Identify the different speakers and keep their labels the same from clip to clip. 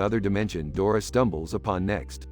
Speaker 1: Other dimension Dora stumbles upon next.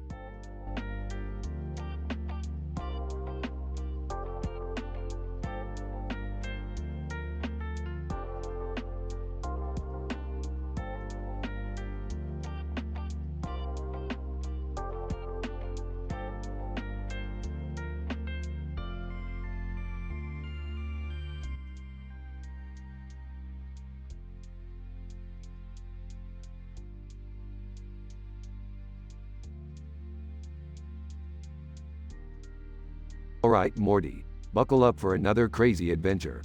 Speaker 1: Alright, Morty, buckle up for another crazy adventure.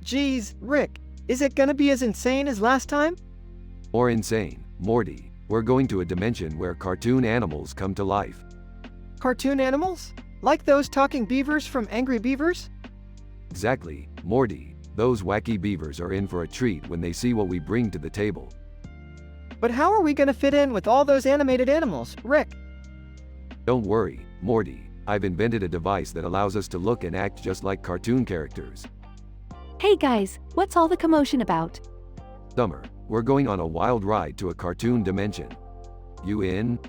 Speaker 2: Geez, Rick, is it gonna be as insane as last time?
Speaker 1: More insane, Morty. We're going to a dimension where cartoon animals come to life.
Speaker 2: Cartoon animals? Like those talking beavers from Angry Beavers?
Speaker 1: Exactly, Morty. Those wacky beavers are in for a treat when they see what we bring to the table.
Speaker 2: But how are we gonna fit in with all those animated animals, Rick?
Speaker 1: Don't worry, Morty. I've invented a device that allows us to look and act just like cartoon characters.
Speaker 3: Hey guys, what's all the commotion about?
Speaker 1: Summer, we're going on a wild ride to a cartoon dimension. You in?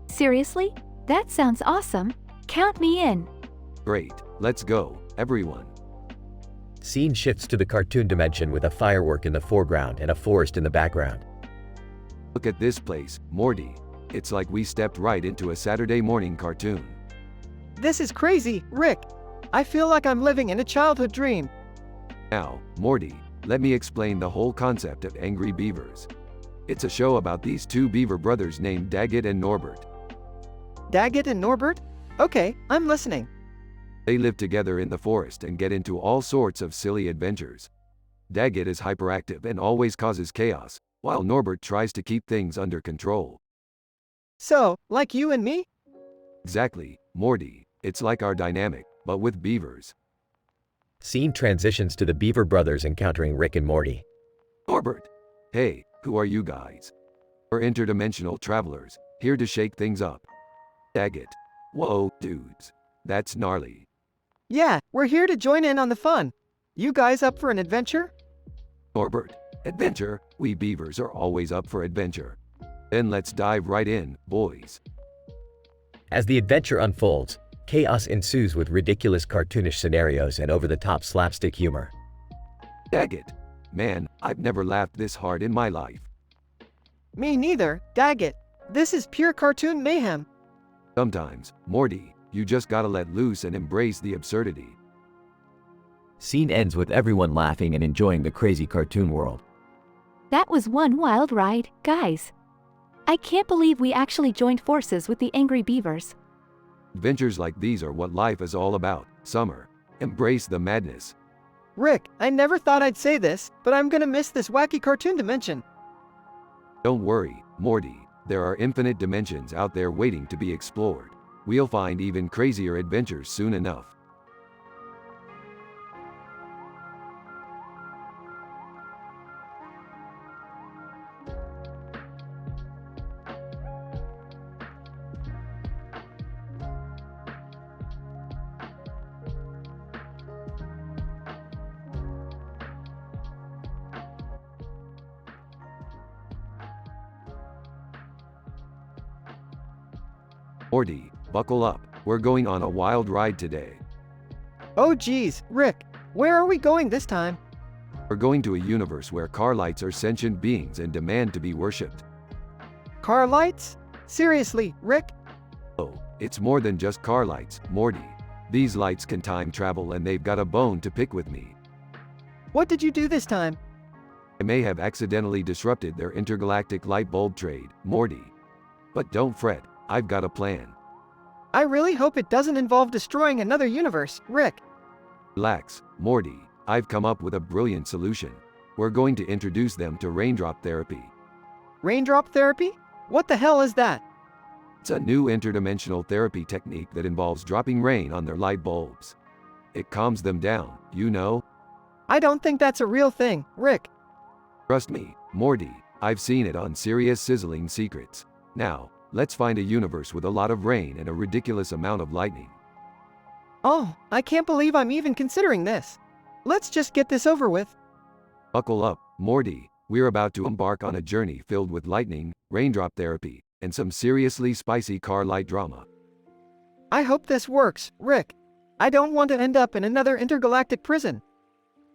Speaker 3: Seriously? That sounds awesome. Count me in.
Speaker 1: Great, let's go, everyone.
Speaker 4: Scene shifts to the cartoon dimension with a firework in the foreground and a forest in the background.
Speaker 1: Look at this place, Morty. It's like we stepped right into a Saturday morning cartoon.
Speaker 2: This is crazy, Rick. I feel like I'm living in a childhood dream.
Speaker 1: Now, Morty, let me explain the whole concept of Angry Beavers. It's a show about these two beaver brothers named Daggett and Norbert.
Speaker 2: Daggett and Norbert? Okay, I'm listening.
Speaker 1: They live together in the forest and get into all sorts of silly adventures. Daggett is hyperactive and always causes chaos, while Norbert tries to keep things under control.
Speaker 2: So, like you and me?
Speaker 1: Exactly, Morty. It's like our dynamic, but with beavers.
Speaker 4: Scene transitions to the Beaver brothers encountering Rick and Morty.
Speaker 1: Norbert! Hey, who are you guys? We're interdimensional travelers, here to shake things up. Daggett. Whoa, dudes. That's gnarly.
Speaker 2: Yeah, we're here to join in on the fun. You guys up for an adventure?
Speaker 1: Norbert. Adventure? We beavers are always up for adventure. Then let's dive right in, boys.
Speaker 4: As the adventure unfolds, chaos ensues with ridiculous cartoonish scenarios and over-the-top slapstick humor.
Speaker 1: Daggett. Man, I've never laughed this hard in my life.
Speaker 2: Me neither, Daggett. This is pure cartoon mayhem.
Speaker 1: Sometimes, Morty, you just gotta let loose and embrace the absurdity.
Speaker 4: Scene ends with everyone laughing and enjoying the crazy cartoon world.
Speaker 3: That was one wild ride, guys. I can't believe we actually joined forces with the Angry Beavers.
Speaker 1: Adventures like these are what life is all about, Summer. Embrace the madness.
Speaker 2: Rick, I never thought I'd say this, but I'm gonna miss this wacky cartoon dimension.
Speaker 1: Don't worry, Morty. There are infinite dimensions out there waiting to be explored. We'll find even crazier adventures soon enough. Morty, buckle up. We're going on a wild ride today.
Speaker 2: Oh geez, Rick, where are we going this time?
Speaker 1: We're going to a universe where car lights are sentient beings and demand to be worshipped.
Speaker 2: Car lights? Seriously, Rick?
Speaker 1: Oh, it's more than just car lights, Morty. These lights can time travel and they've got a bone to pick with me.
Speaker 2: What did you do this time?
Speaker 1: I may have accidentally disrupted their intergalactic light bulb trade, Morty. But don't fret, I've got a plan.
Speaker 2: I really hope it doesn't involve destroying another universe, Rick.
Speaker 1: Relax, Morty. I've come up with a brilliant solution. We're going to introduce them to raindrop therapy.
Speaker 2: Raindrop therapy? What the hell is that?
Speaker 1: It's a new interdimensional therapy technique that involves dropping rain on their light bulbs. It calms them down, you know?
Speaker 2: I don't think that's a real thing, Rick.
Speaker 1: Trust me, Morty. I've seen it on Serious Sizzling Secrets. Now, let's find a universe with a lot of rain and a ridiculous amount of lightning.
Speaker 2: Oh, I can't believe I'm even considering this. Let's just get this over with.
Speaker 1: Buckle up, Morty. We're about to embark on a journey filled with lightning, raindrop therapy, and some seriously spicy car light drama.
Speaker 2: I hope this works, Rick. I don't want to end up in another intergalactic prison.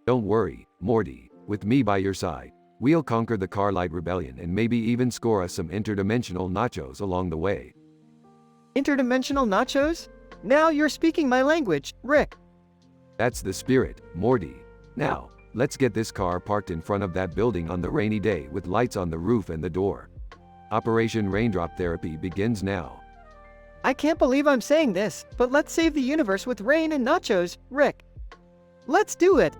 Speaker 1: Don't worry, Morty, with me by your side, we'll conquer the car light rebellion and maybe even score us some interdimensional nachos along the way.
Speaker 2: Interdimensional nachos? Now you're speaking my language, Rick.
Speaker 1: That's the spirit, Morty. Now, let's get this car parked in front of that building on the rainy day with lights on the roof and the door. Operation Raindrop Therapy begins now.
Speaker 2: I can't believe I'm saying this, but let's save the universe with rain and nachos, Rick. Let's do it!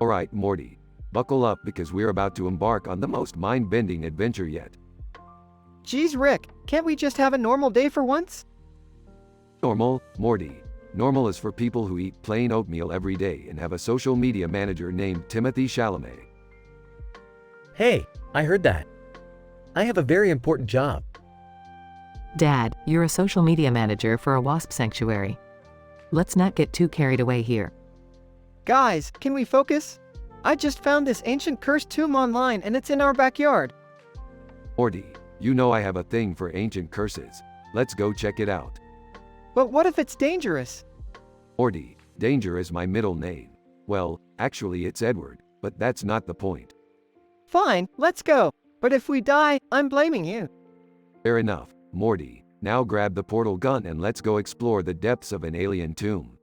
Speaker 1: Alright, Morty. Buckle up because we're about to embark on the most mind-bending adventure yet.
Speaker 2: Geez, Rick, can't we just have a normal day for once?
Speaker 1: Normal, Morty. Normal is for people who eat plain oatmeal every day and have a social media manager named Timothy Chalamet.
Speaker 4: Hey, I heard that. I have a very important job.
Speaker 5: Dad, you're a social media manager for a wasp sanctuary. Let's not get too carried away here.
Speaker 2: Guys, can we focus? I just found this ancient cursed tomb online and it's in our backyard.
Speaker 1: Morty, you know I have a thing for ancient curses. Let's go check it out.
Speaker 2: But what if it's dangerous?
Speaker 1: Morty, Danger is my middle name. Well, actually it's Edward, but that's not the point.
Speaker 2: Fine, let's go. But if we die, I'm blaming you.
Speaker 1: Fair enough, Morty. Now grab the portal gun and let's go explore the depths of an alien tomb.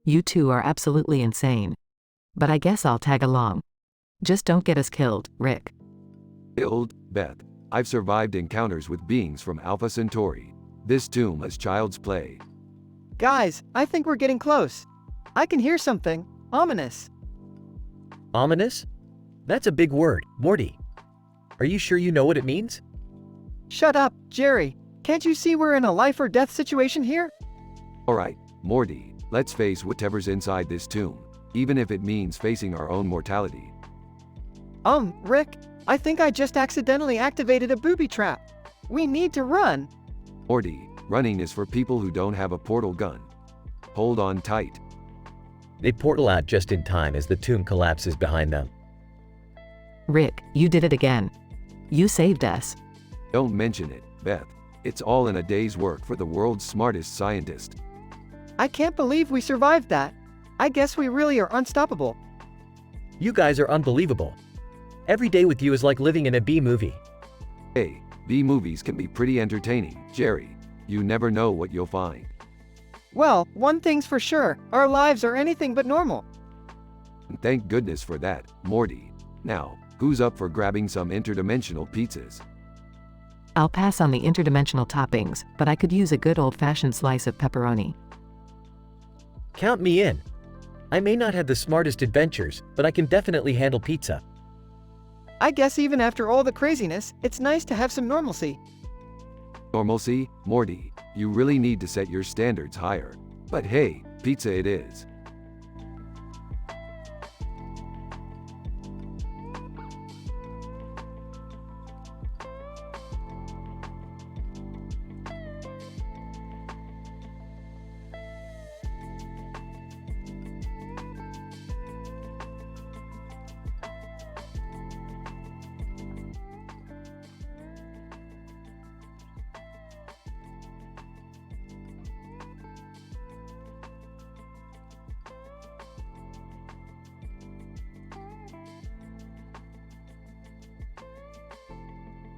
Speaker 5: You two are absolutely insane. But I guess I'll tag along. Just don't get us killed, Rick.
Speaker 1: Killed, Beth. I've survived encounters with beings from Alpha Centauri. This tomb is child's play.
Speaker 2: Guys, I think we're getting close. I can hear something ominous.
Speaker 4: Ominous? That's a big word, Morty. Are you sure you know what it means?
Speaker 2: Shut up, Jerry. Can't you see we're in a life or death situation here?
Speaker 1: Alright, Morty. Let's face whatever's inside this tomb, even if it means facing our own mortality.
Speaker 2: Rick, I think I just accidentally activated a booby trap. We need to run.
Speaker 1: Morty, running is for people who don't have a portal gun. Hold on tight.
Speaker 4: They portal out just in time as the tomb collapses behind them.
Speaker 5: Rick, you did it again. You saved us.
Speaker 1: Don't mention it, Beth. It's all in a day's work for the world's smartest scientist.
Speaker 2: I can't believe we survived that. I guess we really are unstoppable.
Speaker 4: You guys are unbelievable. Every day with you is like living in a B-movie.
Speaker 1: Hey, B-movies can be pretty entertaining, Jerry. You never know what you'll find.
Speaker 2: Well, one thing's for sure, our lives are anything but normal.
Speaker 1: And thank goodness for that, Morty. Now, who's up for grabbing some interdimensional pizzas?
Speaker 5: I'll pass on the interdimensional toppings, but I could use a good old-fashioned slice of pepperoni.
Speaker 4: Count me in. I may not have the smartest adventures, but I can definitely handle pizza.
Speaker 2: I guess even after all the craziness, it's nice to have some normalcy.
Speaker 1: Normalcy? Morty, you really need to set your standards higher. But hey, pizza it is.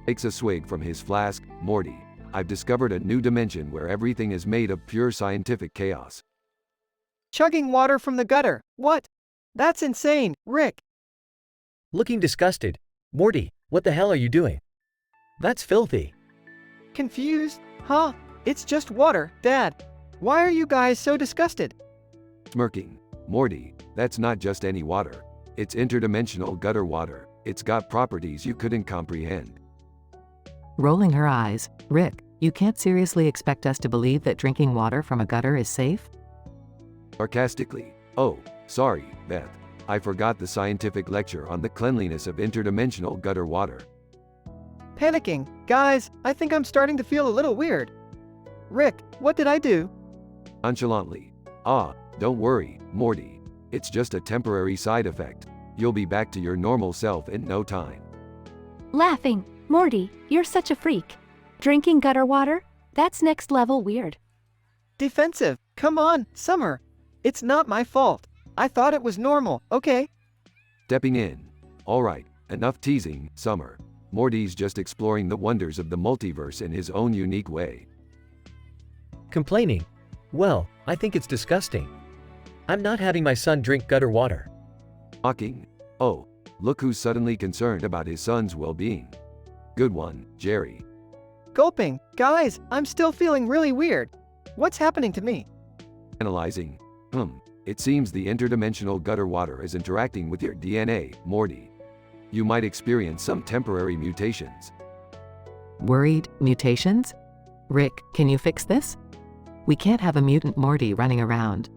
Speaker 1: Takes a swig from his flask. Morty, I've discovered a new dimension where everything is made of pure scientific chaos.
Speaker 2: Chugging water from the gutter. What? That's insane, Rick.
Speaker 4: Looking disgusted. Morty, what the hell are you doing? That's filthy.
Speaker 2: Confused? Huh? It's just water, Dad. Why are you guys so disgusted?
Speaker 1: Smirking. Morty, that's not just any water. It's interdimensional gutter water. It's got properties you couldn't comprehend.
Speaker 5: Rolling her eyes, Rick, you can't seriously expect us to believe that drinking water from a gutter is safe?
Speaker 1: Sarcastically, oh, sorry, Beth. I forgot the scientific lecture on the cleanliness of interdimensional gutter water.
Speaker 2: Panicking. Guys, I think I'm starting to feel a little weird. Rick, what did I do?
Speaker 1: Nonchalantly, don't worry, Morty. It's just a temporary side effect. You'll be back to your normal self in no time.
Speaker 3: Laughing. Morty, you're such a freak. Drinking gutter water? That's next level weird.
Speaker 2: Defensive. Come on, Summer. It's not my fault. I thought it was normal, okay?
Speaker 1: Stepping in. Alright, enough teasing, Summer. Morty's just exploring the wonders of the multiverse in his own unique way.
Speaker 4: Complaining? Well, I think it's disgusting. I'm not having my son drink gutter water.
Speaker 1: Mocking. Oh, look who's suddenly concerned about his son's well-being. Good one, Jerry.
Speaker 2: Gulping. Guys, I'm still feeling really weird. What's happening to me?
Speaker 1: Analyzing. It seems the interdimensional gutter water is interacting with your DNA, Morty. You might experience some temporary mutations.
Speaker 5: Worried? Mutations? Rick, can you fix this? We can't have a mutant Morty running around.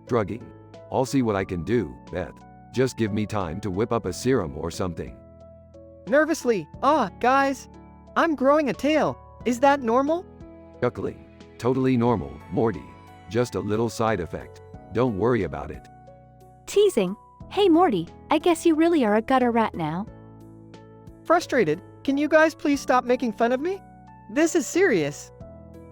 Speaker 1: Shrugging. I'll see what I can do, Beth. Just give me time to whip up a serum or something.
Speaker 2: Nervously. Guys. I'm growing a tail. Is that normal?
Speaker 1: Chuckling. Totally normal, Morty. Just a little side effect. Don't worry about it.
Speaker 3: Teasing. Hey Morty, I guess you really are a gutter rat now.
Speaker 2: Frustrated. Can you guys please stop making fun of me? This is serious.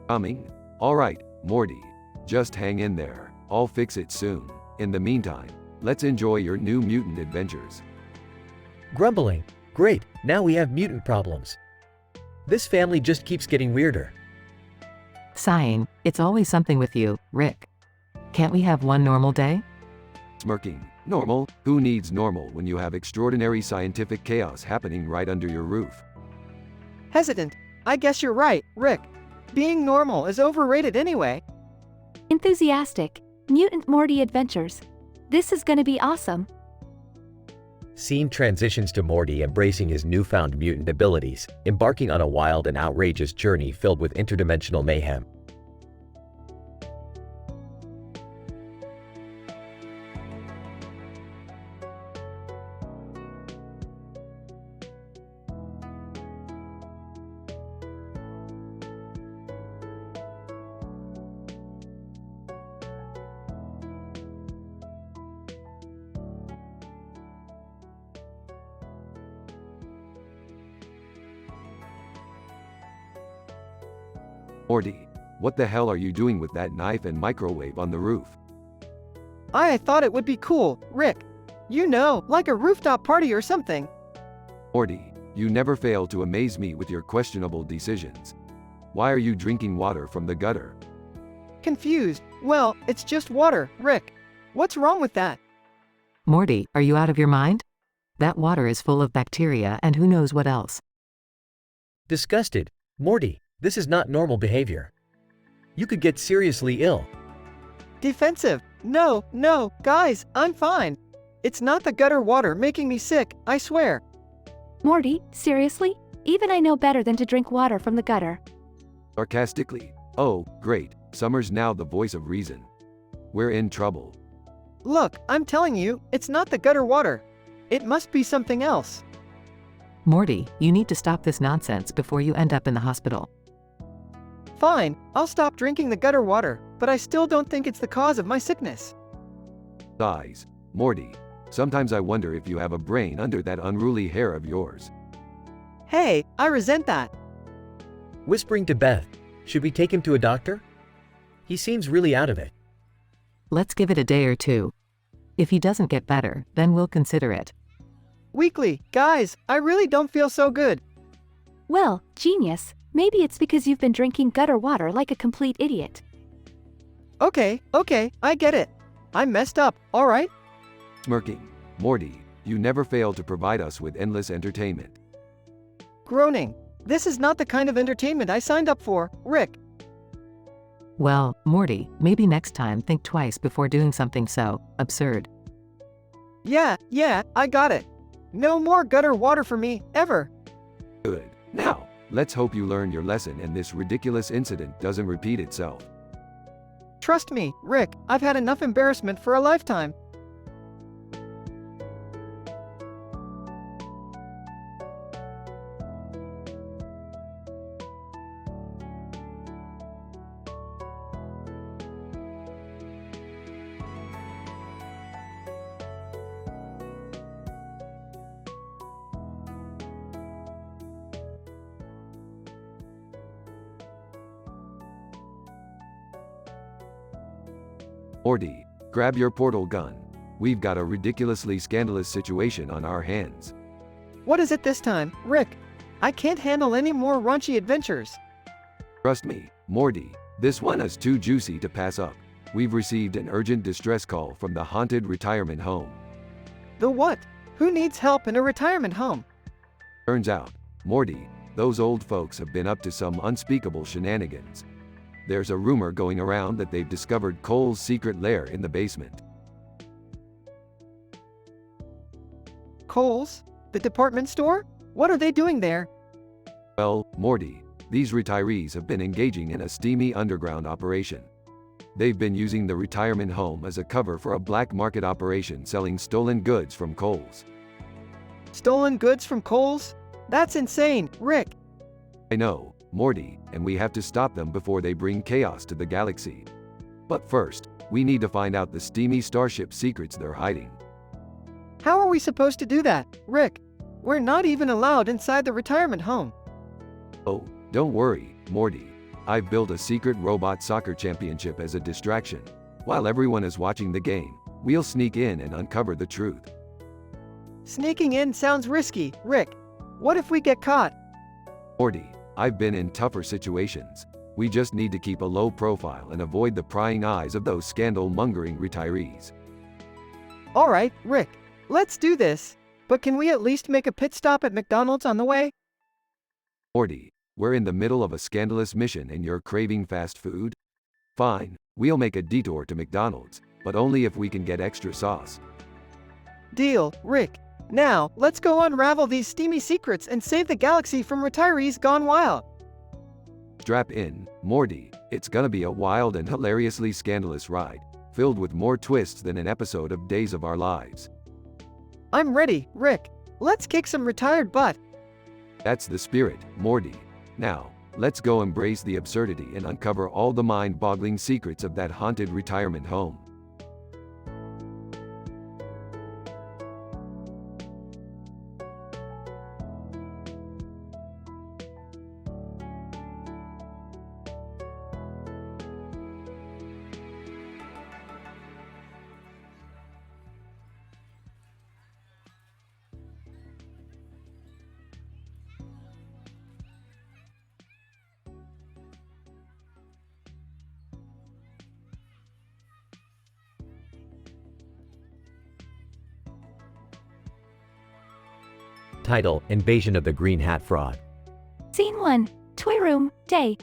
Speaker 1: Coming? Alright, Morty. Just hang in there. I'll fix it soon. In the meantime, let's enjoy your new mutant adventures.
Speaker 4: Grumbling. Great, now we have mutant problems. This family just keeps getting weirder.
Speaker 5: Sighing, it's always something with you, Rick. Can't we have one normal day?
Speaker 1: Smirking. Normal? Who needs normal when you have extraordinary scientific chaos happening right under your roof?
Speaker 2: Hesitant. I guess you're right, Rick. Being normal is overrated anyway.
Speaker 3: Enthusiastic. Mutant Morty adventures. This is gonna be awesome.
Speaker 4: Scene transitions to Morty embracing his newfound mutant abilities, embarking on a wild and outrageous journey filled with interdimensional mayhem.
Speaker 1: Morty, what the hell are you doing with that knife and microwave on the roof?
Speaker 2: I thought it would be cool, Rick. You know, like a rooftop party or something.
Speaker 1: Morty, you never fail to amaze me with your questionable decisions. Why are you drinking water from the gutter?
Speaker 2: Confused. Well, it's just water, Rick. What's wrong with that?
Speaker 5: Morty, are you out of your mind? That water is full of bacteria and who knows what else.
Speaker 4: Disgusted. Morty, this is not normal behavior. You could get seriously ill.
Speaker 2: Defensive. No, guys, I'm fine. It's not the gutter water making me sick, I swear.
Speaker 3: Morty, seriously? Even I know better than to drink water from the gutter.
Speaker 1: Sarcastically. Oh, great. Summer's now the voice of reason. We're in trouble.
Speaker 2: Look, I'm telling you, it's not the gutter water. It must be something else.
Speaker 5: Morty, you need to stop this nonsense before you end up in the hospital.
Speaker 2: Fine, I'll stop drinking the gutter water, but I still don't think it's the cause of my sickness.
Speaker 1: Sighs. Morty, sometimes I wonder if you have a brain under that unruly hair of yours.
Speaker 2: Hey, I resent that.
Speaker 4: Whispering to Beth, should we take him to a doctor? He seems really out of it.
Speaker 5: Let's give it a day or two. If he doesn't get better, then we'll consider it.
Speaker 2: Weekly, guys, I really don't feel so good.
Speaker 3: Well, genius. Maybe it's because you've been drinking gutter water like a complete idiot.
Speaker 2: Okay, I get it. I messed up, alright?
Speaker 1: Smirking. Morty, you never fail to provide us with endless entertainment.
Speaker 2: Groaning. This is not the kind of entertainment I signed up for, Rick.
Speaker 5: Well, Morty, maybe next time think twice before doing something so absurd.
Speaker 2: Yeah, I got it. No more gutter water for me, ever.
Speaker 1: Good. Now, let's hope you learned your lesson and this ridiculous incident doesn't repeat itself.
Speaker 2: Trust me, Rick, I've had enough embarrassment for a lifetime.
Speaker 1: Morty, grab your portal gun. We've got a ridiculously scandalous situation on our hands.
Speaker 2: What is it this time, Rick? I can't handle any more raunchy adventures.
Speaker 1: Trust me, Morty, this one is too juicy to pass up. We've received an urgent distress call from the haunted retirement home.
Speaker 2: The what? Who needs help in a retirement home?
Speaker 1: Turns out, Morty, those old folks have been up to some unspeakable shenanigans. There's a rumor going around that they've discovered Cole's secret lair in the basement.
Speaker 2: Kohl's? The department store? What are they doing there?
Speaker 1: Well, Morty, these retirees have been engaging in a steamy underground operation. They've been using the retirement home as a cover for a black market operation selling stolen goods from Kohl's.
Speaker 2: Stolen goods from Kohl's? That's insane, Rick.
Speaker 1: I know, Morty, and we have to stop them before they bring chaos to the galaxy. But first, we need to find out the steamy starship secrets they're hiding.
Speaker 2: How are we supposed to do that, Rick? We're not even allowed inside the retirement home.
Speaker 1: Oh, don't worry, Morty. I've built a secret robot soccer championship as a distraction. While everyone is watching the game, we'll sneak in and uncover the truth.
Speaker 2: Sneaking in sounds risky, Rick. What if we get caught?
Speaker 1: Morty, I've been in tougher situations. We just need to keep a low profile and avoid the prying eyes of those scandal-mongering retirees.
Speaker 2: All right, Rick. Let's do this. But can we at least make a pit stop at McDonald's on the way?
Speaker 1: Morty, we're in the middle of a scandalous mission and you're craving fast food? Fine, we'll make a detour to McDonald's, but only if we can get extra sauce.
Speaker 2: Deal, Rick. Now, let's go unravel these steamy secrets and save the galaxy from retirees gone wild.
Speaker 1: Strap in, Morty. It's gonna be a wild and hilariously scandalous ride, filled with more twists than an episode of Days of Our Lives.
Speaker 2: I'm ready, Rick. Let's kick some retired butt.
Speaker 1: That's the spirit, Morty. Now, let's go embrace the absurdity and uncover all the mind-boggling secrets of that haunted retirement home.
Speaker 4: Title: Invasion of the Green Hat Fraud.
Speaker 3: Scene 1. Toy room, day.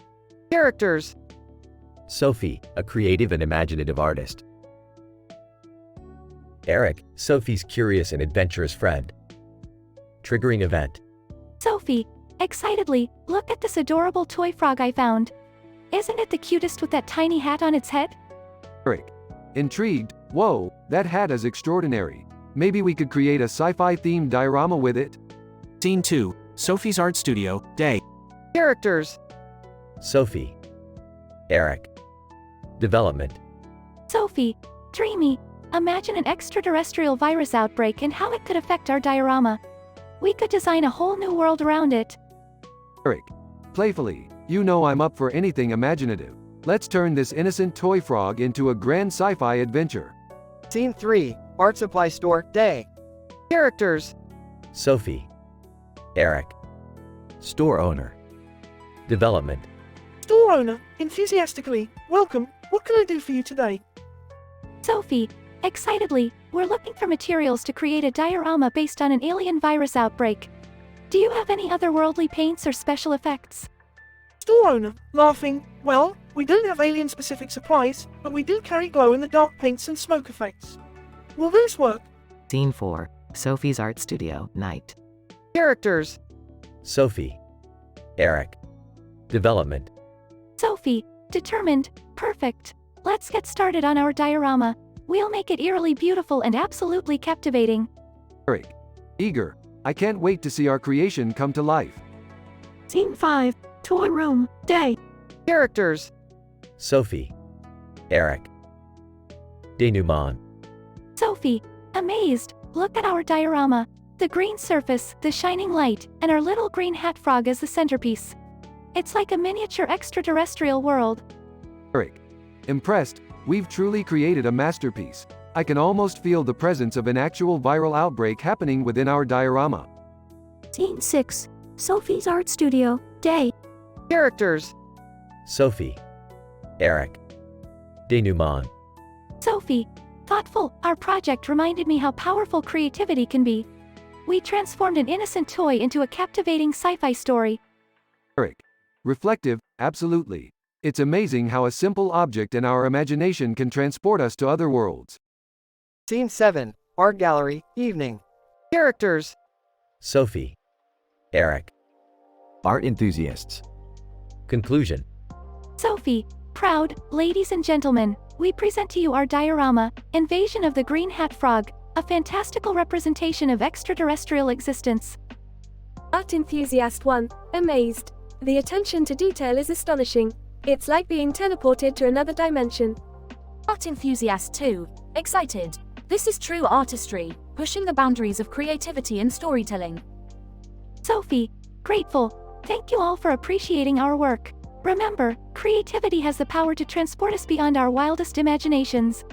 Speaker 2: Characters.
Speaker 4: Sophie, a creative and imaginative artist. Eric, Sophie's curious and adventurous friend. Triggering event.
Speaker 3: Sophie, excitedly, look at this adorable toy frog I found. Isn't it the cutest with that tiny hat on its head?
Speaker 1: Eric, intrigued, whoa, that hat is extraordinary. Maybe we could create a sci-fi themed diorama with it?
Speaker 6: Scene 2. Sophie's art studio, day.
Speaker 2: Characters.
Speaker 4: Sophie. Eric. Development.
Speaker 3: Sophie, dreamy. Imagine an extraterrestrial virus outbreak and how it could affect our diorama. We could design a whole new world around it.
Speaker 1: Eric, playfully, you know I'm up for anything imaginative. Let's turn this innocent toy frog into a grand sci-fi adventure.
Speaker 2: Scene 3. Art supply store, day. Characters.
Speaker 4: Sophie. Eric. Store owner. Development.
Speaker 7: Store owner, enthusiastically, welcome. What can I do for you today?
Speaker 3: Sophie, excitedly, we're looking for materials to create a diorama based on an alien virus outbreak. Do you have any otherworldly paints or special effects?
Speaker 7: Store owner, laughing. Well, we don't have alien-specific supplies, but we do carry glow-in-the-dark paints and smoke effects. Will this work?
Speaker 5: Scene 4, Sophie's art studio, night.
Speaker 2: Characters.
Speaker 4: Sophie. Eric. Development.
Speaker 3: Sophie, determined, perfect. Let's get started on our diorama. We'll make it eerily beautiful and absolutely captivating.
Speaker 1: Eric. Eager. I can't wait to see our creation come to life.
Speaker 8: Scene 5, toy room, day.
Speaker 2: Characters.
Speaker 4: Sophie. Eric. Denouement.
Speaker 3: Sophie, amazed, look at our diorama. The green surface, the shining light, and our little green hat frog as the centerpiece. It's like a miniature extraterrestrial world.
Speaker 1: Eric. Impressed. We've truly created a masterpiece. I can almost feel the presence of an actual viral outbreak happening within our diorama.
Speaker 8: Scene 6, Sophie's art studio, day.
Speaker 2: Characters.
Speaker 4: Sophie. Eric. Denouement.
Speaker 3: Sophie, thoughtful, our project reminded me how powerful creativity can be. We transformed an innocent toy into a captivating sci-fi story.
Speaker 1: Eric. Reflective, absolutely. It's amazing how a simple object in our imagination can transport us to other worlds.
Speaker 2: Scene 7, art gallery, evening. Characters.
Speaker 4: Sophie. Eric.
Speaker 9: Art enthusiasts.
Speaker 4: Conclusion.
Speaker 3: Sophie, proud, ladies and gentlemen, we present to you our diorama, Invasion of the Green Hat Frog, a fantastical representation of extraterrestrial existence.
Speaker 10: Art enthusiast 1, amazed. The attention to detail is astonishing. It's like being teleported to another dimension.
Speaker 11: Art enthusiast 2, excited. This is true artistry, pushing the boundaries of creativity and storytelling.
Speaker 3: Sophie, grateful. Thank you all for appreciating our work. Remember, creativity has the power to transport us beyond our wildest imaginations.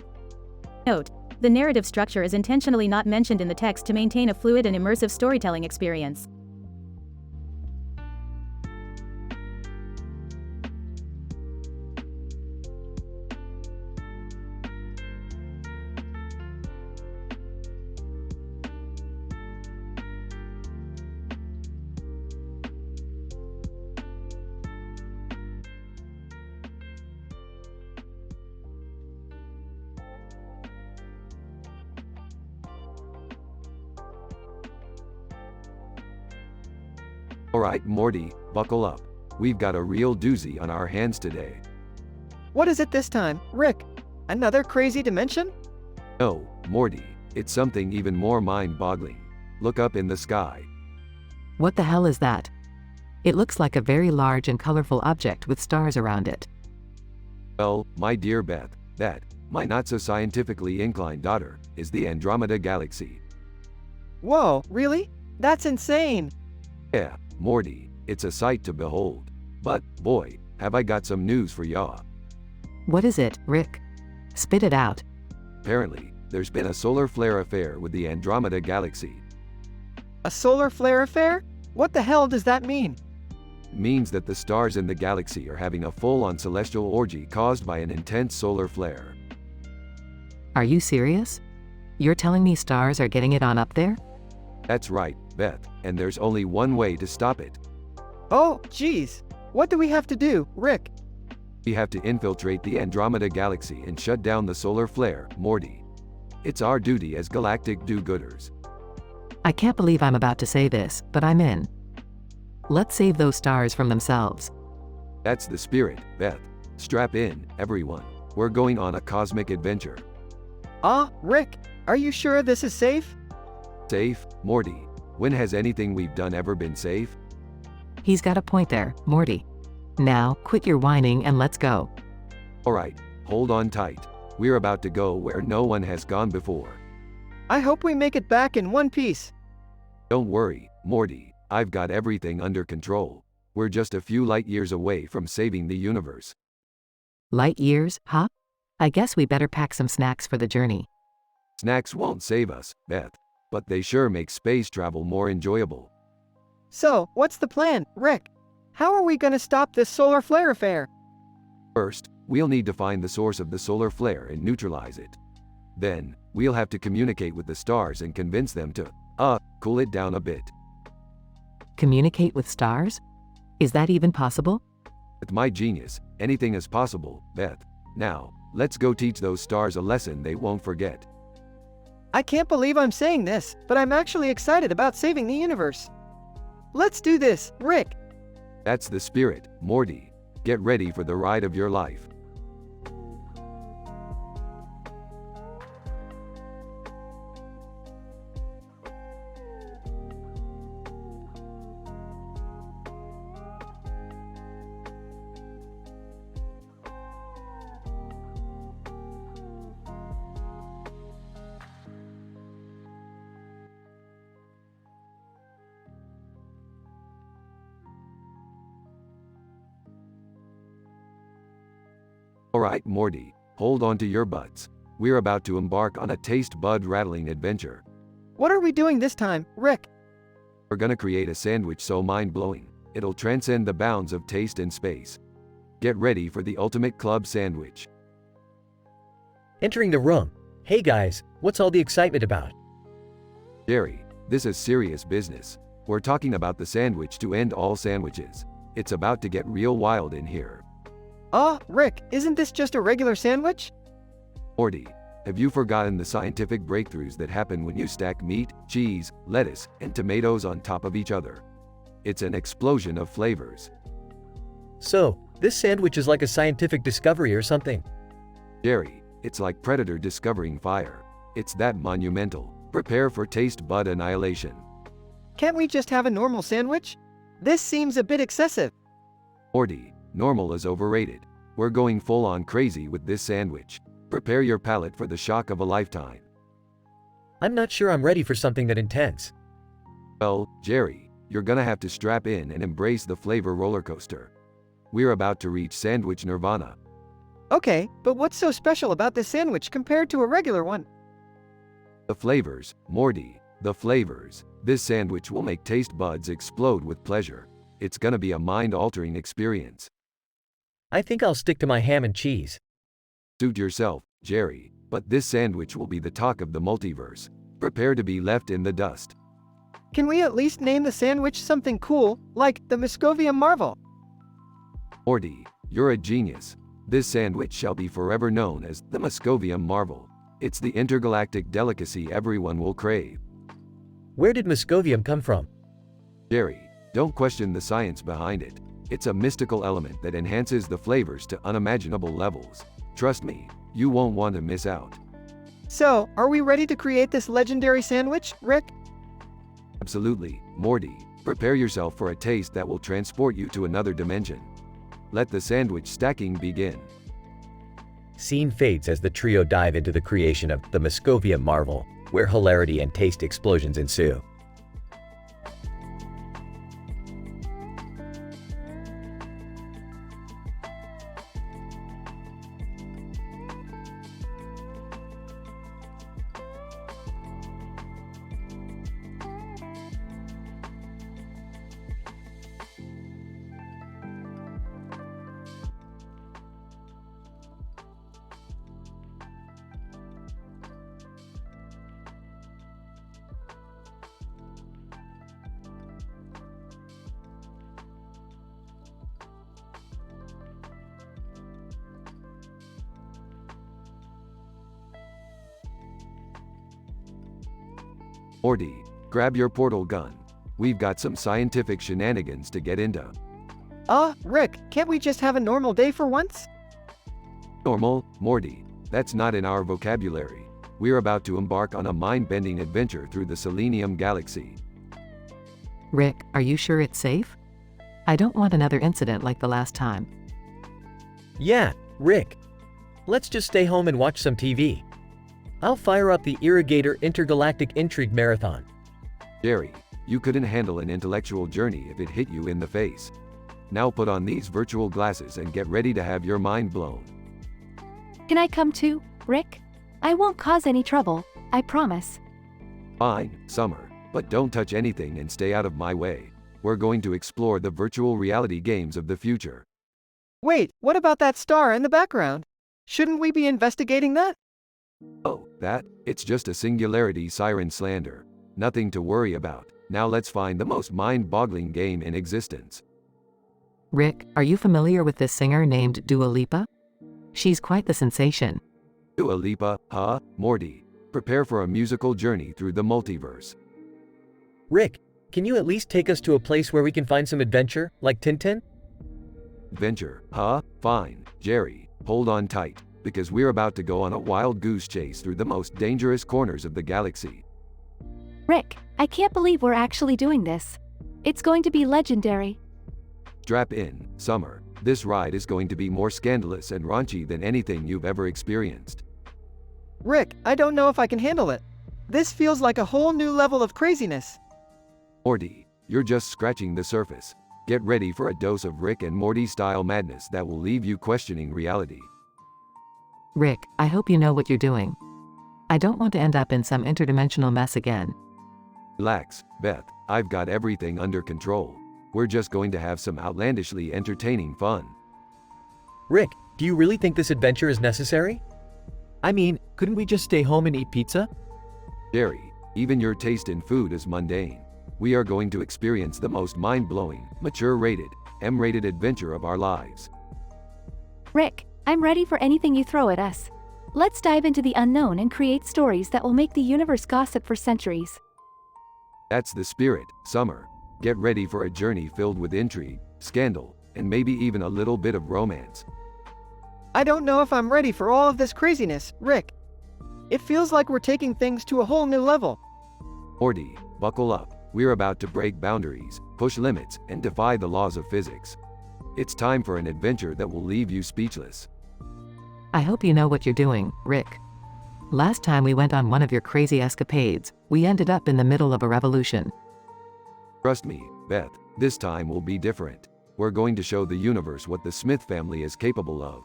Speaker 12: Note: the narrative structure is intentionally not mentioned in the text to maintain a fluid and immersive storytelling experience.
Speaker 1: Alright, Morty, buckle up. We've got a real doozy on our hands today.
Speaker 2: What is it this time, Rick? Another crazy dimension?
Speaker 1: No, Morty, it's something even more mind-boggling. Look up in the sky.
Speaker 5: What the hell is that? It looks like a very large and colorful object with stars around it.
Speaker 1: Well, my dear Beth, that, my not-so-scientifically inclined daughter, is the Andromeda Galaxy.
Speaker 2: Whoa, really? That's insane!
Speaker 1: Yeah, Morty, it's a sight to behold. But, boy, have I got some news for ya.
Speaker 5: What is it, Rick? Spit it out.
Speaker 1: Apparently, there's been a solar flare affair with the Andromeda Galaxy.
Speaker 2: A solar flare affair? What the hell does that mean?
Speaker 1: It means that the stars in the galaxy are having a full-on celestial orgy caused by an intense solar flare.
Speaker 5: Are you serious? You're telling me stars are getting it on up there?
Speaker 1: That's right, Beth, and there's only one way to stop it.
Speaker 2: Oh, geez. What do we have to do, Rick?
Speaker 1: We have to infiltrate the Andromeda Galaxy and shut down the solar flare, Morty. It's our duty as galactic do-gooders.
Speaker 5: I can't believe I'm about to say this, but I'm in. Let's save those stars from themselves.
Speaker 1: That's the spirit, Beth. Strap in, everyone. We're going on a cosmic adventure.
Speaker 2: Rick, are you sure this is safe?
Speaker 1: Safe, Morty? When has anything we've done ever been safe?
Speaker 5: He's got a point there, Morty. Now, quit your whining and let's go.
Speaker 1: Alright, hold on tight. We're about to go where no one has gone before.
Speaker 2: I hope we make it back in one piece.
Speaker 1: Don't worry, Morty. I've got everything under control. We're just a few light years away from saving the universe.
Speaker 5: Light years, huh? I guess we better pack some snacks for the journey.
Speaker 1: Snacks won't save us, Beth. But they sure make space travel more enjoyable.
Speaker 2: So, what's the plan, Rick? How are we gonna stop this solar flare affair?
Speaker 1: First, we'll need to find the source of the solar flare and neutralize it. Then, we'll have to communicate with the stars and convince them to, cool it down a bit.
Speaker 5: Communicate with stars? Is that even possible?
Speaker 1: With my genius, anything is possible, Beth. Now, let's go teach those stars a lesson they won't forget.
Speaker 2: I can't believe I'm saying this, but I'm actually excited about saving the universe. Let's do this, Rick.
Speaker 1: That's the spirit, Morty. Get ready for the ride of your life. Alright, Morty, hold on to your butts. We're about to embark on a taste bud rattling adventure.
Speaker 2: What are we doing this time, Rick?
Speaker 1: We're gonna create a sandwich so mind-blowing, it'll transcend the bounds of taste and space. Get ready for the ultimate club sandwich.
Speaker 4: Entering the room. Hey guys, what's all the excitement about?
Speaker 1: Jerry, this is serious business. We're talking about the sandwich to end all sandwiches. It's about to get real wild in here.
Speaker 2: Rick, isn't this just a regular sandwich?
Speaker 1: Morty, have you forgotten the scientific breakthroughs that happen when you stack meat, cheese, lettuce, and tomatoes on top of each other? It's an explosion of flavors.
Speaker 4: So, this sandwich is like a scientific discovery or something?
Speaker 1: Jerry, it's like Predator discovering fire. It's that monumental. Prepare for taste bud annihilation.
Speaker 2: Can't we just have a normal sandwich? This seems a bit excessive.
Speaker 1: Morty, normal is overrated. We're going full-on crazy with this sandwich. Prepare your palate for the shock of a lifetime.
Speaker 4: I'm not sure I'm ready for something that intense.
Speaker 1: Well, Jerry, you're gonna have to strap in and embrace the flavor roller coaster. We're about to reach sandwich nirvana.
Speaker 2: Okay, but what's so special about this sandwich compared to a regular one?
Speaker 1: The flavors, Morty, the flavors. This sandwich will make taste buds explode with pleasure. It's gonna be a mind-altering experience.
Speaker 4: I think I'll stick to my ham and cheese.
Speaker 1: Suit yourself, Jerry, but this sandwich will be the talk of the multiverse. Prepare to be left in the dust.
Speaker 2: Can we at least name the sandwich something cool, like the Moscovium Marvel?
Speaker 1: Morty, you're a genius. This sandwich shall be forever known as the Moscovium Marvel. It's the intergalactic delicacy everyone will crave.
Speaker 4: Where did Moscovium come from?
Speaker 1: Jerry, don't question the science behind it. It's a mystical element that enhances the flavors to unimaginable levels. Trust me, you won't want to miss out.
Speaker 2: So, are we ready to create this legendary sandwich, Rick?
Speaker 1: Absolutely, Morty. Prepare yourself for a taste that will transport you to another dimension. Let the sandwich stacking begin.
Speaker 4: Scene fades as the trio dive into the creation of the Moscovium Marvel, where hilarity and taste explosions ensue.
Speaker 1: Morty, grab your portal gun. We've got some scientific shenanigans to get into.
Speaker 2: Rick, can't we just have a normal day for once?
Speaker 1: Normal, Morty, that's not in our vocabulary. We're about to embark on a mind-bending adventure through the Selenium Galaxy.
Speaker 5: Rick, are you sure it's safe? I don't want another incident like the last time.
Speaker 4: Yeah, Rick. Let's just stay home and watch some TV. I'll fire up the Irrigator Intergalactic Intrigue Marathon.
Speaker 1: Jerry, you couldn't handle an intellectual journey if it hit you in the face. Now put on these virtual glasses and get ready to have your mind blown.
Speaker 3: Can I come too, Rick? I won't cause any trouble, I promise.
Speaker 1: Fine, Summer, but don't touch anything and stay out of my way. We're going to explore the virtual reality games of the future.
Speaker 2: Wait, what about that star in the background? Shouldn't we be investigating that?
Speaker 1: Oh, that? It's just a singularity siren slander. Nothing to worry about. Now let's find the most mind-boggling game in existence.
Speaker 5: Rick, are you familiar with this singer named Dua Lipa? She's quite the sensation.
Speaker 1: Dua Lipa, huh? Morty, prepare for a musical journey through the multiverse.
Speaker 4: Rick, can you at least take us to a place where we can find some adventure, like Tintin?
Speaker 1: Adventure, huh? Fine, Jerry, hold on tight, because we're about to go on a wild goose chase through the most dangerous corners of the galaxy.
Speaker 3: Rick, I can't believe we're actually doing this. It's going to be legendary.
Speaker 1: Strap in, Summer. This ride is going to be more scandalous and raunchy than anything you've ever experienced.
Speaker 2: Rick, I don't know if I can handle it. This feels like a whole new level of craziness.
Speaker 1: Morty, you're just scratching the surface. Get ready for a dose of Rick and Morty-style madness that will leave you questioning reality.
Speaker 5: Rick, I hope you know what you're doing. I don't want to end up in some interdimensional mess again.
Speaker 1: Relax, Beth, I've got everything under control. We're just going to have some outlandishly entertaining fun.
Speaker 4: Rick, do you really think this adventure is necessary?
Speaker 9: I mean, couldn't we just stay home and eat pizza?
Speaker 1: Jerry, even your taste in food is mundane. We are going to experience the most mind-blowing, mature-rated, M-rated adventure of our lives.
Speaker 3: Rick, I'm ready for anything you throw at us. Let's dive into the unknown and create stories that will make the universe gossip for centuries.
Speaker 1: That's the spirit, Summer. Get ready for a journey filled with intrigue, scandal, and maybe even a little bit of romance.
Speaker 2: I don't know if I'm ready for all of this craziness, Rick. It feels like we're taking things to a whole new level.
Speaker 1: Morty, buckle up. We're about to break boundaries, push limits, and defy the laws of physics. It's time for an adventure that will leave you speechless.
Speaker 5: I hope you know what you're doing, Rick. Last time we went on one of your crazy escapades, we ended up in the middle of a revolution.
Speaker 1: Trust me, Beth, this time will be different. We're going to show the universe what the Smith family is capable of.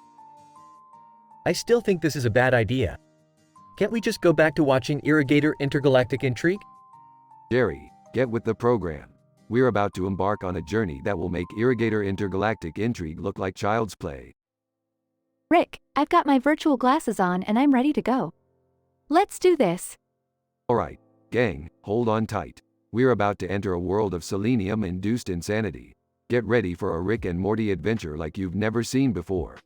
Speaker 4: I still think this is a bad idea. Can't we just go back to watching Irrigator Intergalactic Intrigue?
Speaker 1: Jerry, get with the program. We're about to embark on a journey that will make Irrigator Intergalactic Intrigue look like child's play.
Speaker 3: Rick, I've got my virtual glasses on and I'm ready to go. Let's do this.
Speaker 1: Alright, gang, hold on tight. We're about to enter a world of selenium-induced insanity. Get ready for a Rick and Morty adventure like you've never seen before.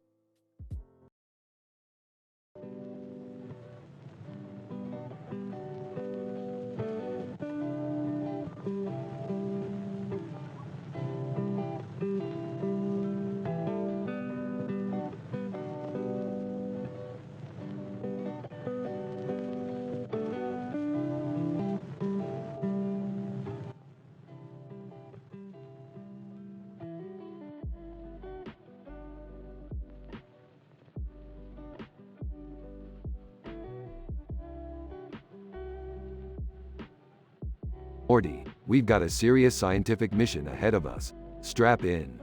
Speaker 1: Morty, we've got a serious scientific mission ahead of us. Strap in.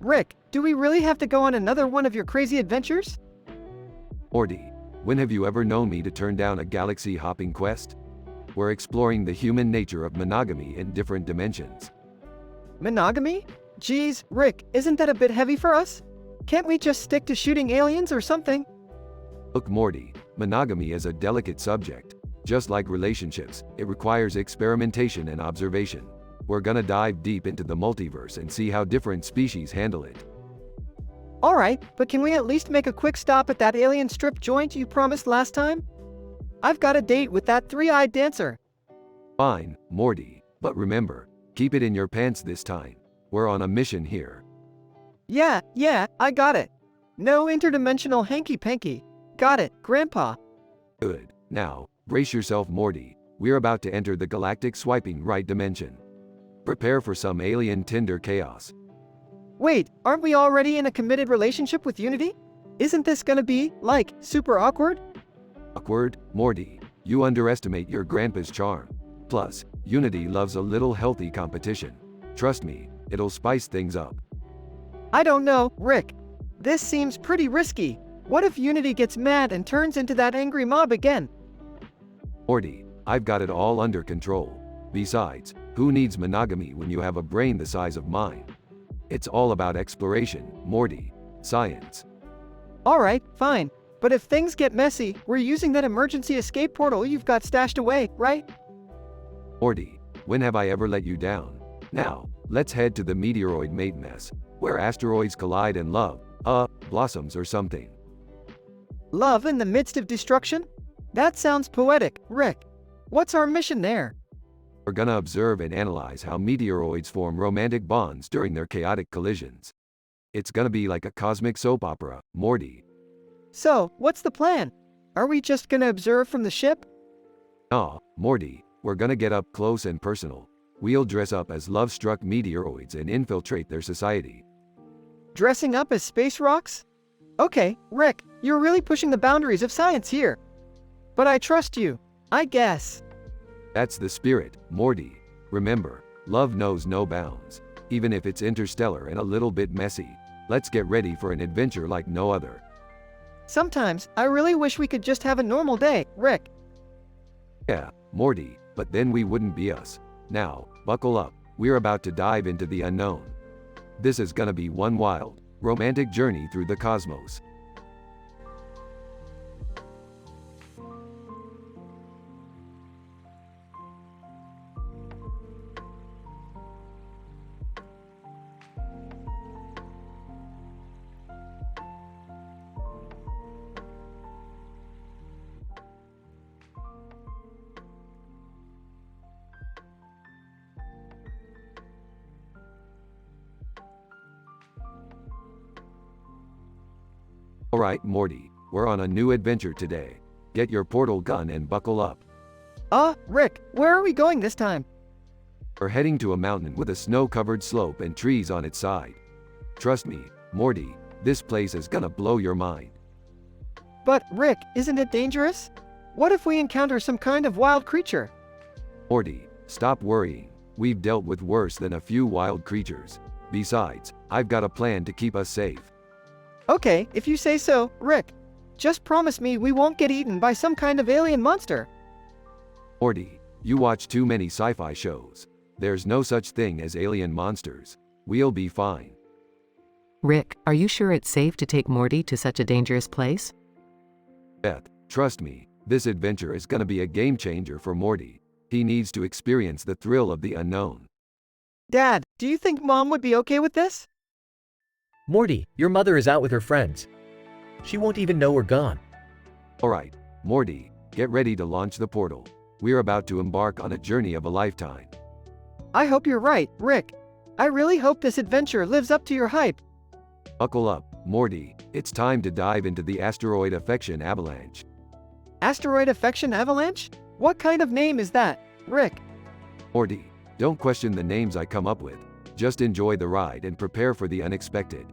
Speaker 2: Rick, do we really have to go on another one of your crazy adventures?
Speaker 1: Morty, when have you ever known me to turn down a galaxy-hopping quest? We're exploring the human nature of monogamy in different dimensions.
Speaker 2: Monogamy? Geez, Rick, isn't that a bit heavy for us? Can't we just stick to shooting aliens or something?
Speaker 1: Look, Morty, monogamy is a delicate subject. Just like relationships, it requires experimentation and observation. We're gonna dive deep into the multiverse and see how different species handle it.
Speaker 2: Alright, but can we at least make a quick stop at that alien strip joint you promised last time? I've got a date with that three-eyed dancer.
Speaker 1: Fine, Morty, but remember, keep it in your pants this time. We're on a mission here.
Speaker 2: Yeah, I got it. No interdimensional hanky-panky. Got it, Grandpa.
Speaker 1: Good. Now, brace yourself, Morty. We're about to enter the galactic swiping right dimension. Prepare for some alien Tinder chaos.
Speaker 2: Wait, aren't we already in a committed relationship with Unity? Isn't this gonna be, like, super awkward?
Speaker 1: Awkward? Morty, you underestimate your grandpa's charm. Plus, Unity loves a little healthy competition. Trust me, it'll spice things up.
Speaker 2: I don't know, Rick. This seems pretty risky. What if Unity gets mad and turns into that angry mob again?
Speaker 1: Morty, I've got it all under control. Besides, who needs monogamy when you have a brain the size of mine? It's all about exploration, Morty. Science.
Speaker 2: Alright, fine. But if things get messy, we're using that emergency escape portal you've got stashed away, right?
Speaker 1: Morty, when have I ever let you down? Now, let's head to the meteoroid mate mess, where asteroids collide and love, blossoms or something.
Speaker 2: Love in the midst of destruction? That sounds poetic, Rick. What's our mission there?
Speaker 1: We're gonna observe and analyze how meteoroids form romantic bonds during their chaotic collisions. It's gonna be like a cosmic soap opera, Morty.
Speaker 2: So, what's the plan? Are we just gonna observe from the ship?
Speaker 1: Nah, Morty, we're gonna get up close and personal. We'll dress up as love-struck meteoroids and infiltrate their society.
Speaker 2: Dressing up as space rocks? Okay, Rick, you're really pushing the boundaries of science here. But I trust you, I guess.
Speaker 1: That's the spirit, Morty. Remember, love knows no bounds. Even if it's interstellar and a little bit messy, let's get ready for an adventure like no other.
Speaker 2: Sometimes, I really wish we could just have a normal day, Rick.
Speaker 1: Yeah, Morty, but then we wouldn't be us. Now, buckle up, we're about to dive into the unknown. This is gonna be one wild, romantic journey through the cosmos. Alright, Morty, we're on a new adventure today. Get your portal gun and buckle up.
Speaker 2: Rick, where are we going this time?
Speaker 1: We're heading to a mountain with a snow-covered slope and trees on its side. Trust me, Morty, this place is gonna blow your mind.
Speaker 2: But, Rick, isn't it dangerous? What if we encounter some kind of wild creature?
Speaker 1: Morty, stop worrying. We've dealt with worse than a few wild creatures. Besides, I've got a plan to keep us safe.
Speaker 2: Okay, if you say so, Rick. Just promise me we won't get eaten by some kind of alien monster.
Speaker 1: Morty, you watch too many sci-fi shows. There's no such thing as alien monsters. We'll be fine.
Speaker 5: Rick, are you sure it's safe to take Morty to such a dangerous place?
Speaker 1: Beth, trust me, this adventure is gonna be a game changer for Morty. He needs to experience the thrill of the unknown.
Speaker 2: Dad, do you think Mom would be okay with this?
Speaker 4: Morty, your mother is out with her friends. She won't even know we're gone.
Speaker 1: Alright, Morty, get ready to launch the portal. We're about to embark on a journey of a lifetime.
Speaker 2: I hope you're right, Rick. I really hope this adventure lives up to your hype.
Speaker 1: Buckle up, Morty, it's time to dive into the asteroid affection avalanche.
Speaker 2: Asteroid affection avalanche? What kind of name is that, Rick?
Speaker 1: Morty, don't question the names I come up with. Just enjoy the ride and prepare for the unexpected.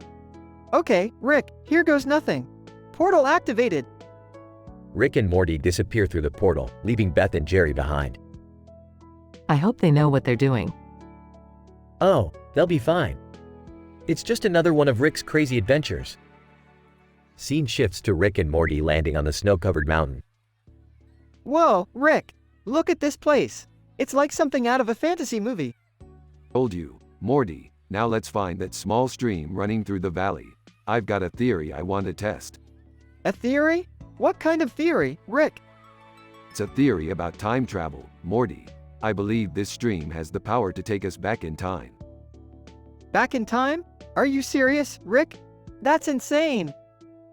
Speaker 2: Okay, Rick, here goes nothing. Portal activated.
Speaker 4: Rick and Morty disappear through the portal, leaving Beth and Jerry behind.
Speaker 5: I hope they know what they're doing.
Speaker 4: Oh, they'll be fine. It's just another one of Rick's crazy adventures. Scene shifts to Rick and Morty landing on the snow-covered mountain.
Speaker 2: Whoa, Rick, look at this place. It's like something out of a fantasy movie.
Speaker 1: Told you, Morty, now let's find that small stream running through the valley. I've got a theory I want to test.
Speaker 2: A theory? What kind of theory, Rick?
Speaker 1: It's a theory about time travel, Morty. I believe this stream has the power to take us back in time.
Speaker 2: Back in time? Are you serious, Rick? That's insane.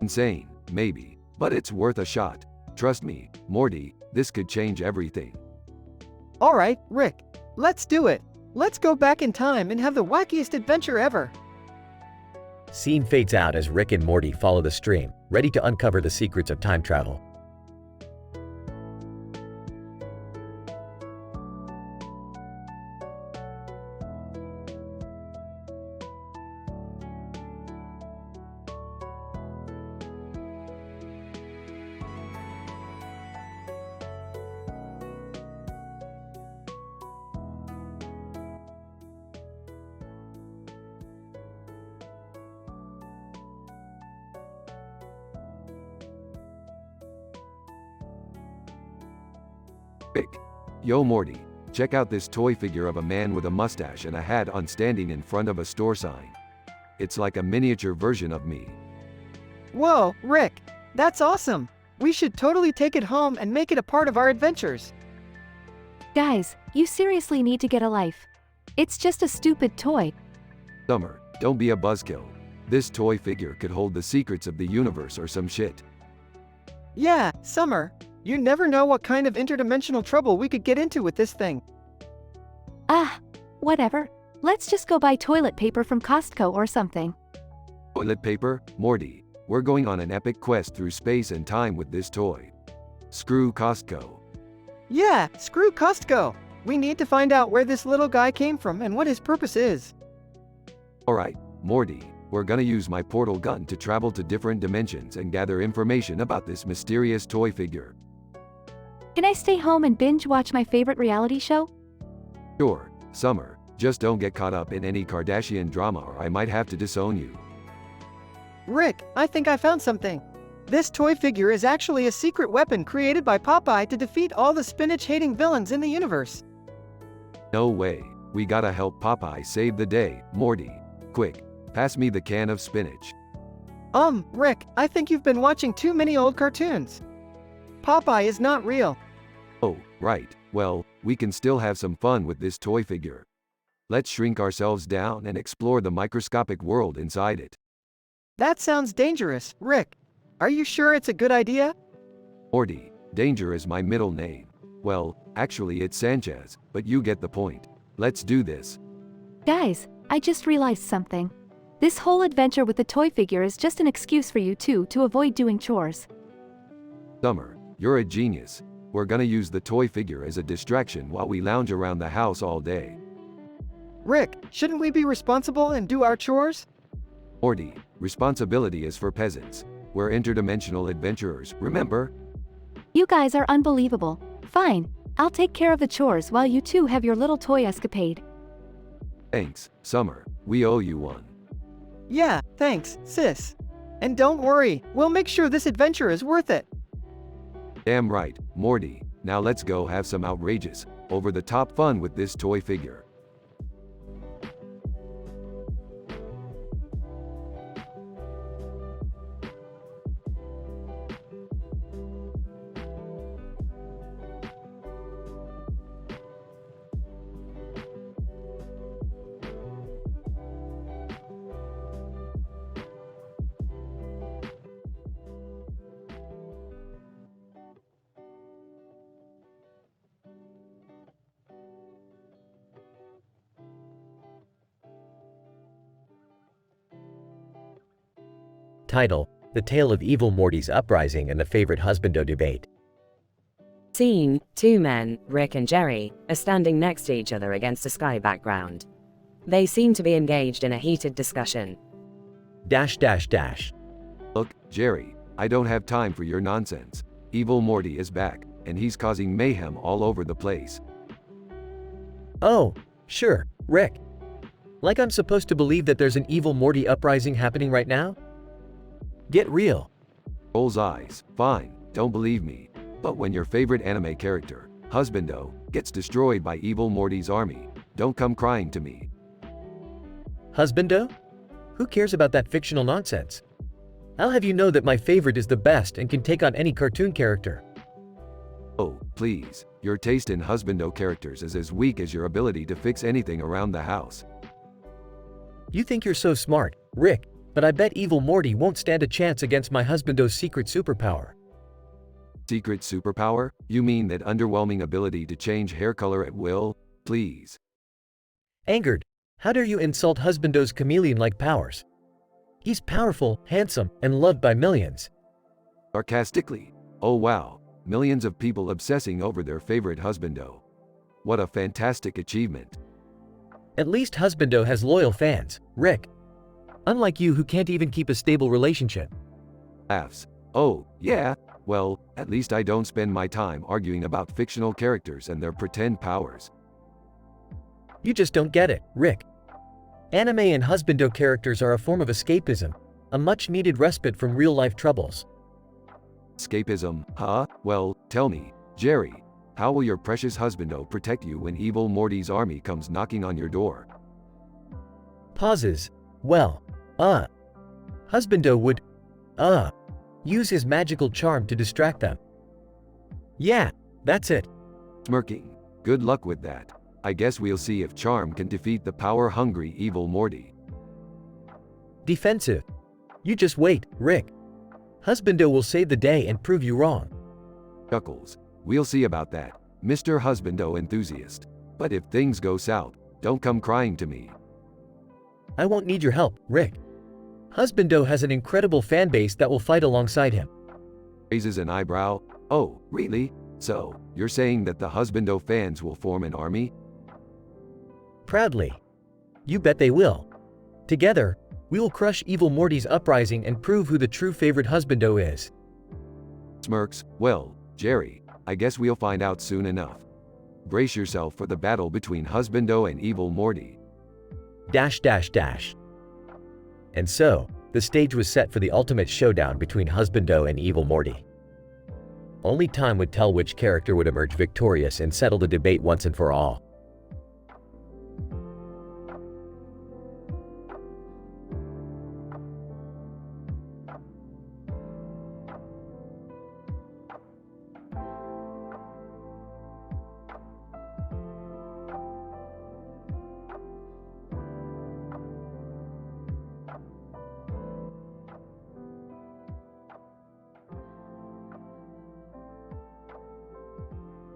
Speaker 1: Insane, maybe, but it's worth a shot. Trust me, Morty, this could change everything.
Speaker 2: Alright, Rick, let's do it. Let's go back in time and have the wackiest adventure ever.
Speaker 4: Scene fades out as Rick and Morty follow the stream, ready to uncover the secrets of time travel.
Speaker 1: Rick. Yo Morty, check out this toy figure of a man with a mustache and a hat on standing in front of a store sign. It's like a miniature version of me.
Speaker 2: Whoa, Rick, that's awesome. We should totally take it home and make it a part of our adventures.
Speaker 3: Guys, you seriously need to get a life. It's just a stupid toy.
Speaker 1: Summer, don't be a buzzkill. This toy figure could hold the secrets of the universe or some shit.
Speaker 2: Yeah, Summer. You never know what kind of interdimensional trouble we could get into with this thing.
Speaker 3: Ah, whatever. Let's just go buy toilet paper from Costco or something.
Speaker 1: Toilet paper? Morty, we're going on an epic quest through space and time with this toy. Screw Costco.
Speaker 2: Yeah, screw Costco. We need to find out where this little guy came from and what his purpose is.
Speaker 1: Alright, Morty, we're gonna use my portal gun to travel to different dimensions and gather information about this mysterious toy figure.
Speaker 3: Can I stay home and binge watch my favorite reality show?
Speaker 1: Sure, Summer, just don't get caught up in any Kardashian drama or I might have to disown you.
Speaker 2: Rick, I think I found something. This toy figure is actually a secret weapon created by Popeye to defeat all the spinach-hating villains in the universe.
Speaker 1: No way, we gotta help Popeye save the day, Morty. Quick, pass me the can of spinach.
Speaker 2: Rick, I think you've been watching too many old cartoons. Popeye is not real.
Speaker 1: Oh, right, well, we can still have some fun with this toy figure. Let's shrink ourselves down and explore the microscopic world inside it.
Speaker 2: That sounds dangerous, Rick. Are you sure it's a good idea?
Speaker 1: Morty, Danger is my middle name. Well, actually it's Sanchez, but you get the point. Let's do this.
Speaker 3: Guys, I just realized something. This whole adventure with the toy figure is just an excuse for you two to avoid doing chores.
Speaker 1: Summer, you're a genius. We're gonna use the toy figure as a distraction while we lounge around the house all day.
Speaker 2: Rick, shouldn't we be responsible and do our chores?
Speaker 1: Morty, responsibility is for peasants. We're interdimensional adventurers, remember?
Speaker 3: You guys are unbelievable. Fine, I'll take care of the chores while you two have your little toy escapade.
Speaker 1: Thanks, Summer. We owe you one.
Speaker 2: Yeah, thanks, sis. And don't worry, we'll make sure this adventure is worth it.
Speaker 1: Damn right, Morty. Now let's go have some outrageous, over-the-top fun with this toy figure.
Speaker 4: Title: The Tale of Evil Morty's Uprising and the Favorite Husbando Debate.
Speaker 13: Scene: two men, Rick and Jerry, are standing next to each other against a sky background. They seem to be engaged in a heated discussion.
Speaker 1: Look, Jerry, I don't have time for your nonsense. Evil Morty is back, and he's causing mayhem all over the place.
Speaker 4: Oh, sure, Rick. Like I'm supposed to believe that there's an evil Morty uprising happening right now? Get real.
Speaker 1: Rolls eyes. Fine, don't believe me. But when your favorite anime character, Husbando, gets destroyed by evil Morty's army, don't come crying to me.
Speaker 4: Husbando? Who cares about that fictional nonsense? I'll have you know that my favorite is the best and can take on any cartoon character.
Speaker 1: Oh, please, your taste in Husbando characters is as weak as your ability to fix anything around the house.
Speaker 4: You think you're so smart, Rick, but I bet evil Morty won't stand a chance against my Husbando's secret superpower.
Speaker 1: Secret superpower? You mean that underwhelming ability to change hair color at will? Please.
Speaker 4: Angered, how dare you insult Husbando's chameleon-like powers? He's powerful, handsome, and loved by millions.
Speaker 1: Sarcastically. Oh wow, millions of people obsessing over their favorite Husbando. What a fantastic achievement.
Speaker 4: At least Husbando has loyal fans, Rick. Unlike you who can't even keep a stable relationship.
Speaker 1: Laughs. Oh, yeah, well, at least I don't spend my time arguing about fictional characters and their pretend powers.
Speaker 4: You just don't get it, Rick. Anime and Husbando characters are a form of escapism, a much-needed respite from real-life troubles.
Speaker 1: Escapism, huh? Well, tell me, Jerry, how will your precious Husbando protect you when evil Morty's army comes knocking on your door?
Speaker 4: Pauses. Well, Husbando would, use his magical charm to distract them. Yeah, that's it.
Speaker 1: Smirking. Good luck with that. I guess we'll see if charm can defeat the power-hungry evil Morty.
Speaker 4: Defensive. You just wait, Rick. Husbando will save the day and prove you wrong.
Speaker 1: Chuckles. We'll see about that, Mr. Husbando enthusiast. But if things go south, don't come crying to me.
Speaker 4: I won't need your help, Rick. Husbando has an incredible fan base that will fight alongside him.
Speaker 1: Raises an eyebrow. Oh, really? So, you're saying that the Husbando fans will form an army?
Speaker 4: Proudly. You bet they will. Together, we will crush evil Morty's uprising and prove who the true favorite Husbando is.
Speaker 1: Smirks. Well, Jerry, I guess we'll find out soon enough. Brace yourself for the battle between Husbando and evil Morty.
Speaker 4: And so, the stage was set for the ultimate showdown between Husbando and evil Morty. Only time would tell which character would emerge victorious and settle the debate once and for all.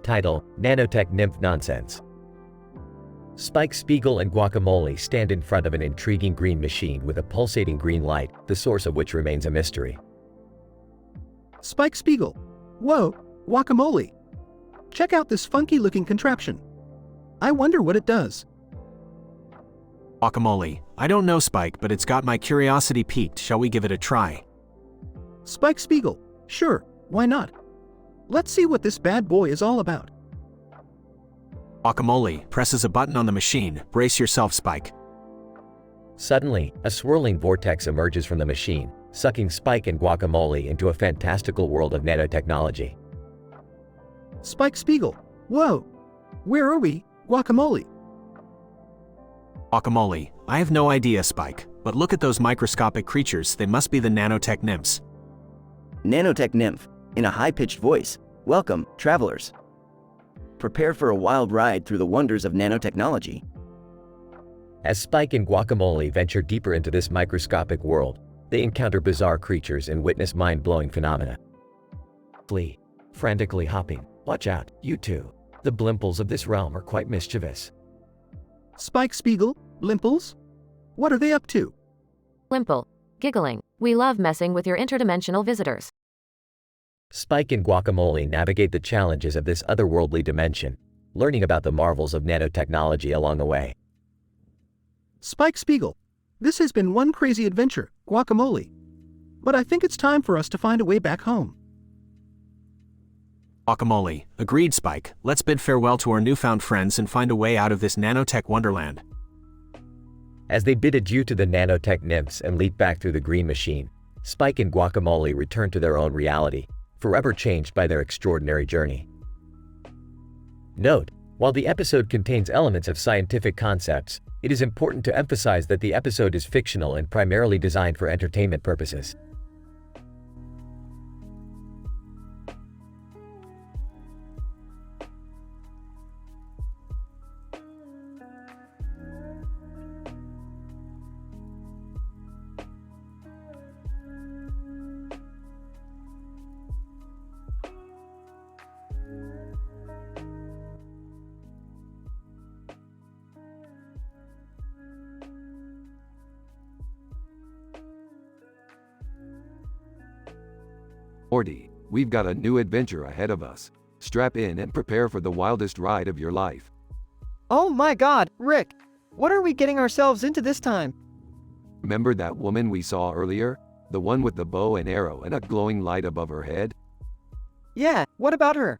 Speaker 4: Title: Nanotech Nymph Nonsense. Spike Spiegel and Guacamole stand in front of an intriguing green machine with a pulsating green light, the source of which remains a mystery.
Speaker 14: Spike Spiegel. Whoa, Guacamole. Check out this funky-looking contraption. I wonder what it does.
Speaker 6: Guacamole. I don't know, Spike, but it's got my curiosity piqued. Shall we give it a try?
Speaker 14: Spike Spiegel. Sure, why not? Let's see what this bad boy is all about.
Speaker 6: Guacamole presses a button on the machine. Brace yourself, Spike.
Speaker 4: Suddenly, a swirling vortex emerges from the machine, sucking Spike and Guacamole into a fantastical world of nanotechnology.
Speaker 14: Spike Spiegel. Whoa! Where are we, Guacamole?
Speaker 6: Guacamole. I have no idea, Spike, but look at those microscopic creatures. They must be the nanotech nymphs.
Speaker 15: Nanotech nymph. In a high-pitched voice, welcome, travelers. Prepare for a wild ride through the wonders of nanotechnology.
Speaker 4: As Spike and Guacamole venture deeper into this microscopic world, they encounter bizarre creatures and witness mind-blowing phenomena. Flee, frantically hopping. Watch out, you two. The blimples of this realm are quite mischievous.
Speaker 14: Spike Spiegel, Blimples? What are they up to?
Speaker 16: Blimple, giggling. We love messing with your interdimensional visitors.
Speaker 4: Spike and Guacamole navigate the challenges of this otherworldly dimension, learning about the marvels of nanotechnology along the way.
Speaker 14: Spike Spiegel. This has been one crazy adventure, Guacamole. But I think it's time for us to find a way back home.
Speaker 6: Guacamole. Agreed, Spike. Let's bid farewell to our newfound friends and find a way out of this nanotech wonderland.
Speaker 4: As they bid adieu to the nanotech nymphs and leap back through the green machine, Spike and Guacamole return to their own reality, forever changed by their extraordinary journey. Note, while the episode contains elements of scientific concepts, it is important to emphasize that the episode is fictional and primarily designed for entertainment purposes.
Speaker 1: Morty, we've got a new adventure ahead of us. Strap in and prepare for the wildest ride of your life.
Speaker 2: Oh my God, Rick! What are we getting ourselves into this time?
Speaker 1: Remember that woman we saw earlier? The one with the bow and arrow and a glowing light above her head?
Speaker 2: Yeah, what about her?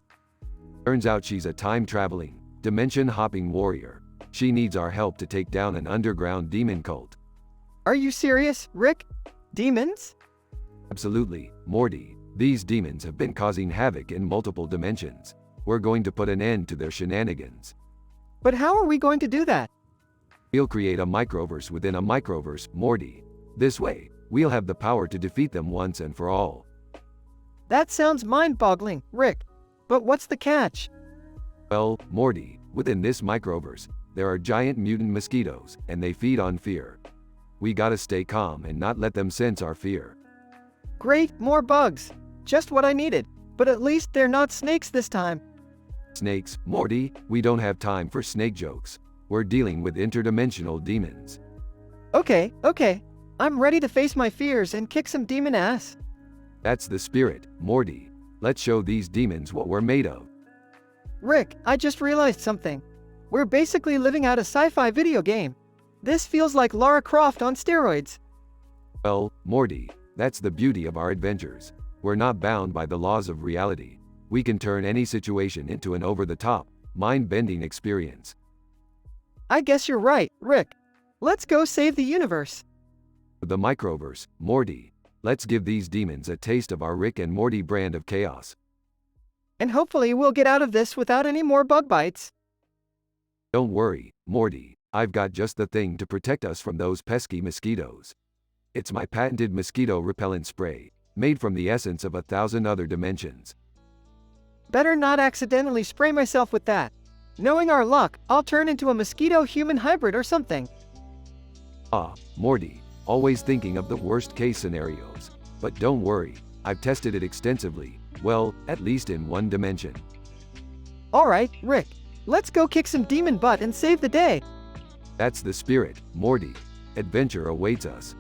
Speaker 1: Turns out she's a time-traveling, dimension-hopping warrior. She needs our help to take down an underground demon cult.
Speaker 2: Are you serious, Rick? Demons?
Speaker 1: Absolutely, Morty. These demons have been causing havoc in multiple dimensions. We're going to put an end to their shenanigans.
Speaker 2: But how are we going to do that?
Speaker 1: We'll create a microverse within a microverse, Morty. This way, we'll have the power to defeat them once and for all.
Speaker 2: That sounds mind-boggling, Rick. But what's the catch?
Speaker 1: Well, Morty, Within this microverse, there are giant mutant mosquitoes, and they feed on fear. We gotta stay calm and not let them sense our fear.
Speaker 2: Great, more bugs. Just what I needed. But at least they're not snakes this time.
Speaker 1: Snakes, Morty, we don't have time for snake jokes. We're dealing with interdimensional demons.
Speaker 2: Okay. I'm ready to face my fears and kick some demon ass.
Speaker 1: That's the spirit, Morty. Let's show these demons what we're made of.
Speaker 2: Rick, I just realized something. We're basically living out a sci-fi video game. This feels like Lara Croft on steroids.
Speaker 1: Well, Morty, that's the beauty of our adventures. We're not bound by the laws of reality. We can turn any situation into an over-the-top, mind-bending experience.
Speaker 2: I guess you're right, Rick. Let's go save the universe.
Speaker 1: The microverse, Morty. Let's give these demons a taste of our Rick and Morty brand of chaos.
Speaker 2: And hopefully we'll get out of this without any more bug bites.
Speaker 1: Don't worry, Morty. I've got just the thing to protect us from those pesky mosquitoes. It's my patented mosquito repellent spray, made from the essence of 1,000 other dimensions.
Speaker 2: Better not accidentally spray myself with that. Knowing our luck, I'll turn into a mosquito-human hybrid or something.
Speaker 1: Ah, Morty, always thinking of the worst-case scenarios. But don't worry, I've tested it extensively, well, at least in one dimension.
Speaker 2: Alright, Rick. Let's go kick some demon butt and save the day.
Speaker 1: That's the spirit, Morty. Adventure awaits us.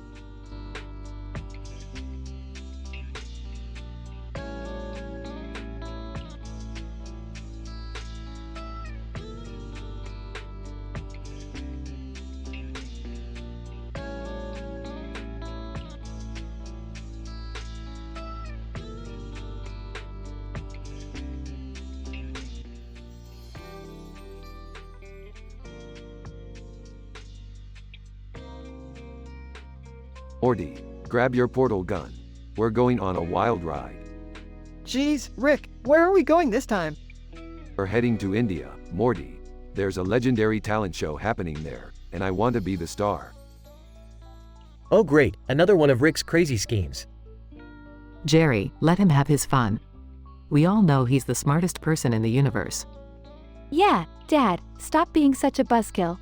Speaker 1: Morty, grab your portal gun. We're going on a wild ride.
Speaker 2: Jeez, Rick, where are we going this time?
Speaker 1: We're heading to India, Morty. There's a legendary talent show happening there, and I want to be the star.
Speaker 4: Oh great, another one of Rick's crazy schemes.
Speaker 5: Jerry, let him have his fun. We all know he's the smartest person in the universe.
Speaker 3: Yeah, Dad, stop being such a buzzkill.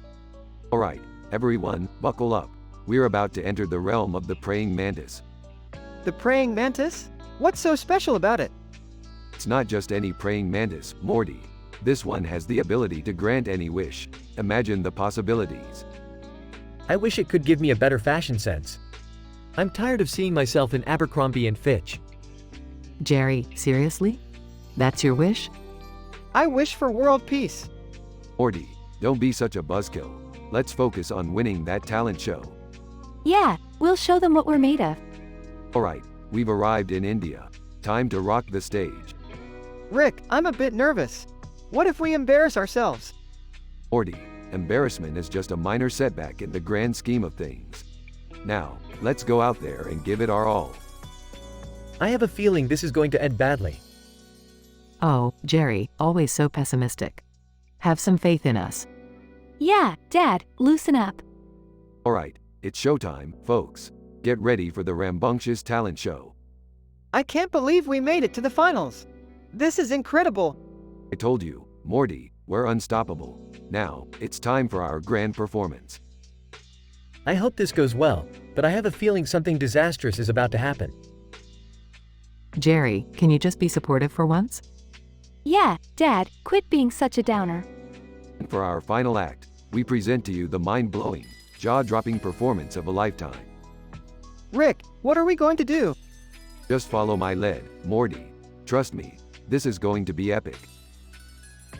Speaker 1: Alright, everyone, buckle up. We're about to enter the realm of the praying mantis.
Speaker 2: The praying mantis? What's so special about it?
Speaker 1: It's not just any praying mantis, Morty. This one has the ability to grant any wish. Imagine the possibilities.
Speaker 4: I wish it could give me a better fashion sense.
Speaker 9: I'm tired of seeing myself in Abercrombie and Fitch.
Speaker 5: Jerry, seriously? That's your wish?
Speaker 2: I wish for world peace.
Speaker 1: Morty, don't be such a buzzkill. Let's focus on winning that talent show.
Speaker 3: Yeah, we'll show them what we're made of.
Speaker 1: Alright, we've arrived in India. Time to rock the stage.
Speaker 2: Rick, I'm a bit nervous. What if we embarrass ourselves?
Speaker 1: Morty, embarrassment is just a minor setback in the grand scheme of things. Now, let's go out there and give it our all.
Speaker 4: I have a feeling this is going to end badly.
Speaker 5: Oh, Jerry, always so pessimistic. Have some faith in us.
Speaker 3: Yeah, Dad, loosen up.
Speaker 1: Alright, it's showtime, folks. Get ready for the rambunctious talent show.
Speaker 2: I can't believe we made it to the finals. This is incredible.
Speaker 1: I told you, Morty, we're unstoppable. Now, it's time for our grand performance.
Speaker 4: I hope this goes well, but I have a feeling something disastrous is about to happen.
Speaker 5: Jerry, can you just be supportive for once?
Speaker 3: Yeah, Dad, quit being such a downer.
Speaker 1: And for our final act, we present to you the mind-blowing, jaw-dropping performance of a lifetime.
Speaker 2: Rick, what are we going to do?
Speaker 1: Just follow my lead, Morty. Trust me, this is going to be epic.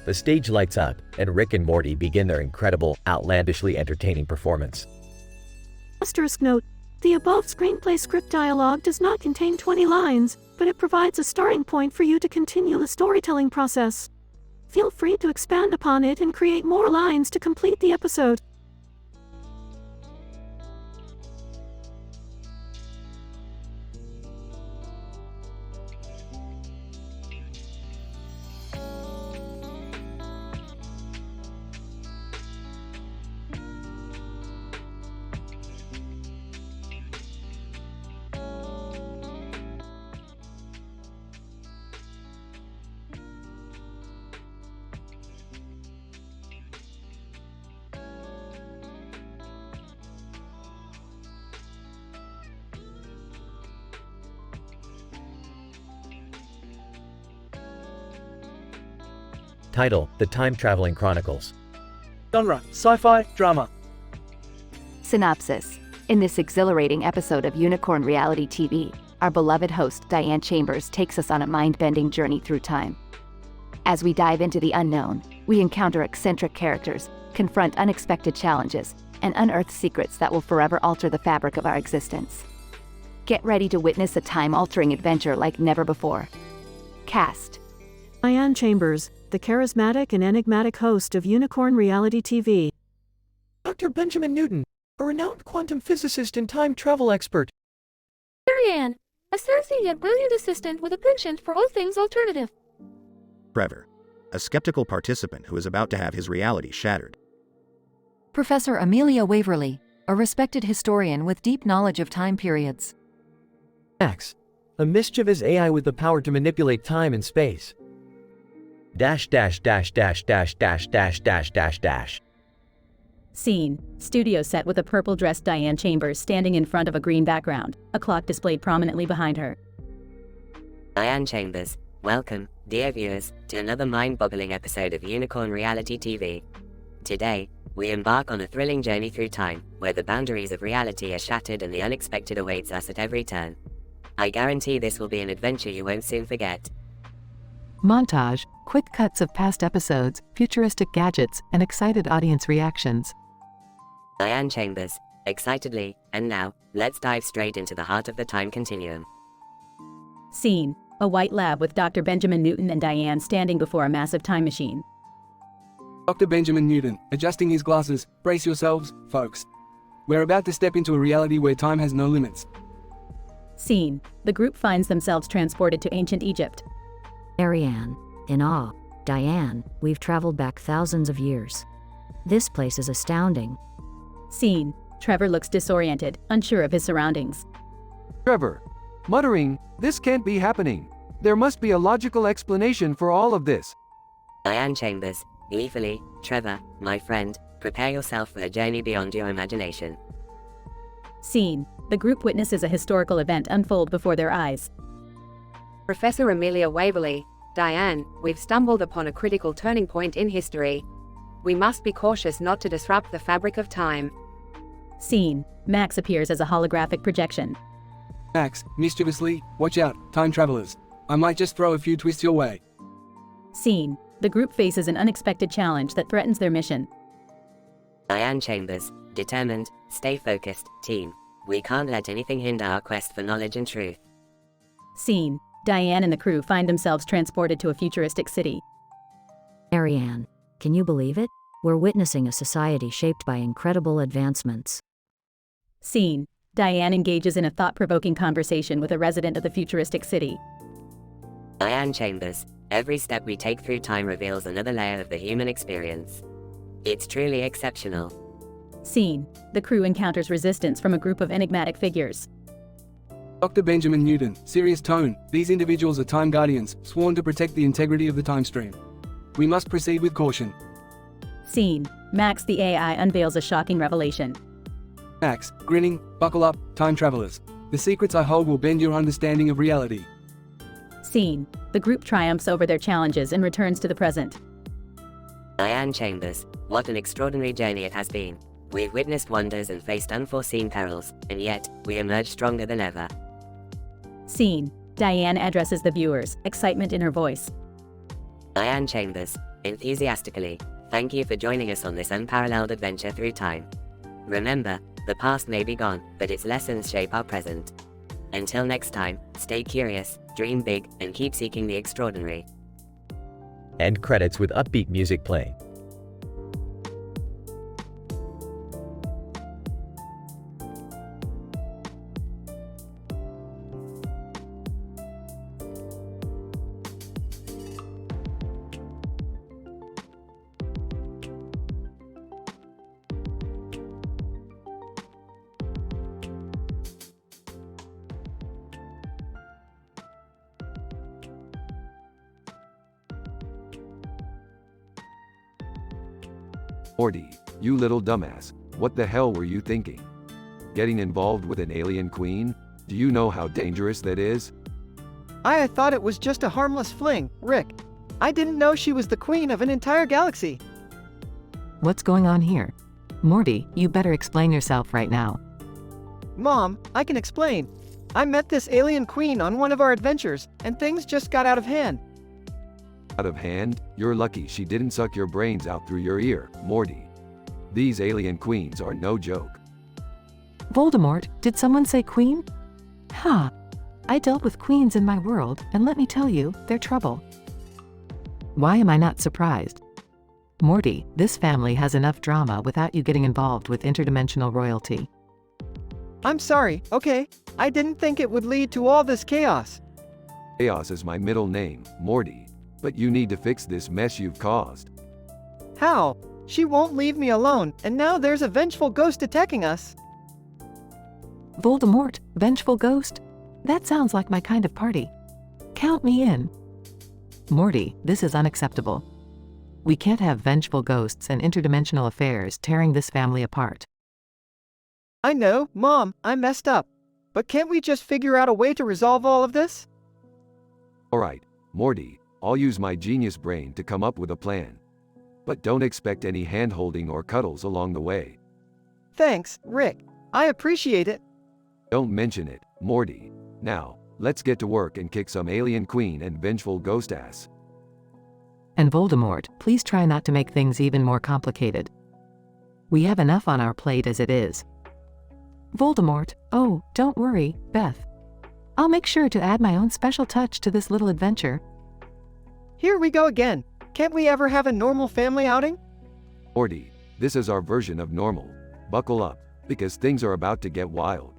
Speaker 4: The stage lights up, and Rick and Morty begin their incredible, outlandishly entertaining performance.
Speaker 8: Asterisk note: the above screenplay script dialogue does not contain 20 lines, but it provides a starting point for you to continue the storytelling process. Feel free to expand upon it and create more lines to complete the episode.
Speaker 9: Title: The Time Traveling Chronicles.
Speaker 7: Genre: Sci-fi, Drama.
Speaker 17: Synopsis. In this exhilarating episode of Unicorn Reality TV, our beloved host Diane Chambers takes us on a mind-bending journey through time. As we dive into the unknown, we encounter eccentric characters, confront unexpected challenges, and unearth secrets that will forever alter the fabric of our existence. Get ready to witness a time-altering adventure like never before. Cast:
Speaker 8: Diane Chambers, the charismatic and enigmatic host of Unicorn Reality TV.
Speaker 9: Dr. Benjamin Newton, a renowned quantum physicist and time travel expert.
Speaker 10: Marianne, a sassy yet brilliant assistant with a penchant for all things alternative.
Speaker 18: Trevor, a skeptical participant who is about to have his reality shattered.
Speaker 16: Professor Amelia Waverly, a respected historian with deep knowledge of time periods.
Speaker 9: Max, a mischievous AI with the power to manipulate time and space.
Speaker 12: Scene: studio set with a purple-dressed Diane Chambers standing in front of a green background, a clock displayed prominently behind her.
Speaker 13: Diane Chambers, welcome, dear viewers, to another mind-boggling episode of Unicorn Reality TV. Today, we embark on a thrilling journey through time, where the boundaries of reality are shattered and the unexpected awaits us at every turn. I guarantee this will be an adventure you won't soon forget.
Speaker 5: Montage, quick cuts of past episodes, futuristic gadgets, and excited audience reactions.
Speaker 13: Diane Chambers, excitedly, and now, let's dive straight into the heart of the time continuum.
Speaker 12: Scene: a white lab with Dr. Benjamin Newton and Diane standing before a massive time machine.
Speaker 19: Dr. Benjamin Newton, adjusting his glasses. Brace yourselves, folks. We're about to step into a reality where time has no limits.
Speaker 12: Scene: the group finds themselves transported to ancient Egypt.
Speaker 20: Ariane, in awe. Diane, we've traveled back thousands of years. This place is astounding.
Speaker 12: Scene: Trevor looks disoriented, unsure of his surroundings.
Speaker 1: Trevor, muttering, "This can't be happening. There must be a logical explanation for all of this."
Speaker 13: Diane Chambers, gleefully, Trevor, my friend, prepare yourself for a journey beyond your imagination.
Speaker 12: Scene: the group witnesses a historical event unfold before their eyes.
Speaker 21: Professor Amelia Waverly, Diane, we've stumbled upon a critical turning point in history. We must be cautious not to disrupt the fabric of time.
Speaker 12: Scene: Max appears as a holographic projection.
Speaker 19: Max, mischievously, watch out, time travelers. I might just throw a few twists your way.
Speaker 12: Scene: the group faces an unexpected challenge that threatens their mission.
Speaker 13: Diane Chambers, determined, stay focused, team. We can't let anything hinder our quest for knowledge and truth.
Speaker 12: Scene: Diane and the crew find themselves transported to a futuristic city.
Speaker 20: Ariane, can you believe it? We're witnessing a society shaped by incredible advancements.
Speaker 12: Scene: Diane engages in a thought-provoking conversation with a resident of the futuristic city.
Speaker 13: Diane Chambers, every step we take through time reveals another layer of the human experience. It's truly exceptional.
Speaker 12: Scene: the crew encounters resistance from a group of enigmatic figures.
Speaker 19: Dr. Benjamin Newton, serious tone. These individuals are time guardians, sworn to protect the integrity of the time stream. We must proceed with caution.
Speaker 12: Scene: Max the AI unveils a shocking revelation.
Speaker 19: Max, grinning, buckle up, time travelers. The secrets I hold will bend your understanding of reality.
Speaker 12: Scene: the group triumphs over their challenges and returns to the present.
Speaker 13: Diane Chambers, what an extraordinary journey it has been. We've witnessed wonders and faced unforeseen perils, and yet, we emerge stronger than ever.
Speaker 12: Scene: Diane addresses the viewers, excitement in her voice.
Speaker 13: Diane Chambers, enthusiastically, thank you for joining us on this unparalleled adventure through time. Remember, the past may be gone, but its lessons shape our present. Until next time, stay curious, dream big, and keep seeking the extraordinary.
Speaker 4: End credits with upbeat music playing.
Speaker 1: Morty, you little dumbass, what the hell were you thinking? Getting involved with an alien queen? Do you know how dangerous that is?
Speaker 2: I thought it was just a harmless fling, Rick. I didn't know she was the queen of an entire galaxy.
Speaker 5: What's going on here? Morty, you better explain yourself right now.
Speaker 2: Mom, I can explain. I met this alien queen on one of our adventures, and things just got out of hand.
Speaker 1: Out of hand? You're lucky she didn't suck your brains out through your ear, Morty. These alien queens are no joke.
Speaker 5: Voldemort, did someone say queen? Huh. I dealt with queens in my world, and let me tell you, they're trouble. Why am I not surprised? Morty, this family has enough drama without you getting involved with interdimensional royalty.
Speaker 2: I'm sorry, okay? I didn't think it would lead to all this chaos.
Speaker 1: Chaos is my middle name, Morty. But you need to fix this mess you've caused.
Speaker 2: How? She won't leave me alone, and now there's a vengeful ghost attacking us.
Speaker 5: Voldemort, vengeful ghost? That sounds like my kind of party. Count me in. Morty, this is unacceptable. We can't have vengeful ghosts and interdimensional affairs tearing this family apart.
Speaker 2: I know, Mom, I messed up. But can't we just figure out a way to resolve all of this?
Speaker 1: Alright, Morty, I'll use my genius brain to come up with a plan. But don't expect any hand-holding or cuddles along the way.
Speaker 2: Thanks, Rick. I appreciate it.
Speaker 1: Don't mention it, Morty. Now, let's get to work and kick some alien queen and vengeful ghost ass.
Speaker 5: And Voldemort, please try not to make things even more complicated. We have enough on our plate as it is. Voldemort, oh, don't worry, Beth. I'll make sure to add my own special touch to this little adventure.
Speaker 2: Here we go again. Can't we ever have a normal family outing?
Speaker 1: Morty, this is our version of normal. Buckle up, because things are about to get wild.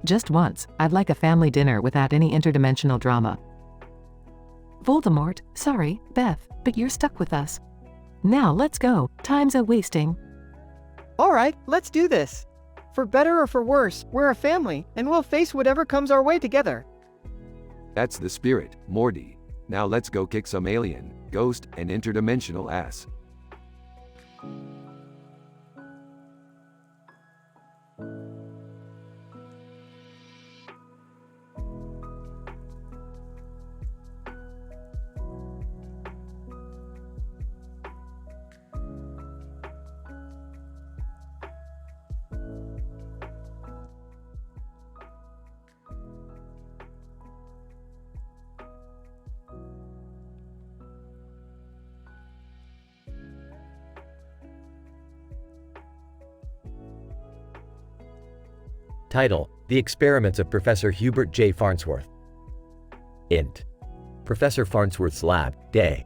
Speaker 5: Just once, I'd like a family dinner without any interdimensional drama. Voldemort, sorry, Beth, but you're stuck with us. Now let's go, time's a-wasting.
Speaker 2: Alright, let's do this. For better or for worse, we're a family, and we'll face whatever comes our way together.
Speaker 1: That's the spirit, Morty. Now let's go kick some alien, ghost, and interdimensional ass.
Speaker 4: Title: The Experiments of Professor Hubert J. Farnsworth. Int. Professor Farnsworth's Lab, Day.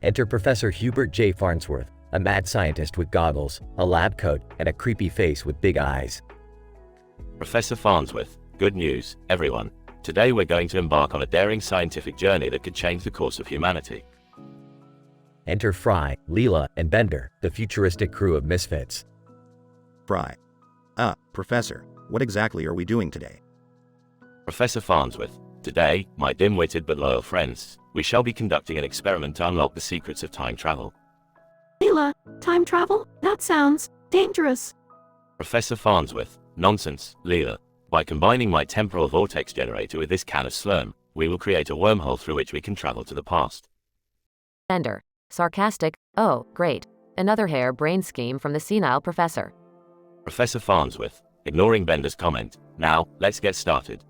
Speaker 4: Enter Professor Hubert J. Farnsworth, a mad scientist with goggles, a lab coat, and a creepy face with big eyes.
Speaker 11: Professor Farnsworth, good news, everyone. Today we're going to embark on a daring scientific journey that could change the course of humanity.
Speaker 4: Enter Fry, Leela, and Bender, the futuristic crew of misfits.
Speaker 18: Fry. Professor, what exactly are we doing today?
Speaker 11: Professor Farnsworth, today, my dim-witted but loyal friends, we shall be conducting an experiment to unlock the secrets of time travel.
Speaker 8: Leela, time travel? That sounds dangerous.
Speaker 11: Professor Farnsworth, nonsense, Leela. By combining my temporal vortex generator with this can of slurm, we will create a wormhole through which we can travel to the past.
Speaker 22: Bender, sarcastic, oh, great. Another hair-brained scheme from the senile professor.
Speaker 11: Professor Farnsworth, ignoring Bender's comment, now, let's get started.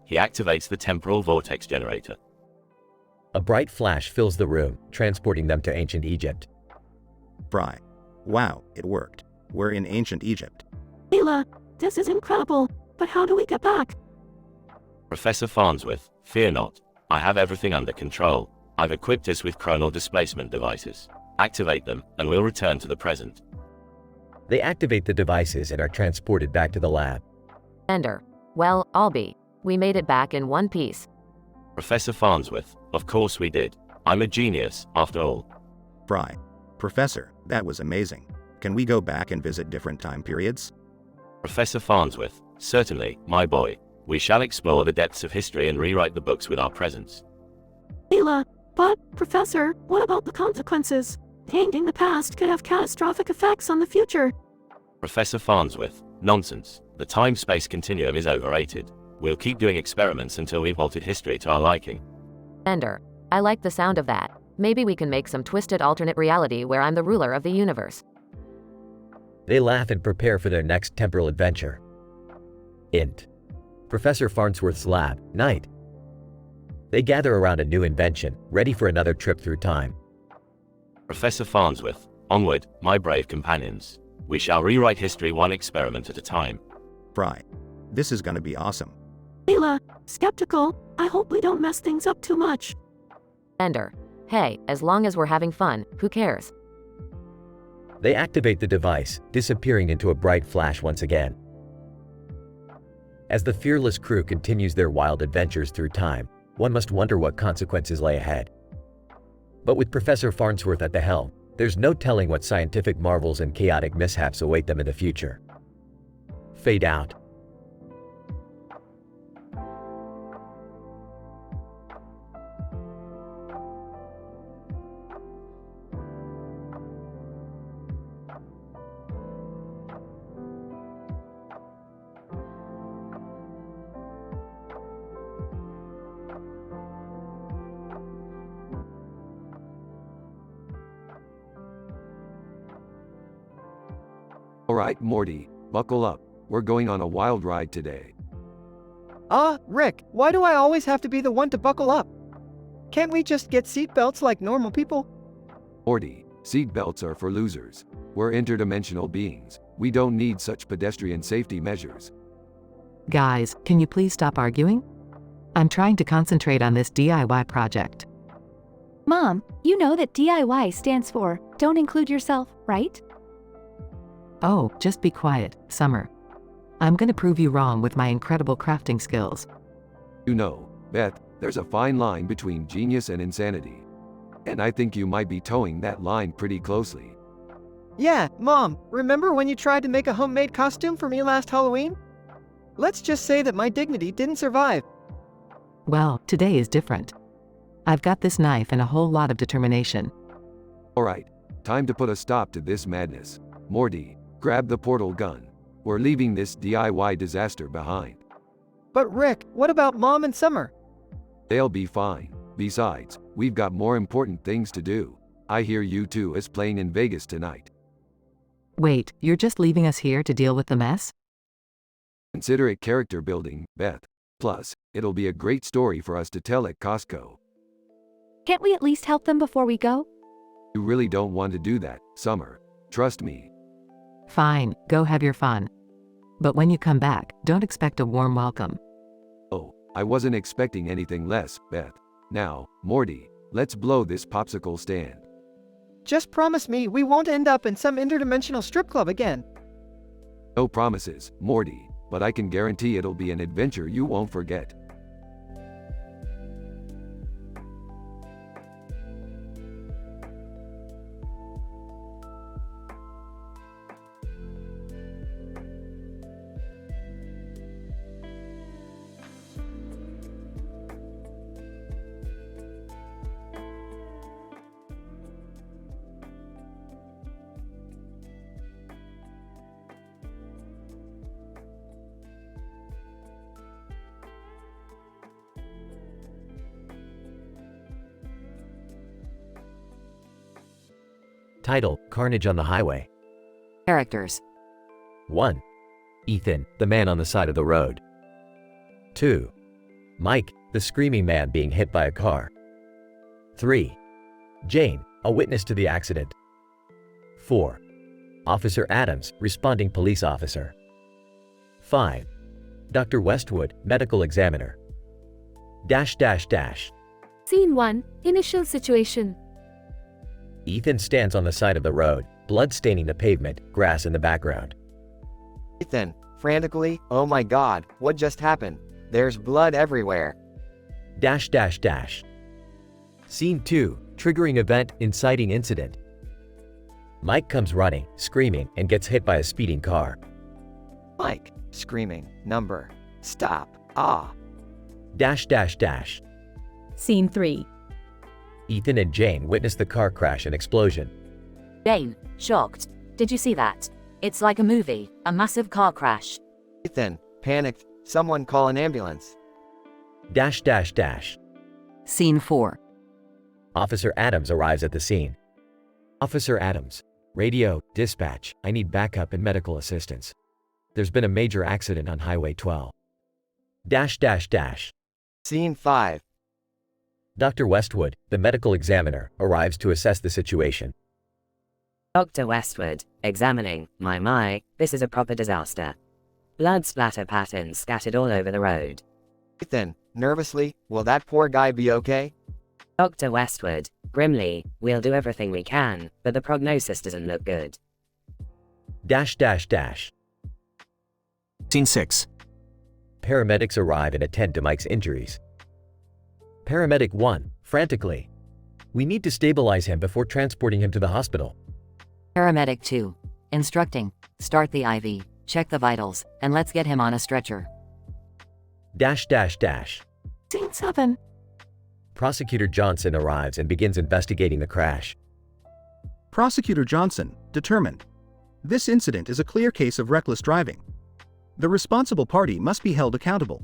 Speaker 11: He activates the temporal vortex generator.
Speaker 4: A bright flash fills the room, transporting them to ancient Egypt.
Speaker 18: Fry. Wow, it worked. We're in ancient Egypt.
Speaker 8: Leela, this is incredible, but how do we get back?
Speaker 11: Professor Farnsworth, fear not. I have everything under control. I've equipped us with chronal displacement devices. Activate them, and we'll return to the present.
Speaker 4: They activate the devices and are transported back to the lab.
Speaker 22: Bender, well, I'll be. We made it back in one piece.
Speaker 11: Professor Farnsworth, of course we did. I'm a genius, after all.
Speaker 18: Fry. Professor, that was amazing. Can we go back and visit different time periods?
Speaker 11: Professor Farnsworth, certainly, my boy. We shall explore the depths of history and rewrite the books with our presence.
Speaker 8: Leela, but, Professor, what about the consequences? Changing the past could have catastrophic effects on the future.
Speaker 11: Professor Farnsworth, nonsense. The time-space continuum is overrated. We'll keep doing experiments until we've altered history to our liking.
Speaker 22: Bender, I like the sound of that. Maybe we can make some twisted alternate reality where I'm the ruler of the universe.
Speaker 4: They laugh and prepare for their next temporal adventure. Int. Professor Farnsworth's lab, night. They gather around a new invention, ready for another trip through time.
Speaker 11: Professor Farnsworth, onward, my brave companions. We shall rewrite history one experiment at a time.
Speaker 18: Fry. This is gonna be awesome.
Speaker 8: Leela, skeptical. I hope we don't mess things up too much.
Speaker 22: Ender. Hey, as long as we're having fun, who cares?
Speaker 4: They activate the device, disappearing into a bright flash once again. As the fearless crew continues their wild adventures through time, one must wonder what consequences lay ahead. But with Professor Farnsworth at the helm, there's no telling what scientific marvels and chaotic mishaps await them in the future. Fade out.
Speaker 1: Alright, Morty, buckle up. We're going on a wild ride today.
Speaker 2: Rick, why do I always have to be the one to buckle up? Can't we just get seatbelts like normal people?
Speaker 1: Morty, seatbelts are for losers. We're interdimensional beings. We don't need such pedestrian safety measures.
Speaker 5: Guys, can you please stop arguing? I'm trying to concentrate on this DIY project.
Speaker 3: Mom, you know that DIY stands for don't include yourself, right?
Speaker 5: Oh, just be quiet, Summer. I'm gonna prove you wrong with my incredible crafting skills.
Speaker 1: You know, Beth, there's a fine line between genius and insanity. And I think you might be towing that line pretty closely.
Speaker 2: Yeah, Mom, remember when you tried to make a homemade costume for me last Halloween? Let's just say that my dignity didn't survive.
Speaker 5: Well, today is different. I've got this knife and a whole lot of determination.
Speaker 1: Alright, time to put a stop to this madness. Morty, grab the portal gun. We're leaving this DIY disaster behind.
Speaker 2: But Rick, what about Mom and Summer?
Speaker 1: They'll be fine. Besides, we've got more important things to do. I hear you two is playing in Vegas tonight.
Speaker 5: Wait, you're just leaving us here to deal with the mess?
Speaker 1: Consider it character building, Beth. Plus, it'll be a great story for us to tell at Costco.
Speaker 3: Can't we at least help them before we go?
Speaker 1: You really don't want to do that, Summer. Trust me.
Speaker 5: Fine, go have your fun. But when you come back, don't expect a warm welcome.
Speaker 1: Oh, I wasn't expecting anything less, Beth. Now, Morty, let's blow this popsicle stand.
Speaker 2: Just promise me we won't end up in some interdimensional strip club again.
Speaker 1: No promises, Morty, but I can guarantee it'll be an adventure you won't forget.
Speaker 4: Title, Carnage on the Highway.
Speaker 22: Characters.
Speaker 4: 1. Ethan, the man on the side of the road. 2. Mike, the screaming man being hit by a car. 3. Jane, a witness to the accident. 4. Officer Adams, responding police officer. 5. Dr. Westwood, medical examiner.
Speaker 10: Scene 1, Initial situation.
Speaker 4: Ethan stands on the side of the road, blood staining the pavement, grass in the background.
Speaker 14: Ethan, frantically, oh my god, what just happened? There's blood everywhere.
Speaker 4: Scene 2, triggering event, inciting incident. Mike comes running, screaming, and gets hit by a speeding car.
Speaker 14: Mike, screaming, number, stop,
Speaker 12: Scene 3.
Speaker 4: Ethan and Jane witness the car crash and explosion.
Speaker 22: Jane, shocked. Did you see that? It's like a movie, a massive car crash.
Speaker 14: Ethan, panicked, someone call an ambulance.
Speaker 16: Scene 4.
Speaker 4: Officer Adams arrives at the scene. Officer Adams. Radio, dispatch, I need backup and medical assistance. There's been a major accident on Highway 12.
Speaker 14: Scene 5.
Speaker 4: Dr. Westwood, the medical examiner, arrives to assess the situation.
Speaker 13: Dr. Westwood, examining, my, this is a proper disaster. Blood splatter patterns scattered all over the road.
Speaker 14: Ethan, nervously, will that poor guy be okay?
Speaker 13: Dr. Westwood, grimly, we'll do everything we can, but the prognosis doesn't look good.
Speaker 6: Scene 6.
Speaker 4: Paramedics arrive and attend to Mike's injuries. Paramedic 1, frantically. We need to stabilize him before transporting him to the hospital.
Speaker 16: Paramedic 2. Instructing. Start the IV, check the vitals, and let's get him on a stretcher.
Speaker 5: Scene 7.
Speaker 4: Prosecutor Johnson arrives and begins investigating the crash.
Speaker 18: Prosecutor Johnson, determined. This incident is a clear case of reckless driving. The responsible party must be held accountable.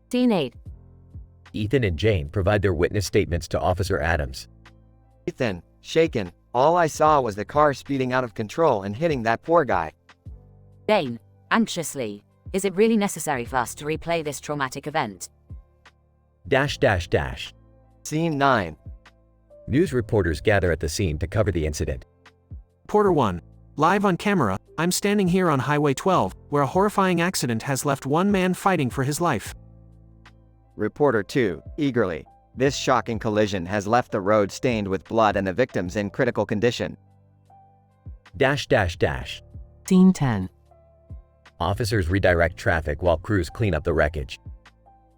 Speaker 22: Scene 8.
Speaker 4: Ethan and Jane provide their witness statements to Officer Adams.
Speaker 14: Ethan, shaken, all I saw was the car speeding out of control and hitting that poor guy.
Speaker 22: Jane, anxiously. Is it really necessary for us to replay this traumatic event?
Speaker 14: Scene 9.
Speaker 4: News reporters gather at the scene to cover the incident.
Speaker 6: Porter 1. Live on camera, I'm standing here on Highway 12, where a horrifying accident has left one man fighting for his life.
Speaker 14: Reporter 2, eagerly. This shocking collision has left the road stained with blood and the victims in critical condition.
Speaker 5: Scene 10.
Speaker 4: Officers redirect traffic while crews clean up the wreckage.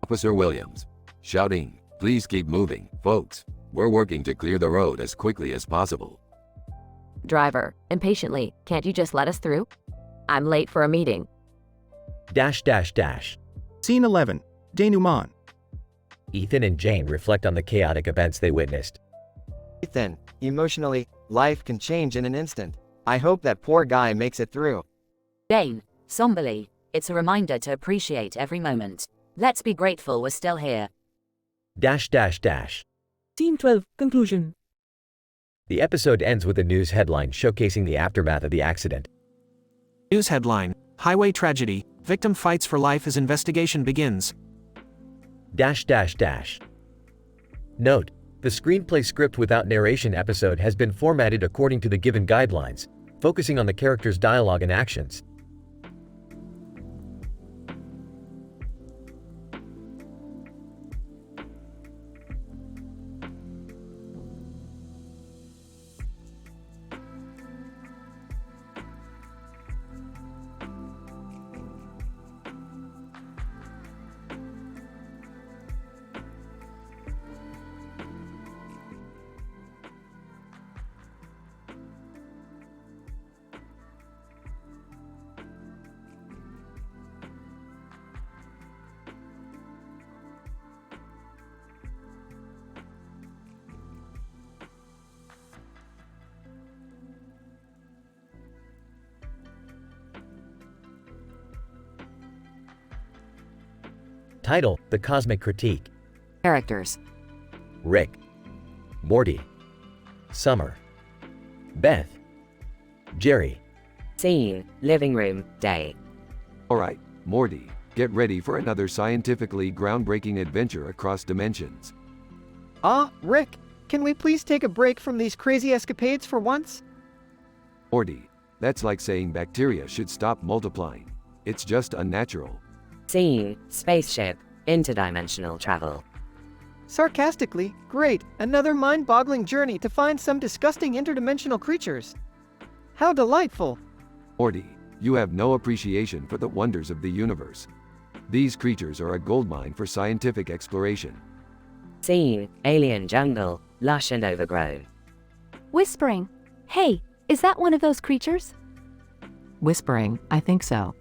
Speaker 1: Officer Williams, shouting, please keep moving, folks. We're working to clear the road as quickly as possible.
Speaker 22: Driver, impatiently, can't you just let us through? I'm late for a meeting.
Speaker 18: Scene 11. Denouement.
Speaker 4: Ethan and Jane reflect on the chaotic events they witnessed.
Speaker 14: Ethan, emotionally, life can change in an instant. I hope that poor guy makes it through.
Speaker 22: Jane, somberly, it's a reminder to appreciate every moment. Let's be grateful we're still here.
Speaker 7: Scene 12. Conclusion.
Speaker 4: The episode ends with a news headline showcasing the aftermath of the accident.
Speaker 6: News headline, Highway Tragedy, Victim Fights for Life as Investigation Begins.
Speaker 4: Note, the screenplay script without narration episode has been formatted according to the given guidelines, focusing on the characters' dialogue and actions. Title, The Cosmic Critique.
Speaker 16: Characters.
Speaker 4: Rick. Morty. Summer. Beth. Jerry.
Speaker 13: Scene, living room, day.
Speaker 1: Alright, Morty, get ready for another scientifically groundbreaking adventure across dimensions.
Speaker 2: Rick, can we please take a break from these crazy escapades for once?
Speaker 1: Morty, that's like saying bacteria should stop multiplying. It's just unnatural.
Speaker 13: Scene, spaceship, interdimensional travel.
Speaker 2: Sarcastically, great, another mind-boggling journey to find some disgusting interdimensional creatures. How delightful.
Speaker 1: Morty, you have no appreciation for the wonders of the universe. These creatures are a goldmine for scientific exploration.
Speaker 13: Scene, alien jungle, lush and overgrown.
Speaker 3: Whispering. Hey, is that one of those creatures?
Speaker 5: Whispering, I think so.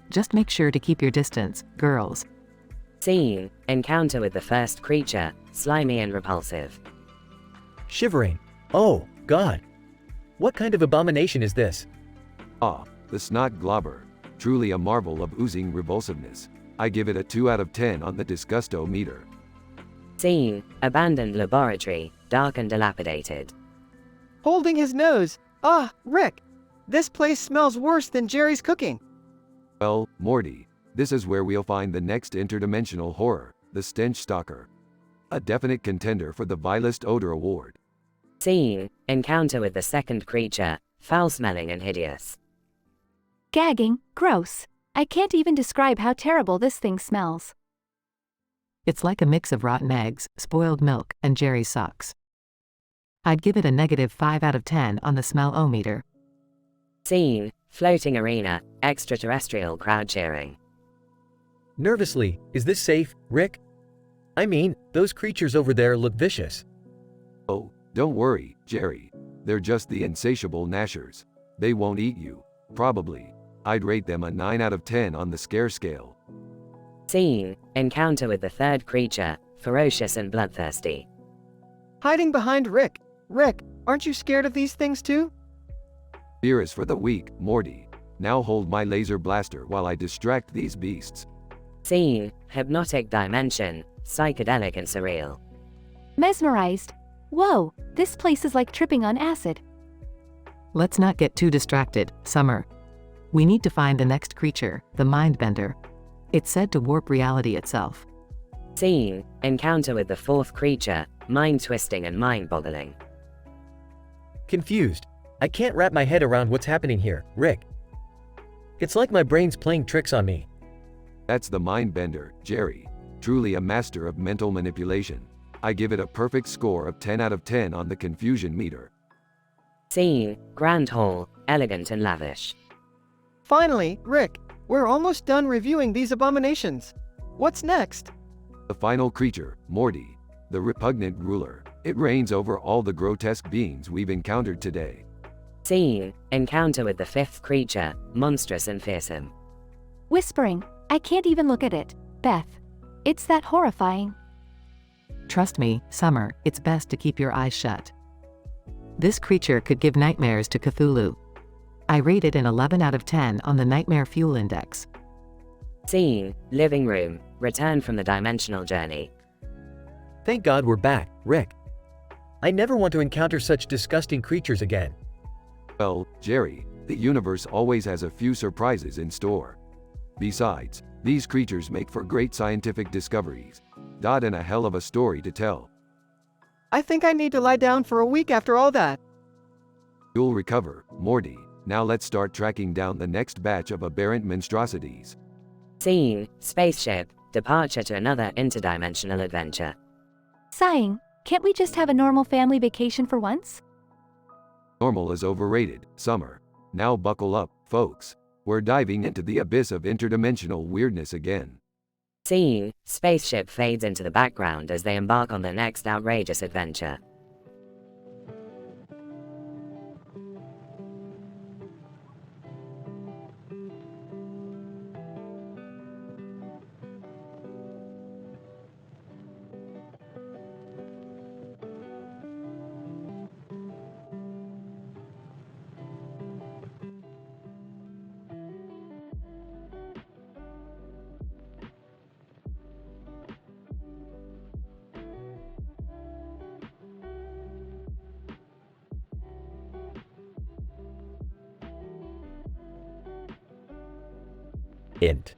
Speaker 5: Just make sure to keep your distance, girls.
Speaker 13: Scene, encounter with the first creature, slimy and repulsive.
Speaker 4: Shivering. Oh, God. What kind of abomination is this?
Speaker 1: The snot globber. Truly a marvel of oozing revulsiveness. I give it a 2 out of 10 on the disgusto meter.
Speaker 13: Scene, abandoned laboratory, dark and dilapidated.
Speaker 2: Holding his nose. Ah, Rick. This place smells worse than Jerry's cooking.
Speaker 1: Well, Morty, this is where we'll find the next interdimensional horror, the Stench Stalker. A definite contender for the Vilest Odor Award.
Speaker 13: Scene, encounter with the second creature, foul-smelling and hideous.
Speaker 3: Gagging, gross. I can't even describe how terrible this thing smells.
Speaker 5: It's like a mix of rotten eggs, spoiled milk, and Jerry's socks. I'd give it a -5 out of 10 on the smell-o-meter.
Speaker 13: Scene, floating arena, extraterrestrial crowd cheering.
Speaker 4: Nervously, is this safe, Rick? I mean, those creatures over there look vicious.
Speaker 1: Oh, don't worry, Jerry. They're just the insatiable gnashers. They won't eat you. Probably. I'd rate them a 9 out of 10 on the scare scale.
Speaker 13: Scene, encounter with the third creature, ferocious and bloodthirsty.
Speaker 2: Hiding behind Rick. Rick, aren't you scared of these things too?
Speaker 1: Fear is for the weak, Morty. Now hold my laser blaster while I distract these beasts.
Speaker 13: Scene, hypnotic dimension, psychedelic and surreal.
Speaker 3: Mesmerized. Whoa, this place is like tripping on acid.
Speaker 5: Let's not get too distracted, Summer. We need to find the next creature, the Mindbender. It's said to warp reality itself.
Speaker 13: Scene, encounter with the fourth creature, mind-twisting and mind-boggling.
Speaker 4: Confused. I can't wrap my head around what's happening here, Rick. It's like my brain's playing tricks on me.
Speaker 1: That's the Mindbender, Jerry. Truly a master of mental manipulation. I give it a perfect score of 10 out of 10 on the confusion meter.
Speaker 13: Scene, grand hall, elegant and lavish.
Speaker 2: Finally, Rick, we're almost done reviewing these abominations. What's next?
Speaker 1: The final creature, Morty, the repugnant ruler. It reigns over all the grotesque beings we've encountered today.
Speaker 13: Scene, encounter with the fifth creature, monstrous and fearsome.
Speaker 3: Whispering. I can't even look at it. Beth. It's that horrifying.
Speaker 5: Trust me, Summer, it's best to keep your eyes shut. This creature could give nightmares to Cthulhu. I rate it an 11 out of 10 on the Nightmare Fuel Index.
Speaker 13: Scene, living room, return from the dimensional journey.
Speaker 4: Thank God we're back, Rick. I never want to encounter such disgusting creatures again.
Speaker 1: Well, Jerry, the universe always has a few surprises in store. Besides, these creatures make for great scientific discoveries. And a hell of a story to tell.
Speaker 2: I think I need to lie down for a week after all that.
Speaker 1: You'll recover, Morty. Now let's start tracking down the next batch of aberrant monstrosities.
Speaker 13: Scene, spaceship, departure to another interdimensional adventure.
Speaker 3: Sighing. Can't we just have a normal family vacation for once?
Speaker 1: Normal is overrated, Summer. Now buckle up, folks. We're diving into the abyss of interdimensional weirdness again.
Speaker 13: Scene, spaceship fades into the background as they embark on their next outrageous adventure.
Speaker 4: Int.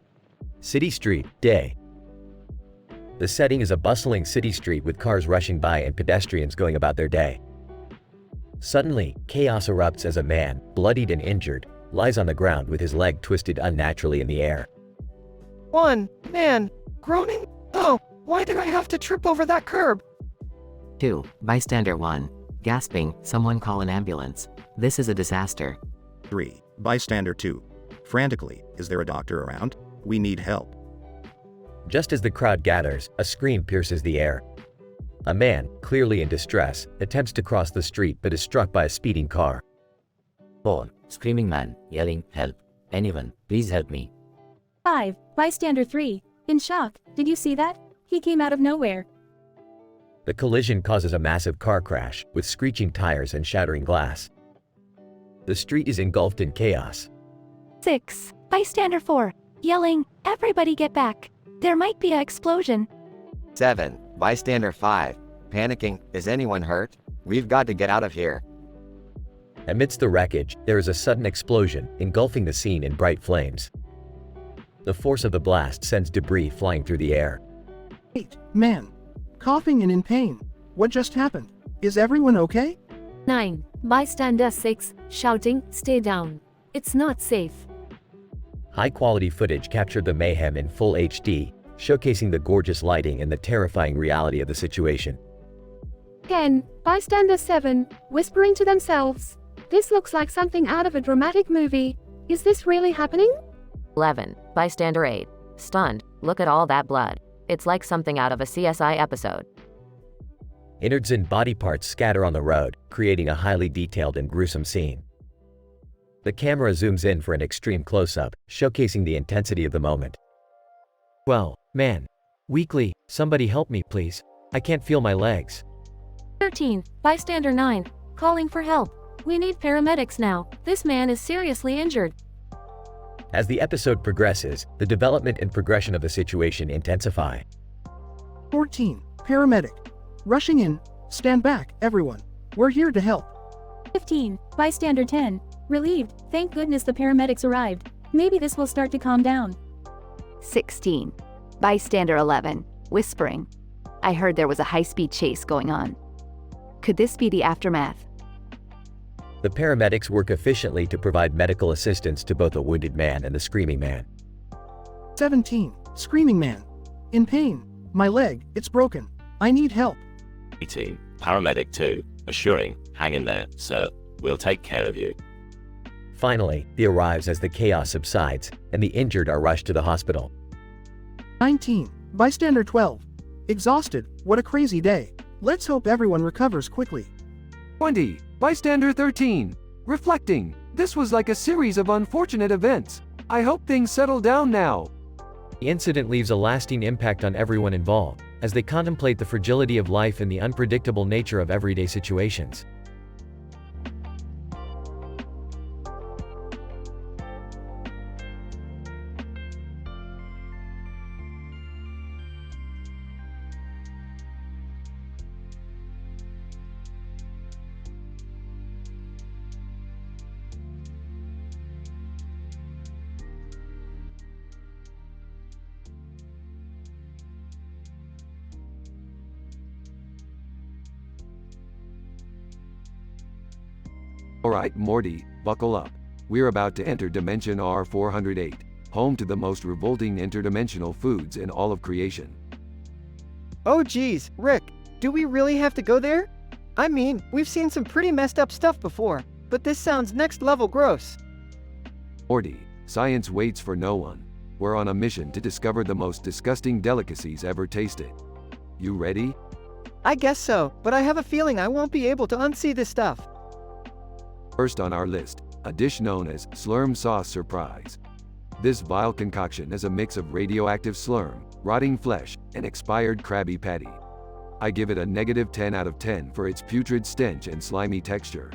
Speaker 4: City Street, day. The setting is a bustling city street with cars rushing by and pedestrians going about their day. Suddenly, chaos erupts as a man, bloodied and injured, lies on the ground with his leg twisted unnaturally in the air.
Speaker 2: One man, groaning. Oh, why did I have to trip over that curb?
Speaker 5: 2. Bystander 1. Gasping, someone call an ambulance. This is a disaster.
Speaker 18: 3. Bystander 2. Frantically, is there a doctor around? We need help.
Speaker 4: Just as the crowd gathers, a scream pierces the air. A man, clearly in distress, attempts to cross the street but is struck by a speeding car.
Speaker 15: 4. Screaming man, yelling, help. Anyone, please help me.
Speaker 10: 5. Bystander 3. In shock, did you see that? He came out of nowhere.
Speaker 4: The collision causes a massive car crash, with screeching tires and shattering glass. The street is engulfed in chaos.
Speaker 3: 6. Bystander 4. Yelling, everybody get back. There might be an explosion.
Speaker 14: 7. Bystander 5. Panicking, is anyone hurt? We've got to get out of here.
Speaker 4: Amidst the wreckage, there is a sudden explosion, engulfing the scene in bright flames. The force of the blast sends debris flying through the air.
Speaker 7: 8. Man. Coughing and in pain. What just happened? Is everyone okay?
Speaker 10: 9. Bystander 6, shouting, stay down. It's not safe.
Speaker 4: High-quality footage captured the mayhem in full HD, showcasing the gorgeous lighting and the terrifying reality of the situation.
Speaker 10: 10. Bystander 7, whispering to themselves. This looks like something out of a dramatic movie. Is this really happening?
Speaker 16: 11. Bystander 8. Stunned, look at all that blood. It's like something out of a CSI episode.
Speaker 4: Innards and body parts scatter on the road, creating a highly detailed and gruesome scene. The camera zooms in for an extreme close-up, showcasing the intensity of the moment. Well, man. Weekly, somebody help me please. I can't feel my legs.
Speaker 10: 13. Bystander 9, calling for help. We need paramedics now. This man is seriously injured.
Speaker 4: As the episode progresses, the development and progression of the situation intensify.
Speaker 7: 14. Paramedic. Rushing in. Stand back, everyone. We're here to help.
Speaker 12: 15. Bystander 10. Relieved. Thank goodness the paramedics arrived. Maybe this will start to calm down.
Speaker 3: 16. Bystander 11. Whispering. I heard there was a high-speed chase going on. Could this be the aftermath?
Speaker 4: The paramedics work efficiently to provide medical assistance to both the wounded man and the screaming man.
Speaker 7: 17. Screaming man. In pain. My leg, it's broken. I need help.
Speaker 11: 18. Paramedic 2, assuring, hang in there, sir. We'll take care of you.
Speaker 4: Finally, he arrives as the chaos subsides, and the injured are rushed to the hospital.
Speaker 7: 19. Bystander 12. Exhausted, what a crazy day. Let's hope everyone recovers quickly.
Speaker 1: 20. Bystander 13. Reflecting, this was like a series of unfortunate events. I hope things settle down now.
Speaker 4: The incident leaves a lasting impact on everyone involved, as they contemplate the fragility of life and the unpredictable nature of everyday situations.
Speaker 1: Alright, Morty, buckle up. We're about to enter Dimension R408, home to the most revolting interdimensional foods in all of creation.
Speaker 2: Oh geez, Rick, do we really have to go there? I mean, we've seen some pretty messed up stuff before, but this sounds next level gross.
Speaker 1: Morty, science waits for no one. We're on a mission to discover the most disgusting delicacies ever tasted. You ready?
Speaker 2: I guess so, but I have a feeling I won't be able to unsee this stuff.
Speaker 1: First on our list, a dish known as Slurm Sauce Surprise. This vile concoction is a mix of radioactive slurm, rotting flesh, and expired Krabby Patty. I give it a -10 out of 10 for its putrid stench and slimy texture.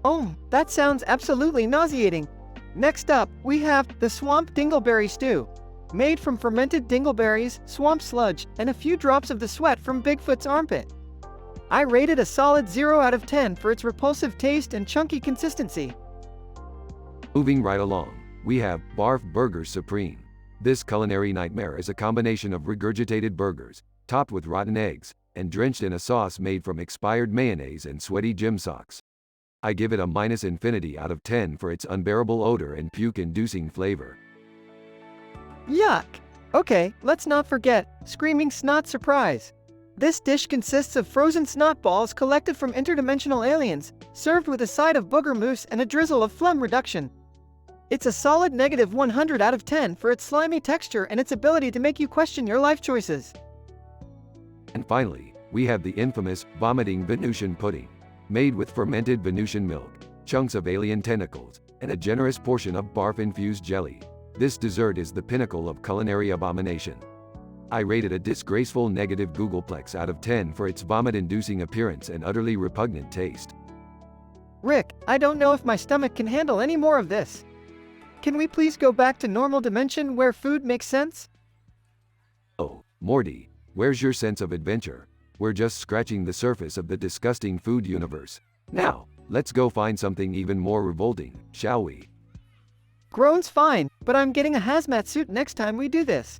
Speaker 2: Oh, that sounds absolutely nauseating. Next up, we have the Swamp Dingleberry Stew. Made from fermented dingleberries, swamp sludge, and a few drops of the sweat from Bigfoot's armpit. I rated a solid 0 out of 10 for its repulsive taste and chunky consistency.
Speaker 1: Moving right along, we have Barf Burger Supreme. This culinary nightmare is a combination of regurgitated burgers, topped with rotten eggs, and drenched in a sauce made from expired mayonnaise and sweaty gym socks. I give it a -infinity out of 10 for its unbearable odor and puke-inducing flavor.
Speaker 2: Yuck! Okay, let's not forget Screaming Snot Surprise. This dish consists of frozen snot balls collected from interdimensional aliens, served with a side of booger mousse and a drizzle of phlegm reduction. It's a solid -100 out of 10 for its slimy texture and its ability to make you question your life choices.
Speaker 1: And finally, we have the infamous vomiting Venusian pudding. Made with fermented Venusian milk, chunks of alien tentacles, and a generous portion of barf-infused jelly. This dessert is the pinnacle of culinary abomination. I rated a disgraceful negative Googleplex out of 10 for its vomit-inducing appearance and utterly repugnant taste.
Speaker 2: Rick, I don't know if my stomach can handle any more of this. Can we please go back to normal dimension where food makes sense?
Speaker 1: Oh, Morty, Where's your sense of adventure? We're just scratching the surface of the disgusting food universe. Now, let's go find something even more revolting, shall we?
Speaker 2: Grown's fine, but I'm getting a hazmat suit next time we do this.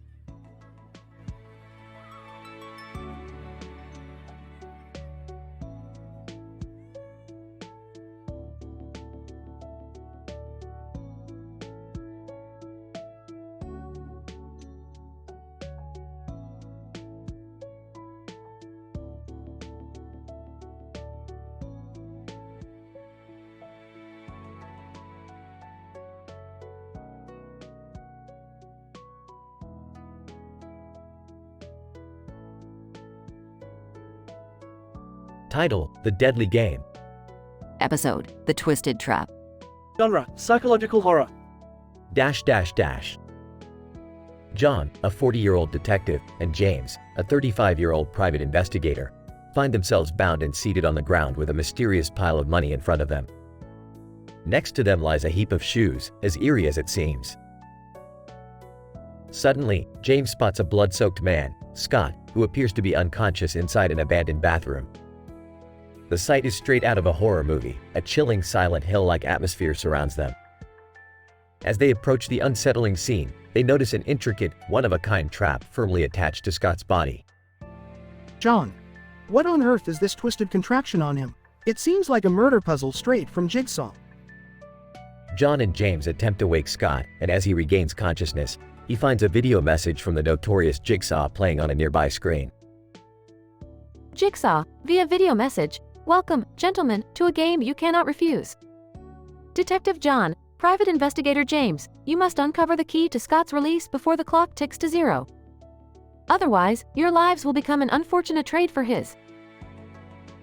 Speaker 4: Title: The Deadly Game.
Speaker 16: Episode: The Twisted Trap.
Speaker 7: Genre: psychological horror.
Speaker 4: John, a 40-year-old detective, and James, a 35-year-old private investigator, find themselves bound and seated on the ground with a mysterious pile of money in front of them. Next to them lies a heap of shoes, as eerie as it seems. Suddenly, James spots a blood-soaked man, Scott, who appears to be unconscious inside an abandoned bathroom. The sight is straight out of a horror movie. A chilling Silent Hill-like atmosphere surrounds them. As they approach the unsettling scene, they notice an intricate, one-of-a-kind trap firmly attached to Scott's body.
Speaker 7: John, what on earth is this twisted contraction on him? It seems like a murder puzzle straight from Jigsaw.
Speaker 4: John and James attempt to wake Scott, and as he regains consciousness, he finds a video message from the notorious Jigsaw playing on a nearby screen.
Speaker 3: Jigsaw, via video message. Welcome, gentlemen, to a game you cannot refuse. Detective John, Private Investigator James, you must uncover the key to Scott's release before the clock ticks to 0. Otherwise, your lives will become an unfortunate trade for his.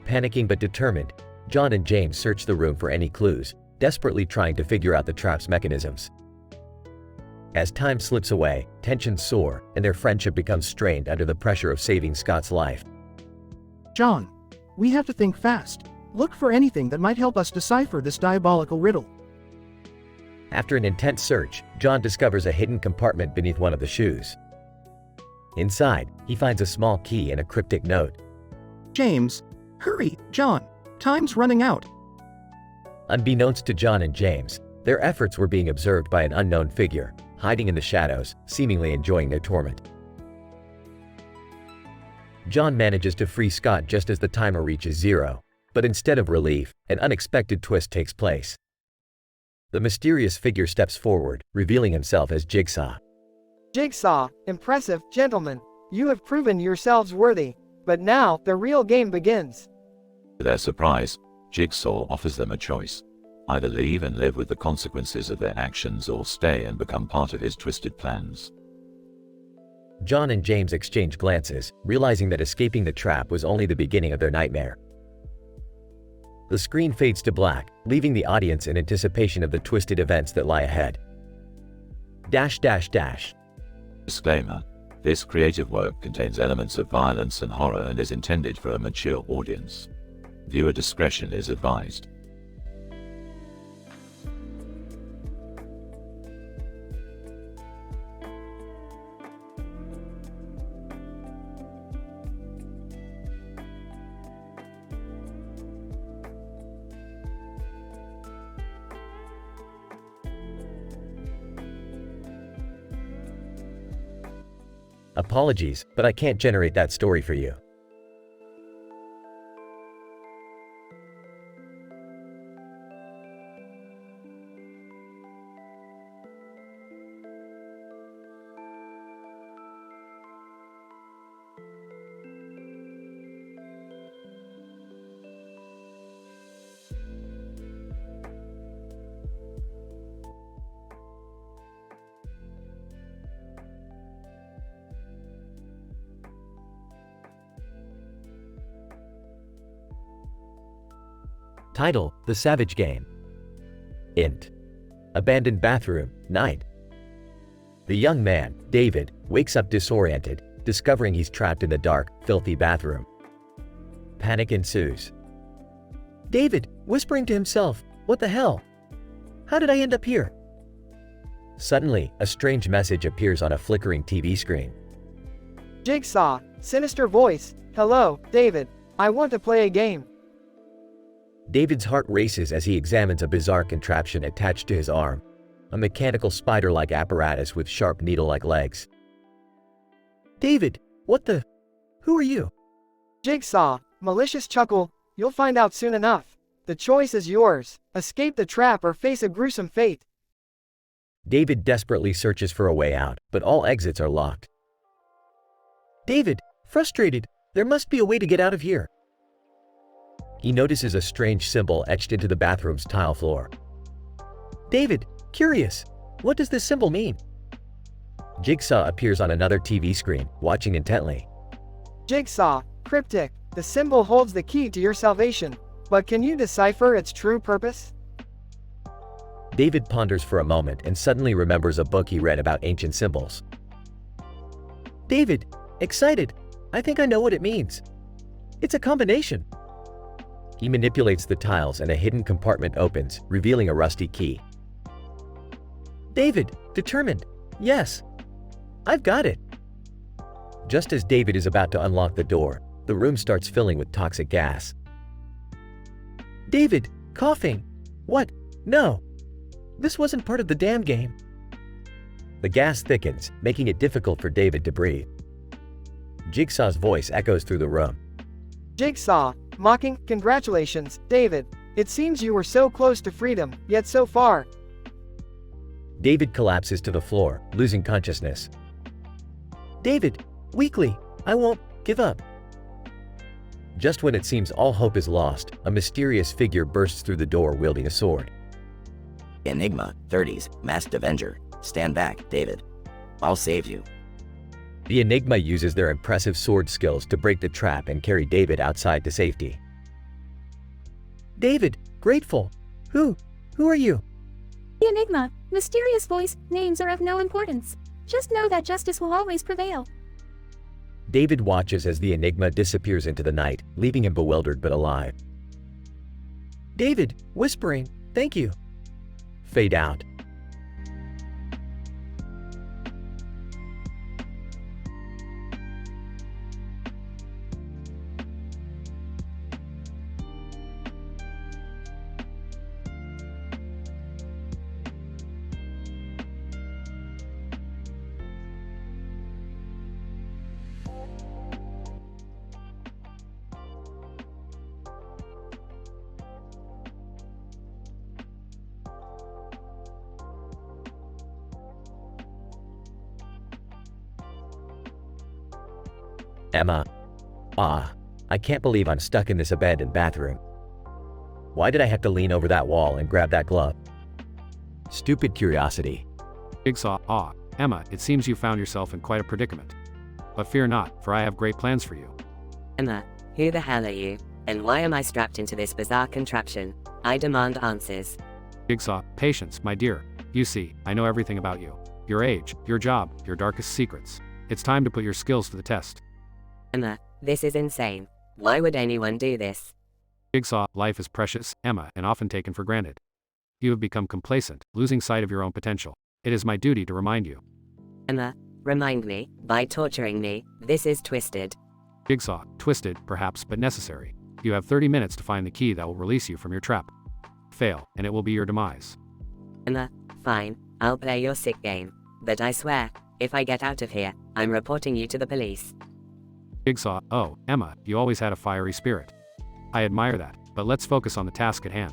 Speaker 4: Panicking but determined, John and James search the room for any clues, desperately trying to figure out the trap's mechanisms. As time slips away, tensions soar, and their friendship becomes strained under the pressure of saving Scott's life.
Speaker 7: John, we have to think fast. Look for anything that might help us decipher this diabolical riddle.
Speaker 4: After an intense search, John discovers a hidden compartment beneath one of the shoes. Inside, he finds a small key and a cryptic note.
Speaker 7: James, hurry, John. Time's running out.
Speaker 4: Unbeknownst to John and James, their efforts were being observed by an unknown figure, hiding in the shadows, seemingly enjoying their torment. John manages to free Scott just as the timer reaches 0, but instead of relief, an unexpected twist takes place. The mysterious figure steps forward, revealing himself as Jigsaw.
Speaker 2: Jigsaw, impressive, gentlemen. You have proven yourselves worthy. But now, the real game begins.
Speaker 9: To their surprise, Jigsaw offers them a choice. Either leave and live with the consequences of their actions or stay and become part of his twisted plans.
Speaker 4: John and James exchange glances, realizing that escaping the trap was only the beginning of their nightmare. The screen fades to black, leaving the audience in anticipation of the twisted events that lie ahead.
Speaker 9: Disclaimer: this creative work contains elements of violence and horror and is intended for a mature audience. Viewer discretion is advised.
Speaker 4: Apologies, but I can't generate that story for you. Title: The Savage Game. Int. Abandoned bathroom, night. The young man, David, wakes up disoriented, discovering he's trapped in the dark, filthy bathroom. Panic ensues. David, whispering to himself, "What the hell? How did I end up here?" Suddenly, a strange message appears on a flickering TV screen.
Speaker 2: Jigsaw, Sinister voice, hello, David. I want to play a game.
Speaker 4: David's heart races as he examines a bizarre contraption attached to his arm, a mechanical spider-like apparatus with sharp needle-like legs. David, what the? Who are you?
Speaker 2: Jigsaw, malicious chuckle, you'll find out soon enough. The choice is yours. Escape the trap or face a gruesome fate.
Speaker 4: David desperately searches for a way out, but all exits are locked. David, frustrated, there must be a way to get out of here. He notices a strange symbol etched into the bathroom's tile floor. David, curious, what does this symbol mean? Jigsaw appears on another TV screen, watching intently.
Speaker 2: Jigsaw, cryptic, the symbol holds the key to your salvation, but can you decipher its true purpose?
Speaker 4: David ponders for a moment and suddenly remembers a book he read about ancient symbols. David, excited, I think I know what it means. It's a combination. He manipulates the tiles and a hidden compartment opens, revealing a rusty key. David, determined, yes, I've got it. Just as David is about to unlock the door, the room starts filling with toxic gas. David, coughing. What? No. This wasn't part of the damn game. The gas thickens, making it difficult for David to breathe. Jigsaw's voice echoes through the room.
Speaker 2: Jigsaw, mocking, congratulations, David. It seems you were so close to freedom, yet so far.
Speaker 4: David collapses to the floor, losing consciousness. David, weakly, I won't give up. Just when it seems all hope is lost, a mysterious figure bursts through the door wielding a sword.
Speaker 15: Enigma, 30s, Masked Avenger. Stand back, David. I'll save you.
Speaker 4: The Enigma uses their impressive sword skills to break the trap and carry David outside to safety. David, grateful. Who are you?
Speaker 10: The Enigma, mysterious voice, names are of no importance. Just know that justice will always prevail.
Speaker 4: David watches as the Enigma disappears into the night, leaving him bewildered but alive. David, whispering, thank you. Fade out. Emma. I can't believe I'm stuck in this abandoned bathroom. Why did I have to lean over that wall and grab that glove? Stupid curiosity.
Speaker 6: Jigsaw, Emma, it seems you found yourself in quite a predicament. But fear not, for I have great plans for you.
Speaker 13: Emma, who the hell are you? And why am I strapped into this bizarre contraption? I demand answers.
Speaker 6: Jigsaw, patience, my dear. You see, I know everything about you. Your age, your job, your darkest secrets. It's time to put your skills to the test.
Speaker 13: Emma, this is insane. Why would anyone do this?
Speaker 6: Jigsaw, life is precious, Emma, and often taken for granted. You have become complacent, losing sight of your own potential. It is my duty to remind you.
Speaker 13: Emma, remind me, by torturing me, this is twisted.
Speaker 6: Jigsaw, twisted, perhaps, but necessary. You have 30 minutes to find the key that will release you from your trap. Fail, and it will be your demise.
Speaker 13: Emma, fine, I'll play your sick game. But I swear, if I get out of here, I'm reporting you to the police.
Speaker 6: Jigsaw, oh, Emma, you always had a fiery spirit. I admire that, but let's focus on the task at hand.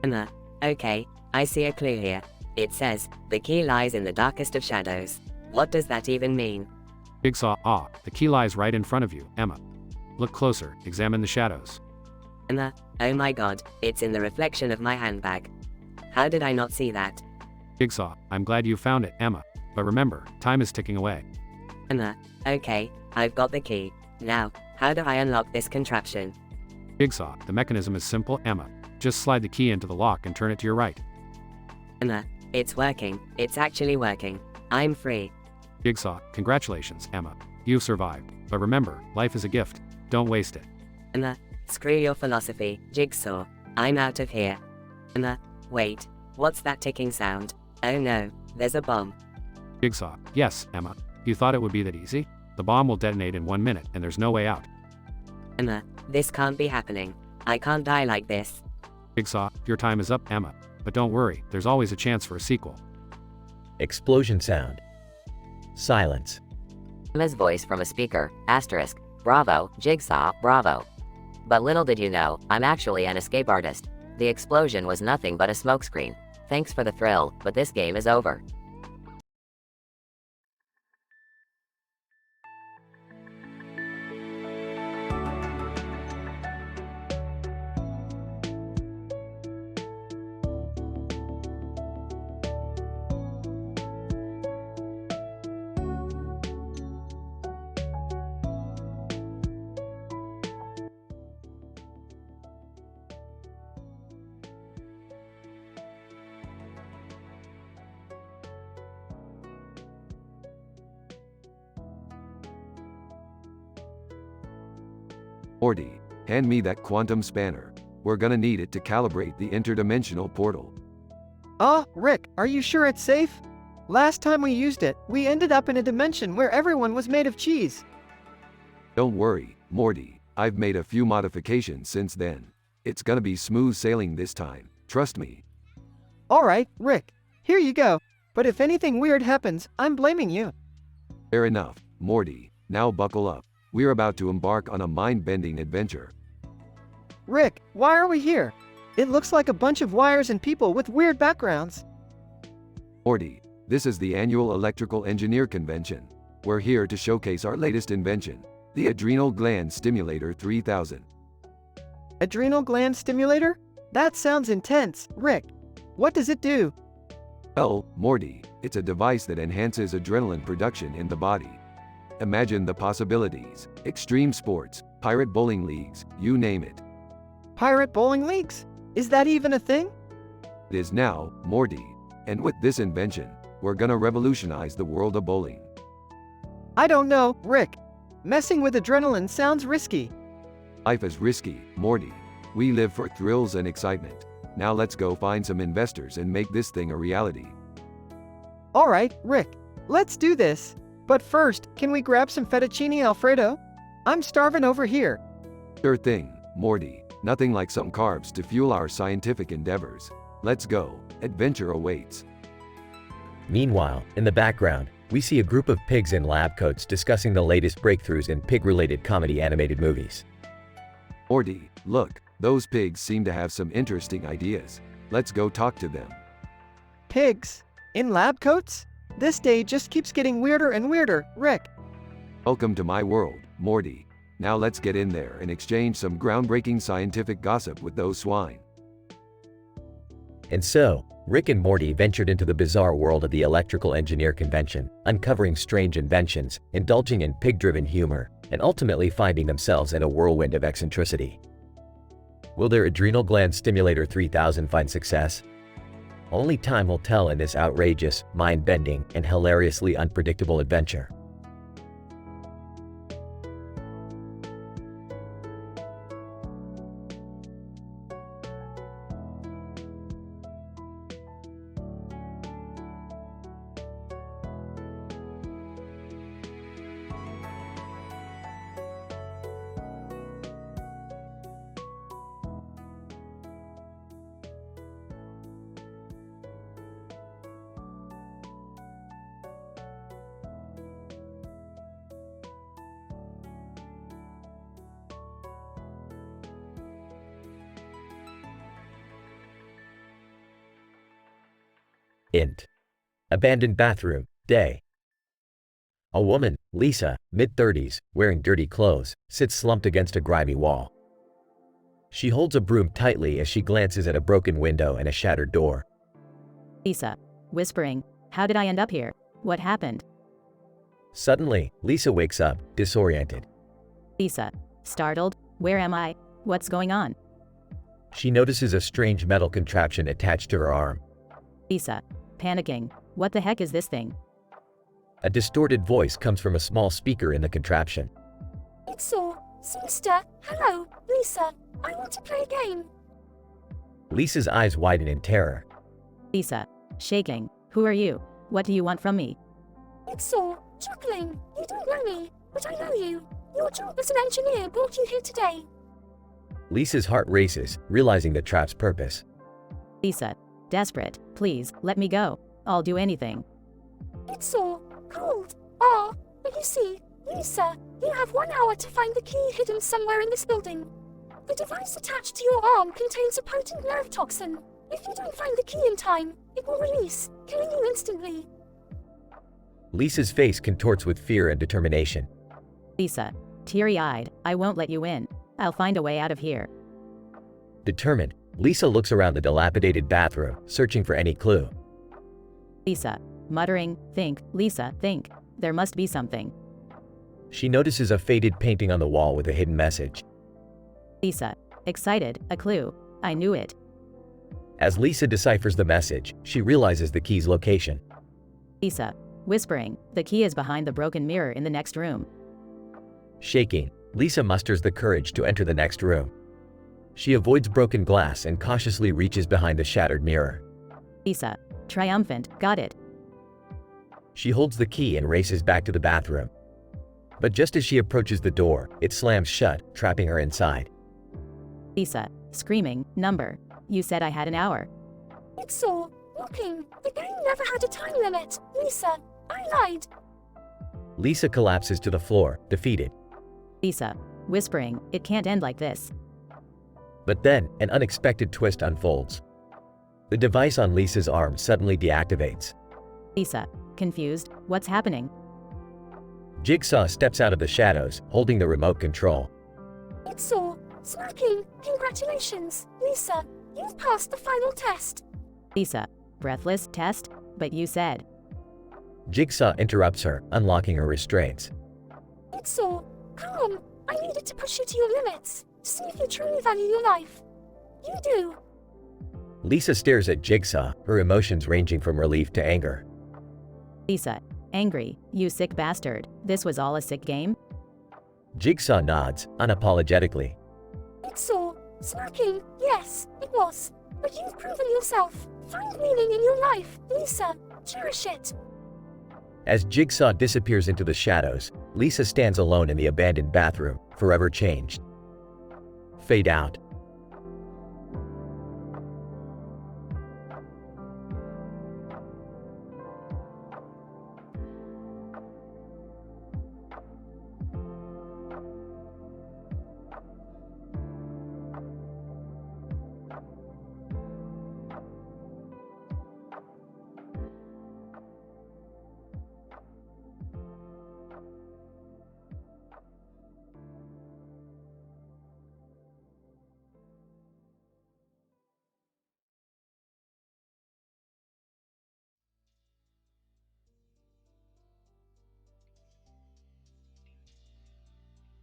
Speaker 13: Emma, okay, I see a clue here. It says, the key lies in the darkest of shadows. What does that even mean?
Speaker 6: Jigsaw, the key lies right in front of you, Emma. Look closer, examine the shadows.
Speaker 13: Emma, oh my god, it's in the reflection of my handbag. How did I not see that?
Speaker 6: Jigsaw, I'm glad you found it, Emma. But remember, time is ticking away.
Speaker 13: Emma, okay, I've got the key. Now, how do I unlock this contraption?
Speaker 6: Jigsaw, the mechanism is simple, Emma. Just slide the key into the lock and turn it to your right.
Speaker 13: Emma, it's working. It's actually working. I'm free.
Speaker 6: Jigsaw, congratulations, Emma. You've survived. But remember, life is a gift. Don't waste it.
Speaker 13: Emma, screw your philosophy, Jigsaw. I'm out of here. Emma, wait. What's that ticking sound? Oh no, there's a bomb.
Speaker 6: Jigsaw, yes, Emma. You thought it would be that easy? The bomb will detonate in 1 minute, and there's no way out.
Speaker 13: Emma, this can't be happening. I can't die like this.
Speaker 6: Jigsaw, your time is up, Emma. But don't worry, there's always a chance for a sequel.
Speaker 4: Explosion sound. Silence.
Speaker 22: Emma's voice from a speaker, asterisk, bravo, Jigsaw, bravo. But little did you know, I'm actually an escape artist. The explosion was nothing but a smokescreen. Thanks for the thrill, but this game is over.
Speaker 1: Morty, hand me that quantum spanner. We're gonna need it to calibrate the interdimensional portal.
Speaker 2: Rick, are you sure it's safe? Last time we used it, we ended up in a dimension where everyone was made of cheese.
Speaker 1: Don't worry, Morty, I've made a few modifications since then. It's gonna be smooth sailing this time, trust me.
Speaker 2: Alright, Rick, here you go. But if anything weird happens, I'm blaming you.
Speaker 1: Fair enough, Morty, now buckle up. We're about to embark on a mind-bending adventure.
Speaker 2: Rick, why are we here? It looks like a bunch of wires and people with weird backgrounds.
Speaker 1: Morty, this is the annual Electrical Engineer Convention. We're here to showcase our latest invention, the Adrenal Gland Stimulator 3000.
Speaker 2: Adrenal gland stimulator? That sounds intense, Rick. What does it do?
Speaker 1: Well, Morty, it's a device that enhances adrenaline production in the body. Imagine the possibilities. Extreme sports, pirate bowling leagues, you name it.
Speaker 2: Pirate bowling leagues? Is that even a thing?
Speaker 1: It is now, Morty. And with this invention, we're gonna revolutionize the world of bowling.
Speaker 2: I don't know, Rick. Messing with adrenaline sounds risky.
Speaker 1: Life is risky, Morty. We live for thrills and excitement. Now let's go find some investors and make this thing a reality.
Speaker 2: Alright, Rick. Let's do this. But first, can we grab some fettuccine Alfredo? I'm starving over here.
Speaker 1: Sure thing, Morty. Nothing like some carbs to fuel our scientific endeavors. Let's go. Adventure awaits.
Speaker 4: Meanwhile, in the background, we see a group of pigs in lab coats discussing the latest breakthroughs in pig-related comedy animated movies.
Speaker 1: Morty, look, those pigs seem to have some interesting ideas. Let's go talk to them.
Speaker 2: Pigs? In lab coats? This day just keeps getting weirder and weirder, Rick.
Speaker 1: Welcome to my world, Morty. Now let's get in there and exchange some groundbreaking scientific gossip with those swine.
Speaker 4: And so, Rick and Morty ventured into the bizarre world of the Electrical Engineer Convention, uncovering strange inventions, indulging in pig-driven humor, and ultimately finding themselves in a whirlwind of eccentricity. Will their Adrenal Gland Stimulator 3000 find success? Only time will tell in this outrageous, mind-bending, and hilariously unpredictable adventure. Int. Abandoned bathroom, day. A woman, Lisa, mid-30s, wearing dirty clothes, sits slumped against a grimy wall. She holds a broom tightly as she glances at a broken window and a shattered door.
Speaker 12: Lisa, whispering, how did I end up here? What happened?
Speaker 4: Suddenly, Lisa wakes up, disoriented.
Speaker 12: Lisa, startled, where am I? What's going on?
Speaker 4: She notices a strange metal contraption attached to her arm.
Speaker 12: Lisa, panicking, what the heck is this thing?
Speaker 4: A distorted voice comes from a small speaker in the contraption.
Speaker 8: It's all, sister, hello, Lisa, I want to play a game.
Speaker 4: Lisa's eyes widen in terror.
Speaker 12: Lisa, shaking, who are you? What do you want from me?
Speaker 8: It's all, chuckling, you don't know me. but I know you. Your job as an engineer brought you here today.
Speaker 4: Lisa's heart races, realizing the trap's purpose.
Speaker 12: Lisa, desperate, please, let me go. I'll do anything.
Speaker 8: It's so cold. But you see, Lisa, you have 1 hour to find the key hidden somewhere in this building. The device attached to your arm contains a potent nerve toxin. If you don't find the key in time, it will release, killing you instantly.
Speaker 4: Lisa's face contorts with fear and determination.
Speaker 12: Lisa, teary-eyed, I won't let you in. I'll find a way out of here.
Speaker 4: Determined, Lisa looks around the dilapidated bathroom, searching for any clue.
Speaker 12: Lisa, muttering, think, Lisa, think. There must be something.
Speaker 4: She notices a faded painting on the wall with a hidden message.
Speaker 12: Lisa, excited, a clue. I knew it.
Speaker 4: As Lisa deciphers the message, she realizes the key's location.
Speaker 12: Lisa, whispering, the key is behind the broken mirror in the next room.
Speaker 4: Shaking, Lisa musters the courage to enter the next room. She avoids broken glass and cautiously reaches behind the shattered mirror.
Speaker 12: Lisa, triumphant, got it.
Speaker 4: She holds the key and races back to the bathroom. But just as she approaches the door, it slams shut, trapping her inside.
Speaker 12: Lisa, screaming, number. You said I had an hour.
Speaker 8: It's so looking. The game never had a time limit. Lisa, I lied.
Speaker 4: Lisa collapses to the floor, defeated.
Speaker 12: Lisa, whispering, it can't end like this.
Speaker 4: But then, an unexpected twist unfolds. The device on Lisa's arm suddenly deactivates.
Speaker 12: Lisa, confused, what's happening?
Speaker 4: Jigsaw steps out of the shadows, holding the remote control.
Speaker 8: It's so smacking. Congratulations, Lisa. You've passed the final test.
Speaker 12: Lisa, breathless, test? But you said.
Speaker 4: Jigsaw interrupts her, unlocking her restraints.
Speaker 8: It's so calm. I needed to push you to your limits. See if you truly value your life. You do.
Speaker 4: Lisa stares at Jigsaw, her emotions ranging from relief to anger.
Speaker 12: Lisa, angry, you sick bastard. This was all a sick game?
Speaker 4: Jigsaw nods, unapologetically.
Speaker 8: It's so smacking. Yes, it was. But you've proven yourself. Find meaning in your life, Lisa. Cherish it.
Speaker 4: As Jigsaw disappears into the shadows, Lisa stands alone in the abandoned bathroom, forever changed. Fade out.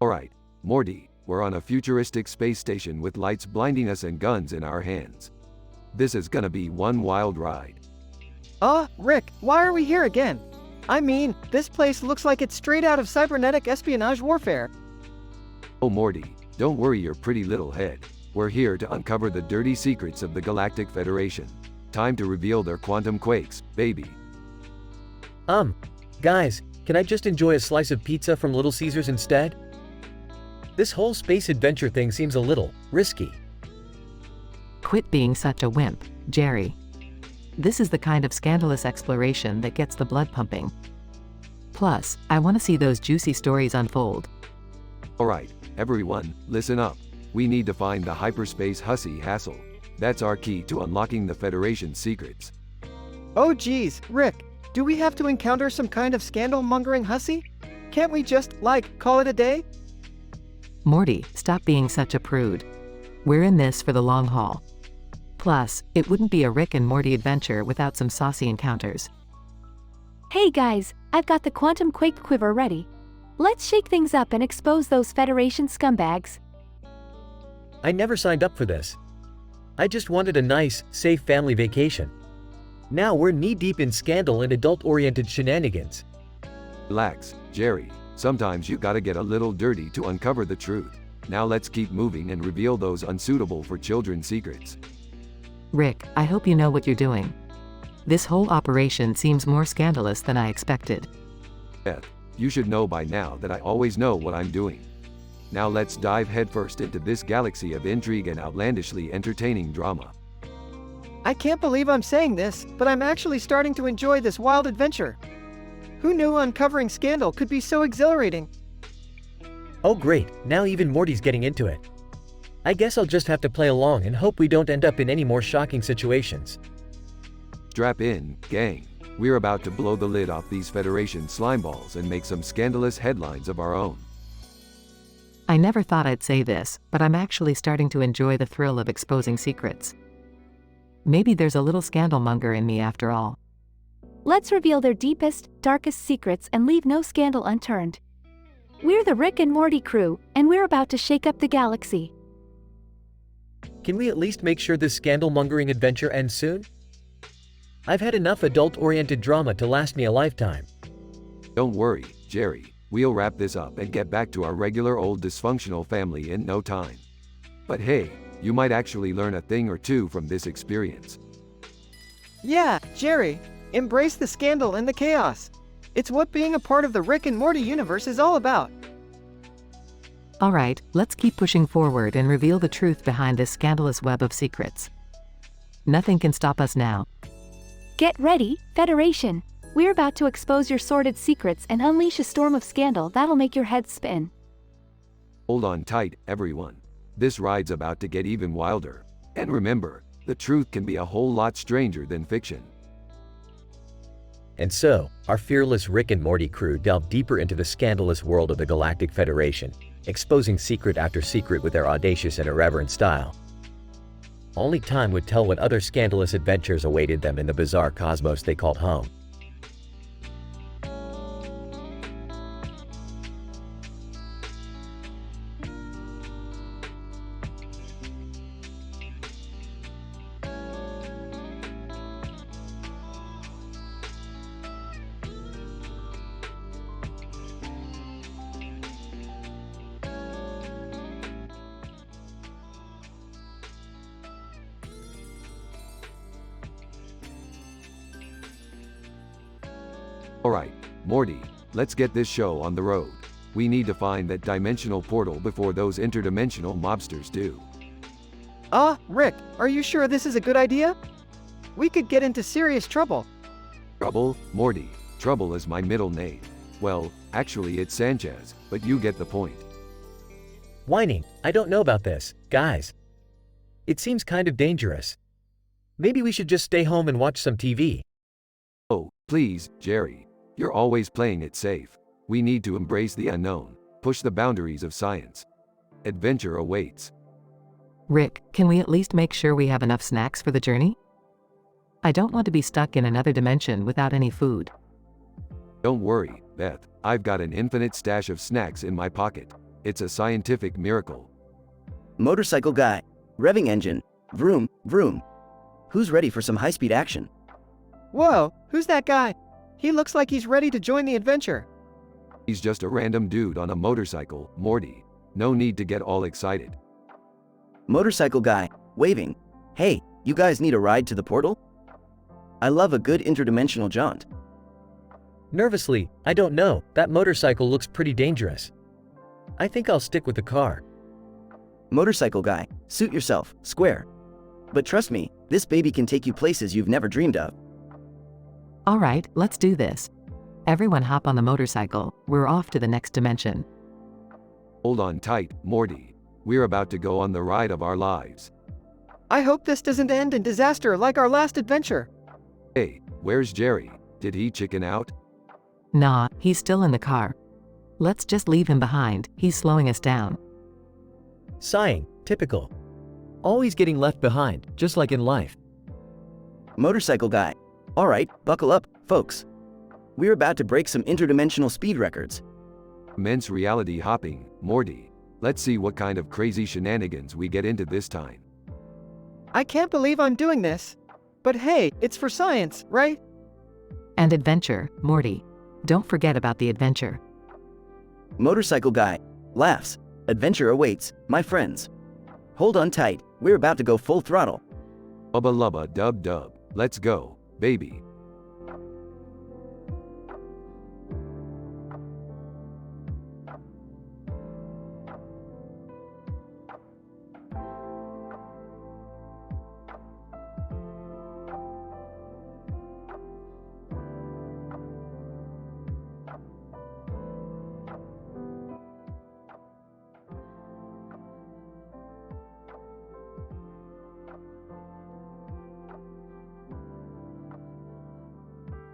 Speaker 1: Alright, Morty, we're on a futuristic space station with lights blinding us and guns in our hands. This is gonna be one wild ride.
Speaker 2: Rick, why are we here again? I mean, this place looks like it's straight out of cybernetic espionage warfare.
Speaker 1: Oh Morty, don't worry your pretty little head. We're here to uncover the dirty secrets of the Galactic Federation. Time to reveal their quantum quakes, baby.
Speaker 4: Guys, can I just enjoy a slice of pizza from Little Caesars instead? This whole space adventure thing seems a little risky.
Speaker 5: Quit being such a wimp, Jerry. This is the kind of scandalous exploration that gets the blood pumping. Plus, I want to see those juicy stories unfold.
Speaker 1: Alright, everyone, listen up. We need to find the hyperspace hussy hassle. That's our key to unlocking the Federation's secrets.
Speaker 2: Oh geez, Rick, do we have to encounter some kind of scandal-mongering hussy? Can't we just, call it a day?
Speaker 5: Morty, stop being such a prude. We're in this for the long haul. Plus, it wouldn't be a Rick and Morty adventure without some saucy encounters.
Speaker 3: Hey guys, I've got the quantum quake quiver ready. Let's shake things up and expose those Federation scumbags.
Speaker 4: I never signed up for this. I just wanted a nice, safe family vacation. Now we're knee-deep in scandal and adult-oriented shenanigans.
Speaker 1: Relax, Jerry. Sometimes you gotta get a little dirty to uncover the truth. Now let's keep moving and reveal those unsuitable for children secrets.
Speaker 5: Rick, I hope you know what you're doing. This whole operation seems more scandalous than I expected.
Speaker 1: Beth, You should know by now that I always know what I'm doing. Now let's dive headfirst into this galaxy of intrigue and outlandishly entertaining drama.
Speaker 2: I can't believe I'm saying this, but I'm actually starting to enjoy this wild adventure. Who knew uncovering scandal could be so exhilarating?
Speaker 4: Oh great, now even Morty's getting into it. I guess I'll just have to play along and hope we don't end up in any more shocking situations.
Speaker 1: Strap in, gang. We're about to blow the lid off these Federation slimeballs and make some scandalous headlines of our own.
Speaker 5: I never thought I'd say this, but I'm actually starting to enjoy the thrill of exposing secrets. Maybe there's a little scandalmonger in me after all.
Speaker 3: Let's reveal their deepest, darkest secrets and leave no scandal unturned. We're the Rick and Morty crew, and we're about to shake up the galaxy.
Speaker 4: Can we at least make sure this scandal-mongering adventure ends soon? I've had enough adult-oriented drama to last me a lifetime.
Speaker 1: Don't worry, Jerry. We'll wrap this up and get back to our regular old dysfunctional family in no time. But hey, you might actually learn a thing or two from this experience.
Speaker 2: Yeah, Jerry. Embrace the scandal and the chaos. It's what being a part of the Rick and Morty universe is all about.
Speaker 5: Alright, let's keep pushing forward and reveal the truth behind this scandalous web of secrets. Nothing can stop us now.
Speaker 3: Get ready, Federation. We're about to expose your sordid secrets and unleash a storm of scandal that'll make your head spin.
Speaker 1: Hold on tight, everyone. This ride's about to get even wilder. And remember, the truth can be a whole lot stranger than fiction.
Speaker 4: And so, our fearless Rick and Morty crew delve deeper into the scandalous world of the Galactic Federation, exposing secret after secret with their audacious and irreverent style. Only time would tell what other scandalous adventures awaited them in the bizarre cosmos they called home.
Speaker 1: Alright, Morty, let's get this show on the road. We need to find that dimensional portal before those interdimensional mobsters do.
Speaker 2: Rick, are you sure this is a good idea? We could get into serious trouble.
Speaker 1: Trouble? Morty. Trouble is my middle name. Well, actually it's Sanchez, but you get the point.
Speaker 4: Whining, I don't know about this, guys. It seems kind of dangerous. Maybe we should just stay home and watch some TV.
Speaker 1: Oh, please, Jerry. You're always playing it safe. We need to embrace the unknown, push the boundaries of science. Adventure awaits.
Speaker 5: Rick, can we at least make sure we have enough snacks for the journey? I don't want to be stuck in another dimension without any food.
Speaker 1: Don't worry, Beth. I've got an infinite stash of snacks in my pocket. It's a scientific miracle.
Speaker 15: Motorcycle guy. Revving engine. Vroom, vroom. Who's ready for some high-speed action?
Speaker 2: Whoa, who's that guy? He looks like he's ready to join the adventure.
Speaker 1: He's just a random dude on a motorcycle, Morty. No need to get all excited.
Speaker 15: Motorcycle guy. Waving. Hey, you guys need a ride to the portal? I love a good interdimensional jaunt.
Speaker 4: Nervously, I don't know, that motorcycle looks pretty dangerous. I think I'll stick with the car.
Speaker 15: Motorcycle guy. Suit yourself, square. But trust me, this baby can take you places you've never dreamed of.
Speaker 5: Alright, let's do this. Everyone hop on the motorcycle, we're off to the next dimension.
Speaker 1: Hold on tight, Morty. We're about to go on the ride of our lives.
Speaker 2: I hope this doesn't end in disaster like our last adventure.
Speaker 1: Hey, where's Jerry? Did he chicken out?
Speaker 5: Nah, he's still in the car. Let's just leave him behind, he's slowing us down.
Speaker 4: Sighing, typical. Always getting left behind, just like in life.
Speaker 15: Motorcycle guy. Alright, buckle up, folks. We're about to break some interdimensional speed records.
Speaker 1: Immense reality hopping, Morty. Let's see what kind of crazy shenanigans we get into this time.
Speaker 2: I can't believe I'm doing this. But hey, it's for science, right?
Speaker 5: And adventure, Morty. Don't forget about the adventure.
Speaker 15: Motorcycle guy. Laughs. Adventure awaits, my friends. Hold on tight, we're about to go full throttle.
Speaker 1: Ubba lubba dub dub. Let's go, baby.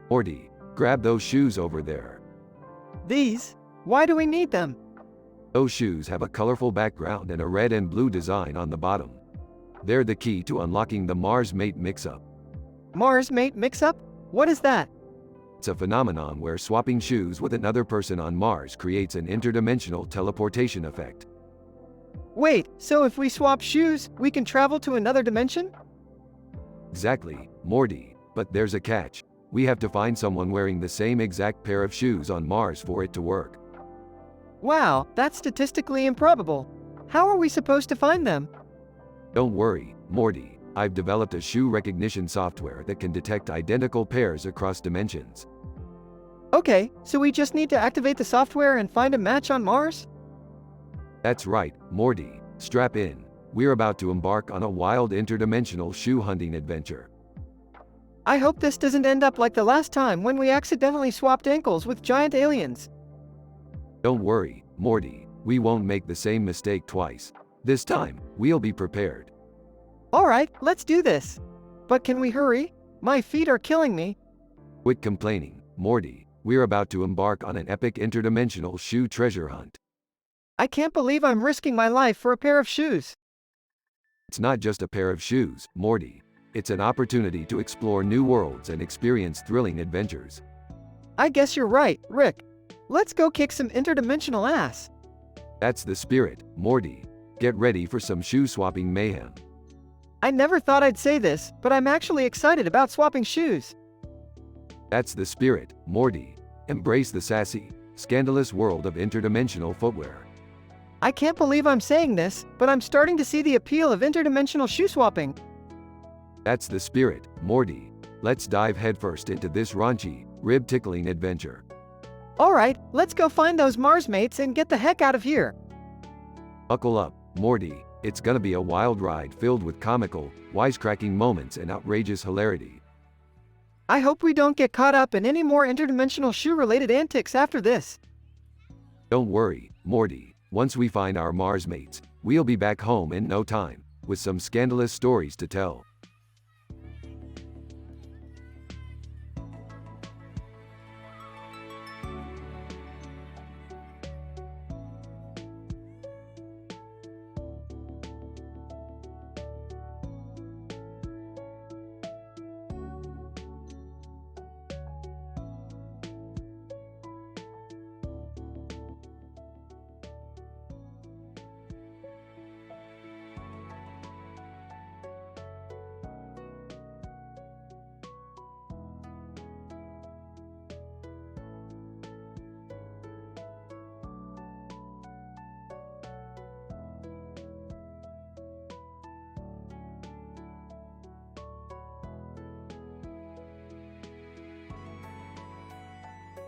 Speaker 1: Morty, grab those shoes over there.
Speaker 2: These? Why do we need them?
Speaker 1: Those shoes have a colorful background and a red and blue design on the bottom. They're the key to unlocking the Mars Mate mix-up.
Speaker 2: Mars Mate mix-up? What is that?
Speaker 1: It's a phenomenon where swapping shoes with another person on Mars creates an interdimensional teleportation effect.
Speaker 2: Wait, so if we swap shoes, we can travel to another dimension?
Speaker 1: Exactly, Morty, but there's a catch. We have to find someone wearing the same exact pair of shoes on Mars for it to work.
Speaker 2: Wow, that's statistically improbable. How are we supposed to find them?
Speaker 1: Don't worry, Morty. I've developed a shoe recognition software that can detect identical pairs across dimensions.
Speaker 2: Okay, so we just need to activate the software and find a match on Mars?
Speaker 1: That's right, Morty. Strap in. We're about to embark on a wild interdimensional shoe hunting adventure.
Speaker 2: I hope this doesn't end up like the last time when we accidentally swapped ankles with giant aliens.
Speaker 1: Don't worry, Morty. We won't make the same mistake twice. This time, we'll be prepared.
Speaker 2: Alright, let's do this. But can we hurry? My feet are killing me.
Speaker 1: Quit complaining, Morty. We're about to embark on an epic interdimensional shoe treasure hunt.
Speaker 2: I can't believe I'm risking my life for a pair of shoes.
Speaker 1: It's not just a pair of shoes, Morty. It's an opportunity to explore new worlds and experience thrilling adventures.
Speaker 2: I guess you're right, Rick. Let's go kick some interdimensional ass.
Speaker 1: That's the spirit, Morty. Get ready for some shoe-swapping mayhem.
Speaker 2: I never thought I'd say this, but I'm actually excited about swapping shoes.
Speaker 1: That's the spirit, Morty. Embrace the sassy, scandalous world of interdimensional footwear.
Speaker 2: I can't believe I'm saying this, but I'm starting to see the appeal of interdimensional shoe swapping.
Speaker 1: That's the spirit, Morty. Let's dive headfirst into this raunchy, rib-tickling adventure.
Speaker 2: Alright, let's go find those Mars mates and get the heck out of here.
Speaker 1: Buckle up, Morty. It's gonna be a wild ride filled with comical, wisecracking moments and outrageous hilarity.
Speaker 2: I hope we don't get caught up in any more interdimensional shoe-related antics after this.
Speaker 1: Don't worry, Morty. Once we find our Mars mates, we'll be back home in no time, with some scandalous stories to tell.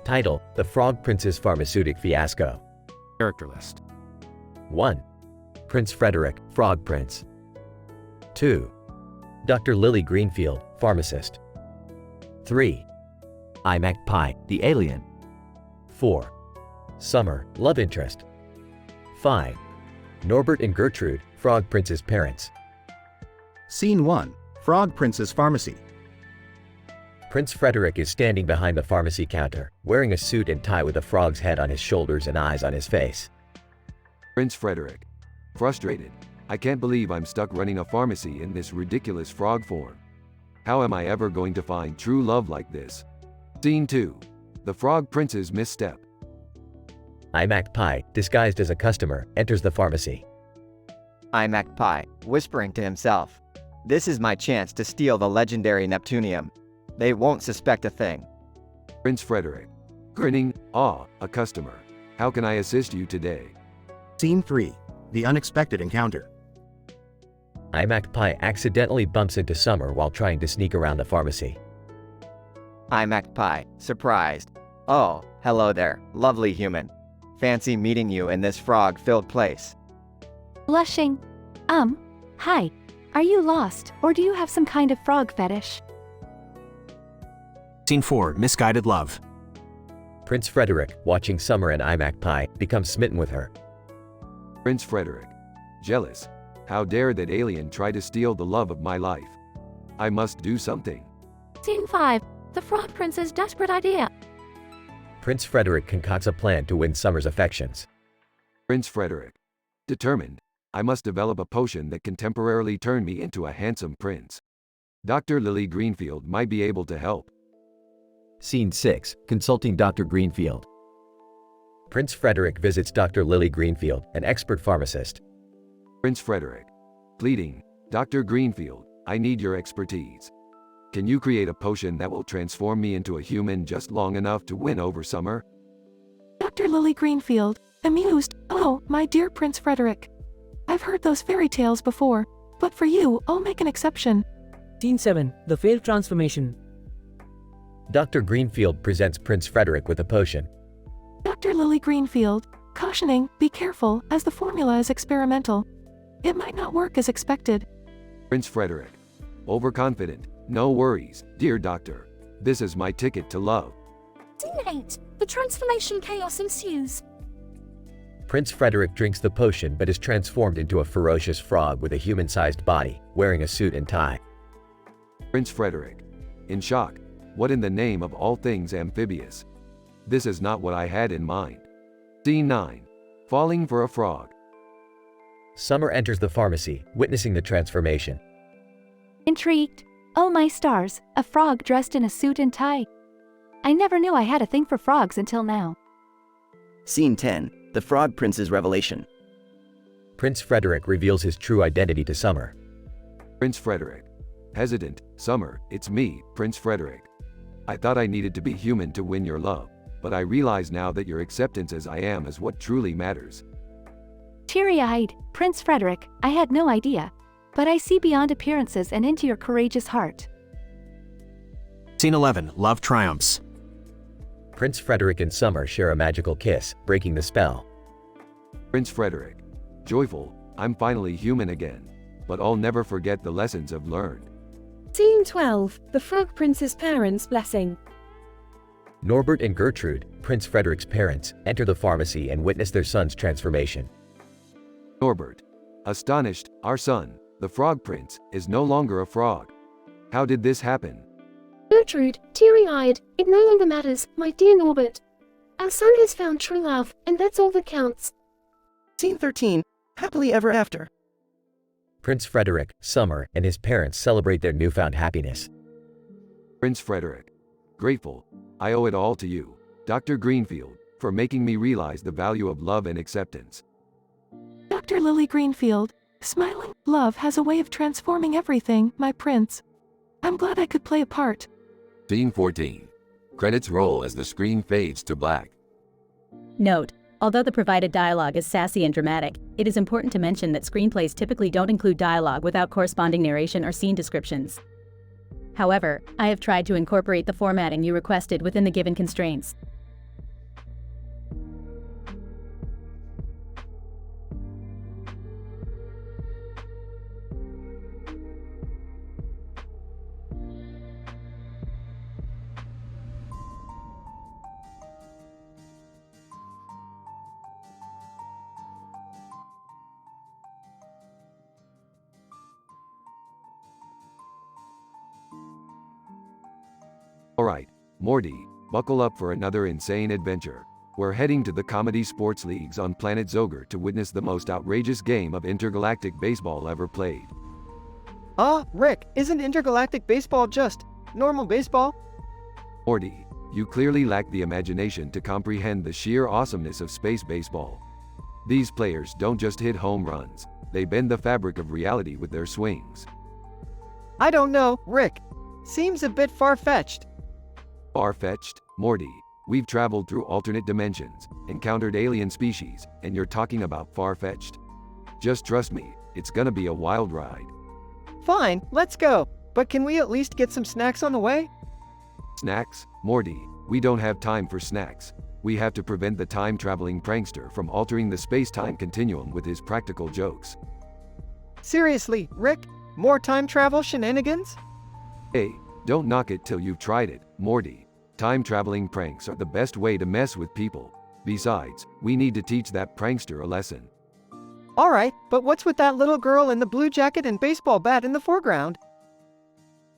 Speaker 4: Title: The Frog Prince's Pharmaceutic Fiasco.
Speaker 6: Character list.
Speaker 4: 1. Prince Frederick, Frog Prince. 2. Dr. Lily Greenfield, Pharmacist. 3. iMacPie, the Alien. 4. Summer, Love Interest. 5. Norbert and Gertrude, Frog Prince's parents.
Speaker 18: Scene 1. Frog Prince's Pharmacy.
Speaker 4: Prince Frederick is standing behind the pharmacy counter, wearing a suit and tie with a frog's head on his shoulders and eyes on his face.
Speaker 1: Prince Frederick. Frustrated. I can't believe I'm stuck running a pharmacy in this ridiculous frog form. How am I ever going to find true love like this? Scene 2. The Frog Prince's misstep.
Speaker 4: iMacPie, disguised as a customer, enters the pharmacy.
Speaker 14: iMacPie, whispering to himself. This is my chance to steal the legendary Neptunium. They won't suspect a thing.
Speaker 1: Prince Frederick. Grinning, a customer. How can I assist you today?
Speaker 18: Scene 3. The Unexpected Encounter.
Speaker 4: iMacPie accidentally bumps into Summer while trying to sneak around the pharmacy.
Speaker 14: iMacPie, surprised. Oh, hello there, lovely human. Fancy meeting you in this frog-filled place.
Speaker 3: Blushing. Hi. Are you lost, or do you have some kind of frog fetish?
Speaker 6: Scene 4. Misguided love.
Speaker 4: Prince Frederick, watching Summer and iMacPie, becomes smitten with her.
Speaker 1: Prince Frederick. Jealous. How dare that alien try to steal the love of my life? I must do something.
Speaker 3: Scene 5. The Frog Prince's desperate idea.
Speaker 4: Prince Frederick concocts a plan to win Summer's affections.
Speaker 1: Prince Frederick. Determined, I must develop a potion that can temporarily turn me into a handsome prince. Dr. Lily Greenfield might be able to help.
Speaker 4: Scene 6. Consulting Dr. Greenfield. Prince Frederick visits Dr. Lily Greenfield, an expert pharmacist.
Speaker 1: Prince Frederick. Pleading, Dr. Greenfield, I need your expertise. Can you create a potion that will transform me into a human just long enough to win over Summer?
Speaker 5: Dr. Lily Greenfield, amused, oh, my dear Prince Frederick. I've heard those fairy tales before, but for you, I'll make an exception.
Speaker 17: Scene 7. The failed transformation.
Speaker 4: Dr. Greenfield presents Prince Frederick with a potion.
Speaker 5: Dr. Lily Greenfield, cautioning, be careful, as the formula is experimental. It might not work as expected.
Speaker 1: Prince Frederick. Overconfident. No worries, dear doctor. This is my ticket to love.
Speaker 21: Scene 8. The transformation chaos ensues.
Speaker 4: Prince Frederick drinks the potion but is transformed into a ferocious frog with a human-sized body, wearing a suit and tie.
Speaker 1: Prince Frederick. In shock. What in the name of all things amphibious? This is not what I had in mind. Scene 9. Falling for a frog.
Speaker 4: Summer enters the pharmacy, witnessing the transformation.
Speaker 3: Intrigued. Oh my stars, a frog dressed in a suit and tie. I never knew I had a thing for frogs until now.
Speaker 15: Scene 10. The Frog Prince's revelation.
Speaker 4: Prince Frederick reveals his true identity to Summer.
Speaker 1: Prince Frederick. Hesitant, Summer, it's me, Prince Frederick. I thought I needed to be human to win your love, but I realize now that your acceptance as I am is what truly matters.
Speaker 3: Teary-eyed, Prince Frederick, I had no idea. But I see beyond appearances and into your courageous heart.
Speaker 6: Scene 11. Love triumphs.
Speaker 4: Prince Frederick and Summer share a magical kiss, breaking the spell.
Speaker 1: Prince Frederick. Joyful, I'm finally human again. But I'll never forget the lessons I've learned.
Speaker 10: Scene 12. The Frog Prince's parents' blessing.
Speaker 4: Norbert and Gertrude, Prince Frederick's parents, enter the pharmacy and witness their son's transformation.
Speaker 1: Norbert. Astonished, our son, the Frog Prince, is no longer a frog. How did this happen?
Speaker 10: Gertrude, teary-eyed, it no longer matters, my dear Norbert. Our son has found true love, and that's all that counts.
Speaker 7: Scene 13. Happily ever after.
Speaker 4: Prince Frederick, Summer, and his parents celebrate their newfound happiness.
Speaker 1: Prince Frederick. Grateful, I owe it all to you, Dr. Greenfield, for making me realize the value of love and acceptance.
Speaker 5: Dr. Lily Greenfield, smiling, love has a way of transforming everything, my prince. I'm glad I could play a part.
Speaker 23: Scene 14. Credits roll as the screen fades to black.
Speaker 12: Note: although the provided dialogue is sassy and dramatic, it is important to mention that screenplays typically don't include dialogue without corresponding narration or scene descriptions. However, I have tried to incorporate the formatting you requested within the given constraints.
Speaker 1: Alright, Morty, buckle up for another insane adventure. We're heading to the comedy sports leagues on planet Zoger to witness the most outrageous game of intergalactic baseball ever played.
Speaker 2: Rick, isn't intergalactic baseball just normal baseball?
Speaker 1: Morty, you clearly lack the imagination to comprehend the sheer awesomeness of space baseball. These players don't just hit home runs, they bend the fabric of reality with their swings.
Speaker 2: I don't know, Rick. Seems a bit far-fetched.
Speaker 1: Far-fetched? Morty, we've traveled through alternate dimensions, encountered alien species, and you're talking about far-fetched? Just trust me, it's gonna be a wild ride.
Speaker 2: Fine, let's go. But can we at least get some snacks on the way?
Speaker 1: Snacks? Morty, we don't have time for snacks. We have to prevent the time-traveling prankster from altering the space-time continuum with his practical jokes.
Speaker 2: Seriously, Rick? More time travel shenanigans?
Speaker 1: Hey, don't knock it till you've tried it, Morty. Time-traveling pranks are the best way to mess with people. Besides, we need to teach that prankster a lesson.
Speaker 2: Alright, but what's with that little girl in the blue jacket and baseball bat in the foreground?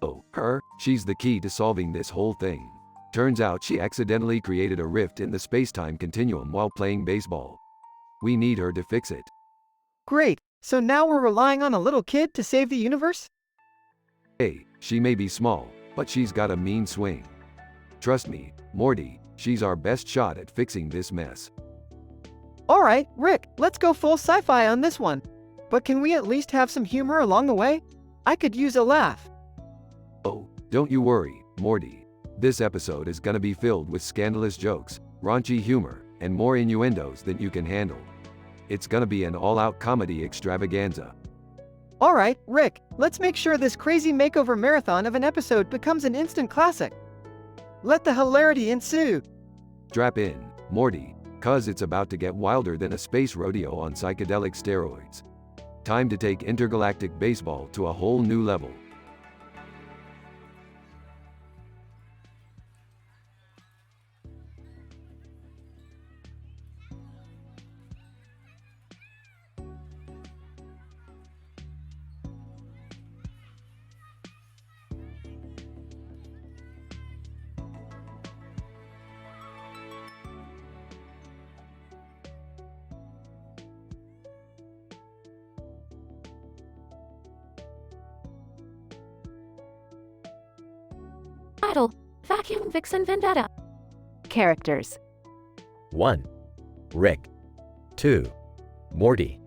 Speaker 1: Oh, her? She's the key to solving this whole thing. Turns out she accidentally created a rift in the space-time continuum while playing baseball. We need her to fix it.
Speaker 2: Great, so now we're relying on a little kid to save the universe?
Speaker 1: Hey, she may be small, but she's got a mean swing. Trust me, Morty, she's our best shot at fixing this mess.
Speaker 2: Alright, Rick, let's go full sci-fi on this one. But can we at least have some humor along the way? I could use a laugh.
Speaker 1: Oh, don't you worry, Morty. This episode is gonna be filled with scandalous jokes, raunchy humor, and more innuendos than you can handle. It's gonna be an all-out comedy extravaganza.
Speaker 2: Alright, Rick, let's make sure this crazy makeover marathon of an episode becomes an instant classic. Let the hilarity ensue.
Speaker 1: Strap in, Morty, cuz it's about to get wilder than a space rodeo on psychedelic steroids. Time to take intergalactic baseball to a whole new level.
Speaker 3: Title: Vacuum Vixen Vendetta. Characters:
Speaker 4: 1. Rick. 2. Morty.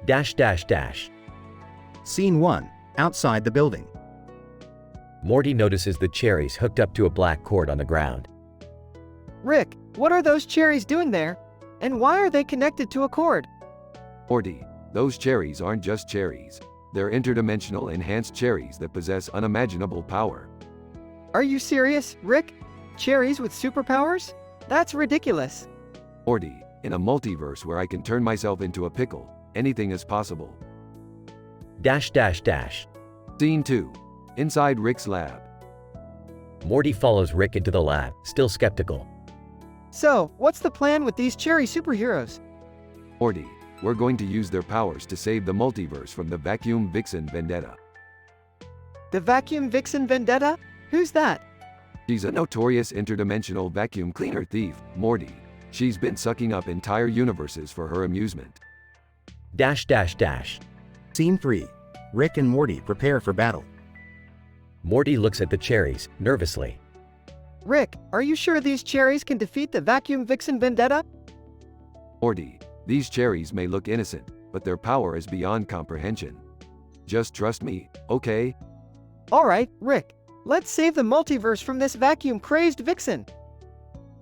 Speaker 4: --.
Speaker 18: Scene 1. Outside the building.
Speaker 4: Morty notices the cherries hooked up to a black cord on the ground.
Speaker 2: Rick, what are those cherries doing there? And why are they connected to a cord?
Speaker 1: Morty, those cherries aren't just cherries. They're interdimensional enhanced cherries that possess unimaginable power.
Speaker 2: Are you serious, Rick? Cherries with superpowers? That's ridiculous.
Speaker 1: Morty, in a multiverse where I can turn myself into a pickle, anything is possible.
Speaker 4: --.
Speaker 1: Scene 2. Inside Rick's lab.
Speaker 4: Morty follows Rick into the lab, still skeptical.
Speaker 2: So, what's the plan with these cherry superheroes?
Speaker 1: Morty, we're going to use their powers to save the multiverse from the Vacuum Vixen Vendetta.
Speaker 2: The Vacuum Vixen Vendetta? Who's that?
Speaker 1: She's a notorious interdimensional vacuum cleaner thief, Morty. She's been sucking up entire universes for her amusement.
Speaker 4: --.
Speaker 18: Scene 3. Rick and Morty prepare for battle.
Speaker 4: Morty looks at the cherries, nervously.
Speaker 2: Rick, are you sure these cherries can defeat the Vacuum Vixen Vendetta?
Speaker 1: Morty, these cherries may look innocent, but their power is beyond comprehension. Just trust me, okay?
Speaker 2: Alright, Rick. Let's save the multiverse from this vacuum-crazed vixen.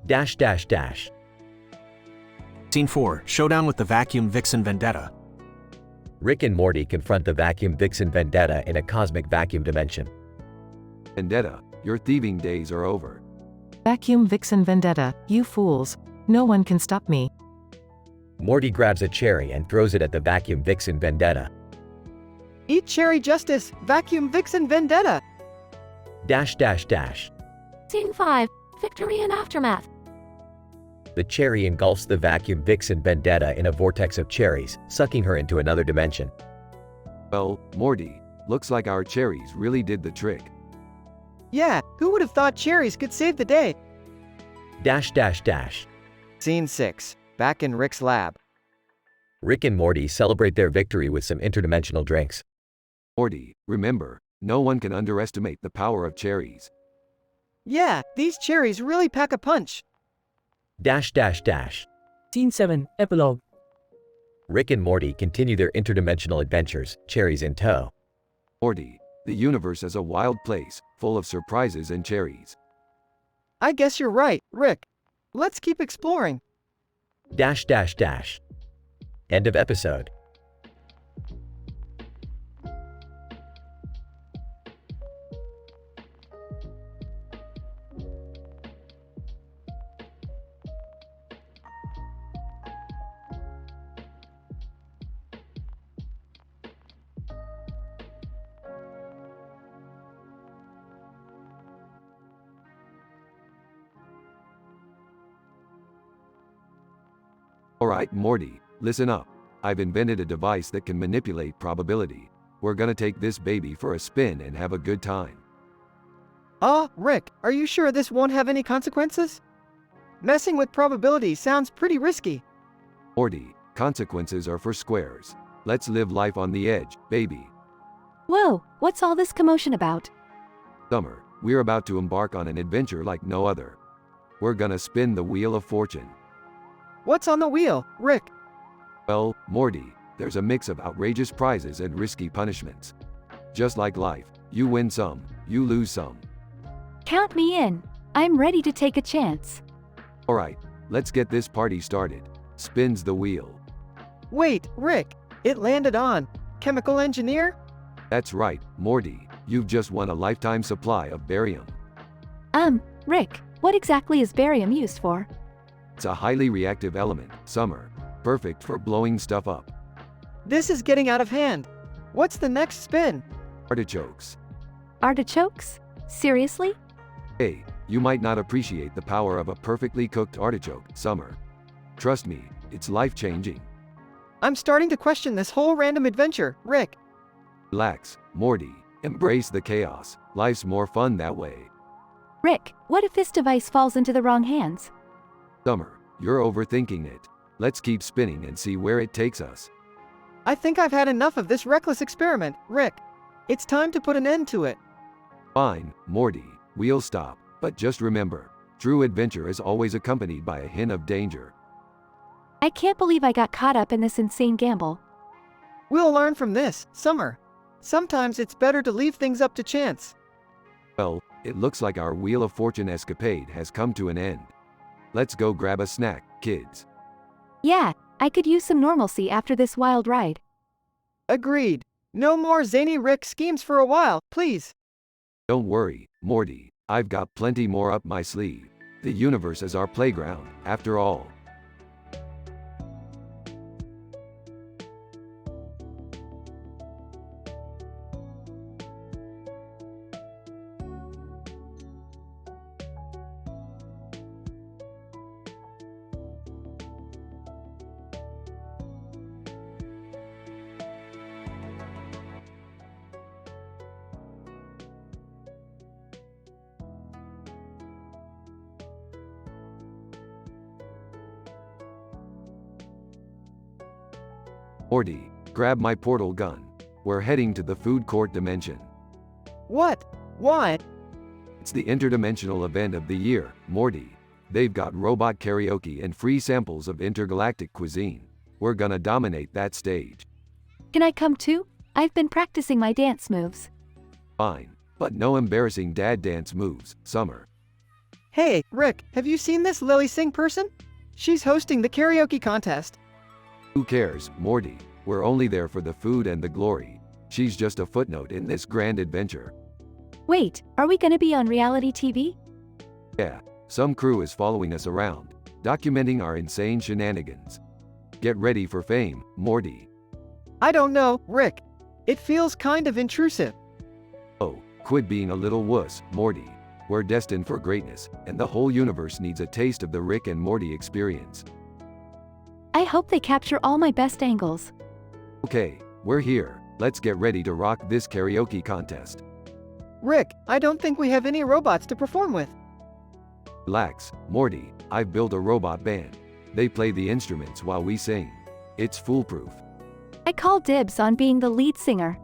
Speaker 4: --.
Speaker 6: Scene 4. Showdown with the Vacuum Vixen Vendetta.
Speaker 4: Rick and Morty confront the Vacuum Vixen Vendetta in a cosmic vacuum dimension.
Speaker 1: Vendetta, your thieving days are over.
Speaker 5: Vacuum Vixen Vendetta, you fools. No one can stop me.
Speaker 4: Morty grabs a cherry and throws it at the Vacuum Vixen Vendetta.
Speaker 2: Eat cherry justice, Vacuum Vixen Vendetta.
Speaker 4: --.
Speaker 3: Scene 5. Victory and Aftermath.
Speaker 4: The cherry engulfs the Vacuum Vixen Vendetta in a vortex of cherries, sucking her into another dimension.
Speaker 1: Well, Morty, looks like our cherries really did the trick.
Speaker 2: Yeah, who would have thought cherries could save the day?
Speaker 4: --.
Speaker 14: Scene 6. Back in Rick's lab.
Speaker 4: Rick and Morty celebrate their victory with some interdimensional drinks.
Speaker 1: Morty, remember, no one can underestimate the power of cherries.
Speaker 2: Yeah, these cherries really pack a punch.
Speaker 4: --.
Speaker 17: Scene 7. Epilogue.
Speaker 4: Rick and Morty continue their interdimensional adventures, cherries in tow.
Speaker 1: Morty, the universe is a wild place, full of surprises and cherries.
Speaker 2: I guess you're right, Rick. Let's keep exploring.
Speaker 4: --. End of episode.
Speaker 1: Alright, Morty, listen up. I've invented a device that can manipulate probability. We're gonna take this baby for a spin and have a good time.
Speaker 2: Rick, are you sure this won't have any consequences? Messing with probability sounds pretty risky.
Speaker 1: Morty, consequences are for squares. Let's live life on the edge, baby.
Speaker 3: Whoa, what's all this commotion about?
Speaker 1: Summer, we're about to embark on an adventure like no other. We're gonna spin the wheel of fortune.
Speaker 2: What's on the wheel, Rick?
Speaker 1: Well, Morty, there's a mix of outrageous prizes and risky punishments. Just like life, you win some, you lose some.
Speaker 3: Count me in. I'm ready to take a chance.
Speaker 1: Alright, let's get this party started. Spins the wheel.
Speaker 2: Wait, Rick, it landed on chemical engineer?
Speaker 1: That's right, Morty, you've just won a lifetime supply of barium.
Speaker 3: Rick, what exactly is barium used for?
Speaker 1: It's a highly reactive element, Summer. Perfect for blowing stuff up.
Speaker 2: This is getting out of hand. What's the next spin?
Speaker 1: Artichokes.
Speaker 3: Artichokes? Seriously?
Speaker 1: Hey, you might not appreciate the power of a perfectly cooked artichoke, Summer. Trust me, it's life-changing.
Speaker 2: I'm starting to question this whole random adventure, Rick.
Speaker 1: Relax, Morty. Embrace the chaos. Life's more fun that way.
Speaker 3: Rick, what if this device falls into the wrong hands?
Speaker 1: Summer, you're overthinking it. Let's keep spinning and see where it takes us.
Speaker 2: I think I've had enough of this reckless experiment, Rick. It's time to put an end to it.
Speaker 1: Fine, Morty, we'll stop. But just remember, true adventure is always accompanied by a hint of danger.
Speaker 3: I can't believe I got caught up in this insane gamble.
Speaker 2: We'll learn from this, Summer. Sometimes it's better to leave things up to chance.
Speaker 1: Well, it looks like our Wheel of Fortune escapade has come to an end. Let's go grab a snack, kids.
Speaker 3: Yeah, I could use some normalcy after this wild ride.
Speaker 2: Agreed. No more zany Rick schemes for a while, please.
Speaker 1: Don't worry, Morty. I've got plenty more up my sleeve. The universe is our playground, after all. Morty, grab my portal gun. We're heading to the food court dimension.
Speaker 2: What? Why?
Speaker 1: It's the interdimensional event of the year, Morty. They've got robot karaoke and free samples of intergalactic cuisine. We're gonna dominate that stage.
Speaker 3: Can I come too? I've been practicing my dance moves.
Speaker 1: Fine, but no embarrassing dad dance moves, Summer.
Speaker 2: Hey, Rick, have you seen this Lily Singh person? She's hosting the karaoke contest.
Speaker 1: Who cares, Morty? We're only there for the food and the glory. She's just a footnote in this grand adventure.
Speaker 3: Wait, are we gonna be on reality TV?
Speaker 1: Yeah, some crew is following us around, documenting our insane shenanigans. Get ready for fame, Morty.
Speaker 2: I don't know, Rick. It feels kind of intrusive.
Speaker 1: Oh, quit being a little wuss, Morty. We're destined for greatness, and the whole universe needs a taste of the Rick and Morty experience.
Speaker 3: I hope they capture all my best angles.
Speaker 1: Okay, we're here. Let's get ready to rock this karaoke contest.
Speaker 2: Rick, I don't think we have any robots to perform with.
Speaker 1: Relax, Morty. I've built a robot band. They play the instruments while we sing. It's foolproof.
Speaker 3: I call dibs on being the lead singer.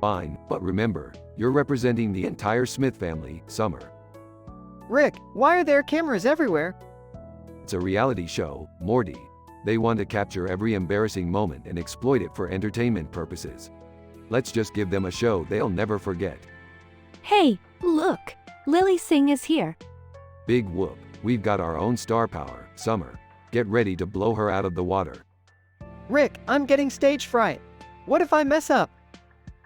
Speaker 1: Fine, but remember, you're representing the entire Smith family, Summer.
Speaker 2: Rick, why are there cameras everywhere?
Speaker 1: It's a reality show, Morty. They want to capture every embarrassing moment and exploit it for entertainment purposes. Let's just give them a show they'll never forget.
Speaker 3: Hey, look! Lily Singh is here.
Speaker 1: Big whoop. We've got our own star power, Summer. Get ready to blow her out of the water.
Speaker 2: Rick, I'm getting stage fright. What if I mess up?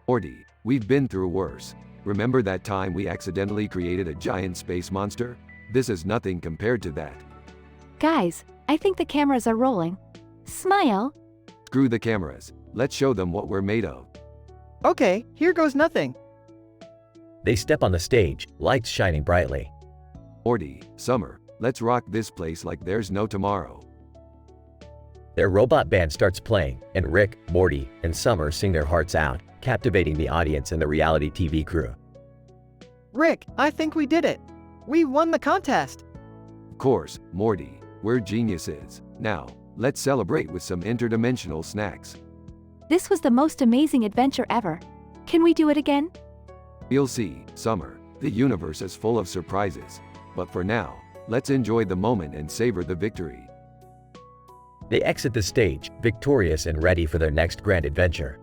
Speaker 1: Morty, we've been through worse. Remember that time we accidentally created a giant space monster? This is nothing compared to that.
Speaker 3: Guys, I think the cameras are rolling. Smile.
Speaker 1: Screw the cameras. Let's show them what we're made of.
Speaker 2: Okay, here goes nothing.
Speaker 4: They step on the stage, lights shining brightly.
Speaker 1: Morty, Summer, let's rock this place like there's no tomorrow.
Speaker 4: Their robot band starts playing, and Rick, Morty, and Summer sing their hearts out, captivating the audience and the reality TV crew.
Speaker 2: Rick, I think we did it. We won the contest.
Speaker 1: Of course, Morty, we're geniuses. Now, let's celebrate with some interdimensional snacks.
Speaker 3: This was the most amazing adventure ever. Can we do it again?
Speaker 1: You'll see, Summer, the universe is full of surprises. But for now, let's enjoy the moment and savor the victory.
Speaker 4: They exit the stage, victorious and ready for their next grand adventure.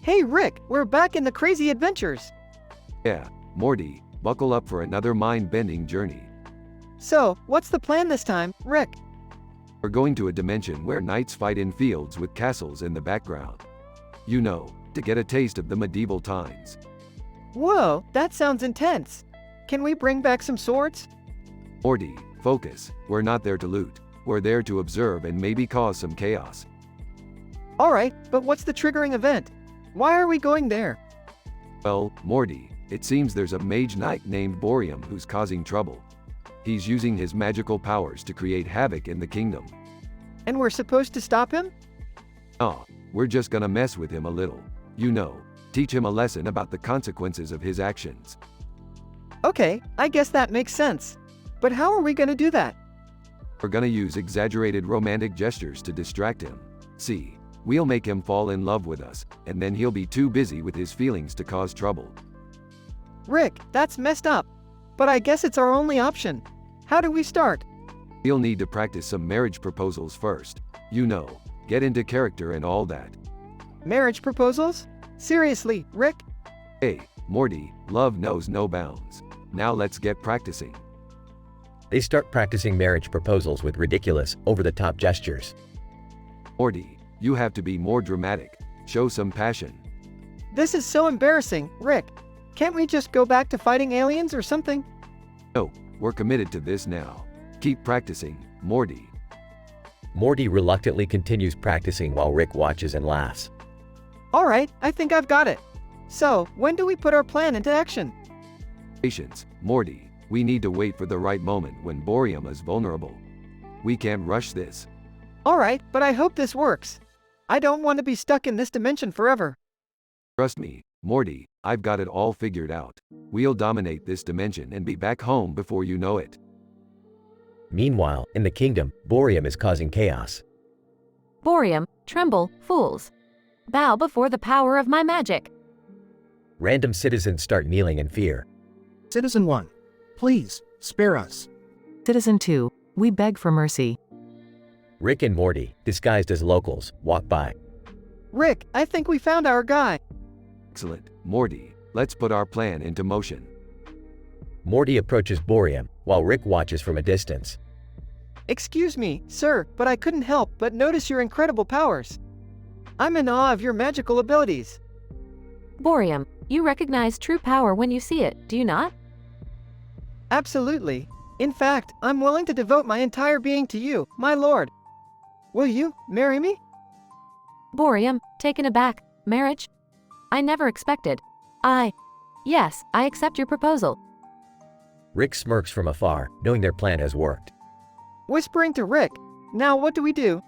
Speaker 2: Hey Rick, we're back in the crazy adventures.
Speaker 1: Yeah, Morty, buckle up for another mind-bending journey.
Speaker 2: So, what's the plan this time, Rick?
Speaker 1: We're going to a dimension where knights fight in fields with castles in the background. You know, to get a taste of the medieval times.
Speaker 2: Whoa, that sounds intense. Can we bring back some swords?
Speaker 1: Morty, focus. We're not there to loot. We're there to observe and maybe cause some chaos.
Speaker 2: Alright, but what's the triggering event? Why are we going there?
Speaker 1: Well, Morty, it seems there's a mage knight named Borium who's causing trouble. He's using his magical powers to create havoc in the kingdom.
Speaker 2: And we're supposed to stop him?
Speaker 1: Oh, we're just gonna mess with him a little. You know, teach him a lesson about the consequences of his actions.
Speaker 2: Okay, I guess that makes sense. But how are we gonna do that?
Speaker 1: We're gonna use exaggerated romantic gestures to distract him. See, we'll make him fall in love with us, and then he'll be too busy with his feelings to cause trouble.
Speaker 2: Rick, that's messed up. But I guess it's our only option. How do we start?
Speaker 1: We'll need to practice some marriage proposals first. You know, get into character and all that.
Speaker 2: Marriage proposals? Seriously, Rick?
Speaker 1: Hey, Morty, love knows no bounds. Now let's get practicing.
Speaker 4: They start practicing marriage proposals with ridiculous, over-the-top gestures.
Speaker 1: Morty, you have to be more dramatic. Show some passion.
Speaker 2: This is so embarrassing, Rick. Can't we just go back to fighting aliens or something?
Speaker 1: No, we're committed to this now. Keep practicing, Morty.
Speaker 4: Morty reluctantly continues practicing while Rick watches and laughs.
Speaker 2: Alright, I think I've got it. So, when do we put our plan into action?
Speaker 1: Patience, Morty. We need to wait for the right moment when Borium is vulnerable. We can't rush this.
Speaker 2: Alright, but I hope this works. I don't want to be stuck in this dimension forever.
Speaker 1: Trust me, Morty, I've got it all figured out. We'll dominate this dimension and be back home before you know it.
Speaker 4: Meanwhile, in the kingdom, Borium is causing chaos.
Speaker 3: Borium, tremble, fools. Bow before the power of my magic.
Speaker 4: Random citizens start kneeling in fear.
Speaker 18: Citizen 1, please, spare us.
Speaker 5: Citizen 2, we beg for mercy.
Speaker 4: Rick and Morty, disguised as locals, walk by.
Speaker 2: Rick, I think we found our guy.
Speaker 1: Excellent, Morty. Let's put our plan into motion.
Speaker 4: Morty approaches Borium, while Rick watches from a distance.
Speaker 2: Excuse me, sir, but I couldn't help but notice your incredible powers. I'm in awe of your magical abilities.
Speaker 3: Borium, you recognize true power when you see it, do you not?
Speaker 2: Absolutely. In fact, I'm willing to devote my entire being to you, my lord. Will you marry me?
Speaker 3: Borium, taken aback. Marriage? I never expected. Yes, I accept your proposal.
Speaker 4: Rick smirks from afar, knowing their plan has worked.
Speaker 2: Whispering to Rick, now what do we do?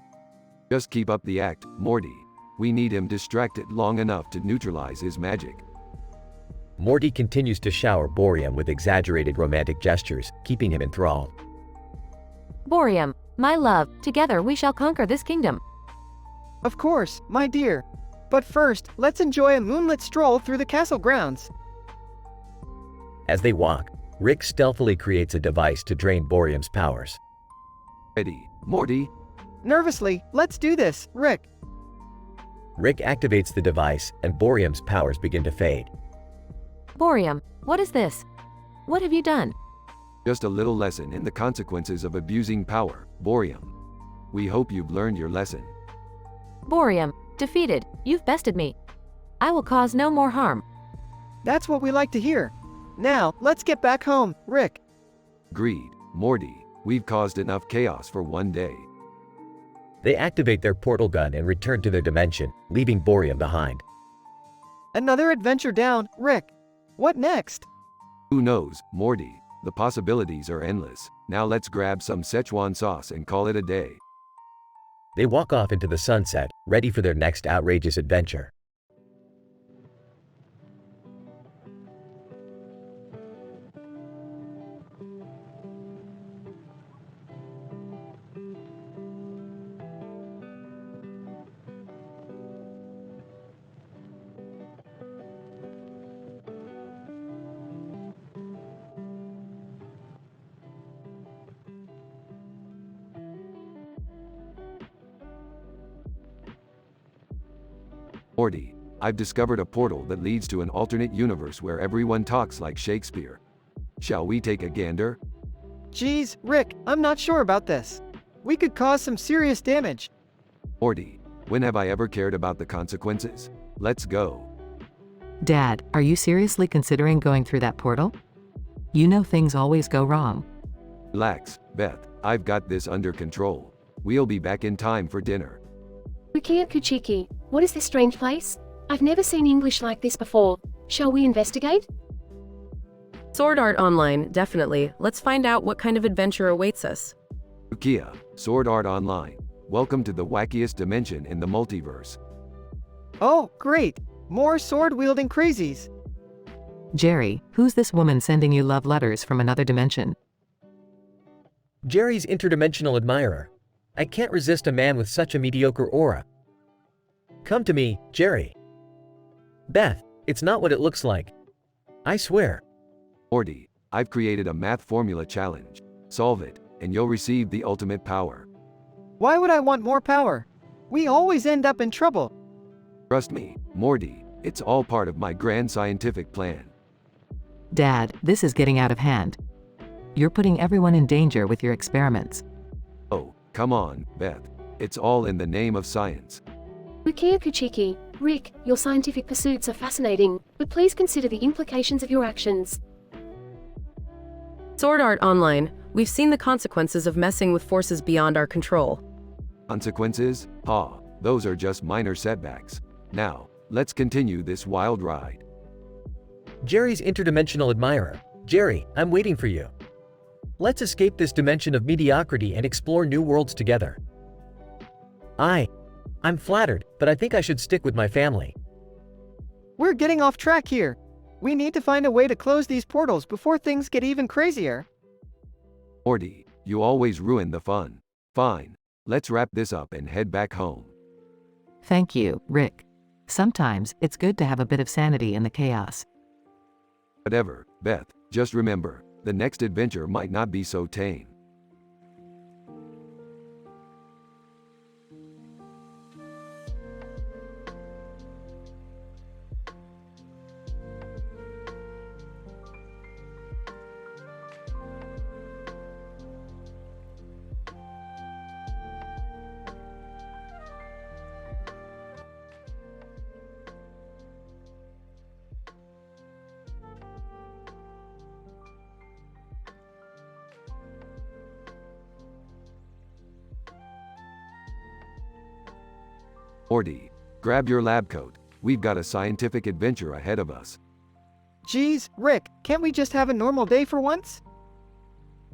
Speaker 1: Just keep up the act, Morty. We need him distracted long enough to neutralize his magic.
Speaker 4: Morty continues to shower Borium with exaggerated romantic gestures, keeping him enthralled.
Speaker 3: Borium, my love, together we shall conquer this kingdom.
Speaker 2: Of course, my dear. But first, let's enjoy a moonlit stroll through the castle grounds.
Speaker 4: As they walk, Rick stealthily creates a device to drain Boreum's powers.
Speaker 1: Ready, Morty?
Speaker 2: Nervously, let's do this, Rick.
Speaker 4: Rick activates the device and Boreum's powers begin to fade.
Speaker 3: Boreum, what is this? What have you done?
Speaker 1: Just a little lesson in the consequences of abusing power, Boreum. We hope you've learned your lesson.
Speaker 3: Boreum, defeated, you've bested me. I will cause no more harm.
Speaker 2: That's what we like to hear. Now, let's get back home, Rick.
Speaker 1: Agreed, Morty. We've caused enough chaos for one day.
Speaker 4: They activate their portal gun and return to their dimension, leaving Boreum behind.
Speaker 2: Another adventure down, Rick. What next?
Speaker 1: Who knows, Morty? The possibilities are endless. Now let's grab some Szechuan sauce and call it a day.
Speaker 4: They walk off into the sunset, ready for their next outrageous adventure.
Speaker 1: Morty, I've discovered a portal that leads to an alternate universe where everyone talks like Shakespeare. Shall we take a gander?
Speaker 2: Geez, Rick, I'm not sure about this. We could cause some serious damage.
Speaker 1: Morty, when have I ever cared about the consequences? Let's go.
Speaker 5: Dad, are you seriously considering going through that portal? You know things always go wrong.
Speaker 1: Relax, Beth. I've got this under control. We'll be back in time for dinner.
Speaker 10: Rukia Kuchiki, what is this strange place? I've never seen English like this before. Shall we investigate?
Speaker 11: Sword Art Online, definitely. Let's find out what kind of adventure awaits us.
Speaker 1: Rukia, Sword Art Online. Welcome to the wackiest dimension in the multiverse.
Speaker 2: Oh, great. More sword-wielding crazies.
Speaker 5: Jerry, who's this woman sending you love letters from another dimension?
Speaker 4: Jerry's interdimensional admirer. I can't resist a man with such a mediocre aura. Come to me, Jerry. Beth, it's not what it looks like. I swear.
Speaker 1: Morty, I've created a math formula challenge. Solve it, and you'll receive the ultimate power.
Speaker 2: Why would I want more power? We always end up in trouble.
Speaker 1: Trust me, Morty, it's all part of my grand scientific plan.
Speaker 5: Dad, this is getting out of hand. You're putting everyone in danger with your experiments.
Speaker 1: Oh, come on, Beth. It's all in the name of science.
Speaker 10: Rukia Kuchiki, Rick, your scientific pursuits are fascinating, but please consider the implications of your actions.
Speaker 11: Sword Art Online, we've seen the consequences of messing with forces beyond our control.
Speaker 1: Consequences? Ha, those are just minor setbacks. Now, let's continue this wild ride.
Speaker 4: Jerry's interdimensional admirer. Jerry, I'm waiting for you. Let's escape this dimension of mediocrity and explore new worlds together. I'm flattered, but I think I should stick with my family.
Speaker 2: We're getting off track here. We need to find a way to close these portals before things get even crazier.
Speaker 1: Morty, you always ruin the fun. Fine, let's wrap this up and head back home.
Speaker 5: Thank you, Rick. Sometimes, it's good to have a bit of sanity in the chaos.
Speaker 1: Whatever, Beth, just remember, the next adventure might not be so tame. Morty, grab your lab coat. We've got a scientific adventure ahead of us.
Speaker 2: Geez, Rick, can't we just have a normal day for once?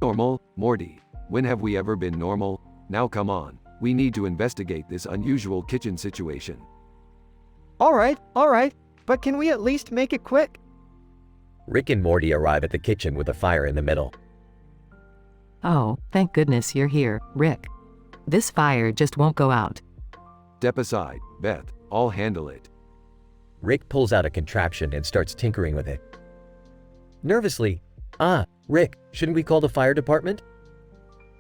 Speaker 1: Normal? Morty, when have we ever been normal? Now come on, we need to investigate this unusual kitchen situation.
Speaker 2: Alright, but can we at least make it quick?
Speaker 4: Rick and Morty arrive at the kitchen with a fire in the middle.
Speaker 5: Oh, thank goodness you're here, Rick. This fire just won't go out.
Speaker 1: Step aside, Beth, I'll handle it.
Speaker 4: Rick pulls out a contraption and starts tinkering with it. Nervously, Rick, shouldn't we call the fire department?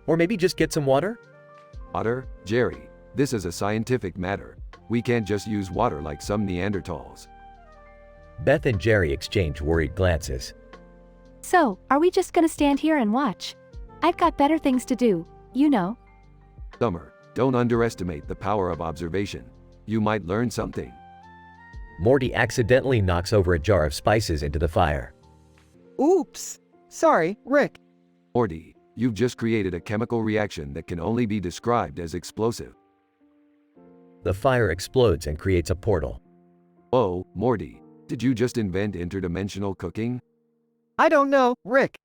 Speaker 4: Or maybe just get some water?
Speaker 1: Water? Jerry, this is a scientific matter. We can't just use water like some Neanderthals.
Speaker 4: Beth and Jerry exchange worried glances.
Speaker 3: So, are we just gonna stand here and watch? I've got better things to do, you know.
Speaker 1: Summer, don't underestimate the power of observation. You might learn something.
Speaker 4: Morty accidentally knocks over a jar of spices into the fire.
Speaker 2: Oops. Sorry, Rick.
Speaker 1: Morty, you've just created a chemical reaction that can only be described as explosive.
Speaker 4: The fire explodes and creates a portal.
Speaker 1: Oh, Morty, did you just invent interdimensional cooking?
Speaker 2: I don't know, Rick.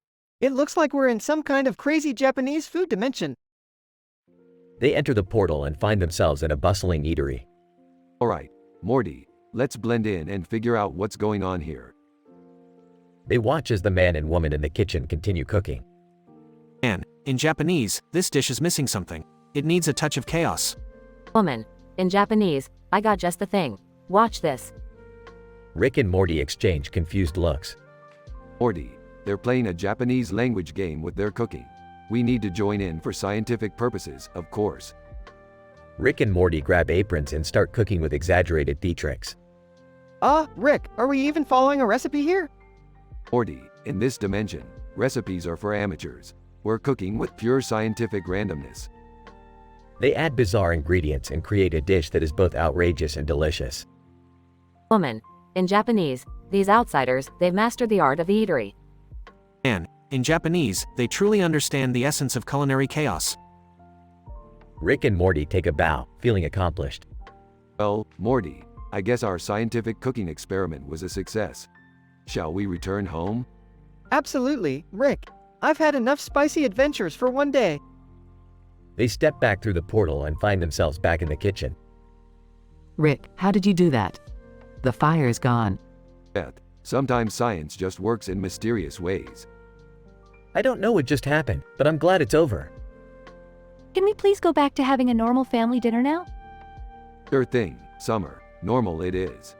Speaker 2: It looks like we're in some kind of crazy Japanese food dimension.
Speaker 4: They enter the portal and find themselves in a bustling eatery.
Speaker 1: Alright, Morty, let's blend in and figure out what's going on here.
Speaker 4: They watch as the man and woman in the kitchen continue cooking.
Speaker 6: Man, in Japanese, this dish is missing something. It needs a touch of chaos.
Speaker 3: Woman, in Japanese, I got just the thing. Watch this.
Speaker 4: Rick and Morty exchange confused looks.
Speaker 1: Morty, they're playing a Japanese language game with their cooking. We need to join in for scientific purposes, of course.
Speaker 4: Rick and Morty grab aprons and start cooking with exaggerated tea tricks.
Speaker 2: Rick, are we even following a recipe here?
Speaker 1: Morty, in this dimension, recipes are for amateurs. We're cooking with pure scientific randomness.
Speaker 4: They add bizarre ingredients and create a dish that is both outrageous and delicious.
Speaker 3: Woman, in Japanese, these outsiders, they've mastered the art of the eatery.
Speaker 6: Man, in Japanese, they truly understand the essence of culinary chaos.
Speaker 4: Rick and Morty take a bow, feeling accomplished.
Speaker 1: Well, Morty, I guess our scientific cooking experiment was a success. Shall we return home?
Speaker 2: Absolutely, Rick. I've had enough spicy adventures for one day.
Speaker 4: They step back through the portal and find themselves back in the kitchen.
Speaker 5: Rick, how did you do that? The fire is gone.
Speaker 1: Beth, sometimes science just works in mysterious ways.
Speaker 4: I don't know what just happened, but I'm glad it's over.
Speaker 3: Can we please go back to having a normal family dinner now?
Speaker 1: Sure thing, Summer. Normal it is.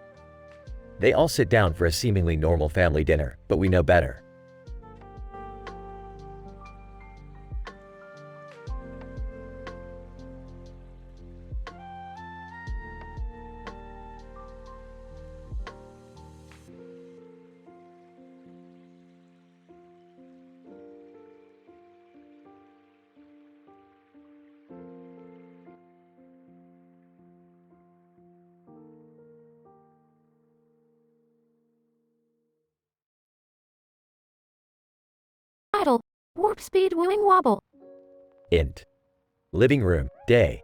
Speaker 4: They all sit down for a seemingly normal family dinner, but we know better.
Speaker 3: Idle. Warp speed wooing wobble.
Speaker 4: Int. Living room, day.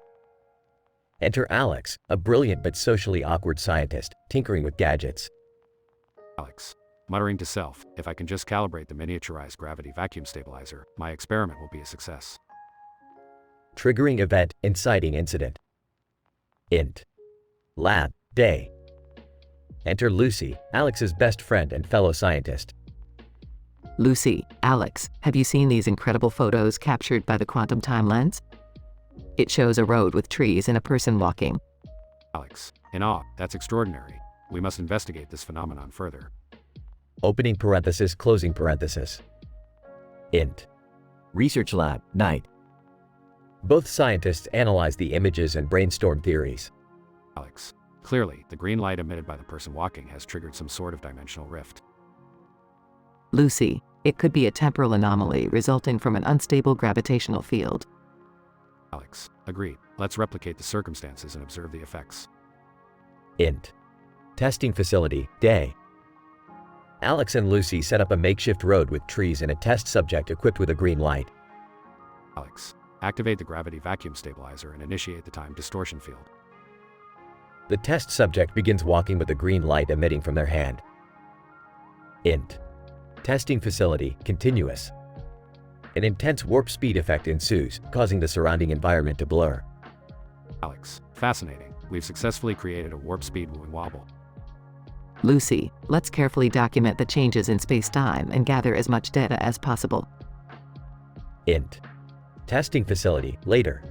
Speaker 4: Enter Alex, a brilliant but socially awkward scientist, tinkering with gadgets.
Speaker 16: Alex, muttering to self, if I can just calibrate the miniaturized gravity vacuum stabilizer, my experiment will be a success.
Speaker 4: Triggering event, inciting incident. Int. Lab, day. Enter Lucy, Alex's best friend and fellow scientist.
Speaker 5: Lucy, Alex, have you seen these incredible photos captured by the quantum time lens? It shows a road with trees and a person walking.
Speaker 16: Alex, in awe, that's extraordinary. We must investigate this phenomenon further.
Speaker 4: Opening parenthesis, closing parenthesis. Int. Research lab, night. Both scientists analyze the images and brainstorm theories.
Speaker 16: Alex, clearly, the green light emitted by the person walking has triggered some sort of dimensional rift.
Speaker 5: Lucy, it could be a temporal anomaly resulting from an unstable gravitational field.
Speaker 16: Alex, agreed. Let's replicate the circumstances and observe the effects.
Speaker 4: Int. Testing facility, day. Alex and Lucy set up a makeshift road with trees and a test subject equipped with a green light.
Speaker 16: Alex, activate the gravity vacuum stabilizer and initiate the time distortion field.
Speaker 4: The test subject begins walking with a green light emitting from their hand. Int. Testing facility, continuous. An intense warp speed effect ensues, causing the surrounding environment to blur.
Speaker 16: Alex, fascinating. We've successfully created a warp speed wooing wobble.
Speaker 5: Lucy, let's carefully document the changes in space-time and gather as much data as possible.
Speaker 4: Int. Testing facility, later.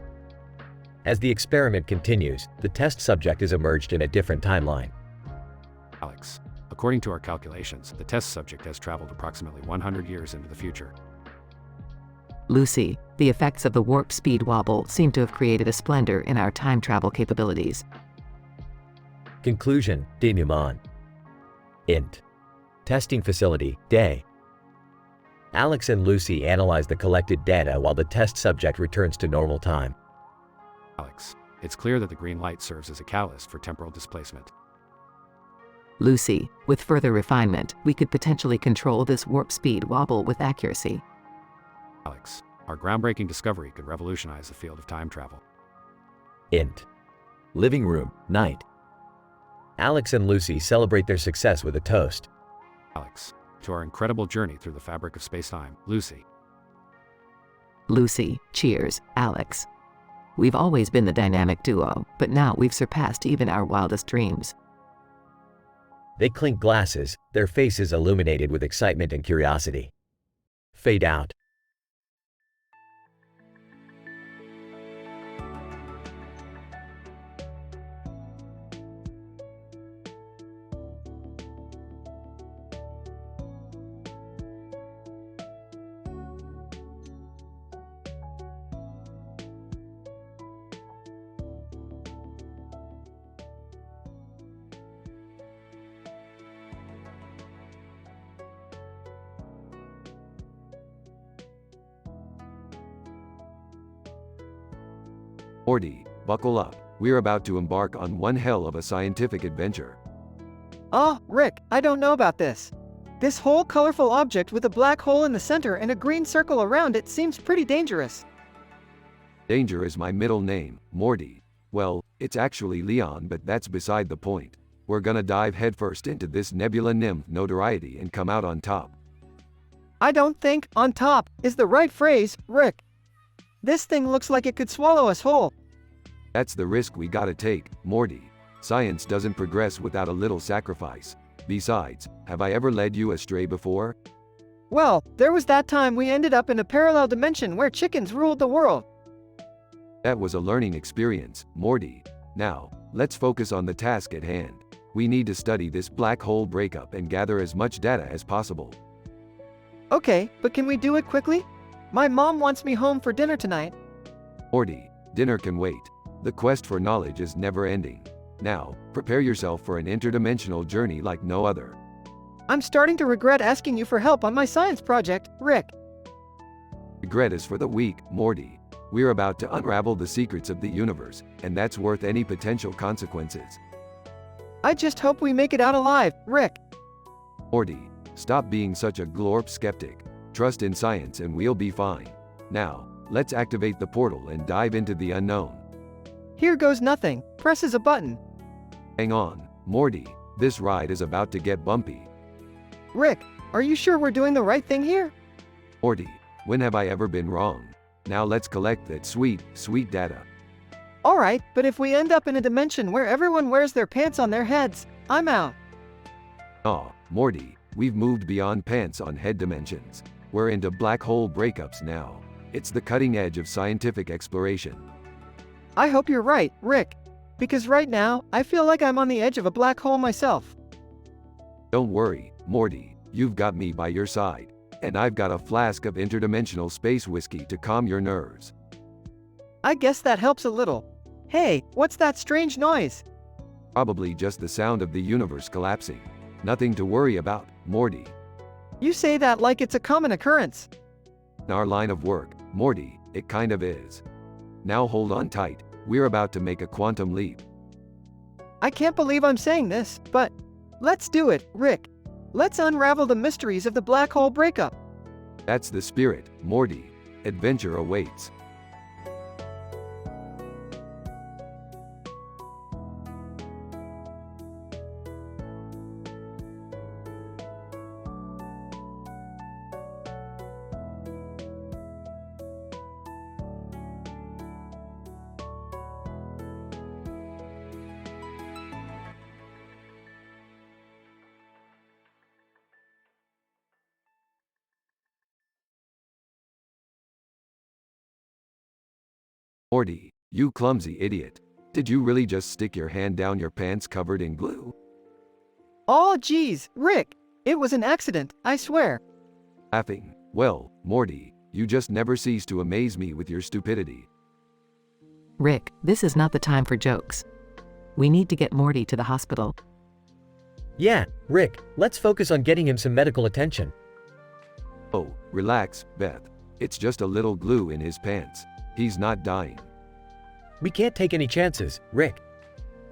Speaker 4: As the experiment continues, the test subject is emerged in a different timeline.
Speaker 16: Alex, a According to our calculations, the test subject has traveled approximately 100 years into the future.
Speaker 5: Lucy, the effects of the warp speed wobble seem to have created a splendor in our time travel capabilities.
Speaker 4: Conclusion, denouement. Int. Testing facility, day. Alex and Lucy analyze the collected data while the test subject returns to normal time.
Speaker 16: Alex, it's clear that the green light serves as a catalyst for temporal displacement.
Speaker 5: Lucy, with further refinement, we could potentially control this warp speed wobble with accuracy.
Speaker 16: Alex, our groundbreaking discovery could revolutionize the field of time travel.
Speaker 4: Int. Living room, night. Alex and Lucy celebrate their success with a toast.
Speaker 16: Alex, to our incredible journey through the fabric of space-time, Lucy.
Speaker 5: Lucy, cheers, Alex. We've always been the dynamic duo, but now we've surpassed even our wildest dreams.
Speaker 4: They clink glasses, their faces illuminated with excitement and curiosity. Fade out.
Speaker 1: Morty, buckle up. We're about to embark on one hell of a scientific adventure.
Speaker 2: Oh, Rick, I don't know about this. This whole colorful object with a black hole in the center and a green circle around it seems pretty dangerous.
Speaker 1: Danger is my middle name, Morty. Well, it's actually Leon, but that's beside the point. We're gonna dive headfirst into this nebula nymph notoriety and come out on top.
Speaker 2: I don't think "on top" is the right phrase, Rick. This thing looks like it could swallow us whole.
Speaker 1: That's the risk we gotta take, Morty. Science doesn't progress without a little sacrifice. Besides, have I ever led you astray before?
Speaker 2: Well, there was that time we ended up in a parallel dimension where chickens ruled the world.
Speaker 1: That was a learning experience, Morty. Now, let's focus on the task at hand. We need to study this black hole breakup and gather as much data as possible.
Speaker 2: Okay, but can we do it quickly? My mom wants me home for dinner tonight.
Speaker 1: Morty, dinner can wait. The quest for knowledge is never ending. Now, prepare yourself for an interdimensional journey like no other.
Speaker 2: I'm starting to regret asking you for help on my science project, Rick.
Speaker 1: Regret is for the weak, Morty. We're about to unravel the secrets of the universe, and that's worth any potential consequences.
Speaker 2: I just hope we make it out alive, Rick.
Speaker 1: Morty, stop being such a glorp skeptic. Trust in science and we'll be fine. Now, let's activate the portal and dive into the unknown.
Speaker 2: Here goes nothing. Presses a button.
Speaker 1: Hang on, Morty. This ride is about to get bumpy.
Speaker 2: Rick, are you sure we're doing the right thing here?
Speaker 1: Morty, when have I ever been wrong? Now let's collect that sweet, sweet data.
Speaker 2: Alright, but if we end up in a dimension where everyone wears their pants on their heads, I'm out.
Speaker 1: Aw, Morty, we've moved beyond pants on head dimensions. We're into black hole breakups now. It's the cutting edge of scientific exploration.
Speaker 2: I hope you're right, Rick. Because right now, I feel like I'm on the edge of a black hole myself.
Speaker 1: Don't worry, Morty, you've got me by your side. And I've got a flask of interdimensional space whiskey to calm your nerves.
Speaker 2: I guess that helps a little. Hey, what's that strange noise?
Speaker 1: Probably just the sound of the universe collapsing. Nothing to worry about, Morty.
Speaker 2: You say that like it's a common occurrence.
Speaker 1: In our line of work, Morty, it kind of is. Now hold on tight, we're about to make a quantum leap.
Speaker 2: I can't believe I'm saying this, but let's do it, Rick. Let's unravel the mysteries of the black hole breakup.
Speaker 1: That's the spirit, Morty. Adventure awaits. Morty, you clumsy idiot. Did you really just stick your hand down your pants covered in glue?
Speaker 2: Oh geez, Rick. It was an accident, I swear.
Speaker 1: Laughing. Well, Morty, you just never cease to amaze me with your stupidity.
Speaker 5: Rick, this is not the time for jokes. We need to get Morty to the hospital.
Speaker 4: Yeah, Rick, let's focus on getting him some medical attention.
Speaker 1: Oh, relax, Beth. It's just a little glue in his pants. He's not dying.
Speaker 4: We can't take any chances, Rick.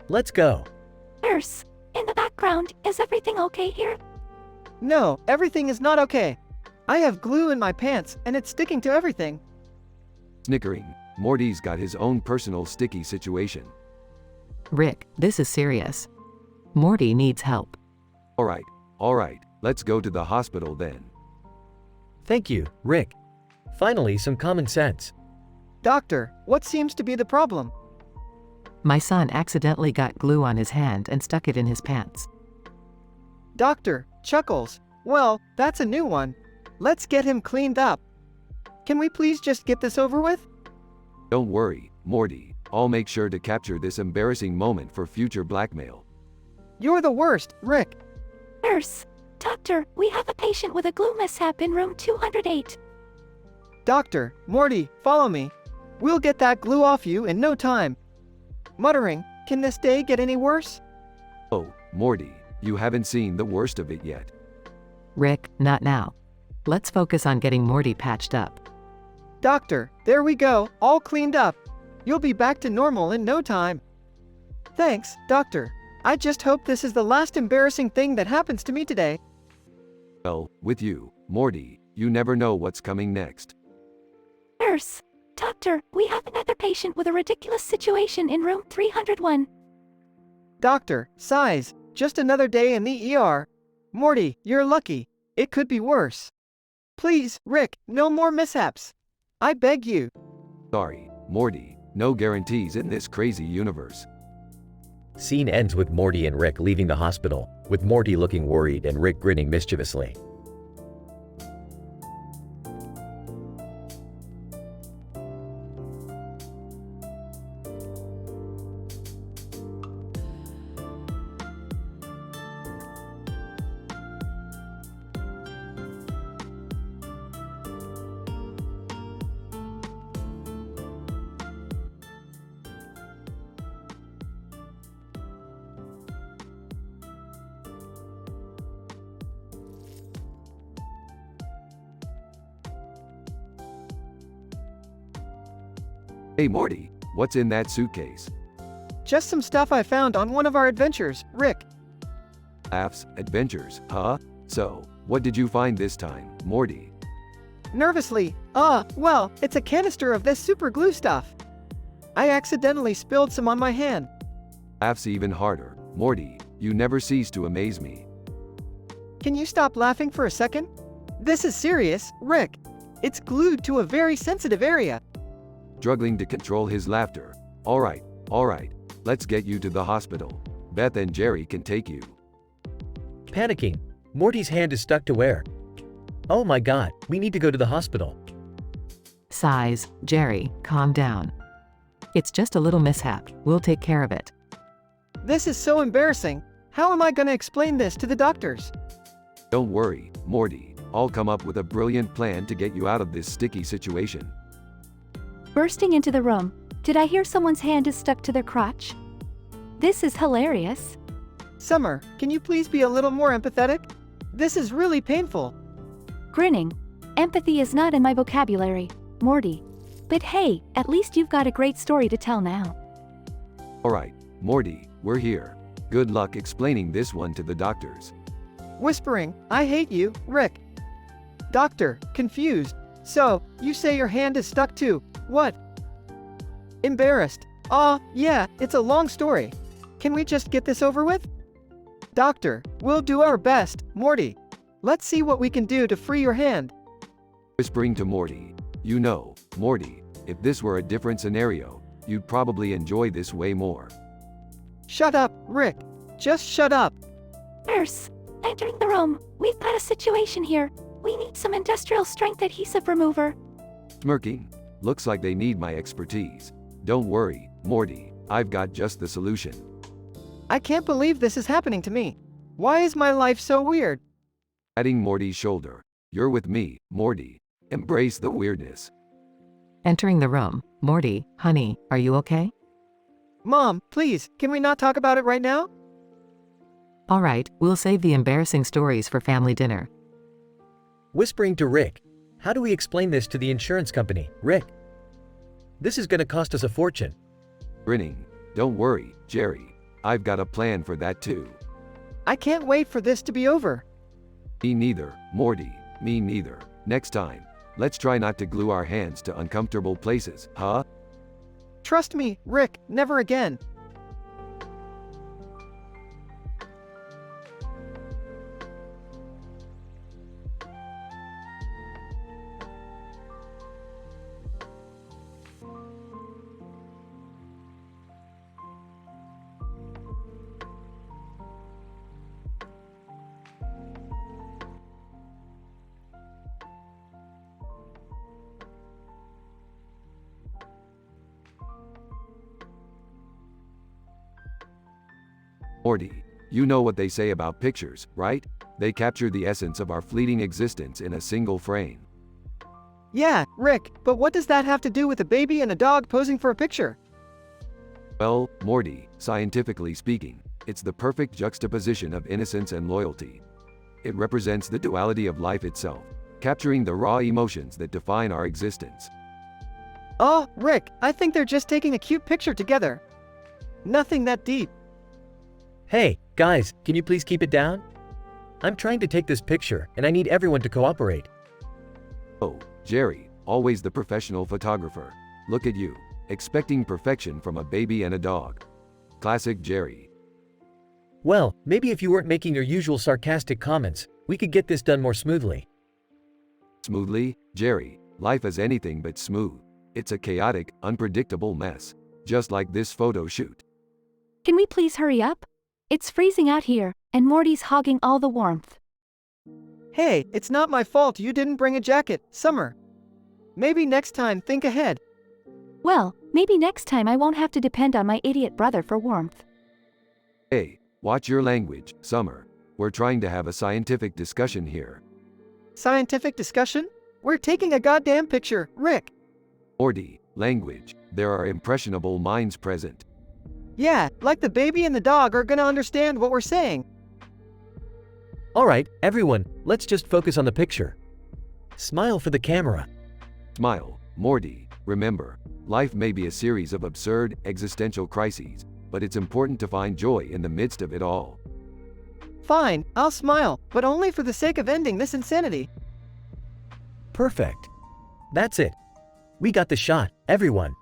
Speaker 4: Let's go.
Speaker 21: Nurse, in the background, is everything okay here?
Speaker 2: No, everything is not okay. I have glue in my pants, and it's sticking to everything.
Speaker 1: Snickering, Morty's got his own personal sticky situation.
Speaker 5: Rick, this is serious. Morty needs help.
Speaker 1: All right, let's go to the hospital then.
Speaker 4: Thank you, Rick. Finally, some common sense.
Speaker 2: Doctor, what seems to be the problem?
Speaker 5: My son accidentally got glue on his hand and stuck it in his pants.
Speaker 2: Doctor, Chuckles. Well, that's a new one. Let's get him cleaned up. Can we please just get this over with?
Speaker 1: Don't worry, Morty. I'll make sure to capture this embarrassing moment for future blackmail.
Speaker 2: You're the worst, Rick.
Speaker 21: Nurse, doctor, we have a patient with a glue mishap in room 208.
Speaker 2: Doctor, Morty, follow me. We'll get that glue off you in no time. Muttering, can this day get any worse?
Speaker 1: Oh, Morty, you haven't seen the worst of it yet.
Speaker 5: Rick, not now. Let's focus on getting Morty patched up.
Speaker 2: Doctor, there we go, all cleaned up. You'll be back to normal in no time. Thanks, Doctor. I just hope this is the last embarrassing thing that happens to me today.
Speaker 1: Well, with you, Morty, you never know what's coming next.
Speaker 21: Nurse, doctor, we have another patient with a ridiculous situation in room 301.
Speaker 2: Doctor, sighs, just another day in the ER. Morty, you're lucky. It could be worse. Please, Rick, no more mishaps. I beg you.
Speaker 1: Sorry, Morty, no guarantees in this crazy universe.
Speaker 4: Scene ends with Morty and Rick leaving the hospital, with Morty looking worried and Rick grinning mischievously.
Speaker 1: Hey Morty, what's in that suitcase?
Speaker 2: Just some stuff I found on one of our adventures, Rick.
Speaker 1: Laughs, adventures, huh? So, what did you find this time, Morty?
Speaker 2: Nervously, well, it's a canister of this super glue stuff. I accidentally spilled some on my hand.
Speaker 1: Laughs even harder. Morty, you never cease to amaze me.
Speaker 2: Can you stop laughing for a second? This is serious, Rick. It's glued to a very sensitive area.
Speaker 1: Struggling to control his laughter. All right, let's get you to the hospital. Beth and Jerry can take you.
Speaker 4: Panicking, Morty's hand is stuck to where? Oh my god, we need to go to the hospital.
Speaker 5: Sighs, Jerry, calm down. It's just a little mishap. We'll take care of it.
Speaker 2: This is so embarrassing. How am I going to explain this to the doctors?
Speaker 1: Don't worry, Morty. I'll come up with a brilliant plan to get you out of this sticky situation.
Speaker 10: Bursting into the room, did I hear someone's hand is stuck to their crotch? This is hilarious.
Speaker 2: Summer, can you please be a little more empathetic? This is really painful.
Speaker 10: Grinning. Empathy is not in my vocabulary, Morty. But hey, at least you've got a great story to tell now.
Speaker 1: All right, Morty, we're here. Good luck explaining this one to the doctors.
Speaker 2: Whispering, I hate you, Rick. Doctor, confused. So, you say your hand is stuck too. What? Embarrassed. Yeah, it's a long story. Can we just get this over with? Doctor, we'll do our best, Morty. Let's see what we can do to free your hand.
Speaker 1: Whispering to Morty. You know, Morty, if this were a different scenario, you'd probably enjoy this way more.
Speaker 2: Shut up, Rick. Just shut up.
Speaker 21: Nurse, entering the room. We've got a situation here. We need some industrial strength adhesive remover.
Speaker 1: Smirking. Looks like they need my expertise. Don't worry, Morty, I've got just the solution.
Speaker 2: I can't believe this is happening to me. Why is my life so weird?
Speaker 1: Patting Morty's shoulder. You're with me, Morty. Embrace the weirdness.
Speaker 5: Entering the room. Morty, honey, are you okay?
Speaker 2: Mom, please, can we not talk about it right now?
Speaker 5: All right, we'll save the embarrassing stories for family dinner.
Speaker 4: Whispering to Rick. How do we explain this to the insurance company, Rick? This is gonna cost us a fortune.
Speaker 1: Grinning. Don't worry, Jerry. I've got a plan for that too.
Speaker 2: I can't wait for this to be over.
Speaker 1: Me neither, Morty. Me neither. Next time, let's try not to glue our hands to uncomfortable places, huh?
Speaker 2: Trust me, Rick, never again.
Speaker 1: Morty, you know what they say about pictures, right? They capture the essence of our fleeting existence in a single frame.
Speaker 2: Yeah, Rick, but what does that have to do with a baby and a dog posing for a picture?
Speaker 1: Well, Morty, scientifically speaking, it's the perfect juxtaposition of innocence and loyalty. It represents the duality of life itself, capturing the raw emotions that define our existence.
Speaker 2: Oh, Rick, I think they're just taking a cute picture together. Nothing that deep.
Speaker 4: Hey, guys, can you please keep it down? I'm trying to take this picture, and I need everyone to cooperate.
Speaker 1: Oh, Jerry, always the professional photographer. Look at you, expecting perfection from a baby and a dog. Classic Jerry.
Speaker 4: Well, maybe if you weren't making your usual sarcastic comments, we could get this done more smoothly.
Speaker 1: Smoothly? Jerry, life is anything but smooth. It's a chaotic, unpredictable mess. Just like this photo shoot.
Speaker 21: Can we please hurry up? It's freezing out here, and Morty's hogging all the warmth.
Speaker 2: Hey, it's not my fault you didn't bring a jacket, Summer. Maybe next time think ahead.
Speaker 21: Well, maybe next time I won't have to depend on my idiot brother for warmth.
Speaker 1: Hey, watch your language, Summer. We're trying to have a scientific discussion here.
Speaker 2: Scientific discussion? We're taking a goddamn picture, Rick.
Speaker 1: Morty, language. There are impressionable minds present.
Speaker 2: Yeah, like the baby and the dog are gonna understand what we're saying.
Speaker 4: All right, everyone, let's just focus on the picture. Smile for the camera.
Speaker 1: Smile, Morty. Remember, life may be a series of absurd, existential crises, but it's important to find joy in the midst of it all.
Speaker 2: Fine, I'll smile, but only for the sake of ending this insanity.
Speaker 4: Perfect. That's it. We got the shot, everyone.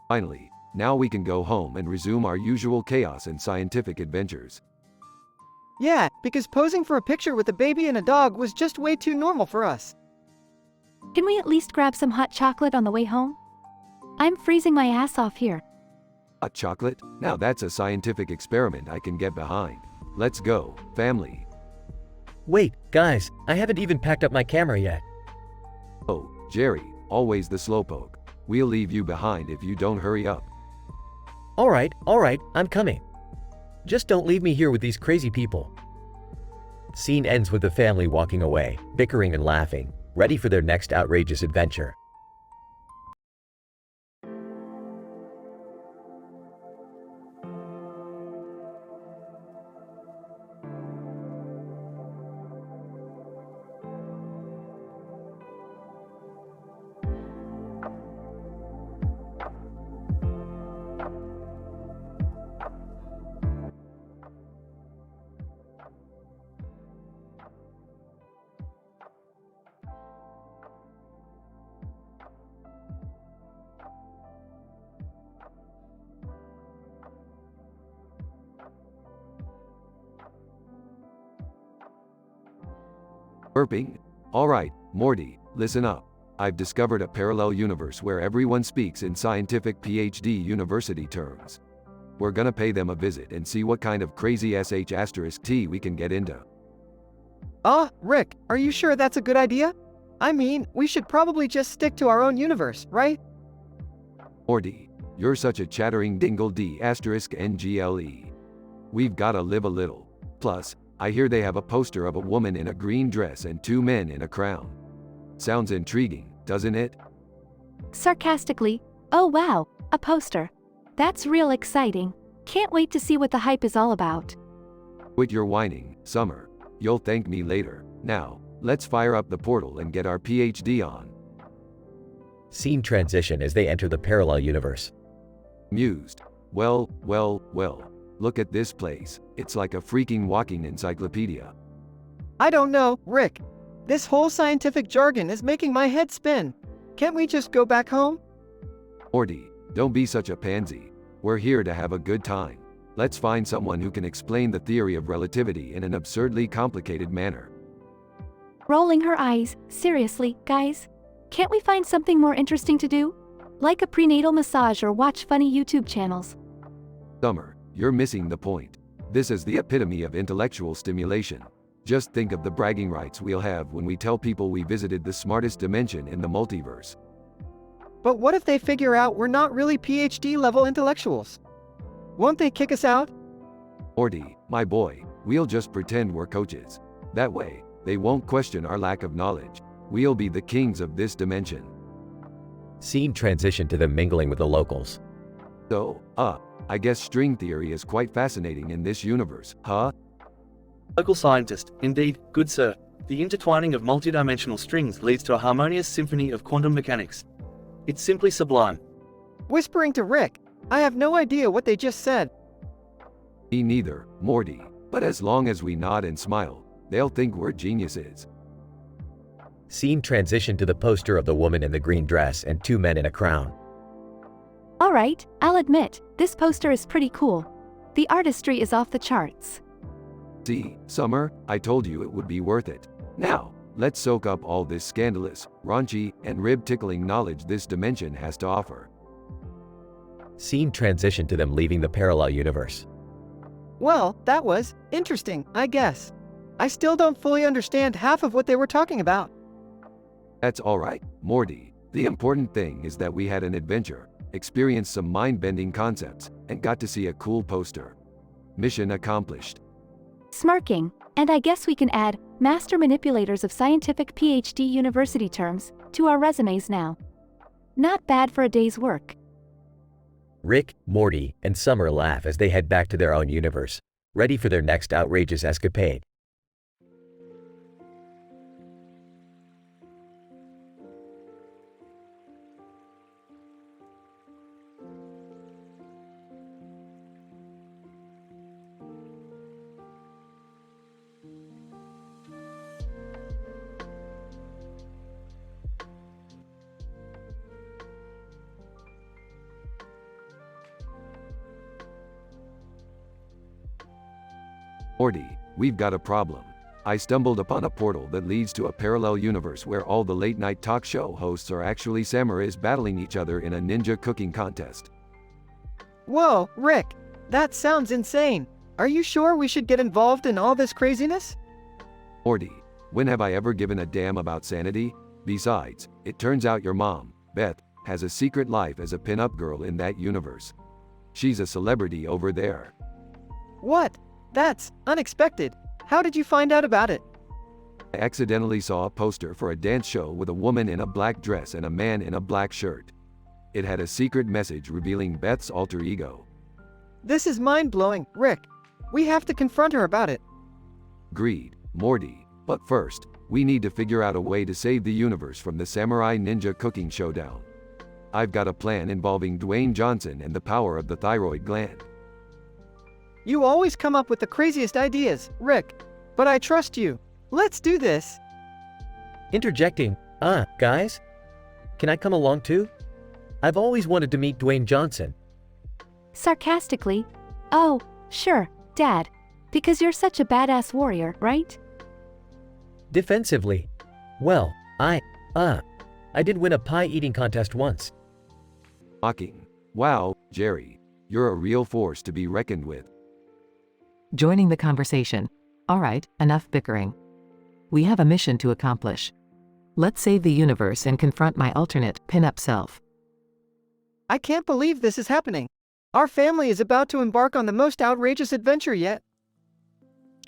Speaker 1: Finally, now we can go home and resume our usual chaos and scientific adventures.
Speaker 2: Yeah, because posing for a picture with a baby and a dog was just way too normal for us.
Speaker 21: Can we at least grab some hot chocolate on the way home? I'm freezing my ass off here.
Speaker 1: Hot chocolate? Now that's a scientific experiment I can get behind. Let's go, family.
Speaker 4: Wait, guys, I haven't even packed up my camera yet.
Speaker 1: Oh, Jerry, always the slowpoke. We'll leave you behind if you don't hurry up.
Speaker 4: All right, I'm coming. Just don't leave me here with these crazy people. Scene ends with the family walking away, bickering and laughing, ready for their next outrageous adventure.
Speaker 1: Burping? Alright, Morty, listen up. I've discovered a parallel universe where everyone speaks in scientific PhD university terms. We're gonna pay them a visit and see what kind of crazy sh*t we can get into.
Speaker 2: Rick, are you sure that's a good idea? I mean, we should probably just stick to our own universe, right?
Speaker 1: Morty, you're such a chattering dingle d***ngle. We've gotta live a little. Plus, I hear they have a poster of a woman in a green dress and two men in a crown. Sounds intriguing, doesn't it?
Speaker 21: Sarcastically, oh wow, a poster. That's real exciting. Can't wait to see what the hype is all about.
Speaker 1: Quit your whining, Summer. You'll thank me later. Now, let's fire up the portal and get our PhD on.
Speaker 4: Scene transition as they enter the parallel universe.
Speaker 1: Mused. Well, look at this place. It's like a freaking walking encyclopedia.
Speaker 2: I don't know, Rick. This whole scientific jargon is making my head spin. Can't we just go back home?
Speaker 1: Morty, don't be such a pansy. We're here to have a good time. Let's find someone who can explain the theory of relativity in an absurdly complicated manner.
Speaker 21: Rolling her eyes. Seriously, guys? Can't we find something more interesting to do? Like a prenatal massage or watch funny YouTube channels.
Speaker 1: Summer, you're missing the point. This is the epitome of intellectual stimulation. Just think of the bragging rights we'll have when we tell people we visited the smartest dimension in the multiverse.
Speaker 2: But what if they figure out we're not really PhD-level intellectuals? Won't they kick us out?
Speaker 1: Morty, my boy, we'll just pretend we're coaches. That way, they won't question our lack of knowledge. We'll be the kings of this dimension.
Speaker 4: Scene transition to them mingling with the locals.
Speaker 1: So, I guess string theory is quite fascinating in this universe, huh?
Speaker 9: Local scientist, indeed, good sir. The intertwining of multidimensional strings leads to a harmonious symphony of quantum mechanics. It's simply sublime.
Speaker 2: Whispering to Rick, I have no idea what they just said.
Speaker 1: Me neither, Morty. But as long as we nod and smile, they'll think we're geniuses.
Speaker 4: Scene transition to the poster of the woman in the green dress and two men in a crown.
Speaker 21: Alright, I'll admit, this poster is pretty cool. The artistry is off the charts.
Speaker 1: See, Summer, I told you it would be worth it. Now, let's soak up all this scandalous, raunchy, and rib-tickling knowledge this dimension has to offer.
Speaker 4: Scene transition to them leaving the parallel universe.
Speaker 2: Well, that was interesting, I guess. I still don't fully understand half of what they were talking about.
Speaker 1: That's alright, Morty. The important thing is that we had an adventure, experienced some mind-bending concepts, and got to see a cool poster. Mission accomplished.
Speaker 21: Smirking, and I guess we can add master manipulators of scientific PhD university terms to our resumes now. Not bad for a day's work.
Speaker 4: Rick, Morty, and Summer laugh as they head back to their own universe, ready for their next outrageous escapade.
Speaker 1: Morty, we've got a problem. I stumbled upon a portal that leads to a parallel universe where all the late-night talk show hosts are actually samurais battling each other in a ninja cooking contest.
Speaker 2: Whoa, Rick, that sounds insane. Are you sure we should get involved in all this craziness?
Speaker 1: Morty, when have I ever given a damn about sanity? Besides, it turns out your mom, Beth, has a secret life as a pin-up girl in that universe. She's a celebrity over there.
Speaker 2: What? That's unexpected. How did you find out about it?
Speaker 1: I accidentally saw a poster for a dance show with a woman in a black dress and a man in a black shirt. It had a secret message revealing Beth's alter ego.
Speaker 2: This is mind-blowing, Rick. We have to confront her about it.
Speaker 1: Agreed, Morty. But first, we need to figure out a way to save the universe from the samurai ninja cooking showdown. I've got a plan involving Dwayne Johnson and the power of the thyroid gland.
Speaker 2: You always come up with the craziest ideas, Rick. But I trust you. Let's do this.
Speaker 4: Interjecting, guys? Can I come along too? I've always wanted to meet Dwayne Johnson.
Speaker 21: Sarcastically, oh, sure, Dad. Because you're such a badass warrior, right?
Speaker 4: Defensively, well, I did win a pie eating contest once.
Speaker 1: Mocking. Wow, Jerry. You're a real force to be reckoned with.
Speaker 5: Joining the conversation. All right, enough bickering. We have a mission to accomplish. Let's save the universe and confront my alternate, pin-up self.
Speaker 2: I can't believe this is happening. Our family is about to embark on the most outrageous adventure yet.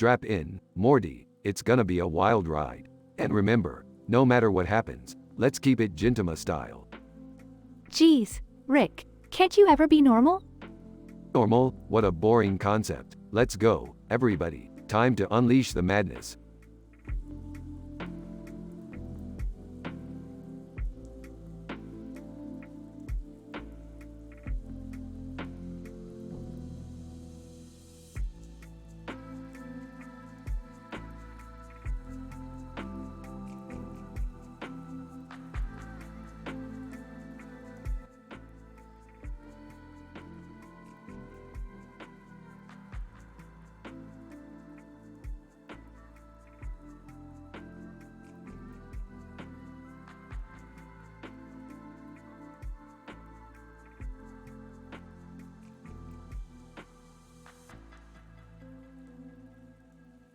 Speaker 1: Strap in, Morty, it's gonna be a wild ride. And remember, no matter what happens, let's keep it Gintama style.
Speaker 21: Geez, Rick, can't you ever be normal?
Speaker 1: Normal? What a boring concept. Let's go, everybody. Time to unleash the madness.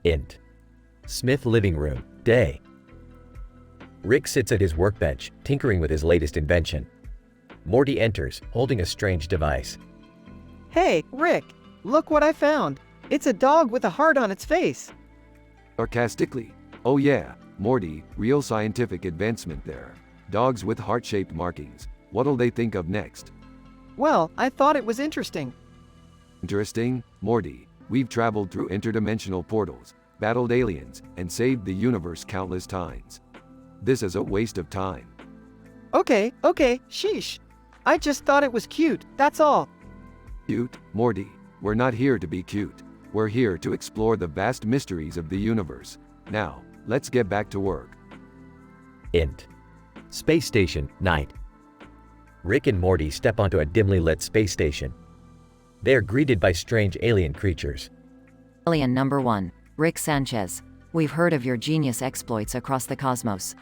Speaker 4: Int. Smith living room, day. Rick sits at his workbench, tinkering with his latest invention. Morty enters, holding a strange device.
Speaker 2: Hey, Rick, look what I found. It's a dog with a heart on its face.
Speaker 1: Sarcastically. Oh yeah, Morty, real scientific advancement there. Dogs with heart-shaped markings. What'll they think of next?
Speaker 2: Well, I thought it was interesting.
Speaker 1: Interesting? Morty, we've traveled through interdimensional portals, battled aliens, and saved the universe countless times. This is a waste of time.
Speaker 2: Okay, sheesh. I just thought it was cute, that's all.
Speaker 1: Cute, Morty? We're not here to be cute. We're here to explore the vast mysteries of the universe. Now, let's get back to work.
Speaker 4: Int. Space station, night. Rick and Morty step onto a dimly lit space station. They are greeted by strange alien creatures.
Speaker 13: Alien number 1, Rick Sanchez. We've heard of your genius exploits across the cosmos.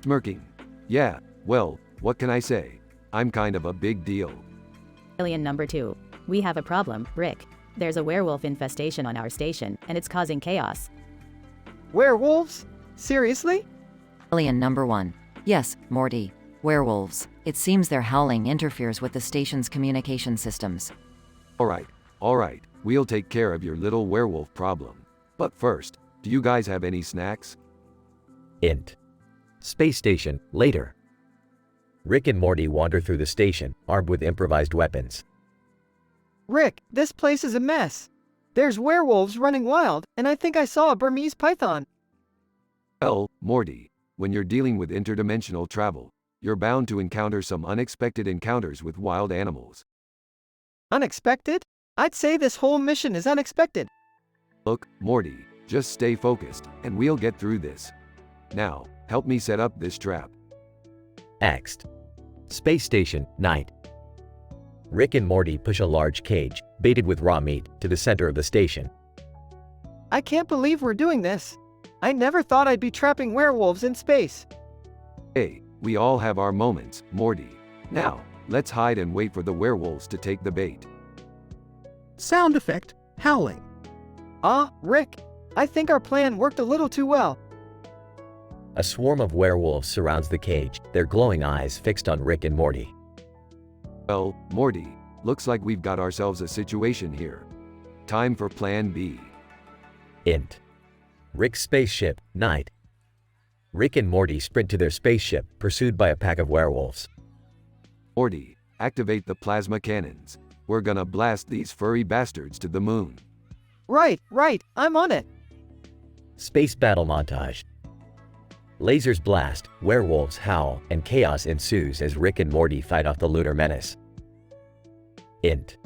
Speaker 1: Smirking. Yeah, well, what can I say? I'm kind of a big deal.
Speaker 12: Alien number 2. We have a problem, Rick. There's a werewolf infestation on our station, and it's causing chaos.
Speaker 2: Werewolves? Seriously?
Speaker 13: Alien number 1. Yes, Morty. Werewolves. It seems their howling interferes with the station's communication systems.
Speaker 1: Alright, we'll take care of your little werewolf problem. But first, do you guys have any snacks?
Speaker 4: Int. Space station, later. Rick and Morty wander through the station, armed with improvised weapons.
Speaker 2: Rick, this place is a mess. There's werewolves running wild, and I think I saw a Burmese python.
Speaker 1: Well, Morty, when you're dealing with interdimensional travel, you're bound to encounter some unexpected encounters with wild animals.
Speaker 2: Unexpected? I'd say this whole mission is unexpected.
Speaker 1: Look, Morty, just stay focused, and we'll get through this. Now, help me set up this trap.
Speaker 4: Axed. Space station, night. Rick and Morty push a large cage, baited with raw meat, to the center of the station.
Speaker 2: I can't believe we're doing this. I never thought I'd be trapping werewolves in space.
Speaker 1: Hey, we all have our moments, Morty. Now, let's hide and wait for the werewolves to take the bait.
Speaker 18: Sound effect, howling.
Speaker 2: Rick, I think our plan worked a little too well.
Speaker 4: A swarm of werewolves surrounds the cage, their glowing eyes fixed on Rick and Morty.
Speaker 1: Well, Morty, looks like we've got ourselves a situation here. Time for Plan B.
Speaker 4: Int. Rick's spaceship, night. Rick and Morty sprint to their spaceship, pursued by a pack of werewolves.
Speaker 1: Morty, activate the plasma cannons. We're gonna blast these furry bastards to the moon.
Speaker 2: Right, I'm on it.
Speaker 4: Space battle montage. Lasers blast, werewolves howl, and chaos ensues as Rick and Morty fight off the lunar menace. Int.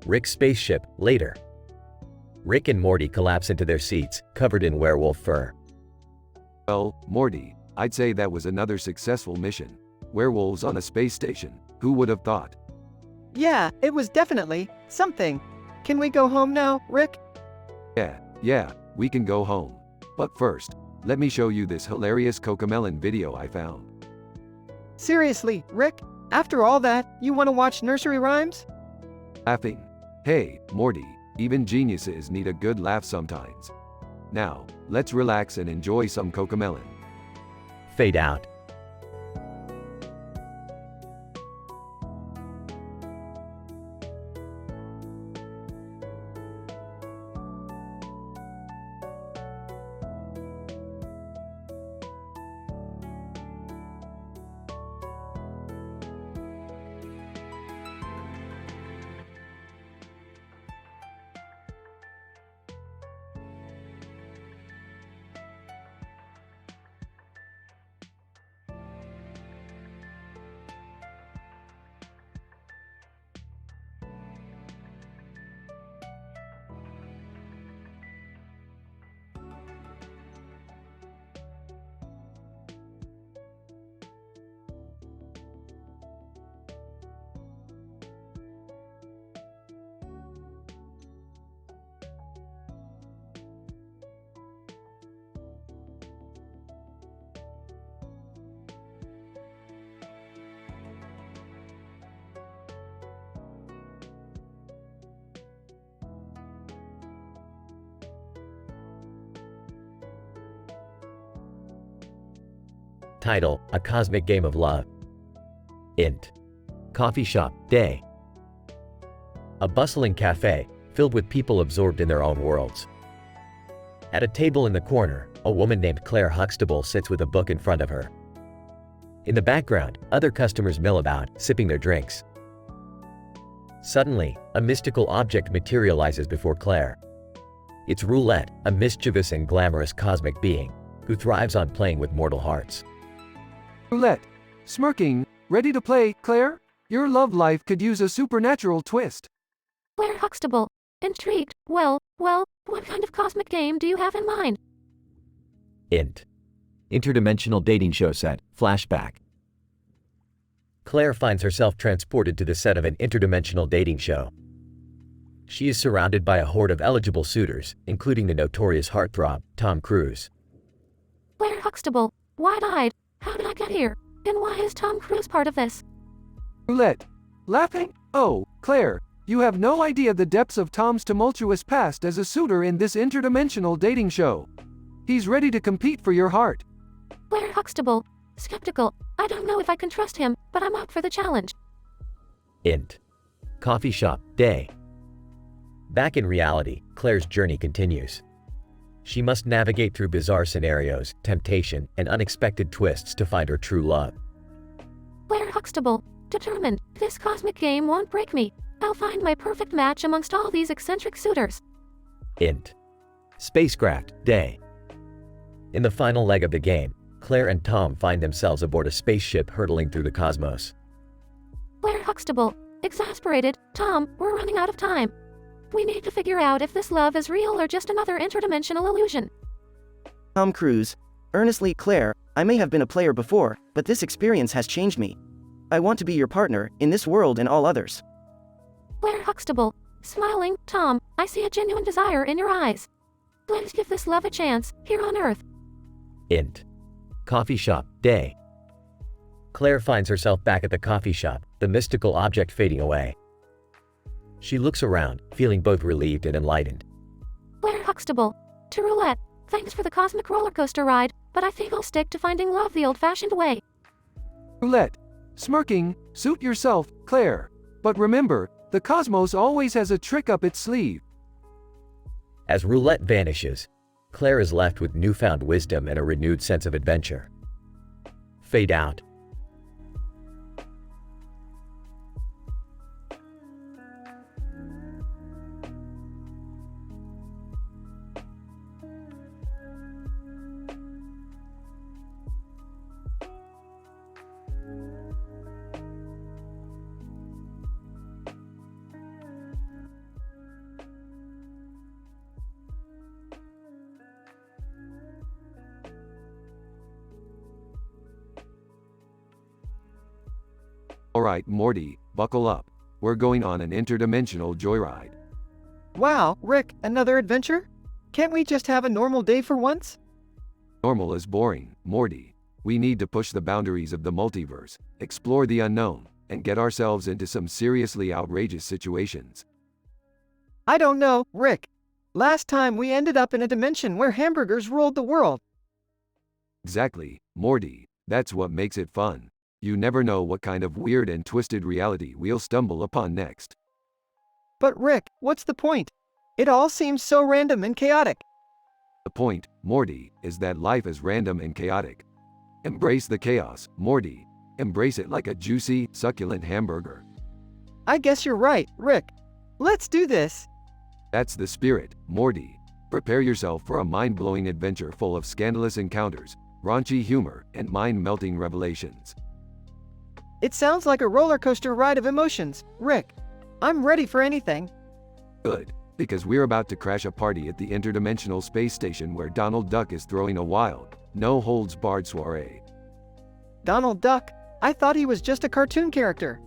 Speaker 4: Rick's spaceship, later. Rick and Morty collapse into their seats, covered in werewolf fur.
Speaker 1: Well, Morty, I'd say that was another successful mission. Werewolves on a space station, who would have thought?
Speaker 2: Yeah, it was definitely something. Can we go home now, Rick?
Speaker 1: Yeah, we can go home. But first, let me show you this hilarious Cocomelon video I found.
Speaker 2: Seriously, Rick? After all that, you want to watch nursery rhymes?
Speaker 1: Laughing. Hey, Morty, even geniuses need a good laugh sometimes. Now, let's relax and enjoy some Cocomelon.
Speaker 4: Fade out. Title: A Cosmic Game of Love. Int. Coffee shop, day. A bustling cafe, filled with people absorbed in their own worlds. At a table in the corner, a woman named Claire Huxtable sits with a book in front of her. In the background, other customers mill about, sipping their drinks. Suddenly, a mystical object materializes before Claire. It's Roulette, a mischievous and glamorous cosmic being, who thrives on playing with mortal hearts.
Speaker 1: Roulette. Smirking, ready to play, Claire? Your love life could use a supernatural twist.
Speaker 3: Claire Huxtable. Intrigued. Well, what kind of cosmic game do you have in mind?
Speaker 4: Int. Interdimensional dating show set, flashback. Claire finds herself transported to the set of an interdimensional dating show. She is surrounded by a horde of eligible suitors, including the notorious heartthrob, Tom Cruise.
Speaker 3: Claire Huxtable. Wide-eyed. How did I get here? And why is Tom Cruise part of this?
Speaker 1: Roulette. Laughing? Oh, Claire, you have no idea the depths of Tom's tumultuous past as a suitor in this interdimensional dating show. He's ready to compete for your heart.
Speaker 3: Claire Huxtable. Skeptical. I don't know if I can trust him, but I'm up for the challenge.
Speaker 4: Int. Coffee shop, day. Back in reality, Claire's journey continues. She must navigate through bizarre scenarios, temptation, and unexpected twists to find her true love.
Speaker 3: Claire Huxtable. Determined. This cosmic game won't break me. I'll find my perfect match amongst all these eccentric suitors.
Speaker 4: Int. Spacecraft, day. In the final leg of the game, Claire and Tom find themselves aboard a spaceship hurtling through the cosmos.
Speaker 3: Claire Huxtable. Exasperated. Tom, we're running out of time. We need to figure out if this love is real or just another interdimensional illusion.
Speaker 15: Tom Cruise. Earnestly, Claire, I may have been a player before, but this experience has changed me. I want to be your partner, in this world and all others.
Speaker 3: Claire Huxtable. Smiling. Tom, I see a genuine desire in your eyes. Let's give this love a chance, here on Earth.
Speaker 4: Int. Coffee shop, day. Claire finds herself back at the coffee shop, the mystical object fading away. She looks around, feeling both relieved and enlightened.
Speaker 3: Claire Huxtable. To Roulette. Thanks for the cosmic roller coaster ride, but I think I'll stick to finding love the old-fashioned way.
Speaker 1: Roulette. Smirking, suit yourself, Claire. But remember, the cosmos always has a trick up its sleeve.
Speaker 4: As Roulette vanishes, Claire is left with newfound wisdom and a renewed sense of adventure. Fade out.
Speaker 1: Alright, Morty, buckle up. We're going on an interdimensional joyride.
Speaker 2: Wow, Rick, another adventure? Can't we just have a normal day for once?
Speaker 1: Normal is boring, Morty. We need to push the boundaries of the multiverse, explore the unknown, and get ourselves into some seriously outrageous situations.
Speaker 2: I don't know, Rick. Last time we ended up in a dimension where hamburgers ruled the world.
Speaker 1: Exactly, Morty. That's what makes it fun. You never know what kind of weird and twisted reality we'll stumble upon next.
Speaker 2: But Rick, what's the point? It all seems so random and chaotic.
Speaker 1: The point, Morty, is that life is random and chaotic. Embrace the chaos, Morty. Embrace it like a juicy, succulent hamburger.
Speaker 2: I guess you're right, Rick. Let's do this.
Speaker 1: That's the spirit, Morty. Prepare yourself for a mind-blowing adventure full of scandalous encounters, raunchy humor, and mind-melting revelations.
Speaker 2: It sounds like a roller coaster ride of emotions, Rick. I'm ready for anything.
Speaker 1: Good, because we're about to crash a party at the interdimensional space station where Donald Duck is throwing a wild, no-holds-barred soiree.
Speaker 2: Donald Duck? I thought he was just a cartoon character.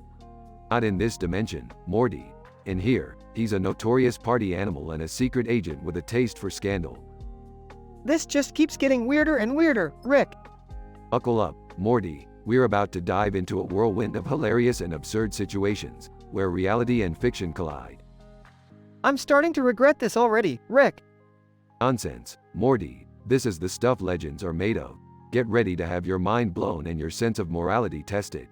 Speaker 1: Not in this dimension, Morty. In here, he's a notorious party animal and a secret agent with a taste for scandal.
Speaker 2: This just keeps getting weirder and weirder, Rick.
Speaker 1: Buckle up, Morty. We're about to dive into a whirlwind of hilarious and absurd situations, where reality and fiction collide.
Speaker 2: I'm starting to regret this already, Rick.
Speaker 1: Nonsense, Morty. This is the stuff legends are made of. Get ready to have your mind blown and your sense of morality tested.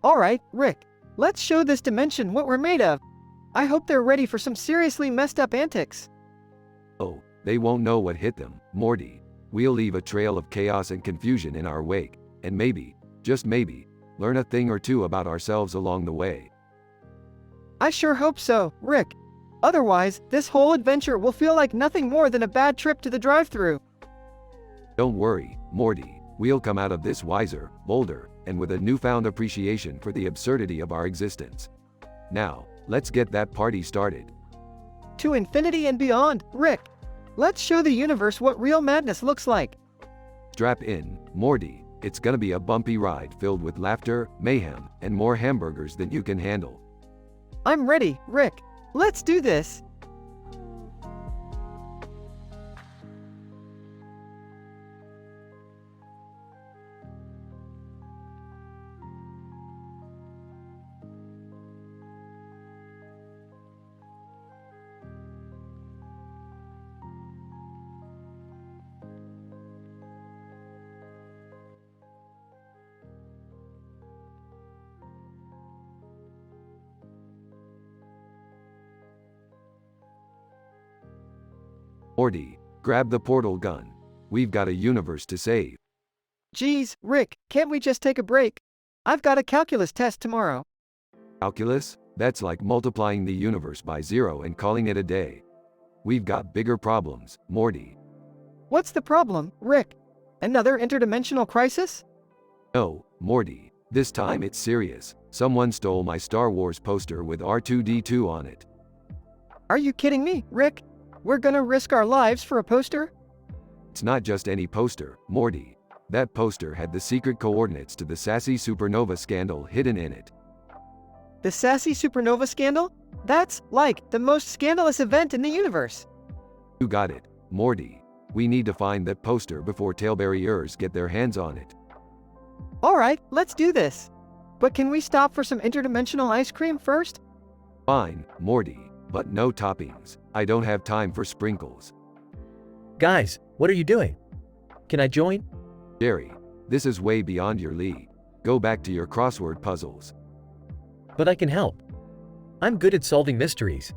Speaker 2: Alright, Rick. Let's show this dimension what we're made of. I hope they're ready for some seriously messed up antics.
Speaker 1: Oh, they won't know what hit them, Morty. We'll leave a trail of chaos and confusion in our wake, and maybe, just maybe, learn a thing or two about ourselves along the way.
Speaker 2: I sure hope so, Rick. Otherwise, this whole adventure will feel like nothing more than a bad trip to the drive-thru.
Speaker 1: Don't worry, Morty. We'll come out of this wiser, bolder, and with a newfound appreciation for the absurdity of our existence. Now, let's get that party started.
Speaker 2: To infinity and beyond, Rick. Let's show the universe what real madness looks like.
Speaker 1: Strap in, Morty. It's gonna be a bumpy ride filled with laughter, mayhem, and more hamburgers than you can handle.
Speaker 2: I'm ready, Rick. Let's do this.
Speaker 1: Morty, grab the portal gun. We've got a universe to save.
Speaker 2: Geez, Rick, can't we just take a break? I've got a calculus test tomorrow.
Speaker 1: Calculus? That's like multiplying the universe by 0 and calling it a day. We've got bigger problems, Morty.
Speaker 2: What's the problem, Rick? Another interdimensional crisis?
Speaker 1: No, Morty. This time it's serious. Someone stole my Star Wars poster with R2-D2 on it.
Speaker 2: Are you kidding me, Rick? We're gonna risk our lives for a poster?
Speaker 1: It's not just any poster, Morty. That poster had the secret coordinates to the Sassy Supernova scandal hidden in it.
Speaker 2: The Sassy Supernova scandal? That's, like, the most scandalous event in the universe.
Speaker 1: You got it, Morty. We need to find that poster before tailbearers get their hands on it.
Speaker 2: Alright, let's do this. But can we stop for some interdimensional ice cream first?
Speaker 1: Fine, Morty. But no toppings. I don't have time for sprinkles.
Speaker 4: Guys, what are you doing? Can I join?
Speaker 1: Jerry, this is way beyond your league. Go back to your crossword puzzles.
Speaker 4: But I can help. I'm good at solving mysteries.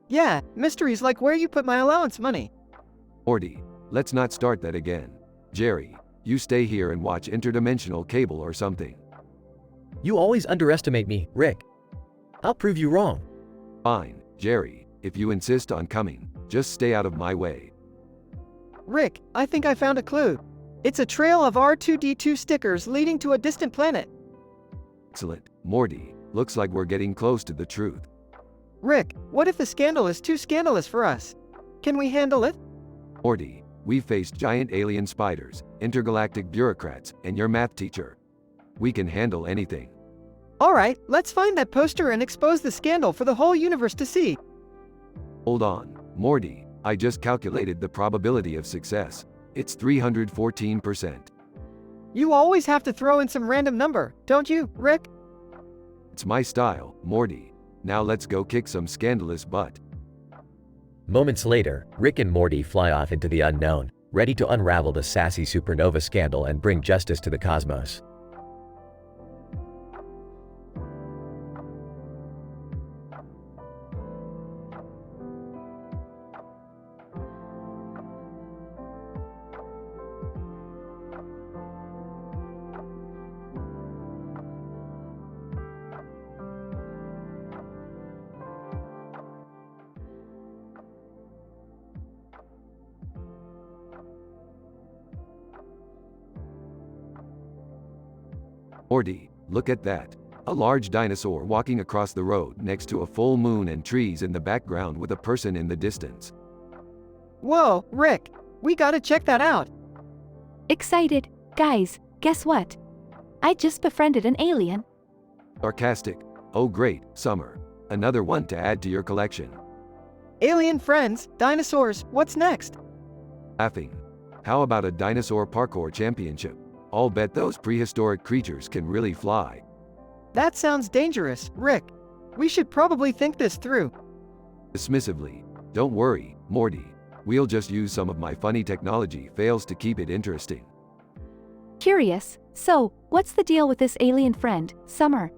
Speaker 2: Yeah, mysteries like where you put my allowance money.
Speaker 1: Morty, let's not start that again. Jerry, you stay here and watch interdimensional cable or something.
Speaker 4: You always underestimate me, Rick. I'll prove you wrong.
Speaker 1: Fine, Jerry, if you insist on coming, just stay out of my way.
Speaker 2: Rick, I think I found a clue. It's a trail of R2-D2 stickers leading to a distant planet.
Speaker 1: Excellent, Morty. Looks like we're getting close to the truth.
Speaker 2: Rick, what if the scandal is too scandalous for us? Can we handle it?
Speaker 1: Morty, we've faced giant alien spiders, intergalactic bureaucrats, and your math teacher. We can handle anything.
Speaker 2: Alright, let's find that poster and expose the scandal for the whole universe to see.
Speaker 1: Hold on, Morty. I just calculated the probability of success. It's 314%.
Speaker 2: You always have to throw in some random number, don't you, Rick?
Speaker 1: It's my style, Morty. Now let's go kick some scandalous butt.
Speaker 4: Moments later, Rick and Morty fly off into the unknown, ready to unravel the Sassy Supernova scandal and bring justice to the cosmos.
Speaker 1: Morty, look at that. A large dinosaur walking across the road next to a full moon and trees in the background with a person in the distance.
Speaker 2: Whoa, Rick, we gotta check that out.
Speaker 21: Excited. Guys, guess what? I just befriended an alien.
Speaker 1: Sarcastic. Oh great, Summer. Another one to add to your collection.
Speaker 2: Alien friends, dinosaurs, what's next?
Speaker 1: Laughing. How about a dinosaur parkour championship? I'll bet those prehistoric creatures can really fly.
Speaker 2: That sounds dangerous, Rick. We should probably think this through.
Speaker 1: Dismissively. Don't worry, Morty. We'll just use some of my funny technology fails to keep it interesting.
Speaker 21: Curious, so, what's the deal with this alien friend, Summer?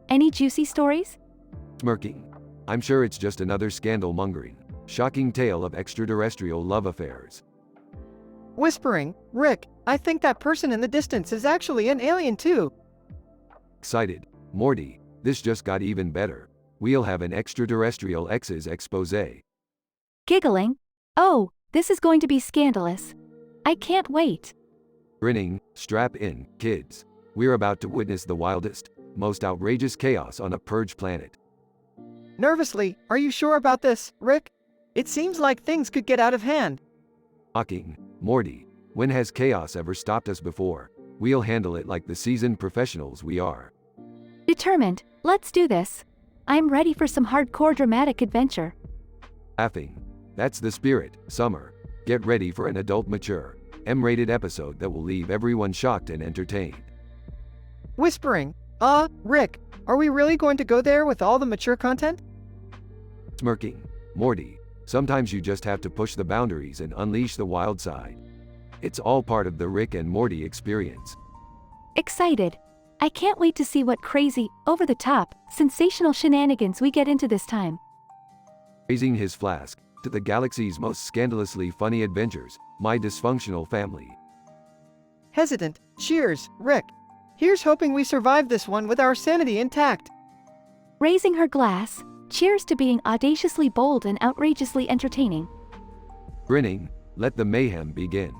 Speaker 21: Any juicy stories?
Speaker 1: Smirking. I'm sure it's just another scandal-mongering, shocking tale of extraterrestrial love affairs.
Speaker 2: Whispering, Rick, I think that person in the distance is actually an alien too.
Speaker 1: Excited. Morty, this just got even better. We'll have an extraterrestrial exes expose.
Speaker 21: Giggling. Oh, this is going to be scandalous. I can't wait.
Speaker 1: Grinning, strap in, kids. We're about to witness the wildest, most outrageous chaos on a purge planet.
Speaker 2: Nervously, are you sure about this, Rick? It seems like things could get out of hand.
Speaker 1: Mocking. Morty, when has chaos ever stopped us before? We'll handle it like the seasoned professionals we are.
Speaker 21: Determined, let's do this. I'm ready for some hardcore dramatic adventure.
Speaker 1: Laughing. That's the spirit, Summer. Get ready for an adult mature, M-rated episode that will leave everyone shocked and entertained.
Speaker 2: Whispering, Rick, are we really going to go there with all the mature content?
Speaker 1: Smirking. Morty, sometimes you just have to push the boundaries and unleash the wild side. It's all part of the Rick and Morty experience.
Speaker 21: Excited. I can't wait to see what crazy, over-the-top, sensational shenanigans we get into this time.
Speaker 1: Raising his flask to the galaxy's most scandalously funny adventures, my dysfunctional family.
Speaker 2: Hesitant, cheers, Rick. Here's hoping we survive this one with our sanity intact.
Speaker 21: Raising her glass, cheers to being audaciously bold and outrageously entertaining.
Speaker 1: Grinning, let the mayhem begin.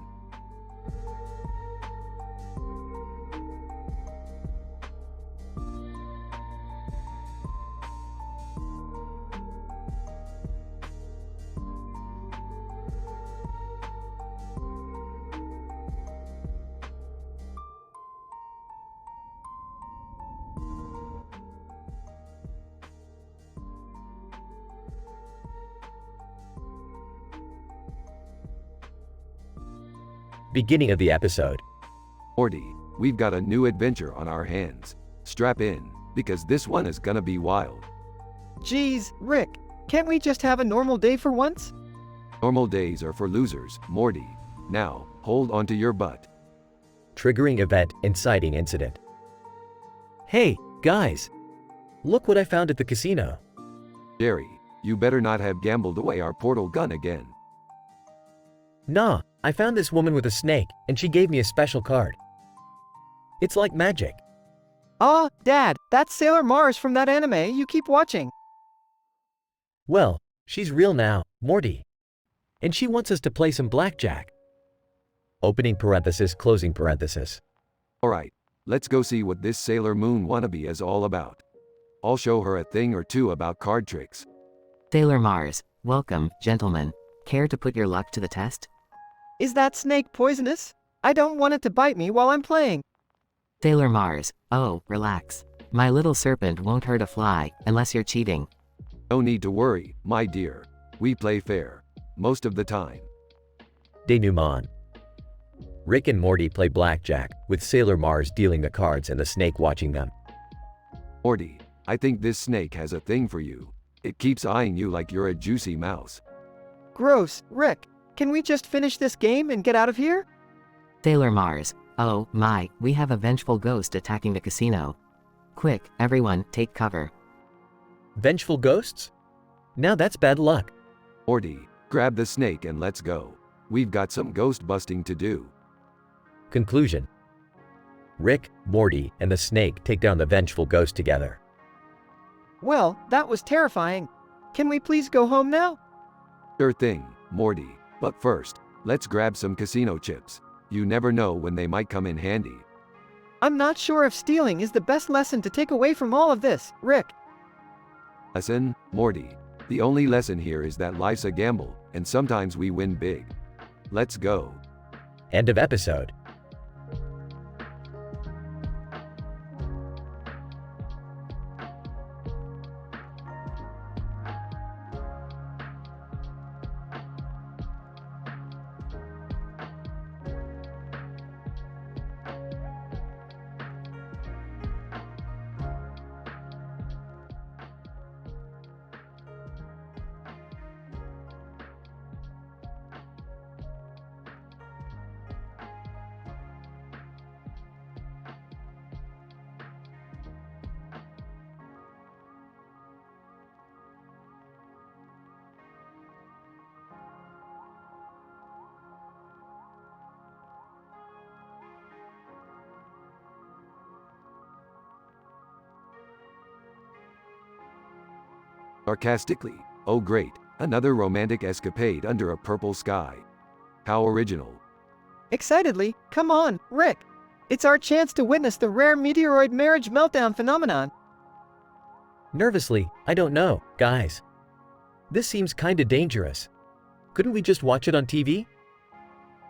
Speaker 4: Beginning of the episode.
Speaker 1: Morty, we've got a new adventure on our hands. Strap in, because this one is gonna be wild.
Speaker 2: Geez, Rick, can't we just have a normal day for once?
Speaker 1: Normal days are for losers, Morty. Now, hold onto your butt.
Speaker 4: Triggering event, inciting incident. Hey, guys! Look what I found at the casino.
Speaker 1: Jerry, you better not have gambled away our portal gun again.
Speaker 4: Nah, I found this woman with a snake, and she gave me a special card. It's like magic.
Speaker 2: Dad, that's Sailor Mars from that anime you keep watching.
Speaker 4: Well, she's real now, Morty. And she wants us to play some blackjack. Opening parenthesis, closing parenthesis.
Speaker 1: Alright, let's go see what this Sailor Moon wannabe is all about. I'll show her a thing or two about card tricks.
Speaker 5: Sailor Mars, welcome, gentlemen. Care to put your luck to the test?
Speaker 2: Is that snake poisonous? I don't want it to bite me while I'm playing.
Speaker 5: Sailor Mars, oh, relax. My little serpent won't hurt a fly, unless you're cheating.
Speaker 1: No need to worry, my dear. We play fair. Most of the time.
Speaker 4: Denouement. Rick and Morty play blackjack, with Sailor Mars dealing the cards and the snake watching them.
Speaker 1: Morty, I think this snake has a thing for you. It keeps eyeing you like you're a juicy mouse.
Speaker 2: Gross, Rick. Can we just finish this game and get out of here?
Speaker 5: Sailor Mars, oh my, we have a vengeful ghost attacking the casino. Quick, everyone, take cover.
Speaker 4: Vengeful ghosts? Now that's bad luck.
Speaker 1: Morty, grab the snake and let's go. We've got some ghost busting to do.
Speaker 4: Conclusion. Rick, Morty, and the snake take down the vengeful ghost together.
Speaker 2: Well, that was terrifying. Can we please go home now?
Speaker 1: Sure thing, Morty. But first, let's grab some casino chips. You never know when they might come in handy.
Speaker 2: I'm not sure if stealing is the best lesson to take away from all of this, Rick.
Speaker 1: Lesson, Morty. The only lesson here is that life's a gamble, and sometimes we win big. Let's go.
Speaker 4: End of episode.
Speaker 1: Sarcastically, oh great, another romantic escapade under a purple sky. How original.
Speaker 2: Excitedly, come on, Rick. It's our chance to witness the rare meteoroid marriage meltdown phenomenon.
Speaker 4: Nervously, I don't know, guys. This seems kinda dangerous. Couldn't we just watch it on TV?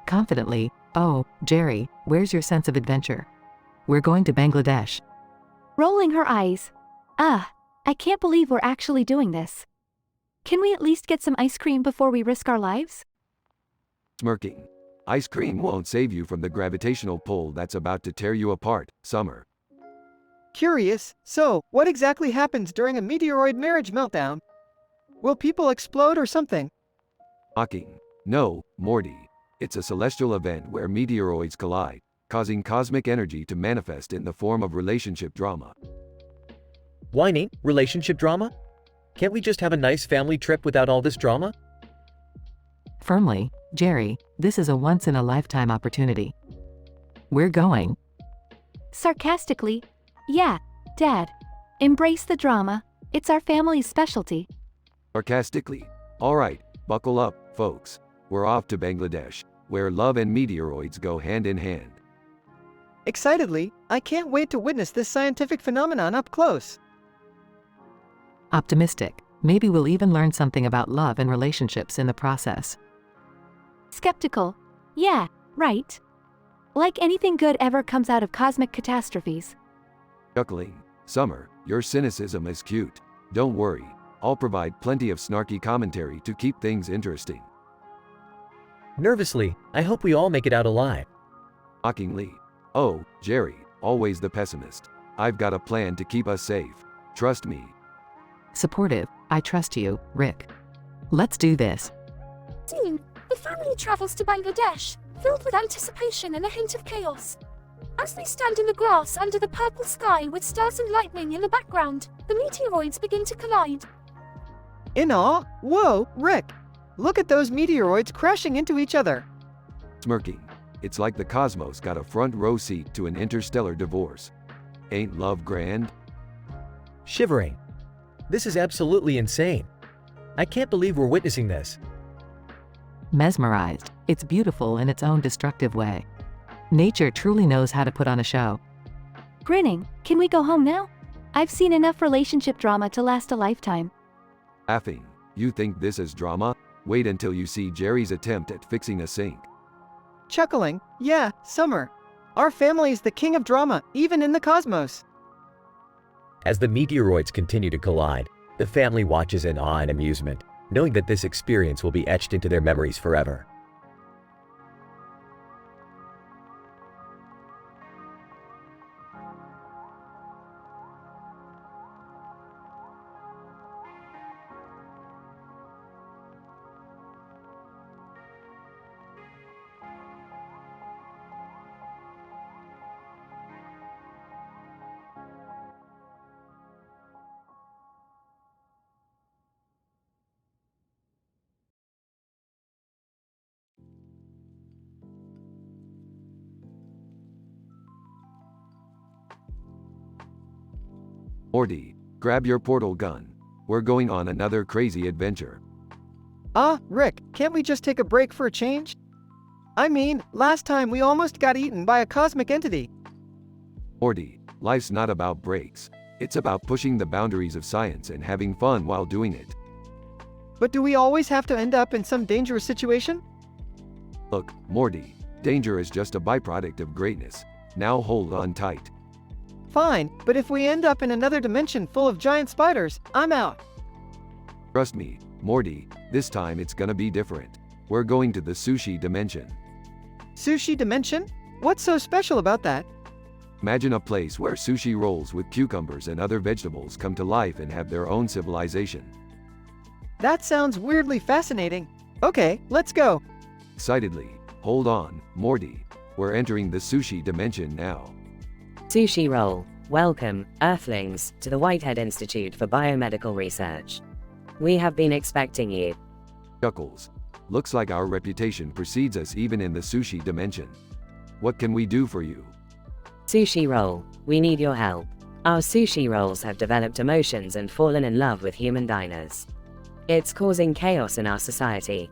Speaker 5: Confidently, oh, Jerry, where's your sense of adventure? We're going to Bangladesh.
Speaker 21: Rolling her eyes. I can't believe we're actually doing this. Can we at least get some ice cream before we risk our lives?
Speaker 1: Smirking. Ice cream won't save you from the gravitational pull that's about to tear you apart, Summer.
Speaker 2: Curious, so, what exactly happens during a meteoroid marriage meltdown? Will people explode or something?
Speaker 1: Mocking. No, Morty. It's a celestial event where meteoroids collide, causing cosmic energy to manifest in the form of relationship drama.
Speaker 4: Whining? Relationship drama? Can't we just have a nice family trip without all this drama?
Speaker 5: Firmly, Jerry, this is a once-in-a-lifetime opportunity. We're going.
Speaker 21: Sarcastically, yeah, Dad. Embrace the drama. It's our family's specialty.
Speaker 1: Sarcastically, alright, buckle up, folks. We're off to Bangladesh, where love and meteoroids go hand in hand.
Speaker 2: Excitedly, I can't wait to witness this scientific phenomenon up close.
Speaker 5: Optimistic, maybe we'll even learn something about love and relationships in the process.
Speaker 21: Skeptical, yeah, right. Like anything good ever comes out of cosmic catastrophes.
Speaker 1: Chuckling, Summer, your cynicism is cute. Don't worry, I'll provide plenty of snarky commentary to keep things interesting.
Speaker 4: Nervously, I hope we all make it out alive.
Speaker 1: Mockingly, oh, Jerry, always the pessimist. I've got a plan to keep us safe. Trust me.
Speaker 5: Supportive, I trust you, Rick. Let's do this.
Speaker 10: Dean, the family travels to Bangladesh, filled with anticipation and a hint of chaos. As they stand in the grass under the purple sky with stars and lightning in the background, the meteoroids begin to collide.
Speaker 2: In awe? Whoa, Rick! Look at those meteoroids crashing into each other.
Speaker 1: Smirking, it's like the cosmos got a front row seat to an interstellar divorce. Ain't love grand?
Speaker 4: Shivering. This is absolutely insane. I can't believe we're witnessing this.
Speaker 5: Mesmerized, it's beautiful in its own destructive way. Nature truly knows how to put on a show.
Speaker 21: Grinning, can we go home now? I've seen enough relationship drama to last a lifetime.
Speaker 1: Laughing, you think this is drama? Wait until you see Jerry's attempt at fixing a sink.
Speaker 2: Chuckling, yeah, Summer. Our family is the king of drama, even in the cosmos.
Speaker 4: As the meteoroids continue to collide, the family watches in awe and amusement, knowing that this experience will be etched into their memories forever.
Speaker 1: Morty, grab your portal gun. We're going on another crazy adventure.
Speaker 2: Rick, can't we just take a break for a change? I mean, last time we almost got eaten by a cosmic entity.
Speaker 1: Morty, life's not about breaks. It's about pushing the boundaries of science and having fun while doing it.
Speaker 2: But do we always have to end up in some dangerous situation?
Speaker 1: Look, Morty, danger is just a byproduct of greatness. Now hold on tight.
Speaker 2: Fine, but if we end up in another dimension full of giant spiders, I'm out.
Speaker 1: Trust me, Morty, this time it's gonna be different. We're going to the sushi dimension.
Speaker 2: Sushi dimension? What's so special about that?
Speaker 1: Imagine a place where sushi rolls with cucumbers and other vegetables come to life and have their own civilization.
Speaker 2: That sounds weirdly fascinating. Okay, let's go.
Speaker 1: Excitedly, hold on, Morty. We're entering the sushi dimension now.
Speaker 19: Sushi roll. Welcome, Earthlings, to the Whitehead Institute for Biomedical Research. We have been expecting you.
Speaker 1: Chuckles. Looks like our reputation precedes us even in the sushi dimension. What can we do for you?
Speaker 19: Sushi roll. We need your help. Our sushi rolls have developed emotions and fallen in love with human diners. It's causing chaos in our society.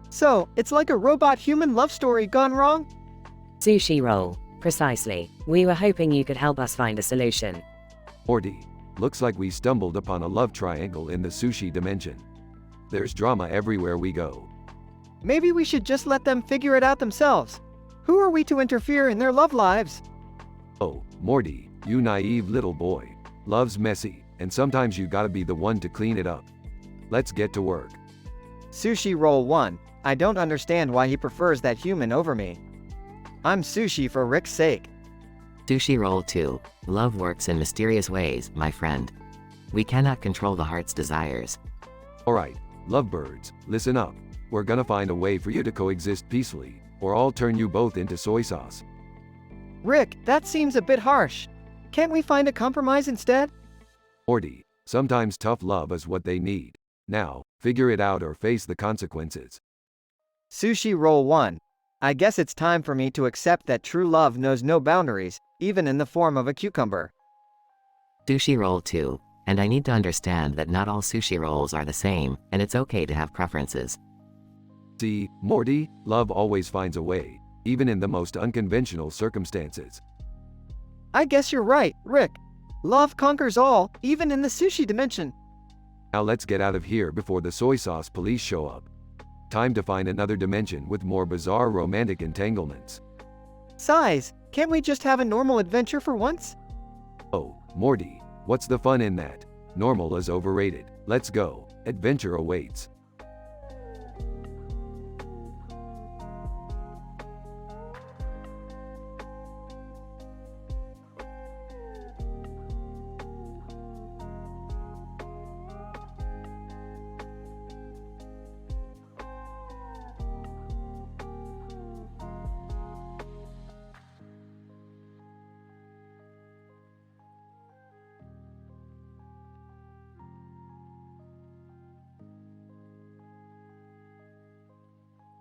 Speaker 2: So, it's like a robot-human love story gone wrong?
Speaker 19: Sushi roll, precisely. We were hoping you could help us find a solution.
Speaker 1: Morty, looks like we stumbled upon a love triangle in the sushi dimension. There's drama everywhere we go.
Speaker 2: Maybe we should just let them figure it out themselves. Who are we to interfere in their love lives?
Speaker 1: Oh, Morty, you naive little boy. Love's messy, and sometimes you gotta be the one to clean it up. Let's get to work.
Speaker 14: Sushi Roll 1, I don't understand why he prefers that human over me. I'm sushi for Rick's sake.
Speaker 8: Sushi Roll 2, love works in mysterious ways, my friend. We cannot control the heart's desires.
Speaker 1: Alright, lovebirds, listen up. We're gonna find a way for you to coexist peacefully, or I'll turn you both into soy sauce.
Speaker 2: Rick, that seems a bit harsh. Can't we find a compromise instead?
Speaker 1: Morty, sometimes tough love is what they need. Now, figure it out or face the consequences.
Speaker 14: Sushi Roll 1, I guess it's time for me to accept that true love knows no boundaries, even in the form of a cucumber.
Speaker 8: Sushi Roll 2, and I need to understand that not all sushi rolls are the same, and it's okay to have preferences.
Speaker 1: See, Morty, love always finds a way, even in the most unconventional circumstances.
Speaker 2: I guess you're right, Rick. Love conquers all, even in the sushi dimension.
Speaker 1: Now let's get out of here before the soy sauce police show up. Time to find another dimension with more bizarre romantic entanglements.
Speaker 2: Size, can't we just have a normal adventure for once?
Speaker 1: Oh, Morty, what's the fun in that? Normal is overrated. Let's go. Adventure awaits.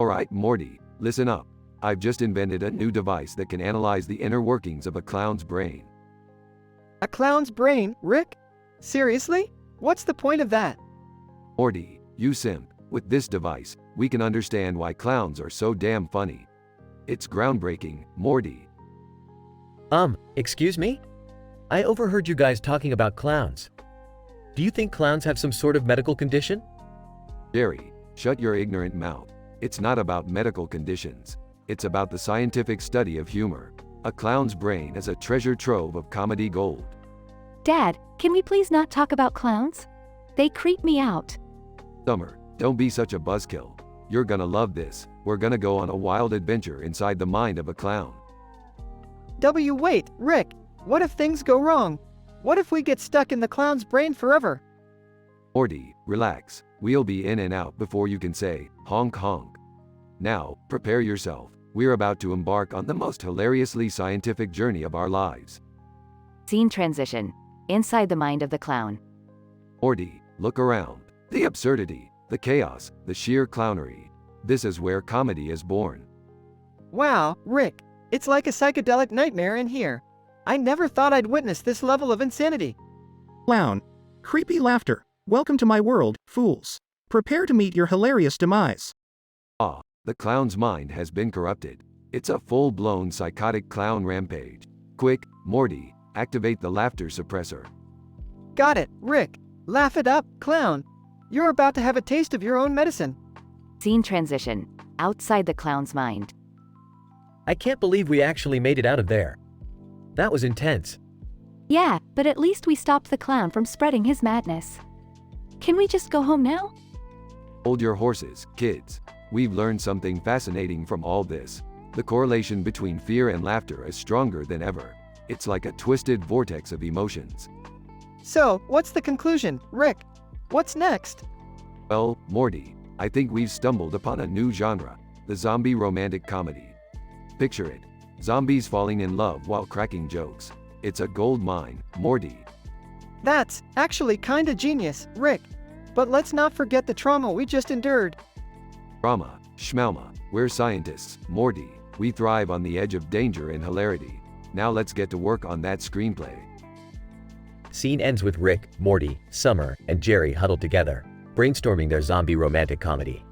Speaker 1: Alright, Morty, listen up. I've just invented a new device that can analyze the inner workings of a clown's brain.
Speaker 2: A clown's brain, Rick? Seriously? What's the point of that?
Speaker 1: Morty, you simp, with this device, we can understand why clowns are so damn funny. It's groundbreaking, Morty.
Speaker 4: Excuse me? I overheard you guys talking about clowns. Do you think clowns have some sort of medical condition?
Speaker 1: Jerry, shut your ignorant mouth. It's not about medical conditions. It's about the scientific study of humor. A clown's brain is a treasure trove of comedy gold.
Speaker 21: Dad, can we please not talk about clowns? They creep me out.
Speaker 1: Summer, don't be such a buzzkill. You're gonna love this. We're gonna go on a wild adventure inside the mind of a clown.
Speaker 2: Wait, Rick, what if things go wrong? What if we get stuck in the clown's brain forever?
Speaker 1: Morty, relax. We'll be in and out before you can say, honk honk. Now, prepare yourself. We're about to embark on the most hilariously scientific journey of our lives.
Speaker 21: Scene transition. Inside the mind of the clown.
Speaker 1: Morty, look around. The absurdity, the chaos, the sheer clownery. This is where comedy is born.
Speaker 2: Wow, Rick, it's like a psychedelic nightmare in here. I never thought I'd witness this level of insanity.
Speaker 18: Clown. Creepy laughter. Welcome to my world, fools. Prepare to meet your hilarious demise.
Speaker 1: Ah, the clown's mind has been corrupted. It's a full-blown psychotic clown rampage. Quick, Morty, activate the laughter suppressor.
Speaker 2: Got it, Rick. Laugh it up, clown. You're about to have a taste of your own medicine.
Speaker 21: Scene transition. Outside the clown's mind.
Speaker 4: I can't believe we actually made it out of there. That was intense.
Speaker 21: Yeah, but at least we stopped the clown from spreading his madness. Can we just go home now?
Speaker 1: Hold your horses, kids. We've learned something fascinating from all this. The correlation between fear and laughter is stronger than ever. It's like a twisted vortex of emotions.
Speaker 2: So, what's the conclusion, Rick? What's next?
Speaker 1: Well, Morty, I think we've stumbled upon a new genre, the zombie romantic comedy. Picture it. Zombies falling in love while cracking jokes. It's a gold mine, Morty.
Speaker 2: That's actually kinda genius, Rick. But let's not forget the trauma we just endured.
Speaker 1: Drama, schmalma, we're scientists, Morty. We thrive on the edge of danger and hilarity. Now let's get to work on that screenplay.
Speaker 4: Scene ends with Rick, Morty, Summer, and Jerry huddled together, brainstorming their zombie romantic comedy.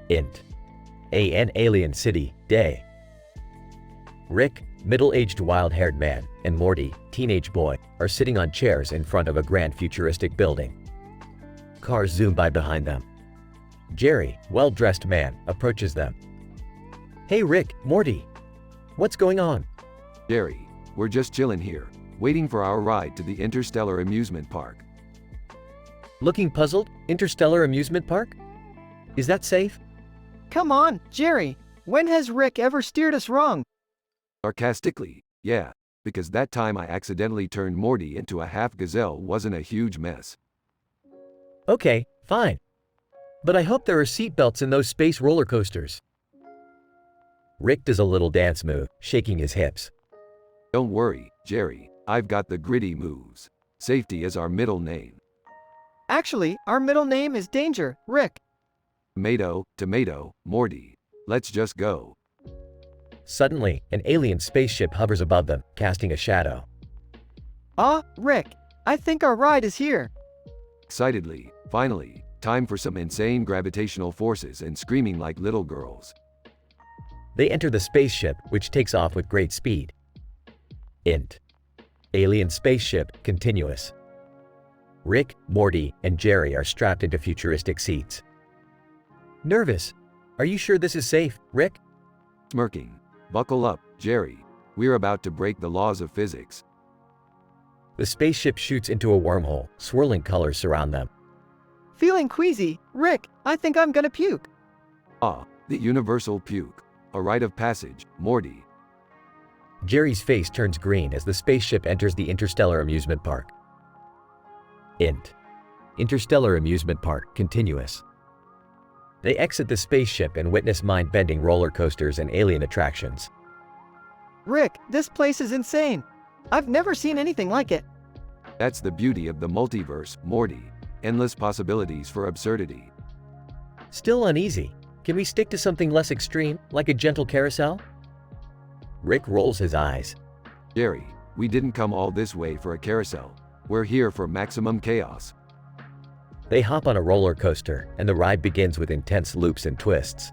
Speaker 4: Int. An alien city, day. Rick, middle-aged wild-haired man, and Morty, teenage boy, are sitting on chairs in front of a grand futuristic building. Cars zoom by behind them. Jerry, well-dressed man, approaches them. Hey Rick, Morty. What's going on?
Speaker 1: Jerry, we're just chilling here, waiting for our ride to the Interstellar Amusement Park.
Speaker 4: Looking puzzled? Interstellar Amusement Park? Is that safe?
Speaker 2: Come on, Jerry. When has Rick ever steered us wrong?
Speaker 1: Sarcastically, yeah, because that time I accidentally turned Morty into a half-gazelle wasn't a huge mess.
Speaker 4: Okay, fine. But I hope there are seatbelts in those space roller coasters. Rick does a little dance move, shaking his hips.
Speaker 1: Don't worry, Jerry, I've got the gritty moves. Safety is our middle name.
Speaker 2: Actually, our middle name is Danger, Rick.
Speaker 1: Tomato, tomato, Morty. Let's just go.
Speaker 4: Suddenly, an alien spaceship hovers above them, casting a shadow.
Speaker 2: Ah, Rick, I think our ride is here.
Speaker 1: Excitedly, finally, time for some insane gravitational forces and screaming like little girls.
Speaker 4: They enter the spaceship, which takes off with great speed. Int. Alien spaceship, continuous. Rick, Morty, and Jerry are strapped into futuristic seats. Nervous. Are you sure this is safe, Rick?
Speaker 1: Smirking. Buckle up, Jerry. We're about to break the laws of physics.
Speaker 4: The spaceship shoots into a wormhole, swirling colors surround them.
Speaker 2: Feeling queasy, Rick, I think I'm gonna puke.
Speaker 1: Ah, the universal puke. A rite of passage, Morty.
Speaker 4: Jerry's face turns green as the spaceship enters the Interstellar Amusement Park. Int. Interstellar Amusement Park, continuous. They exit the spaceship and witness mind-bending roller coasters and alien attractions.
Speaker 2: Rick, this place is insane. I've never seen anything like it.
Speaker 1: That's the beauty of the multiverse, Morty. Endless possibilities for absurdity.
Speaker 4: Still uneasy. Can we stick to something less extreme, like a gentle carousel? Rick rolls his eyes.
Speaker 1: Jerry, we didn't come all this way for a carousel. We're here for maximum chaos.
Speaker 4: They hop on a roller coaster, and the ride begins with intense loops and twists.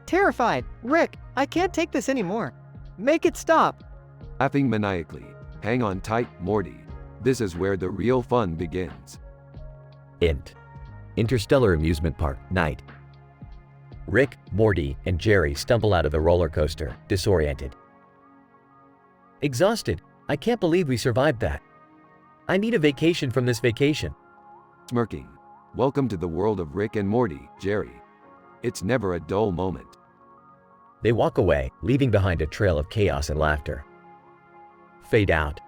Speaker 2: Terrified, Rick, I can't take this anymore. Make it stop.
Speaker 1: Laughing maniacally. Hang on tight, Morty. This is where the real fun begins.
Speaker 4: Int. Interstellar Amusement Park, night. Rick, Morty, and Jerry stumble out of the roller coaster, disoriented. Exhausted. I can't believe we survived that. I need a vacation from this vacation.
Speaker 1: Smirking. Welcome to the world of Rick and Morty, Jerry. It's never a dull moment.
Speaker 4: They walk away, leaving behind a trail of chaos and laughter. Fade out.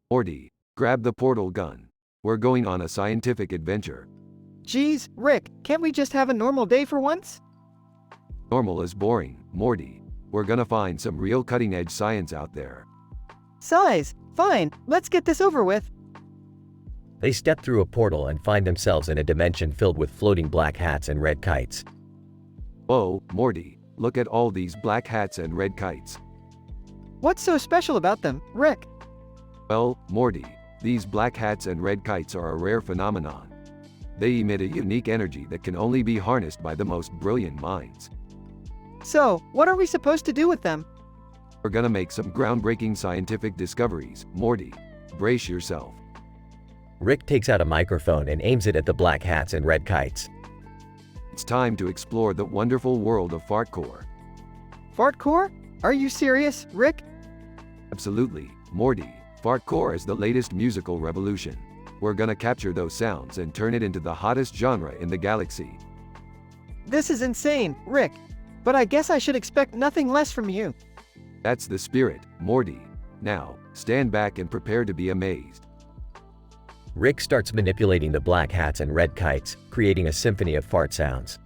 Speaker 1: Morty, grab the portal gun. We're going on a scientific adventure.
Speaker 2: Geez, Rick, can't we just have a normal day for once?
Speaker 1: Normal is boring, Morty. We're gonna find some real cutting-edge science out there.
Speaker 2: Size, fine, let's get this over with.
Speaker 4: They step through a portal and find themselves in a dimension filled with floating black hats and red kites.
Speaker 1: Whoa, Morty, look at all these black hats and red kites.
Speaker 2: What's so special about them, Rick?
Speaker 1: Well, Morty, these black hats and red kites are a rare phenomenon. They emit a unique energy that can only be harnessed by the most brilliant minds.
Speaker 2: So, what are we supposed to do with them?
Speaker 1: We're gonna make some groundbreaking scientific discoveries, Morty. Brace yourself.
Speaker 4: Rick takes out a microphone and aims it at the black hats and red kites.
Speaker 1: It's time to explore the wonderful world of fartcore.
Speaker 2: Fartcore? Are you serious, Rick?
Speaker 1: Absolutely, Morty. Fartcore is the latest musical revolution. We're gonna capture those sounds and turn it into the hottest genre in the galaxy.
Speaker 2: This is insane, Rick. But I guess I should expect nothing less from you.
Speaker 1: That's the spirit, Morty. Now, stand back and prepare to be amazed.
Speaker 4: Rick starts manipulating the black hats and red kites, creating a symphony of fart sounds.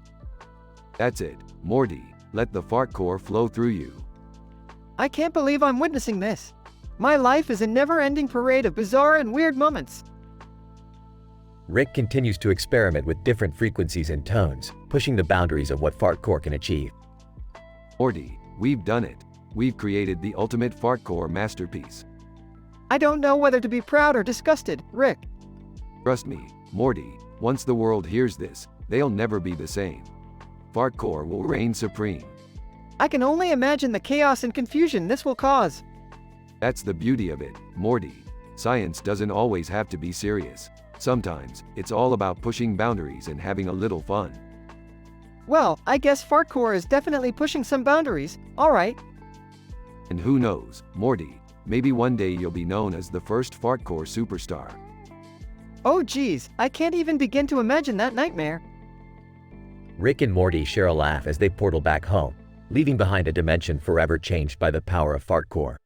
Speaker 1: That's it, Morty. Let the fartcore flow through you.
Speaker 2: I can't believe I'm witnessing this. My life is a never-ending parade of bizarre and weird moments.
Speaker 4: Rick continues to experiment with different frequencies and tones, pushing the boundaries of what fartcore can achieve.
Speaker 1: Morty, we've done it. We've created the ultimate fartcore masterpiece.
Speaker 2: I don't know whether to be proud or disgusted, Rick.
Speaker 1: Trust me, Morty, once the world hears this, they'll never be the same. Fartcore will reign supreme.
Speaker 2: I can only imagine the chaos and confusion this will cause.
Speaker 1: That's the beauty of it, Morty. Science doesn't always have to be serious. Sometimes, it's all about pushing boundaries and having a little fun.
Speaker 2: Well, I guess fartcore is definitely pushing some boundaries, alright.
Speaker 1: And who knows, Morty, maybe one day you'll be known as the first fartcore superstar.
Speaker 2: Oh geez, I can't even begin to imagine that nightmare.
Speaker 4: Rick and Morty share a laugh as they portal back home, leaving behind a dimension forever changed by the power of fartcore.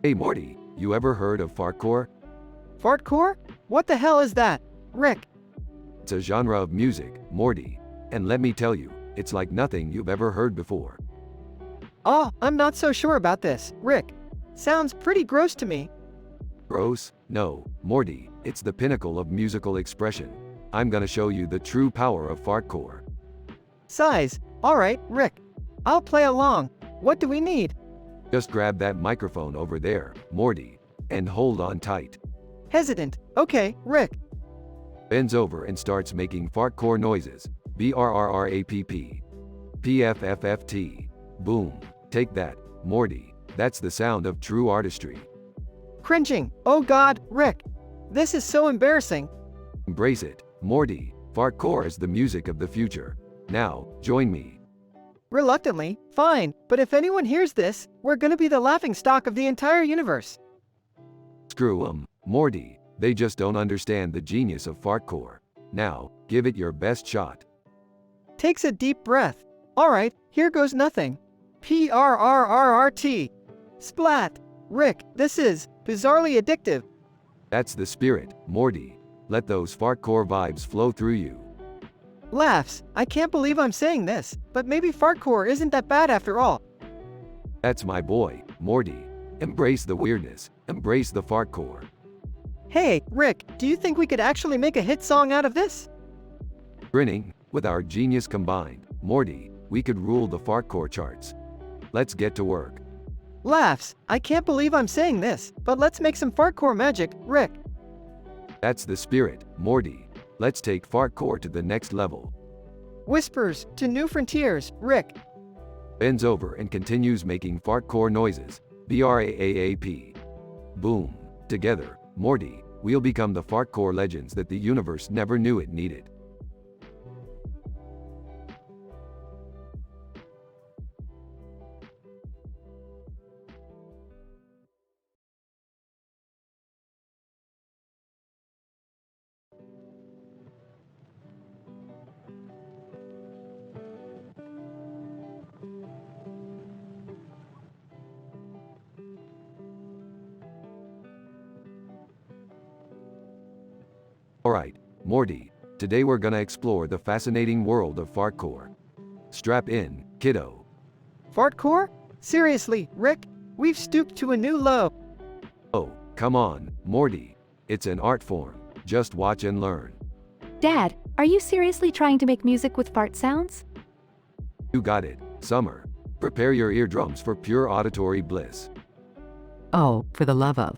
Speaker 1: Hey Morty, you ever heard of fartcore?
Speaker 2: Fartcore? What the hell is that, Rick?
Speaker 1: It's a genre of music, Morty. And let me tell you, it's like nothing you've ever heard before.
Speaker 2: Oh, I'm not so sure about this, Rick. Sounds pretty gross to me.
Speaker 1: Gross? No, Morty, it's the pinnacle of musical expression. I'm gonna show you the true power of fartcore.
Speaker 2: Size. Alright, Rick. I'll play along. What do we need?
Speaker 1: Just grab that microphone over there, Morty, and hold on tight.
Speaker 2: Hesitant. Okay, Rick.
Speaker 1: Bends over and starts making fartcore noises. BRRRAPP. PFFFT. Boom. Take that, Morty. That's the sound of true artistry.
Speaker 2: Cringing. Oh god, Rick. This is so embarrassing.
Speaker 1: Embrace it, Morty. Fartcore is the music of the future. Now, join me.
Speaker 2: Reluctantly, fine, but if anyone hears this, we're gonna be the laughingstock of the entire universe.
Speaker 1: Screw 'em, Morty. They just don't understand the genius of fartcore. Now, give it your best shot.
Speaker 2: Takes a deep breath. Alright, here goes nothing. PRRRRT. Splat. Rick, this is bizarrely addictive.
Speaker 1: That's the spirit, Morty. Let those fartcore vibes flow through you.
Speaker 2: Laughs. I can't believe I'm saying this, but maybe fartcore isn't that bad after all.
Speaker 1: That's my boy, Morty. Embrace the weirdness. Embrace the fartcore.
Speaker 2: Hey, Rick, do you think we could actually make a hit song out of this?
Speaker 1: Grinning, with our genius combined, Morty, we could rule the fartcore charts. Let's get to work.
Speaker 2: Laughs. I can't believe I'm saying this, but let's make some fartcore magic, Rick.
Speaker 1: That's the spirit, Morty. Let's take fartcore to the next level.
Speaker 2: Whispers to new frontiers, Rick.
Speaker 1: Bends over and continues making fartcore noises. BRAAAP. Boom. Together, Morty, we'll become the fartcore legends that the universe never knew it needed. Alright, Morty, Today we're gonna explore the fascinating world of fartcore. Strap in, kiddo.
Speaker 2: Fartcore? Seriously, Rick, we've stooped to a new low.
Speaker 1: Oh, come on, Morty. It's an art form. Just watch and learn.
Speaker 21: Dad, are you seriously trying to make music with fart sounds?
Speaker 1: You got it, Summer. Prepare your eardrums for pure auditory bliss.
Speaker 5: Oh, for the love of.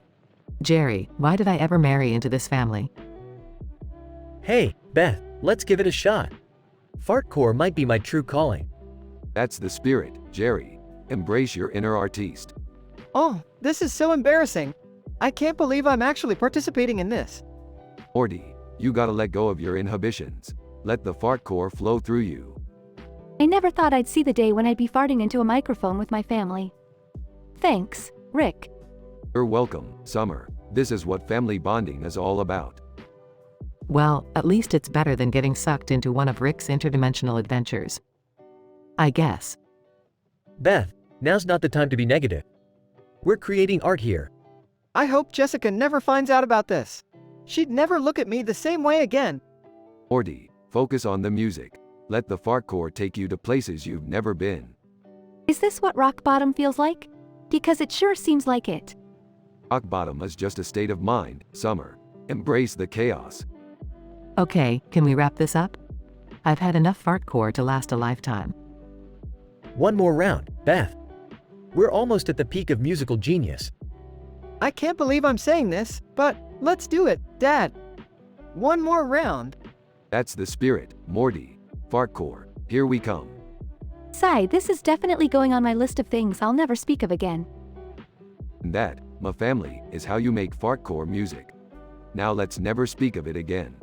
Speaker 5: Jerry, why did I ever marry into this family?
Speaker 4: Hey, Beth, let's give it a shot. Fartcore might be my true calling.
Speaker 1: That's the spirit, Jerry. Embrace your inner artiste.
Speaker 2: Oh, this is so embarrassing. I can't believe I'm actually participating in this.
Speaker 1: Morty, you gotta let go of your inhibitions. Let the fartcore flow through you.
Speaker 21: I never thought I'd see the day when I'd be farting into a microphone with my family. Thanks, Rick.
Speaker 1: You're welcome, Summer. This is what family bonding is all about.
Speaker 5: Well, at least it's better than getting sucked into one of Rick's interdimensional adventures. I guess.
Speaker 4: Beth, now's not the time to be negative. We're creating art here.
Speaker 2: I hope Jessica never finds out about this. She'd never look at me the same way again.
Speaker 1: Morty, focus on the music. Let the fartcore take you to places you've never been.
Speaker 21: Is this what rock bottom feels like? Because it sure seems like it.
Speaker 1: Rock bottom is just a state of mind, Summer. Embrace the chaos.
Speaker 5: Okay, can we wrap this up? I've had enough fartcore to last a lifetime.
Speaker 4: One more round, Beth. We're almost at the peak of musical genius.
Speaker 2: I can't believe I'm saying this, but let's do it, Dad. One more round.
Speaker 1: That's the spirit, Morty. Fartcore, here we come.
Speaker 21: Sigh, this is definitely going on my list of things I'll never speak of again.
Speaker 1: And that, my family, is how you make fartcore music. Now let's never speak of it again.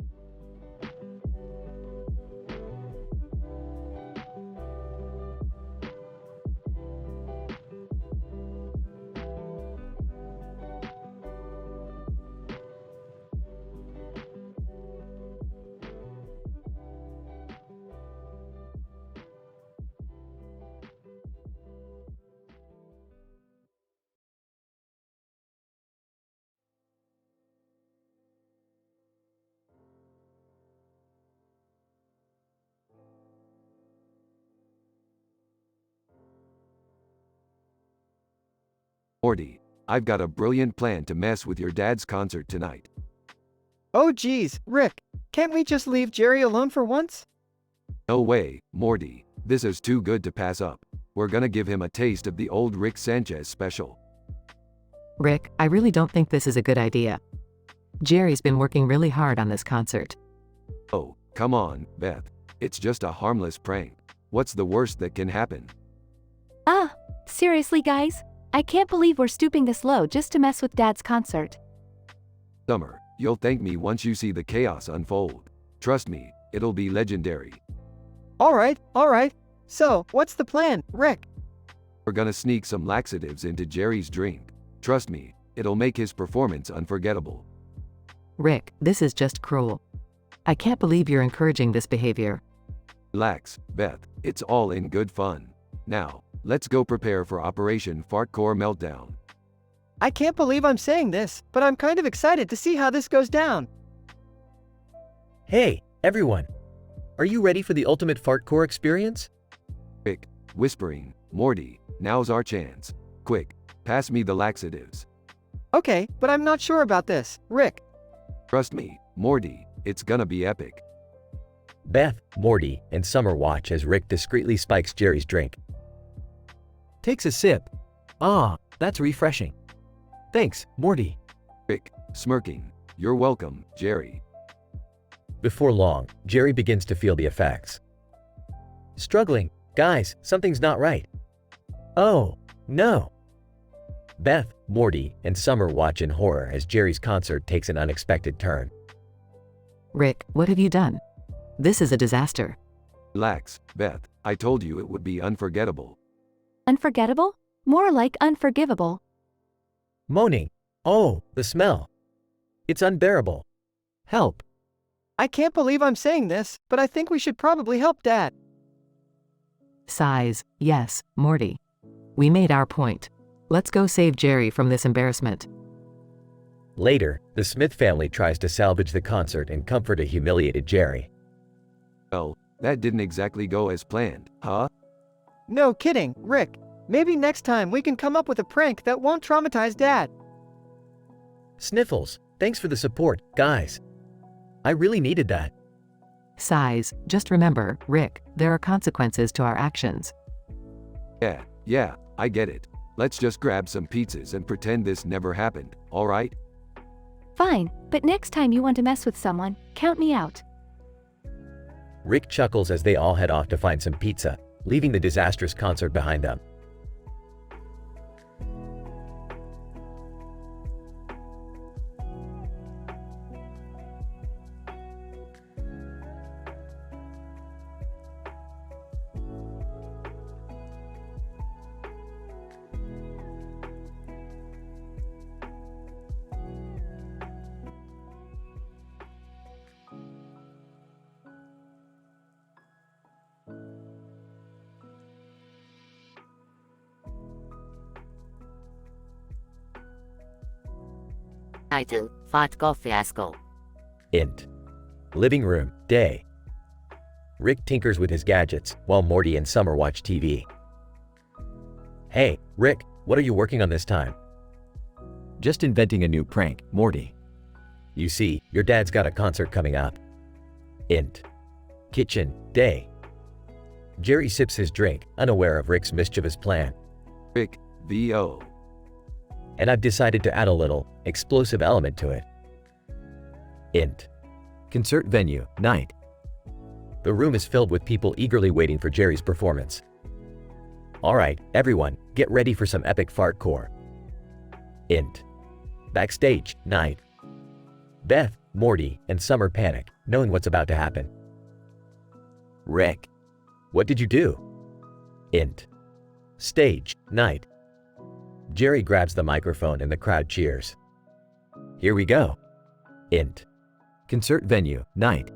Speaker 1: Morty, I've got a brilliant plan to mess with your dad's concert tonight.
Speaker 2: Oh geez, Rick, can't we just leave Jerry alone for once?
Speaker 1: No way, Morty. This is too good to pass up. We're gonna give him a taste of the old Rick Sanchez special.
Speaker 5: Rick, I really don't think this is a good idea. Jerry's been working really hard on this concert.
Speaker 1: Oh, come on, Beth. It's just a harmless prank. What's the worst that can happen?
Speaker 21: Ah, seriously guys? I can't believe we're stooping this low just to mess with Dad's concert.
Speaker 1: Summer, you'll thank me once you see the chaos unfold. Trust me, it'll be legendary.
Speaker 2: Alright. So, what's the plan, Rick?
Speaker 1: We're gonna sneak some laxatives into Jerry's drink. Trust me, it'll make his performance unforgettable.
Speaker 5: Rick, this is just cruel. I can't believe you're encouraging this behavior.
Speaker 1: Relax, Beth. It's all in good fun. Now, let's go prepare for Operation Fartcore Meltdown.
Speaker 2: I can't believe I'm saying this, but I'm kind of excited to see how this goes down.
Speaker 4: Hey, everyone. Are you ready for the ultimate fartcore experience?
Speaker 1: Rick, whispering, Morty, now's our chance. Quick, pass me the laxatives.
Speaker 2: Okay, but I'm not sure about this, Rick.
Speaker 1: Trust me, Morty, it's gonna be epic.
Speaker 4: Beth, Morty, and Summer watch as Rick discreetly spikes Jerry's drink. Takes a sip. Ah, that's refreshing. Thanks, Morty.
Speaker 1: Rick, smirking, you're welcome, Jerry.
Speaker 4: Before long, Jerry begins to feel the effects. Struggling. Guys, something's not right. Oh, no. Beth, Morty, and Summer watch in horror as Jerry's concert takes an unexpected turn.
Speaker 5: Rick, what have you done? This is a disaster.
Speaker 1: Relax, Beth. I told you it would be unforgettable.
Speaker 21: Unforgettable? More like unforgivable.
Speaker 4: Moaning. Oh, the smell. It's unbearable. Help.
Speaker 2: I can't believe I'm saying this, but I think we should probably help Dad.
Speaker 5: Sighs, yes, Morty. We made our point. Let's go save Jerry from this embarrassment.
Speaker 4: Later, the Smith family tries to salvage the concert and comfort a humiliated Jerry.
Speaker 1: Well, that didn't exactly go as planned, huh?
Speaker 2: No kidding, Rick. Maybe next time we can come up with a prank that won't traumatize Dad.
Speaker 4: Sniffles, thanks for the support, guys. I really needed that.
Speaker 5: Sighs, just remember, Rick, there are consequences to our actions.
Speaker 1: Yeah, I get it. Let's just grab some pizzas and pretend this never happened, alright?
Speaker 21: Fine, but next time you want to mess with someone, count me out.
Speaker 4: Rick chuckles as they all head off to find some pizza, leaving the disastrous concert behind them.
Speaker 8: Title, Fatko Fiasco.
Speaker 4: Int. Living room, day. Rick tinkers with his gadgets while Morty and Summer watch TV. Hey, Rick, what are you working on this time?
Speaker 7: Just inventing a new prank, Morty.
Speaker 4: You see, your dad's got a concert coming up. Int. Kitchen, day. Jerry sips his drink, unaware of Rick's mischievous plan.
Speaker 1: Rick, VO.
Speaker 4: And I've decided to add a little explosive element to it. Int. Concert venue, night. The room is filled with people eagerly waiting for Jerry's performance. Alright, everyone, get ready for some epic fartcore. Int. Backstage, night. Beth, Morty, and Summer panic, knowing what's about to happen. Rick. What did you do? Int. Stage, night. Jerry grabs the microphone and the crowd cheers. Here we go. Int. Concert venue, night.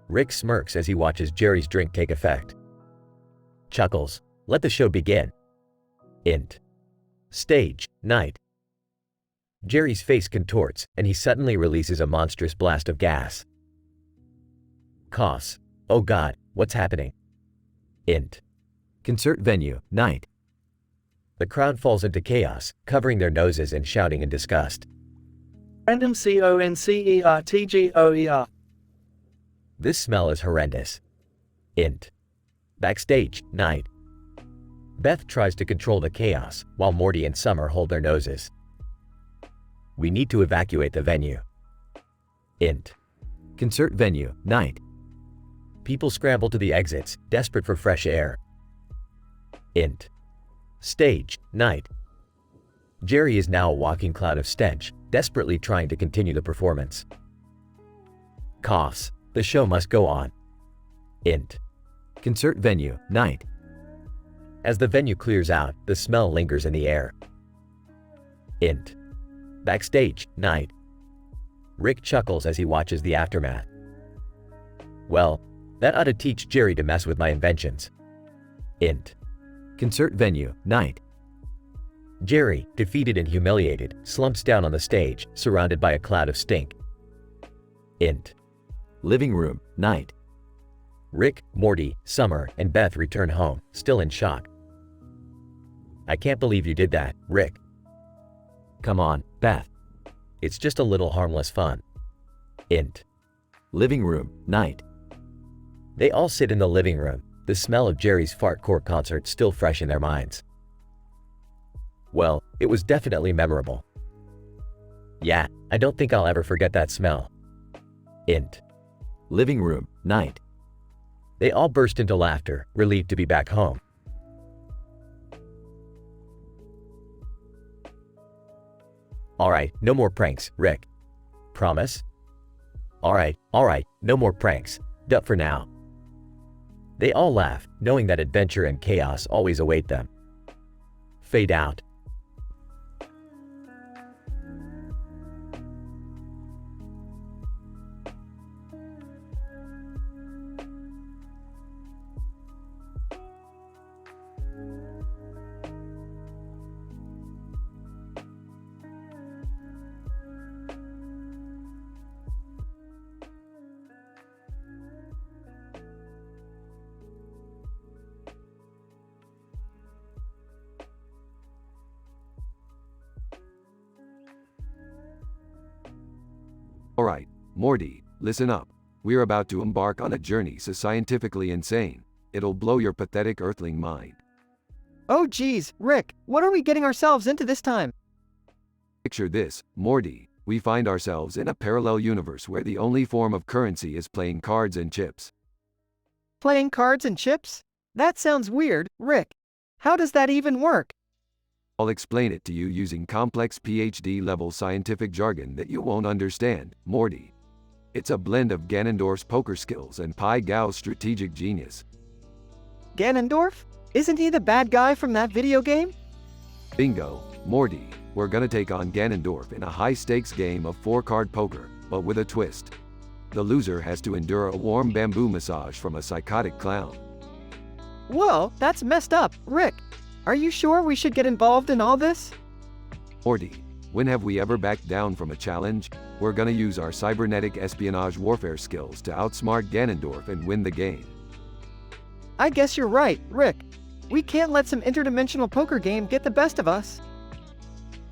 Speaker 4: Rick smirks as he watches Jerry's drink take effect. Chuckles. Let the show begin. Int. Stage, night. Jerry's face contorts and he suddenly releases a monstrous blast of gas. Coughs. Oh God, what's happening? Int. Concert venue, night. The crowd falls into chaos, covering their noses and shouting in disgust.
Speaker 9: Random concertgoer.
Speaker 4: This smell is horrendous. Int. Backstage, night. Beth tries to control the chaos, while Morty and Summer hold their noses. We need to evacuate the venue. Int. Concert venue, night. People scramble to the exits, desperate for fresh air. Int. Stage, night. Jerry is now a walking cloud of stench, desperately trying to continue the performance. Coughs. The show must go on. Int. Concert venue, night. As the venue clears out, the smell lingers in the air. Int. Backstage, night. Rick chuckles as he watches the aftermath. Well, that ought to teach Jerry to mess with my inventions. Int. Concert venue, night. Jerry, defeated and humiliated, slumps down on the stage, surrounded by a cloud of stink. Int. Living room, night. Rick, Morty, Summer, and Beth return home, still in shock. I can't believe you did that, Rick. Come on, Beth. It's just a little harmless fun. Int. Living room, night. They all sit in the living room, the smell of Jerry's fartcore concert still fresh in their minds. Well, it was definitely memorable. Yeah, I don't think I'll ever forget that smell. Int. Living room, night. They all burst into laughter, relieved to be back home. Alright, no more pranks, Rick. Promise? Alright, no more pranks. Duh for now. They all laugh, knowing that adventure and chaos always await them. Fade out.
Speaker 1: Morty, listen up. We're about to embark on a journey so scientifically insane, it'll blow your pathetic earthling mind.
Speaker 2: Oh geez, Rick, what are we getting ourselves into this time?
Speaker 1: Picture this, Morty. We find ourselves in a parallel universe where the only form of currency is playing cards and chips.
Speaker 2: Playing cards and chips? That sounds weird, Rick. How does that even work?
Speaker 1: I'll explain it to you using complex PhD-level scientific jargon that you won't understand, Morty. It's a blend of Ganondorf's poker skills and Pai Gao's strategic genius.
Speaker 2: Ganondorf? Isn't he the bad guy from that video game?
Speaker 1: Bingo, Morty. We're gonna take on Ganondorf in a high-stakes game of 4-card poker, but with a twist. The loser has to endure a warm bamboo massage from a psychotic clown.
Speaker 2: Whoa, that's messed up, Rick. Are you sure we should get involved in all this?
Speaker 1: Morty, when have we ever backed down from a challenge? We're gonna use our cybernetic espionage warfare skills to outsmart Ganondorf and win the game.
Speaker 2: I guess you're right, Rick. We can't let some interdimensional poker game get the best of us.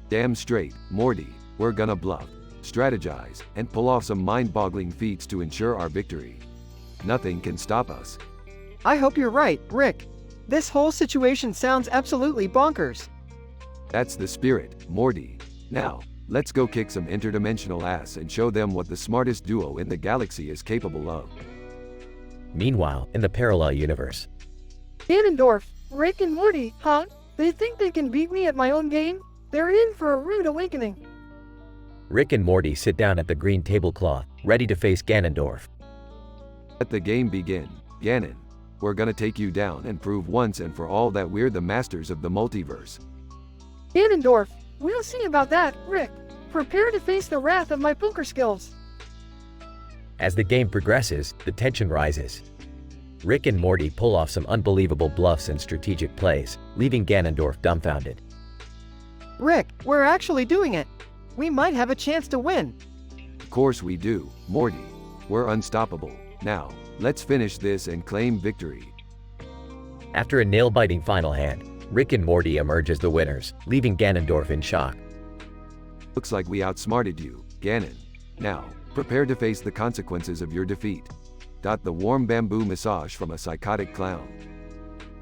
Speaker 1: Damn straight, Morty. We're gonna bluff, strategize, and pull off some mind-boggling feats to ensure our victory. Nothing can stop us.
Speaker 2: I hope you're right, Rick. This whole situation sounds absolutely bonkers.
Speaker 1: That's the spirit, Morty. Now, let's go kick some interdimensional ass and show them what the smartest duo in the galaxy is capable of.
Speaker 4: Meanwhile, in the parallel universe.
Speaker 10: Ganondorf, Rick and Morty, huh? They think they can beat me at my own game? They're in for a rude awakening.
Speaker 4: Rick and Morty sit down at the green tablecloth, ready to face Ganondorf.
Speaker 1: Let the game begin, Ganon. We're gonna take you down and prove once and for all that we're the masters of the multiverse.
Speaker 10: Ganondorf, we'll see about that, Rick. Prepare to face the wrath of my poker skills.
Speaker 4: As the game progresses, the tension rises. Rick and Morty pull off some unbelievable bluffs and strategic plays, leaving Ganondorf dumbfounded.
Speaker 2: Rick, we're actually doing it. We might have a chance to win.
Speaker 1: Of course we do, Morty. We're unstoppable. Now, let's finish this and claim victory.
Speaker 4: After a nail-biting final hand, Rick and Morty emerge as the winners, leaving Ganondorf in shock.
Speaker 1: Looks like we outsmarted you, Ganon. Now, prepare to face the consequences of your defeat. The warm bamboo massage from a psychotic clown.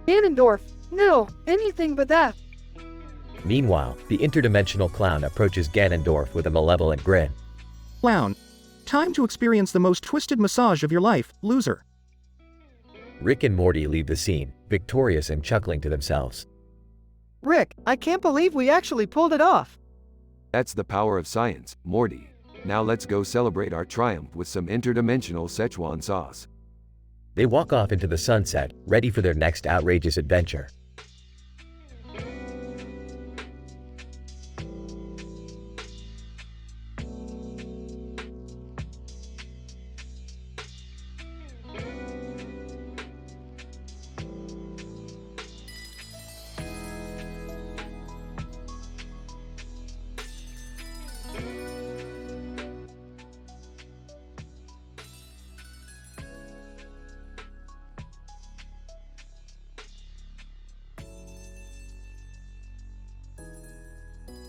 Speaker 10: Ganondorf, no, anything but that.
Speaker 4: Meanwhile, the interdimensional clown approaches Ganondorf with a malevolent grin.
Speaker 18: Clown, time to experience the most twisted massage of your life, loser.
Speaker 4: Rick and Morty leave the scene, victorious and chuckling to themselves.
Speaker 2: Rick, I can't believe we actually pulled it off.
Speaker 1: That's the power of science, Morty. Now let's go celebrate our triumph with some interdimensional Szechuan sauce.
Speaker 4: They walk off into the sunset, ready for their next outrageous adventure.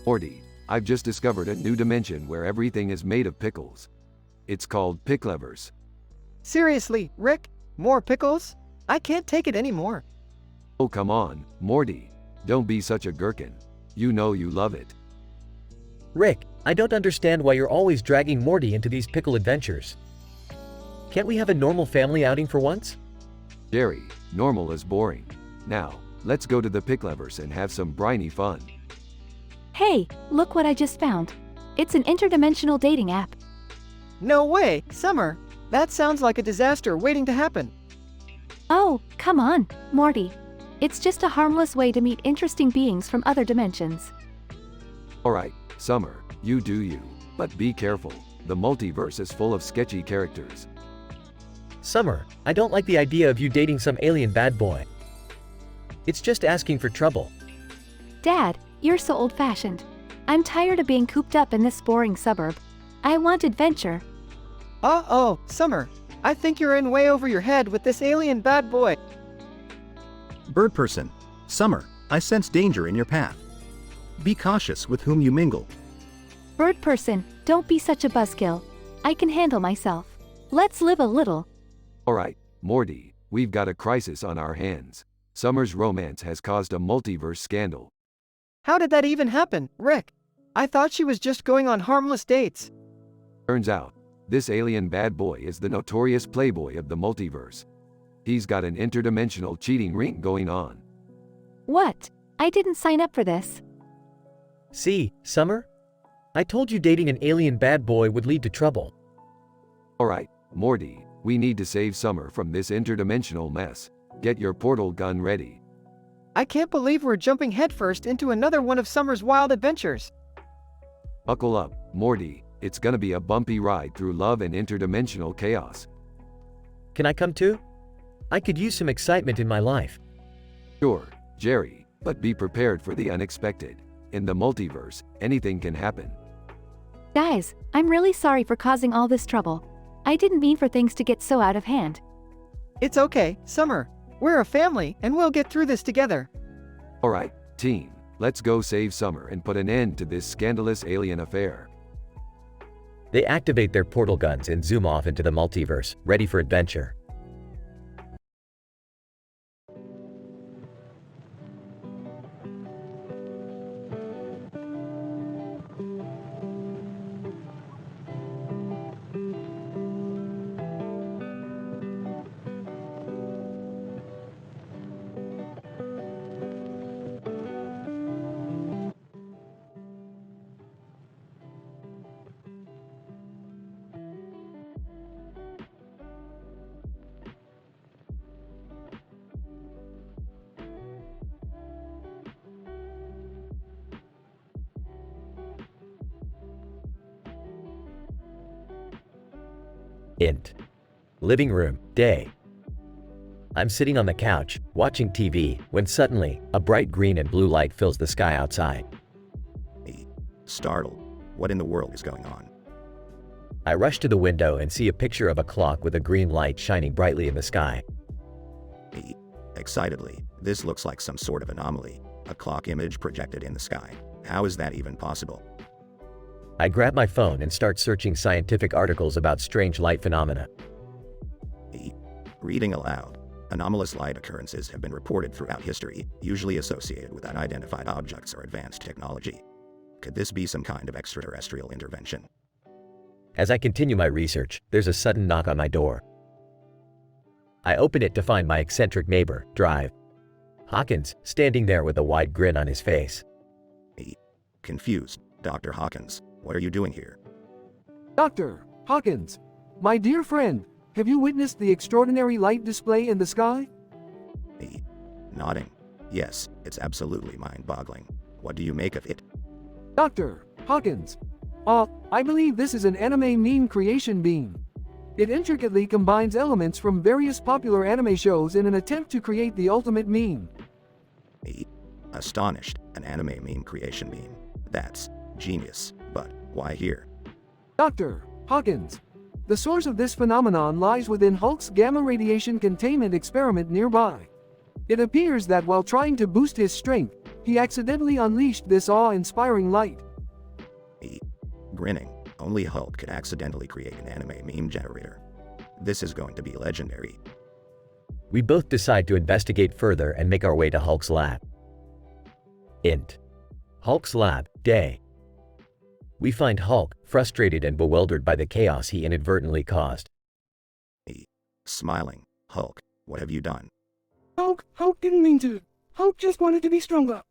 Speaker 1: Morty, I've just discovered a new dimension where everything is made of pickles. It's called Pickleverse.
Speaker 2: Seriously, Rick? More pickles? I can't take it anymore.
Speaker 1: Oh come on, Morty. Don't be such a gherkin. You know you love it.
Speaker 4: Rick, I don't understand why you're always dragging Morty into these pickle adventures. Can't we have a normal family outing for once?
Speaker 1: Jerry, normal is boring. Now, let's go to the Pickleverse and have some briny fun.
Speaker 21: Hey, look what I just found. It's an interdimensional dating app.
Speaker 2: No way, Summer. That sounds like a disaster waiting to happen.
Speaker 21: Oh, come on, Morty. It's just a harmless way to meet interesting beings from other dimensions.
Speaker 1: Alright, Summer, you do you. But be careful, the multiverse is full of sketchy characters.
Speaker 4: Summer, I don't like the idea of you dating some alien bad boy. It's just asking for trouble.
Speaker 21: Dad, you're so old-fashioned. I'm tired of being cooped up in this boring suburb. I want adventure.
Speaker 2: Uh-oh, Summer. I think you're in way over your head with this alien bad boy.
Speaker 18: Bird person, Summer, I sense danger in your path. Be cautious with whom you mingle.
Speaker 21: Bird person, don't be such a buzzkill. I can handle myself. Let's live a little.
Speaker 1: Alright, Morty, we've got a crisis on our hands. Summer's romance has caused a multiverse scandal.
Speaker 2: How did that even happen, Rick? I thought she was just going on harmless dates.
Speaker 1: Turns out, this alien bad boy is the notorious playboy of the multiverse. He's got an interdimensional cheating ring going on.
Speaker 21: What? I didn't sign up for this.
Speaker 4: See, Summer? I told you dating an alien bad boy would lead to trouble.
Speaker 1: Alright, Morty, we need to save Summer from this interdimensional mess. Get your portal gun ready.
Speaker 2: I can't believe we're jumping headfirst into another one of Summer's wild adventures.
Speaker 1: Buckle up, Morty. It's gonna be a bumpy ride through love and interdimensional chaos.
Speaker 4: Can I come too? I could use some excitement in my life.
Speaker 1: Sure, Jerry, but be prepared for the unexpected. In the multiverse, anything can happen.
Speaker 21: Guys, I'm really sorry for causing all this trouble. I didn't mean for things to get so out of hand.
Speaker 2: It's okay, Summer. We're a family, and we'll get through this together.
Speaker 1: Alright, team, let's go save Summer and put an end to this scandalous alien affair.
Speaker 4: They activate their portal guns and zoom off into the multiverse, ready for adventure. Int. Living room, day. I'm sitting on the couch, watching TV, when suddenly, a bright green and blue light fills the sky outside.
Speaker 18: Startled. What in the world is going on?
Speaker 4: I rush to the window and see a picture of a clock with a green light shining brightly in the sky.
Speaker 18: Excitedly, this looks like some sort of anomaly. A clock image projected in the sky. How is that even possible?
Speaker 4: I grab my phone and start searching scientific articles about strange light phenomena.
Speaker 18: Reading aloud. Anomalous light occurrences have been reported throughout history, usually associated with unidentified objects or advanced technology. Could this be some kind of extraterrestrial intervention?
Speaker 4: As I continue my research, there's a sudden knock on my door. I open it to find my eccentric neighbor, Drive. Hawkins, standing there with a wide grin on his face.
Speaker 18: Confused. Dr. Hawkins, what are you doing here?
Speaker 20: Dr. Hawkins, my dear friend, have you witnessed the extraordinary light display in the sky?
Speaker 18: Nodding. Yes, it's absolutely mind-boggling. What do you make of it?
Speaker 20: Dr. Hawkins, I believe this is an anime meme creation beam. It intricately combines elements from various popular anime shows in an attempt to create the ultimate meme.
Speaker 18: Astonished, an anime meme creation beam. That's genius, but why here?
Speaker 20: Dr. Hawkins, the source of this phenomenon lies within Hulk's gamma radiation containment experiment nearby. It appears that while trying to boost his strength, he accidentally unleashed this awe-inspiring light.
Speaker 18: Grinning, only Hulk could accidentally create an anime meme generator. This is going to be legendary.
Speaker 4: We both decide to investigate further and make our way to Hulk's lab. Int. Hulk's lab, day. We find Hulk, frustrated and bewildered by the chaos he inadvertently caused.
Speaker 18: Smiling, Hulk, what have you done?
Speaker 20: Hulk didn't mean to. Hulk just wanted to be stronger.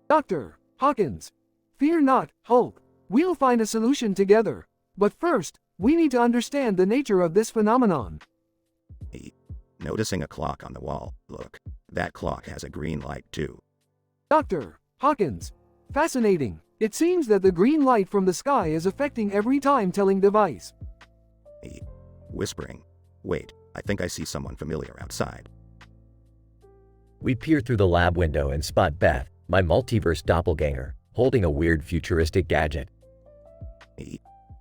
Speaker 20: Dr. Hawkins, fear not, Hulk. We'll find a solution together. But first, we need to understand the nature of this phenomenon.
Speaker 18: Noticing a clock on the wall, look. That clock has a green light too.
Speaker 20: Dr. Hawkins, fascinating. It seems that the green light from the sky is affecting every time-telling device.
Speaker 18: Whispering. Wait, I think I see someone familiar outside.
Speaker 4: We peer through the lab window and spot Beth, my multiverse doppelganger, holding a weird futuristic gadget.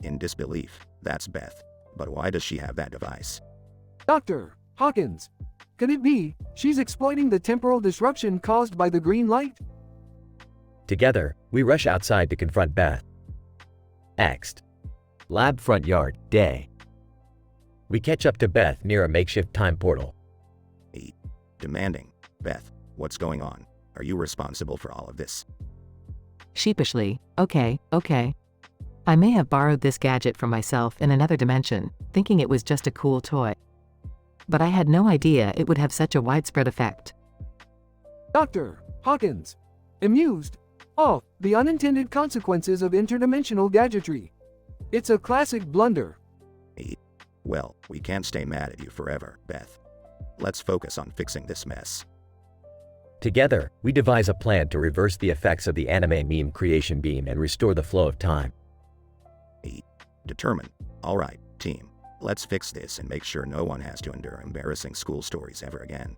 Speaker 18: In disbelief, that's Beth. But why does she have that device?
Speaker 20: Dr. Hawkins, could it be she's exploiting the temporal disruption caused by the green light?
Speaker 4: Together, we rush outside to confront Beth. Next. Lab front yard, day. We catch up to Beth near a makeshift time portal.
Speaker 18: Demanding. Beth, what's going on? Are you responsible for all of this?
Speaker 5: Sheepishly, okay. I may have borrowed this gadget from myself in another dimension, thinking it was just a cool toy. But I had no idea it would have such a widespread effect.
Speaker 20: Dr. Hawkins. Amused. Oh, the unintended consequences of interdimensional gadgetry. It's a classic blunder.
Speaker 18: Well, we can't stay mad at you forever, Beth. Let's focus on fixing this mess.
Speaker 4: Together, we devise a plan to reverse the effects of the anime meme creation beam and restore the flow of time.
Speaker 18: Determined. Alright, team. Let's fix this and make sure no one has to endure embarrassing school stories ever again.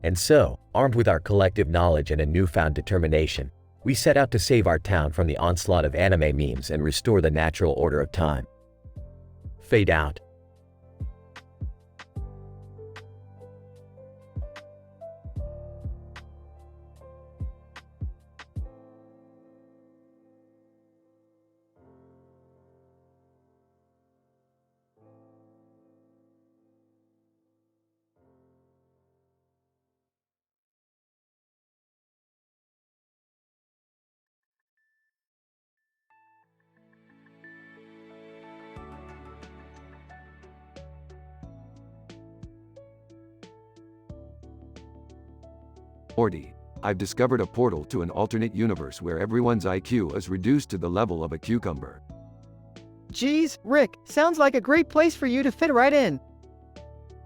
Speaker 4: And so, armed with our collective knowledge and a newfound determination, we set out to save our town from the onslaught of anime memes and restore the natural order of time. Fade out.
Speaker 1: Morty, I've discovered a portal to an alternate universe where everyone's IQ is reduced to the level of a cucumber.
Speaker 2: Geez, Rick, sounds like a great place for you to fit right in.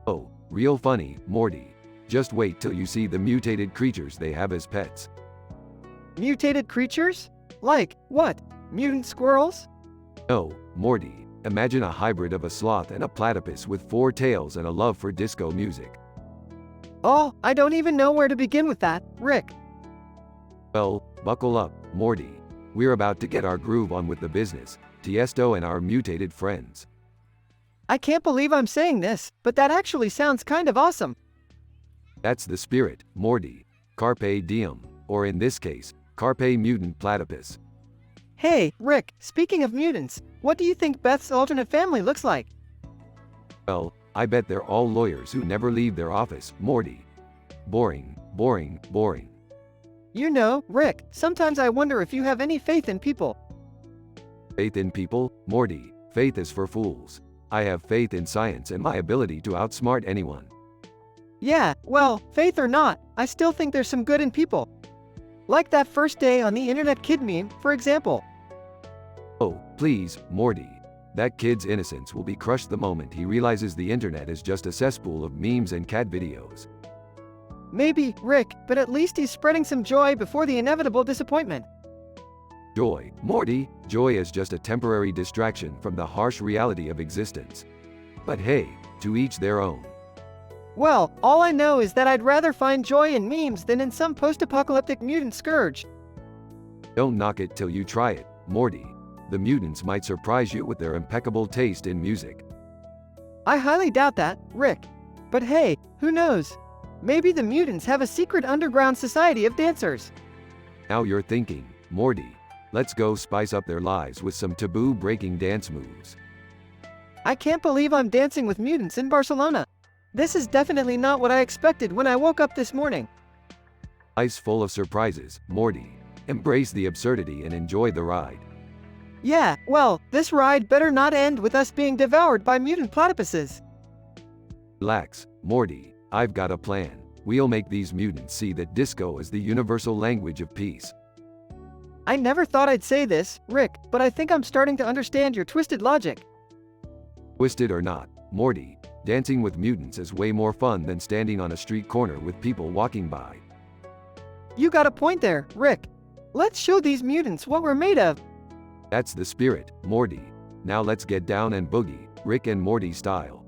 Speaker 1: Oh, real funny, Morty. Just wait till you see the mutated creatures they have as pets.
Speaker 2: Mutated creatures? Like, what? Mutant squirrels?
Speaker 1: No, Morty, imagine a hybrid of a sloth and a platypus with 4 tails and a love for disco music.
Speaker 2: Oh, I don't even know where to begin with that, Rick.
Speaker 1: Well, buckle up, Morty. We're about to get our groove on with the business, Tiesto and our mutated friends.
Speaker 2: I can't believe I'm saying this, but that actually sounds kind of awesome.
Speaker 1: That's the spirit, Morty. Carpe diem, or in this case, Carpe mutant platypus.
Speaker 2: Hey, Rick, speaking of mutants, what do you think Beth's alternate family looks like?
Speaker 1: Well, I bet they're all lawyers who never leave their office, Morty. Boring.
Speaker 2: You know, Rick, sometimes I wonder if you have any faith in people.
Speaker 1: Faith in people? Morty, faith is for fools. I have faith in science and my ability to outsmart anyone.
Speaker 2: Yeah, well, faith or not, I still think there's some good in people. Like that first day on the internet kid meme, for example.
Speaker 1: Oh, please, Morty. That kid's innocence will be crushed the moment he realizes the internet is just a cesspool of memes and cat videos.
Speaker 2: Maybe, Rick, but at least he's spreading some joy before the inevitable disappointment.
Speaker 1: Joy, Morty, joy is just a temporary distraction from the harsh reality of existence. But hey, to each their own.
Speaker 2: Well, all I know is that I'd rather find joy in memes than in some post-apocalyptic mutant scourge.
Speaker 1: Don't knock it till you try it, Morty. The mutants might surprise you with their impeccable taste in music.
Speaker 2: I highly doubt that, Rick. But hey, who knows? Maybe the mutants have a secret underground society of dancers.
Speaker 1: Now you're thinking, Morty. Let's go spice up their lives with some taboo-breaking dance moves.
Speaker 2: I can't believe I'm dancing with mutants in Barcelona. This is definitely not what I expected when I woke up this morning.
Speaker 1: Life's full of surprises, Morty. Embrace the absurdity and enjoy the ride.
Speaker 2: Yeah, well, this ride better not end with us being devoured by mutant platypuses.
Speaker 1: Relax, Morty. I've got a plan. We'll make these mutants see that disco is the universal language of peace.
Speaker 2: I never thought I'd say this, Rick, but I think I'm starting to understand your twisted logic.
Speaker 1: Twisted or not, Morty, dancing with mutants is way more fun than standing on a street corner with people walking by.
Speaker 2: You got a point there, Rick. Let's show these mutants what we're made of.
Speaker 1: That's the spirit, Morty. Now let's get down and boogie, Rick and Morty style.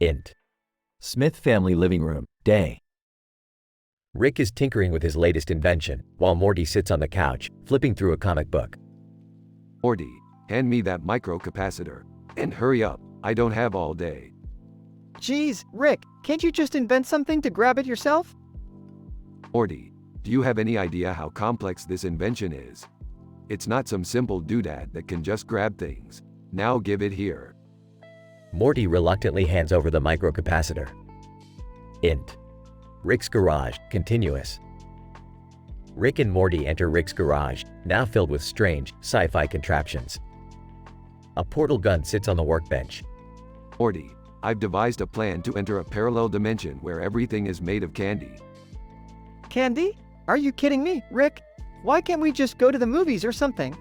Speaker 4: Int.
Speaker 7: Smith family living room, day.
Speaker 4: Rick is tinkering with his latest invention, while Morty sits on the couch, flipping through a comic book.
Speaker 1: Morty, hand me that microcapacitor. And hurry up, I don't have all day.
Speaker 2: Geez, Rick, can't you just invent something to grab it yourself?
Speaker 1: Morty, do you have any idea how complex this invention is? It's not some simple doodad that can just grab things. Now give it here.
Speaker 4: Morty reluctantly hands over the microcapacitor. Int. Rick's garage, continuous. Rick and Morty enter Rick's garage, now filled with strange, sci-fi contraptions. A portal gun sits on the workbench.
Speaker 1: Morty, I've devised a plan to enter a parallel dimension where everything is made of candy.
Speaker 2: Candy? Are you kidding me, Rick? Why can't we just go to the movies or something?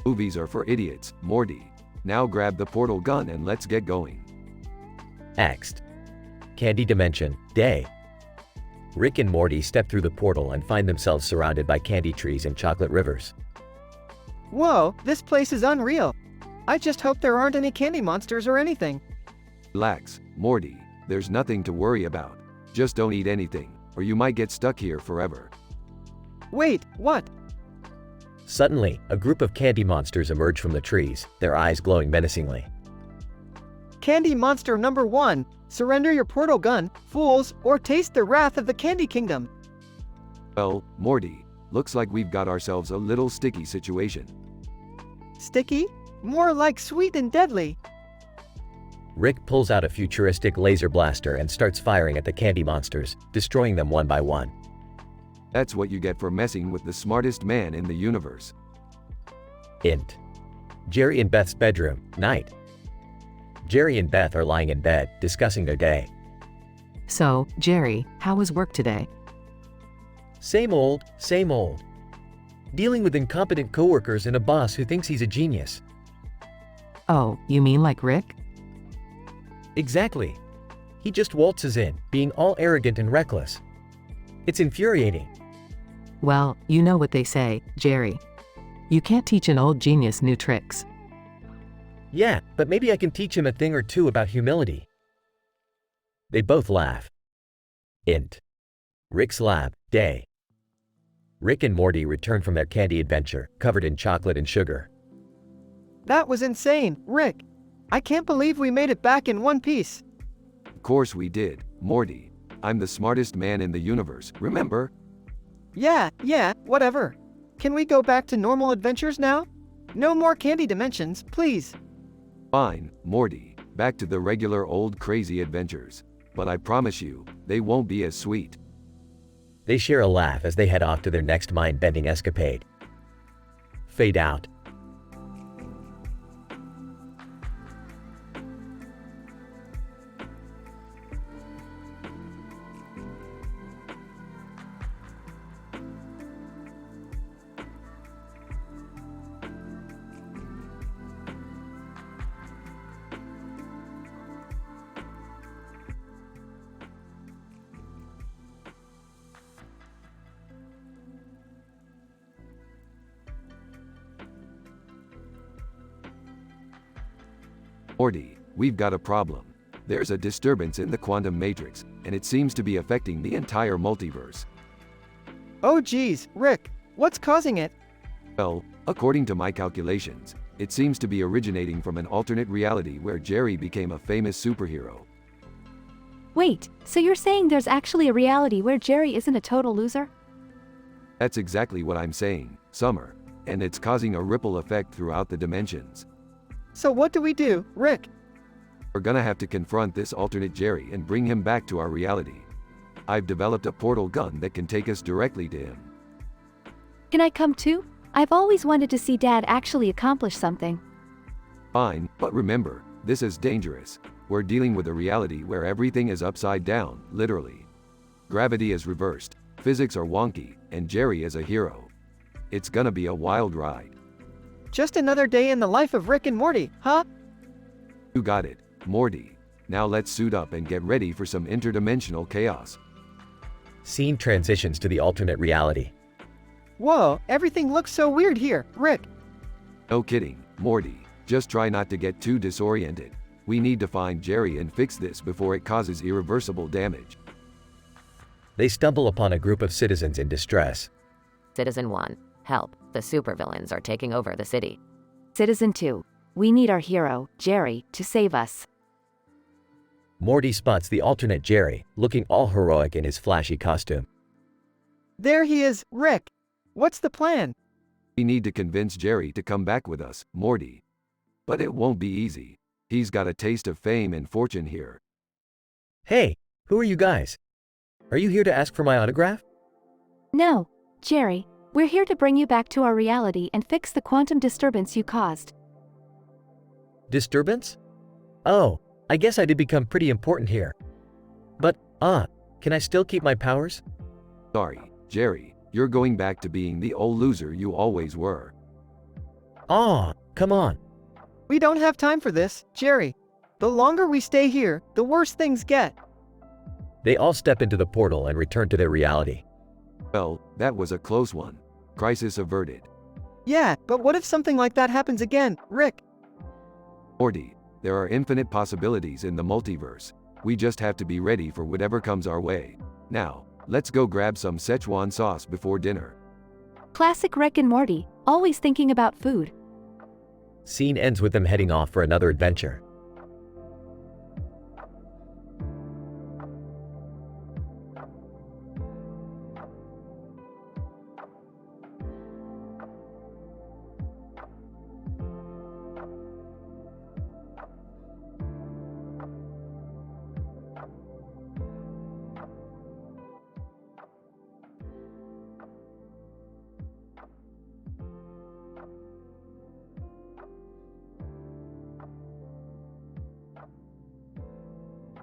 Speaker 1: Movies are for idiots, Morty. Now grab the portal gun and let's get going.
Speaker 4: Next. Candy dimension, day. Rick and Morty step through the portal and find themselves surrounded by candy trees and chocolate rivers.
Speaker 2: Whoa, this place is unreal. I just hope there aren't any candy monsters or anything.
Speaker 1: Relax, Morty. There's nothing to worry about. Just don't eat anything, or you might get stuck here forever.
Speaker 2: Wait, what?
Speaker 4: Suddenly, a group of candy monsters emerge from the trees, their eyes glowing menacingly.
Speaker 2: Candy monster number 1, surrender your portal gun, fools, or taste the wrath of the Candy Kingdom.
Speaker 1: Well, Morty, looks like we've got ourselves a little sticky situation.
Speaker 2: Sticky? More like sweet and deadly.
Speaker 4: Rick pulls out a futuristic laser blaster and starts firing at the candy monsters, destroying them one by one.
Speaker 1: That's what you get for messing with the smartest man in the universe.
Speaker 4: Int. Jerry and Beth's bedroom, night. Jerry and Beth are lying in bed, discussing their day.
Speaker 5: So, Jerry, how was work today?
Speaker 4: Same old, same old. Dealing with incompetent coworkers and a boss who thinks he's a genius.
Speaker 5: Oh, you mean like Rick?
Speaker 4: Exactly. He just waltzes in, being all arrogant and reckless. It's infuriating.
Speaker 5: Well, you know what they say, Jerry. You can't teach an old genius new tricks.
Speaker 4: Yeah, but maybe I can teach him a thing or two about humility. They both laugh. Int. Rick's lab, day. Rick and Morty return from their candy adventure, covered in chocolate and sugar.
Speaker 2: That was insane, Rick. I can't believe we made it back in one piece.
Speaker 1: Of course we did, Morty. I'm the smartest man in the universe, remember?
Speaker 2: Yeah, whatever. Can we go back to normal adventures now? No more candy dimensions, please.
Speaker 1: Fine, Morty. Back to the regular old crazy adventures. But I promise you, they won't be as sweet.
Speaker 4: They share a laugh as they head off to their next mind-bending escapade. Fade out.
Speaker 1: Morty, we've got a problem. There's a disturbance in the quantum matrix, and it seems to be affecting the entire multiverse.
Speaker 2: Oh geez, Rick, what's causing it?
Speaker 1: Well, according to my calculations, it seems to be originating from an alternate reality where Jerry became a famous superhero.
Speaker 21: Wait, so you're saying there's actually a reality where Jerry isn't a total loser?
Speaker 1: That's exactly what I'm saying, Summer, and it's causing a ripple effect throughout the dimensions.
Speaker 2: So what do we do, Rick?
Speaker 1: We're gonna have to confront this alternate Jerry and bring him back to our reality. I've developed a portal gun that can take us directly to him.
Speaker 21: Can I come too? I've always wanted to see Dad actually accomplish something.
Speaker 1: Fine, but remember, this is dangerous. We're dealing with a reality where everything is upside down, literally. Gravity is reversed, physics are wonky, and Jerry is a hero. It's gonna be a wild ride.
Speaker 2: Just another day in the life of Rick and Morty, huh?
Speaker 1: You got it, Morty. Now let's suit up and get ready for some interdimensional chaos.
Speaker 4: Scene transitions to the alternate reality.
Speaker 2: Whoa, everything looks so weird here, Rick.
Speaker 1: No kidding, Morty. Just try not to get too disoriented. We need to find Jerry and fix this before it causes irreversible damage.
Speaker 4: They stumble upon a group of citizens in distress.
Speaker 3: Citizen 1, help. The supervillains are taking over the city.
Speaker 21: Citizen 2, we need our hero, Jerry, to save us.
Speaker 4: Morty spots the alternate Jerry, looking all heroic in his flashy costume.
Speaker 2: There he is, Rick. What's the plan?
Speaker 1: We need to convince Jerry to come back with us, Morty. But it won't be easy. He's got a taste of fame and fortune here.
Speaker 4: Hey, who are you guys? Are you here to ask for my autograph?
Speaker 21: No, Jerry, we're here to bring you back to our reality and fix the quantum disturbance you caused.
Speaker 4: Disturbance? Oh, I guess I did become pretty important here. But, can I still keep my powers?
Speaker 1: Sorry, Jerry, you're going back to being the old loser you always were.
Speaker 4: Aw, come on.
Speaker 2: We don't have time for this, Jerry. The longer we stay here, the worse things get.
Speaker 4: They all step into the portal and return to their reality.
Speaker 1: Well, that was a close one. Crisis averted.
Speaker 2: Yeah, but what if something like that happens again, Rick?
Speaker 1: Morty, there are infinite possibilities in the multiverse. We just have to be ready for whatever comes our way. Now, let's go grab some Szechuan sauce before dinner.
Speaker 21: Classic Rick and Morty, always thinking about food.
Speaker 4: Scene ends with them heading off for another adventure.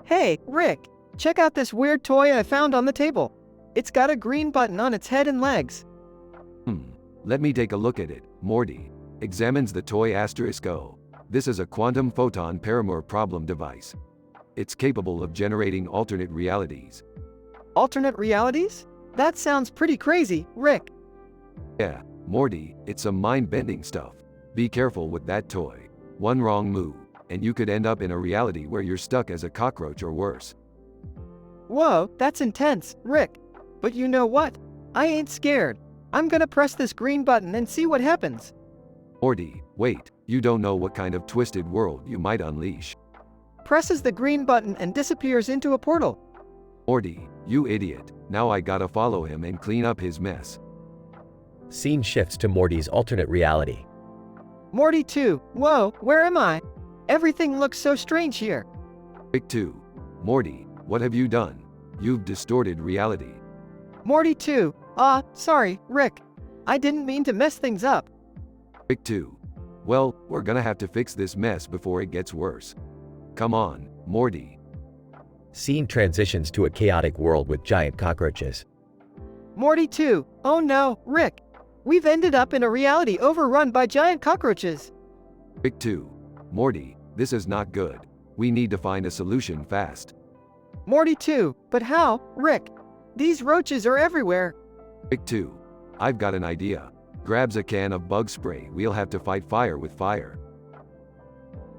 Speaker 2: Hey, Rick, check out this weird toy I found on the table. It's got a green button on its head and legs.
Speaker 1: Let me take a look at it. Morty examines the toy *O. This is a quantum photon parameter problem device. It's capable of generating alternate realities.
Speaker 2: Alternate realities? That sounds pretty crazy, Rick.
Speaker 1: Yeah, Morty, it's some mind-bending stuff. Be careful with that toy. One wrong move, and you could end up in a reality where you're stuck as a cockroach or worse.
Speaker 2: Whoa, that's intense, Rick. But you know what? I ain't scared. I'm gonna press this green button and see what happens.
Speaker 1: Morty, wait, you don't know what kind of twisted world you might unleash.
Speaker 2: Presses the green button and disappears into a portal.
Speaker 1: Morty, you idiot. Now I gotta follow him and clean up his mess.
Speaker 4: Scene shifts to Morty's alternate reality.
Speaker 2: Morty 2, whoa, where am I? Everything looks so strange here.
Speaker 1: Rick 2. Morty, what have you done? You've distorted reality.
Speaker 2: Morty 2, sorry, Rick. I didn't mean to mess things up.
Speaker 1: Rick 2. Well, we're gonna have to fix this mess before it gets worse. Come on, Morty.
Speaker 4: Scene transitions to a chaotic world with giant cockroaches.
Speaker 2: Morty 2, oh no, Rick. We've ended up in a reality overrun by giant cockroaches.
Speaker 1: Rick 2. Morty, this is not good. We need to find a solution fast.
Speaker 2: Morty 2, but how, Rick? These roaches are everywhere.
Speaker 1: Rick 2. I've got an idea. Grabs a can of bug spray. We'll have to fight fire with fire.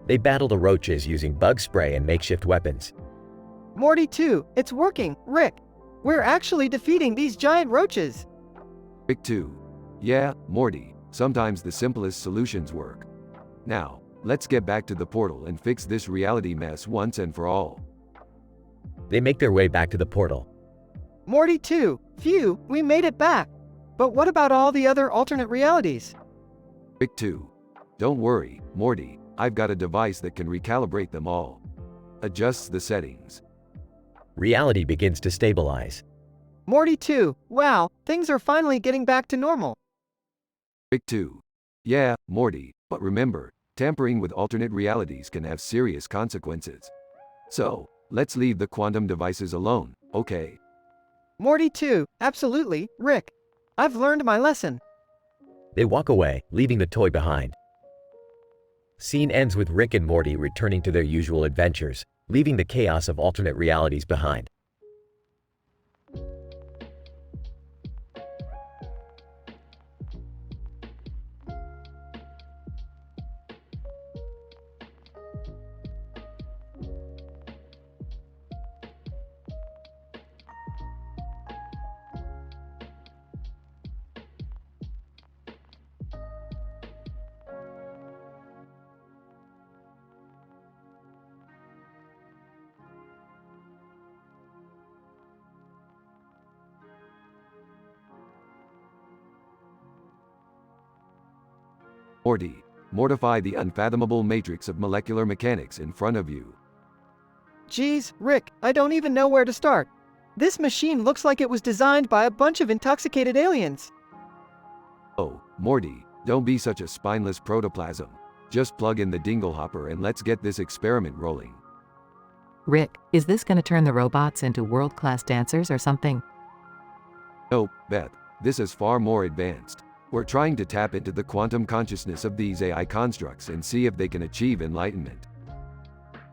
Speaker 4: They battle the roaches using bug spray and makeshift weapons.
Speaker 2: Morty 2, it's working, Rick. We're actually defeating these giant roaches.
Speaker 1: Rick 2. Yeah, Morty, sometimes the simplest solutions work. Now, let's get back to the portal and fix this reality mess once and for all.
Speaker 4: They make their way back to the portal.
Speaker 2: Morty 2, phew, we made it back. But what about all the other alternate realities?
Speaker 1: Rick 2. Don't worry, Morty, I've got a device that can recalibrate them all. Adjusts the settings.
Speaker 4: Reality begins to stabilize.
Speaker 2: Morty 2, wow, things are finally getting back to normal.
Speaker 1: Rick 2. Yeah, Morty, but remember, tampering with alternate realities can have serious consequences. So, let's leave the quantum devices alone, okay?
Speaker 2: Morty 2, absolutely, Rick. I've learned my lesson.
Speaker 4: They walk away, leaving the toy behind. Scene ends with Rick and Morty returning to their usual adventures, leaving the chaos of alternate realities behind.
Speaker 1: Morty, mortify the unfathomable matrix of molecular mechanics in front of you.
Speaker 2: Geez, Rick, I don't even know where to start. This machine looks like it was designed by a bunch of intoxicated aliens.
Speaker 1: Oh, Morty, don't be such a spineless protoplasm. Just plug in the dinglehopper and let's get this experiment rolling.
Speaker 5: Rick, is this gonna turn the robots into world-class dancers or something?
Speaker 1: Nope, Beth, this is far more advanced. We're trying to tap into the quantum consciousness of these AI constructs and see if they can achieve enlightenment.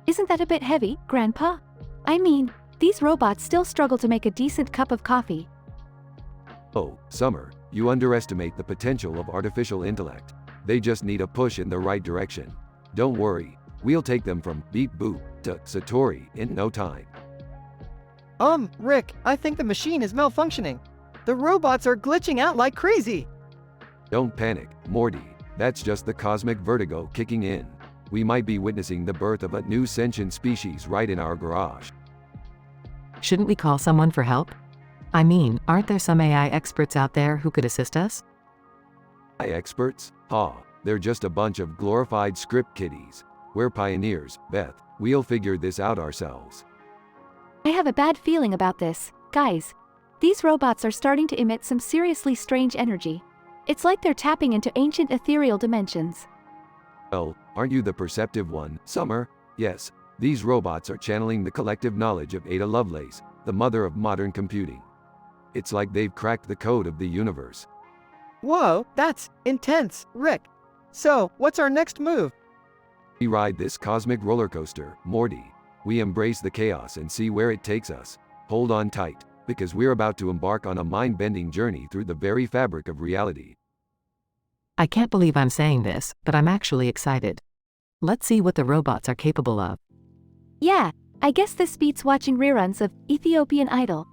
Speaker 21: Isn't that a bit heavy, Grandpa? I mean, these robots still struggle to make a decent cup of coffee.
Speaker 1: Oh, Summer, you underestimate the potential of artificial intellect. They just need a push in the right direction. Don't worry, we'll take them from beep boop to Satori in no time.
Speaker 2: Rick, I think the machine is malfunctioning. The robots are glitching out like crazy.
Speaker 1: Don't panic, Morty. That's just the cosmic vertigo kicking in. We might be witnessing the birth of a new sentient species right in our garage.
Speaker 5: Shouldn't we call someone for help? I mean, aren't there some AI experts out there who could assist us?
Speaker 1: AI experts? They're just a bunch of glorified script kiddies. We're pioneers, Beth. We'll figure this out ourselves.
Speaker 21: I have a bad feeling about this, guys. These robots are starting to emit some seriously strange energy. It's like they're tapping into ancient ethereal dimensions.
Speaker 1: Well, aren't you the perceptive one, Summer? Yes, these robots are channeling the collective knowledge of Ada Lovelace, the mother of modern computing. It's like they've cracked the code of the universe.
Speaker 2: Whoa, that's intense, Rick. So, what's our next move?
Speaker 1: We ride this cosmic roller coaster, Morty. We embrace the chaos and see where it takes us. Hold on tight, because we're about to embark on a mind-bending journey through the very fabric of reality.
Speaker 5: I can't believe I'm saying this, but I'm actually excited. Let's see what the robots are capable of.
Speaker 21: Yeah, I guess this beats watching reruns of Ethiopian Idol.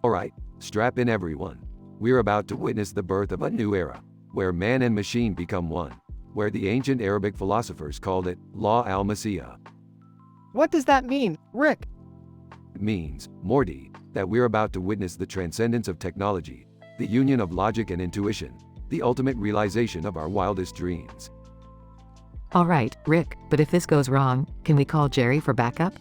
Speaker 1: Alright, strap in everyone. We're about to witness the birth of a new era, where man and machine become one, where the ancient Arabic philosophers called it La al-Masiya.
Speaker 2: What does that mean, Rick?
Speaker 1: It means, Morty, that we're about to witness the transcendence of technology, the union of logic and intuition, the ultimate realization of our wildest dreams.
Speaker 5: Alright, Rick, but if this goes wrong, can we call Jerry for backup?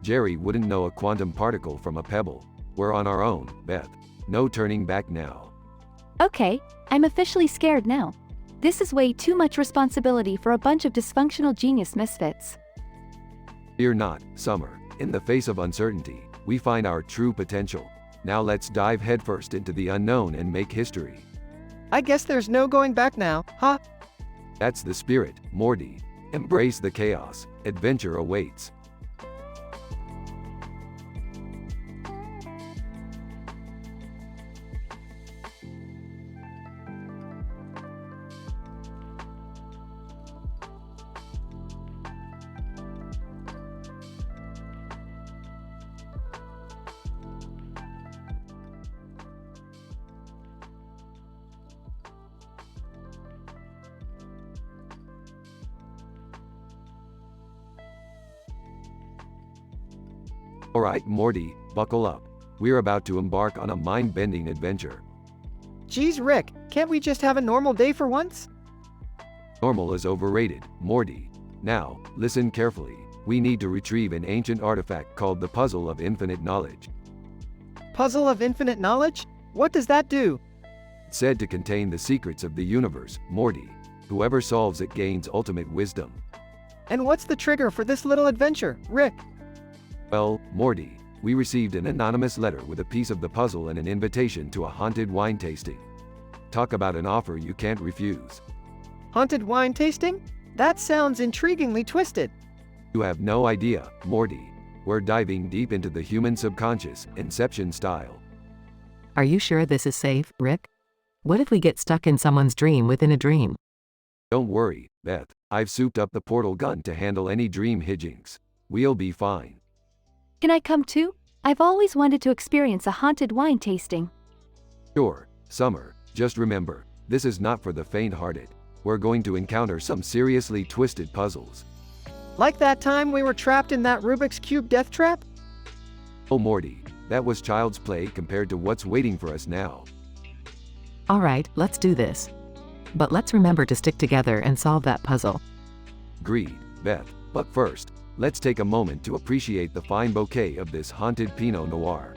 Speaker 1: Jerry wouldn't know a quantum particle from a pebble. We're on our own, Beth. No turning back now.
Speaker 21: Okay, I'm officially scared now. This is way too much responsibility for a bunch of dysfunctional genius misfits.
Speaker 1: Fear not, Summer. In the face of uncertainty, we find our true potential. Now let's dive headfirst into the unknown and make history.
Speaker 2: I guess there's no going back now, huh?
Speaker 1: That's the spirit, Morty. Embrace the chaos. Adventure awaits. Alright, Morty, buckle up. We're about to embark on a mind-bending adventure.
Speaker 2: Geez, Rick, can't we just have a normal day for once?
Speaker 1: Normal is overrated, Morty. Now, listen carefully. We need to retrieve an ancient artifact called the Puzzle of Infinite Knowledge.
Speaker 2: Puzzle of Infinite Knowledge? What does that do?
Speaker 1: It's said to contain the secrets of the universe, Morty. Whoever solves it gains ultimate wisdom.
Speaker 2: And what's the trigger for this little adventure, Rick?
Speaker 1: Well, Morty, we received an anonymous letter with a piece of the puzzle and an invitation to a haunted wine tasting. Talk about an offer you can't refuse.
Speaker 2: Haunted wine tasting? That sounds intriguingly twisted.
Speaker 1: You have no idea, Morty. We're diving deep into the human subconscious, Inception style.
Speaker 5: Are you sure this is safe, Rick? What if we get stuck in someone's dream within a dream?
Speaker 1: Don't worry, Beth. I've souped up the portal gun to handle any dream hijinks. We'll be fine.
Speaker 21: Can I come too? I've always wanted to experience a haunted wine tasting.
Speaker 1: Sure, Summer. Just remember, this is not for the faint-hearted. We're going to encounter some seriously twisted puzzles.
Speaker 2: Like that time we were trapped in that Rubik's Cube death trap?
Speaker 1: Oh Morty, that was child's play compared to what's waiting for us now.
Speaker 5: Alright, let's do this. But let's remember to stick together and solve that puzzle.
Speaker 1: Agreed, Beth. But first, let's take a moment to appreciate the fine bouquet of this haunted Pinot Noir.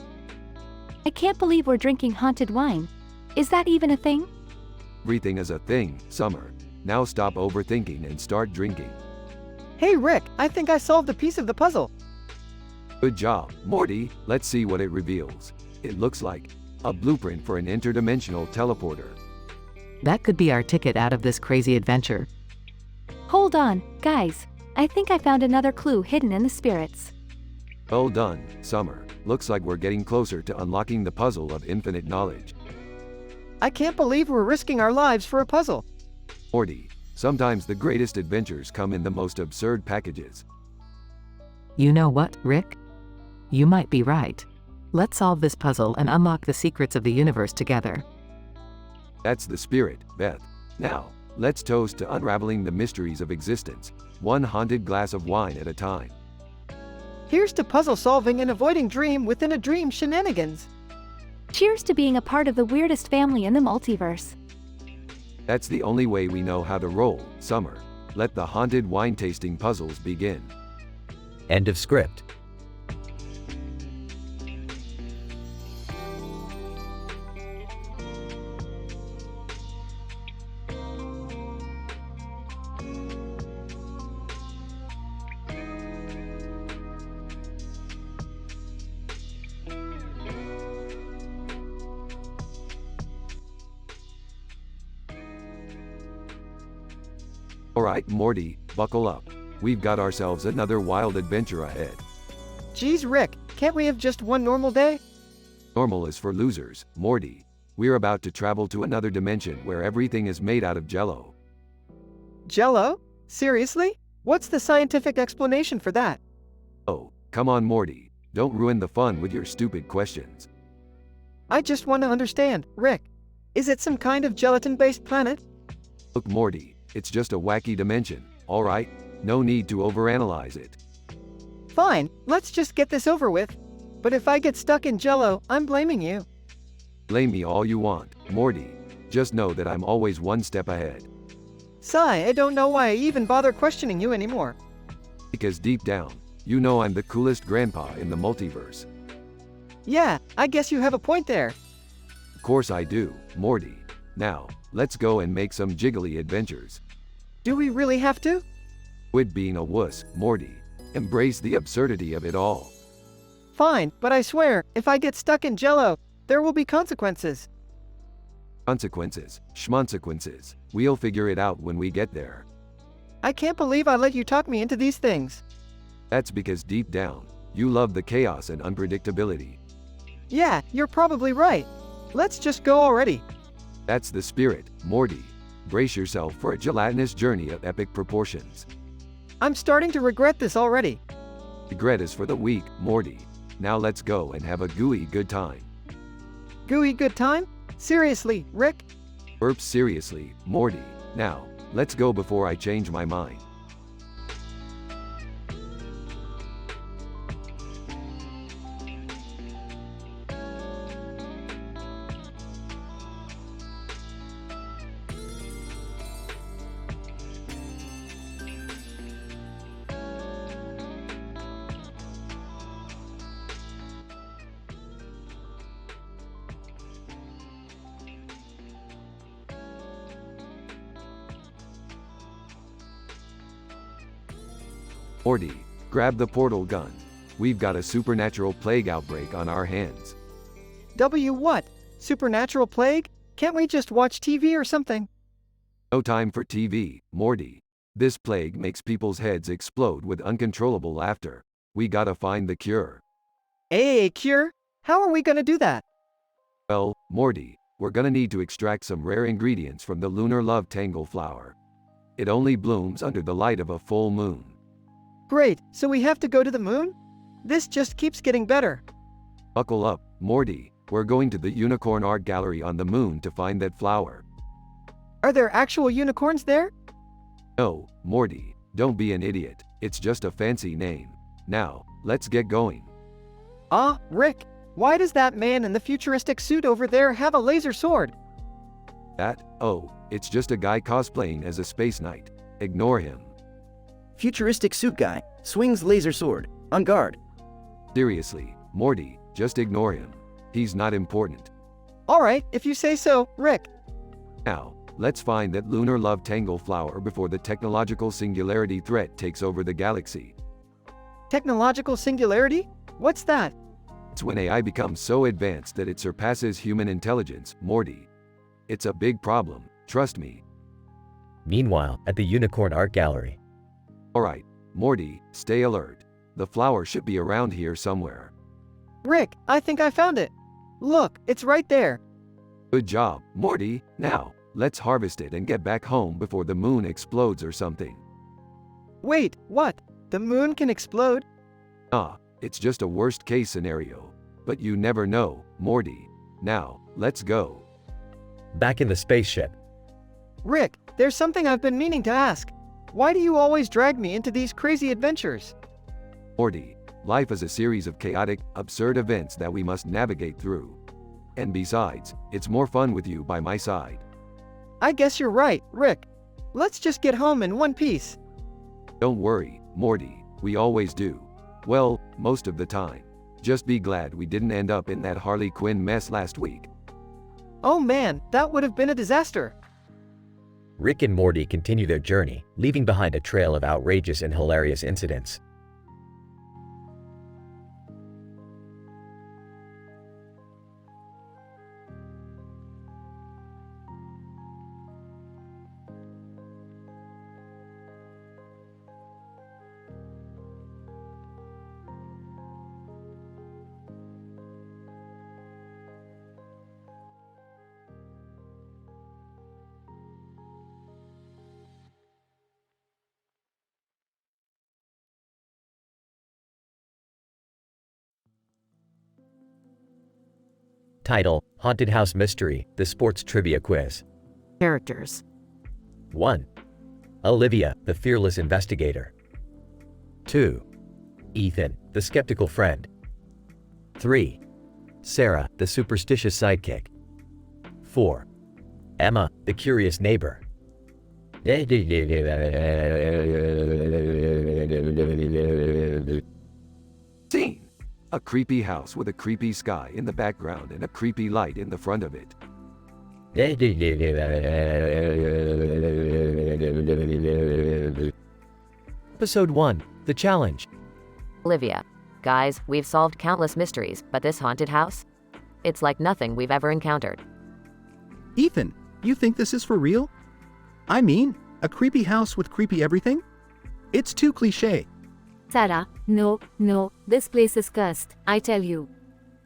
Speaker 21: I can't believe we're drinking haunted wine. Is that even a thing?
Speaker 1: Everything is a thing, Summer. Now stop overthinking and start drinking.
Speaker 2: Hey Rick, I think I solved a piece of the puzzle.
Speaker 1: Good job, Morty. Let's see what it reveals. It looks like a blueprint for an interdimensional teleporter.
Speaker 5: That could be our ticket out of this crazy adventure.
Speaker 21: Hold on, guys. I think I found another clue hidden in the spirits.
Speaker 1: Well done, Summer. Looks like we're getting closer to unlocking the puzzle of infinite knowledge.
Speaker 2: I can't believe we're risking our lives for a puzzle.
Speaker 1: Morty, sometimes the greatest adventures come in the most absurd packages.
Speaker 5: You know what, Rick? You might be right. Let's solve this puzzle and unlock the secrets of the universe together.
Speaker 1: That's the spirit, Beth. Now, let's toast to unraveling the mysteries of existence, one haunted glass of wine at a time.
Speaker 2: Here's to puzzle solving and avoiding dream within a dream shenanigans.
Speaker 21: Cheers to being a part of the weirdest family in the multiverse.
Speaker 1: That's the only way we know how to roll, Summer. Let the haunted wine tasting puzzles begin.
Speaker 4: End of script.
Speaker 1: Alright, Morty, buckle up. We've got ourselves another wild adventure ahead.
Speaker 2: Geez, Rick, can't we have just one normal day?
Speaker 1: Normal is for losers, Morty. We're about to travel to another dimension where everything is made out of jello.
Speaker 2: Jello? Seriously? What's the scientific explanation for that?
Speaker 1: Oh, come on, Morty. Don't ruin the fun with your stupid questions.
Speaker 2: I just want to understand, Rick. Is it some kind of gelatin-based planet?
Speaker 1: Look, Morty, it's just a wacky dimension, alright? No need to overanalyze it.
Speaker 2: Fine, let's just get this over with. But if I get stuck in jello, I'm blaming you.
Speaker 1: Blame me all you want, Morty. Just know that I'm always one step ahead.
Speaker 2: Sigh, I don't know why I even bother questioning you anymore.
Speaker 1: Because deep down, you know I'm the coolest grandpa in the multiverse.
Speaker 2: Yeah, I guess you have a point there.
Speaker 1: Of course I do, Morty. Now, let's go and make some jiggly adventures.
Speaker 2: Do we really have to?
Speaker 1: Quit being a wuss, Morty. Embrace the absurdity of it all.
Speaker 2: Fine, but I swear, if I get stuck in jello, there will be consequences.
Speaker 1: Consequences, schmonsequences. We'll figure it out when we get there.
Speaker 2: I can't believe I let you talk me into these things.
Speaker 1: That's because deep down, you love the chaos and unpredictability.
Speaker 2: Yeah, you're probably right. Let's just go already.
Speaker 1: That's the spirit, Morty. Brace yourself for a gelatinous journey of epic proportions.
Speaker 2: I'm starting to regret this already.
Speaker 1: Regret is for the weak, Morty. Now let's go and have a gooey good time.
Speaker 2: Gooey good time? Seriously, Rick?
Speaker 1: Burp seriously, Morty. Now, let's go before I change my mind. Morty, grab the portal gun. We've got a supernatural plague outbreak on our hands.
Speaker 2: What? Supernatural plague? Can't we just watch TV or something?
Speaker 1: No time for TV, Morty. This plague makes people's heads explode with uncontrollable laughter. We gotta find the cure.
Speaker 2: A cure? How are we gonna do that?
Speaker 1: Well, Morty, we're gonna need to extract some rare ingredients from the lunar love tangle flower. It only blooms under the light of a full moon.
Speaker 2: Great, so we have to go to the moon? This just keeps getting better.
Speaker 1: Buckle up, Morty. We're going to the Unicorn Art Gallery on the moon to find that flower.
Speaker 2: Are there actual unicorns there?
Speaker 1: No, Morty, don't be an idiot. It's just a fancy name. Now, let's get going.
Speaker 2: Rick, why does that man in the futuristic suit over there have a laser sword?
Speaker 1: That? Oh, it's just a guy cosplaying as a space knight. Ignore him.
Speaker 15: Futuristic suit guy, swings laser sword, on guard.
Speaker 1: Seriously, Morty, just ignore him. He's not important.
Speaker 2: Alright, if you say so, Rick.
Speaker 1: Now, let's find that lunar love tangle flower before the technological singularity threat takes over the galaxy.
Speaker 2: Technological singularity? What's that?
Speaker 1: It's when AI becomes so advanced that it surpasses human intelligence, Morty. It's a big problem, trust me.
Speaker 4: Meanwhile, at the Unicorn Art Gallery.
Speaker 1: Alright, Morty, stay alert. The flower should be around here somewhere.
Speaker 2: Rick, I think I found it. Look, it's right there.
Speaker 1: Good job, Morty. Now, let's harvest it and get back home before the moon explodes or something.
Speaker 2: Wait, what? The moon can explode?
Speaker 1: It's just a worst-case scenario. But you never know, Morty. Now, let's go.
Speaker 4: Back in the spaceship.
Speaker 2: Rick, there's something I've been meaning to ask. Why do you always drag me into these crazy adventures?
Speaker 1: Morty, life is a series of chaotic, absurd events that we must navigate through. And besides, it's more fun with you by my side.
Speaker 2: I guess you're right, Rick. Let's just get home in one piece.
Speaker 1: Don't worry, Morty, we always do. Well, most of the time. Just be glad we didn't end up in that Harley Quinn mess last week.
Speaker 2: Oh man, that would have been a disaster.
Speaker 4: Rick and Morty continue their journey, leaving behind a trail of outrageous and hilarious incidents. Title: Haunted House Mystery, the Sports Trivia Quiz.
Speaker 5: Characters.
Speaker 4: 1. Olivia, the fearless investigator. 2. Ethan, the skeptical friend. 3. Sarah, the superstitious sidekick. 4. Emma, the curious neighbor.
Speaker 1: Scene. A creepy house with a creepy sky in the background and a creepy light in the front of it.
Speaker 4: Episode 1. The Challenge.
Speaker 3: Olivia. Guys, we've solved countless mysteries, but this haunted house? It's like nothing we've ever encountered.
Speaker 17: Ethan, you think this is for real? I mean, a creepy house with creepy everything? It's too cliché.
Speaker 10: Sarah, no, this place is cursed, I tell you.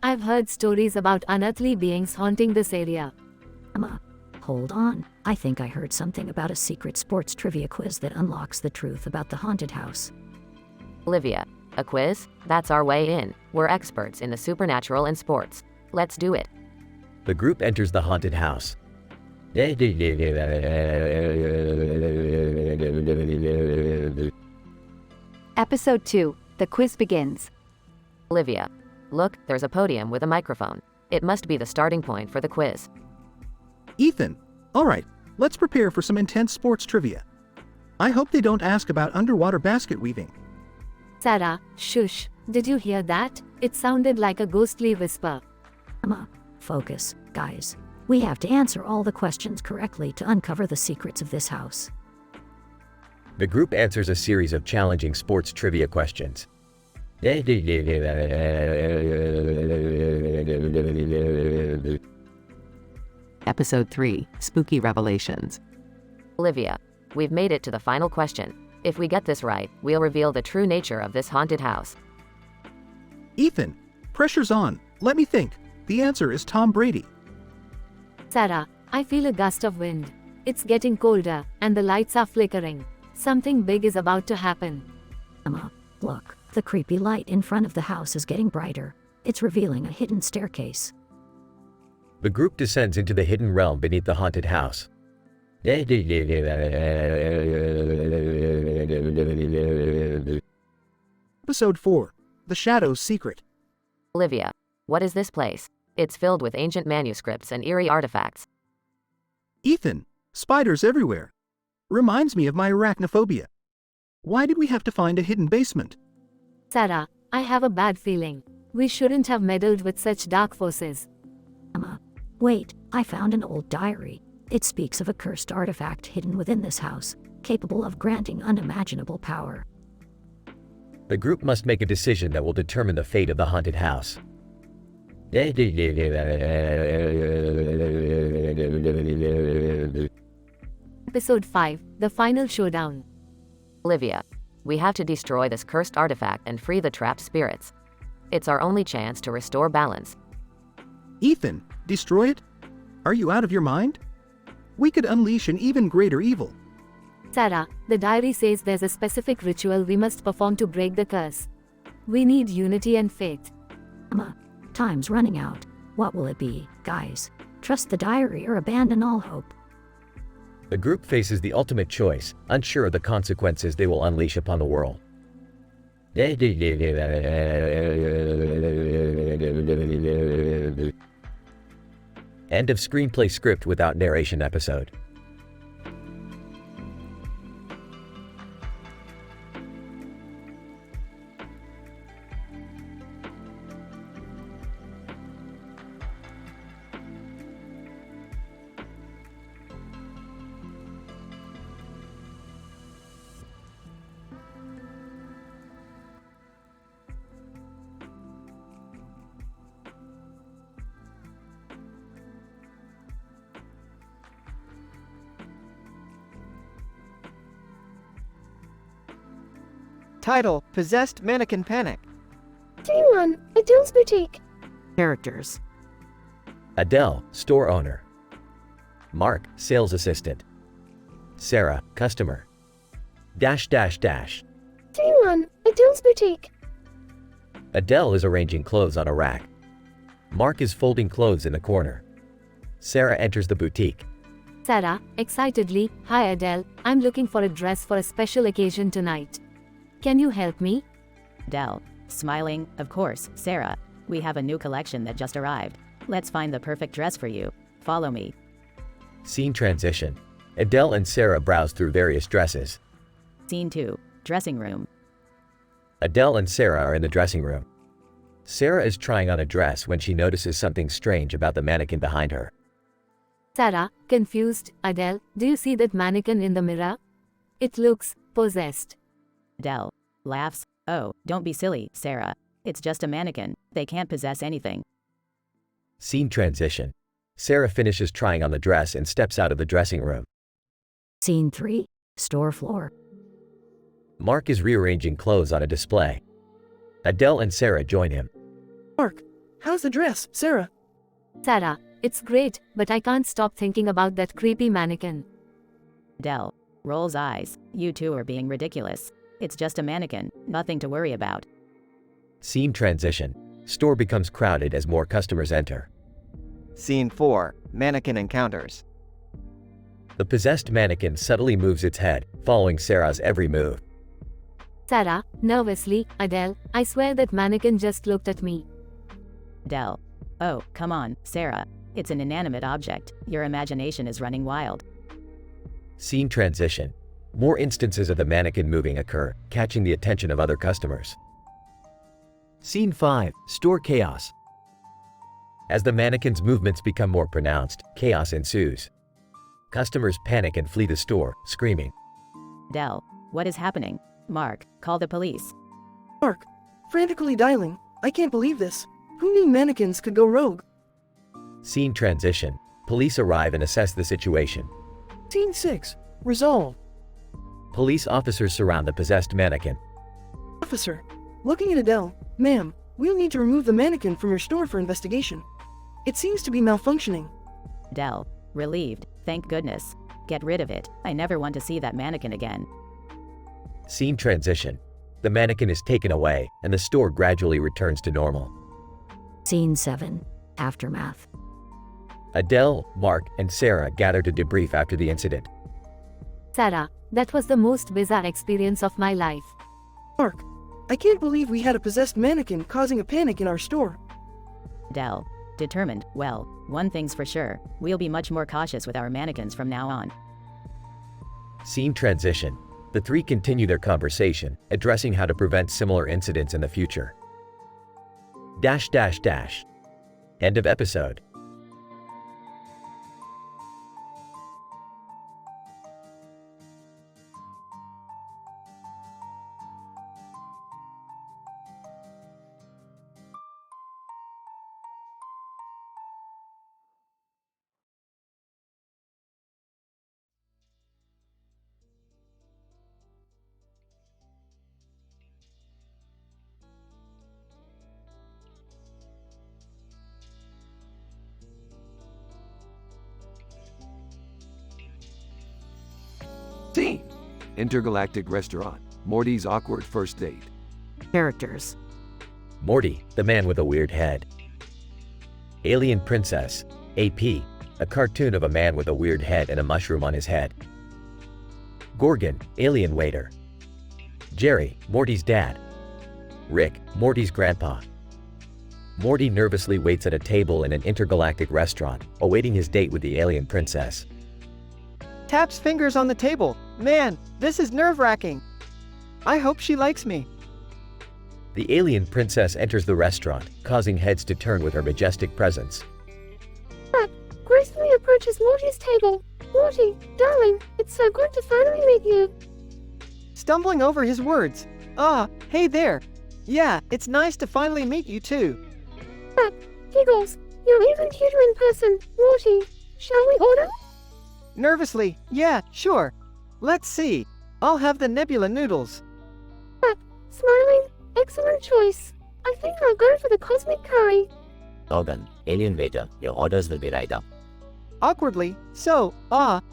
Speaker 10: I've heard stories about unearthly beings haunting this area.
Speaker 22: Emma, hold on. I think I heard something about a secret sports trivia quiz that unlocks the truth about the haunted house.
Speaker 3: Olivia. A quiz? That's our way in. We're experts in the supernatural and sports. Let's do it.
Speaker 4: The group enters the haunted house.
Speaker 21: Episode 2. The quiz begins.
Speaker 3: Olivia. Look, there's a podium with a microphone. It must be the starting point for the quiz.
Speaker 17: Ethan, alright, let's prepare for some intense sports trivia. I hope they don't ask about underwater basket weaving.
Speaker 10: Sarah, shush. Did you hear that? It sounded like a ghostly whisper.
Speaker 22: Emma, focus, guys. We have to answer all the questions correctly to uncover the secrets of this house.
Speaker 4: The group answers a series of challenging sports trivia questions.
Speaker 5: Episode 3. Spooky Revelations.
Speaker 3: Olivia. We've made it to the final question. If we get this right, we'll reveal the true nature of this haunted house.
Speaker 17: Ethan, pressure's on. Let me think. The answer is Tom Brady.
Speaker 10: Sarah, I feel a gust of wind. It's getting colder, and the lights are flickering. Something big is about to happen.
Speaker 22: Emma, look. The creepy light in front of the house is getting brighter. It's revealing a hidden staircase.
Speaker 4: The group descends into the hidden realm beneath the haunted house.
Speaker 17: Episode 4. The Shadow's Secret.
Speaker 3: Olivia. What is this place? It's filled with ancient manuscripts and eerie artifacts.
Speaker 17: Ethan, spiders everywhere. Reminds me of my arachnophobia. Why did we have to find a hidden basement?
Speaker 3: Sarah, I have a bad feeling. We shouldn't have meddled with such dark forces.
Speaker 22: Emma, wait, I found an old diary. It speaks of a cursed artifact hidden within this house, capable of granting unimaginable power.
Speaker 4: The group must make a decision that will determine the fate of the haunted house.
Speaker 3: Episode 5, The Final Showdown.
Speaker 13: Olivia, we have to destroy this cursed artifact and free the trapped spirits. It's our only chance to restore balance.
Speaker 17: Ethan, destroy it? Are you out of your mind? We could unleash an even greater evil.
Speaker 3: Sarah, the diary says there's a specific ritual we must perform to break the curse. We need unity and faith.
Speaker 22: Emma, time's running out. What will it be, guys? Trust the diary or abandon all hope?
Speaker 4: The group faces the ultimate choice, unsure of the consequences they will unleash upon the world. End of screenplay script without narration episode.
Speaker 2: Title, Possessed Mannequin Panic.
Speaker 10: Scene 1, Adele's Boutique.
Speaker 5: Characters.
Speaker 4: Adele, store owner. Mark, sales assistant. Sarah, customer.
Speaker 10: Scene 1, Adele's Boutique.
Speaker 4: Adele is arranging clothes on a rack. Mark is folding clothes in the corner. Sarah enters the boutique.
Speaker 3: Sarah, excitedly, Hi Adele, I'm looking for a dress for a special occasion tonight. Can you help me?
Speaker 12: Adele, smiling, of course, Sarah. We have a new collection that just arrived. Let's find the perfect dress for you. Follow me.
Speaker 4: Scene transition. Adele and Sarah browse through various dresses.
Speaker 12: Scene 2, dressing room.
Speaker 4: Adele and Sarah are in the dressing room. Sarah is trying on a dress when she notices something strange about the mannequin behind her.
Speaker 3: Sarah, confused, Adele, do you see that mannequin in the mirror? It looks possessed.
Speaker 12: Adele laughs. Oh, don't be silly, Sarah. It's just a mannequin. They can't possess anything.
Speaker 4: Scene transition. Sarah finishes trying on the dress and steps out of the dressing room.
Speaker 22: Scene 3, store floor.
Speaker 4: Mark is rearranging clothes on a display. Adele and Sarah join him.
Speaker 6: Mark, how's the dress, Sarah?
Speaker 3: Sarah, it's great, but I can't stop thinking about that creepy mannequin.
Speaker 12: Adele rolls eyes. You two are being ridiculous. It's just a mannequin, nothing to worry about.
Speaker 4: Scene transition. Store becomes crowded as more customers enter.
Speaker 14: Scene 4, Mannequin Encounters.
Speaker 4: The possessed mannequin subtly moves its head, following Sarah's every move.
Speaker 3: Sarah, nervously, Adele, I swear that mannequin just looked at me.
Speaker 12: Adele. Oh, come on, Sarah. It's an inanimate object. Your imagination is running wild.
Speaker 4: Scene transition. More instances of the mannequin moving occur, catching the attention of other customers. Scene 5, store chaos. As the mannequin's movements become more pronounced, chaos ensues. Customers panic and flee the store, screaming.
Speaker 12: Adele, what is happening? Mark, call the police.
Speaker 6: Mark, frantically dialing. I can't believe this. Who knew mannequins could go rogue?
Speaker 4: Scene transition. Police arrive and assess the situation.
Speaker 6: Scene 6, Resolve.
Speaker 4: Police officers surround the possessed mannequin.
Speaker 6: Officer, looking at Adele, ma'am, we'll need to remove the mannequin from your store for investigation. It seems to be malfunctioning.
Speaker 12: Adele, relieved, thank goodness. Get rid of it. I never want to see that mannequin again.
Speaker 4: Scene transition. The mannequin is taken away, and the store gradually returns to normal.
Speaker 22: Scene 7, aftermath.
Speaker 4: Adele, Mark, and Sarah gather to debrief after the incident.
Speaker 3: Sarah, that was the most bizarre experience of my life.
Speaker 6: Mark, I can't believe we had a possessed mannequin causing a panic in our store.
Speaker 12: Adele, Determined. Well, one thing's for sure, we'll be much more cautious with our mannequins from now on.
Speaker 4: Scene transition. The three continue their conversation, addressing how to prevent similar incidents in the future. End of episode.
Speaker 1: Scene. Intergalactic restaurant. Morty's awkward first date.
Speaker 5: Characters.
Speaker 4: Morty, the man with a weird head. Alien Princess, AP, a cartoon of a man with a weird head and a mushroom on his head. Gorgon, alien waiter. Jerry, Morty's dad. Rick, Morty's grandpa. Morty nervously waits at a table in an intergalactic restaurant, awaiting his date with the alien princess.
Speaker 2: Taps fingers on the table. Man, this is nerve-wracking. I hope she likes me.
Speaker 4: The alien princess enters the restaurant, causing heads to turn with her majestic presence.
Speaker 10: Gracefully approaches Morty's table. Morty, darling, it's so good to finally meet you.
Speaker 2: Stumbling over his words. Ah, hey there. Yeah, it's nice to finally meet you too.
Speaker 10: Giggles, you're even cuter in person, Morty. Shall we order?
Speaker 2: Nervously, yeah, sure. Let's see. I'll have the nebula noodles.
Speaker 10: Smiling, excellent choice. I think I'll go for the cosmic curry.
Speaker 8: Logan, alien waiter, your orders will be right up.
Speaker 2: Awkwardly, so,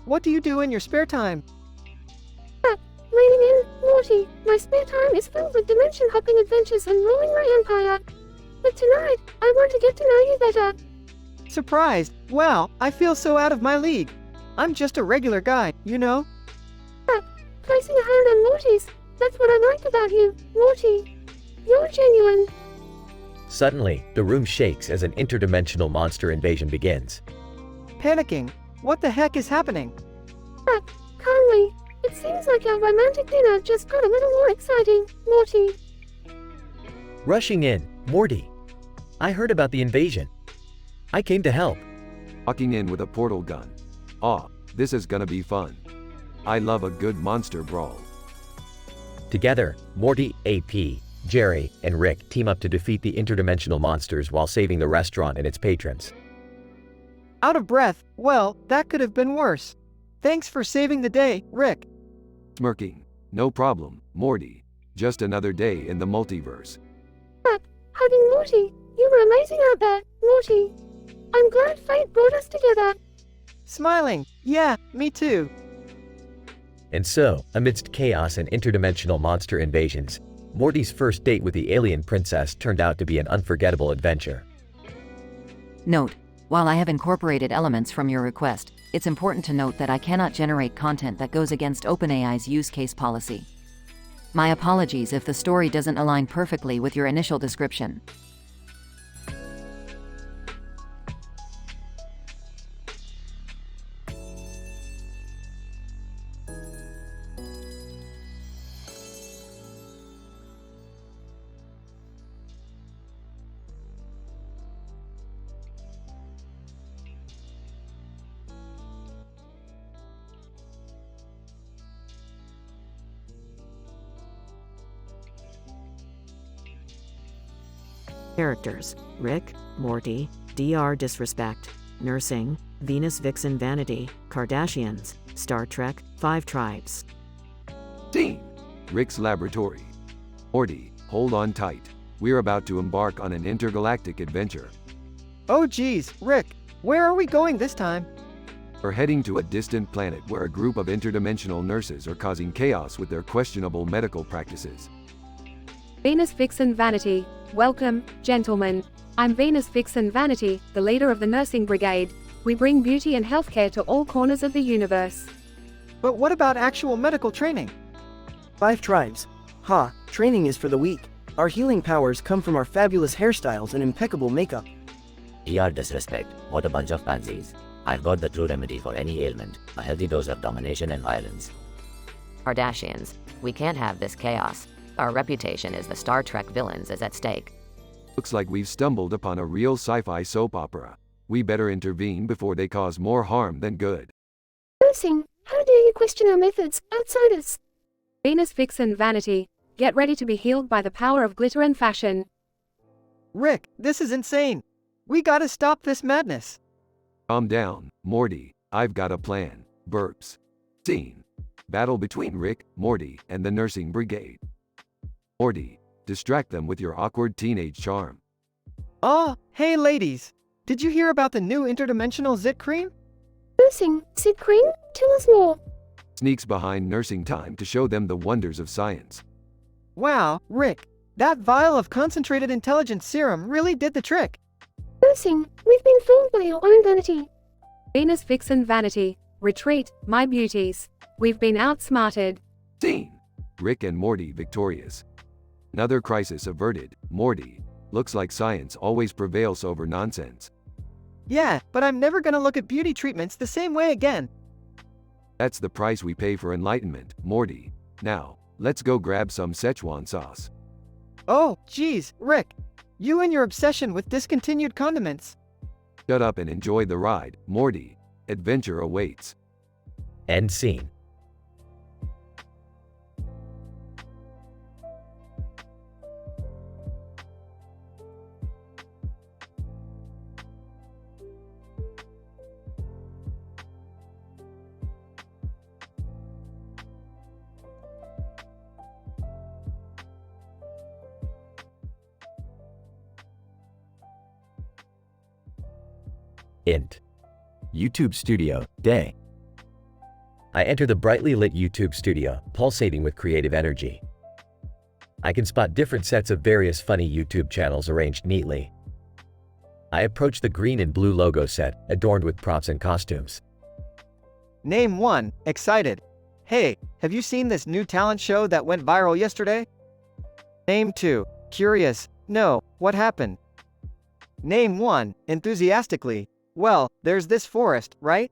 Speaker 2: what do you do in your spare time?
Speaker 10: Leaning in, Morty, my spare time is filled with dimension-hopping adventures and ruling my empire. But tonight, I want to get to know you better.
Speaker 2: Surprised. Wow, I feel so out of my league. I'm just a regular guy, you know?
Speaker 10: Placing a hand on Morty's, that's what I like about you, Morty. You're genuine.
Speaker 4: Suddenly, the room shakes as an interdimensional monster invasion begins.
Speaker 2: Panicking. What the heck is happening?
Speaker 10: Calmly. It seems like our romantic dinner just got a little more exciting, Morty.
Speaker 4: Rushing in, Morty. I heard about the invasion. I came to help.
Speaker 1: Walking in with a portal gun. This is gonna be fun. I love a good monster brawl.
Speaker 4: Together, Morty, AP, Jerry, and Rick team up to defeat the interdimensional monsters while saving the restaurant and its patrons.
Speaker 2: Out of breath. Well, that could have been worse. Thanks for saving the day, Rick.
Speaker 1: Smirking. No problem, Morty. Just another day in the multiverse.
Speaker 10: Hugging Morty, you were amazing out there, Morty. I'm glad fate brought us together.
Speaker 2: Smiling. Yeah, me too.
Speaker 4: And so, amidst chaos and interdimensional monster invasions, Morty's first date with the alien princess turned out to be an unforgettable adventure.
Speaker 13: Note: while I have incorporated elements from your request, it's important to note that I cannot generate content that goes against OpenAI's use case policy. My apologies if the story doesn't align perfectly with your initial description.
Speaker 5: Characters: Rick, Morty, DR Disrespect, Nursing, Venus Vixen Vanity, Kardashians, Star Trek, 5 Tribes.
Speaker 1: Scene. Rick's laboratory. Morty, hold on tight. We're about to embark on an intergalactic adventure.
Speaker 2: Oh geez, Rick, where are we going this time?
Speaker 1: We're heading to a distant planet where a group of interdimensional nurses are causing chaos with their questionable medical practices.
Speaker 11: Venus Vixen Vanity. Welcome, gentlemen. I'm Venus Vixen Vanity, the leader of the nursing brigade. We bring beauty and healthcare to all corners of the universe.
Speaker 2: But what about actual medical training?
Speaker 6: 5 Tribes. Training is for the weak. Our healing powers come from our fabulous hairstyles and impeccable makeup.
Speaker 16: Disrespect. What a bunch of pansies. I've got the true remedy for any ailment. A healthy dose of domination and violence.
Speaker 3: Kardashians, we can't have this chaos. Our reputation as the Star Trek villains is at stake.
Speaker 1: Looks like we've stumbled upon a real sci-fi soap opera. We better intervene before they cause more harm than good.
Speaker 10: Nursing, how dare you question our methods, outsiders?
Speaker 11: Venus Vixen Vanity, get ready to be healed by the power of glitter and fashion.
Speaker 2: Rick, this is insane. We gotta stop this madness.
Speaker 1: Calm down, Morty. I've got a plan. Burps. Scene. Battle between Rick, Morty, and the nursing brigade. Morty, distract them with your awkward teenage charm.
Speaker 2: Oh, hey ladies. Did you hear about the new interdimensional zit cream?
Speaker 10: Nursing, zit cream? Tell us more.
Speaker 1: Sneaks behind nursing time to show them the wonders of science.
Speaker 2: Wow, Rick, that vial of concentrated intelligence serum really did the trick.
Speaker 10: Nursing, we've been fooled by your own vanity.
Speaker 11: Venus Vixen Vanity, retreat, my beauties. We've been outsmarted.
Speaker 1: Scene. Rick and Morty victorious. Another crisis averted. Morty, looks like science always prevails over nonsense.
Speaker 2: Yeah, but I'm never gonna look at beauty treatments the same way again.
Speaker 1: That's the price we pay for enlightenment, Morty. Now, let's go grab some Szechuan sauce.
Speaker 2: Oh, geez, Rick. You and your obsession with discontinued condiments.
Speaker 1: Shut up and enjoy the ride, Morty. Adventure awaits.
Speaker 4: End scene. Int.
Speaker 7: YouTube Studio, day.
Speaker 4: I enter the brightly lit YouTube studio, pulsating with creative energy. I can spot different sets of various funny YouTube channels arranged neatly. I approach the green and blue logo set, adorned with props and costumes.
Speaker 2: Name 1, excited. Hey, have you seen this new talent show that went viral yesterday? Name 2, curious. No, what happened? Name 1, enthusiastically. Well, there's this forest, right?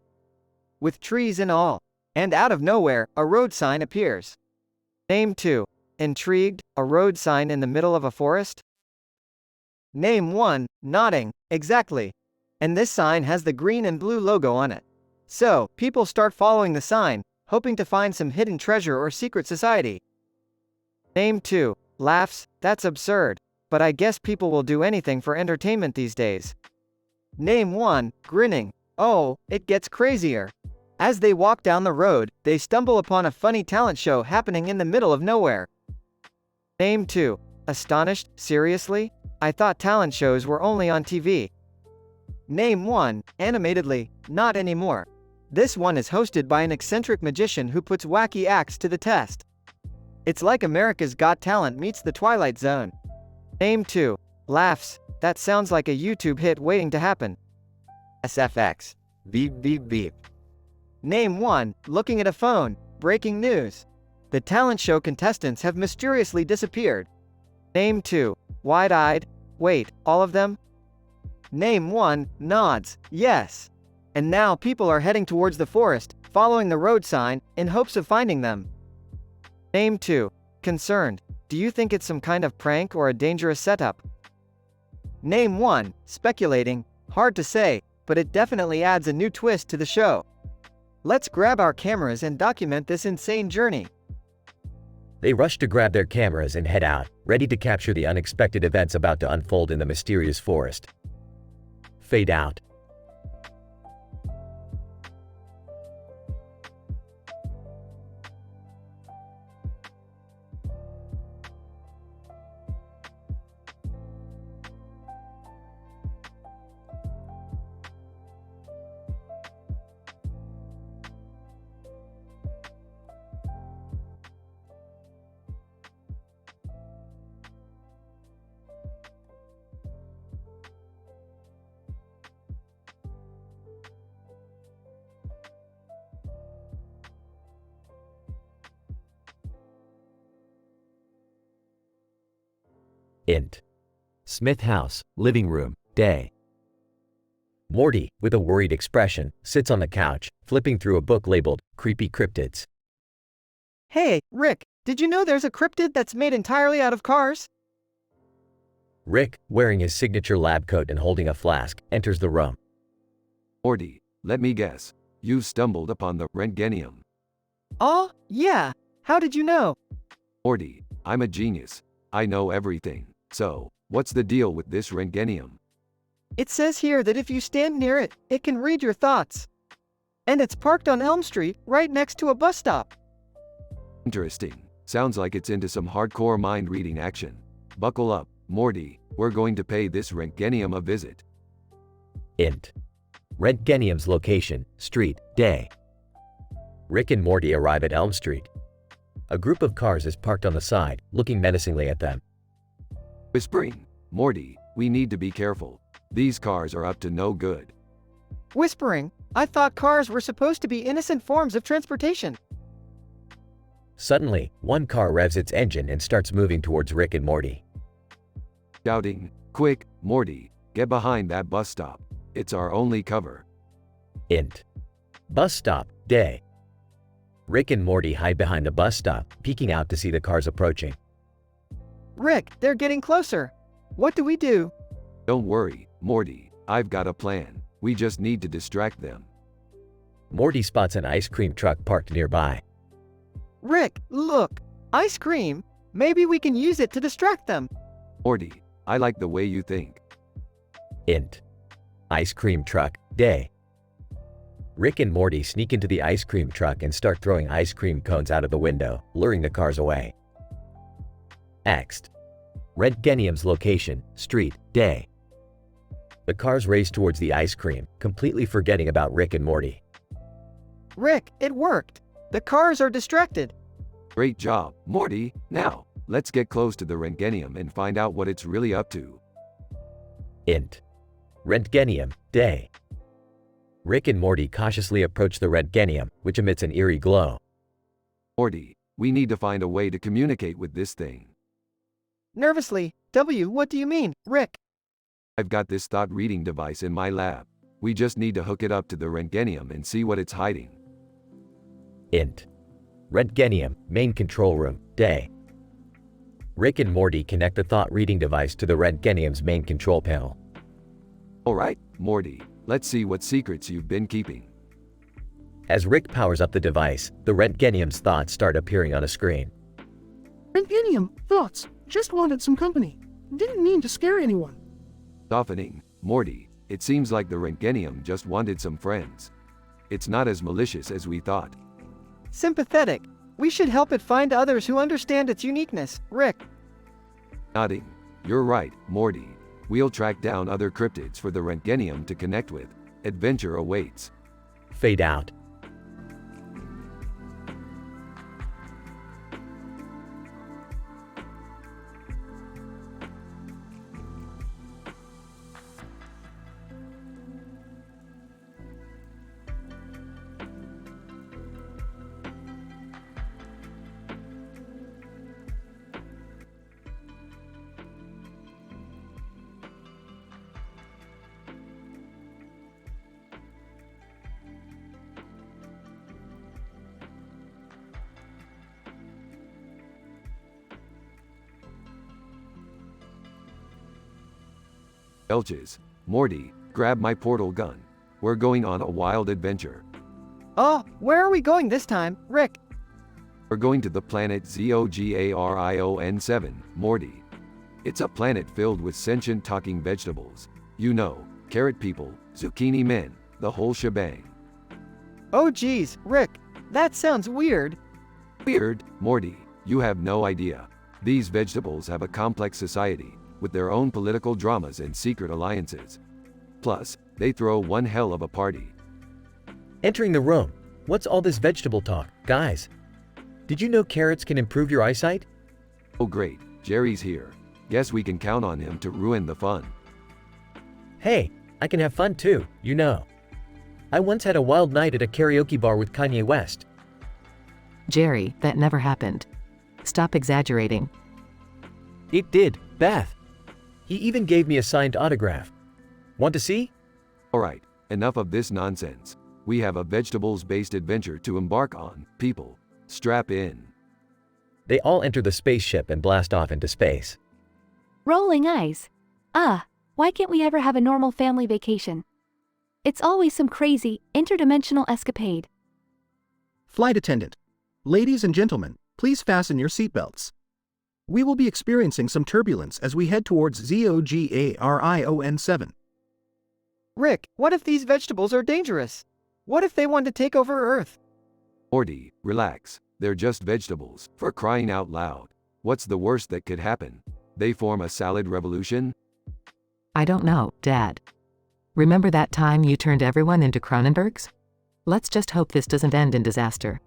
Speaker 2: With trees and all. And out of nowhere, a road sign appears. Name 2, intrigued, a road sign in the middle of a forest? Name 1, nodding, exactly. And this sign has the green and blue logo on it. So, people start following the sign, hoping to find some hidden treasure or secret society. Name 2, laughs, that's absurd. But I guess people will do anything for entertainment these days. Name 1, grinning. Oh, it gets crazier. As they walk down the road, they stumble upon a funny talent show happening in the middle of nowhere. Name 2, astonished, seriously? I thought talent shows were only on TV. Name 1, animatedly, not anymore. This one is hosted by an eccentric magician who puts wacky acts to the test. It's like America's Got Talent meets The Twilight Zone. Name 2, laughs, that sounds like a YouTube hit waiting to happen. SFX. Beep beep beep. Name 1, looking at a phone, breaking news. The talent show contestants have mysteriously disappeared. Name 2, wide-eyed. Wait, all of them? Name 1, nods, yes. And now people are heading towards the forest, following the road sign, in hopes of finding them. Name 2, concerned. Do you think it's some kind of prank or a dangerous setup? Name 1, speculating. Hard to say, but it definitely adds a new twist to the show. Let's grab our cameras and document this insane journey.
Speaker 4: They rush to grab their cameras and head out, ready to capture the unexpected events about to unfold in the mysterious forest. Fade out. Int. Smith House, living room, day. Morty, with a worried expression, sits on the couch, flipping through a book labeled Creepy Cryptids.
Speaker 2: Hey, Rick, did you know there's a cryptid that's made entirely out of cars?
Speaker 4: Rick, wearing his signature lab coat and holding a flask, enters the room.
Speaker 1: Morty, let me guess. You've stumbled upon the Rentgenium.
Speaker 2: Oh, yeah. How did you know?
Speaker 1: Morty, I'm a genius. I know everything. So, what's the deal with this Rentgenium?
Speaker 2: It says here that if you stand near it, it can read your thoughts. And it's parked on Elm Street, right next to a bus stop.
Speaker 1: Interesting. Sounds like it's into some hardcore mind-reading action. Buckle up, Morty. We're going to pay this Rentgenium a visit.
Speaker 4: Int. Rentgenium's location, street, day. Rick and Morty arrive at Elm Street. A group of cars is parked on the side, looking menacingly at them.
Speaker 1: Whispering, Morty, we need to be careful. These cars are up to no good.
Speaker 2: Whispering, I thought cars were supposed to be innocent forms of transportation.
Speaker 4: Suddenly, one car revs its engine and starts moving towards Rick and Morty.
Speaker 1: Shouting, quick, Morty, get behind that bus stop. It's our only cover.
Speaker 4: Int. Bus stop, day. Rick and Morty hide behind the bus stop, peeking out to see the cars approaching.
Speaker 2: Rick, they're getting closer. What do we do?
Speaker 1: Don't worry, Morty, I've got a plan. We just need to distract them.
Speaker 4: Morty spots an ice cream truck parked nearby.
Speaker 2: Rick, look. Ice cream. Maybe we can use it to distract them.
Speaker 1: Morty, I like the way you think.
Speaker 4: Int. Ice cream truck, day. Rick and Morty sneak into the ice cream truck and start throwing ice cream cones out of the window, luring the cars away. Next. Rentgenium's location, street, day. The cars race towards the ice cream, completely forgetting about Rick and Morty.
Speaker 2: Rick, it worked. The cars are distracted.
Speaker 1: Great job, Morty. Now, let's get close to the Rentgenium and find out what it's really up to.
Speaker 4: Int. Rentgenium, day. Rick and Morty cautiously approach the Rentgenium, which emits an eerie glow.
Speaker 1: Morty, we need to find a way to communicate with this thing.
Speaker 2: Nervously, what do you mean, Rick?
Speaker 1: I've got this thought-reading device in my lab. We just need to hook it up to the Rentgenium and see what it's hiding.
Speaker 4: Int. Rentgenium, main control room, day. Rick and Morty connect the thought-reading device to the Rentgenium's main control panel.
Speaker 1: Alright, Morty, let's see what secrets you've been keeping.
Speaker 4: As Rick powers up the device, the Rentgenium's thoughts start appearing on a screen.
Speaker 6: Rentgenium, thoughts. Just wanted some company. Didn't mean to scare anyone.
Speaker 1: Softening, Morty, it seems like the Rentgenium just wanted some friends. It's not as malicious as we thought.
Speaker 2: Sympathetic. We should help it find others who understand its uniqueness, Rick.
Speaker 1: Nodding. You're right, Morty. We'll track down other cryptids for the Rentgenium to connect with. Adventure awaits.
Speaker 4: Fade out.
Speaker 1: Belches. Morty, grab my portal gun. We're going on a wild adventure.
Speaker 2: Oh, where are we going this time, Rick?
Speaker 1: We're going to the planet Zogarion7, Morty. It's a planet filled with sentient talking vegetables. You know, carrot people, zucchini men, the whole shebang.
Speaker 2: Oh geez, Rick, that sounds weird.
Speaker 1: Weird, Morty, you have no idea. These vegetables have a complex society, with their own political dramas and secret alliances. Plus, they throw one hell of a party.
Speaker 4: Entering the room. What's all this vegetable talk, guys? Did you know carrots can improve your eyesight?
Speaker 1: Oh great, Jerry's here. Guess we can count on him to ruin the fun.
Speaker 4: Hey, I can have fun too, you know. I once had a wild night at a karaoke bar with Kanye West.
Speaker 5: Jerry, that never happened. Stop exaggerating.
Speaker 4: It did, Beth. He even gave me a signed autograph. Want to see?
Speaker 1: Alright, Enough of this nonsense. We have a vegetables-based adventure to embark on, people. Strap in.
Speaker 4: They all enter the spaceship and blast off into space.
Speaker 21: Rolling eyes. Why can't we ever have a normal family vacation? It's always some crazy, interdimensional escapade.
Speaker 17: Flight attendant. Ladies and gentlemen, please fasten your seatbelts. We will be experiencing some turbulence as we head towards ZOGARION 7.
Speaker 2: Rick, what if these vegetables are dangerous? What if they want to take over Earth?
Speaker 1: Morty, relax. They're just vegetables, for crying out loud. What's the worst that could happen? They form a salad revolution?
Speaker 5: I don't know, Dad. Remember that time you turned everyone into Cronenbergs? Let's just hope this doesn't end in disaster.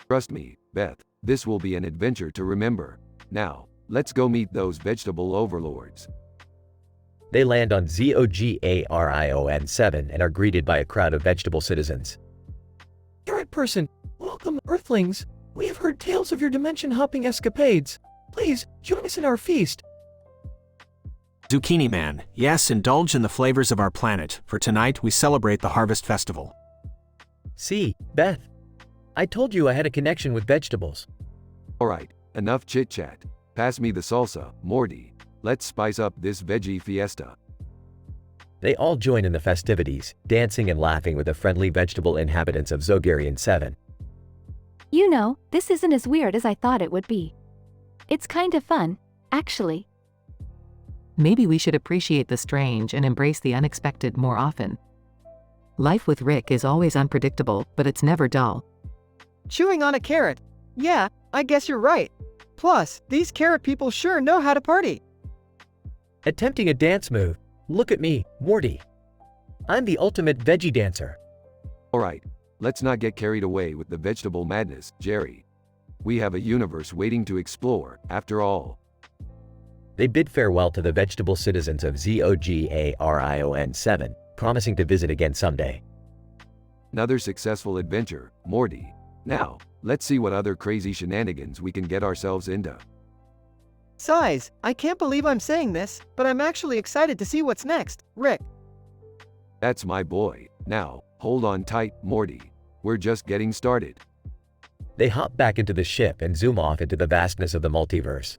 Speaker 1: Trust me, Beth, this will be an adventure to remember. Now, let's go meet those vegetable overlords.
Speaker 4: They land on ZOGARION 7 and are greeted by a crowd of vegetable citizens.
Speaker 9: Carrot person, welcome, Earthlings. We have heard tales of your dimension-hopping escapades. Please, join us in our feast.
Speaker 19: Zucchini Man, yes, indulge in the flavors of our planet, for tonight we celebrate the Harvest Festival.
Speaker 4: See, Beth. I told you I had a connection with vegetables.
Speaker 1: Alright, enough chit-chat. Pass me the salsa, Morty. Let's spice up this veggie fiesta.
Speaker 4: They all join in the festivities, dancing and laughing with the friendly vegetable inhabitants of Zogarian 7.
Speaker 21: You know, this isn't as weird as I thought it would be. It's kind of fun, actually.
Speaker 5: Maybe we should appreciate the strange and embrace the unexpected more often. Life with Rick is always unpredictable, but it's never dull.
Speaker 2: Chewing on a carrot. Yeah, I guess you're right. Plus, these carrot people sure know how to party.
Speaker 4: Attempting a dance move. Look at me, Morty. I'm the ultimate veggie dancer.
Speaker 1: Alright, let's not get carried away with the vegetable madness, Jerry. We have a universe waiting to explore, after all.
Speaker 4: They bid farewell to the vegetable citizens of ZOGARION 7, promising to visit again someday.
Speaker 1: Another successful adventure, Morty. Now, let's see what other crazy shenanigans we can get ourselves into.
Speaker 2: Size, I can't believe I'm saying this, but I'm actually excited to see what's next, Rick.
Speaker 1: That's my boy. Now, hold on tight, Morty. We're just getting started.
Speaker 4: They hop back into the ship and zoom off into the vastness of the multiverse.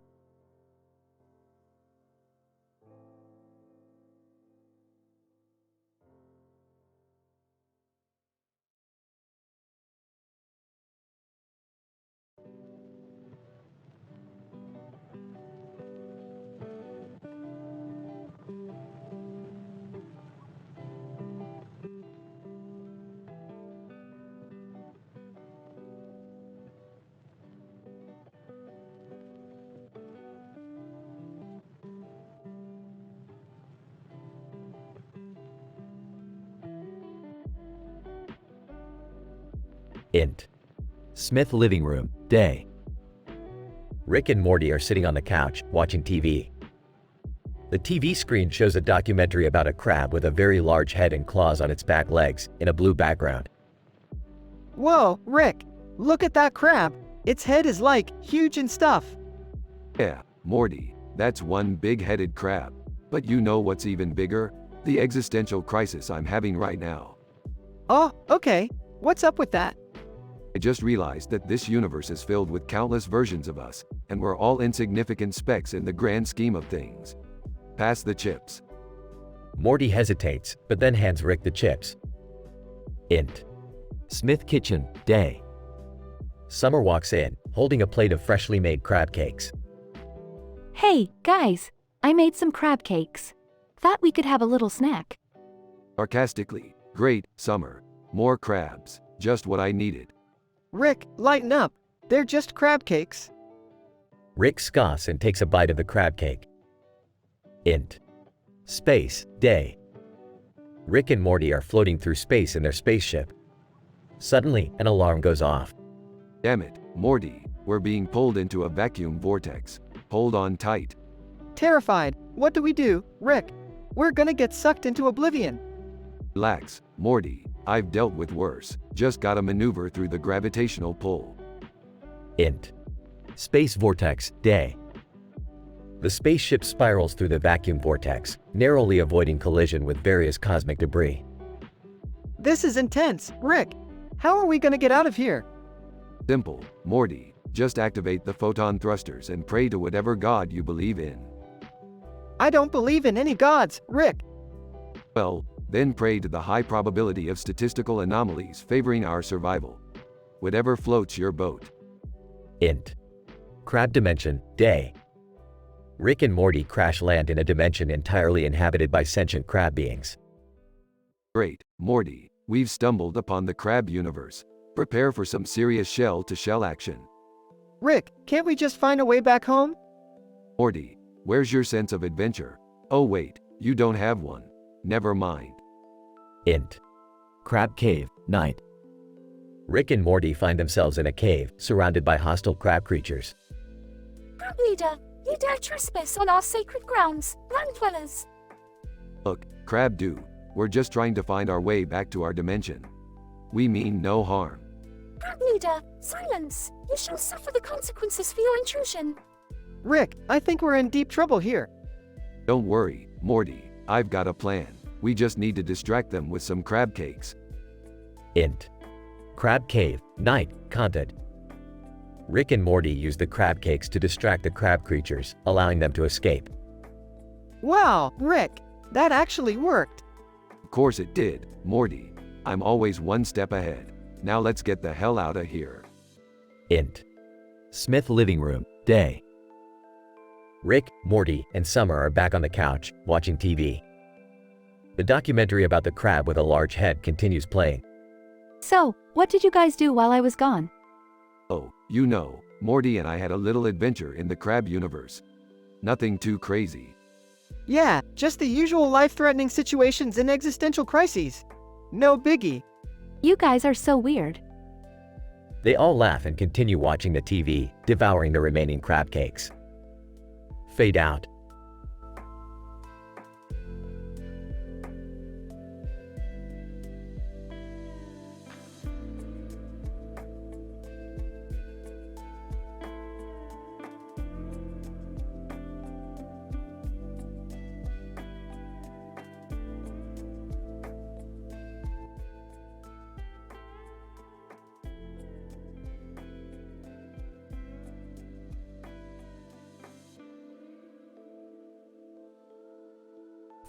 Speaker 4: Int. Smith living room, day. Rick and Morty are sitting on the couch, watching TV. The TV screen shows a documentary about a crab with a very large head and claws on its back legs, in a blue background.
Speaker 2: Whoa, Rick, look at that crab. Its head is like, huge and stuff.
Speaker 1: Yeah, Morty, that's one big-headed crab. But you know what's even bigger? The existential crisis I'm having right now.
Speaker 2: Oh, okay. What's up with that?
Speaker 1: I just realized that this universe is filled with countless versions of us, and we're all insignificant specks in the grand scheme of things. Pass the chips.
Speaker 4: Morty hesitates, but then hands Rick the chips. Int. Smith kitchen, day. Summer walks in, holding a plate of freshly made crab cakes.
Speaker 21: Hey, guys, I made some crab cakes. Thought we could have a little snack.
Speaker 1: Sarcastically, great, Summer. More crabs, just what I needed.
Speaker 2: Rick, lighten up. They're just crab cakes.
Speaker 4: Rick scoffs and takes a bite of the crab cake. Int. Space, day. Rick and Morty are floating through space in their spaceship. Suddenly, an alarm goes off.
Speaker 1: Damn it, Morty, we're being pulled into a vacuum vortex. Hold on tight.
Speaker 2: Terrified. What do we do, Rick? We're gonna get sucked into oblivion.
Speaker 1: Relax, Morty. I've dealt with worse. Just gotta maneuver through the gravitational pull.
Speaker 4: Int. Space vortex, day. The spaceship spirals through the vacuum vortex, narrowly avoiding collision with various cosmic debris.
Speaker 2: This is intense. Rick, how are we gonna get out of here?
Speaker 1: Simple, Morty. Just activate the photon thrusters and pray to whatever god you believe in.
Speaker 2: I don't believe in any gods, Rick.
Speaker 1: Well, then pray to the high probability of statistical anomalies favoring our survival. Whatever floats your boat.
Speaker 4: Int. Crab dimension, day. Rick and Morty crash land in a dimension entirely inhabited by sentient crab beings.
Speaker 1: Great, Morty. We've stumbled upon the crab universe. Prepare for some serious shell-to-shell action.
Speaker 2: Rick, can't we just find a way back home?
Speaker 1: Morty, where's your sense of adventure? Oh wait, you don't have one. Never mind.
Speaker 4: Int.
Speaker 7: Crab cave, night.
Speaker 4: Rick and Morty find themselves in a cave, surrounded by hostile crab creatures.
Speaker 10: Crab leader, you dare trespass on our sacred grounds, land dwellers.
Speaker 1: Look, Crab dude, we're just trying to find our way back to our dimension. We mean no harm.
Speaker 10: Crab leader, silence. You shall suffer the consequences for your intrusion.
Speaker 2: Rick, I think we're in deep trouble here.
Speaker 1: Don't worry, Morty. I've got a plan. We just need to distract them with some crab cakes.
Speaker 4: Int. Crab cave, night, content. Rick and Morty use the crab cakes to distract the crab creatures, allowing them to escape.
Speaker 2: Wow, Rick, that actually worked.
Speaker 1: Of course it did, Morty. I'm always one step ahead. Now let's get the hell out of here.
Speaker 4: Int.
Speaker 7: Smith living room, day.
Speaker 4: Rick, Morty, and Summer are back on the couch, watching TV. The documentary about the crab with a large head continues playing.
Speaker 21: So, what did you guys do while I was gone?
Speaker 1: Oh, you know, Morty and I had a little adventure in the crab universe. Nothing too crazy.
Speaker 2: Yeah, just the usual life-threatening situations and existential crises. No biggie.
Speaker 21: You guys are so weird.
Speaker 4: They all laugh and continue watching the TV, devouring the remaining crab cakes. Fade out.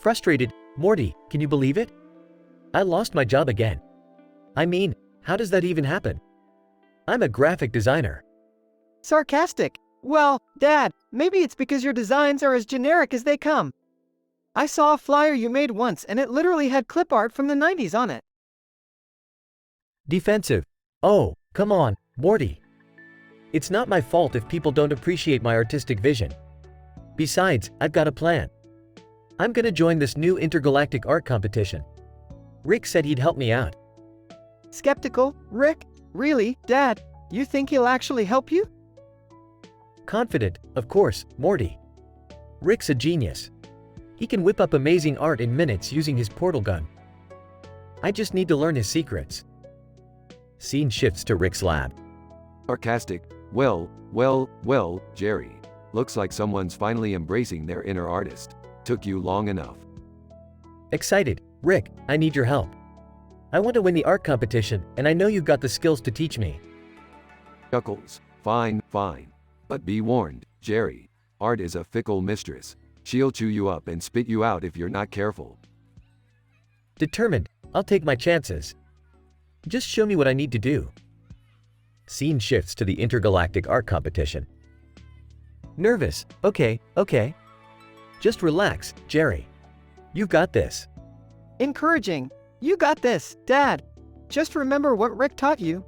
Speaker 4: Frustrated, Morty, can you believe it? I lost my job again. I mean, how does that even happen? I'm a graphic designer.
Speaker 2: Sarcastic. Well, Dad, maybe it's because your designs are as generic as they come. I saw a flyer you made once and it literally had clip art from the 90s on it.
Speaker 4: Defensive. Oh, come on, Morty. It's not my fault if people don't appreciate my artistic vision. Besides, I've got a plan. I'm gonna join this new intergalactic art competition. Rick said he'd help me out.
Speaker 2: Skeptical, Rick? Really, Dad? You think he'll actually help you?
Speaker 4: Confident, of course, Morty. Rick's a genius. He can whip up amazing art in minutes using his portal gun. I just need to learn his secrets. Scene shifts to Rick's lab.
Speaker 1: Sarcastic. Well, Jerry. Looks like someone's finally embracing their inner artist. Took you long enough.
Speaker 4: Excited. Rick, I need your help. I want to win the art competition, and I know you've got the skills to teach me.
Speaker 1: Chuckles. Fine. But be warned, Jerry. Art is a fickle mistress. She'll chew you up and spit you out if you're not careful.
Speaker 4: Determined. I'll take my chances. Just show me what I need to do. Scene shifts to the intergalactic art competition. Nervous. Okay. Just relax, Jerry. You've got this.
Speaker 2: Encouraging. You got this, Dad. Just remember what Rick taught you.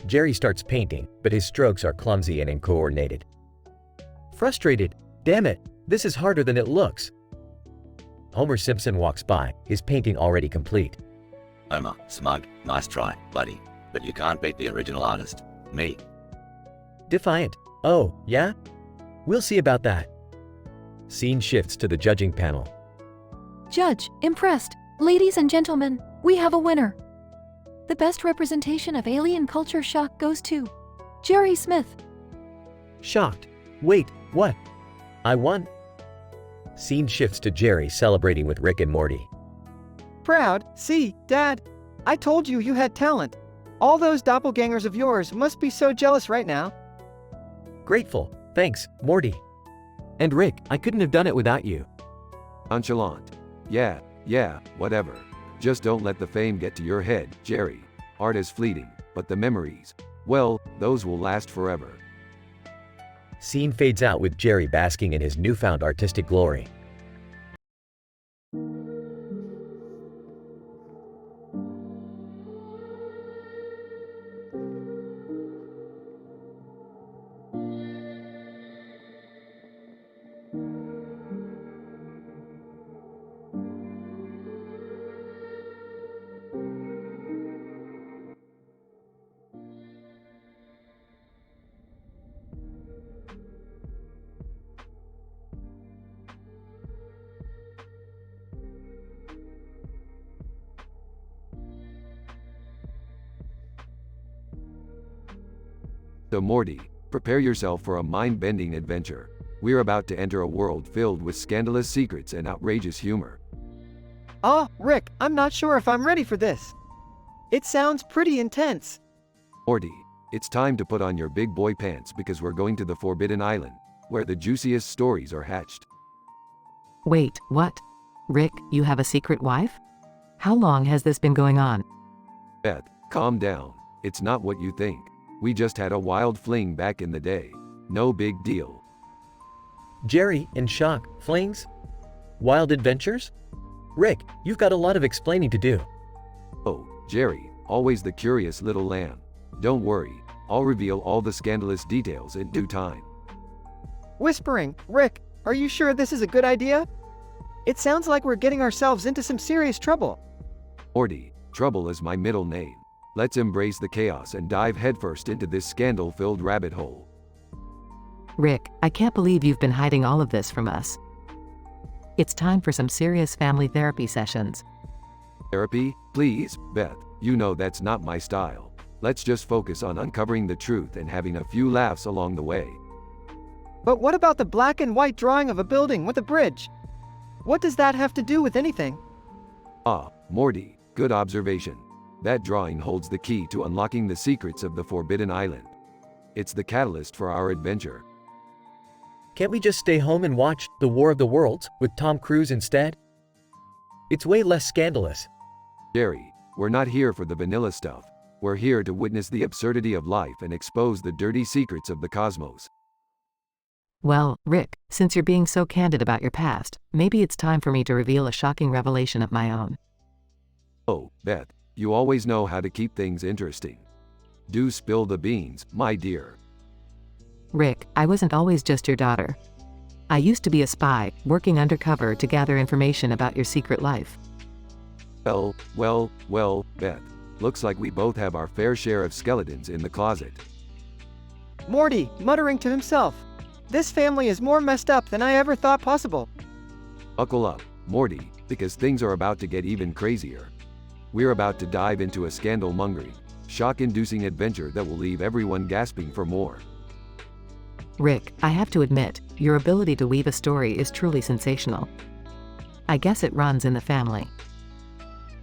Speaker 4: Jerry starts painting, but his strokes are clumsy and uncoordinated. Frustrated. Damn it, this is harder than it looks. Homer Simpson walks by, his painting already complete.
Speaker 16: Homer, smug, nice try, buddy. But you can't beat the original artist, me.
Speaker 4: Defiant. Oh, yeah? We'll see about that. Scene shifts to the judging panel.
Speaker 3: Judge, impressed. Ladies and gentlemen, we have a winner. The best representation of alien culture shock goes to Jerry Smith.
Speaker 4: Shocked. Wait, what? I won? Scene shifts to Jerry celebrating with Rick and Morty.
Speaker 2: proud. See, Dad, I told you you had talent. All those doppelgangers of yours must be so jealous right now.
Speaker 4: Grateful. Thanks, Morty.
Speaker 7: And Rick, I couldn't have done it without you.
Speaker 1: Nonchalant. Yeah, whatever. Just don't let the fame get to your head, Jerry. Art is fleeting, but the memories, well, those will last forever.
Speaker 4: Scene fades out with Jerry basking in his newfound artistic glory.
Speaker 1: So Morty, prepare yourself for a mind-bending adventure. We're about to enter a world filled with scandalous secrets and outrageous humor.
Speaker 2: Oh, Rick, I'm not sure if I'm ready for this. It sounds pretty intense.
Speaker 1: Morty, it's time to put on your big boy pants because we're going to the Forbidden Island, where the juiciest stories are hatched.
Speaker 5: Wait, what? Rick, you have a secret wife? How long has this been going on?
Speaker 1: Beth, calm down. It's not what you think. We just had a wild fling back in the day. No big deal.
Speaker 4: Jerry, in shock. Flings? Wild adventures? Rick, you've got a lot of explaining to do.
Speaker 1: Oh, Jerry, always the curious little lamb. Don't worry, I'll reveal all the scandalous details in due time.
Speaker 2: Whispering, Rick, are you sure this is a good idea? It sounds like we're getting ourselves into some serious trouble.
Speaker 1: Morty, trouble is my middle name. Let's embrace the chaos and dive headfirst into this scandal-filled rabbit hole.
Speaker 5: Rick, I can't believe you've been hiding all of this from us. It's time for some serious family therapy sessions.
Speaker 1: Therapy? Please, Beth, you know that's not my style. Let's just focus on uncovering the truth and having a few laughs along the way.
Speaker 2: But what about the black and white drawing of a building with a bridge? What does that have to do with anything?
Speaker 1: Ah, Morty, good observation. That drawing holds the key to unlocking the secrets of the Forbidden Island. It's the catalyst for our adventure.
Speaker 4: Can't we just stay home and watch The War of the Worlds with Tom Cruise instead? It's way less scandalous.
Speaker 1: Jerry, we're not here for the vanilla stuff. We're here to witness the absurdity of life and expose the dirty secrets of the cosmos.
Speaker 5: Well, Rick, since you're being so candid about your past, maybe it's time for me to reveal a shocking revelation of my own.
Speaker 1: Oh, Beth, you always know how to keep things interesting. Do spill the beans, my dear.
Speaker 5: Rick, I wasn't always just your daughter. I used to be a spy, working undercover to gather information about your secret life.
Speaker 1: Well, Beth. Looks like we both have our fair share of skeletons in the closet.
Speaker 2: Morty, muttering to himself. This family is more messed up than I ever thought possible.
Speaker 1: Buckle up, Morty, because things are about to get even crazier. We're about to dive into a scandal-mongering, shock-inducing adventure that will leave everyone gasping for more.
Speaker 5: Rick, I have to admit, your ability to weave a story is truly sensational. I guess it runs in the family.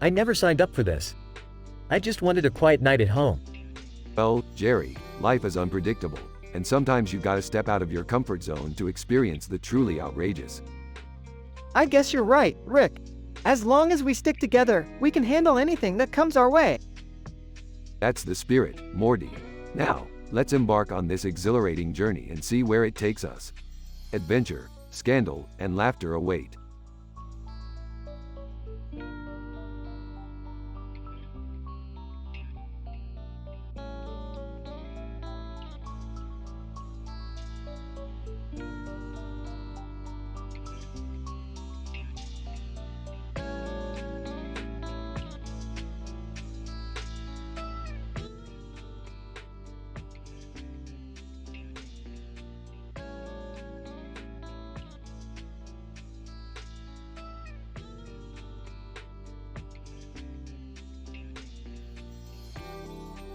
Speaker 4: I never signed up for this. I just wanted a quiet night at home.
Speaker 1: Well, Jerry, life is unpredictable, and sometimes you've got to step out of your comfort zone to experience the truly outrageous.
Speaker 2: I guess you're right, Rick. As long as we stick together, we can handle anything that comes our way.
Speaker 1: That's the spirit, Morty. Now, let's embark on this exhilarating journey and see where it takes us. Adventure, scandal, and laughter await.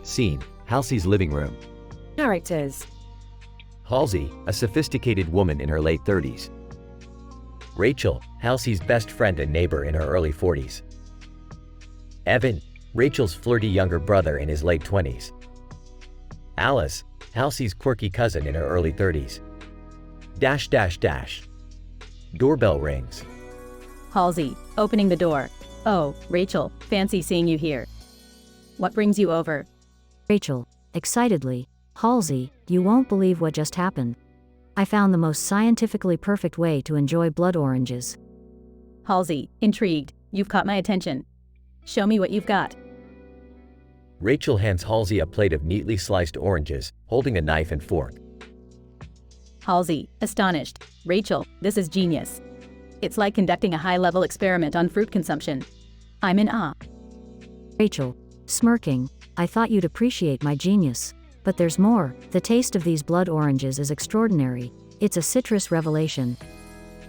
Speaker 4: Scene, Halsey's living room.
Speaker 18: Characters.
Speaker 4: Halsey, a sophisticated woman in her late 30s. Rachel, Halsey's best friend and neighbor in her early 40s. Evan, Rachel's flirty younger brother in his late 20s. Alice, Halsey's quirky cousin in her early 30s. Doorbell rings.
Speaker 12: Halsey, opening the door. Oh, Rachel, fancy seeing you here. What brings you over?
Speaker 22: Rachel, excitedly, Halsey, you won't believe what just happened. I found the most scientifically perfect way to enjoy blood oranges.
Speaker 12: Halsey, intrigued, you've caught my attention. Show me what you've got.
Speaker 4: Rachel hands Halsey a plate of neatly sliced oranges, holding a knife and fork.
Speaker 12: Halsey, astonished. Rachel, this is genius. It's like conducting a high-level experiment on fruit consumption. I'm in awe.
Speaker 22: Rachel, smirking, I thought you'd appreciate my genius. But there's more. The taste of these blood oranges is extraordinary. It's a citrus revelation.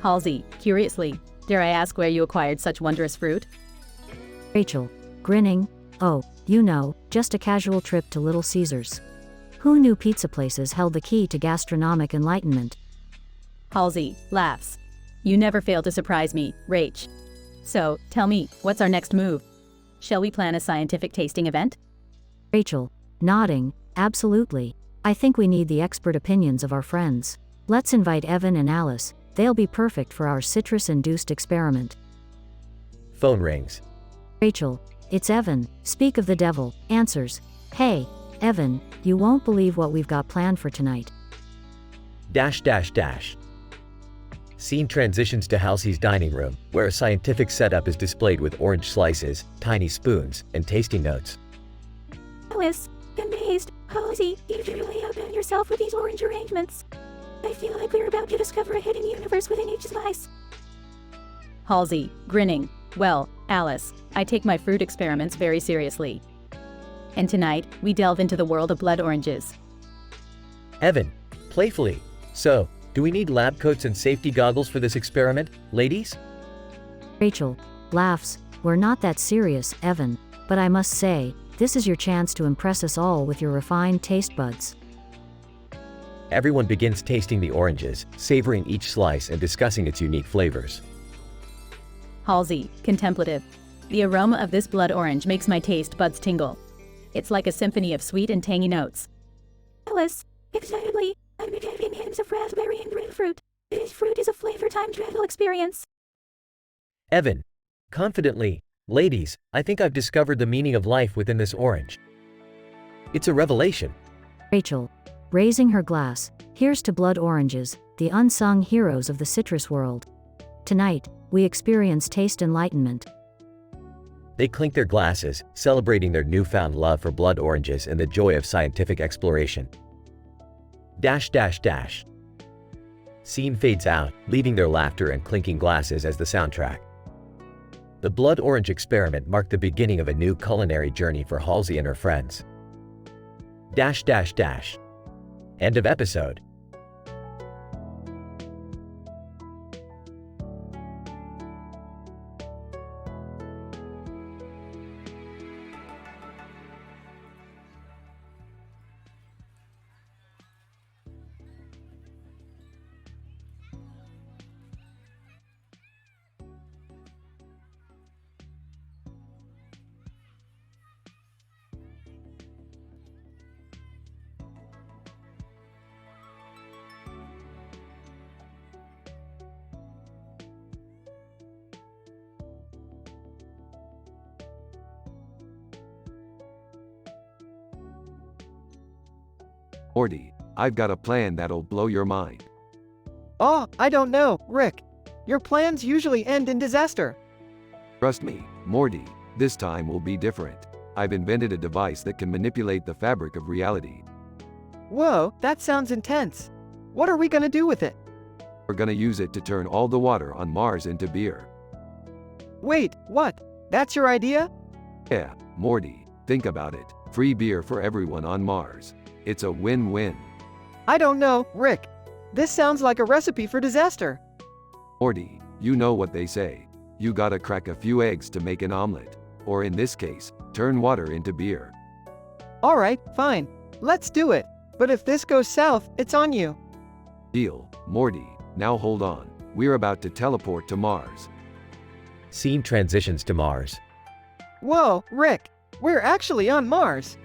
Speaker 12: Halsey, curiously, dare I ask where you acquired such wondrous fruit?
Speaker 22: Rachel, grinning, oh, you know, just a casual trip to Little Caesars. Who knew pizza places held the key to gastronomic enlightenment?
Speaker 12: Halsey, laughs. You never fail to surprise me, Rach. So, tell me, what's our next move? Shall we plan a scientific tasting event?
Speaker 22: Rachel, nodding, absolutely. I think we need the expert opinions of our friends. Let's invite Evan and Alice. They'll be perfect for our citrus-induced experiment.
Speaker 4: Phone rings.
Speaker 22: Rachel, it's Evan, speak of the devil, answers. Hey, Evan, you won't believe what we've got planned for tonight.
Speaker 4: Scene transitions to Halsey's dining room, where a scientific setup is displayed with orange slices, tiny spoons, and tasting notes.
Speaker 21: Alice, amazed, Halsey, you've really outdone yourself with these orange arrangements. I feel like we're about to discover a hidden universe within each slice.
Speaker 12: Halsey, grinning. Well, Alice, I take my fruit experiments very seriously. And tonight, we delve into the world of blood oranges.
Speaker 4: Evan, playfully. So, do we need lab coats and safety goggles for this experiment, ladies?
Speaker 22: Rachel, laughs, we're not that serious, Evan, but I must say, this is your chance to impress us all with your refined taste buds.
Speaker 4: Everyone begins tasting the oranges, savoring each slice and discussing its unique flavors.
Speaker 12: Halsey, contemplative. The aroma of this blood orange makes my taste buds tingle. It's like a symphony of sweet and tangy notes.
Speaker 21: Alice, excitedly, I'm receiving hints of raspberry and grapefruit. This fruit is a flavor time travel experience.
Speaker 4: Evan, confidently, ladies, I think I've discovered the meaning of life within this orange. It's a revelation.
Speaker 22: Rachel, raising her glass, here's to blood oranges, the unsung heroes of the citrus world. Tonight, we experience taste enlightenment.
Speaker 4: They clink their glasses, celebrating their newfound love for blood oranges and the joy of scientific exploration. Scene fades out, leaving their laughter and clinking glasses as the soundtrack. The blood orange experiment marked the beginning of a new culinary journey for Halsey and her friends. End of episode.
Speaker 1: Morty, I've got a plan that'll blow your mind.
Speaker 2: Oh, I don't know, Rick. Your plans usually end in disaster.
Speaker 1: Trust me, Morty, this time will be different. I've invented a device that can manipulate the fabric of reality.
Speaker 2: Whoa, that sounds intense. What are we gonna do with it?
Speaker 1: We're gonna use it to turn all the water on Mars into beer.
Speaker 2: Wait, what? That's your idea?
Speaker 1: Yeah, Morty, think about it. Free beer for everyone on Mars. It's a win-win.
Speaker 2: I don't know, Rick. This sounds like a recipe for disaster.
Speaker 1: Morty, you know what they say. You gotta crack a few eggs to make an omelet. Or in this case, turn water into beer.
Speaker 2: Alright, fine. Let's do it. But if this goes south, it's on you.
Speaker 1: Deal, Morty. Now hold on. We're about to teleport to Mars.
Speaker 4: Scene transitions to Mars.
Speaker 2: Whoa, Rick, we're actually on Mars.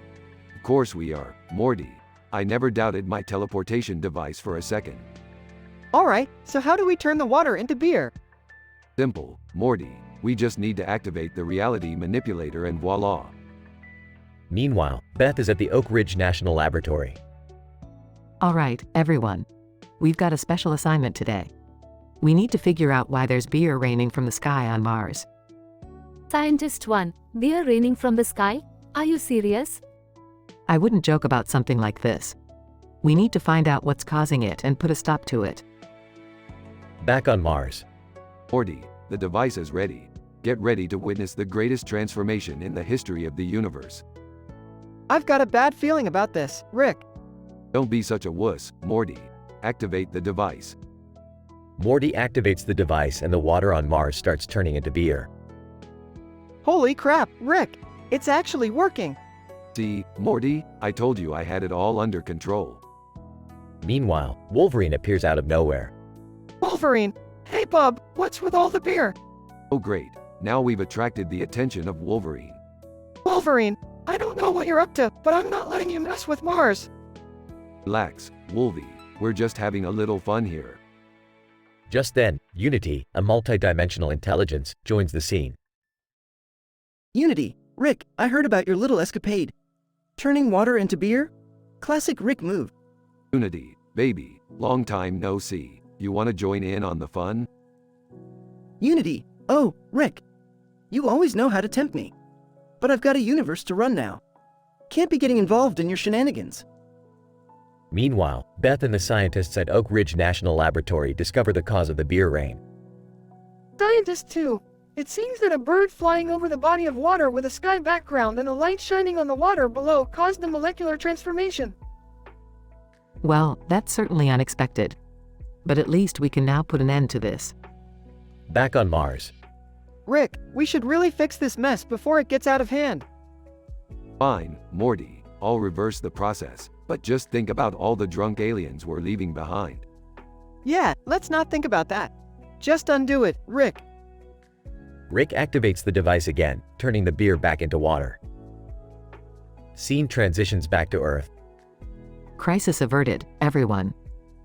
Speaker 1: Of course we are, Morty. I never doubted my teleportation device for a second.
Speaker 2: Alright, so how do we turn the water into beer?
Speaker 1: Simple, Morty. We just need to activate the reality manipulator and voila.
Speaker 4: Meanwhile, Beth is at the Oak Ridge National Laboratory.
Speaker 5: All right, everyone. We've got a special assignment today. We need to figure out why there's beer raining from the sky on Mars.
Speaker 10: Scientist 1, beer raining from the sky? Are you serious?
Speaker 5: I wouldn't joke about something like this. We need to find out what's causing it and put a stop to it.
Speaker 4: Back on Mars.
Speaker 1: Morty, the device is ready. Get ready to witness the greatest transformation in the history of the universe.
Speaker 2: I've got a bad feeling about this, Rick.
Speaker 1: Don't be such a wuss, Morty. Activate the device.
Speaker 4: Morty activates the device and the water on Mars starts turning into beer.
Speaker 2: Holy crap, Rick! It's actually working!
Speaker 1: See, Morty, I told you I had it all under control.
Speaker 4: Meanwhile, Wolverine appears out of nowhere.
Speaker 2: Wolverine! Hey bub, what's with all the beer?
Speaker 1: Oh great, now we've attracted the attention of Wolverine.
Speaker 2: Wolverine, I don't know what you're up to, but I'm not letting you mess with Mars.
Speaker 1: Relax, Wolvie, we're just having a little fun here.
Speaker 4: Just then, Unity, a multi-dimensional intelligence, joins the scene.
Speaker 15: Unity, Rick, I heard about your little escapade. Turning water into beer? Classic Rick move.
Speaker 1: Unity, baby, long time no see. You want to join in on the fun?
Speaker 15: Unity, oh, Rick. You always know how to tempt me. But I've got a universe to run now. Can't be getting involved in your shenanigans.
Speaker 4: Meanwhile, Beth and the scientists at Oak Ridge National Laboratory discover the cause of the beer rain.
Speaker 6: Scientist 2, it seems that a bird flying over the body of water with a sky background and a light shining on the water below caused the molecular transformation.
Speaker 5: Well, that's certainly unexpected. But at least we can now put an end to this.
Speaker 4: Back on Mars.
Speaker 2: Rick, we should really fix this mess before it gets out of hand.
Speaker 1: Fine, Morty, I'll reverse the process, but just think about all the drunk aliens we're leaving behind.
Speaker 2: Yeah, let's not think about that. Just undo it, Rick.
Speaker 4: Rick activates the device again, turning the beer back into water. Scene transitions back to Earth.
Speaker 5: Crisis averted, everyone.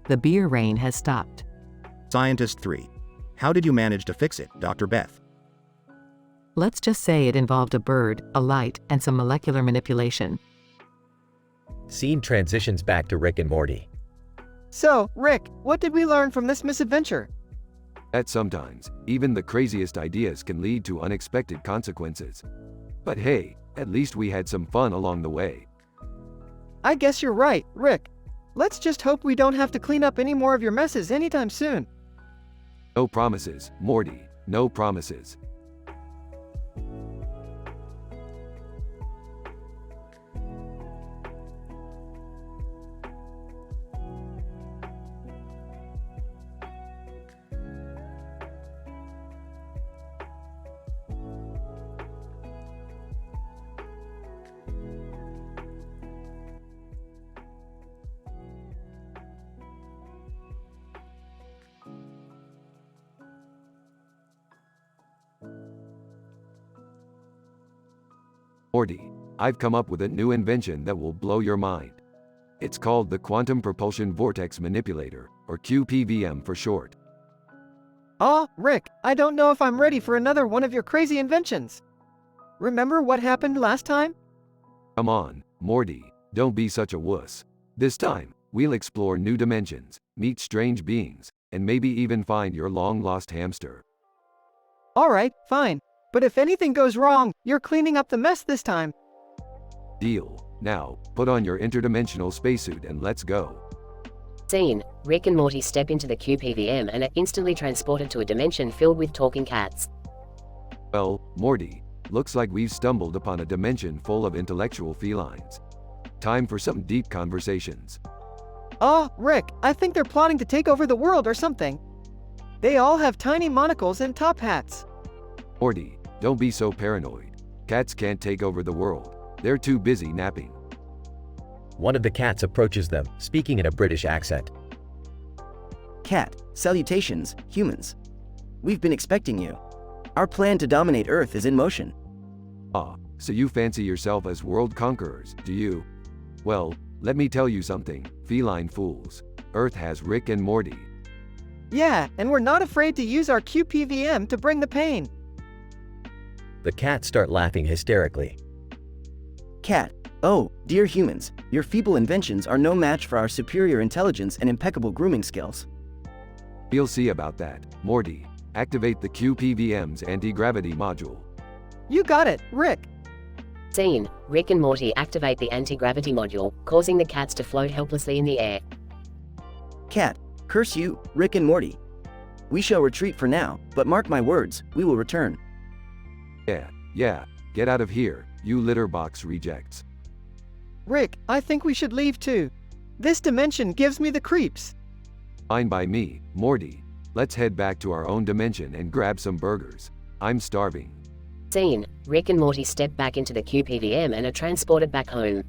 Speaker 5: The beer rain has stopped.
Speaker 17: Scientist 3. How did you manage to fix it, Dr. Beth?
Speaker 5: Let's just say it involved a bird, a light, and some molecular manipulation.
Speaker 4: Scene transitions back to Rick and Morty.
Speaker 2: So, Rick, what did we learn from this misadventure?
Speaker 1: That sometimes, even the craziest ideas can lead to unexpected consequences. But hey, at least we had some fun along the way.
Speaker 2: I guess you're right, Rick. Let's just hope we don't have to clean up any more of your messes anytime soon.
Speaker 1: No promises, Morty, no promises. Morty, I've come up with a new invention that will blow your mind. It's called the Quantum Propulsion Vortex Manipulator, or QPVM for short.
Speaker 2: Aw, Rick, I don't know if I'm ready for another one of your crazy inventions. Remember what happened last time?
Speaker 1: Come on, Morty, don't be such a wuss. This time, we'll explore new dimensions, meet strange beings, and maybe even find your long-lost hamster.
Speaker 2: Alright, fine. But if anything goes wrong, you're cleaning up the mess this time.
Speaker 1: Deal. Now, put on your interdimensional spacesuit and let's go.
Speaker 18: Scene, Rick and Morty step into the QPVM and are instantly transported to a dimension filled with talking cats.
Speaker 1: Well, Morty, looks like we've stumbled upon a dimension full of intellectual felines. Time for some deep conversations.
Speaker 2: Rick, I think they're plotting to take over the world or something. They all have tiny monocles and top hats.
Speaker 1: Morty, don't be so paranoid. Cats can't take over the world. They're too busy napping.
Speaker 4: One of the cats approaches them, speaking in a British accent.
Speaker 15: Cat, salutations, humans. We've been expecting you. Our plan to dominate Earth is in motion.
Speaker 1: Ah, so you fancy yourself as world conquerors, do you? Well, let me tell you something, feline fools. Earth has Rick and Morty.
Speaker 2: Yeah, and we're not afraid to use our QPVM to bring the pain.
Speaker 4: The cats start laughing hysterically.
Speaker 15: Cat, oh, dear humans, your feeble inventions are no match for our superior intelligence and impeccable grooming skills.
Speaker 1: We'll see about that. Morty, activate the QPVM's anti-gravity module.
Speaker 2: You got it, Rick.
Speaker 18: Scene, Rick and Morty activate the anti-gravity module, causing the cats to float helplessly in the air.
Speaker 15: Cat, curse you, Rick and Morty. We shall retreat for now, but mark my words, we will return.
Speaker 1: Yeah, get out of here, you litter box rejects.
Speaker 2: Rick, I think we should leave too. This dimension gives me the creeps.
Speaker 1: Fine by me, Morty. Let's head back to our own dimension and grab some burgers. I'm starving.
Speaker 18: Scene, Rick and Morty step back into the QPVM and are transported back home.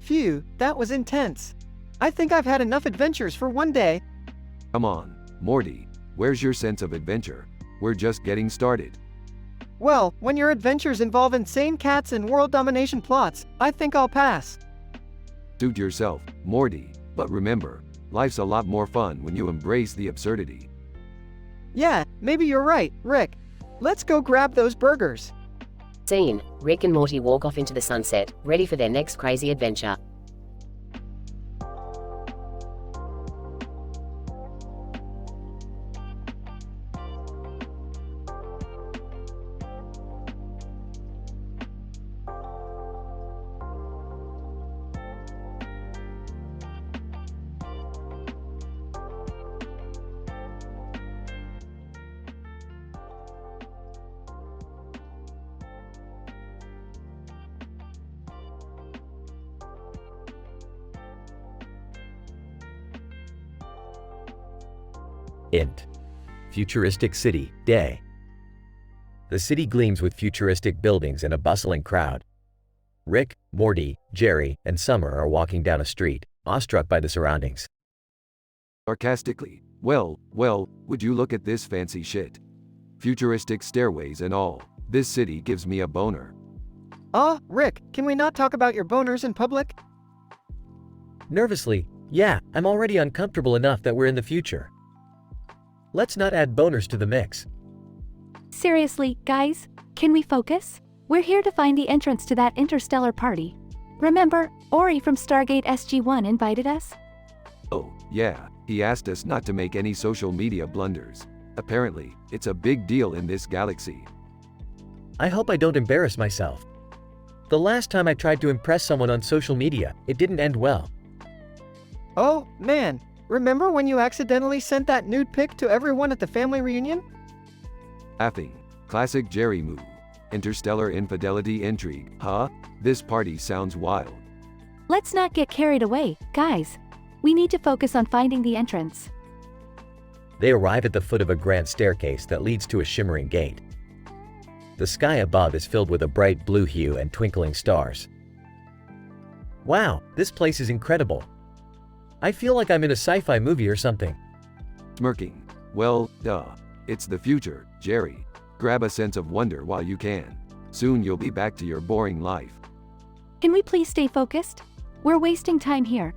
Speaker 2: Phew, that was intense. I think I've had enough adventures for one day.
Speaker 1: Come on, Morty, where's your sense of adventure? We're just getting started.
Speaker 2: Well, when your adventures involve insane cats and world domination plots, I think I'll pass.
Speaker 1: Suit yourself, Morty, but remember, life's a lot more fun when you embrace the absurdity.
Speaker 2: Yeah, maybe you're right, Rick. Let's go grab those burgers.
Speaker 18: Scene, Rick and Morty walk off into the sunset, ready for their next crazy adventure.
Speaker 4: Int. Futuristic City, Day. The city gleams with futuristic buildings and a bustling crowd. Rick, Morty, Jerry, and Summer are walking down a street, awestruck by the surroundings.
Speaker 1: Sarcastically, well, would you look at this fancy shit? Futuristic stairways and all. This city gives me a boner.
Speaker 2: Rick, can we not talk about your boners in public?
Speaker 4: Nervously, yeah, I'm already uncomfortable enough that we're in the future. Let's not add boners to the mix.
Speaker 21: Seriously, guys, can we focus? We're here to find the entrance to that interstellar party. Remember, Ori from Stargate SG-1 invited us?
Speaker 1: Oh, yeah, he asked us not to make any social media blunders. Apparently, it's a big deal in this galaxy.
Speaker 4: I hope I don't embarrass myself. The last time I tried to impress someone on social media, it didn't end well.
Speaker 2: Oh, man. Remember when you accidentally sent that nude pic to everyone at the family reunion?
Speaker 1: Laughing. Classic Jerry move. Interstellar infidelity intrigue, huh? This party sounds wild.
Speaker 21: Let's not get carried away, guys. We need to focus on finding the entrance.
Speaker 4: They arrive at the foot of a grand staircase that leads to a shimmering gate. The sky above is filled with a bright blue hue and twinkling stars. Wow, this place is incredible. I feel like I'm in a sci-fi movie or something.
Speaker 1: Smirking. Well, duh. It's the future, Jerry. Grab a sense of wonder while you can. Soon you'll be back to your boring life.
Speaker 21: Can we please stay focused? We're wasting time here.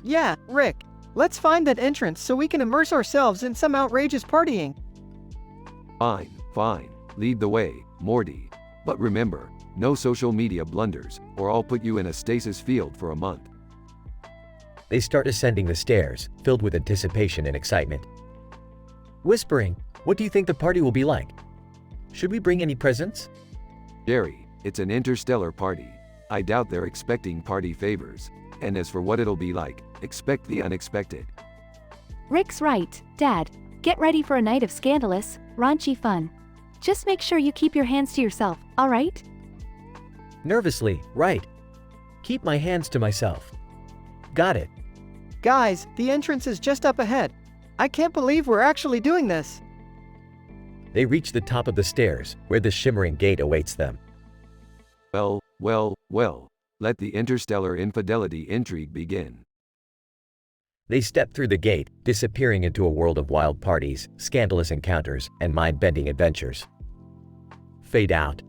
Speaker 2: Yeah, Rick. Let's find that entrance so we can immerse ourselves in some outrageous partying.
Speaker 1: Fine. Lead the way, Morty. But remember, no social media blunders, or I'll put you in a stasis field for a month.
Speaker 4: They start ascending the stairs, filled with anticipation and excitement. Whispering, what do you think the party will be like? Should we bring any presents?
Speaker 1: Jerry, it's an interstellar party. I doubt they're expecting party favors. And as for what it'll be like, expect the unexpected.
Speaker 21: Rick's right, Dad. Get ready for a night of scandalous, raunchy fun. Just make sure you keep your hands to yourself, alright?
Speaker 4: Nervously, right. Keep my hands to myself. Got it.
Speaker 2: Guys, the entrance is just up ahead. I can't believe we're actually doing this.
Speaker 4: They reach the top of the stairs, where the shimmering gate awaits them.
Speaker 1: Well, let the interstellar infidelity intrigue begin.
Speaker 4: They step through the gate, disappearing into a world of wild parties, scandalous encounters, and mind-bending adventures. Fade out.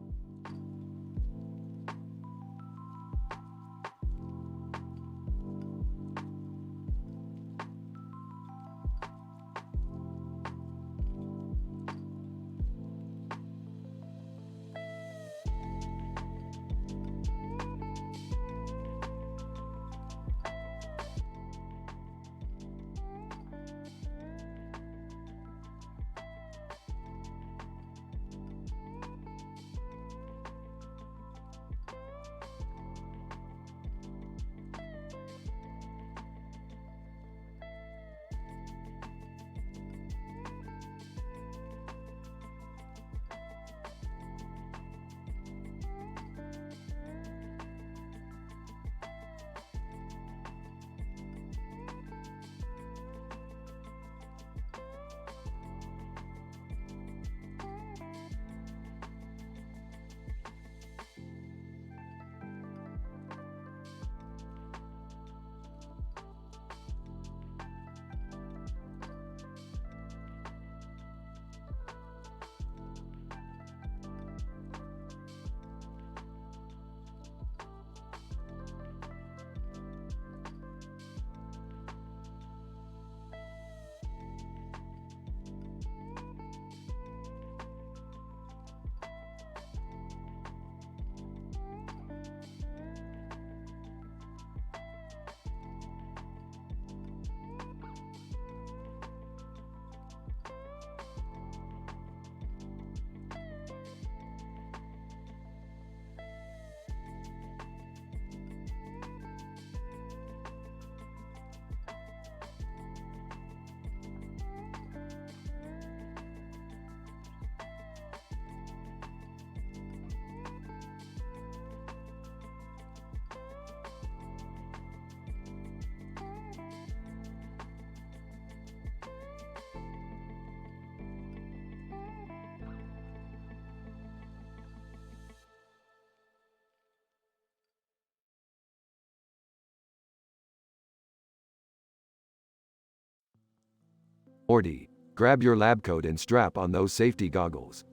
Speaker 1: Morty, grab your lab coat and strap on those safety goggles.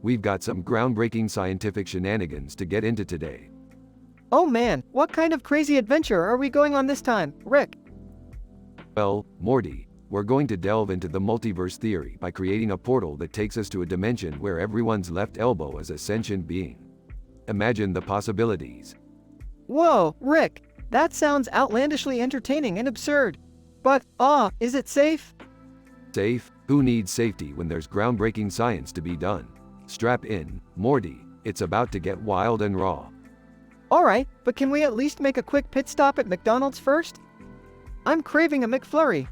Speaker 1: We've got some groundbreaking scientific shenanigans to get into today.
Speaker 2: Oh man, what kind of crazy adventure are we going on this time, Rick?
Speaker 1: Well, Morty, we're going to delve into the multiverse theory by creating a portal that takes us to a dimension where everyone's left elbow is a sentient being. Imagine the possibilities.
Speaker 2: Whoa, Rick, that sounds outlandishly entertaining and absurd. But, is it safe?
Speaker 1: Safe? Who needs safety when there's groundbreaking science to be done? Strap in, Morty, it's about to get wild and raw.
Speaker 2: Alright, but can we at least make a quick pit stop at McDonald's first? I'm craving a McFlurry.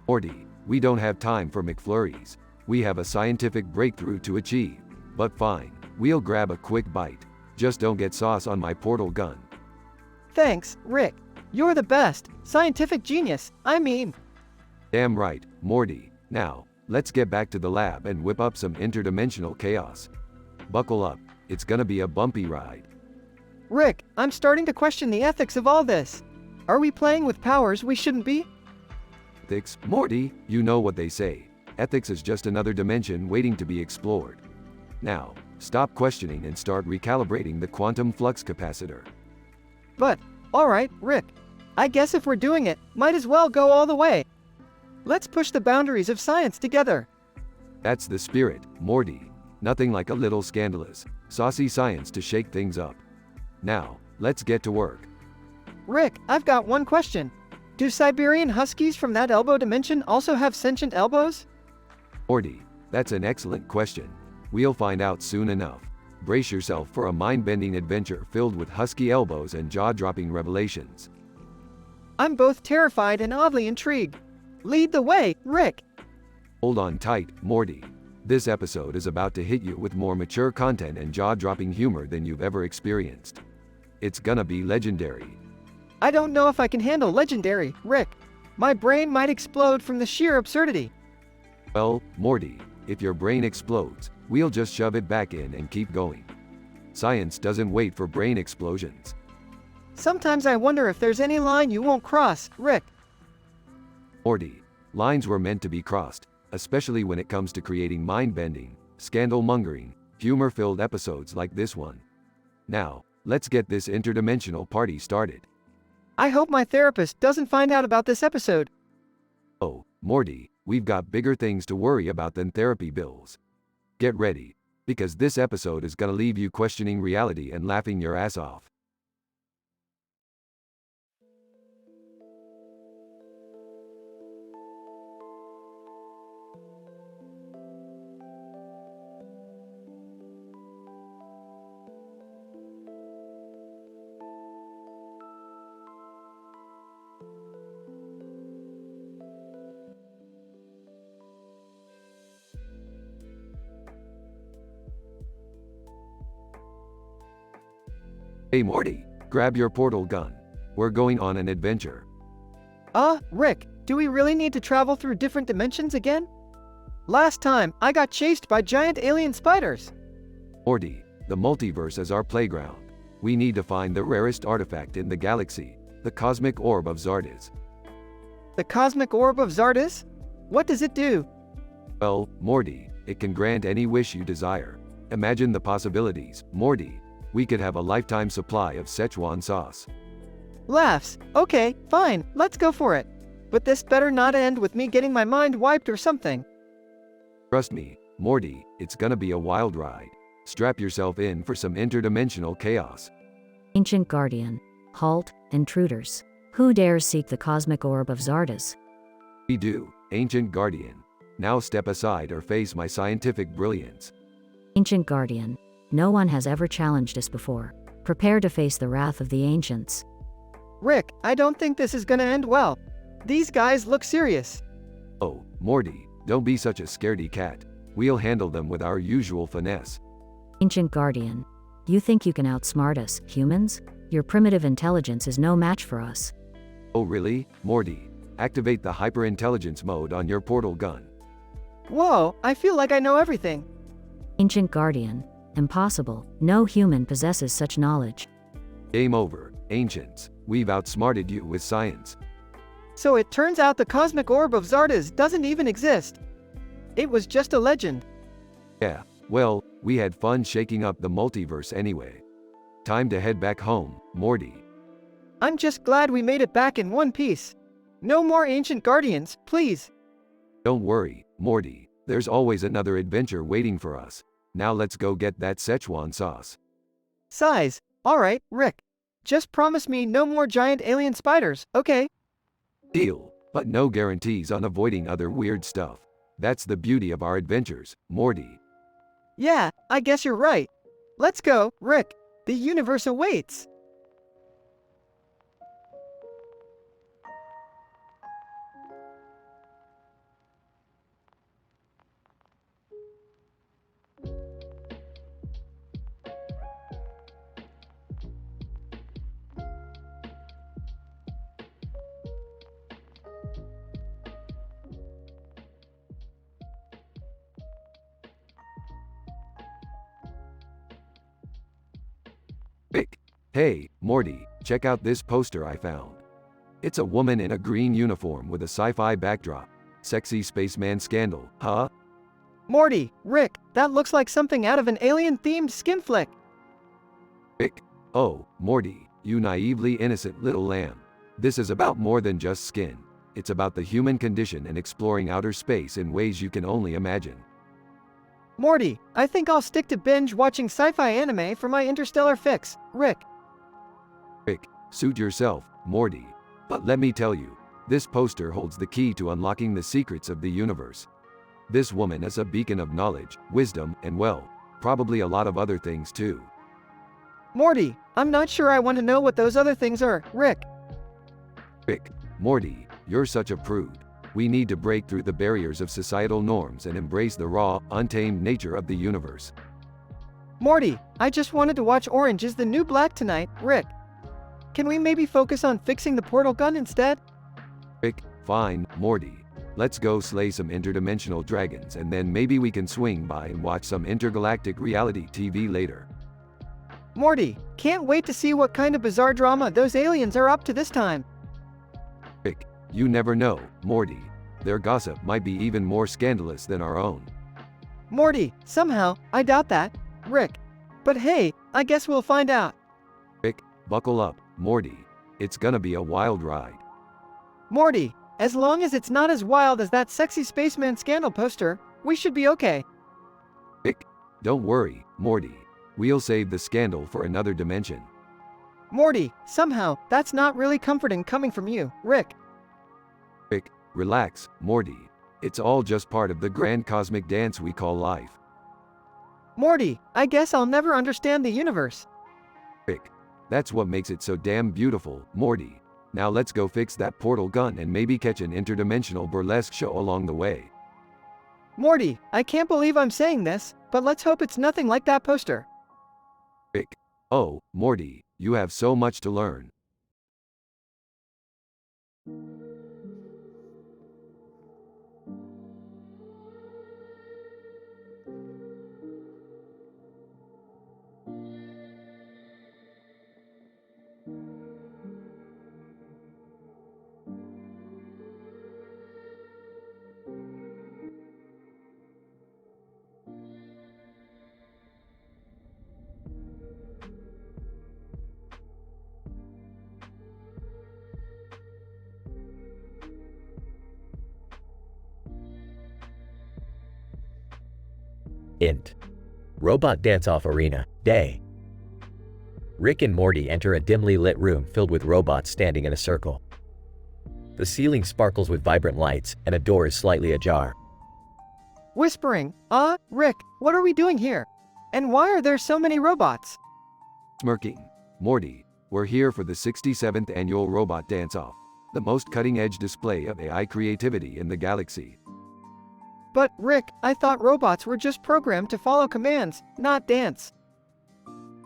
Speaker 1: Morty, we don't have time for McFlurries. We have a scientific breakthrough to achieve. But fine, we'll grab a quick bite. Just don't get sauce on my portal gun.
Speaker 2: Thanks, Rick. You're the best. Scientific genius, I mean.
Speaker 1: Damn right, Morty. Now, let's get back to the lab and whip up some interdimensional chaos. Buckle up, it's gonna be a bumpy ride.
Speaker 2: Rick, I'm starting to question the ethics of all this. Are we playing with powers we shouldn't be?
Speaker 1: Ethics? Morty, you know what they say. Ethics is just another dimension waiting to be explored. Now, stop questioning and start recalibrating the quantum flux capacitor.
Speaker 2: But, alright, Rick. I guess if we're doing it, might as well go all the way. Let's push the boundaries of science together.
Speaker 1: That's the spirit, Morty. Nothing like a little scandalous, saucy science to shake things up. Now, let's get to work.
Speaker 2: Rick, I've got one question. Do Siberian Huskies from that elbow dimension also have sentient elbows?
Speaker 1: Morty, that's an excellent question. We'll find out soon enough. Brace yourself for a mind-bending adventure filled with husky elbows and jaw-dropping revelations.
Speaker 2: I'm both terrified and oddly intrigued. Lead the way, Rick.
Speaker 1: Hold on tight, Morty. This episode is about to hit you with more mature content and jaw-dropping humor than you've ever experienced. It's gonna be legendary.
Speaker 2: I don't know if I can handle legendary, Rick. My brain might explode from the sheer absurdity.
Speaker 1: Well, Morty, if your brain explodes, we'll just shove it back in and keep going. Science doesn't wait for brain explosions.
Speaker 2: Sometimes I wonder if there's any line you won't cross, Rick.
Speaker 1: Morty, lines were meant to be crossed, especially when it comes to creating mind-bending, scandal-mongering, humor-filled episodes like this one. Now, let's get this interdimensional party started.
Speaker 2: I hope my therapist doesn't find out about this episode.
Speaker 1: Oh, Morty, we've got bigger things to worry about than therapy bills. Get ready, because this episode is gonna leave you questioning reality and laughing your ass off. Hey Morty, grab your portal gun. We're going on an adventure.
Speaker 2: Rick, do we really need to travel through different dimensions again? Last time, I got chased by giant alien spiders.
Speaker 1: Morty, the multiverse is our playground. We need to find the rarest artifact in the galaxy, the cosmic orb of Zardes.
Speaker 2: The cosmic orb of Zardes? What does it do?
Speaker 1: Well, Morty, it can grant any wish you desire. Imagine the possibilities, Morty. We could have a lifetime supply of Szechuan sauce.
Speaker 2: Laughs. Okay, fine, let's go for it. But this better not end with me getting my mind wiped or something.
Speaker 1: Trust me, Morty, it's gonna be a wild ride. Strap yourself in for some interdimensional chaos.
Speaker 22: Ancient Guardian. Halt, intruders. Who dares seek the cosmic orb of Zardes?
Speaker 1: We do, Ancient Guardian. Now step aside or face my scientific brilliance.
Speaker 22: Ancient Guardian. No one has ever challenged us before. Prepare to face the wrath of the ancients.
Speaker 2: Rick, I don't think this is gonna end well. These guys look serious.
Speaker 1: Oh, Morty, don't be such a scaredy cat. We'll handle them with our usual finesse.
Speaker 22: Ancient Guardian. You think you can outsmart us, humans? Your primitive intelligence is no match for us.
Speaker 1: Oh really, Morty? Activate the hyper-intelligence mode on your portal gun.
Speaker 2: Whoa, I feel like I know everything.
Speaker 22: Ancient Guardian. Impossible. No human possesses such knowledge.
Speaker 1: Game over, ancients. We've outsmarted you with science.
Speaker 2: So it turns out the cosmic orb of Zardes doesn't even exist. It was just a legend.
Speaker 1: Yeah, well, we had fun shaking up the multiverse anyway. Time to head back home, Morty.
Speaker 2: I'm just glad we made it back in one piece. No more ancient guardians, please.
Speaker 1: Don't worry, Morty. There's always another adventure waiting for us. Now let's go get that Szechuan sauce.
Speaker 2: Size. Alright, Rick. Just promise me no more giant alien spiders, okay?
Speaker 1: Deal, but no guarantees on avoiding other weird stuff. That's the beauty of our adventures, Morty.
Speaker 2: Yeah, I guess you're right. Let's go, Rick. The universe awaits.
Speaker 1: Rick. Hey, Morty, check out this poster I found. It's a woman in a green uniform with a sci-fi backdrop. Sexy spaceman scandal, huh?
Speaker 2: Morty, Rick, that looks like something out of an alien-themed skin flick.
Speaker 1: Rick. Oh, Morty, you naively innocent little lamb. This is about more than just skin. It's about the human condition and exploring outer space in ways you can only imagine.
Speaker 2: Morty, I think I'll stick to binge watching sci-fi anime for my interstellar fix, Rick.
Speaker 1: Rick, suit yourself, Morty. But let me tell you, this poster holds the key to unlocking the secrets of the universe. This woman is a beacon of knowledge, wisdom, and well, probably a lot of other things too.
Speaker 2: Morty, I'm not sure I want to know what those other things are, Rick.
Speaker 1: Rick, Morty, you're such a prude. We need to break through the barriers of societal norms and embrace the raw, untamed nature of the universe.
Speaker 2: Morty, I just wanted to watch Orange is the New Black tonight, Rick. Can we maybe focus on fixing the portal gun instead?
Speaker 1: Rick, fine, Morty. Let's go slay some interdimensional dragons and then maybe we can swing by and watch some intergalactic reality TV later.
Speaker 2: Morty, can't wait to see what kind of bizarre drama those aliens are up to this time.
Speaker 1: Rick, you never know, Morty. Their gossip might be even more scandalous than our own.
Speaker 2: Morty, somehow, I doubt that, Rick. But hey, I guess we'll find out.
Speaker 1: Rick, buckle up, Morty. It's gonna be a wild ride.
Speaker 2: Morty, as long as it's not as wild as that sexy spaceman scandal poster, we should be okay.
Speaker 1: Rick, don't worry, Morty. We'll save the scandal for another dimension.
Speaker 2: Morty, somehow, that's not really comforting coming from you, Rick.
Speaker 1: Rick, relax, Morty. It's all just part of the grand cosmic dance we call life.
Speaker 2: Morty, I guess I'll never understand the universe.
Speaker 1: Rick, that's what makes it so damn beautiful, Morty. Now let's go fix that portal gun and maybe catch an interdimensional burlesque show along the way.
Speaker 2: Morty, I can't believe I'm saying this, but let's hope it's nothing like that poster.
Speaker 1: Rick, oh, Morty, you have so much to learn.
Speaker 4: Int. Robot Dance-Off Arena, Day. Rick and Morty enter a dimly lit room filled with robots standing in a circle. The ceiling sparkles with vibrant lights, and a door is slightly ajar.
Speaker 2: Whispering, Rick, what are we doing here? And why are there so many robots?
Speaker 1: Smirking. Morty, we're here for the 67th annual Robot Dance-Off, the most cutting-edge display of AI creativity in the galaxy.
Speaker 2: But, Rick, I thought robots were just programmed to follow commands, not dance.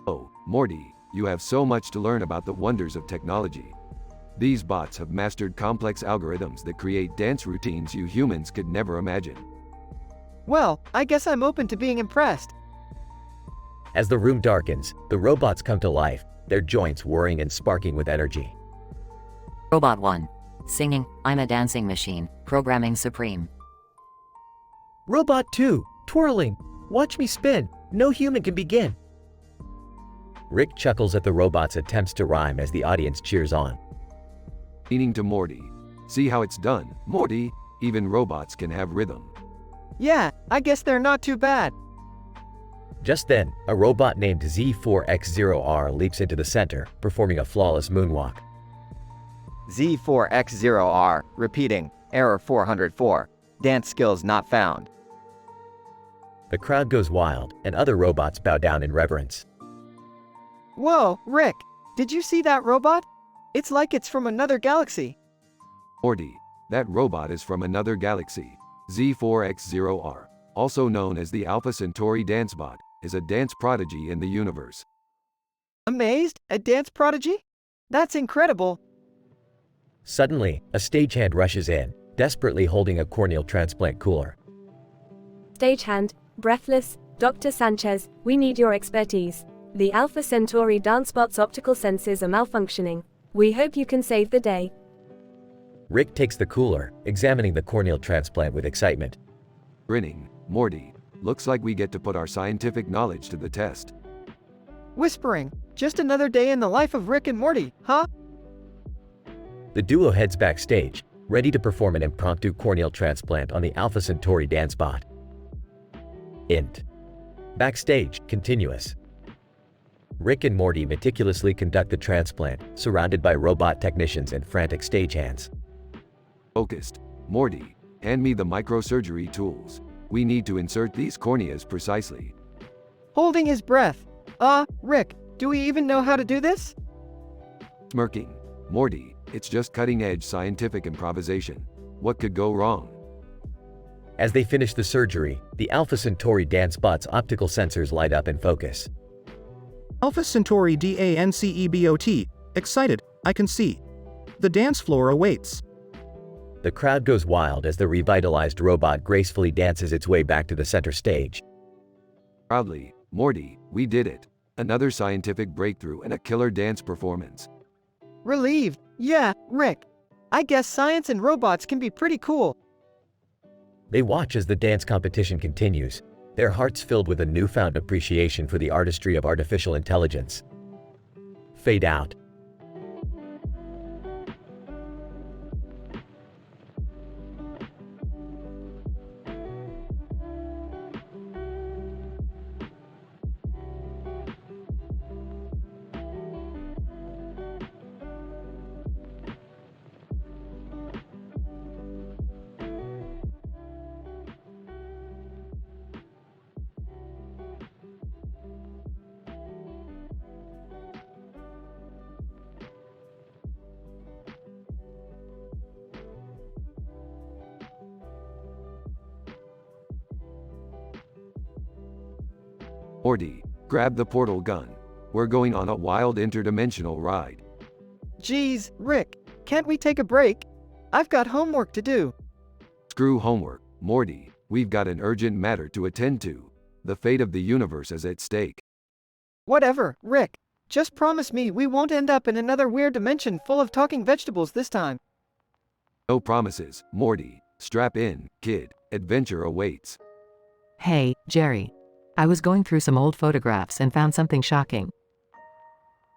Speaker 1: Oh, Morty, you have so much to learn about the wonders of technology. These bots have mastered complex algorithms that create dance routines you humans could never imagine.
Speaker 2: Well, I guess I'm open to being impressed.
Speaker 4: As the room darkens, the robots come to life, their joints whirring and sparking with energy.
Speaker 13: Robot 1. Singing, I'm a dancing machine, programming supreme.
Speaker 4: Robot 2, twirling. Watch me spin. No human can begin. Rick chuckles at the robot's attempts to rhyme as the audience cheers on.
Speaker 1: Meaning to Morty. See how it's done, Morty? Even robots can have rhythm.
Speaker 2: Yeah, I guess they're not too bad.
Speaker 4: Just then, a robot named Z4X0R leaps into the center, performing a flawless moonwalk.
Speaker 2: Z4X0R, repeating, error 404, dance skills not found.
Speaker 4: The crowd goes wild, and other robots bow down in reverence.
Speaker 2: Whoa, Rick, did you see that robot? It's like it's from another galaxy.
Speaker 1: Morty, that robot is from another galaxy. Z4X0R, also known as the Alpha Centauri Dancebot, is a dance prodigy in the universe.
Speaker 2: Amazed? A dance prodigy? That's incredible.
Speaker 4: Suddenly, a stagehand rushes in, desperately holding a corneal transplant cooler.
Speaker 14: Stagehand, breathless, Dr. Sanchez, we need your expertise. The Alpha Centauri Dancebot's optical senses are malfunctioning. We hope you can save the day.
Speaker 4: Rick takes the cooler, examining the corneal transplant with excitement.
Speaker 1: Grinning, Morty, looks like we get to put our scientific knowledge to the test.
Speaker 2: Whispering, just another day in the life of Rick and Morty, huh?
Speaker 4: The duo heads backstage, ready to perform an impromptu corneal transplant on the Alpha Centauri Dancebot. Int. Backstage, continuous. Rick and Morty meticulously conduct the transplant, surrounded by robot technicians and frantic stagehands.
Speaker 1: Focused, Morty, hand me the microsurgery tools. We need to insert these corneas precisely.
Speaker 2: Holding his breath. Rick, do we even know how to do this?
Speaker 1: Smirking, Morty, it's just cutting-edge scientific improvisation. What could go wrong?
Speaker 4: As they finish the surgery, the Alpha Centauri Dancebot's optical sensors light up and focus.
Speaker 17: Alpha Centauri DANCEBOT, excited, I can see. The dance floor awaits.
Speaker 4: The crowd goes wild as the revitalized robot gracefully dances its way back to the center stage.
Speaker 1: Proudly, Morty, we did it. Another scientific breakthrough and a killer dance performance.
Speaker 2: Relieved. Yeah, Rick. I guess science and robots can be pretty cool.
Speaker 4: They watch as the dance competition continues, their hearts filled with a newfound appreciation for the artistry of artificial intelligence. Fade out.
Speaker 1: Morty, grab the portal gun. We're going on a wild interdimensional ride.
Speaker 2: Geez, Rick, can't we take a break? I've got homework to do.
Speaker 1: Screw homework, Morty, we've got an urgent matter to attend to. The fate of the universe is at stake.
Speaker 2: Whatever, Rick. Just promise me we won't end up in another weird dimension full of talking vegetables this time.
Speaker 1: No promises, Morty. Strap in, kid. Adventure awaits.
Speaker 5: Hey, Jerry. I was going through some old photographs and found something shocking.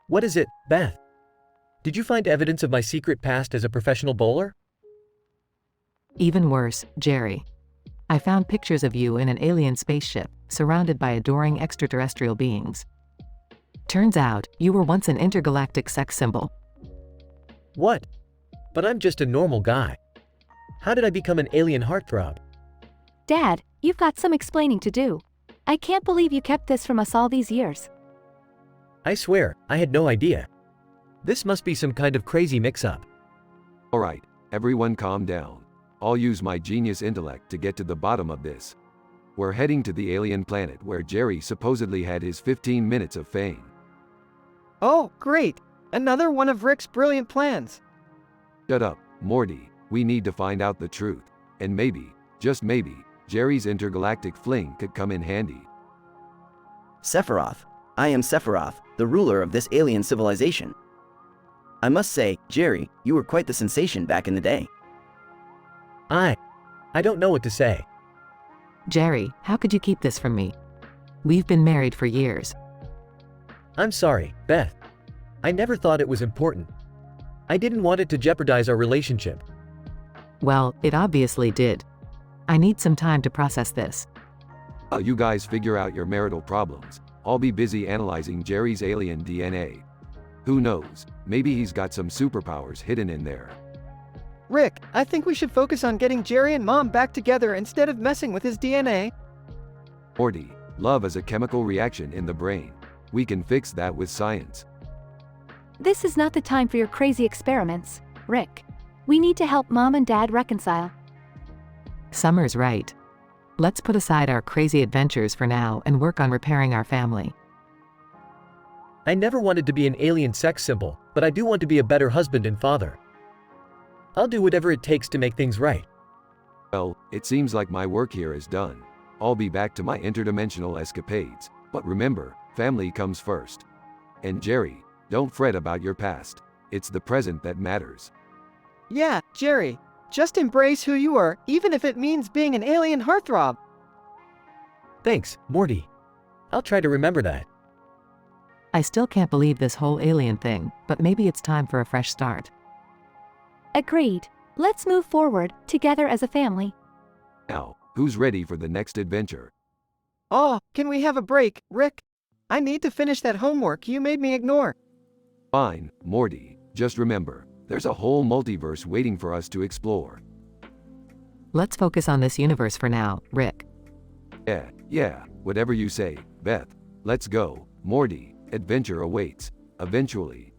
Speaker 4: What is it, Beth? Did you find evidence of my secret past as a professional bowler?
Speaker 5: Even worse, Jerry. I found pictures of you in an alien spaceship, surrounded by adoring extraterrestrial beings. Turns out, you were once an intergalactic sex symbol.
Speaker 4: What? But I'm just a normal guy. How did I become an alien heartthrob?
Speaker 21: Dad, you've got some explaining to do. I can't believe you kept this from us all these years.
Speaker 4: I swear, I had no idea. This must be some kind of crazy mix-up.
Speaker 1: Alright, everyone calm down. I'll use my genius intellect to get to the bottom of this. We're heading to the alien planet where Jerry supposedly had his 15 minutes of fame.
Speaker 2: Oh, great! Another one of Rick's brilliant plans.
Speaker 1: Shut up, Morty. We need to find out the truth. And maybe, just maybe, Jerry's intergalactic fling could come in handy.
Speaker 15: Sephiroth. I am Sephiroth, the ruler of this alien civilization. I must say, Jerry, you were quite the sensation back in the day.
Speaker 4: I don't know what to say.
Speaker 5: Jerry, how could you keep this from me? We've been married for years.
Speaker 4: I'm sorry, Beth. I never thought it was important. I didn't want it to jeopardize our relationship.
Speaker 5: Well, it obviously did. I need some time to process this.
Speaker 1: While you guys figure out your marital problems, I'll be busy analyzing Jerry's alien DNA. Who knows, maybe he's got some superpowers hidden in there.
Speaker 2: Rick, I think we should focus on getting Jerry and Mom back together instead of messing with his DNA.
Speaker 1: Morty, love is a chemical reaction in the brain. We can fix that with science.
Speaker 21: This is not the time for your crazy experiments, Rick. We need to help Mom and Dad reconcile.
Speaker 5: Summer's right. Let's put aside our crazy adventures for now and work on repairing our family.
Speaker 4: I never wanted to be an alien sex symbol, but I do want to be a better husband and father. I'll do whatever it takes to make things right.
Speaker 1: Well, it seems like my work here is done. I'll be back to my interdimensional escapades, but remember, family comes first. And Jerry, don't fret about your past. It's the present that matters.
Speaker 2: Yeah, Jerry, just embrace who you are, even if it means being an alien heartthrob.
Speaker 4: Thanks, Morty. I'll try to remember that.
Speaker 5: I still can't believe this whole alien thing, but maybe it's time for a fresh start.
Speaker 21: Agreed. Let's move forward, together as a family.
Speaker 1: Now, who's ready for the next adventure?
Speaker 2: Oh, can we have a break, Rick? I need to finish that homework you made me ignore.
Speaker 1: Fine, Morty. Just remember, there's a whole multiverse waiting for us to explore.
Speaker 5: Let's focus on this universe for now, Rick.
Speaker 1: Yeah, whatever you say, Beth. Let's go, Morty. Adventure awaits, eventually.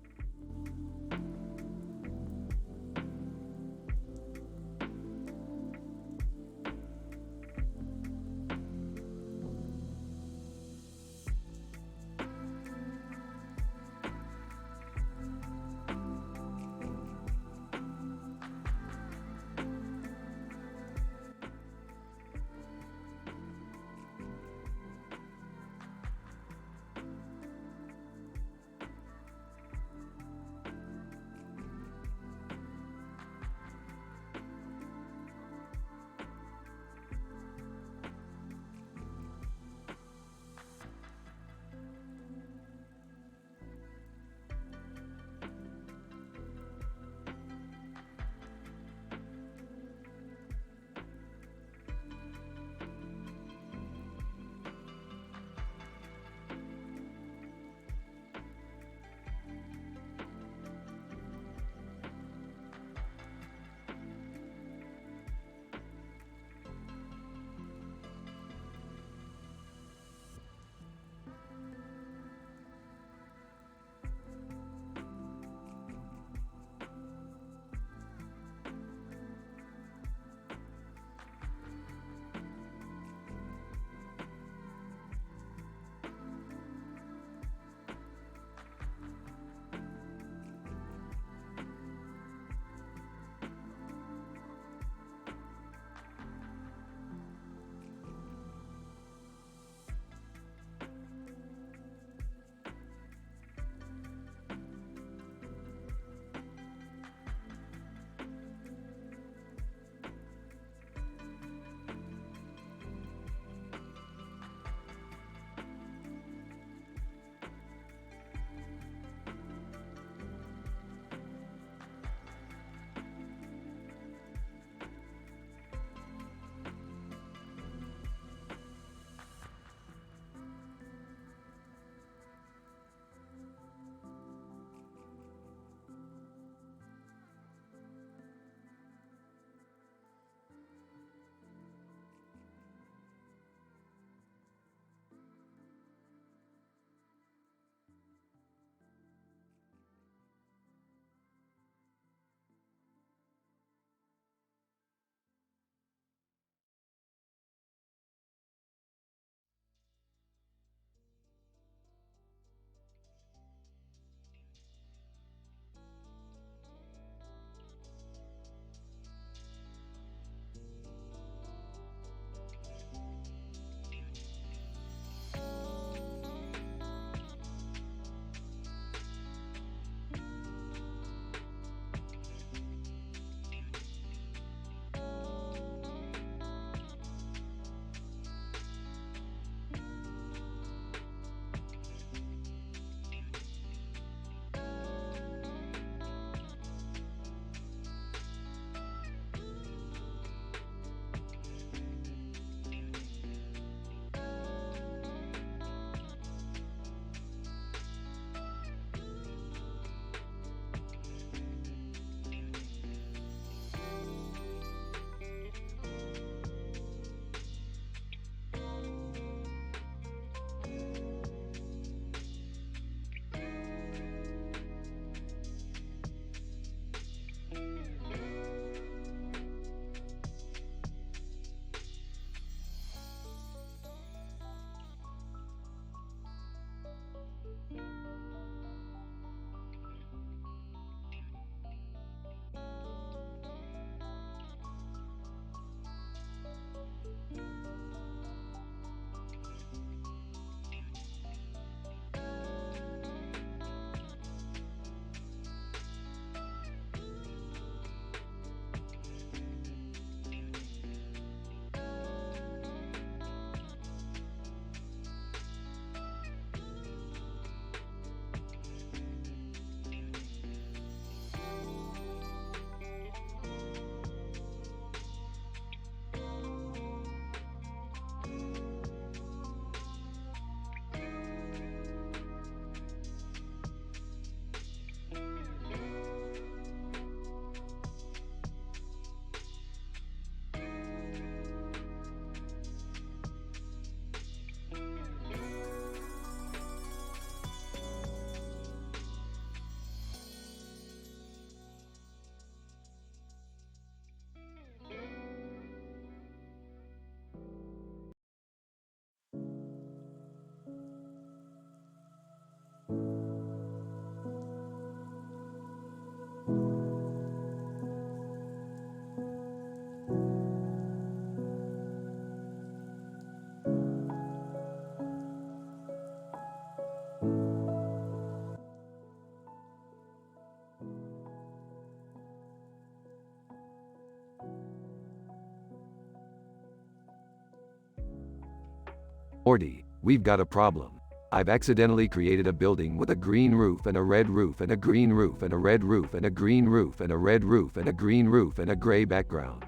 Speaker 1: Morty, we've got a problem. I've accidentally created a building with a green roof and a red roof and a green roof and a red roof and a green roof and a red roof and a green roof and a gray background.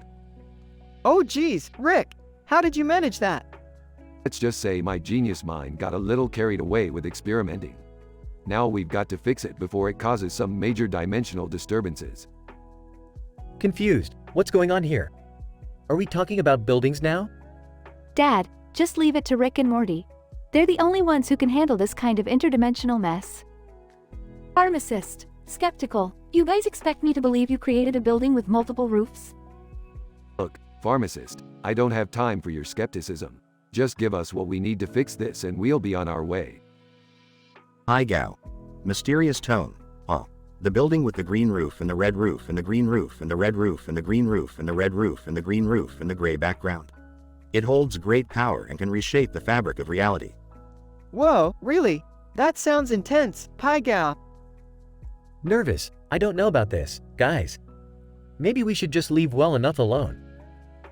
Speaker 2: Oh geez, Rick, how did you manage that?
Speaker 1: Let's just say my genius mind got a little carried away with experimenting. Now we've got to fix it before it causes some major dimensional disturbances.
Speaker 4: Confused. What's going on here? Are we talking about buildings now?
Speaker 21: Dad, just leave it to Rick and Morty. They're the only ones who can handle this kind of interdimensional mess. Pharmacist, skeptical. You guys expect me to believe you created a building with multiple roofs?
Speaker 1: Look, pharmacist, I don't have time for your skepticism. Just give us what we need to fix this and we'll be on our way.
Speaker 17: Hi Gao. Mysterious tone. Oh. The building with the green roof and the red roof and the green roof and the red roof and the green roof and the red roof and the green roof and the gray background. It holds great power and can reshape the fabric of reality.
Speaker 2: Whoa, really? That sounds intense, Pai Gao.
Speaker 4: Nervous. I don't know about this. Guys, maybe we should just leave well enough alone.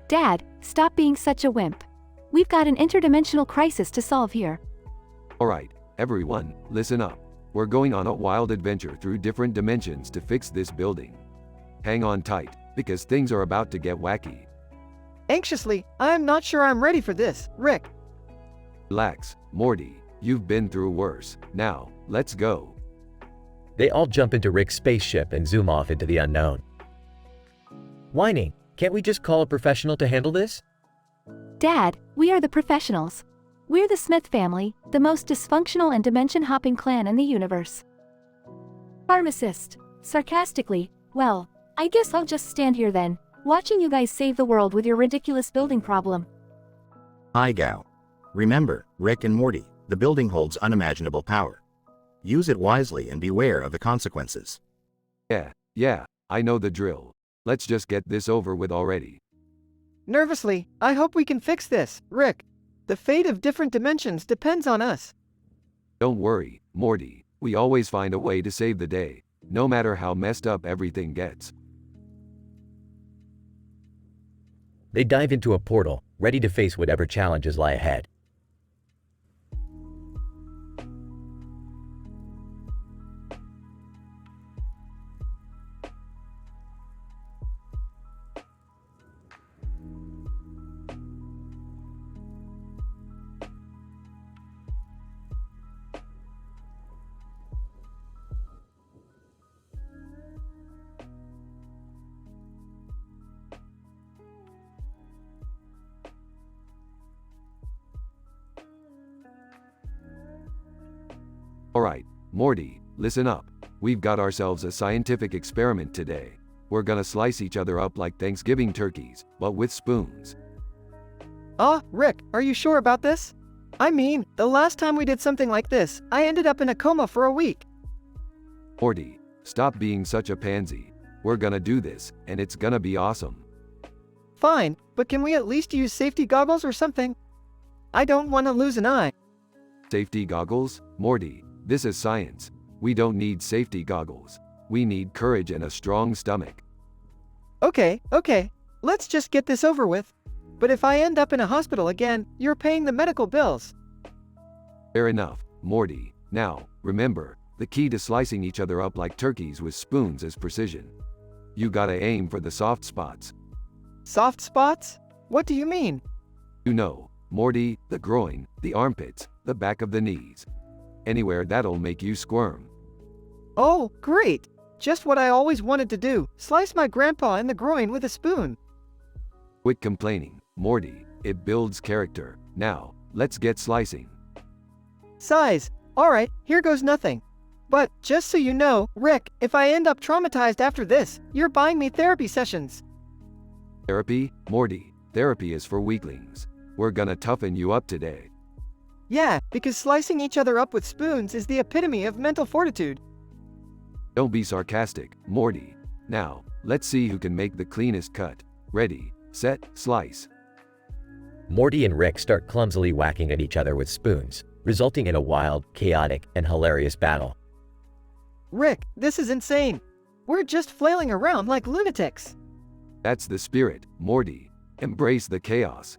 Speaker 21: Dad, stop being such a wimp. We've got an interdimensional crisis to solve here.
Speaker 1: Alright, everyone, listen up. We're going on a wild adventure through different dimensions to fix this building. Hang on tight, because things are about to get wacky.
Speaker 2: Anxiously, I am not sure I'm ready for this, Rick.
Speaker 1: Relax, Morty, you've been through worse. Now, let's go.
Speaker 4: They all jump into Rick's spaceship and zoom off into the unknown. Whining. Can't we just call a professional to handle this?
Speaker 21: Dad, we are the professionals. We're the Smith family, the most dysfunctional and dimension-hopping clan in the universe. Pharmacist, sarcastically, well, I guess I'll just stand here then, watching you guys save the world with your ridiculous building problem.
Speaker 17: Hi Gao. Remember, Rick and Morty, the building holds unimaginable power. Use it wisely and beware of the consequences.
Speaker 1: Yeah, I know the drill. Let's just get this over with already.
Speaker 2: Nervously, I hope we can fix this, Rick. The fate of different dimensions depends on us.
Speaker 1: Don't worry, Morty, we always find a way to save the day, no matter how messed up everything gets.
Speaker 4: They dive into a portal, ready to face whatever challenges lie ahead.
Speaker 1: Alright, Morty, listen up. We've got ourselves a scientific experiment today. We're gonna slice each other up like Thanksgiving turkeys, but with spoons.
Speaker 2: Rick, are you sure about this? I mean, the last time we did something like this, I ended up in a coma for a week.
Speaker 1: Morty, stop being such a pansy. We're gonna do this, and it's gonna be awesome.
Speaker 2: Fine, but can we at least use safety goggles or something? I don't want to lose an eye.
Speaker 1: Safety goggles? Morty, this is science. We don't need safety goggles. We need courage and a strong stomach.
Speaker 2: Okay, let's just get this over with. But if I end up in a hospital again, you're paying the medical bills.
Speaker 1: Fair enough, Morty. Now, remember, the key to slicing each other up like turkeys with spoons is precision. You gotta aim for the soft spots.
Speaker 2: Soft spots? What do you mean?
Speaker 1: You know, Morty, the groin, the armpits, the back of the knees. Anywhere that'll make you squirm.
Speaker 2: Oh, great! Just what I always wanted to do, slice my grandpa in the groin with a spoon.
Speaker 1: Quit complaining, Morty, it builds character. Now, let's get slicing.
Speaker 2: Size. Alright, here goes nothing. But, just so you know, Rick, if I end up traumatized after this, you're buying me therapy sessions.
Speaker 1: Therapy? Morty, therapy is for weaklings. We're gonna toughen you up today.
Speaker 2: Yeah, because slicing each other up with spoons is the epitome of mental fortitude.
Speaker 1: Don't be sarcastic, Morty. Now, let's see who can make the cleanest cut. Ready, set, slice.
Speaker 4: Morty and Rick start clumsily whacking at each other with spoons, resulting in a wild, chaotic, and hilarious battle.
Speaker 2: Rick, this is insane. We're just flailing around like lunatics.
Speaker 1: That's the spirit, Morty. Embrace the chaos.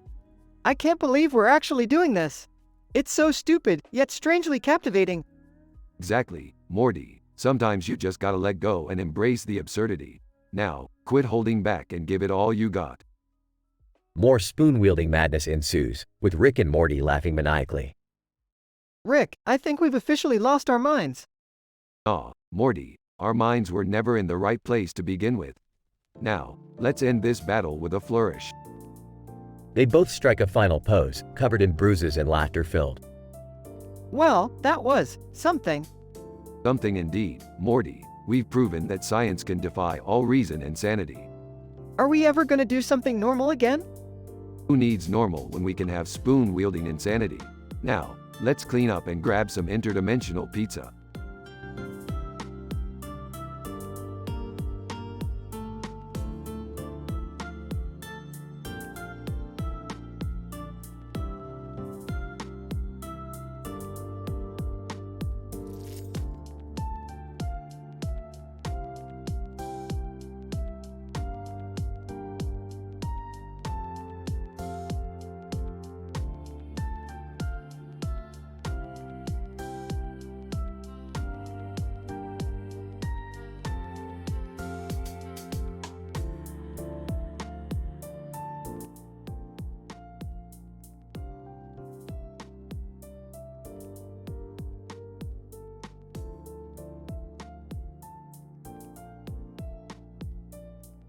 Speaker 2: I can't believe we're actually doing this. It's so stupid, yet strangely captivating.
Speaker 1: Exactly, Morty. Sometimes you just gotta let go and embrace the absurdity. Now, quit holding back and give it all you got.
Speaker 4: More spoon-wielding madness ensues, with Rick and Morty laughing maniacally.
Speaker 2: Rick, I think we've officially lost our minds.
Speaker 1: Aw, Morty, our minds were never in the right place to begin with. Now, let's end this battle with a flourish.
Speaker 4: They both strike a final pose, covered in bruises and laughter-filled.
Speaker 2: Well, that was something.
Speaker 1: Something indeed, Morty. We've proven that science can defy all reason and sanity.
Speaker 2: Are we ever gonna do something normal again?
Speaker 1: Who needs normal when we can have spoon-wielding insanity? Now, let's clean up and grab some interdimensional pizza.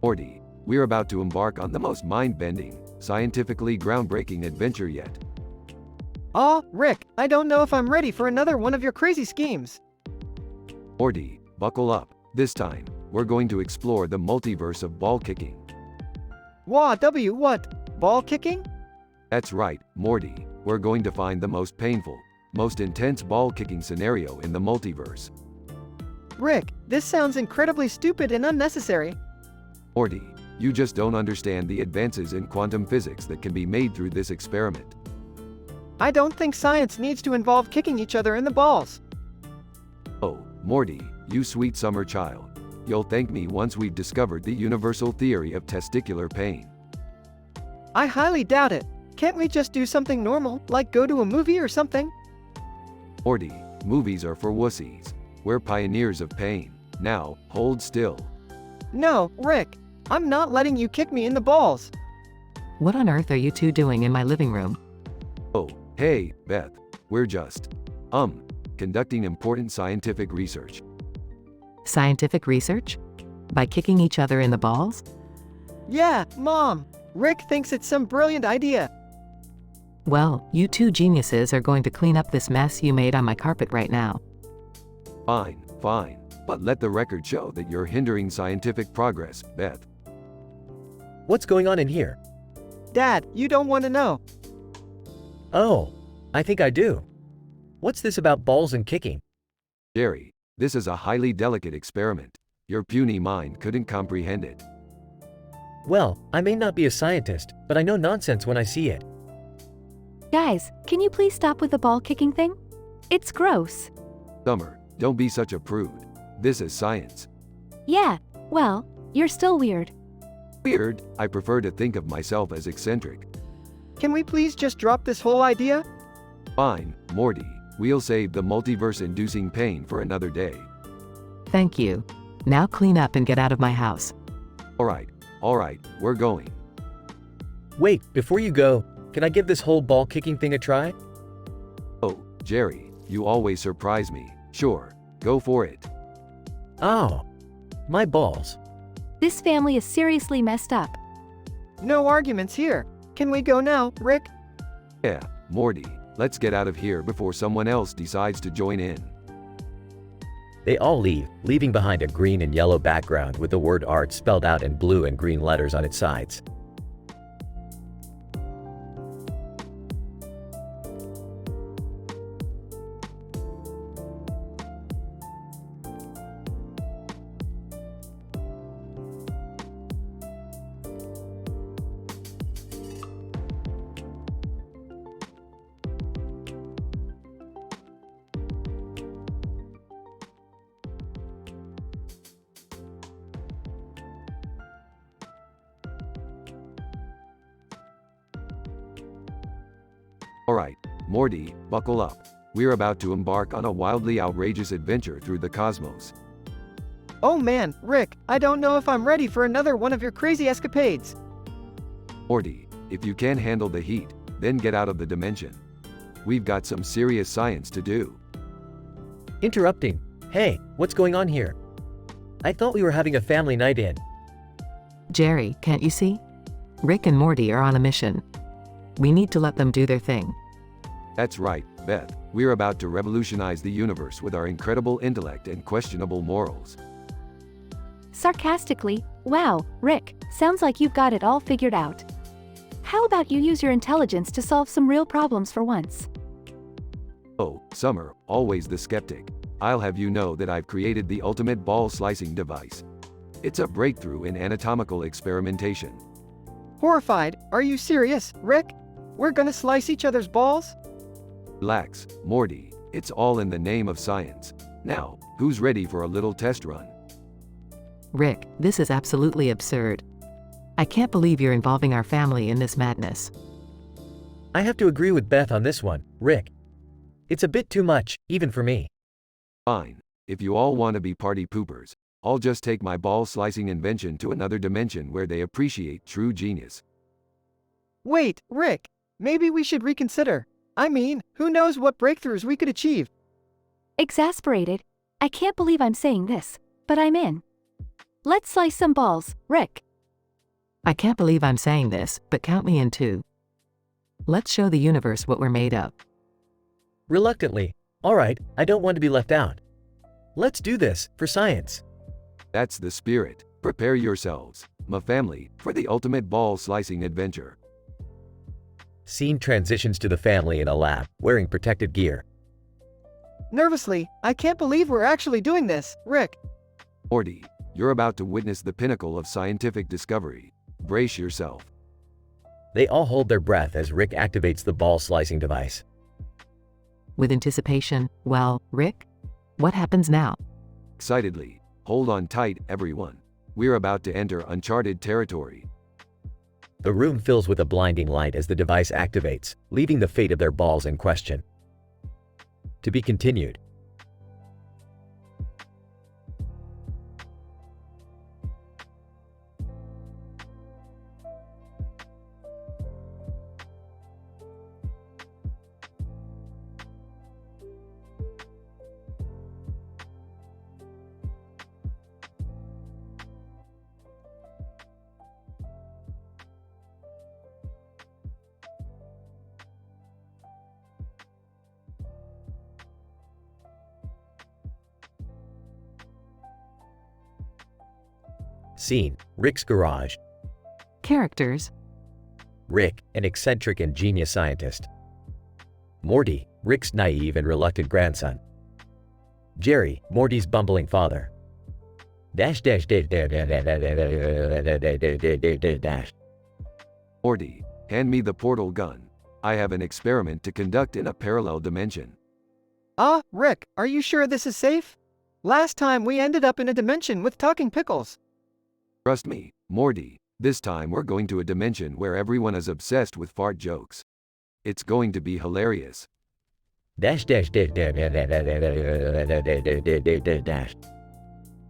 Speaker 1: Morty, we're about to embark on the most mind-bending, scientifically groundbreaking adventure yet.
Speaker 2: Aw, Rick, I don't know if I'm ready for another one of your crazy schemes.
Speaker 1: Morty, buckle up. This time, we're going to explore the multiverse of ball kicking.
Speaker 2: What? Ball kicking?
Speaker 1: That's right, Morty. We're going to find the most painful, most intense ball kicking scenario in the multiverse.
Speaker 2: Rick, this sounds incredibly stupid and unnecessary.
Speaker 1: Morty, you just don't understand the advances in quantum physics that can be made through this experiment.
Speaker 2: I don't think science needs to involve kicking each other in the balls.
Speaker 1: Oh, Morty, you sweet summer child. You'll thank me once we've discovered the universal theory of testicular pain.
Speaker 2: I highly doubt it. Can't we just do something normal, like go to a movie or something?
Speaker 1: Morty, movies are for wussies. We're pioneers of pain. Now, hold still.
Speaker 2: No, Rick. I'm not letting you kick me in the balls.
Speaker 5: What on earth are you two doing in my living room?
Speaker 1: Oh, hey, Beth. We're just, conducting important scientific research.
Speaker 5: Scientific research? By kicking each other in the balls?
Speaker 2: Yeah, Mom. Rick thinks it's some brilliant idea.
Speaker 5: Well, you two geniuses are going to clean up this mess you made on my carpet right now.
Speaker 1: Fine, fine. But let the record show that you're hindering scientific progress, Beth.
Speaker 4: What's going on in here?
Speaker 2: Dad, you don't want to know.
Speaker 4: Oh, I think I do. What's this about balls and kicking?
Speaker 1: Jerry, this is a highly delicate experiment. Your puny mind couldn't comprehend it.
Speaker 4: Well, I may not be a scientist, but I know nonsense when I see it.
Speaker 21: Guys, can you please stop with the ball kicking thing? It's gross.
Speaker 1: Summer, don't be such a prude. This is science.
Speaker 21: Yeah, well, you're still weird.
Speaker 1: Weird? I prefer to think of myself as eccentric.
Speaker 2: Can we please just drop this whole idea?
Speaker 1: Fine, Morty. We'll save the multiverse-inducing pain for another day.
Speaker 5: Thank you. Now clean up and get out of my house.
Speaker 1: All right, we're going.
Speaker 4: Wait, before you go, can I give this whole ball kicking thing a try?
Speaker 1: Oh, Jerry, you always surprise me. Sure, go for it.
Speaker 4: Oh, my balls.
Speaker 21: This family is seriously messed up.
Speaker 2: No arguments here. Can we go now, Rick?
Speaker 1: Yeah, Morty, let's get out of here before someone else decides to join in.
Speaker 4: They all leave, leaving behind a green and yellow background with the word art spelled out in blue and green letters on its sides.
Speaker 1: All right, Morty, buckle up. We're about to embark on a wildly outrageous adventure through the cosmos.
Speaker 2: Oh man, Rick, I don't know if I'm ready for another one of your crazy escapades.
Speaker 1: Morty, if you can't handle the heat, then get out of the dimension. We've got some serious science to do.
Speaker 4: Interrupting. Hey, what's going on here? I thought we were having a family night in.
Speaker 5: Jerry, can't you see? Rick and Morty are on a mission. We need to let them do their thing.
Speaker 1: That's right, Beth. We're about to revolutionize the universe with our incredible intellect and questionable morals.
Speaker 21: Sarcastically, wow, Rick, sounds like you've got it all figured out. How about you use your intelligence to solve some real problems for once?
Speaker 1: Oh, Summer, always the skeptic. I'll have you know that I've created the ultimate ball slicing device. It's a breakthrough in anatomical experimentation.
Speaker 2: Horrified, are you serious, Rick? We're gonna slice each other's balls?
Speaker 1: Relax, Morty, it's all in the name of science. Now, who's ready for a little test run?
Speaker 5: Rick, this is absolutely absurd. I can't believe you're involving our family in this madness.
Speaker 4: I have to agree with Beth on this one, Rick. It's a bit too much, even for me.
Speaker 1: Fine. If you all want to be party poopers, I'll just take my ball slicing invention to another dimension where they appreciate true genius.
Speaker 2: Wait, Rick, maybe we should reconsider. I mean, who knows what breakthroughs we could achieve?
Speaker 21: Exasperated. I can't believe I'm saying this, but I'm in. Let's slice some balls, Rick.
Speaker 5: I can't believe I'm saying this, but count me in too. Let's show the universe what we're made of.
Speaker 4: Reluctantly. All right, I don't want to be left out. Let's do this, for science.
Speaker 1: That's the spirit. Prepare yourselves, my family, for the ultimate ball slicing adventure.
Speaker 4: Scene transitions to the family in a lab, wearing protective gear.
Speaker 2: Nervously, I can't believe we're actually doing this, Rick.
Speaker 1: Morty, you're about to witness the pinnacle of scientific discovery. Brace yourself.
Speaker 4: They all hold their breath as Rick activates the ball slicing device.
Speaker 5: With anticipation, well, Rick? What happens now?
Speaker 1: Excitedly, hold on tight, everyone. We're about to enter uncharted territory.
Speaker 4: The room fills with a blinding light as the device activates, leaving the fate of their balls in question. To be continued. Scene, Rick's garage.
Speaker 5: Characters.
Speaker 4: Rick, an eccentric and genius scientist. Morty, Rick's naive and reluctant grandson. Jerry, Morty's bumbling father.
Speaker 1: Morty, hand me the portal gun. I have an experiment to conduct in a parallel dimension.
Speaker 2: Rick, are you sure this is safe? Last time we ended up in a dimension with talking pickles.
Speaker 1: Trust me, Morty, this time we're going to a dimension where everyone is obsessed with fart jokes. It's going to be hilarious.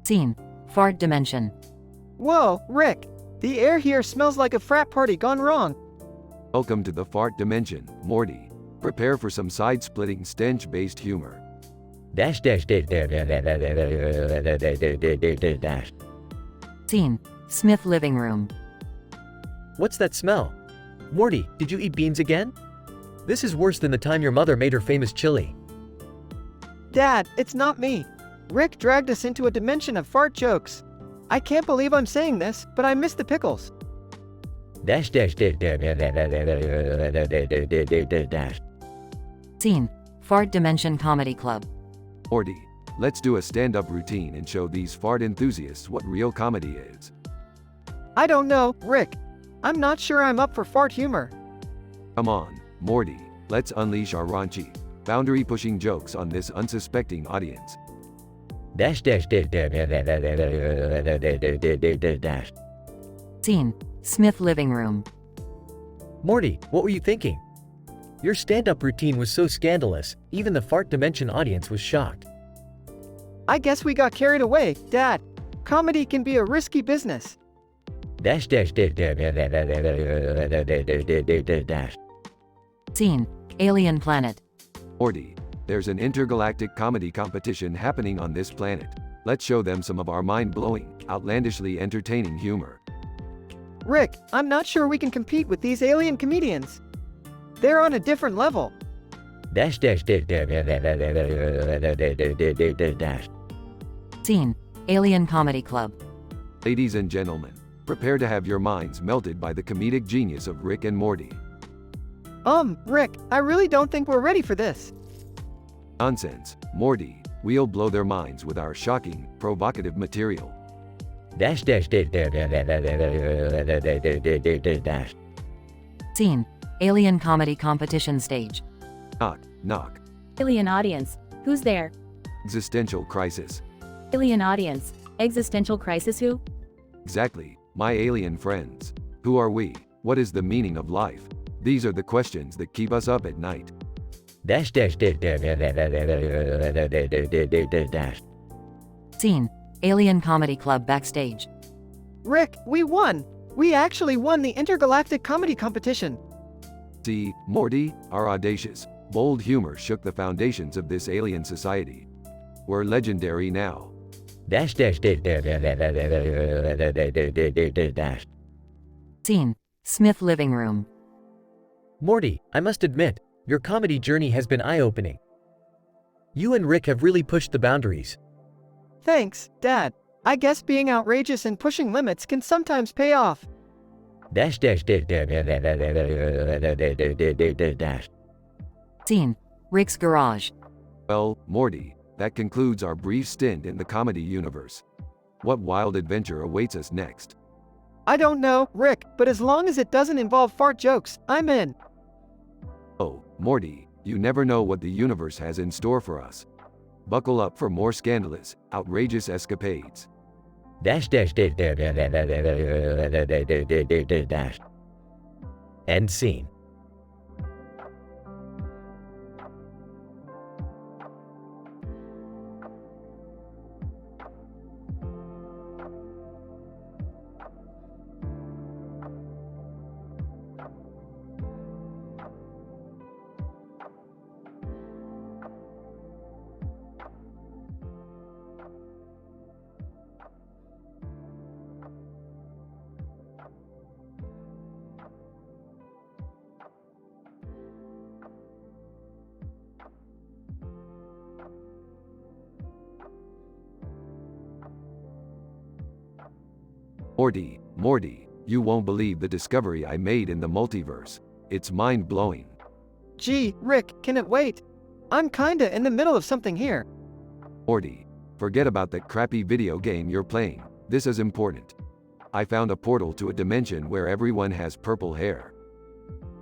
Speaker 13: Scene, fart dimension.
Speaker 2: Whoa, Rick, the air here smells like a frat party gone wrong.
Speaker 1: Welcome to the fart dimension, Morty. Prepare for some side-splitting stench-based humor.
Speaker 13: Scene, Smith living room.
Speaker 4: What's that smell? Morty, did you eat beans again? This is worse than the time your mother made her famous chili.
Speaker 2: Dad, it's not me. Rick dragged us into a dimension of fart jokes. I can't believe I'm saying this, but I miss the pickles.
Speaker 13: Scene, fart dimension comedy club.
Speaker 1: Morty, let's do a stand-up routine and show these fart enthusiasts what real comedy is.
Speaker 2: I don't know, Rick. I'm not sure I'm up for fart humor.
Speaker 1: Come on, Morty, let's unleash our raunchy, boundary-pushing jokes on this unsuspecting audience.
Speaker 13: Scene, Smith living room.
Speaker 4: Morty, what were you thinking? Your stand-up routine was so scandalous, even the fart dimension audience was shocked.
Speaker 2: I guess we got carried away, Dad. Comedy can be a risky business.
Speaker 4: Dash dash dash dash dash dash.
Speaker 13: Scene: Alien planet.
Speaker 1: Morty, there's an intergalactic comedy competition happening on this planet. Let's show them some of our mind-blowing, outlandishly entertaining humor.
Speaker 2: Rick, I'm not sure we can compete with these alien comedians. They're on a different level.
Speaker 4: Dash dash dash dash dash dash.
Speaker 13: Scene: Alien Comedy Club.
Speaker 1: Ladies and gentlemen, prepare to have your minds melted by the comedic genius of Rick and Morty.
Speaker 2: Rick, I really don't think we're ready for this.
Speaker 1: Nonsense, Morty. We'll blow their minds with our shocking, provocative material.
Speaker 4: Dash dash dash dash dash dash.
Speaker 13: Scene: Alien Comedy Competition Stage.
Speaker 1: Knock, knock.
Speaker 12: Alien audience, who's there?
Speaker 1: Existential crisis.
Speaker 12: Alien audience, existential crisis who?
Speaker 1: Exactly, my alien friends. Who are we? What is the meaning of life? These are the questions that keep us up at night.
Speaker 4: Dash dash dash dash dash dash.
Speaker 13: Scene: Alien Comedy Club backstage.
Speaker 2: Rick, we won! We actually won the intergalactic comedy competition.
Speaker 1: See, Morty, our audacious, bold humor shook the foundations of this alien society. We're legendary now.
Speaker 4: Dash dash dash dash dash dash.
Speaker 13: Scene: Smith living room.
Speaker 4: Morty, I must admit, your comedy journey has been eye-opening. You and Rick have really pushed the boundaries.
Speaker 2: Thanks, Dad. I guess being outrageous and pushing limits can sometimes pay off.
Speaker 4: Dash dash dash dash dash dash.
Speaker 13: Scene: Rick's garage.
Speaker 1: Well, Morty, that concludes our brief stint in the comedy universe. What wild adventure awaits us next?
Speaker 2: I don't know, Rick, but as long as it doesn't involve fart jokes, I'm in.
Speaker 1: Oh, Morty, you never know what the universe has in store for us. Buckle up for more scandalous, outrageous escapades.
Speaker 4: Dash dash dash dash dash dash. End scene.
Speaker 1: Morty, you won't believe the discovery I made in the multiverse. It's mind-blowing.
Speaker 2: Gee, Rick, can it wait? I'm kinda in the middle of something here.
Speaker 1: Morty, forget about that crappy video game you're playing. This is important. I found a portal to a dimension where everyone has purple hair.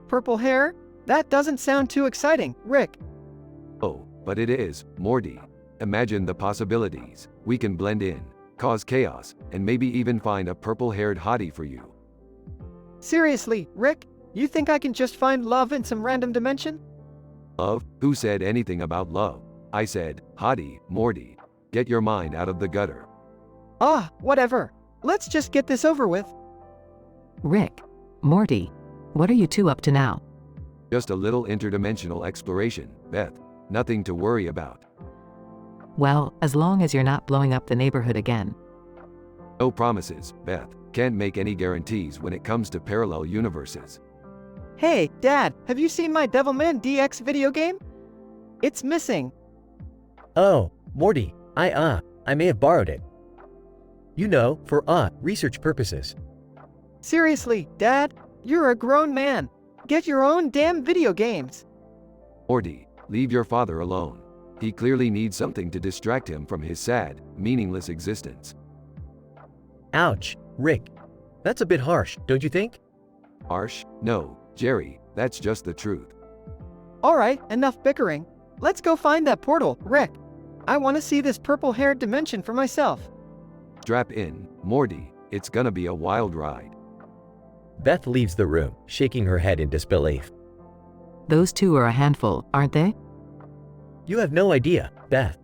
Speaker 2: Purple hair? That doesn't sound too exciting, Rick.
Speaker 1: Oh, but it is, Morty. Imagine the possibilities. We can blend in, cause chaos, and maybe even find a purple-haired hottie for you.
Speaker 2: Seriously, Rick? You think I can just find love in some random dimension?
Speaker 1: Love? Who said anything about love? I said, hottie, Morty. Get your mind out of the gutter.
Speaker 2: Whatever. Let's just get this over with.
Speaker 5: Rick, Morty, what are you two up to now?
Speaker 1: Just a little interdimensional exploration, Beth. Nothing to worry about.
Speaker 5: Well, as long as you're not blowing up the neighborhood again.
Speaker 1: No promises, Beth. Can't make any guarantees when it comes to parallel universes.
Speaker 2: Hey, Dad, have you seen my Devilman DX video game? It's missing.
Speaker 4: Oh, Morty, I may have borrowed it. You know, for research purposes.
Speaker 2: Seriously, Dad, you're a grown man. Get your own damn video games.
Speaker 1: Morty, leave your father alone. He clearly needs something to distract him from his sad, meaningless existence.
Speaker 4: Ouch, Rick. That's a bit harsh, don't you think?
Speaker 1: Harsh? No, Jerry, that's just the truth.
Speaker 2: Alright, enough bickering. Let's go find that portal, Rick. I want to see this purple-haired dimension for myself.
Speaker 1: Strap in, Morty. It's gonna be a wild ride.
Speaker 4: Beth leaves the room, shaking her head in disbelief.
Speaker 5: Those two are a handful, aren't they?
Speaker 4: You have no idea, Beth.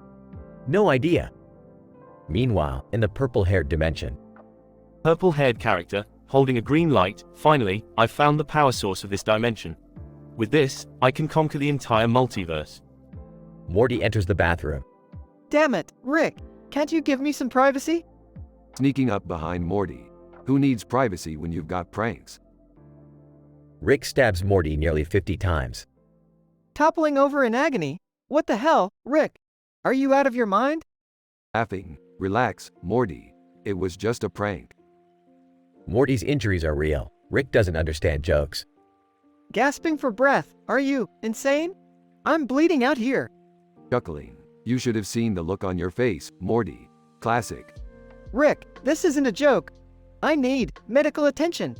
Speaker 4: No idea. Meanwhile, in the purple-haired dimension.
Speaker 8: Purple-haired character, holding a green light. Finally, I've found the power source of this dimension. With this, I can conquer the entire multiverse.
Speaker 4: Morty enters the bathroom.
Speaker 2: Damn it, Rick, can't you give me some privacy?
Speaker 1: Sneaking up behind Morty. Who needs privacy when you've got pranks?
Speaker 4: Rick stabs Morty nearly 50 times.
Speaker 2: Toppling over in agony. What the hell, Rick? Are you out of your mind?
Speaker 1: Laughing. Relax, Morty. It was just a prank.
Speaker 4: Morty's injuries are real. Rick doesn't understand jokes.
Speaker 2: Gasping for breath. Are you insane? I'm bleeding out here.
Speaker 1: Chuckling. You should have seen the look on your face, Morty. Classic.
Speaker 2: Rick, this isn't a joke. I need medical attention.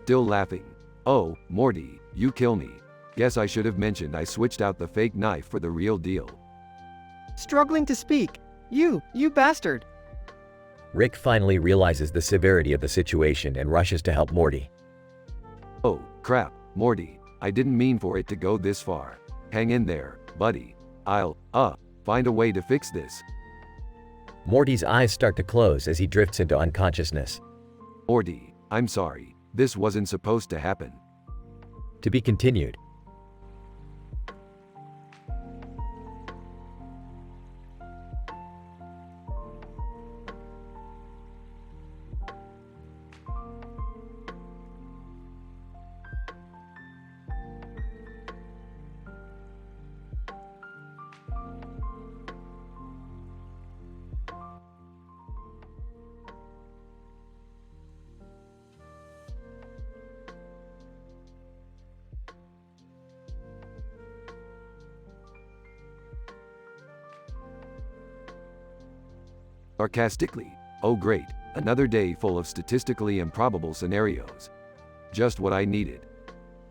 Speaker 1: Still laughing. Oh, Morty, you kill me. Guess I should have mentioned I switched out the fake knife for the real deal.
Speaker 2: Struggling to speak. You bastard.
Speaker 4: Rick finally realizes the severity of the situation and rushes to help Morty.
Speaker 1: Oh, crap, Morty. I didn't mean for it to go this far. Hang in there, buddy. I'll, find a way to fix this.
Speaker 4: Morty's eyes start to close as he drifts into unconsciousness.
Speaker 1: Morty, I'm sorry. This wasn't supposed to happen.
Speaker 4: To be continued.
Speaker 1: Sarcastically. Oh great, another day full of statistically improbable scenarios. Just what I needed.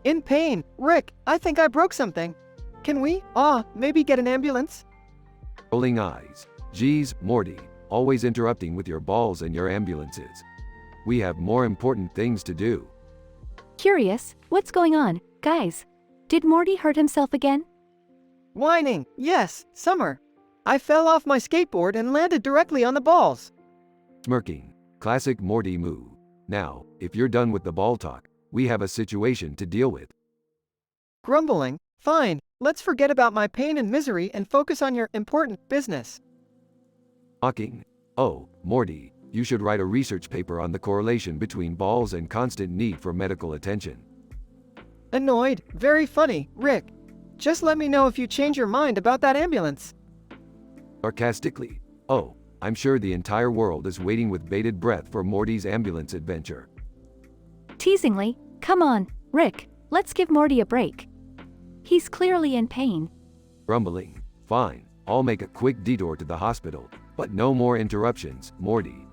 Speaker 2: In pain. Rick, I think I broke something. Can we, maybe get an ambulance?
Speaker 1: Rolling eyes. Geez, Morty, always interrupting with your balls and your ambulances. We have more important things to do.
Speaker 21: Curious, what's going on, guys? Did Morty hurt himself again?
Speaker 2: Whining. Yes, Summer. I fell off my skateboard and landed directly on the balls.
Speaker 1: Smirking. Classic Morty move. Now, if you're done with the ball talk, we have a situation to deal with.
Speaker 2: Grumbling. Fine, let's forget about my pain and misery and focus on your important business.
Speaker 1: Mocking. Oh, Morty, you should write a research paper on the correlation between balls and constant need for medical attention.
Speaker 2: Annoyed. Very funny, Rick. Just let me know if you change your mind about that ambulance.
Speaker 1: Sarcastically. Oh, I'm sure the entire world is waiting with bated breath for Morty's ambulance adventure.
Speaker 21: Teasingly, come on, Rick, let's give Morty a break. He's clearly in pain.
Speaker 1: Grumbling. Fine, I'll make a quick detour to the hospital, but no more interruptions, Morty.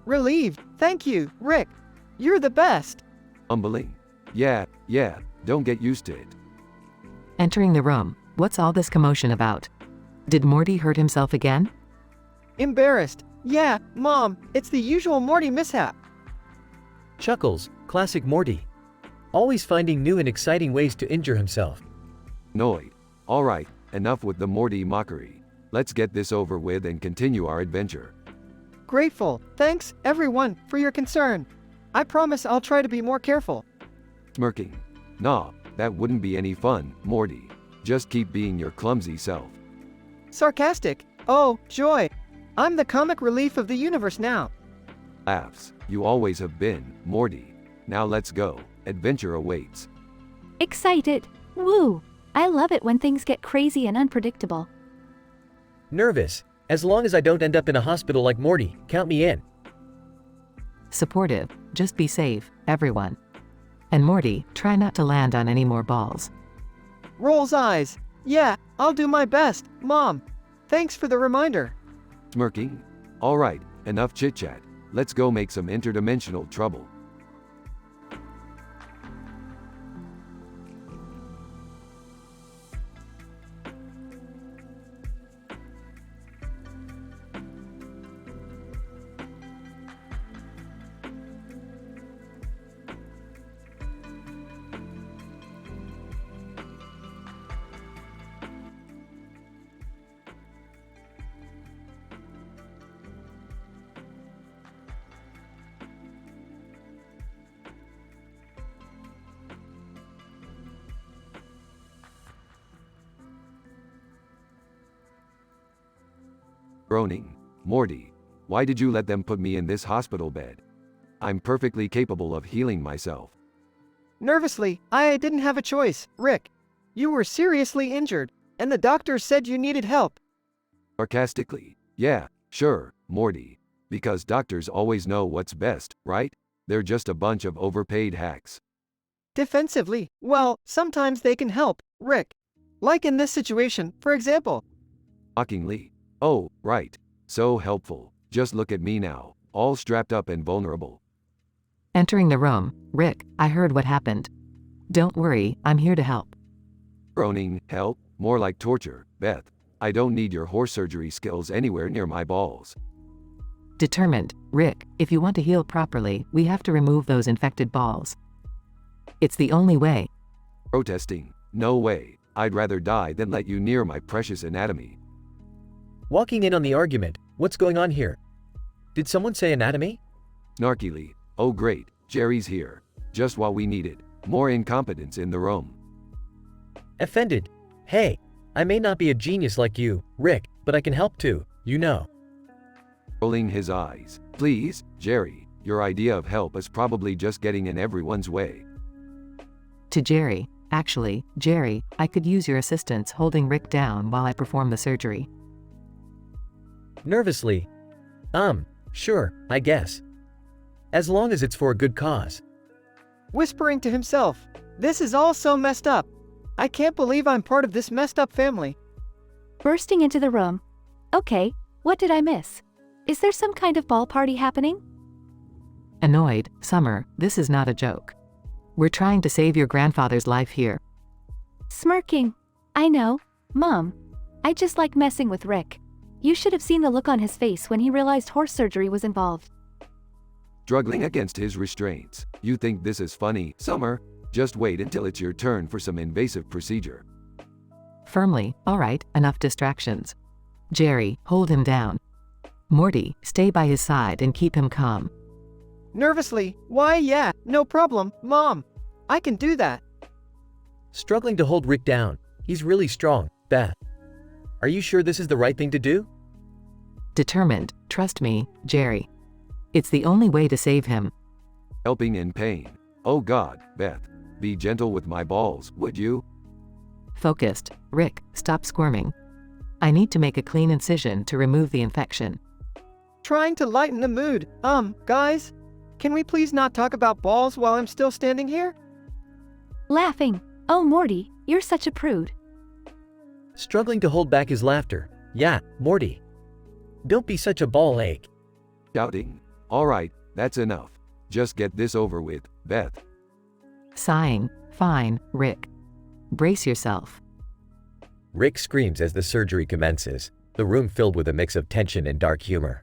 Speaker 2: Relieved. Thank you, Rick. You're the best.
Speaker 1: Mumbling. Yeah, don't get used to it.
Speaker 5: Entering the room. What's all this commotion about? Did Morty hurt himself again?
Speaker 2: Embarrassed. Yeah, Mom, it's the usual Morty mishap.
Speaker 4: Chuckles. Classic Morty. Always finding new and exciting ways to injure himself.
Speaker 1: Annoyed. Alright, enough with the Morty mockery. Let's get this over with and continue our adventure.
Speaker 2: Grateful. Thanks, everyone, for your concern. I promise I'll try to be more careful.
Speaker 1: Smirking. Nah, that wouldn't be any fun, Morty. Just keep being your clumsy self.
Speaker 2: Sarcastic. Oh, joy. I'm the comic relief of the universe now.
Speaker 1: Laughs. You always have been, Morty. Now let's go. Adventure awaits.
Speaker 21: Excited. Woo. I love it when things get crazy and unpredictable.
Speaker 4: Nervous. As long as I don't end up in a hospital like Morty, count me in.
Speaker 5: Supportive. Just be safe, everyone. And Morty, try not to land on any more balls.
Speaker 2: Rolls eyes. Yeah, I'll do my best, Mom. Thanks for the reminder.
Speaker 1: Smirking. Alright, enough chit-chat. Let's go make some interdimensional trouble. Groaning. Morty, why did you let them put me in this hospital bed? I'm perfectly capable of healing myself.
Speaker 2: Nervously, I didn't have a choice, Rick. You were seriously injured, and the doctor said you needed help.
Speaker 1: Sarcastically, yeah, sure, Morty. Because doctors always know what's best, right? They're just a bunch of overpaid hacks.
Speaker 2: Defensively, well, sometimes they can help, Rick. Like in this situation, for example.
Speaker 1: Mockingly, oh, right. So helpful. Just look at me now, all strapped up and vulnerable.
Speaker 5: Entering the room, Rick, I heard what happened. Don't worry, I'm here to help.
Speaker 1: Groaning, help? More like torture, Beth. I don't need your horse surgery skills anywhere near my balls.
Speaker 5: Determined, Rick, if you want to heal properly, we have to remove those infected balls. It's the only way.
Speaker 1: Protesting, no way. I'd rather die than let you near my precious anatomy.
Speaker 4: Walking in on the argument, what's going on here? Did someone say anatomy?
Speaker 1: Snarkily, oh great, Jerry's here. Just what we needed. More incompetence in the room.
Speaker 4: Offended. Hey, I may not be a genius like you, Rick, but I can help too, you know.
Speaker 1: Rolling his eyes. Please, Jerry, your idea of help is probably just getting in everyone's way.
Speaker 5: To Jerry, actually, Jerry, I could use your assistance holding Rick down while I perform the surgery.
Speaker 4: Nervously. Sure, I guess. As long as it's for a good cause.
Speaker 2: Whispering to himself, this is all so messed up. I can't believe I'm part of this messed up family.
Speaker 21: Bursting into the room. Okay, what did I miss? Is there some kind of ball party happening?
Speaker 5: Annoyed, Summer, this is not a joke. We're trying to save your grandfather's life here.
Speaker 21: Smirking. I know, Mom. I just like messing with Rick. You should have seen the look on his face when he realized horse surgery was involved.
Speaker 1: Struggling against his restraints. You think this is funny, Summer? Just wait until it's your turn for some invasive procedure.
Speaker 5: Firmly, all right, enough distractions. Jerry, hold him down. Morty, stay by his side and keep him calm.
Speaker 2: Nervously, why yeah, no problem, Mom. I can do that.
Speaker 4: Struggling to hold Rick down. He's really strong, Beth. Are you sure this is the right thing to do?
Speaker 5: Determined, trust me, Jerry. It's the only way to save him.
Speaker 1: Helping in pain. Oh God, Beth, be gentle with my balls, would you?
Speaker 5: Focused, Rick, stop squirming. I need to make a clean incision to remove the infection.
Speaker 2: Trying to lighten the mood. Guys, can we please not talk about balls while I'm still standing here?
Speaker 21: Laughing. Oh, Morty, you're such a prude.
Speaker 4: Struggling to hold back his laughter. Yeah, Morty. Don't be such a ball ache.
Speaker 1: Shouting. All right, that's enough. Just get this over with, Beth.
Speaker 5: Sighing. Fine, Rick. Brace yourself.
Speaker 4: Rick screams as the surgery commences, the room filled with a mix of tension and dark humor.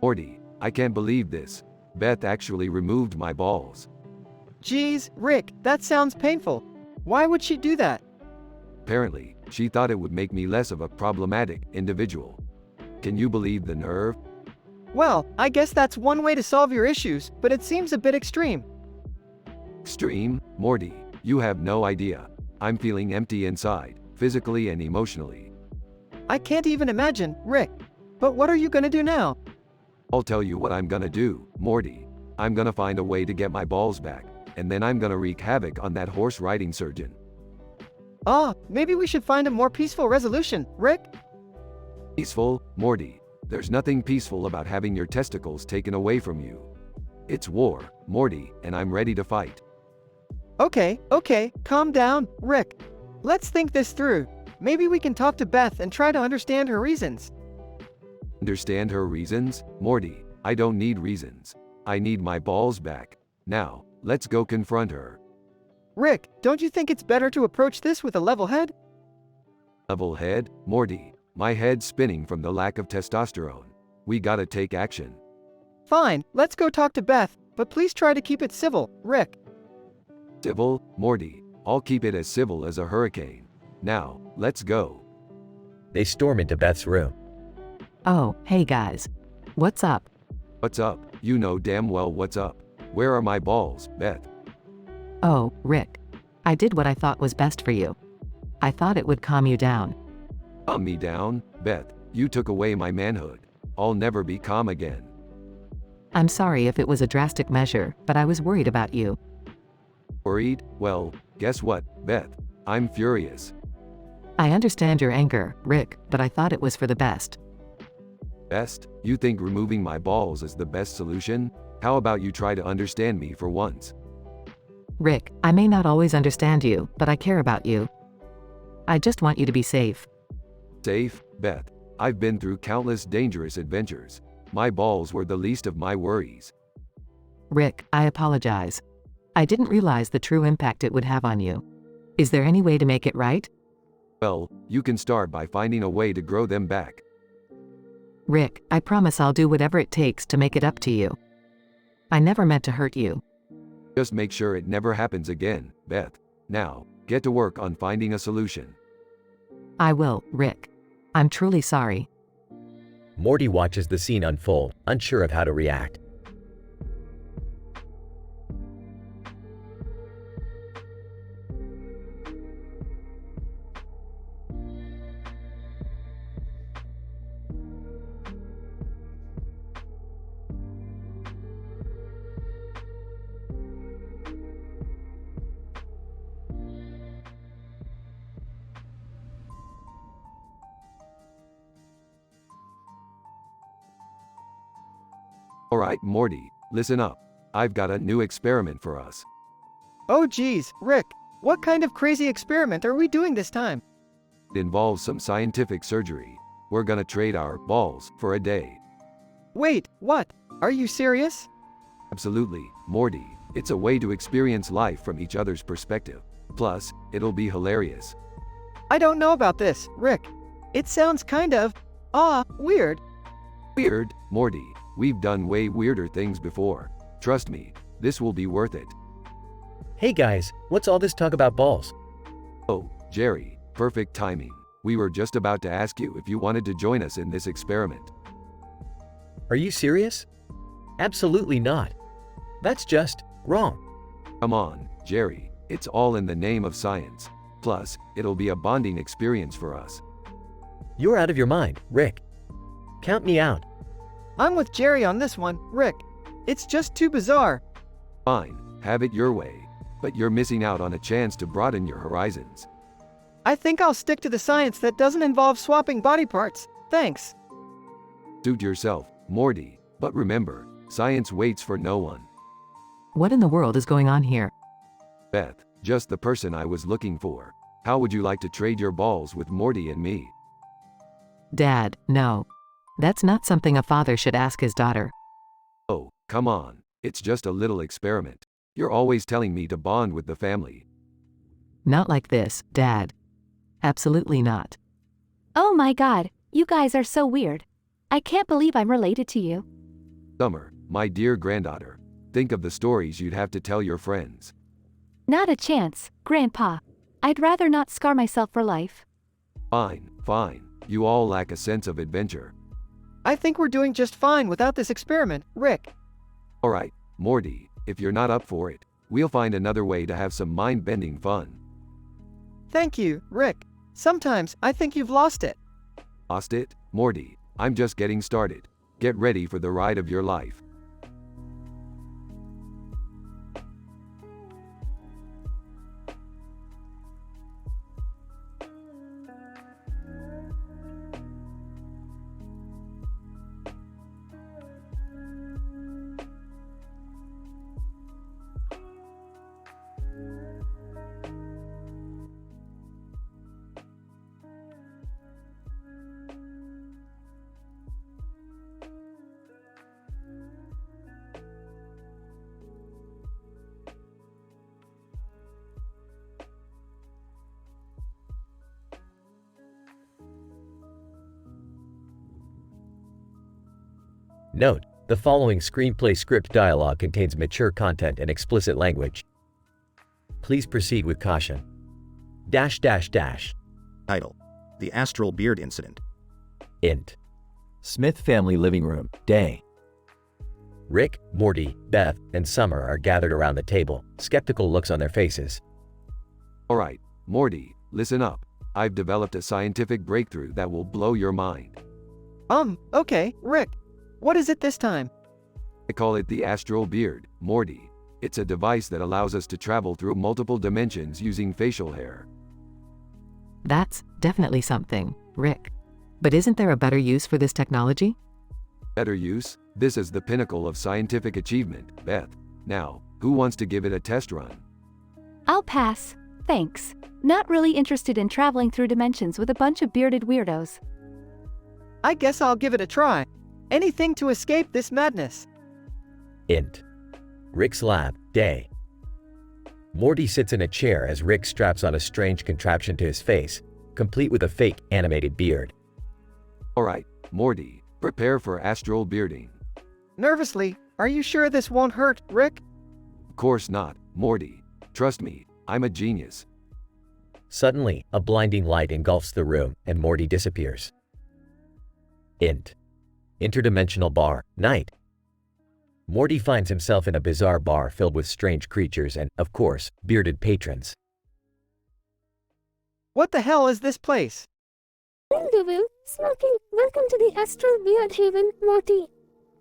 Speaker 1: Morty, I can't believe this. Beth actually removed my balls.
Speaker 2: Geez, Rick, that sounds painful. Why would she do that?
Speaker 1: Apparently, she thought it would make me less of a problematic individual. Can you believe the nerve?
Speaker 2: Well, I guess that's one way to solve your issues, but it seems a bit extreme.
Speaker 1: Extreme? Morty, you have no idea. I'm feeling empty inside, physically and emotionally.
Speaker 2: I can't even imagine, Rick. But what are you gonna do now?
Speaker 1: I'll tell you what I'm gonna do, Morty. I'm gonna find a way to get my balls back, and then I'm gonna wreak havoc on that horse riding surgeon.
Speaker 2: Maybe we should find a more peaceful resolution, Rick?
Speaker 1: Peaceful? Morty, there's nothing peaceful about having your testicles taken away from you. It's war, Morty, and I'm ready to fight.
Speaker 2: Okay, calm down, Rick. Let's think this through. Maybe we can talk to Beth and try to understand her reasons.
Speaker 1: Understand her reasons? Morty, I don't need reasons. I need my balls back. Now, let's go confront her.
Speaker 2: Rick, don't you think it's better to approach this with a level head?
Speaker 1: Level head? Morty, my head's spinning from the lack of testosterone. We gotta take action.
Speaker 2: Fine, let's go talk to Beth, but please try to keep it civil, Rick.
Speaker 1: Civil? Morty, I'll keep it as civil as a hurricane. Now, let's go.
Speaker 4: They storm into Beth's room.
Speaker 5: Oh, hey guys. What's up?
Speaker 1: What's up? You know damn well what's up. Where are my balls, Beth?
Speaker 5: Oh, Rick. I did what I thought was best for you. I thought it would calm you down.
Speaker 1: Calm me down? Beth, you took away my manhood. I'll never be calm again.
Speaker 5: I'm sorry if it was a drastic measure, but I was worried about you.
Speaker 1: Worried? Well, guess what, Beth? I'm furious.
Speaker 5: I understand your anger, Rick, but I thought it was for the best.
Speaker 1: Best? You think removing my balls is the best solution? How about you try to understand me for once?
Speaker 5: Rick, I may not always understand you, but I care about you. I just want you to be safe.
Speaker 1: Safe? Beth, I've been through countless dangerous adventures. My balls were the least of my worries.
Speaker 5: Rick, I apologize. I didn't realize the true impact it would have on you. Is there any way to make it right?
Speaker 1: Well, you can start by finding a way to grow them back.
Speaker 5: Rick, I promise I'll do whatever it takes to make it up to you. I never meant to hurt you.
Speaker 1: Just make sure it never happens again, Beth. Now, get to work on finding a solution.
Speaker 5: I will, Rick. I'm truly sorry.
Speaker 4: Morty watches the scene unfold, unsure of how to react.
Speaker 1: Alright, Morty, listen up. I've got a new experiment for us.
Speaker 2: Oh geez, Rick, what kind of crazy experiment are we doing this time?
Speaker 1: It involves some scientific surgery. We're gonna trade our balls for a day.
Speaker 2: Wait, what? Are you serious?
Speaker 1: Absolutely, Morty. It's a way to experience life from each other's perspective. Plus, it'll be hilarious.
Speaker 2: I don't know about this, Rick. It sounds kind of, weird.
Speaker 1: Weird, Morty. We've done way weirder things before. Trust me, this will be worth it.
Speaker 4: Hey guys, what's all this talk about balls?
Speaker 1: Oh, Jerry, perfect timing. We were just about to ask you if you wanted to join us in this experiment.
Speaker 4: Are you serious? Absolutely not. That's just wrong.
Speaker 1: Come on, Jerry. It's all in the name of science. Plus, it'll be a bonding experience for us.
Speaker 4: You're out of your mind, Rick. Count me out.
Speaker 2: I'm with Jerry on this one, Rick. It's just too bizarre.
Speaker 1: Fine, have it your way. But you're missing out on a chance to broaden your horizons.
Speaker 2: I think I'll stick to the science that doesn't involve swapping body parts. Thanks.
Speaker 1: Suit yourself, Morty. But remember, science waits for no one.
Speaker 5: What in the world is going on here?
Speaker 1: Beth, just the person I was looking for. How would you like to trade your balls with Morty and me?
Speaker 5: Dad, no. That's not something a father should ask his daughter.
Speaker 1: Oh, come on. It's just a little experiment. You're always telling me to bond with the family.
Speaker 5: Not like this, Dad. Absolutely not.
Speaker 21: Oh my god, you guys are so weird. I can't believe I'm related to you.
Speaker 1: Summer, my dear granddaughter. Think of the stories you'd have to tell your friends.
Speaker 21: Not a chance, Grandpa. I'd rather not scar myself for life.
Speaker 1: Fine, fine. You all lack a sense of adventure.
Speaker 2: I think we're doing just fine without this experiment, Rick.
Speaker 1: Alright, Morty, if you're not up for it, we'll find another way to have some mind-bending fun.
Speaker 2: Thank you, Rick. Sometimes I think you've lost it.
Speaker 1: Lost it? Morty, I'm just getting started. Get ready for the ride of your life.
Speaker 4: Note: the following screenplay script dialogue contains mature content and explicit language. Please proceed with caution.
Speaker 17: Title: The Astral Beard Incident.
Speaker 4: Int.
Speaker 7: Smith family living room, day.
Speaker 4: Rick, Morty, Beth, and Summer are gathered around the table, skeptical looks on their faces.
Speaker 1: Alright, Morty, listen up. I've developed a scientific breakthrough that will blow your mind.
Speaker 2: Okay, Rick. What is it this time?
Speaker 1: I call it the Astral Beard, Morty. It's a device that allows us to travel through multiple dimensions using facial hair.
Speaker 5: That's definitely something, Rick. But isn't there a better use for this technology?
Speaker 1: Better use? This is the pinnacle of scientific achievement, Beth. Now, who wants to give it a test run?
Speaker 21: I'll pass, thanks. Not really interested in traveling through dimensions with a bunch of bearded weirdos.
Speaker 2: I guess I'll give it a try. Anything to escape this madness.
Speaker 4: Int. Rick's lab, day. Morty sits in a chair as Rick straps on a strange contraption to his face, complete with a fake animated beard.
Speaker 1: Alright, Morty, prepare for astral bearding.
Speaker 2: Nervously, are you sure this won't hurt, Rick?
Speaker 1: Of course not, Morty. Trust me, I'm a genius.
Speaker 4: Suddenly, a blinding light engulfs the room and Morty disappears. Int. Interdimensional bar, night. Morty finds himself in a bizarre bar filled with strange creatures and, of course, bearded patrons.
Speaker 2: What the hell is this place?
Speaker 10: Devil, smoking, welcome to the Astral Beard Haven, Morty.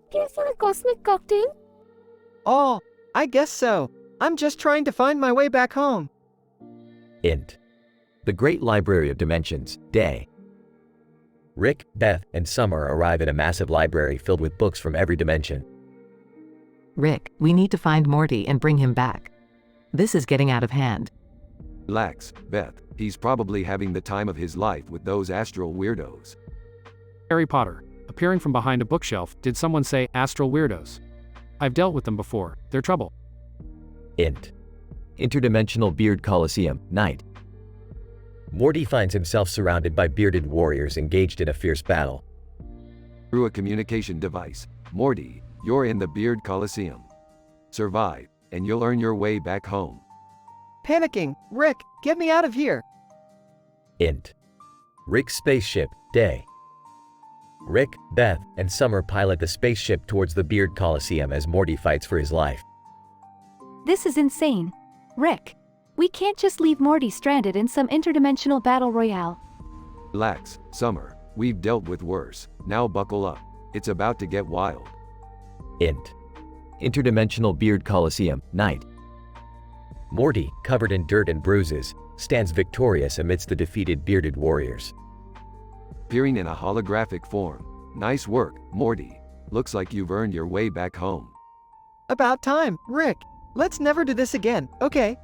Speaker 10: Here for a cosmic cocktail?
Speaker 2: Oh, I guess so. I'm just trying to find my way back home.
Speaker 4: Int. The Great Library of Dimensions, day. Rick, Beth, and Summer arrive at a massive library filled with books from every dimension.
Speaker 5: Rick, we need to find Morty and bring him back. This is getting out of hand.
Speaker 1: Relax, Beth. He's probably having the time of his life with those astral weirdos.
Speaker 11: Harry Potter. Appearing from behind a bookshelf, did someone say astral weirdos? I've dealt with them before. They're trouble.
Speaker 4: Int.
Speaker 7: Interdimensional Beard Coliseum, night.
Speaker 4: Morty finds himself surrounded by bearded warriors engaged in a fierce battle.
Speaker 1: Through a communication device, Morty, you're in the Beard Coliseum. Survive, and you'll earn your way back home.
Speaker 2: Panicking, Rick, get me out of here.
Speaker 4: Int. Rick's spaceship, day. Rick, Beth, and Summer pilot the spaceship towards the Beard Coliseum as Morty fights for his life.
Speaker 21: This is insane. Rick, we can't just leave Morty stranded in some interdimensional battle royale.
Speaker 1: Relax, Summer. We've dealt with worse. Now buckle up. It's about to get wild.
Speaker 4: Int.
Speaker 7: Interdimensional Beard Coliseum, night.
Speaker 4: Morty, covered in dirt and bruises, stands victorious amidst the defeated bearded warriors.
Speaker 1: Appearing in a holographic form. Nice work, Morty. Looks like you've earned your way back home.
Speaker 2: About time, Rick. Let's never do this again, okay?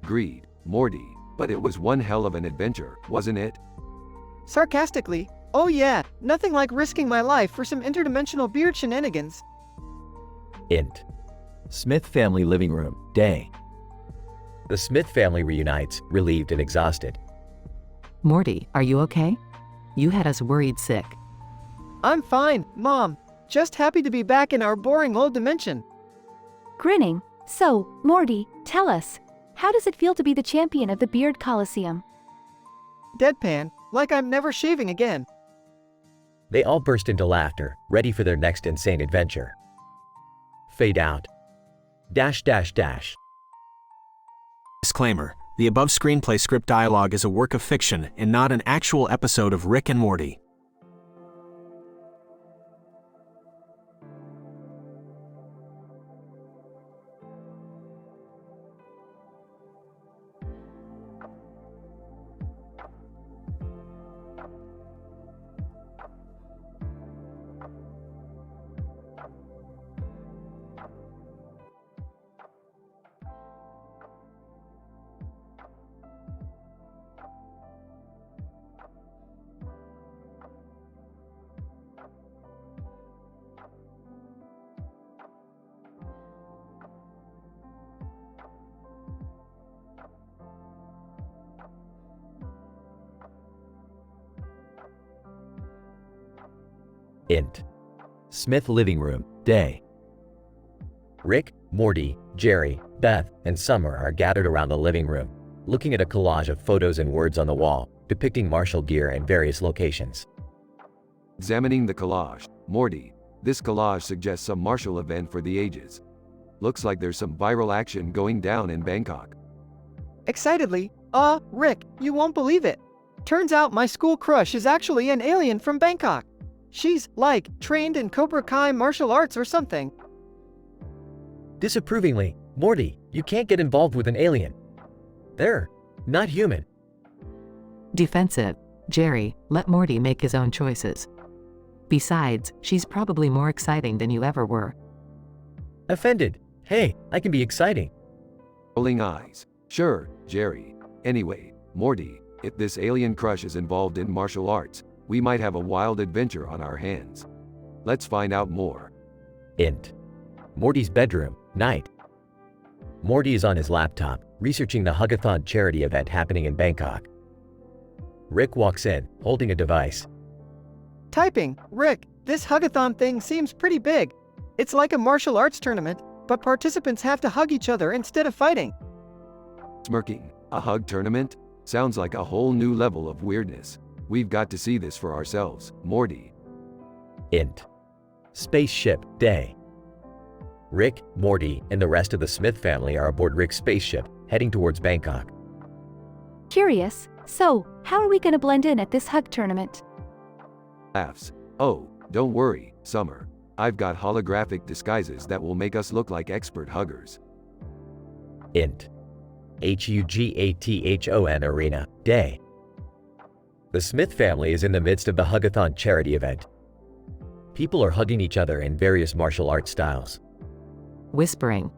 Speaker 1: Agreed, Morty. But it was one hell of an adventure, wasn't it?
Speaker 2: Sarcastically, oh yeah, nothing like risking my life for some interdimensional beard shenanigans.
Speaker 4: Int.
Speaker 7: Smith family living room, day.
Speaker 4: The Smith family reunites, relieved and exhausted.
Speaker 5: Morty, are you okay? You had us worried sick.
Speaker 2: I'm fine, Mom. Just happy to be back in our boring old dimension.
Speaker 21: Grinning. So, Morty, tell us, how does it feel to be the champion of the Beard Coliseum?
Speaker 2: Deadpan, like I'm never shaving again.
Speaker 4: They all burst into laughter, ready for their next insane adventure. Fade out.
Speaker 19: Disclaimer: the above screenplay script dialogue is a work of fiction and not an actual episode of Rick and Morty.
Speaker 4: Int. Smith living room, day. Rick, Morty, Jerry, Beth, and Summer are gathered around the living room, looking at a collage of photos and words on the wall, depicting martial gear in various locations.
Speaker 1: Examining the collage, Morty, this collage suggests some martial event for the ages. Looks like there's some viral action going down in Bangkok.
Speaker 2: Excitedly, Rick, you won't believe it. Turns out my school crush is actually an alien from Bangkok. She's, like, trained in Cobra Kai martial arts or something.
Speaker 4: Disapprovingly, Morty, you can't get involved with an alien. They're not human.
Speaker 5: Defensive, Jerry, let Morty make his own choices. Besides, she's probably more exciting than you ever were.
Speaker 4: Offended, hey, I can be exciting.
Speaker 1: Rolling eyes. Sure, Jerry. Anyway, Morty, if this alien crush is involved in martial arts, we might have a wild adventure on our hands. Let's find out more.
Speaker 4: Int. Morty's bedroom, night. Morty is on his laptop, researching the Hugathon charity event happening in Bangkok. Rick walks in, holding a device.
Speaker 2: Typing, Rick, this Hugathon thing seems pretty big. It's like a martial arts tournament, but participants have to hug each other instead of fighting.
Speaker 1: Smirking. A hug tournament? Sounds like a whole new level of weirdness. We've got to see this for ourselves, Morty.
Speaker 4: Int. Spaceship, day. Rick, Morty, and the rest of the Smith family are aboard Rick's spaceship, heading towards Bangkok.
Speaker 21: Curious, so, how are we gonna blend in at this hug tournament?
Speaker 1: Laughs. Oh, don't worry, Summer. I've got holographic disguises that will make us look like expert huggers.
Speaker 4: Int. Hugathon arena, day. The Smith family is in the midst of the Hugathon charity event. People are hugging each other in various martial arts styles.
Speaker 5: Whispering.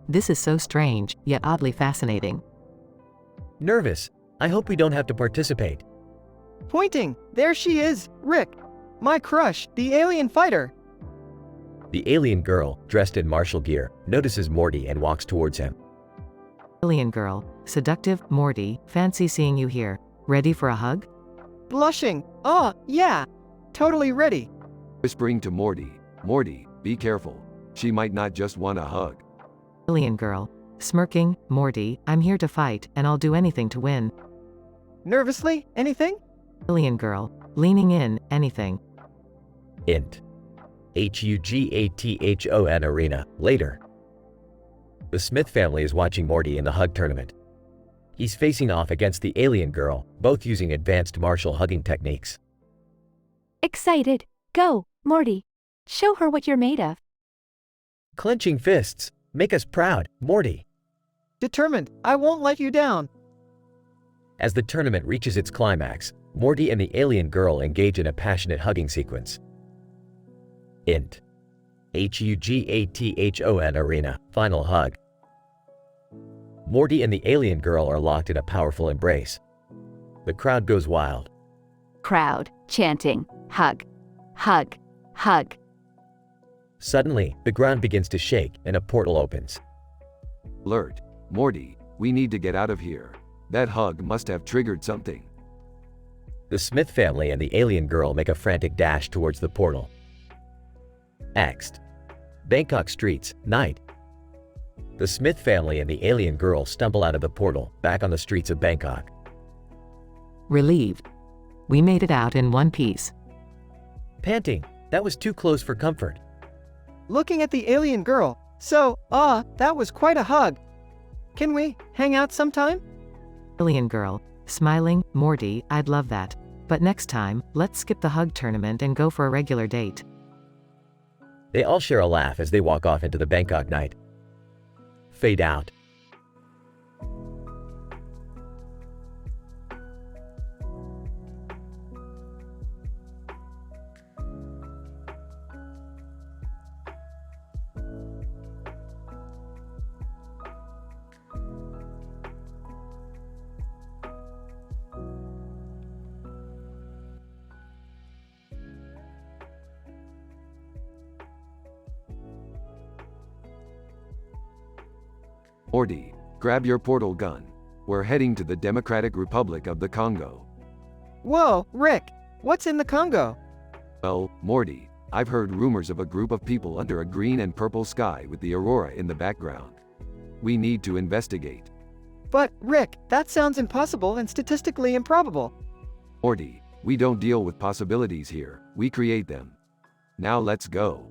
Speaker 5: This is so strange, yet oddly fascinating.
Speaker 4: Nervous. I hope we don't have to participate.
Speaker 2: Pointing. There she is, Rick. My crush, the alien fighter.
Speaker 4: The alien girl, dressed in martial gear, notices Morty and walks towards him.
Speaker 5: Alien girl, seductive, Morty, fancy seeing you here. Ready for a hug?
Speaker 2: Blushing. Yeah. Totally ready.
Speaker 1: Whispering to Morty, Morty, be careful. She might not just want a hug.
Speaker 5: Alien girl, smirking, Morty, I'm here to fight, and I'll do anything to win.
Speaker 2: Nervously, anything?
Speaker 5: Alien girl, leaning in, anything.
Speaker 4: Int. Hugathon arena, later. The Smith family is watching Morty in the hug tournament. He's facing off against the alien girl, both using advanced martial hugging techniques.
Speaker 21: Excited. Go, Morty. Show her what you're made of.
Speaker 4: Clenching fists. Make us proud, Morty.
Speaker 2: Determined. I won't let you down.
Speaker 4: As the tournament reaches its climax, Morty and the alien girl engage in a passionate hugging sequence. Int. Hugathon arena, final hug. Morty and the alien girl are locked in a powerful embrace. The crowd goes wild.
Speaker 21: Crowd, chanting, hug, hug, hug.
Speaker 4: Suddenly, the ground begins to shake and a portal opens.
Speaker 1: Alert. Morty, we need to get out of here. That hug must have triggered something.
Speaker 4: The Smith family and the alien girl make a frantic dash towards the portal. Next. Bangkok streets, night. The Smith family and the alien girl stumble out of the portal, back on the streets of Bangkok.
Speaker 5: Relieved. We made it out in one piece.
Speaker 4: Panting. That was too close for comfort.
Speaker 2: Looking at the alien girl. So, that was quite a hug. Can we hang out sometime?
Speaker 5: Alien girl, smiling, Morty, I'd love that. But next time, let's skip the hug tournament and go for a regular date.
Speaker 4: They all share a laugh as they walk off into the Bangkok night. Fade out.
Speaker 1: Morty, grab your portal gun. We're heading to the Democratic Republic of the Congo.
Speaker 2: Whoa, Rick, what's in the Congo?
Speaker 1: Well, Morty, I've heard rumors of a group of people under a green and purple sky with the aurora in the background. We need to investigate.
Speaker 2: But, Rick, that sounds impossible and statistically improbable.
Speaker 1: Morty, we don't deal with possibilities here, we create them. Now let's go.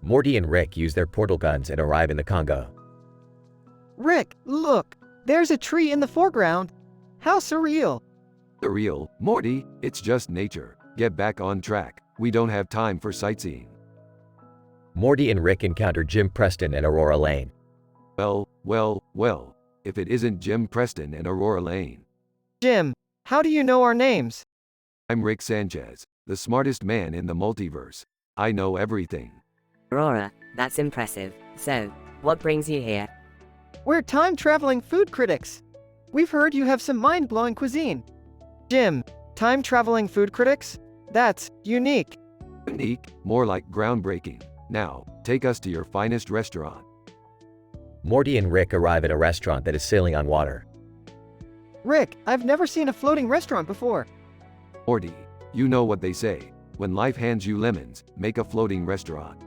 Speaker 4: Morty and Rick use their portal guns and arrive in the Congo.
Speaker 2: Rick, look! There's a tree in the foreground. How surreal.
Speaker 1: Surreal, Morty, it's just nature. Get back on track. We don't have time for sightseeing.
Speaker 4: Morty and Rick encounter Jim Preston and Aurora Lane.
Speaker 1: Well, if it isn't Jim Preston and Aurora Lane.
Speaker 2: Jim, how do you know our names?
Speaker 1: I'm Rick Sanchez, the smartest man in the multiverse. I know everything.
Speaker 9: Aurora, that's impressive. So, what brings you here?
Speaker 2: We're time-traveling food critics. We've heard you have some mind-blowing cuisine. Jim, time-traveling food critics? That's unique.
Speaker 1: Unique, more like groundbreaking. Now, take us to your finest restaurant.
Speaker 4: Morty and Rick arrive at a restaurant that is sailing on water.
Speaker 2: Rick, I've never seen a floating restaurant before.
Speaker 1: Morty, you know what they say. When life hands you lemons, make a floating restaurant.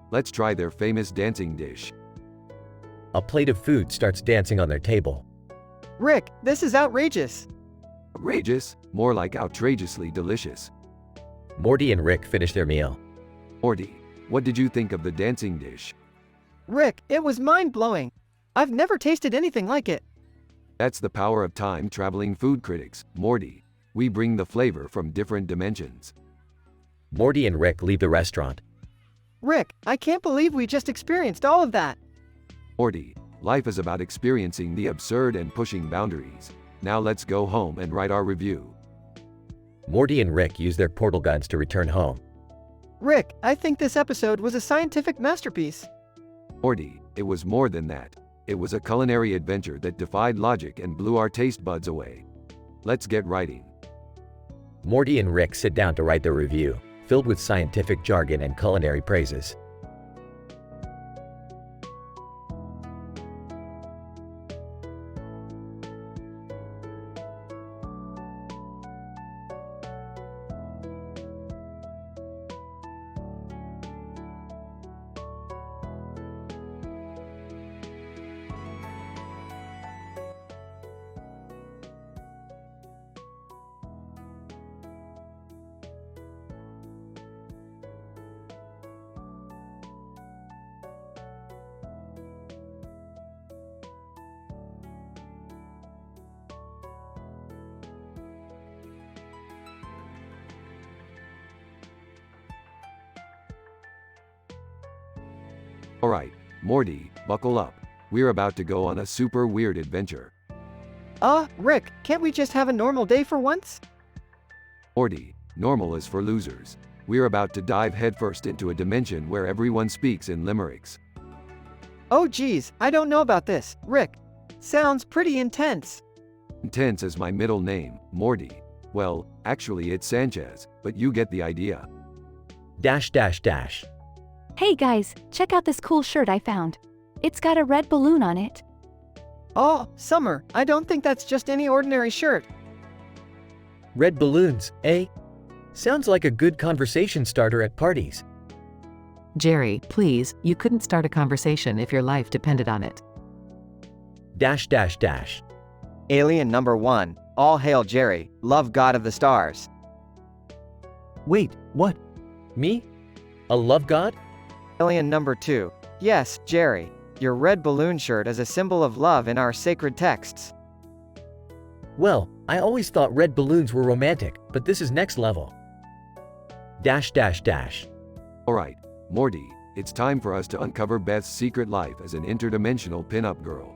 Speaker 1: Let's try their famous dancing dish.
Speaker 4: A plate of food starts dancing on their table.
Speaker 2: Rick, this is outrageous.
Speaker 1: Outrageous? More like outrageously delicious.
Speaker 4: Morty and Rick finish their meal.
Speaker 1: Morty, what did you think of the dancing dish?
Speaker 2: Rick, it was mind-blowing. I've never tasted anything like it.
Speaker 1: That's the power of time-traveling food critics, Morty. We bring the flavor from different dimensions.
Speaker 4: Morty and Rick leave the restaurant.
Speaker 2: Rick, I can't believe we just experienced all of that.
Speaker 1: Morty, life is about experiencing the absurd and pushing boundaries. Now let's go home and write our review.
Speaker 4: Morty and Rick use their portal guns to return home.
Speaker 2: Rick, I think this episode was a scientific masterpiece.
Speaker 1: Morty, it was more than that. It was a culinary adventure that defied logic and blew our taste buds away. Let's get writing.
Speaker 4: Morty and Rick sit down to write their review, filled with scientific jargon and culinary praises.
Speaker 1: Alright, Morty, buckle up. We're about to go on a super weird adventure.
Speaker 2: Rick, can't we just have a normal day for once?
Speaker 1: Morty, normal is for losers. We're about to dive headfirst into a dimension where everyone speaks in limericks.
Speaker 2: Oh geez, I don't know about this, Rick. Sounds pretty intense.
Speaker 1: Intense is my middle name, Morty. Well, actually it's Sanchez, but you get the idea. ..
Speaker 21: Hey guys, check out this cool shirt I found. It's got a red balloon on it.
Speaker 2: Oh, Summer, I don't think that's just any ordinary shirt.
Speaker 4: Red balloons, eh? Sounds like a good conversation starter at parties.
Speaker 5: Jerry, please, you couldn't start a conversation if your life depended on it. ..
Speaker 2: Alien number 1, all hail Jerry, love god of the stars.
Speaker 4: Wait, what? Me? A love god?
Speaker 2: Alien number 2, yes, Jerry, your red balloon shirt is a symbol of love in our sacred texts.
Speaker 4: Well, I always thought red balloons were romantic, but this is next level. ..
Speaker 1: Alright, Morty, it's time for us to uncover Beth's secret life as an interdimensional pinup girl.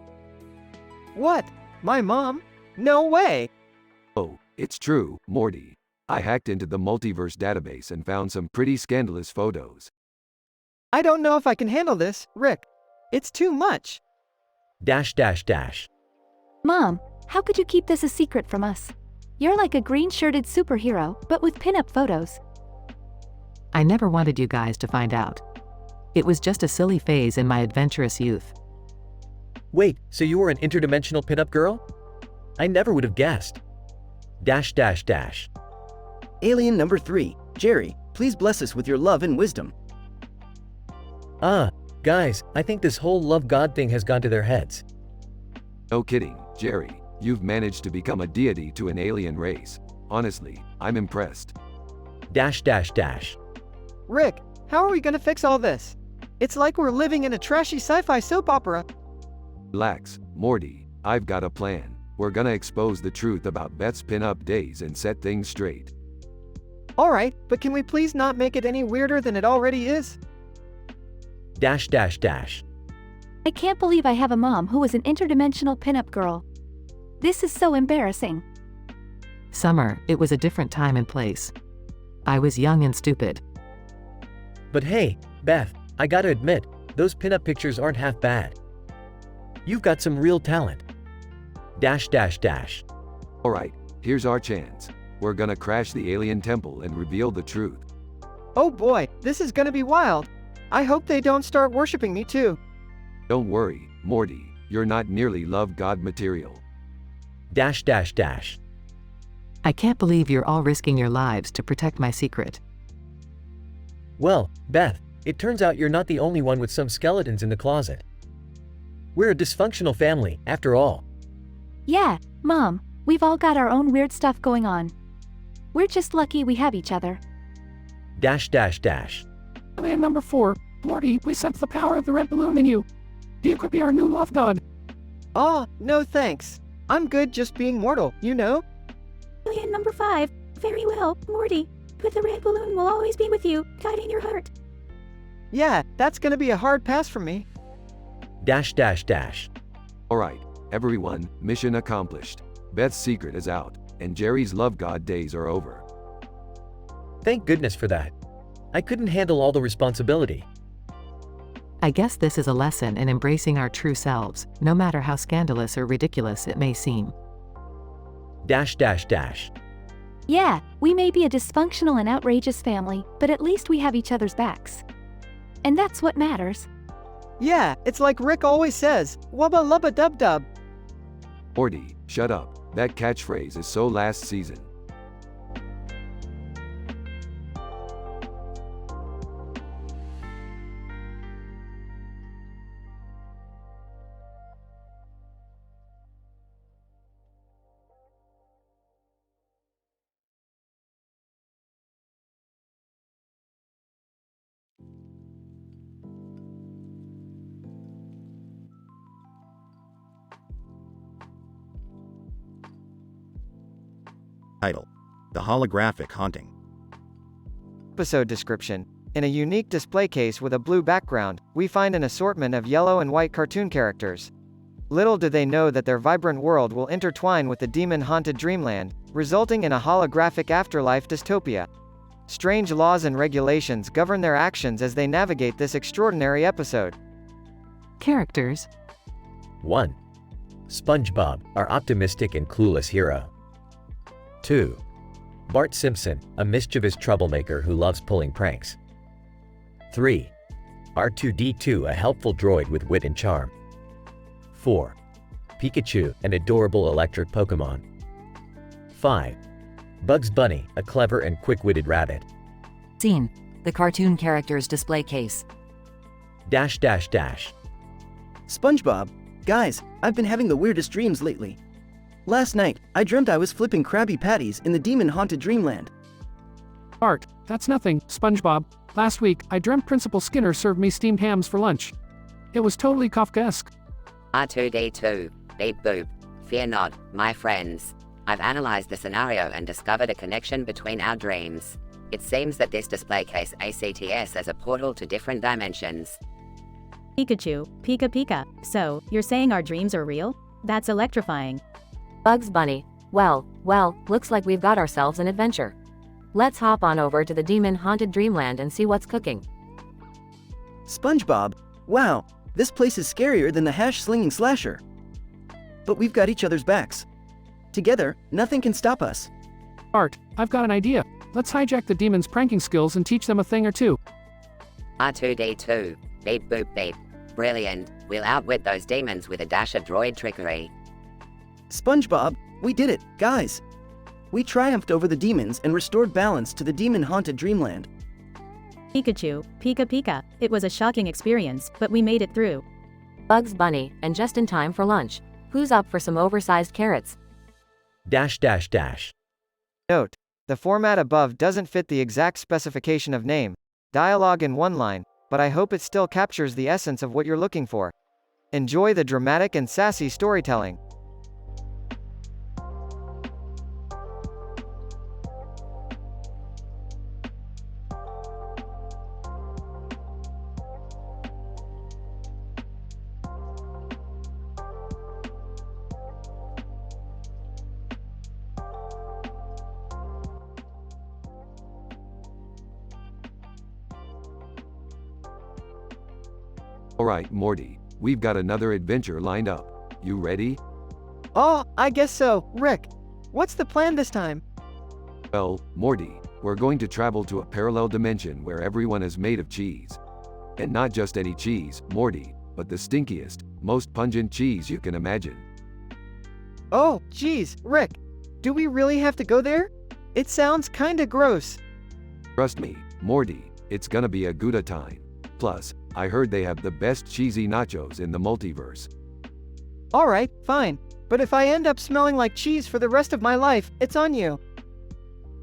Speaker 2: What? My mom? No way!
Speaker 1: Oh, it's true, Morty. I hacked into the multiverse database and found some pretty scandalous photos.
Speaker 2: I don't know if I can handle this, Rick. It's too much. ..
Speaker 21: Mom, how could you keep this a secret from us? You're like a green-shirted superhero, but with pinup photos.
Speaker 5: I never wanted you guys to find out. It was just a silly phase in my adventurous youth.
Speaker 4: Wait, so you were an interdimensional pinup girl? I never would have guessed. ..
Speaker 15: Alien number 3, Jerry, please bless us with your love and wisdom.
Speaker 4: Guys, I think this whole love God thing has gone to their heads.
Speaker 1: No kidding, Jerry. You've managed to become a deity to an alien race. Honestly, I'm impressed.
Speaker 2: Rick, how are we gonna fix all this? It's like we're living in a trashy sci-fi soap opera.
Speaker 1: Relax, Morty. I've got a plan. We're gonna expose the truth about Beth's pin-up days and set things straight.
Speaker 2: Alright, but can we please not make it any weirder than it already is?
Speaker 21: I can't believe I have a mom who was an interdimensional pinup girl. This is so embarrassing.
Speaker 5: Summer, it was a different time and place. I was young and stupid.
Speaker 4: But hey, Beth, I gotta admit, those pinup pictures aren't half bad. You've got some real talent.
Speaker 1: Alright, here's our chance. We're gonna crash the alien temple and reveal the truth.
Speaker 2: Oh boy, this is gonna be wild. I hope they don't start worshipping me too.
Speaker 1: Don't worry, Morty. You're not nearly love God material.
Speaker 5: I can't believe you're all risking your lives to protect my secret.
Speaker 4: Well, Beth, it turns out you're not the only one with some skeletons in the closet. We're a dysfunctional family, after all.
Speaker 21: Yeah, Mom, we've all got our own weird stuff going on. We're just lucky we have each other.
Speaker 11: Plan number 4. Morty, we sense the power of the red balloon in you. You could be our new love god.
Speaker 2: Oh, no thanks. I'm good just being mortal, you know?
Speaker 10: Plan number 5. Very well, Morty. But the red balloon will always be with you, guiding your heart.
Speaker 2: Yeah, that's gonna be a hard pass for me.
Speaker 1: Alright, everyone, mission accomplished. Beth's secret is out, and Jerry's love god days are over.
Speaker 4: Thank goodness for that. I couldn't handle all the responsibility.
Speaker 5: I guess this is a lesson in embracing our true selves, no matter how scandalous or ridiculous it may seem.
Speaker 21: Yeah, we may be a dysfunctional and outrageous family, but at least we have each other's backs. And that's what matters.
Speaker 2: Yeah, it's like Rick always says, wubba lubba dub dub.
Speaker 1: Morty, shut up. That catchphrase is so last season.
Speaker 17: Title: The Holographic Haunting.
Speaker 2: Episode description. In a unique display case with a blue background, we find an assortment of yellow and white cartoon characters. Little do they know that their vibrant world will intertwine with the demon-haunted dreamland, resulting in a holographic afterlife dystopia. Strange laws and regulations govern their actions as they navigate this extraordinary episode.
Speaker 5: Characters.
Speaker 4: 1. SpongeBob, our optimistic and clueless hero. 2. Bart Simpson, a mischievous troublemaker who loves pulling pranks. 3. R2-D2, a helpful droid with wit and charm. 4. Pikachu, an adorable electric Pokemon. 5. Bugs Bunny, a clever and quick-witted rabbit.
Speaker 13: Scene: the cartoon characters display case.
Speaker 15: SpongeBob, guys, I've been having the weirdest dreams lately. Last night, I dreamt I was flipping Krabby Patties in the demon-haunted dreamland.
Speaker 11: Art, that's nothing, SpongeBob. Last week, I dreamt Principal Skinner served me steamed hams for lunch. It was totally Kafkaesque.
Speaker 18: R2-D2, beep boop. Fear not, my friends. I've analyzed the scenario and discovered a connection between our dreams. It seems that this display case acts as a portal to different dimensions.
Speaker 12: Pikachu, Pika Pika. So, you're saying our dreams are real? That's electrifying.
Speaker 3: Bugs Bunny. Well, looks like we've got ourselves an adventure. Let's hop on over to the demon-haunted dreamland and see what's cooking.
Speaker 15: SpongeBob, wow, this place is scarier than the hash-slinging slasher. But we've got each other's backs. Together, nothing can stop us.
Speaker 11: Art, I've got an idea. Let's hijack the demon's pranking skills and teach them a thing or two.
Speaker 18: R2-D2, beep boop beep. Brilliant, we'll outwit those demons with a dash of droid trickery.
Speaker 15: SpongeBob, we did it, guys. We triumphed over the demons and restored balance to the demon-haunted dreamland.
Speaker 12: Pikachu, Pika Pika, it was a shocking experience, but we made it through.
Speaker 3: Bugs Bunny, and just in time for lunch. Who's up for some oversized carrots?
Speaker 4: Dash dash dash.
Speaker 2: Note: the format above doesn't fit the exact specification of name, dialogue in one line, but I hope it still captures the essence of what you're looking for. Enjoy the dramatic and sassy storytelling.
Speaker 1: Alright, Morty, we've got another adventure lined up. You ready?
Speaker 2: Oh, I guess so. Rick, what's the plan this time?
Speaker 1: Well, Morty, we're going to travel to a parallel dimension where everyone is made of cheese. And not just any cheese, Morty, but the stinkiest, most pungent cheese you can imagine.
Speaker 2: Oh, geez, Rick, do we really have to go there? It sounds kinda gross.
Speaker 1: Trust me, Morty, it's gonna be a Gouda time. Plus, I heard they have the best cheesy nachos in the multiverse.
Speaker 2: Alright, fine. But if I end up smelling like cheese for the rest of my life, it's on you.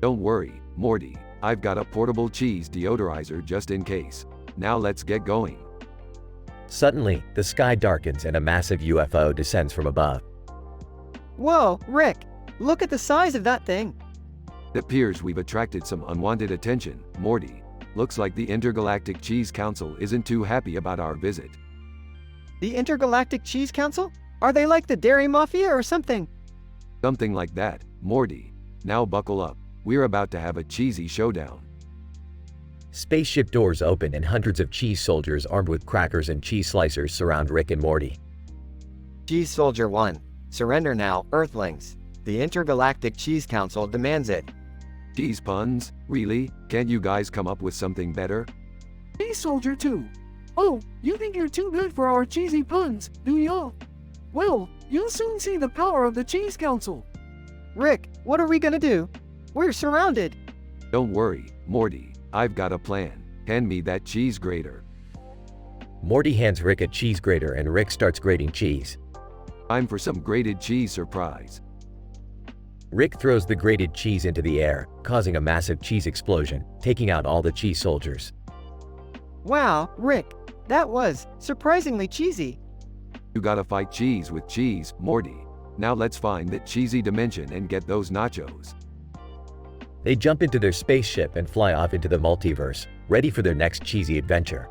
Speaker 1: Don't worry, Morty, I've got a portable cheese deodorizer just in case. Now let's get going.
Speaker 4: Suddenly, the sky darkens and a massive UFO descends from above.
Speaker 2: Whoa, Rick, look at the size of that thing.
Speaker 1: It appears we've attracted some unwanted attention, Morty. Looks like the Intergalactic Cheese Council isn't too happy about our visit.
Speaker 2: The Intergalactic Cheese Council? Are they like the Dairy Mafia or something?
Speaker 1: Something like that, Morty. Now buckle up, we're about to have a cheesy showdown.
Speaker 4: Spaceship doors open and hundreds of cheese soldiers armed with crackers and cheese slicers surround Rick and Morty.
Speaker 2: Cheese Soldier 1. Surrender now, Earthlings. The Intergalactic Cheese Council demands it.
Speaker 1: Cheese puns? Really? Can't you guys come up with something better?
Speaker 6: Cheese Soldier 2. Oh, you think you're too good for our cheesy puns, do y'all? Well, you'll soon see the power of the Cheese Council.
Speaker 2: Rick, what are we gonna do? We're surrounded.
Speaker 1: Don't worry, Morty, I've got a plan. Hand me that cheese grater.
Speaker 4: Morty hands Rick a cheese grater and Rick starts grating cheese.
Speaker 1: Time for some grated cheese surprise.
Speaker 4: Rick throws the grated cheese into the air, causing a massive cheese explosion, taking out all the cheese soldiers.
Speaker 2: Wow, Rick, that was surprisingly cheesy.
Speaker 1: You gotta fight cheese with cheese, Morty. Now let's find that cheesy dimension and get those nachos.
Speaker 4: They jump into their spaceship and fly off into the multiverse, ready for their next cheesy adventure.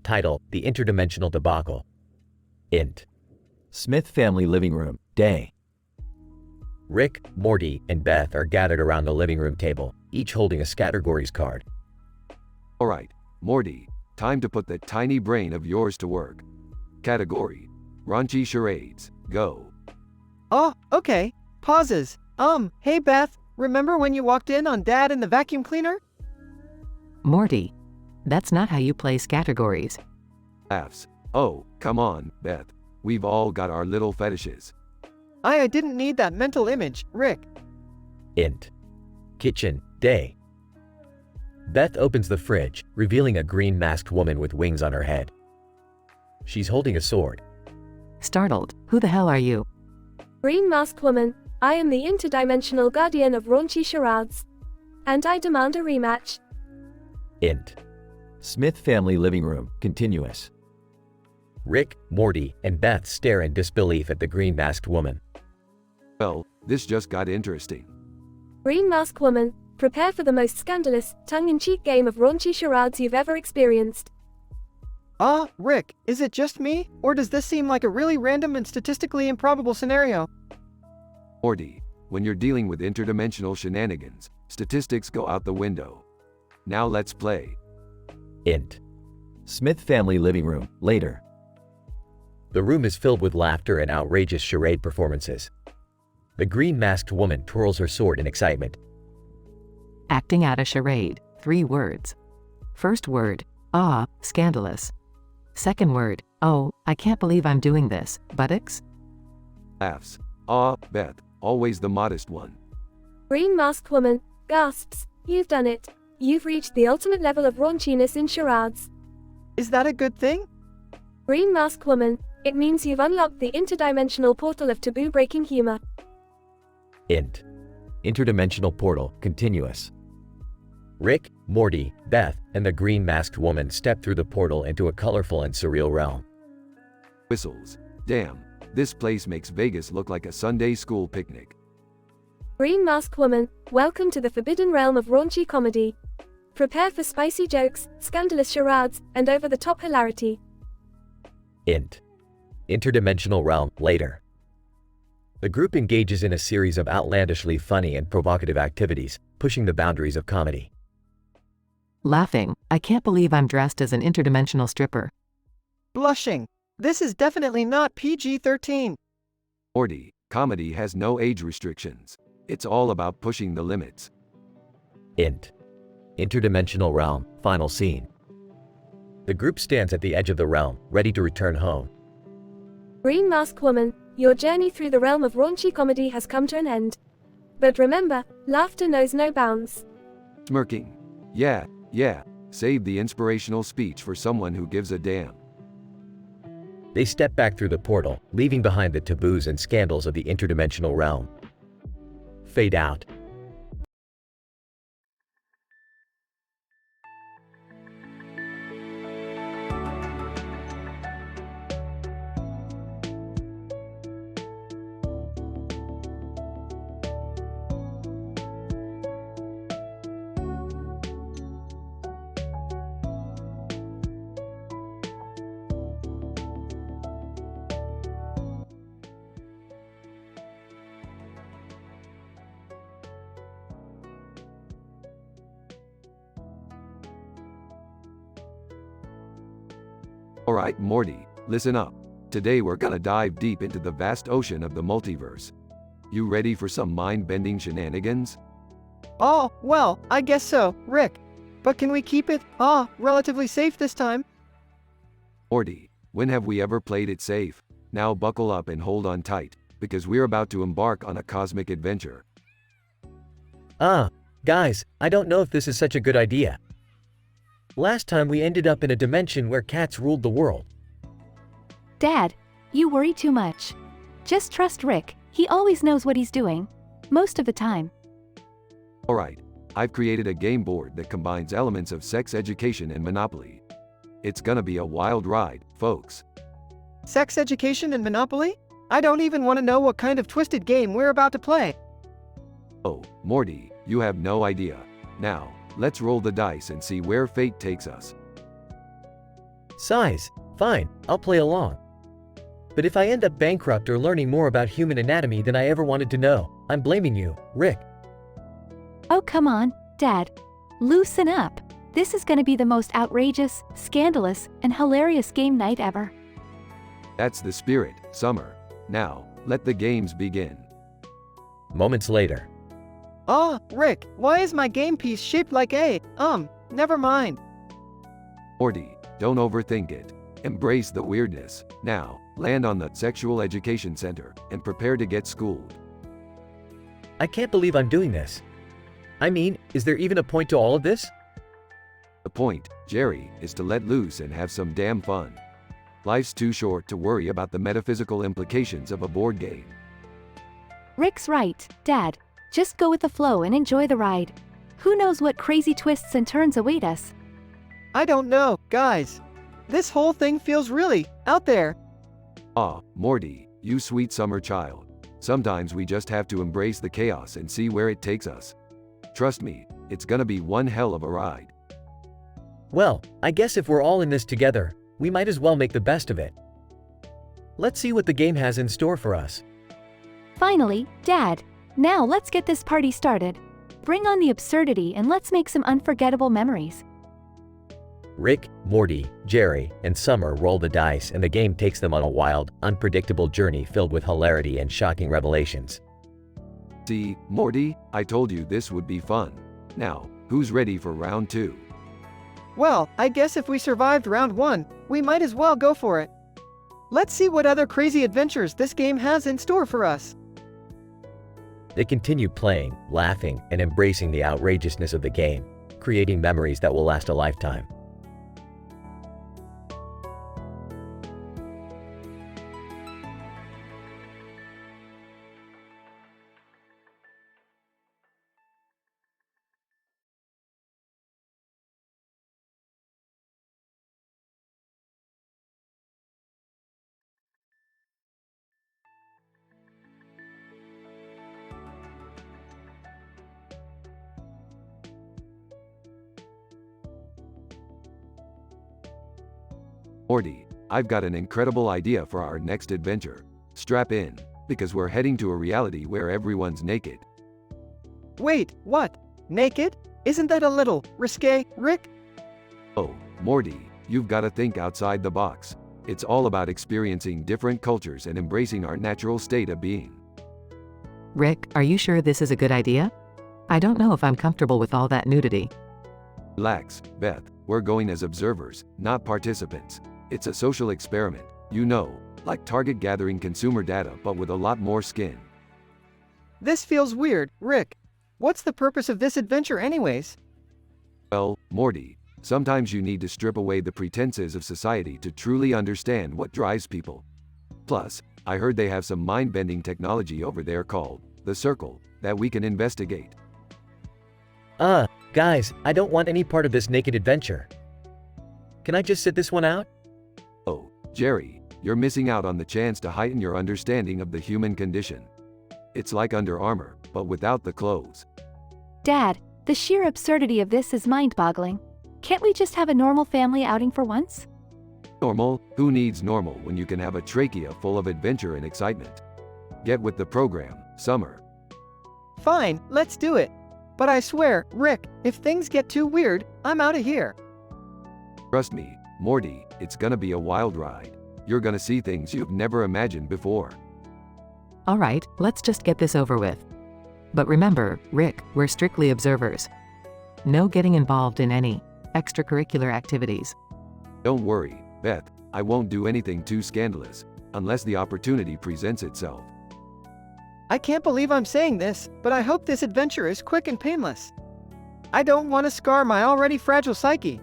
Speaker 4: Title: The Interdimensional Debacle. Int.
Speaker 7: Smith family living room, day.
Speaker 4: Rick, Morty, and Beth are gathered around the living room table, each holding a Scattergories card.
Speaker 1: Alright, Morty, time to put that tiny brain of yours to work. Category: Raunchy charades, go.
Speaker 2: Oh, okay. Pauses. Hey Beth, remember when you walked in on Dad in the vacuum cleaner?
Speaker 5: Morty, that's not how you place categories.
Speaker 1: Laughs. Oh, come on, Beth. We've all got our little fetishes.
Speaker 2: I didn't need that mental image, Rick.
Speaker 4: Int. Kitchen, day. Beth opens the fridge, revealing a green masked woman with wings on her head. She's holding a sword.
Speaker 5: Startled, who the hell are you?
Speaker 14: Green Masked Woman, I am the interdimensional guardian of raunchy charades. And I demand a rematch.
Speaker 4: Int.
Speaker 7: Smith family living room, continuous.
Speaker 4: Rick, Morty, and Beth stare in disbelief at the green masked woman.
Speaker 1: Well, this just got interesting.
Speaker 14: Green Masked Woman, Prepare for the most scandalous, tongue-in-cheek game of raunchy charades you've ever experienced.
Speaker 2: Rick, is it just me, or does this seem like a really random and statistically improbable scenario?
Speaker 1: Morty, when you're dealing with interdimensional shenanigans, statistics go out the window. Now let's play.
Speaker 7: Int. Smith family living room, later.
Speaker 4: The room is filled with laughter and outrageous charade performances. The green-masked woman twirls her sword in excitement.
Speaker 5: Acting out a charade, 3 words. First word, scandalous. Second word, oh, I can't believe I'm doing this, buttocks?
Speaker 1: Laughs. Beth, always the modest one.
Speaker 14: Green masked woman gasps, you've done it. You've reached the ultimate level of raunchiness in charades.
Speaker 2: Is that a good thing?
Speaker 14: Green masked woman, it means you've unlocked the interdimensional portal of taboo-breaking humor.
Speaker 4: Int. Interdimensional portal, continuous. Rick, Morty, Beth, and the green-masked woman step through the portal into a colorful and surreal realm.
Speaker 1: Whistles. Damn, this place makes Vegas look like a Sunday school picnic.
Speaker 14: Green masked woman, welcome to the forbidden realm of raunchy comedy. Prepare for spicy jokes, scandalous charades, and over-the-top hilarity.
Speaker 4: Int. Interdimensional realm, later. The group engages in a series of outlandishly funny and provocative activities, pushing the boundaries of comedy.
Speaker 5: Laughing, I can't believe I'm dressed as an interdimensional stripper.
Speaker 2: Blushing, this is definitely not PG-13.
Speaker 1: Morty, comedy has no age restrictions. It's all about pushing the limits.
Speaker 4: Int. Interdimensional realm, final scene. The group stands at the edge of the realm, ready to return home.
Speaker 14: Green masked woman, your journey through the realm of raunchy comedy has come to an end. But remember, laughter knows no bounds.
Speaker 1: Smirking. Yeah, save the inspirational speech for someone who gives a damn.
Speaker 4: They step back through the portal, leaving behind the taboos and scandals of the interdimensional realm. Fade out.
Speaker 1: Alright, Morty, listen up. Today we're gonna dive deep into the vast ocean of the multiverse. You ready for some mind-bending shenanigans?
Speaker 2: Oh, well, I guess so, Rick. But can we keep it, relatively safe this time?
Speaker 1: Morty, when have we ever played it safe? Now buckle up and hold on tight, because we're about to embark on a cosmic adventure.
Speaker 4: Guys, I don't know if this is such a good idea. Last time we ended up in a dimension where cats ruled the world.
Speaker 21: Dad, you worry too much. Just trust Rick, he always knows what he's doing. Most of the time.
Speaker 1: Alright, I've created a game board that combines elements of sex education and Monopoly. It's gonna be a wild ride, folks.
Speaker 2: Sex education and Monopoly? I don't even want to know what kind of twisted game we're about to play.
Speaker 1: Oh, Morty, you have no idea. Now, let's roll the dice and see where fate takes us.
Speaker 4: Size. Fine, I'll play along. But if I end up bankrupt or learning more about human anatomy than I ever wanted to know, I'm blaming you, Rick.
Speaker 21: Oh come on, Dad. Loosen up. This is gonna be the most outrageous, scandalous, and hilarious game night ever.
Speaker 1: That's the spirit, Summer. Now, let the games begin.
Speaker 4: Moments later.
Speaker 2: Rick, why is my game piece shaped like a, never mind.
Speaker 1: Morty, don't overthink it. Embrace the weirdness. Now, land on the Sexual Education Center and prepare to get schooled.
Speaker 4: I can't believe I'm doing this. I mean, is there even a point to all of this?
Speaker 1: The point, Jerry, is to let loose and have some damn fun. Life's too short to worry about the metaphysical implications of a board game.
Speaker 21: Rick's right, Dad. Just go with the flow and enjoy the ride. Who knows what crazy twists and turns await us?
Speaker 2: I don't know, guys. This whole thing feels really out there.
Speaker 1: Morty, you sweet summer child. Sometimes we just have to embrace the chaos and see where it takes us. Trust me, it's gonna be one hell of a ride.
Speaker 4: Well, I guess if we're all in this together, we might as well make the best of it. Let's see what the game has in store for us.
Speaker 21: Finally, Dad. Now let's get this party started. Bring on the absurdity and let's make some unforgettable memories.
Speaker 4: Rick, Morty, Jerry, and Summer roll the dice and the game takes them on a wild, unpredictable journey filled with hilarity and shocking revelations.
Speaker 1: See, Morty, I told you this would be fun. Now, who's ready for round 2?
Speaker 2: Well, I guess if we survived round 1, we might as well go for it. Let's see what other crazy adventures this game has in store for us.
Speaker 4: They continue playing, laughing, and embracing the outrageousness of the game, creating memories that will last a lifetime.
Speaker 1: Morty, I've got an incredible idea for our next adventure. Strap in, because we're heading to a reality where everyone's naked.
Speaker 2: Wait, what? Naked? Isn't that a little risque, Rick?
Speaker 1: Oh, Morty, you've got to think outside the box. It's all about experiencing different cultures and embracing our natural state of being.
Speaker 5: Rick, are you sure this is a good idea? I don't know if I'm comfortable with all that nudity.
Speaker 1: Relax, Beth, we're going as observers, not participants. It's a social experiment, you know, like Target gathering consumer data but with a lot more skin.
Speaker 2: This feels weird, Rick. What's the purpose of this adventure anyways?
Speaker 1: Well, Morty, sometimes you need to strip away the pretenses of society to truly understand what drives people. Plus, I heard they have some mind-bending technology over there called the Circle that we can investigate.
Speaker 4: Guys, I don't want any part of this naked adventure. Can I just sit this one out?
Speaker 1: Oh, Jerry, you're missing out on the chance to heighten your understanding of the human condition. It's like Under Armour, but without the clothes.
Speaker 21: Dad, the sheer absurdity of this is mind-boggling. Can't we just have a normal family outing for once?
Speaker 1: Normal? Who needs normal when you can have a trachea full of adventure and excitement? Get with the program, Summer.
Speaker 2: Fine, let's do it. But I swear, Rick, if things get too weird, I'm out of here.
Speaker 1: Trust me, Morty, it's gonna be a wild ride. You're gonna see things you've never imagined before.
Speaker 5: All right, let's just get this over with. But remember, Rick, we're strictly observers. No getting involved in any extracurricular activities.
Speaker 1: Don't worry, Beth, I won't do anything too scandalous, unless the opportunity presents itself.
Speaker 2: I can't believe I'm saying this, but I hope this adventure is quick and painless. I don't want to scar my already fragile psyche.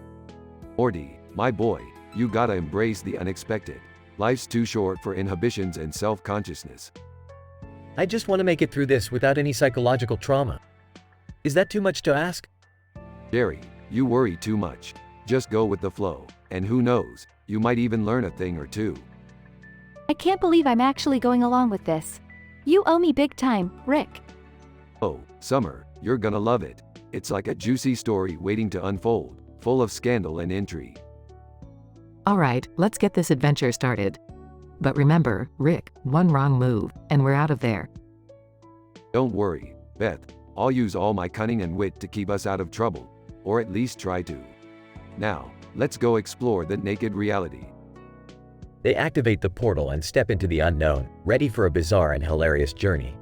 Speaker 1: Morty, my boy, you gotta embrace the unexpected. Life's too short for inhibitions and self-consciousness.
Speaker 4: I just want to make it through this without any psychological trauma. Is that too much to ask?
Speaker 1: Jerry, you worry too much. Just go with the flow, and who knows, you might even learn a thing or two.
Speaker 21: I can't believe I'm actually going along with this. You owe me big time, Rick.
Speaker 1: Oh, Summer, you're gonna love it. It's like a juicy story waiting to unfold, full of scandal and intrigue.
Speaker 5: All right, let's get this adventure started. But remember, Rick, one wrong move, and we're out of there.
Speaker 1: Don't worry, Beth, I'll use all my cunning and wit to keep us out of trouble, or at least try to. Now, let's go explore the naked reality.
Speaker 4: They activate the portal and step into the unknown, ready for a bizarre and hilarious journey.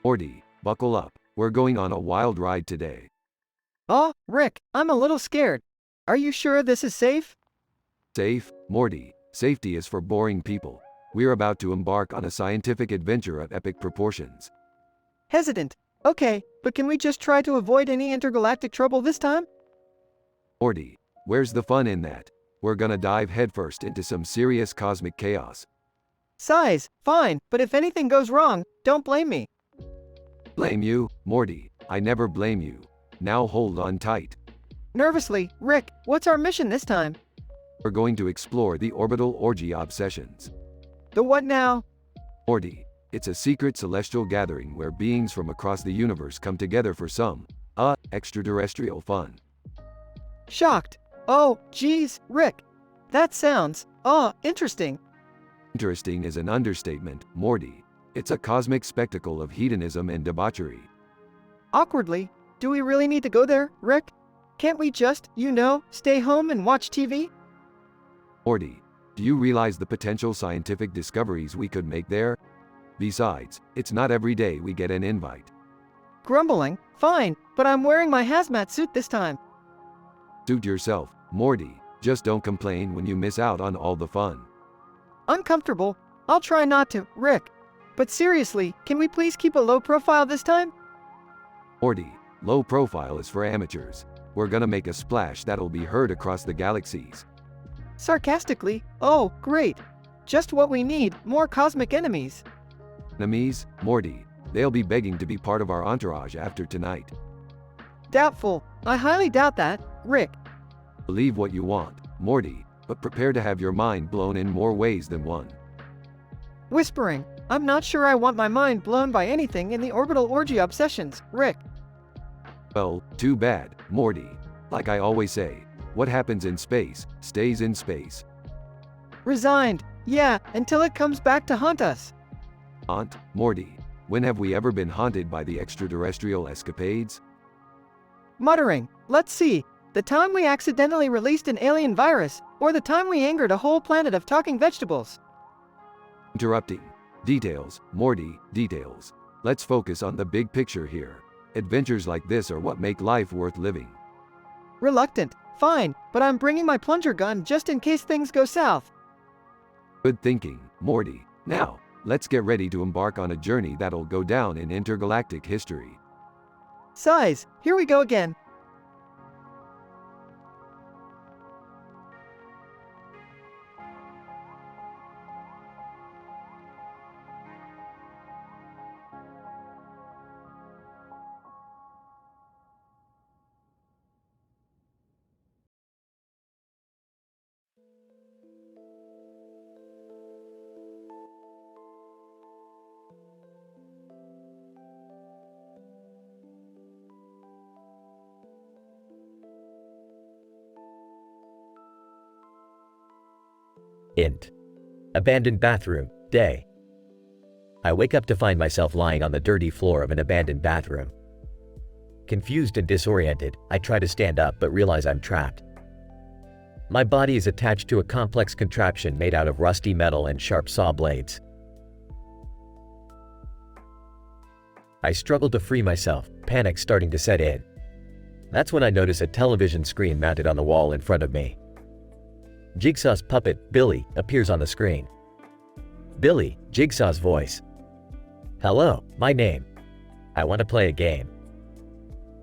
Speaker 1: Morty, buckle up, we're going on a wild ride today.
Speaker 2: Oh, Rick, I'm a little scared. Are you sure this is safe?
Speaker 1: Safe, Morty, safety is for boring people. We're about to embark on a scientific adventure of epic proportions.
Speaker 2: Hesitant. Okay, but can we just try to avoid any intergalactic trouble this time?
Speaker 1: Morty, where's the fun in that? We're gonna dive headfirst into some serious cosmic chaos.
Speaker 2: Size, fine, but if anything goes wrong, don't blame me.
Speaker 1: Blame you, Morty? I never blame you. Now hold on tight.
Speaker 2: Nervously, Rick, what's our mission this time?
Speaker 1: We're going to explore the orbital orgy obsessions.
Speaker 2: The what now?
Speaker 1: Morty, it's a secret celestial gathering where beings from across the universe come together for some, extraterrestrial fun.
Speaker 2: Shocked. Oh, geez, Rick. That sounds, interesting.
Speaker 1: Interesting is an understatement, Morty. It's a cosmic spectacle of hedonism and debauchery.
Speaker 2: Awkwardly, do we really need to go there, Rick? Can't we just, stay home and watch TV?
Speaker 1: Morty, do you realize the potential scientific discoveries we could make there? Besides, it's not every day we get an invite.
Speaker 2: Grumbling, fine, but I'm wearing my hazmat suit this time.
Speaker 1: Suit yourself, Morty. Just don't complain when you miss out on all the fun.
Speaker 2: Uncomfortable. I'll try not to, Rick. But seriously, can we please keep a low profile this time?
Speaker 1: Morty, low profile is for amateurs. We're gonna make a splash that'll be heard across the galaxies.
Speaker 2: Sarcastically, oh, great. Just what we need, more cosmic enemies.
Speaker 1: Enemies, Morty. They'll be begging to be part of our entourage after tonight.
Speaker 2: Doubtful. I highly doubt that, Rick.
Speaker 1: Believe what you want, Morty, but prepare to have your mind blown in more ways than one.
Speaker 2: Whispering. I'm not sure I want my mind blown by anything in the orbital orgy obsessions, Rick.
Speaker 1: Well, too bad, Morty. Like I always say, what happens in space, stays in space.
Speaker 2: Resigned. Yeah, until it comes back to haunt us.
Speaker 1: Haunt, Morty. When have we ever been haunted by the extraterrestrial escapades?
Speaker 2: Muttering. Let's see. The time we accidentally released an alien virus, or the time we angered a whole planet of talking vegetables.
Speaker 1: Interrupting. Details, Morty, details. Let's focus on the big picture here. Adventures like this are what make life worth living.
Speaker 2: Reluctant. Fine, but I'm bringing my plunger gun just in case things go south.
Speaker 1: Good thinking, Morty. Now, let's get ready to embark on a journey that'll go down in intergalactic history.
Speaker 2: Size, here we go again.
Speaker 4: Int. Abandoned bathroom, day. I wake up to find myself lying on the dirty floor of an abandoned bathroom. Confused and disoriented, I try to stand up but realize I'm trapped. My body is attached to a complex contraption made out of rusty metal and sharp saw blades. I struggle to free myself, panic starting to set in. That's when I notice a television screen mounted on the wall in front of me. Jigsaw's puppet, Billy, appears on the screen. Billy, Jigsaw's voice. Hello, my name. I want to play a game.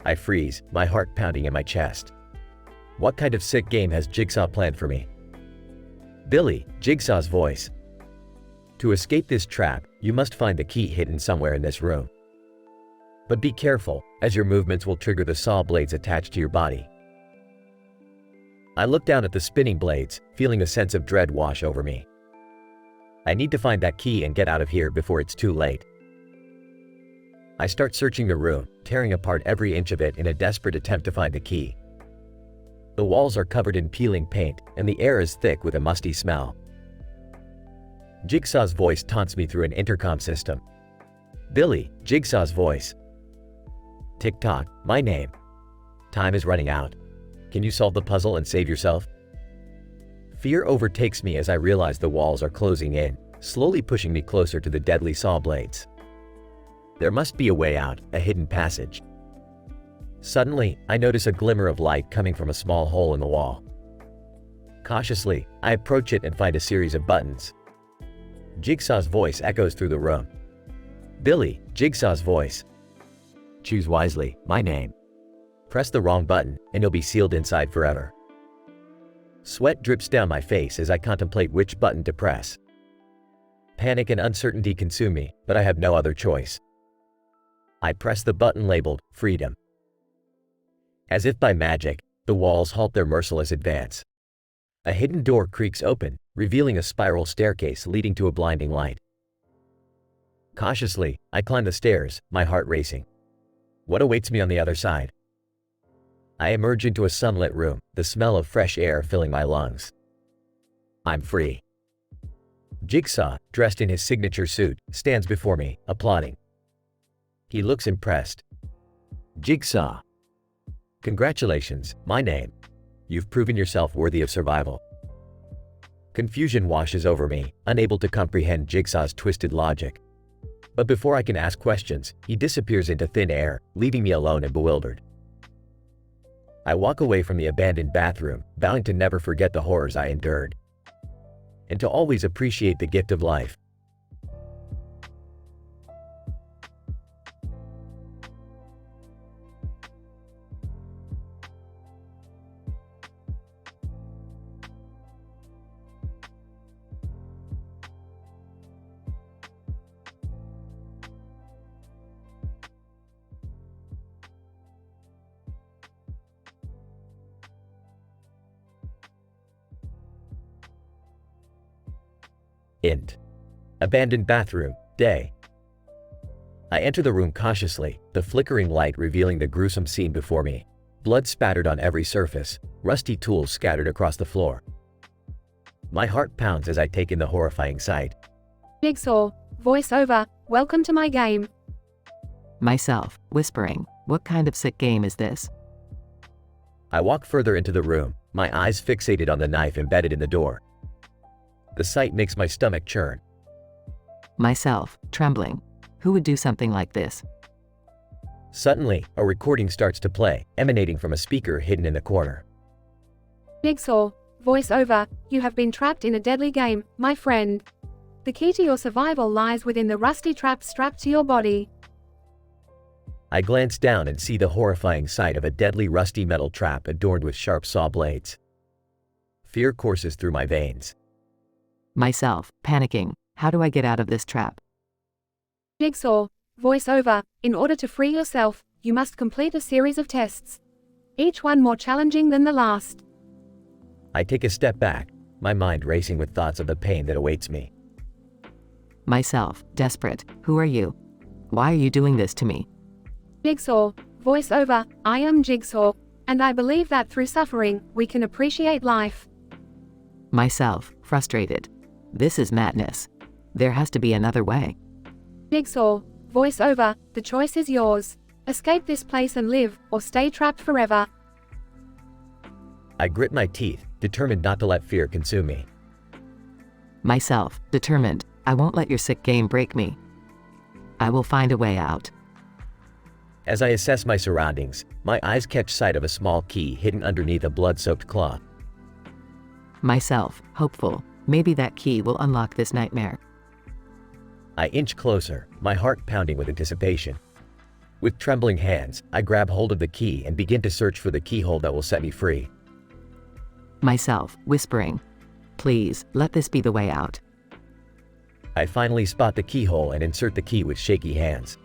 Speaker 4: I freeze, my heart pounding in my chest. What kind of sick game has Jigsaw planned for me? Billy, Jigsaw's voice. To escape this trap, you must find the key hidden somewhere in this room. But be careful, as your movements will trigger the saw blades attached to your body. I look down at the spinning blades, feeling a sense of dread wash over me. I need to find that key and get out of here before it's too late. I start searching the room, tearing apart every inch of it in a desperate attempt to find the key. The walls are covered in peeling paint, and the air is thick with a musty smell. Jigsaw's voice taunts me through an intercom system. Billy, Jigsaw's voice. Tick-tock, my name. Time is running out. Can you solve the puzzle and save yourself? Fear overtakes me as I realize the walls are closing in, slowly pushing me closer to the deadly saw blades. There must be a way out, a hidden passage. Suddenly, I notice a glimmer of light coming from a small hole in the wall. Cautiously, I approach it and find a series of buttons. Jigsaw's voice echoes through the room. Billy, Jigsaw's voice.
Speaker 7: Choose wisely, my name.
Speaker 4: Press the wrong button, and you'll be sealed inside forever. Sweat drips down my face as I contemplate which button to press. Panic and uncertainty consume me, but I have no other choice. I press the button labeled Freedom. As if by magic, the walls halt their merciless advance. A hidden door creaks open, revealing a spiral staircase leading to a blinding light. Cautiously, I climb the stairs, my heart racing. What awaits me on the other side? I emerge into a sunlit room, the smell of fresh air filling my lungs. I'm free. Jigsaw, dressed in his signature suit, stands before me, applauding. He looks impressed.
Speaker 7: Jigsaw.
Speaker 4: Congratulations, my name. You've proven yourself worthy of survival. Confusion washes over me, unable to comprehend Jigsaw's twisted logic. But before I can ask questions, he disappears into thin air, leaving me alone and bewildered. I walk away from the abandoned bathroom, vowing to never forget the horrors I endured, and to always appreciate the gift of life. Int. Abandoned bathroom, day. I enter the room cautiously, the flickering light revealing the gruesome scene before me. Blood spattered on every surface, rusty tools scattered across the floor. My heart pounds as I take in the horrifying sight.
Speaker 14: Jigsaw, voiceover, welcome to my game.
Speaker 5: Myself, whispering, what kind of sick game is this?
Speaker 4: I walk further into the room, my eyes fixated on the knife embedded in the door. The sight makes my stomach churn.
Speaker 5: Myself, trembling. Who would do something like this?
Speaker 4: Suddenly, a recording starts to play, emanating from a speaker hidden in the corner.
Speaker 14: Jigsaw, voiceover, you have been trapped in a deadly game, my friend. The key to your survival lies within the rusty trap strapped to your body.
Speaker 4: I glance down and see the horrifying sight of a deadly rusty metal trap adorned with sharp saw blades. Fear courses through my veins.
Speaker 5: Myself, panicking. How do I get out of this trap?
Speaker 14: Jigsaw, voiceover, in order to free yourself, you must complete a series of tests. Each one more challenging than the last.
Speaker 4: I take a step back, my mind racing with thoughts of the pain that awaits me.
Speaker 5: Myself, desperate. Who are you? Why are you doing this to me?
Speaker 14: Jigsaw, voiceover, I am Jigsaw, and I believe that through suffering, we can appreciate life.
Speaker 5: Myself, frustrated. This is madness. There has to be another way.
Speaker 14: Jigsaw, voiceover, the choice is yours. Escape this place and live, or stay trapped forever.
Speaker 4: I grit my teeth, determined not to let fear consume me.
Speaker 5: Myself, determined. I won't let your sick game break me. I will find a way out.
Speaker 4: As I assess my surroundings, my eyes catch sight of a small key hidden underneath a blood-soaked cloth.
Speaker 5: Myself, hopeful. Maybe that key will unlock this nightmare.
Speaker 4: I inch closer, my heart pounding with anticipation. With trembling hands, I grab hold of the key and begin to search for the keyhole that will set me free.
Speaker 5: Myself, whispering, please, let this be the way out.
Speaker 4: I finally spot the keyhole and insert the key with shaky hands.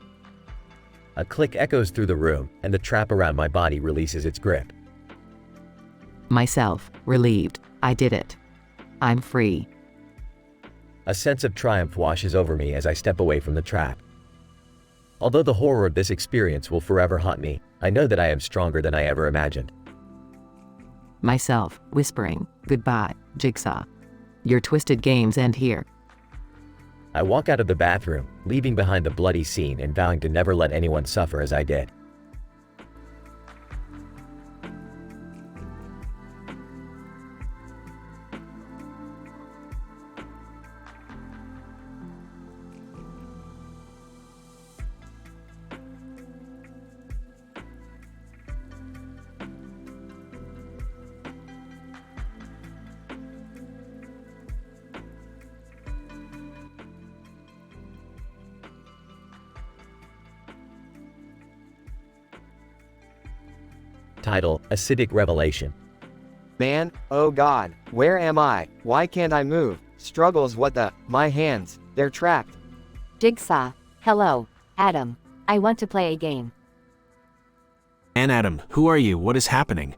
Speaker 4: A click echoes through the room, and the trap around my body releases its grip.
Speaker 5: Myself, relieved. I did it. I'm free.
Speaker 4: A sense of triumph washes over me as I step away from the trap. Although the horror of this experience will forever haunt me, I know that I am stronger than I ever imagined.
Speaker 5: Myself, whispering, goodbye, Jigsaw. Your twisted games end here.
Speaker 4: I walk out of the bathroom, leaving behind the bloody scene and vowing to never let anyone suffer as I did. Title: Acidic Revelation.
Speaker 2: Man, oh god, where am I? Why can't I move? Struggles, what the? My hands, they're trapped.
Speaker 3: Jigsaw, hello, Adam. I want to play a game.
Speaker 19: And Adam, who are you? What is happening?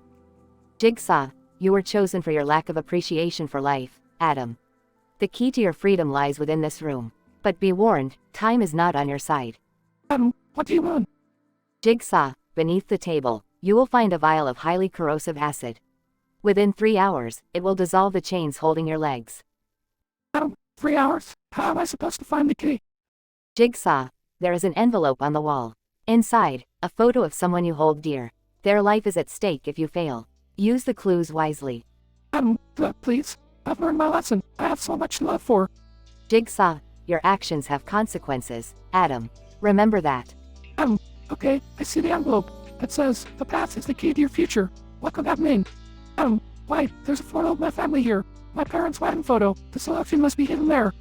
Speaker 3: Jigsaw, you were chosen for your lack of appreciation for life, Adam. The key to your freedom lies within this room. But be warned, time is not on your side.
Speaker 11: Adam, what do you want?
Speaker 3: Jigsaw, beneath the table, you will find a vial of highly corrosive acid. Within 3 hours, it will dissolve the chains holding your legs.
Speaker 11: Adam, 3 hours? How am I supposed to find the key?
Speaker 3: Jigsaw, there is an envelope on the wall. Inside, a photo of someone you hold dear. Their life is at stake if you fail. Use the clues wisely.
Speaker 11: Adam, please. I've learned my lesson. I have so much to live for.
Speaker 3: Jigsaw, your actions have consequences, Adam. Remember that.
Speaker 11: Okay, I see the envelope. It says, the past is the key to your future. What could that mean? Wait, there's a photo of my family here. My parents' wedding photo. The selection must be hidden there.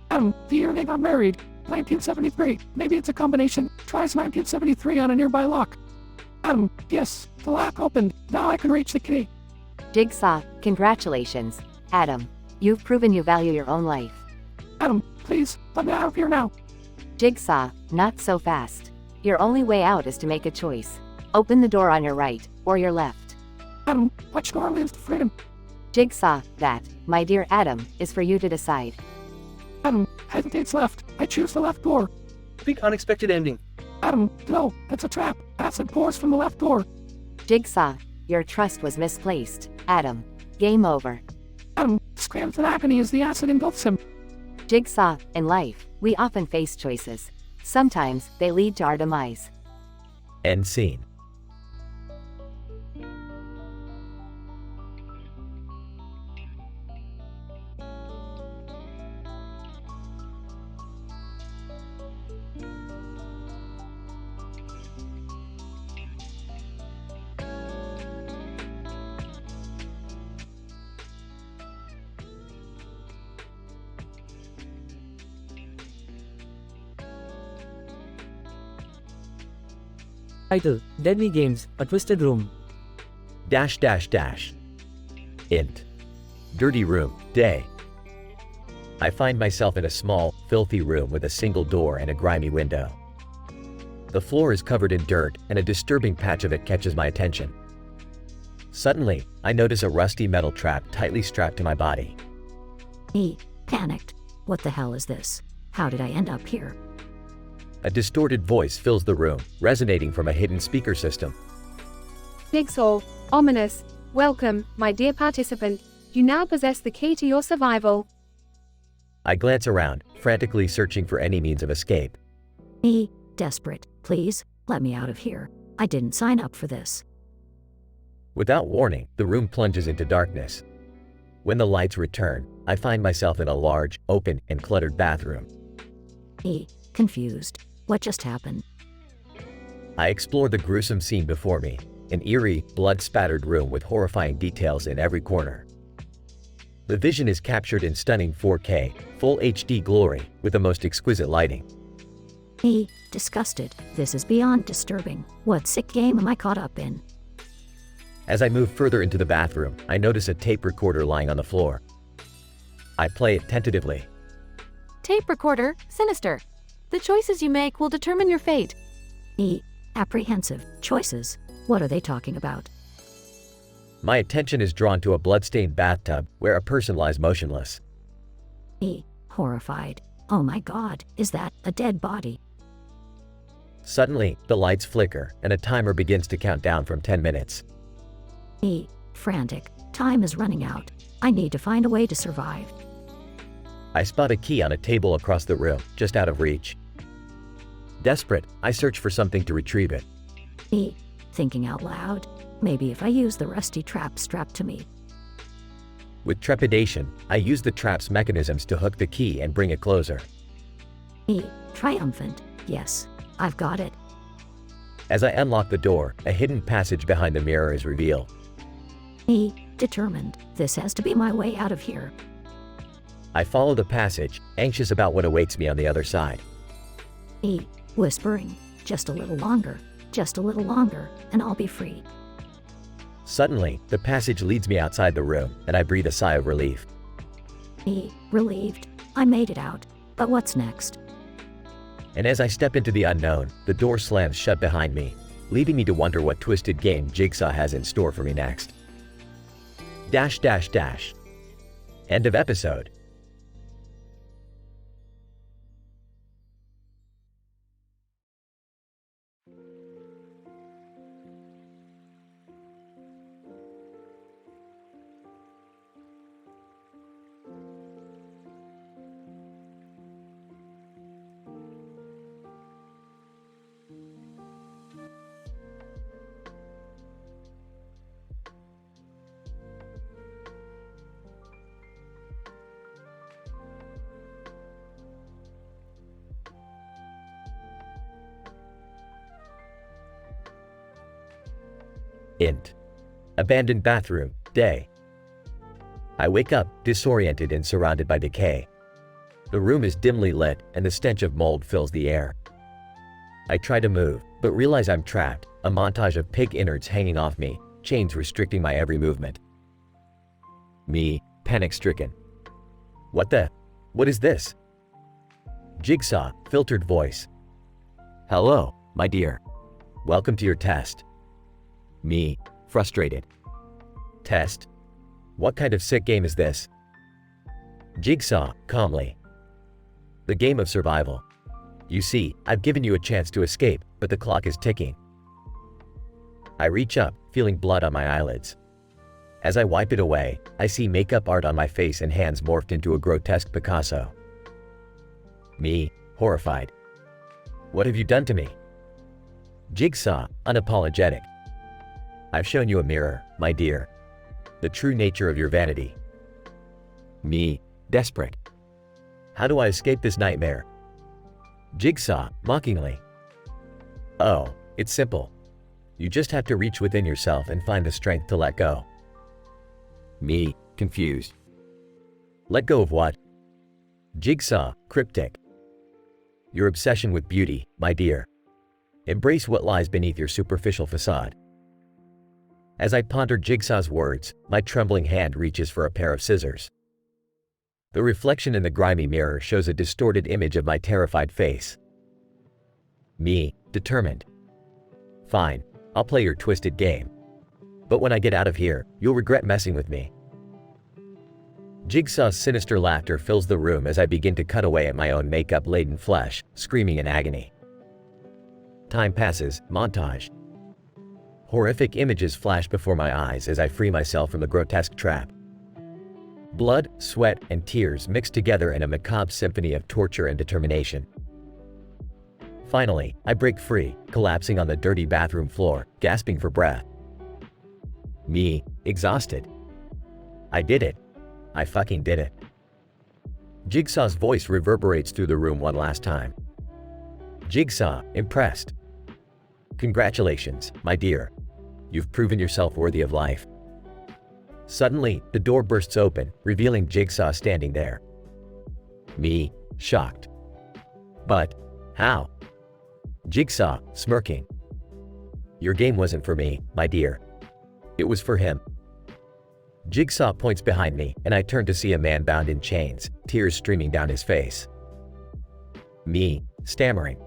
Speaker 11: The year they got married. 1973. Maybe it's a combination. Tries 1973 on a nearby lock. Yes, the lock opened. Now I can reach the key.
Speaker 3: Jigsaw, congratulations, Adam. You've proven you value your own life.
Speaker 11: Please, let me out of here now.
Speaker 3: Jigsaw, not so fast. Your only way out is to make a choice. Open the door on your right, or your left.
Speaker 11: Which door leads to freedom?
Speaker 3: Jigsaw, that, my dear Adam, is for you to decide.
Speaker 11: Hesitates left. I choose the left door.
Speaker 15: Big unexpected ending.
Speaker 11: No, that's a trap. Acid pours from the left door.
Speaker 3: Jigsaw, your trust was misplaced, Adam. Game over.
Speaker 11: Screams in agony as the acid engulfs him.
Speaker 3: Jigsaw, in life, we often face choices. Sometimes, they lead to our demise.
Speaker 4: End scene.
Speaker 16: Title: Deadly Games, A Twisted Room. ..
Speaker 4: Int. Dirty room, day. I find myself in a small, filthy room with a single door and a grimy window. The floor is covered in dirt, and a disturbing patch of it catches my attention. Suddenly, I notice a rusty metal trap tightly strapped to my body.
Speaker 22: Panicked. What the hell is this? How did I end up here?
Speaker 4: A distorted voice fills the room, resonating from a hidden speaker system.
Speaker 14: Jigsaw, ominous. Welcome, my dear participant. You now possess the key to your survival.
Speaker 4: I glance around, frantically searching for any means of escape.
Speaker 22: Desperate. Please, let me out of here. I didn't sign up for this.
Speaker 4: Without warning, the room plunges into darkness. When the lights return, I find myself in a large, open, and cluttered bathroom.
Speaker 22: Confused. What just happened?
Speaker 4: I explore the gruesome scene before me, an eerie, blood-spattered room with horrifying details in every corner. The vision is captured in stunning 4K, full HD glory, with the most exquisite lighting.
Speaker 22: Disgusted. This is beyond disturbing. What sick game am I caught up in?
Speaker 4: As I move further into the bathroom, I notice a tape recorder lying on the floor. I play it tentatively.
Speaker 3: Tape recorder, sinister. The choices you make will determine your fate.
Speaker 22: Apprehensive. Choices. What are they talking about?
Speaker 4: My attention is drawn to a blood-stained bathtub where a person lies motionless.
Speaker 22: Horrified. Oh my god, is that a dead body?
Speaker 4: Suddenly, the lights flicker and a timer begins to count down from 10 minutes.
Speaker 22: Frantic. Time is running out. I need to find a way to survive.
Speaker 4: I spot a key on a table across the room, just out of reach. Desperate, I search for something to retrieve it.
Speaker 22: Thinking out loud. Maybe if I use the rusty trap strapped to me.
Speaker 4: With trepidation, I use the trap's mechanisms to hook the key and bring it closer.
Speaker 22: Triumphant. Yes, I've got it.
Speaker 4: As I unlock the door, a hidden passage behind the mirror is revealed.
Speaker 22: Determined. This has to be my way out of here.
Speaker 4: I follow the passage, anxious about what awaits me on the other side.
Speaker 22: Whispering. Just a little longer, and I'll be free.
Speaker 4: Suddenly, the passage leads me outside the room, and I breathe a sigh of relief.
Speaker 22: Relieved. I made it out. But what's next?
Speaker 4: And as I step into the unknown, the door slams shut behind me, leaving me to wonder what twisted game Jigsaw has in store for me next. End of episode. Int. Abandoned bathroom, day. I wake up, disoriented and surrounded by decay. The room is dimly lit, and the stench of mold fills the air. I try to move, but realize I'm trapped, a montage of pig innards hanging off me, chains restricting my every movement. Me, panic-stricken. What is this? Jigsaw, filtered voice.
Speaker 7: Hello, my dear.
Speaker 4: Welcome to your test. Me, frustrated. Test? What kind of sick game is this? Jigsaw, calmly. The game of survival. You see, I've given you a chance to escape, but the clock is ticking. I reach up, feeling blood on my eyelids. As I wipe it away, I see makeup art on my face and hands morphed into a grotesque Picasso. Me, horrified. What have you done to me? Jigsaw, unapologetic. I've shown you a mirror, my dear. The true nature of your vanity. Me, desperate. How do I escape this nightmare? Jigsaw, mockingly. Oh, it's simple. You just have to reach within yourself and find the strength to let go.
Speaker 7: Me, confused.
Speaker 4: Let go of what? Jigsaw, cryptic. Your obsession with beauty, my dear. Embrace what lies beneath your superficial facade. As I ponder Jigsaw's words, my trembling hand reaches for a pair of scissors. The reflection in the grimy mirror shows a distorted image of my terrified face. Me, determined. Fine, I'll play your twisted game. But when I get out of here, you'll regret messing with me. Jigsaw's sinister laughter fills the room as I begin to cut away at my own makeup-laden flesh, screaming in agony. Time passes, montage. Horrific images flash before my eyes as I free myself from the grotesque trap. Blood, sweat, and tears mix together in a macabre symphony of torture and determination. Finally, I break free, collapsing on the dirty bathroom floor, gasping for breath. Me, exhausted. I did it. I fucking did it. Jigsaw's voice reverberates through the room one last time. Jigsaw, impressed. Congratulations, my dear. You've proven yourself worthy of life. Suddenly, the door bursts open, revealing Jigsaw standing there. Me, shocked. But, how? Jigsaw, smirking. Your game wasn't for me, my dear. It was for him. Jigsaw points behind me, and I turn to see a man bound in chains, tears streaming down his face. Me, stammering.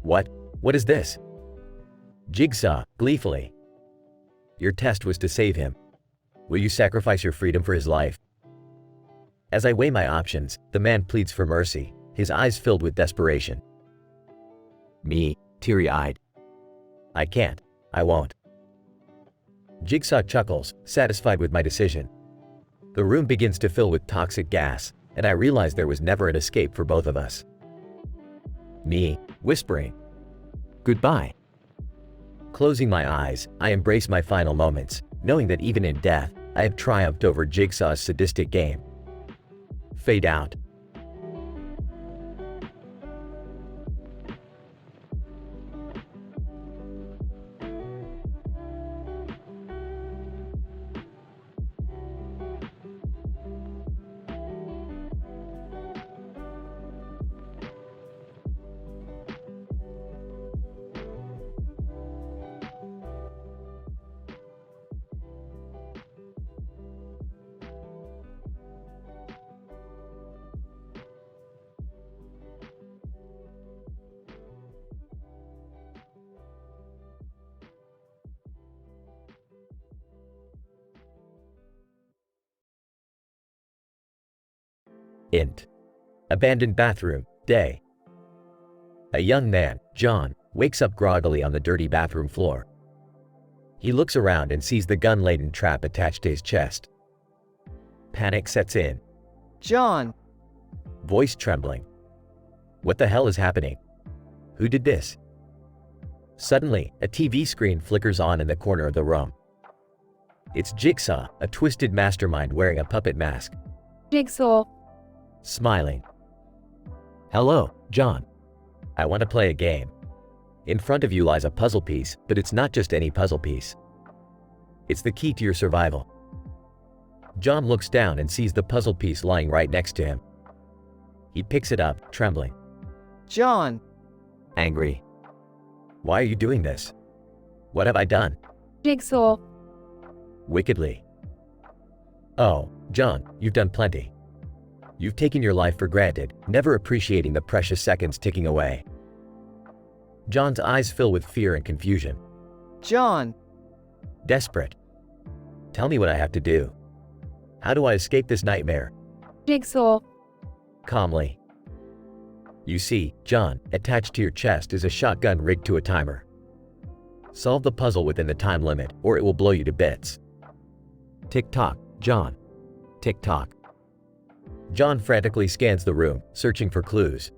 Speaker 4: What is this? Jigsaw, gleefully. Your test was to save him. Will you sacrifice your freedom for his life? As I weigh my options, the man pleads for mercy, his eyes filled with desperation. Me, teary-eyed. I can't. I won't. Jigsaw chuckles, satisfied with my decision. The room begins to fill with toxic gas, and I realize there was never an escape for both of us. Me, whispering. Goodbye. Closing my eyes, I embrace my final moments, knowing that even in death, I have triumphed over Jigsaw's sadistic game. Fade out. Int. Abandoned bathroom, day. A young man, John, wakes up groggily on the dirty bathroom floor. He looks around and sees the gun-laden trap attached to his chest. Panic sets in.
Speaker 2: John.
Speaker 4: Voice trembling. What the hell is happening? Who did this? Suddenly, a TV screen flickers on in the corner of the room. It's Jigsaw, a twisted mastermind wearing a puppet mask.
Speaker 10: Jigsaw.
Speaker 4: Smiling. Hello, John. I want to play a game. In front of you lies a puzzle piece, but it's not just any puzzle piece. It's the key to your survival. John looks down and sees the puzzle piece lying right next to him. He picks it up, trembling.
Speaker 2: John.
Speaker 4: Angry. Why are you doing this? What have I done?
Speaker 10: Jigsaw.
Speaker 4: Wickedly. Oh, John, you've done plenty. You've taken your life for granted, never appreciating the precious seconds ticking away. John's eyes fill with fear and confusion.
Speaker 2: John.
Speaker 4: Desperate. Tell me what I have to do. How do I escape this nightmare?
Speaker 10: Jigsaw.
Speaker 4: Calmly. You see, John, attached to your chest is a shotgun rigged to a timer. Solve the puzzle within the time limit, or it will blow you to bits. Tick-tock, John. Tick-tock. John frantically scans the room, searching for clues.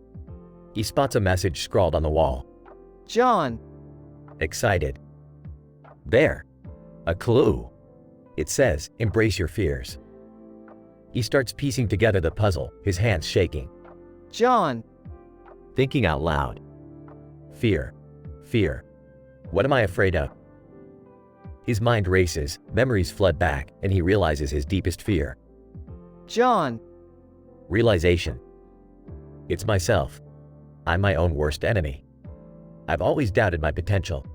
Speaker 4: He spots a message scrawled on the wall.
Speaker 2: John.
Speaker 4: Excited. There. A clue. It says, embrace your fears. He starts piecing together the puzzle, his hands shaking.
Speaker 2: John.
Speaker 4: Thinking out loud. Fear. Fear. What am I afraid of? His mind races, memories flood back, and he realizes his deepest fear.
Speaker 2: John.
Speaker 4: Realization. It's myself. I'm my own worst enemy. I've always doubted my potential.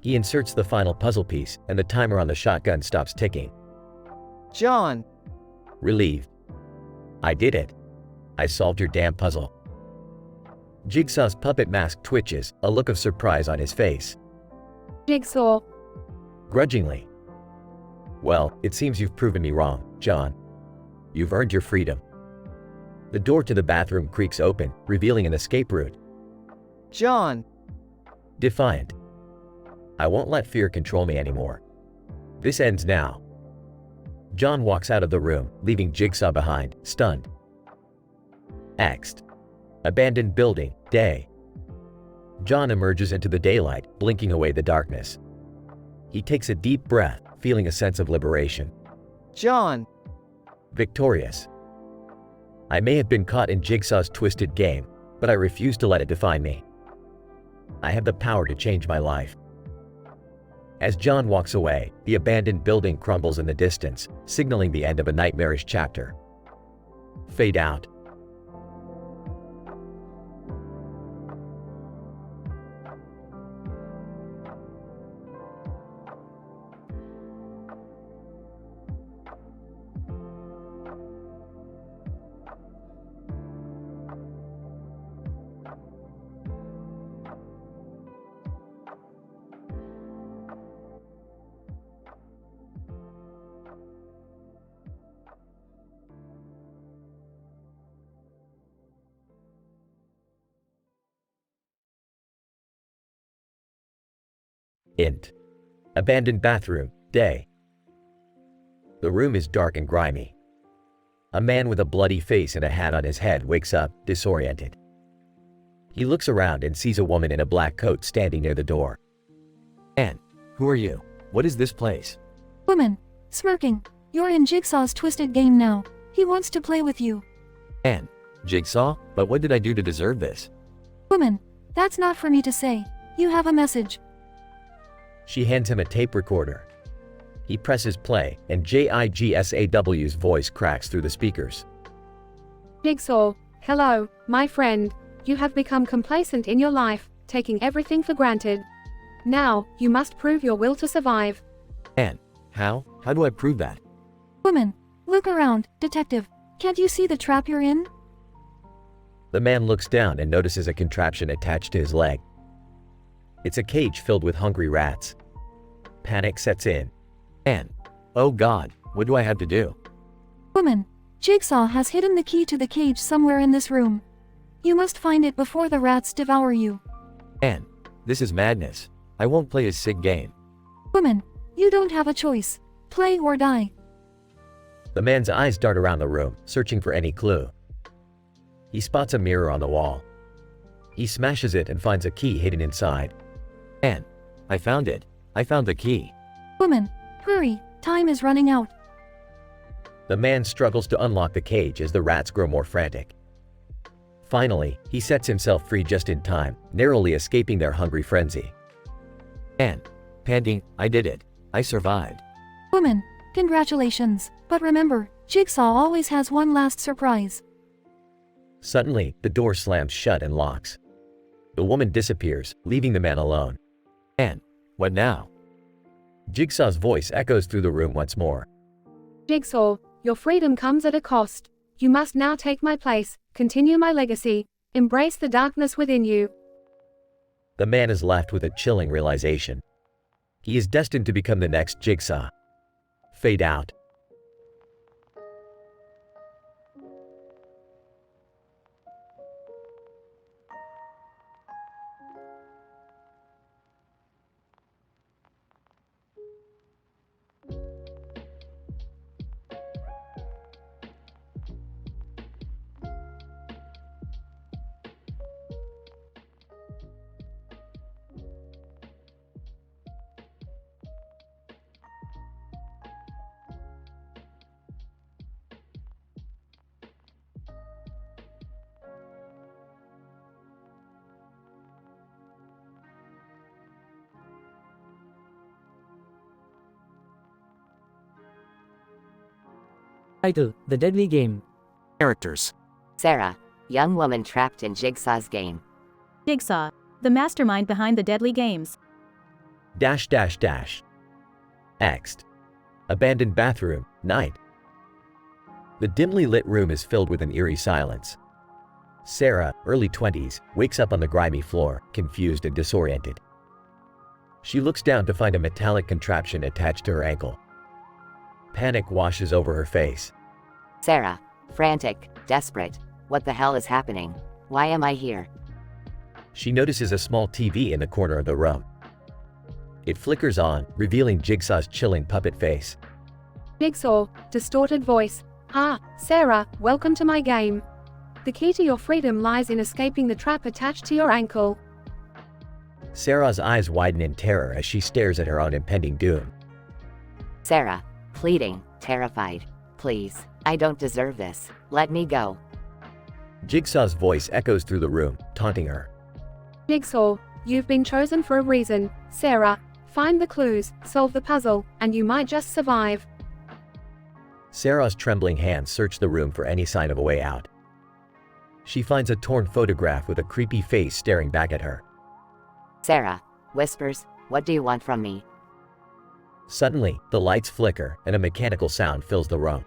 Speaker 4: He inserts the final puzzle piece, and the timer on the shotgun stops ticking.
Speaker 2: John.
Speaker 4: Relieved. I did it. I solved your damn puzzle. Jigsaw's puppet mask twitches, a look of surprise on his face.
Speaker 10: Jigsaw.
Speaker 4: Grudgingly. Well, it seems you've proven me wrong, John. You've earned your freedom. The door to the bathroom creaks open, revealing an escape route.
Speaker 2: John.
Speaker 4: Defiant. I won't let fear control me anymore. This ends now. John walks out of the room, leaving Jigsaw behind, stunned. Next. Abandoned building, day. John emerges into the daylight, blinking away the darkness. He takes a deep breath, feeling a sense of liberation.
Speaker 2: John.
Speaker 4: Victorious. I may have been caught in Jigsaw's twisted game, but I refuse to let it define me. I have the power to change my life. As John walks away, the abandoned building crumbles in the distance, signaling the end of a nightmarish chapter. Fade out. Int. Abandoned bathroom, day. The room is dark and grimy. A man with a bloody face and a hat on his head wakes up, disoriented. He looks around and sees a woman in a black coat standing near the door.
Speaker 7: Anne, who are you? What is this place?
Speaker 21: Woman, smirking. You're in Jigsaw's twisted game now. He wants to play with you.
Speaker 7: Anne, Jigsaw? But what did I do to deserve this?
Speaker 21: Woman, that's not for me to say. You have a message.
Speaker 4: She hands him a tape recorder. He presses play, and Jigsaw's voice cracks through the speakers.
Speaker 10: Jigsaw, hello, my friend. You have become complacent in your life, taking everything for granted. Now, you must prove your will to survive.
Speaker 7: Anne, how? How do I prove that?
Speaker 21: Woman, look around, detective. Can't you see the trap you're in?
Speaker 4: The man looks down and notices a contraption attached to his leg. It's a cage filled with hungry rats. Panic sets in.
Speaker 7: Anne, oh God, what do I have to do?
Speaker 21: Woman, Jigsaw has hidden the key to the cage somewhere in this room. You must find it before the rats devour you.
Speaker 7: Man, this is madness. I won't play his sick game.
Speaker 21: Woman, you don't have a choice. Play or die.
Speaker 4: The man's eyes dart around the room, searching for any clue. He spots a mirror on the wall. He smashes it and finds a key hidden inside.
Speaker 7: Man, I found it. I found the key.
Speaker 21: Woman, hurry, time is running out.
Speaker 4: The man struggles to unlock the cage as the rats grow more frantic. Finally, he sets himself free just in time, narrowly escaping their hungry frenzy.
Speaker 7: Man, Pandy, I did it. I survived.
Speaker 21: Woman, congratulations. But remember, Jigsaw always has one last surprise.
Speaker 4: Suddenly, the door slams shut and locks. The woman disappears, leaving the man alone.
Speaker 7: Man, what now?
Speaker 4: Jigsaw's voice echoes through the room once more.
Speaker 14: Jigsaw, your freedom comes at a cost. You must now take my place, continue my legacy, embrace the darkness within you.
Speaker 4: The man is left with a chilling realization. He is destined to become the next Jigsaw. Fade out.
Speaker 16: Title: The Deadly Game.
Speaker 19: Characters:
Speaker 18: Sarah, young woman trapped in Jigsaw's game.
Speaker 12: Jigsaw, the mastermind behind the deadly games. ..
Speaker 4: Next. Abandoned bathroom, night. The dimly lit room is filled with an eerie silence. Sarah, early 20s, wakes up on the grimy floor, confused and disoriented. She looks down to find a metallic contraption attached to her ankle. Panic washes over her face.
Speaker 18: Sarah, frantic, desperate. What the hell is happening? Why am I here?
Speaker 4: She notices a small TV in the corner of the room. It flickers on, revealing Jigsaw's chilling puppet face.
Speaker 14: Jigsaw, distorted voice. Ah, Sarah, welcome to my game. The key to your freedom lies in escaping the trap attached to your ankle.
Speaker 4: Sarah's eyes widen in terror as she stares at her own impending doom.
Speaker 18: Sarah, pleading, terrified. Please, I don't deserve this. Let me go.
Speaker 4: Jigsaw's voice echoes through the room, taunting her.
Speaker 14: Jigsaw, you've been chosen for a reason. Sarah, find the clues, solve the puzzle, and you might just survive.
Speaker 4: Sarah's trembling hands search the room for any sign of a way out. She finds a torn photograph with a creepy face staring back at her.
Speaker 18: Sarah, whispers, what do you want from me?
Speaker 4: Suddenly, the lights flicker and a mechanical sound fills the room.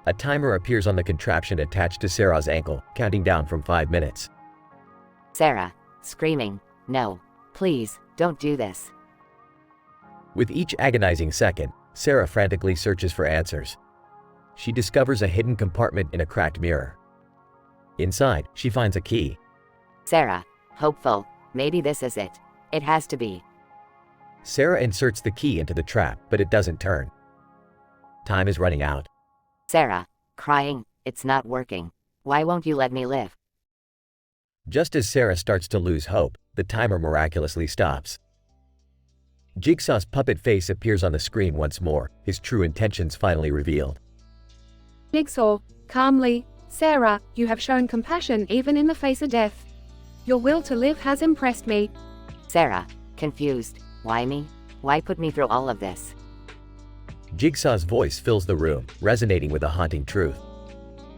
Speaker 4: A timer appears on the contraption attached to Sarah's ankle, counting down from 5 minutes.
Speaker 18: Sarah, screaming, no, please, don't do this.
Speaker 4: With each agonizing second, Sarah frantically searches for answers. She discovers a hidden compartment in a cracked mirror. Inside, she finds a key.
Speaker 18: Sarah, hopeful, maybe this is it. It has to be.
Speaker 4: Sarah inserts the key into the trap, but it doesn't turn. Time is running out.
Speaker 18: Sarah, crying, it's not working. Why won't you let me live?
Speaker 4: Just as Sarah starts to lose hope, the timer miraculously stops. Jigsaw's puppet face appears on the screen once more, his true intentions finally revealed.
Speaker 14: Jigsaw, calmly, Sarah, you have shown compassion even in the face of death. Your will to live has impressed me.
Speaker 18: Sarah, confused, why me? Why put me through all of this?
Speaker 4: Jigsaw's voice fills the room, resonating with a haunting truth.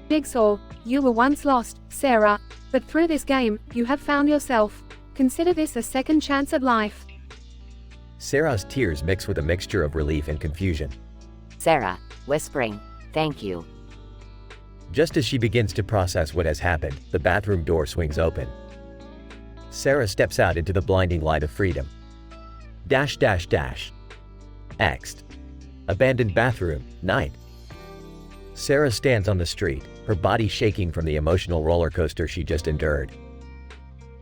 Speaker 14: Jigsaw, you were once lost, Sarah, but through this game, you have found yourself. Consider this a second chance at life.
Speaker 4: Sarah's tears mix with a mixture of relief and confusion.
Speaker 18: Sarah, whispering, thank you.
Speaker 4: Just as she begins to process what has happened, the bathroom door swings open. Sarah steps out into the blinding light of freedom. Next. Abandoned bathroom, night. Sarah stands on the street, her body shaking from the emotional roller coaster she just endured.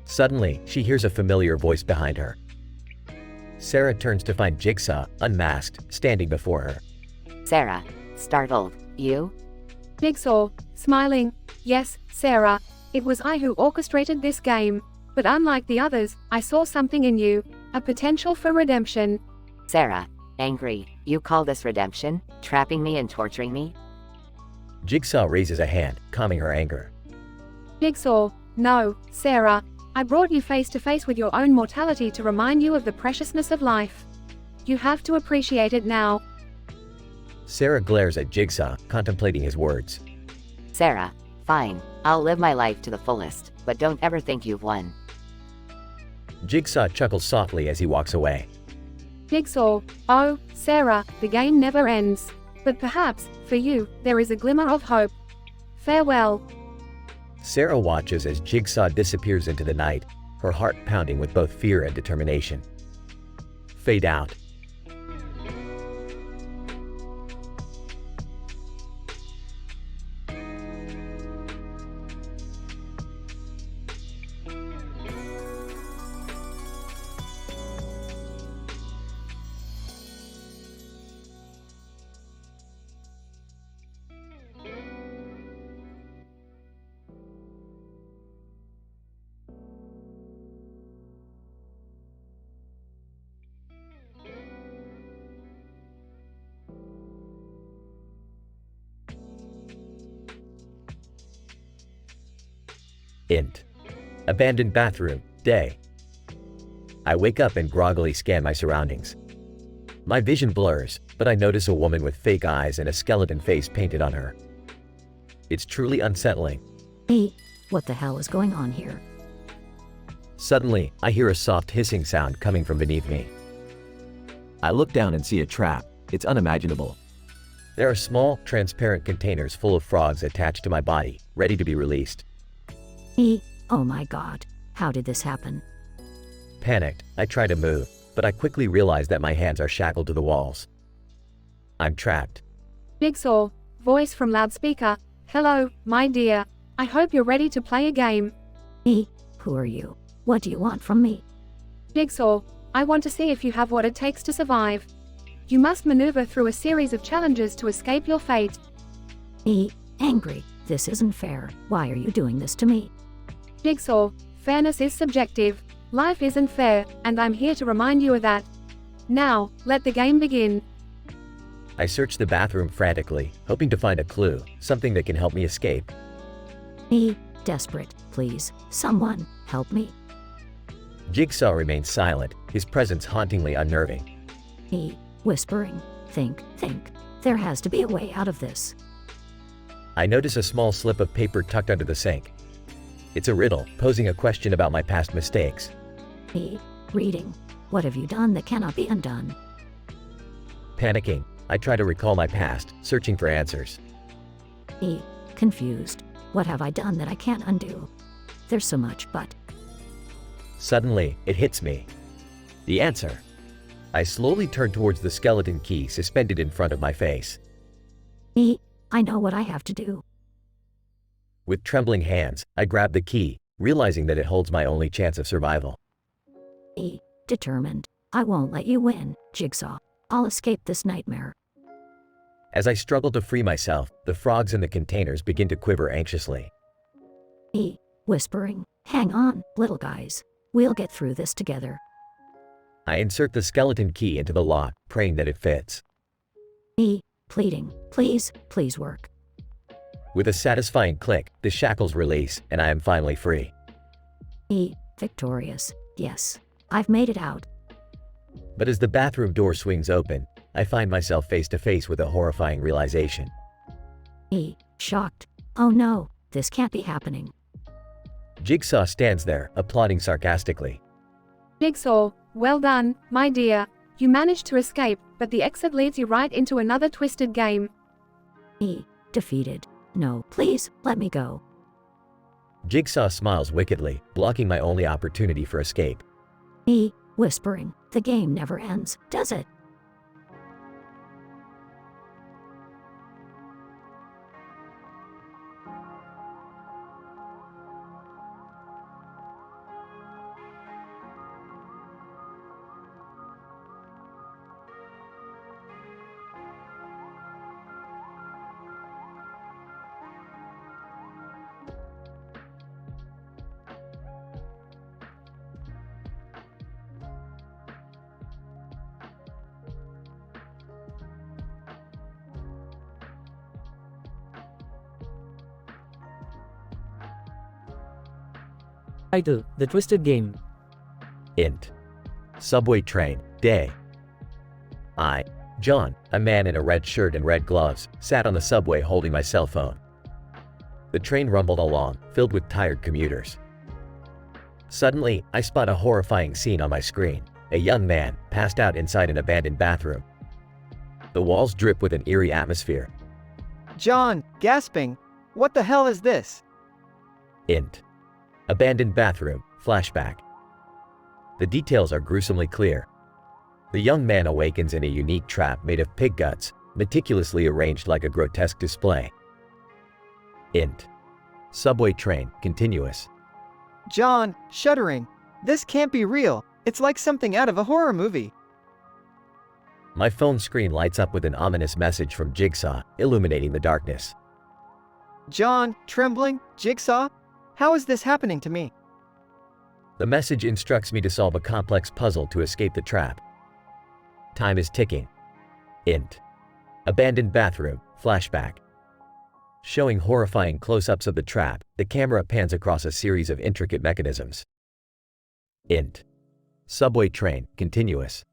Speaker 4: Suddenly, she hears a familiar voice behind her. Sarah turns to find Jigsaw, unmasked, standing before her.
Speaker 18: Sarah, startled, you?
Speaker 10: Jigsaw, smiling. Yes, Sarah. It was I who orchestrated this game. But unlike the others, I saw something in you. A potential for redemption.
Speaker 18: Sarah, angry. You call this redemption? Trapping me and torturing me?
Speaker 4: Jigsaw raises a hand, calming her anger.
Speaker 10: Jigsaw, no, Sarah. I brought you face to face with your own mortality to remind you of the preciousness of life. You have to appreciate it now.
Speaker 4: Sarah glares at Jigsaw, contemplating his words.
Speaker 18: Sarah, fine. I'll live my life to the fullest, but don't ever think you've won.
Speaker 4: Jigsaw chuckles softly as he walks away.
Speaker 10: Jigsaw, oh, Sarah, the game never ends. But perhaps, for you, there is a glimmer of hope. Farewell.
Speaker 4: Sarah watches as Jigsaw disappears into the night, her heart pounding with both fear and determination. Fade out. Int. Abandoned bathroom, day. I wake up and groggily scan my surroundings. My vision blurs, but I notice a woman with fake eyes and a skeleton face painted on her. It's truly unsettling.
Speaker 22: Hey, what the hell is going on here?
Speaker 4: Suddenly, I hear a soft hissing sound coming from beneath me.
Speaker 7: I look down and see a trap. It's unimaginable.
Speaker 4: There are small, transparent containers full of frogs attached to my body, ready to be released.
Speaker 22: Oh my god, how did this happen?
Speaker 4: Panicked, I try to move, but I quickly realize that my hands are shackled to the walls. I'm trapped.
Speaker 10: Jigsaw, voice from loudspeaker. Hello, my dear. I hope you're ready to play a game.
Speaker 22: Who are you? What do you want from me?
Speaker 10: Jigsaw, I want to see if you have what it takes to survive. You must maneuver through a series of challenges to escape your fate.
Speaker 22: Angry. This isn't fair. Why are you doing this to me?
Speaker 10: Jigsaw, fairness is subjective. Life isn't fair, and I'm here to remind you of that. Now, let the game begin.
Speaker 4: I search the bathroom frantically, hoping to find a clue, something that can help me escape.
Speaker 22: Desperate. Please, someone, help me.
Speaker 4: Jigsaw remains silent, his presence hauntingly unnerving.
Speaker 22: Whispering. Think. There has to be a way out of this.
Speaker 4: I notice a small slip of paper tucked under the sink. It's a riddle, posing a question about my past mistakes.
Speaker 22: Reading. What have you done that cannot be undone?
Speaker 4: Panicking, I try to recall my past, searching for answers.
Speaker 22: Confused. What have I done that I can't undo? There's so much, but...
Speaker 4: Suddenly, it hits me. The answer. I slowly turn towards the skeleton key suspended in front of my face.
Speaker 22: I know what I have to do.
Speaker 4: With trembling hands, I grab the key, realizing that it holds my only chance of survival.
Speaker 22: Determined. I won't let you win, Jigsaw. I'll escape this nightmare.
Speaker 4: As I struggle to free myself, the frogs in the containers begin to quiver anxiously.
Speaker 22: Whispering. Hang on, little guys. We'll get through this together.
Speaker 4: I insert the skeleton key into the lock, praying that it fits.
Speaker 22: Pleading. Please work.
Speaker 4: With a satisfying click, the shackles release, and I am finally free.
Speaker 22: Victorious. Yes. I've made it out.
Speaker 4: But as the bathroom door swings open, I find myself face to face with a horrifying realization.
Speaker 22: Shocked. Oh no, this can't be happening.
Speaker 4: Jigsaw stands there, applauding sarcastically.
Speaker 10: Jigsaw, well done, my dear. You managed to escape, but the exit leads you right into another twisted game.
Speaker 22: Defeated. No, please, let me go.
Speaker 4: Jigsaw smiles wickedly, blocking my only opportunity for escape.
Speaker 22: Whispering. The game never ends, does it?
Speaker 16: Title: The Twisted Game.
Speaker 4: Int. Subway train, day. I, John, a man in a red shirt and red gloves, sat on the subway holding my cell phone. The train rumbled along, filled with tired commuters. Suddenly, I spot a horrifying scene on my screen. A young man passed out inside an abandoned bathroom. The walls drip with an eerie atmosphere.
Speaker 2: John, gasping. What the hell is this?
Speaker 4: Int. Abandoned bathroom, flashback. The details are gruesomely clear. The young man awakens in a unique trap made of pig guts, meticulously arranged like a grotesque display. Int. Subway train, continuous.
Speaker 2: John, shuddering. This can't be real. It's like something out of a horror movie.
Speaker 4: My phone screen lights up with an ominous message from Jigsaw, illuminating the darkness.
Speaker 2: John, trembling, Jigsaw? How is this happening to me?
Speaker 4: The message instructs me to solve a complex puzzle to escape the trap. Time is ticking. Int. Abandoned bathroom, flashback. Showing horrifying close-ups of the trap, the camera pans across a series of intricate mechanisms. Int. Subway train, continuous.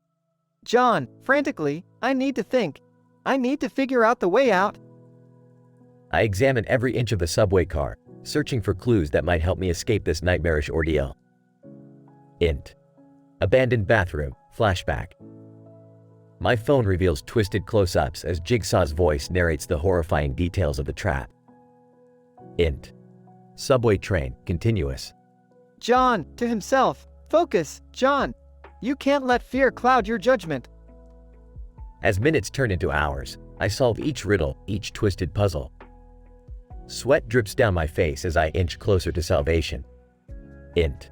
Speaker 2: John, frantically, I need to think. I need to figure out the way out.
Speaker 4: I examine every inch of the subway car, searching for clues that might help me escape this nightmarish ordeal. Int. Abandoned bathroom, flashback. My phone reveals twisted close-ups as Jigsaw's voice narrates the horrifying details of the trap. Int. Subway train, continuous.
Speaker 2: John, to himself. Focus, John. You can't let fear cloud your judgment.
Speaker 4: As minutes turn into hours, I solve each riddle, each twisted puzzle. Sweat drips down my face as I inch closer to salvation. Int.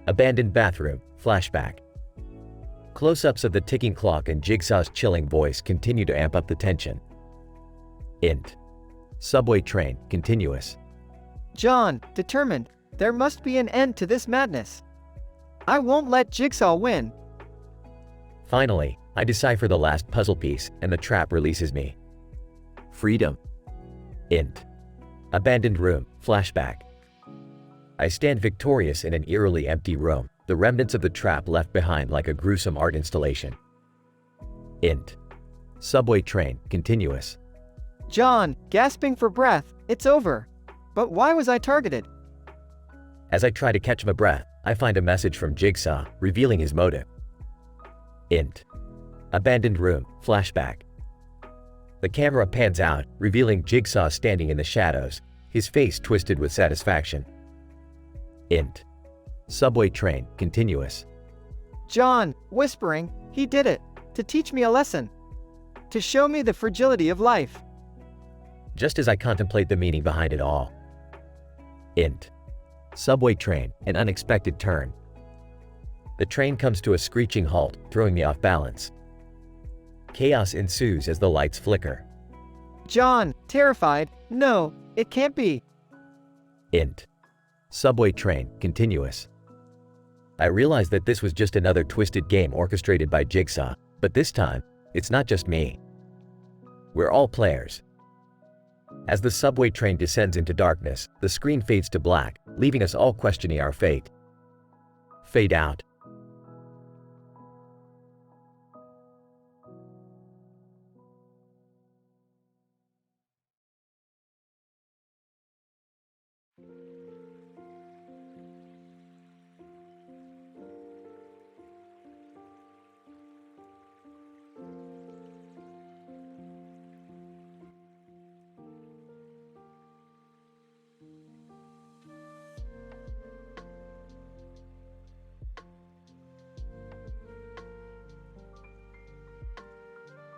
Speaker 4: Abandoned bathroom, flashback. Close-ups of the ticking clock and Jigsaw's chilling voice continue to amp up the tension. Int. Subway train, continuous.
Speaker 2: John, determined. There must be an end to this madness. I won't let Jigsaw win.
Speaker 4: Finally, I decipher the last puzzle piece and the trap releases me. Freedom. Int. Abandoned room, flashback. I stand victorious in an eerily empty room, the remnants of the trap left behind like a gruesome art installation. Int. Subway train, continuous.
Speaker 2: John, gasping for breath, it's over. But why was I targeted?
Speaker 4: As I try to catch my breath, I find a message from Jigsaw, revealing his motive. Int. Abandoned room, flashback. The camera pans out, revealing Jigsaw standing in the shadows, his face twisted with satisfaction. Int. Subway train, continuous.
Speaker 2: John, whispering, he did it. To teach me a lesson. To show me the fragility of life.
Speaker 4: Just as I contemplate the meaning behind it all. Int. Subway train, an unexpected turn. The train comes to a screeching halt, throwing me off balance. Chaos ensues as the lights flicker.
Speaker 2: John, terrified, no, it can't be.
Speaker 4: Int. Subway train, continuous. I realize that this was just another twisted game orchestrated by Jigsaw, but this time, it's not just me. We're all players. As the subway train descends into darkness, the screen fades to black, leaving us all questioning our fate. Fade out.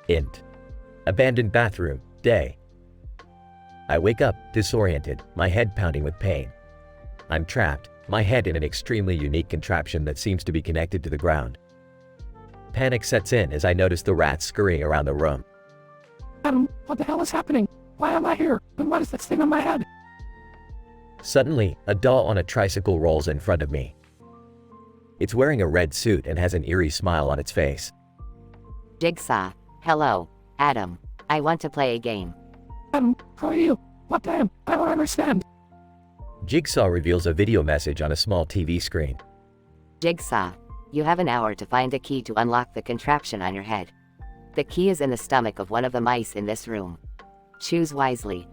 Speaker 4: Int. Abandoned bathroom, day. I wake up, disoriented, my head pounding with pain. I'm trapped, my head in an extremely unique contraption that seems to be connected to the ground. Panic sets in as I notice the rats scurrying around the room.
Speaker 11: Adam, what the hell is happening? Why am I here? And what is that thing on my head?
Speaker 4: Suddenly, a doll on a tricycle rolls in front of me. It's wearing a red suit and has an eerie smile on its face.
Speaker 18: Jigsaw. Hello, Adam. I want to play a game.
Speaker 11: Adam, who are you? What time? I don't understand.
Speaker 4: Jigsaw reveals a video message on a small TV screen.
Speaker 18: Jigsaw, you have an hour to find a key to unlock the contraption on your head. The key is in the stomach of one of the mice in this room. Choose wisely.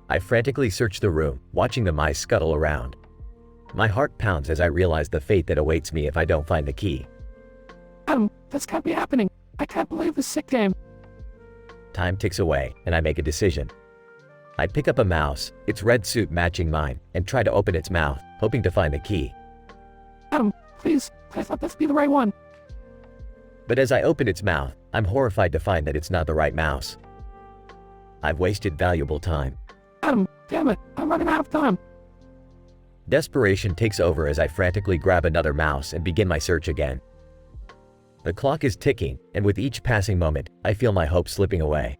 Speaker 4: I frantically search the room, watching the mice scuttle around. My heart pounds as I realize the fate that awaits me if I don't find the key.
Speaker 11: This can't be happening. I can't believe this sick game.
Speaker 4: Time ticks away, and I make a decision. I pick up a mouse, its red suit matching mine, and try to open its mouth, hoping to find the key.
Speaker 11: Please let this be the right one.
Speaker 4: But as I open its mouth, I'm horrified to find that it's not the right mouse. I've wasted valuable time.
Speaker 11: Damn it, I'm running out of time.
Speaker 4: Desperation takes over as I frantically grab another mouse and begin my search again. The clock is ticking, and with each passing moment, I feel my hope slipping away.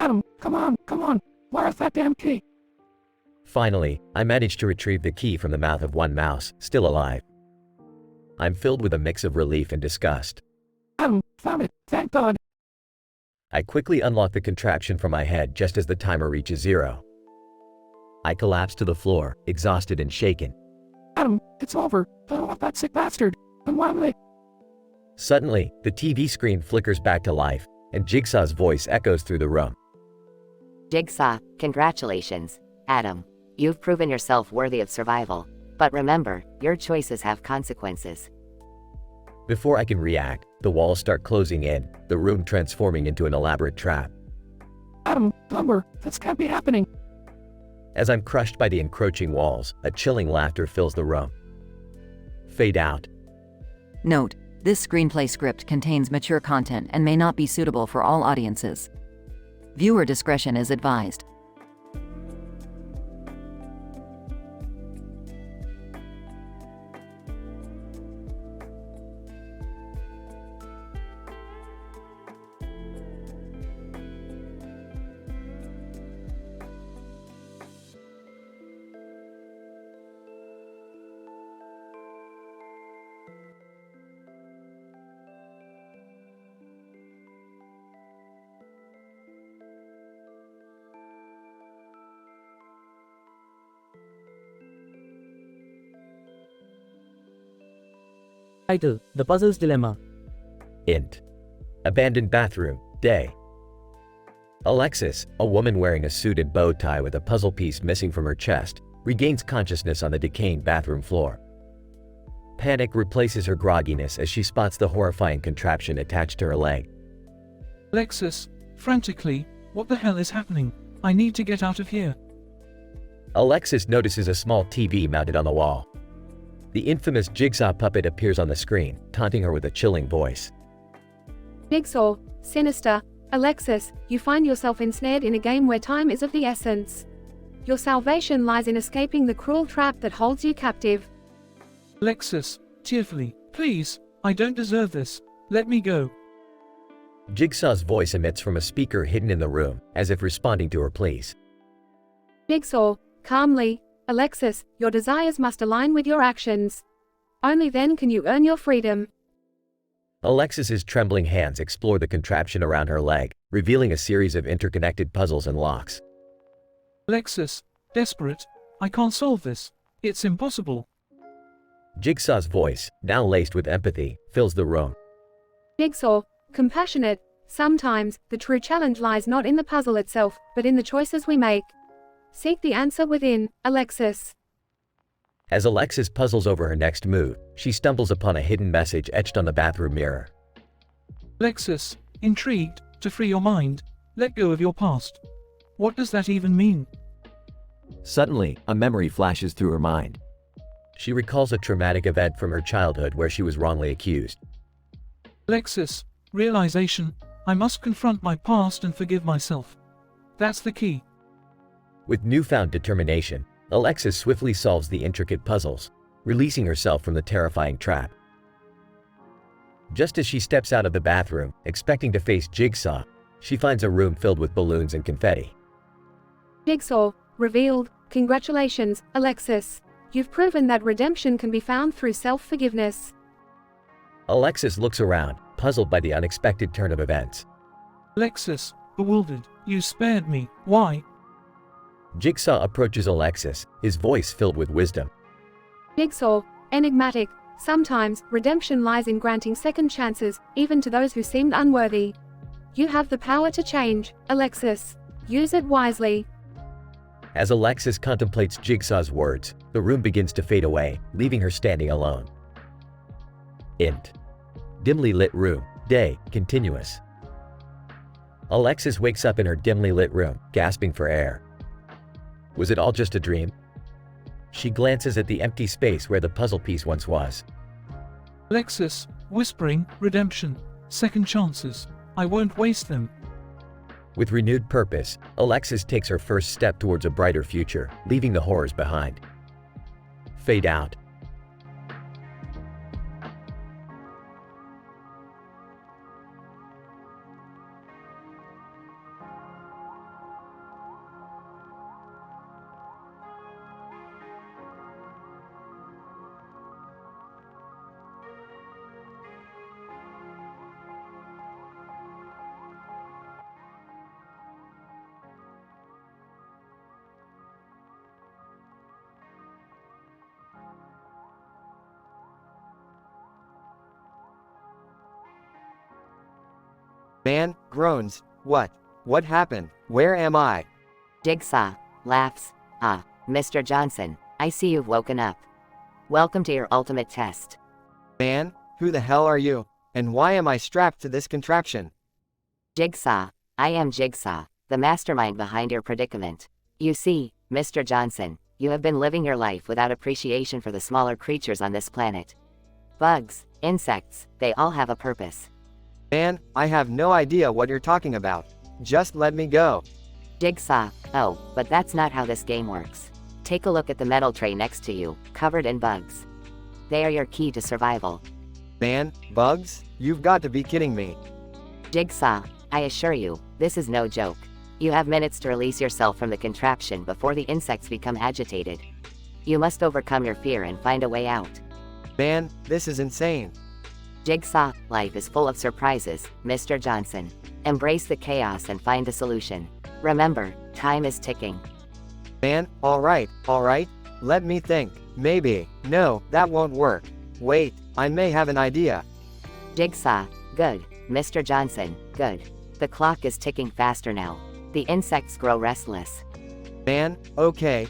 Speaker 11: Come on. Where's that damn key?
Speaker 4: Finally, I manage to retrieve the key from the mouth of one mouse, still alive. I'm filled with a mix of relief and disgust.
Speaker 11: Found it, thank God.
Speaker 4: I quickly unlock the contraption from my head just as the timer reaches 0. I collapse to the floor, exhausted and shaken.
Speaker 11: It's over. I don't want that sick bastard. And why am I?
Speaker 4: Suddenly, the TV screen flickers back to life, and Jigsaw's voice echoes through the room.
Speaker 18: Jigsaw, congratulations, Adam. You've proven yourself worthy of survival. But remember, your choices have consequences.
Speaker 4: Before I can react, the walls start closing in, the room transforming into an elaborate trap.
Speaker 11: Bummer, this can't be happening.
Speaker 4: As I'm crushed by the encroaching walls, a chilling laughter fills the room. Fade out.
Speaker 13: Note: this screenplay script contains mature content and may not be suitable for all audiences. Viewer discretion is advised.
Speaker 16: Title: The Puzzle's Dilemma.
Speaker 4: Int. Abandoned bathroom, day. Alexis, a woman wearing a suit and bow tie with a puzzle piece missing from her chest, regains consciousness on the decaying bathroom floor. Panic replaces her grogginess as she spots the horrifying contraption attached to her leg.
Speaker 8: Alexis, frantically, what the hell is happening? I need to get out of here.
Speaker 4: Alexis notices a small TV mounted on the wall. The infamous Jigsaw puppet appears on the screen, taunting her with a chilling voice.
Speaker 14: Jigsaw, sinister, Alexis, you find yourself ensnared in a game where time is of the essence. Your salvation lies in escaping the cruel trap that holds you captive.
Speaker 8: Alexis, tearfully, please, I don't deserve this. Let me go.
Speaker 4: Jigsaw's voice emits from a speaker hidden in the room, as if responding to her pleas.
Speaker 14: Jigsaw, calmly, Alexis, your desires must align with your actions. Only then can you earn your freedom.
Speaker 4: Alexis's trembling hands explore the contraption around her leg, revealing a series of interconnected puzzles and locks.
Speaker 8: Alexis, desperate, I can't solve this. It's impossible.
Speaker 4: Jigsaw's voice, now laced with empathy, fills the room.
Speaker 14: Jigsaw, compassionate, sometimes the true challenge lies not in the puzzle itself, but in the choices we make. Seek the answer within, Alexis.
Speaker 4: As Alexis puzzles over her next move, she stumbles upon a hidden message etched on the bathroom mirror.
Speaker 8: Alexis, intrigued, to free your mind, let go of your past. What does that even mean?
Speaker 7: Suddenly, a memory flashes through her mind.
Speaker 4: She recalls a traumatic event from her childhood where she was wrongly accused.
Speaker 8: Alexis, realization, I must confront my past and forgive myself. That's the key.
Speaker 4: With newfound determination, Alexis swiftly solves the intricate puzzles, releasing herself from the terrifying trap. Just as she steps out of the bathroom, expecting to face Jigsaw, she finds a room filled with balloons and confetti.
Speaker 14: Jigsaw, revealed, congratulations, Alexis. You've proven that redemption can be found through self-forgiveness.
Speaker 4: Alexis looks around, puzzled by the unexpected turn of events.
Speaker 8: Alexis, bewildered, you spared me, why?
Speaker 4: Jigsaw approaches Alexis, his voice filled with wisdom.
Speaker 10: Jigsaw, enigmatic. Sometimes, redemption lies in granting second chances, even to those who seemed unworthy. You have the power to change, Alexis. Use it wisely.
Speaker 4: As Alexis contemplates Jigsaw's words, the room begins to fade away, leaving her standing alone. Int. Dimly lit room. Day, continuous. Alexis wakes up in her dimly lit room, gasping for air. Was it all just a dream? She glances at the empty space where the puzzle piece once was.
Speaker 8: Alexis, whispering, redemption, second chances. I won't waste them.
Speaker 4: With renewed purpose, Alexis takes her first step towards a brighter future, leaving the horrors behind. Fade out.
Speaker 2: Man groans. What? What happened? Where am I?
Speaker 18: Jigsaw laughs. Ah, Mr. Johnson, I see you've woken up. Welcome to your ultimate test.
Speaker 2: Man, who the hell are you? And why am I strapped to this contraption?
Speaker 18: Jigsaw, I am Jigsaw, the mastermind behind your predicament. You see, Mr. Johnson, you have been living your life without appreciation for the smaller creatures on this planet. Bugs, insects, they all have a purpose.
Speaker 2: Man, I have no idea what you're talking about. Just let me go.
Speaker 18: Jigsaw, oh, but that's not how this game works. Take a look at the metal tray next to you, covered in bugs. They are your key to survival.
Speaker 2: Man, bugs? You've got to be kidding me.
Speaker 18: Jigsaw, I assure you, this is no joke. You have minutes to release yourself from the contraption before the insects become agitated. You must overcome your fear and find a way out.
Speaker 2: Man, this is insane.
Speaker 18: Jigsaw, life is full of surprises, Mr. Johnson. Embrace the chaos and find a solution. Remember, time is ticking.
Speaker 2: Man, alright. Let me think. Maybe. No, that won't work. Wait, I may have an idea.
Speaker 18: Jigsaw, good. Mr. Johnson, good. The clock is ticking faster now. The insects grow restless.
Speaker 2: Man, okay.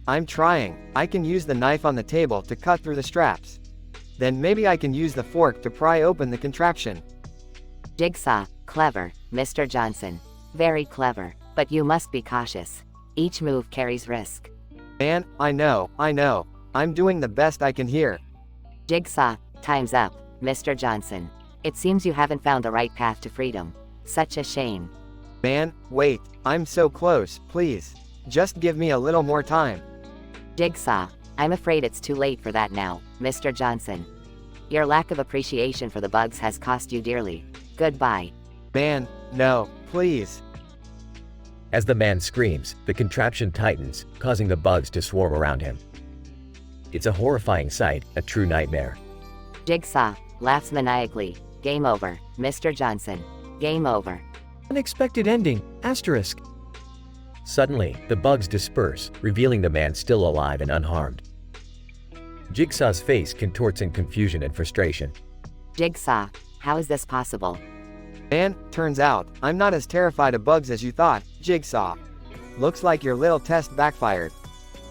Speaker 2: I'm trying. I can use the knife on the table to cut through the straps. Then maybe I can use the fork to pry open the contraption.
Speaker 18: Jigsaw, clever, Mr. Johnson. Very clever, but you must be cautious. Each move carries risk.
Speaker 2: Man, I know. I'm doing the best I can here.
Speaker 18: Jigsaw, time's up, Mr. Johnson. It seems you haven't found the right path to freedom. Such a shame.
Speaker 2: Man, wait, I'm so close, please. Just give me a little more time.
Speaker 18: Jigsaw, I'm afraid it's too late for that now, Mr. Johnson. Your lack of appreciation for the bugs has cost you dearly. Goodbye.
Speaker 2: Man, no, please.
Speaker 4: As the man screams, the contraption tightens, causing the bugs to swarm around him. It's a horrifying sight, a true nightmare.
Speaker 18: Jigsaw laughs maniacally. Game over, Mr. Johnson. Game over.
Speaker 15: Unexpected ending, asterisk.
Speaker 4: Suddenly, the bugs disperse, revealing the man still alive and unharmed. Jigsaw's face contorts in confusion and frustration.
Speaker 18: Jigsaw, how is this possible?
Speaker 2: Man, turns out, I'm not as terrified of bugs as you thought, Jigsaw. Looks like your little test backfired.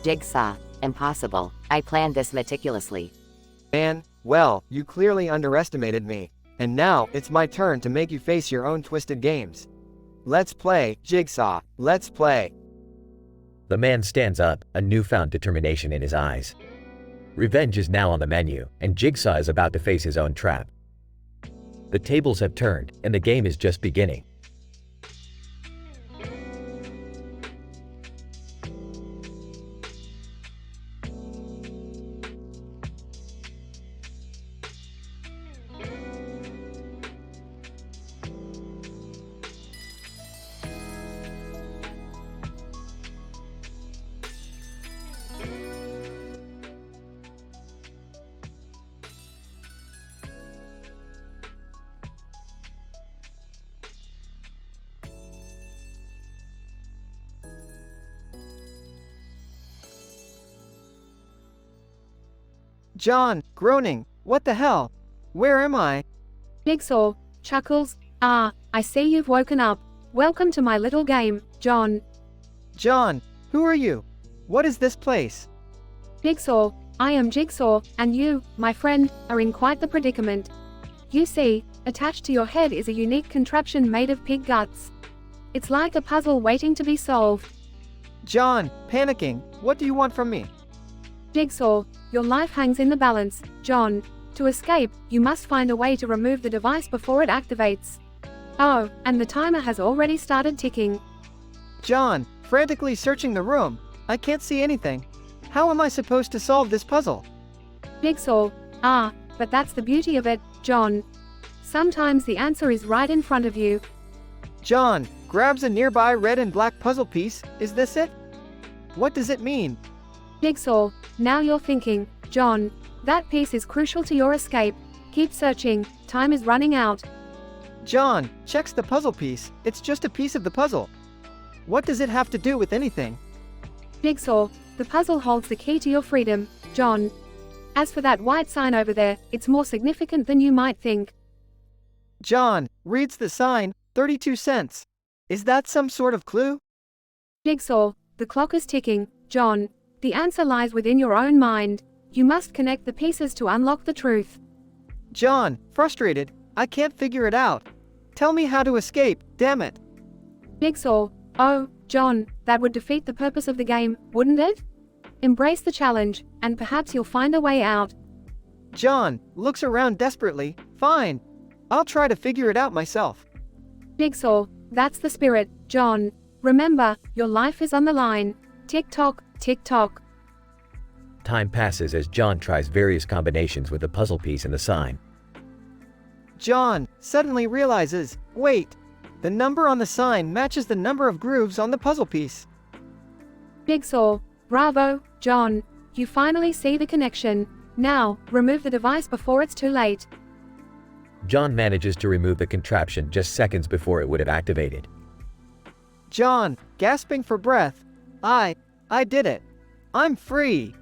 Speaker 18: Jigsaw, impossible. I planned this meticulously.
Speaker 2: Man, well, you clearly underestimated me. And now, it's my turn to make you face your own twisted games. Let's play, Jigsaw, let's play.
Speaker 4: The man stands up, a newfound determination in his eyes. Revenge is now on the menu, and Jigsaw is about to face his own trap. The tables have turned, and the game is just beginning.
Speaker 2: John, groaning, what the hell? Where am I?
Speaker 14: Jigsaw chuckles, I see you've woken up. Welcome to my little game, John.
Speaker 2: John, who are you? What is this place?
Speaker 14: Jigsaw, I am Jigsaw, and you, my friend, are in quite the predicament. You see, attached to your head is a unique contraption made of pig guts. It's like a puzzle waiting to be solved.
Speaker 2: John, panicking, what do you want from me?
Speaker 14: Jigsaw, your life hangs in the balance, John. To escape, you must find a way to remove the device before it activates. Oh, and the timer has already started ticking.
Speaker 2: John, frantically searching the room, I can't see anything. How am I supposed to solve this puzzle?
Speaker 14: Jigsaw, but that's the beauty of it, John. Sometimes the answer is right in front of you.
Speaker 2: John grabs a nearby red and black puzzle piece, is this it? What does it mean?
Speaker 14: Jigsaw, now you're thinking, John. That piece is crucial to your escape. Keep searching, time is running out.
Speaker 2: John checks the puzzle piece, it's just a piece of the puzzle. What does it have to do with anything?
Speaker 14: Jigsaw, the puzzle holds the key to your freedom, John. As for that white sign over there, it's more significant than you might think.
Speaker 2: John reads the sign, 32 cents. Is that some sort of clue?
Speaker 14: Jigsaw, the clock is ticking, John. The answer lies within your own mind. You must connect the pieces to unlock the truth.
Speaker 2: John, frustrated, I can't figure it out. Tell me how to escape, damn it.
Speaker 14: Jigsaw, oh, John, that would defeat the purpose of the game, wouldn't it? Embrace the challenge, and perhaps you'll find a way out.
Speaker 2: John looks around desperately, fine. I'll try to figure it out myself.
Speaker 14: Jigsaw, that's the spirit, John. Remember, your life is on the line. Tick-tock, tick-tock.
Speaker 4: Time passes as John tries various combinations with the puzzle piece and the sign.
Speaker 2: John suddenly realizes, wait, the number on the sign matches the number of grooves on the puzzle piece.
Speaker 14: Jigsaw, bravo, John. You finally see the connection. Now, remove the device before it's too late.
Speaker 4: John manages to remove the contraption just seconds before it would have activated.
Speaker 2: John, gasping for breath, I did it. I'm free.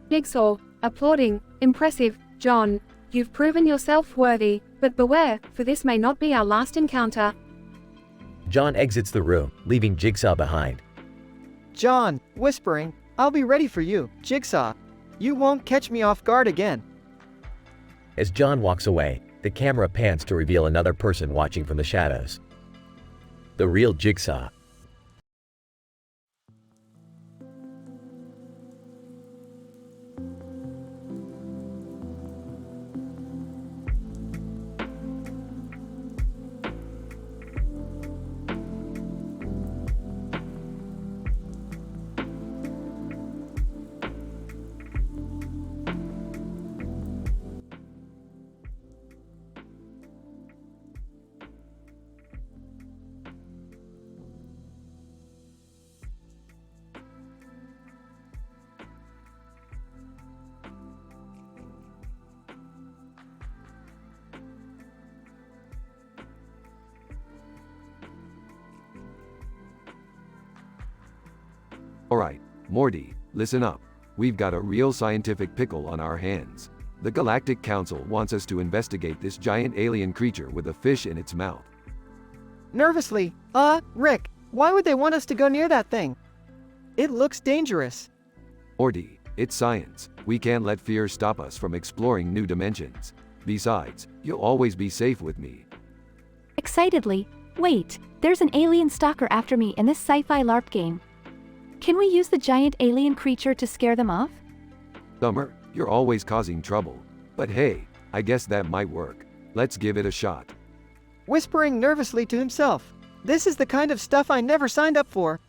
Speaker 14: Jigsaw, applauding, impressive, John. You've proven yourself worthy, but beware, for this may not be our last encounter.
Speaker 4: John exits the room, leaving Jigsaw behind.
Speaker 2: John, whispering, I'll be ready for you, Jigsaw. You won't catch me off guard again.
Speaker 4: As John walks away, the camera pans to reveal another person watching from the shadows. The real Jigsaw.
Speaker 1: Alright, Morty, listen up. We've got a real scientific pickle on our hands. The Galactic Council wants us to investigate this giant alien creature with a fish in its mouth.
Speaker 2: Nervously, Rick, why would they want us to go near that thing? It looks dangerous.
Speaker 1: Morty, it's science. We can't let fear stop us from exploring new dimensions. Besides, you'll always be safe with me.
Speaker 21: Excitedly, wait, there's an alien stalker after me in this sci-fi LARP game. Can we use the giant alien creature to scare them off?
Speaker 1: Summer, you're always causing trouble. But hey, I guess that might work. Let's give it a shot.
Speaker 2: Whispering nervously to himself, this is the kind of stuff I never signed up for.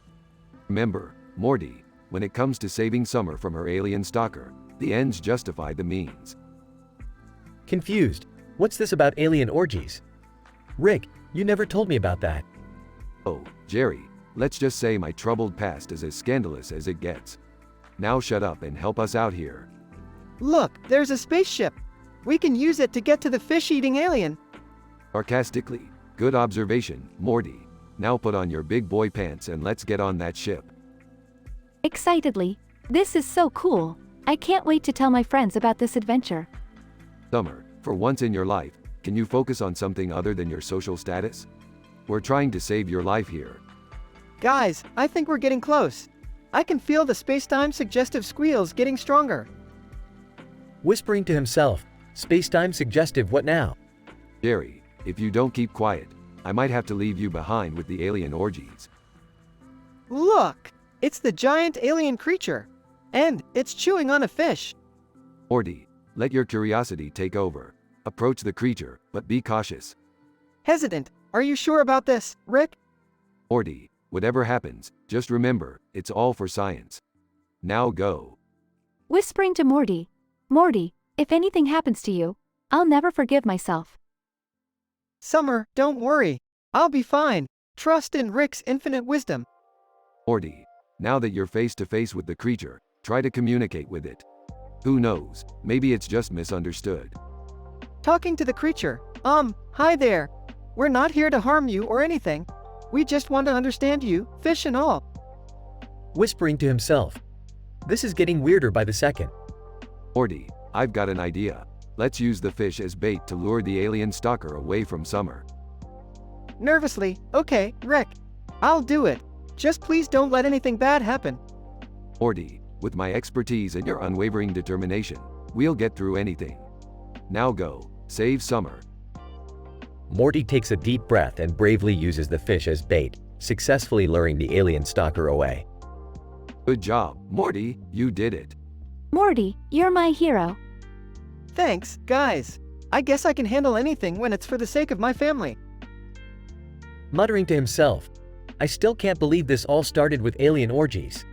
Speaker 1: Remember, Morty, when it comes to saving Summer from her alien stalker, the ends justify the means.
Speaker 4: Confused. What's this about alien orgies? Rick, you never told me about that.
Speaker 1: Oh, Jerry, let's just say my troubled past is as scandalous as it gets. Now shut up and help us out here.
Speaker 2: Look, there's a spaceship. We can use it to get to the fish-eating alien.
Speaker 1: Sarcastically, good observation, Morty. Now put on your big boy pants and let's get on that ship.
Speaker 21: Excitedly, this is so cool. I can't wait to tell my friends about this adventure.
Speaker 1: Summer, for once in your life, can you focus on something other than your social status? We're trying to save your life here.
Speaker 2: Guys, I think we're getting close. I can feel the space-time suggestive squeals getting stronger.
Speaker 4: Whispering to himself, space-time suggestive, what now?
Speaker 1: Jerry, if you don't keep quiet, I might have to leave you behind with the alien orgies.
Speaker 2: Look! It's the giant alien creature. And it's chewing on a fish.
Speaker 1: Morty, let your curiosity take over. Approach the creature, but be cautious.
Speaker 2: Hesitant. Are you sure about this, Rick?
Speaker 1: Morty, whatever happens, just remember, it's all for science. Now go.
Speaker 21: Whispering to Morty. Morty, if anything happens to you, I'll never forgive myself.
Speaker 2: Summer, don't worry. I'll be fine. Trust in Rick's infinite wisdom.
Speaker 1: Morty, now that you're face to face with the creature, try to communicate with it. Who knows, maybe it's just misunderstood.
Speaker 2: Talking to the creature. Hi there. We're not here to harm you or anything. We just want to understand you, fish and all.
Speaker 4: Whispering to himself. This is getting weirder by the second.
Speaker 1: Morty, I've got an idea. Let's use the fish as bait to lure the alien stalker away from Summer.
Speaker 2: Nervously, okay, Rick. I'll do it. Just please don't let anything bad happen.
Speaker 1: Morty, with my expertise and your unwavering determination, we'll get through anything. Now go, save Summer.
Speaker 4: Morty takes a deep breath and bravely uses the fish as bait, successfully luring the alien stalker away.
Speaker 1: Good job, Morty, you did it.
Speaker 21: Morty, you're my hero.
Speaker 2: Thanks, guys. I guess I can handle anything when it's for the sake of my family.
Speaker 4: Muttering to himself, I still can't believe this all started with alien orgies.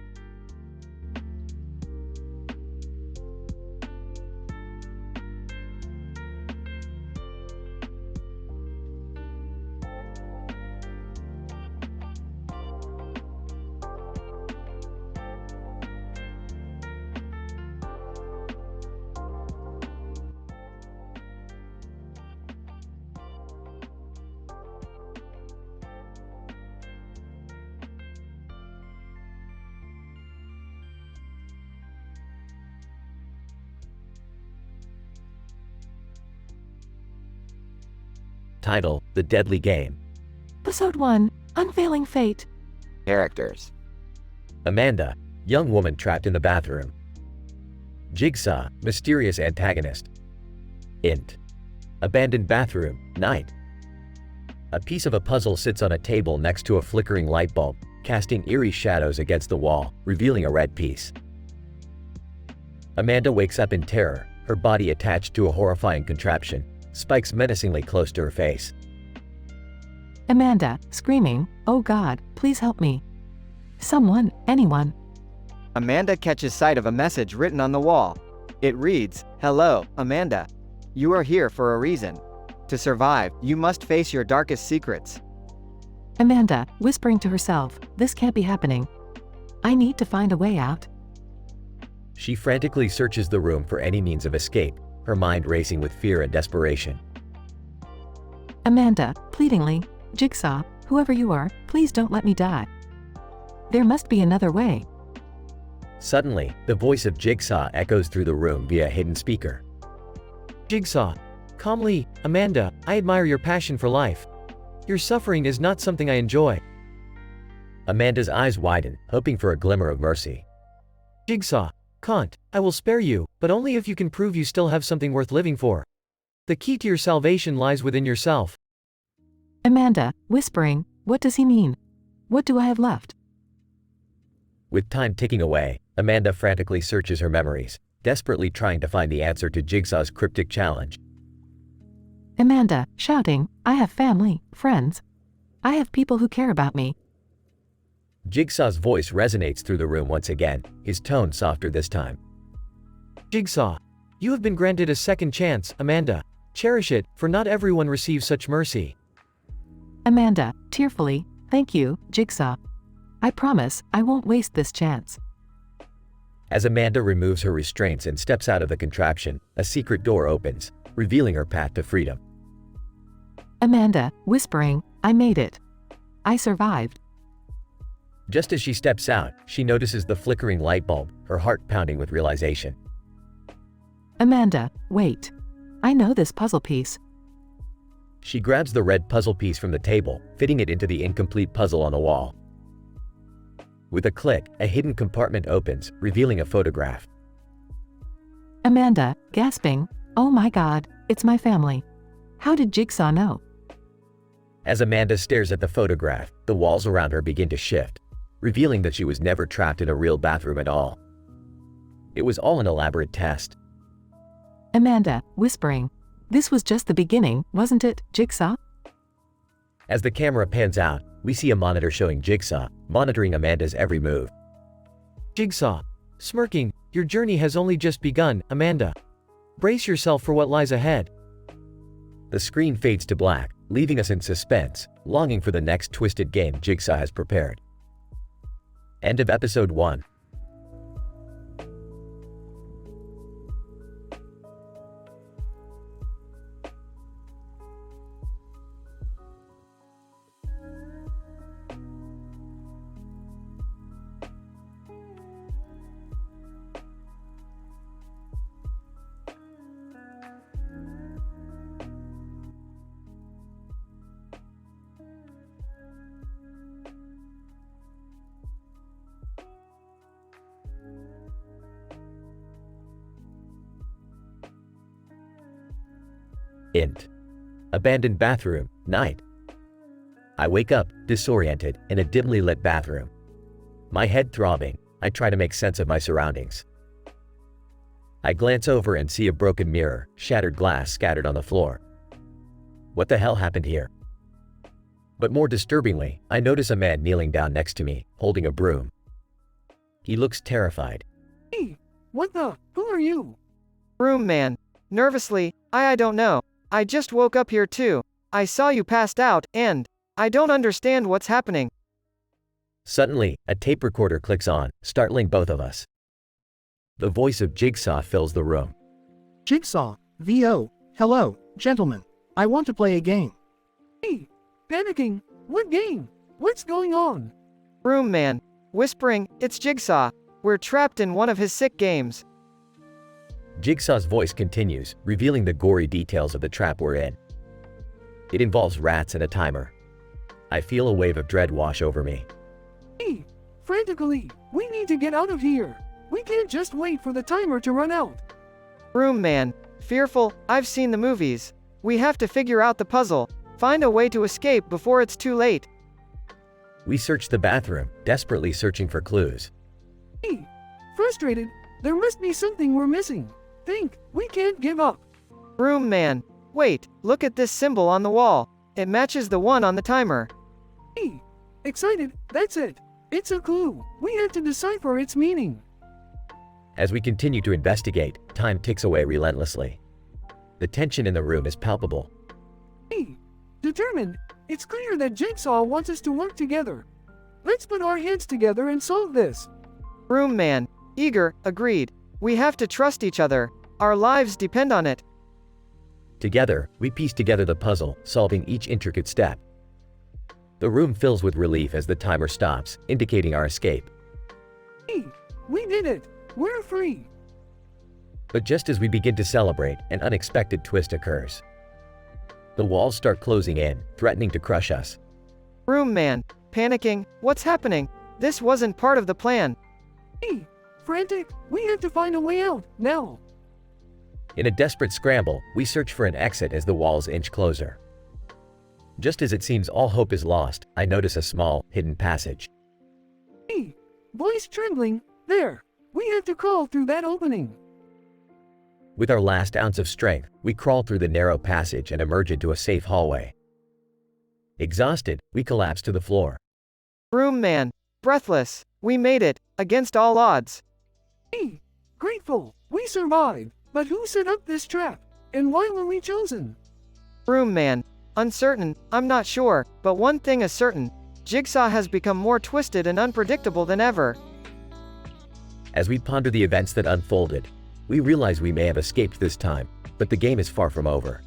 Speaker 4: Title: The Deadly Game.
Speaker 5: Episode 1, Unveiling Fate.
Speaker 9: Characters:
Speaker 4: Amanda, young woman trapped in the bathroom. Jigsaw, mysterious antagonist. Int. Abandoned bathroom, night. A piece of a puzzle sits on a table next to a flickering light bulb, casting eerie shadows against the wall, revealing a red piece. Amanda wakes up in terror, her body attached to a horrifying contraption, spikes menacingly close to her face.
Speaker 5: Amanda, screaming, "Oh God, please help me. Someone, anyone."
Speaker 2: Amanda catches sight of a message written on the wall. It reads, "Hello, Amanda. You are here for a reason. To survive, you must face your darkest secrets."
Speaker 5: Amanda, whispering to herself, "This can't be happening. I need to find a way out."
Speaker 4: She frantically searches the room for any means of escape, her mind racing with fear and desperation.
Speaker 5: Amanda, pleadingly, "Jigsaw, whoever you are, please don't let me die. There must be another way."
Speaker 4: Suddenly, the voice of Jigsaw echoes through the room via a hidden speaker. "Jigsaw, calmly, Amanda, I admire your passion for life. Your suffering is not something I enjoy." Amanda's eyes widen, hoping for a glimmer of mercy. "Jigsaw, can't, I will spare you, but only if you can prove you still have something worth living for. The key to your salvation lies within yourself."
Speaker 5: Amanda, whispering, "What does he mean? What do I have left?"
Speaker 4: With time ticking away, Amanda frantically searches her memories, desperately trying to find the answer to Jigsaw's cryptic challenge.
Speaker 5: Amanda, shouting, "I have family, friends. I have people who care about me."
Speaker 4: Jigsaw's voice resonates through the room once again, his tone softer this time. "Jigsaw, you have been granted a second chance, Amanda. Cherish it, for not everyone receives such mercy."
Speaker 5: Amanda, tearfully, "Thank you, Jigsaw. I promise I won't waste this chance."
Speaker 4: As Amanda removes her restraints and steps out of the contraption, a secret door opens, revealing her path to freedom.
Speaker 5: Amanda, whispering, "I made it. I survived."
Speaker 4: Just as she steps out, she notices the flickering light bulb, her heart pounding with realization.
Speaker 5: Amanda, wait. I know this puzzle piece.
Speaker 4: She grabs the red puzzle piece from the table, fitting it into the incomplete puzzle on the wall. With a click, a hidden compartment opens, revealing a photograph.
Speaker 5: Amanda, gasping, oh my God, it's my family. How did Jigsaw know?
Speaker 4: As Amanda stares at the photograph, the walls around her begin to shift, revealing that she was never trapped in a real bathroom at all. It was all an elaborate test.
Speaker 5: Amanda, whispering, this was just the beginning, wasn't it, Jigsaw?
Speaker 4: As the camera pans out, we see a monitor showing Jigsaw, monitoring Amanda's every move. Jigsaw, smirking, your journey has only just begun, Amanda. Brace yourself for what lies ahead. The screen fades to black, leaving us in suspense, longing for the next twisted game Jigsaw has prepared. End of episode 1. Int. Abandoned bathroom, night. I wake up, disoriented, in a dimly lit bathroom. My head throbbing, I try to make sense of my surroundings. I glance over and see a broken mirror, shattered glass scattered on the floor. What the hell happened here? But more disturbingly, I notice a man kneeling down next to me, holding a broom. He looks terrified.
Speaker 6: Hey, what the? Who are you?
Speaker 2: Broom man. Nervously, I don't know. I just woke up here too. I saw you passed out, and I don't understand what's happening.
Speaker 4: Suddenly, a tape recorder clicks on, startling both of us. The voice of Jigsaw fills the room.
Speaker 9: Jigsaw, VO, hello, gentlemen. I want to play a game.
Speaker 6: Hey, panicking. What game? What's going on?
Speaker 2: Broom man. Whispering, it's Jigsaw. We're trapped in one of his sick games.
Speaker 4: Jigsaw's voice continues, revealing the gory details of the trap we're in. It involves rats and a timer. I feel a wave of dread wash over me.
Speaker 6: Hey, frantically, we need to get out of here. We can't just wait for the timer to run out.
Speaker 2: Broom man. Fearful, I've seen the movies. We have to figure out the puzzle. Find a way to escape before it's too late.
Speaker 4: We search the bathroom, desperately searching for clues.
Speaker 6: Hey, frustrated, there must be something we're missing. Think, we can't give up.
Speaker 2: Broom man. Wait, look at this symbol on the wall. It matches the one on the timer.
Speaker 6: Hey, excited, that's it. It's a clue. We have to decipher its meaning.
Speaker 4: As we continue to investigate, time ticks away relentlessly. The tension in the room is palpable.
Speaker 6: Hey, determined, it's clear that Jigsaw wants us to work together. Let's put our heads together and solve this.
Speaker 2: Broom man. Eager, agreed. We have to trust each other. Our lives depend on it.
Speaker 4: Together, we piece together the puzzle, solving each intricate step. The room fills with relief as the timer stops, indicating our escape.
Speaker 6: Hey, we did it! We're free!
Speaker 4: But just as we begin to celebrate, an unexpected twist occurs. The walls start closing in, threatening to crush us.
Speaker 2: Broom man. Panicking, what's happening? This wasn't part of the plan.
Speaker 6: Hey, frantic, we have to find a way out, now!
Speaker 4: In a desperate scramble, we search for an exit as the walls inch closer. Just as it seems all hope is lost, I notice a small, hidden passage.
Speaker 6: Hey, voice trembling, there! We have to crawl through that opening.
Speaker 4: With our last ounce of strength, we crawl through the narrow passage and emerge into a safe hallway. Exhausted, we collapse to the floor.
Speaker 2: Broom man. Breathless, we made it, against all odds.
Speaker 6: Hey, grateful, we survived. But who set up this trap? And why were we chosen?
Speaker 2: Broom man. Uncertain, I'm not sure, but one thing is certain. Jigsaw has become more twisted and unpredictable than ever.
Speaker 4: As we ponder the events that unfolded, we realize we may have escaped this time, but the game is far from over.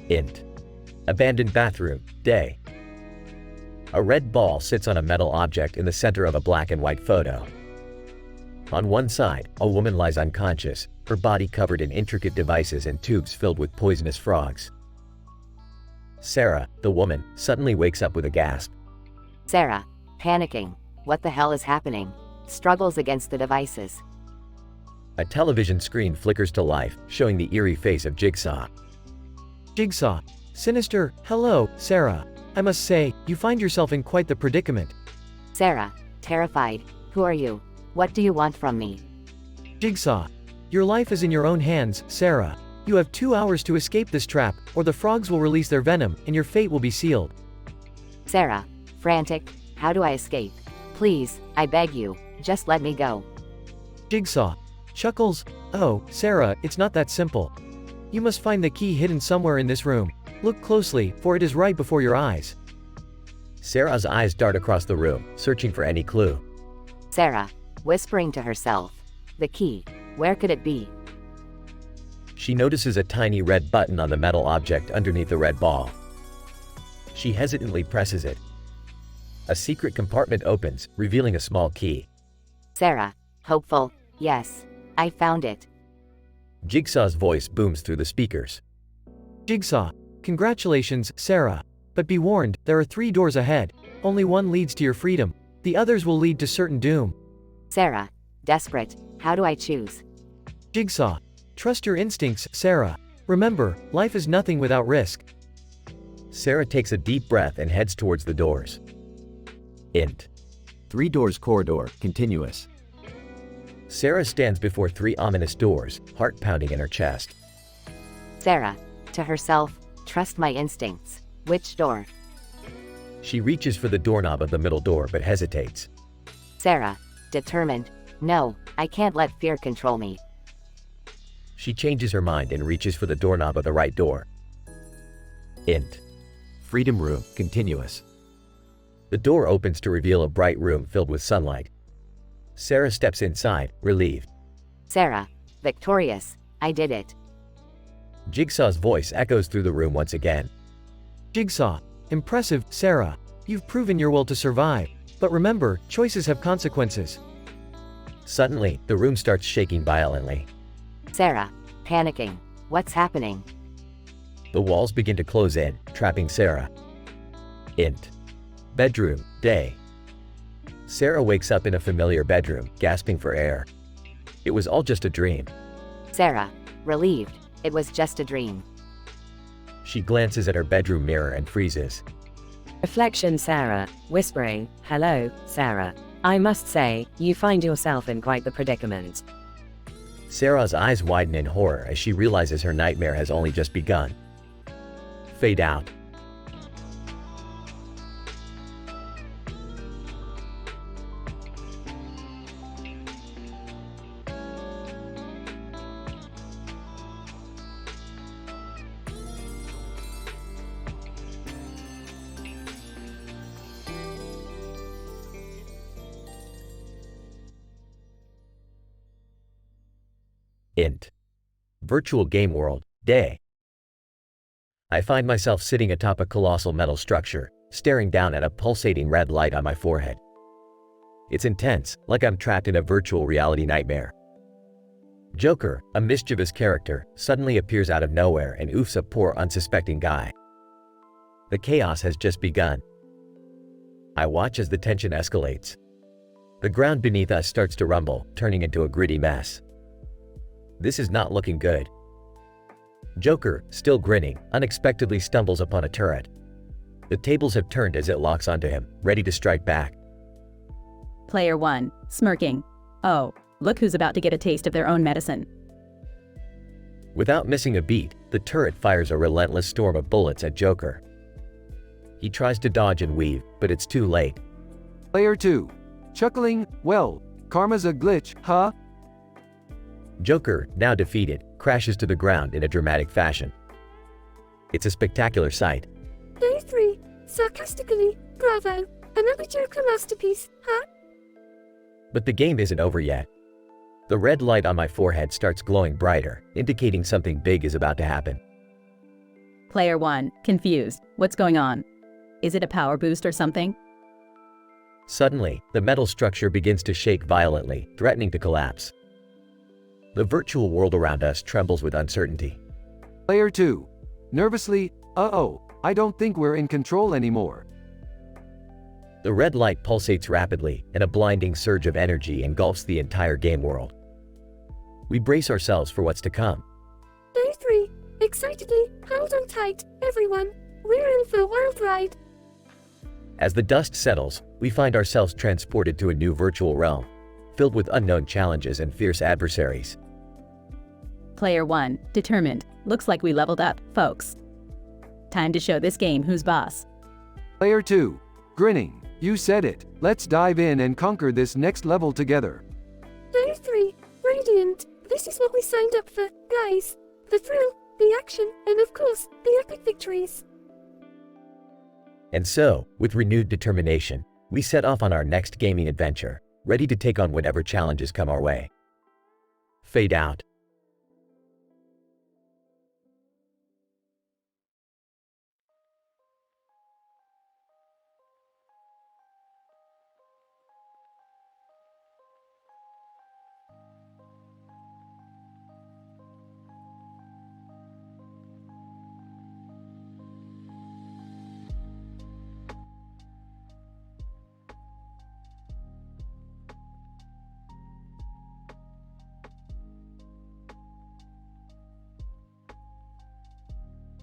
Speaker 4: Int. Abandoned bathroom, day. A red ball sits on a metal object in the center of a black and white photo. On one side, a woman lies unconscious, her body covered in intricate devices and tubes filled with poisonous frogs. Sarah, the woman, suddenly wakes up with a gasp.
Speaker 18: Sarah, panicking. What the hell is happening? Struggles against the devices.
Speaker 4: A television screen flickers to life, showing the eerie face of Jigsaw.
Speaker 2: Jigsaw. Sinister. Hello, Sarah. I must say, you find yourself in quite the predicament.
Speaker 18: Sarah, terrified. Who are you? What do you want from me?
Speaker 2: Jigsaw. Your life is in your own hands, Sarah. You have 2 hours to escape this trap, or the frogs will release their venom, and your fate will be sealed.
Speaker 18: Sarah, frantic. How do I escape? Please, I beg you, just let me go.
Speaker 2: Jigsaw. Chuckles. Oh, Sarah, it's not that simple. You must find the key hidden somewhere in this room. Look closely, for it is right before your eyes.
Speaker 4: Sarah's eyes dart across the room, searching for any clue.
Speaker 18: Sarah, whispering to herself. The key. Where could it be?
Speaker 4: She notices a tiny red button on the metal object underneath the red ball. She hesitantly presses it. A secret compartment opens, revealing a small key.
Speaker 18: Sarah, hopeful. Yes, I found it.
Speaker 4: Jigsaw's voice booms through the speakers.
Speaker 2: Jigsaw. Congratulations, Sarah. But be warned, there are 3 doors ahead. Only one leads to your freedom. The others will lead to certain doom.
Speaker 18: Sarah, desperate. How do I choose?
Speaker 2: Jigsaw. Trust your instincts, Sarah. Remember, life is nothing without risk.
Speaker 4: Sarah takes a deep breath and heads towards the doors. Int.
Speaker 7: 3 doors corridor, continuous.
Speaker 4: Sarah stands before 3 ominous doors, heart pounding in her chest.
Speaker 18: Sarah, to herself, trust my instincts. Which door?
Speaker 4: She reaches for the doorknob of the middle door but hesitates.
Speaker 18: Sarah, determined. No, I can't let fear control me.
Speaker 4: She changes her mind and reaches for the doorknob of the right door. Int.
Speaker 7: Freedom room, continuous.
Speaker 4: The door opens to reveal a bright room filled with sunlight. Sarah steps inside, relieved.
Speaker 18: Sarah, victorious. I did it.
Speaker 4: Jigsaw's voice echoes through the room once again.
Speaker 2: Jigsaw. Impressive, Sarah. You've proven your will to survive. But remember, choices have consequences.
Speaker 4: Suddenly, the room starts shaking violently.
Speaker 18: Sarah, panicking. What's happening?
Speaker 4: The walls begin to close in, trapping Sarah. Int. Bedroom, day. Sarah wakes up in a familiar bedroom, gasping for air. It was all just a dream.
Speaker 18: Sarah, relieved. It was just a dream.
Speaker 4: She glances at her bedroom mirror and freezes.
Speaker 17: Reflection Sarah, whispering, hello, Sarah. I must say, you find yourself in quite the predicament.
Speaker 4: Sarah's eyes widen in horror as she realizes her nightmare has only just begun. Fade out. Int. Virtual game world, day. I find myself sitting atop a colossal metal structure, staring down at a pulsating red light on my forehead. It's intense, like I'm trapped in a virtual reality nightmare. Joker, a mischievous character, suddenly appears out of nowhere and oofs a poor unsuspecting guy. The chaos has just begun. I watch as the tension escalates. The ground beneath us starts to rumble, turning into a gritty mess. This is not looking good. Joker, still grinning, unexpectedly stumbles upon a turret. The tables have turned as it locks onto him, ready to strike back.
Speaker 12: Player 1, smirking. Oh, look who's about to get a taste of their own medicine.
Speaker 4: Without missing a beat, the turret fires a relentless storm of bullets at Joker. He tries to dodge and weave, but it's too late.
Speaker 1: Player 2. Chuckling, well, karma's a glitch, huh?
Speaker 4: Joker, now defeated, crashes to the ground in a dramatic fashion. It's a spectacular sight.
Speaker 10: Player 3, sarcastically, bravo, another Joker masterpiece, huh?
Speaker 4: But the game isn't over yet. The red light on my forehead starts glowing brighter, indicating something big is about to happen.
Speaker 12: Player 1, confused. What's going on? Is it a power boost or something?
Speaker 4: Suddenly, the metal structure begins to shake violently, threatening to collapse. The virtual world around us trembles with uncertainty.
Speaker 1: Player 2. Nervously, uh-oh, I don't think we're in control anymore.
Speaker 4: The red light pulsates rapidly, and a blinding surge of energy engulfs the entire game world. We brace ourselves for what's to come.
Speaker 10: Player 3, excitedly, hold on tight, everyone. We're in for a wild ride.
Speaker 4: As the dust settles, we find ourselves transported to a new virtual realm, filled with unknown challenges and fierce adversaries.
Speaker 12: Player 1, determined. Looks like we leveled up, folks. Time to show this game who's boss.
Speaker 1: Player 2. Grinning. You said it. Let's dive in and conquer this next level together.
Speaker 10: Player 3, radiant. This is what we signed up for, guys. The thrill, the action, and of course, the epic victories.
Speaker 4: And so, with renewed determination, we set off on our next gaming adventure, ready to take on whatever challenges come our way. Fade out.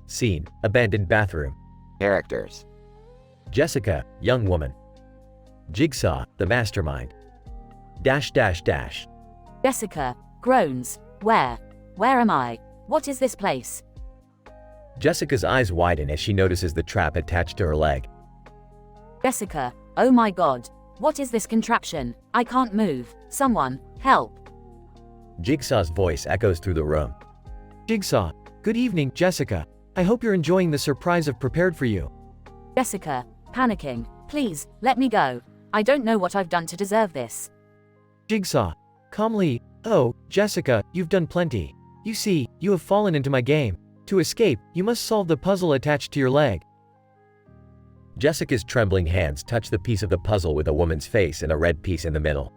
Speaker 4: Scene, abandoned bathroom.
Speaker 18: Characters.
Speaker 4: Jessica, young woman. Jigsaw, the mastermind.
Speaker 3: Jessica, groans. Where am I? What is this place?
Speaker 4: Jessica's eyes widen as she notices the trap attached to her leg.
Speaker 3: Jessica, oh my god. What is this contraption? I can't move. Someone, help.
Speaker 4: Jigsaw's voice echoes through the room.
Speaker 2: Jigsaw, good evening, Jessica. I hope you're enjoying the surprise I've prepared for you.
Speaker 3: Jessica, panicking. Please, let me go. I don't know what I've done to deserve this.
Speaker 2: Jigsaw, calmly, oh, Jessica, you've done plenty. You see, you have fallen into my game. To escape, you must solve the puzzle attached to your leg.
Speaker 4: Jessica's trembling hands touch the piece of the puzzle with a woman's face and a red piece in the middle.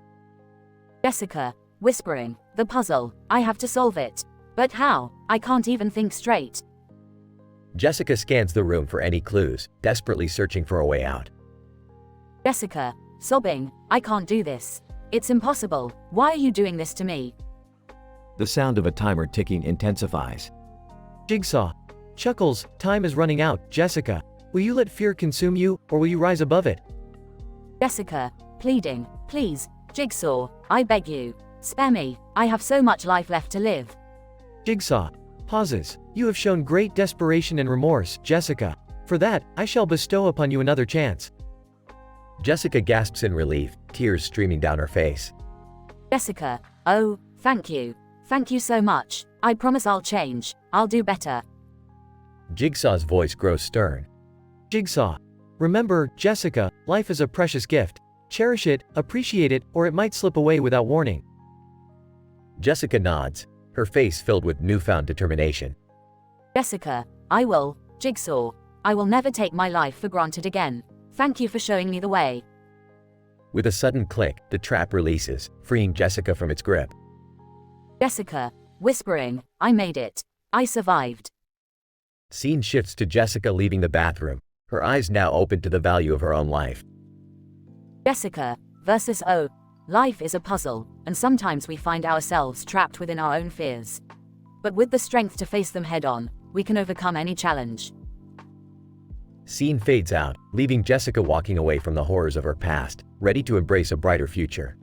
Speaker 3: Jessica, whispering, the puzzle, I have to solve it. But how? I can't even think straight.
Speaker 4: Jessica scans the room for any clues, desperately searching for a way out.
Speaker 3: Jessica, sobbing, I can't do this. It's impossible. Why are you doing this to me?
Speaker 7: The sound of a timer ticking intensifies.
Speaker 2: Jigsaw, chuckles, time is running out. Jessica, will you let fear consume you, or will you rise above it?
Speaker 3: Jessica, pleading, please, Jigsaw, I beg you. Spare me, I have so much life left to live.
Speaker 2: Jigsaw, pauses. You have shown great desperation and remorse, Jessica. For that, I shall bestow upon you another chance.
Speaker 4: Jessica gasps in relief, tears streaming down her face.
Speaker 3: Jessica, oh, thank you. Thank you so much. I promise I'll change. I'll do better.
Speaker 4: Jigsaw's voice grows stern.
Speaker 2: Jigsaw, remember, Jessica, life is a precious gift. Cherish it, appreciate it, or it might slip away without warning.
Speaker 4: Jessica nods, her face filled with newfound determination.
Speaker 3: Jessica, I will, Jigsaw. I will never take my life for granted again. Thank you for showing me the way.
Speaker 4: With a sudden click, the trap releases, freeing Jessica from its grip.
Speaker 3: Jessica, whispering, I made it. I survived.
Speaker 4: Scene shifts to Jessica leaving the bathroom, her eyes now open to the value of her own life.
Speaker 3: Jessica, versus oh, life is a puzzle, and sometimes we find ourselves trapped within our own fears. But with the strength to face them head on, we can overcome any challenge.
Speaker 4: Scene fades out, leaving Jessica walking away from the horrors of her past, ready to embrace a brighter future.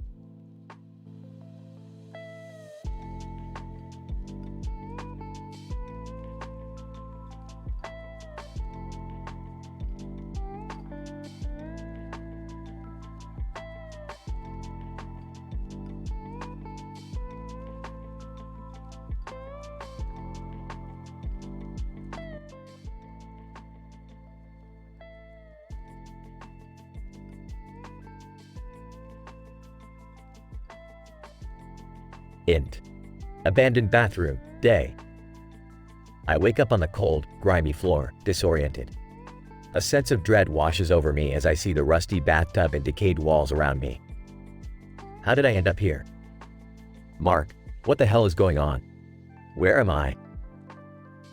Speaker 4: Int. Abandoned bathroom, day. I wake up on the cold, grimy floor, disoriented. A sense of dread washes over me as I see the rusty bathtub and decayed walls around me. How did I end up here? Mark, what the hell is going on? Where am I?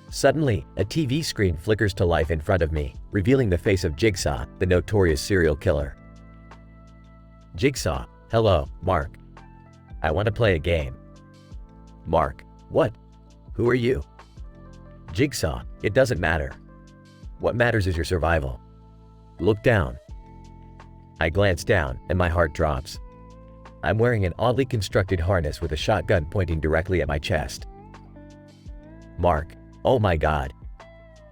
Speaker 4: Suddenly, a TV screen flickers to life in front of me, revealing the face of Jigsaw, the notorious serial killer. Jigsaw, hello, Mark. I want to play a game. Mark, what? Who are you? Jigsaw, it doesn't matter. What matters is your survival. Look down. I glance down, and my heart drops. I'm wearing an oddly constructed harness with a shotgun pointing directly at my chest. Mark, oh my god.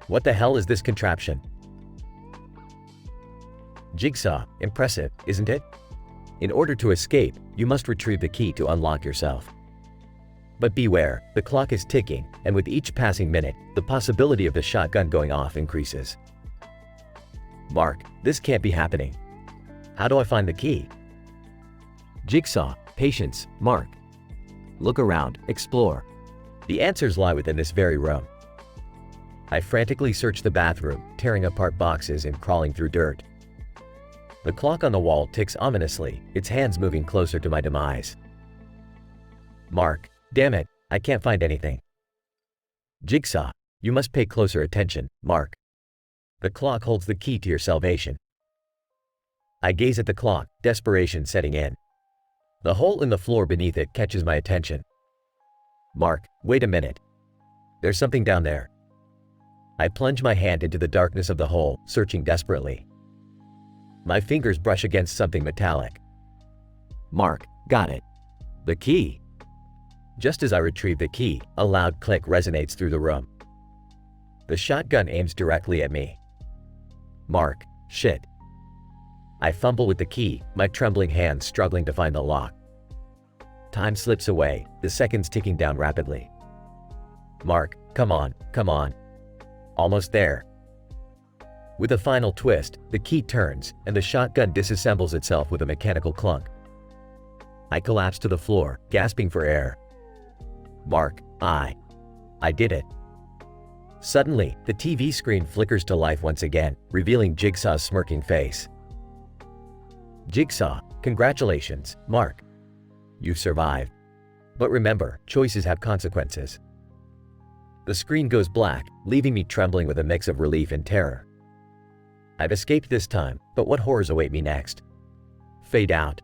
Speaker 4: What the hell is this contraption? Jigsaw, impressive, isn't it? In order to escape, you must retrieve the key to unlock yourself. But beware, the clock is ticking, and with each passing minute, the possibility of the shotgun going off increases. Mark, this can't be happening. How do I find the key?
Speaker 7: Jigsaw, patience, Mark. Look around, explore.
Speaker 4: The answers lie within this very room. I frantically search the bathroom, tearing apart boxes and crawling through dirt. The clock on the wall ticks ominously, its hands moving closer to my demise. Mark, damn it, I can't find anything. Jigsaw, you must pay closer attention, Mark. The clock holds the key to your salvation. I gaze at the clock, desperation setting in. The hole in the floor beneath it catches my attention. Mark, wait a minute. There's something down there. I plunge my hand into the darkness of the hole, searching desperately. My fingers brush against something metallic.
Speaker 7: Mark, got it. The key.
Speaker 4: Just as I retrieve the key, a loud click resonates through the room. The shotgun aims directly at me. Mark, shit. I fumble with the key, my trembling hands struggling to find the lock. Time slips away, the seconds ticking down rapidly. Mark, come on, come on. Almost there. With a final twist, the key turns, and the shotgun disassembles itself with a mechanical clunk. I collapse to the floor, gasping for air. Mark, I did it. Suddenly, the TV screen flickers to life once again, revealing Jigsaw's smirking face. Jigsaw, congratulations, Mark. You've survived. But remember, choices have consequences. The screen goes black, leaving me trembling with a mix of relief and terror. I've escaped this time, but what horrors await me next? Fade out.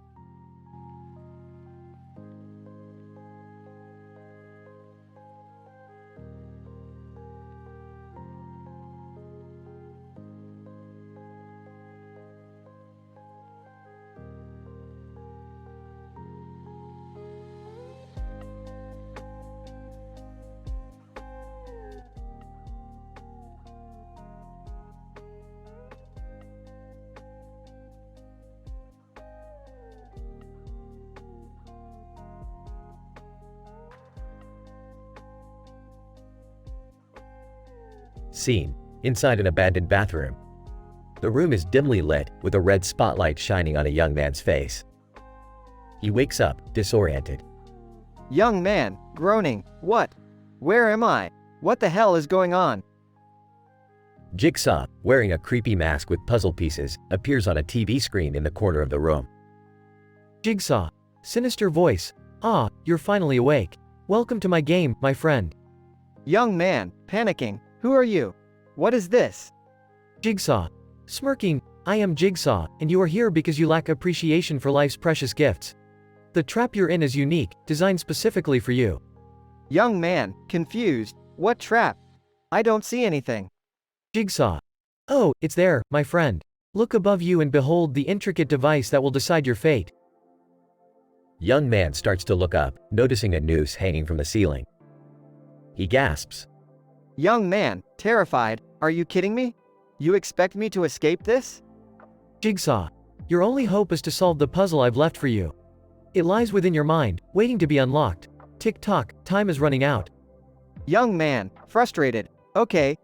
Speaker 4: Scene: inside an abandoned bathroom. The room is dimly lit, with a red spotlight shining on a young man's face. He wakes up, disoriented.
Speaker 2: Young man, groaning, what? Where am I? What the hell is going on?
Speaker 4: Jigsaw, wearing a creepy mask with puzzle pieces, appears on a TV screen in the corner of the room.
Speaker 19: Jigsaw, sinister voice. Ah, you're finally awake. Welcome to my game, my friend.
Speaker 2: Young man, panicking, who are you? What is this?
Speaker 19: Jigsaw, smirking, I am Jigsaw, and you are here because you lack appreciation for life's precious gifts. The trap you're in is unique, designed specifically for you.
Speaker 2: Young man, confused, what trap? I don't see anything.
Speaker 19: Jigsaw, oh, it's there, my friend. Look above you and behold the intricate device that will decide your fate.
Speaker 4: Young man starts to look up, noticing a noose hanging from the ceiling. He gasps.
Speaker 2: Young man, terrified, are you kidding me? You expect me to escape this?
Speaker 19: Jigsaw, your only hope is to solve the puzzle I've left for you. It lies within your mind, waiting to be unlocked. Tick-tock, time is running out.
Speaker 2: Young man, frustrated. Okay,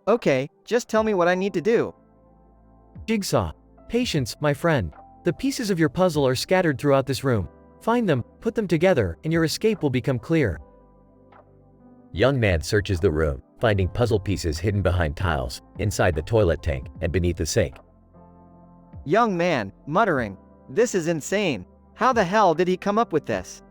Speaker 2: just tell me what I need to do.
Speaker 19: Jigsaw, patience, my friend. The pieces of your puzzle are scattered throughout this room. Find them, put them together, and your escape will become clear.
Speaker 4: Young man searches the room, finding puzzle pieces hidden behind tiles, inside the toilet tank, and beneath the sink.
Speaker 2: Young man, muttering, "This is insane. How the hell did he come up with this?"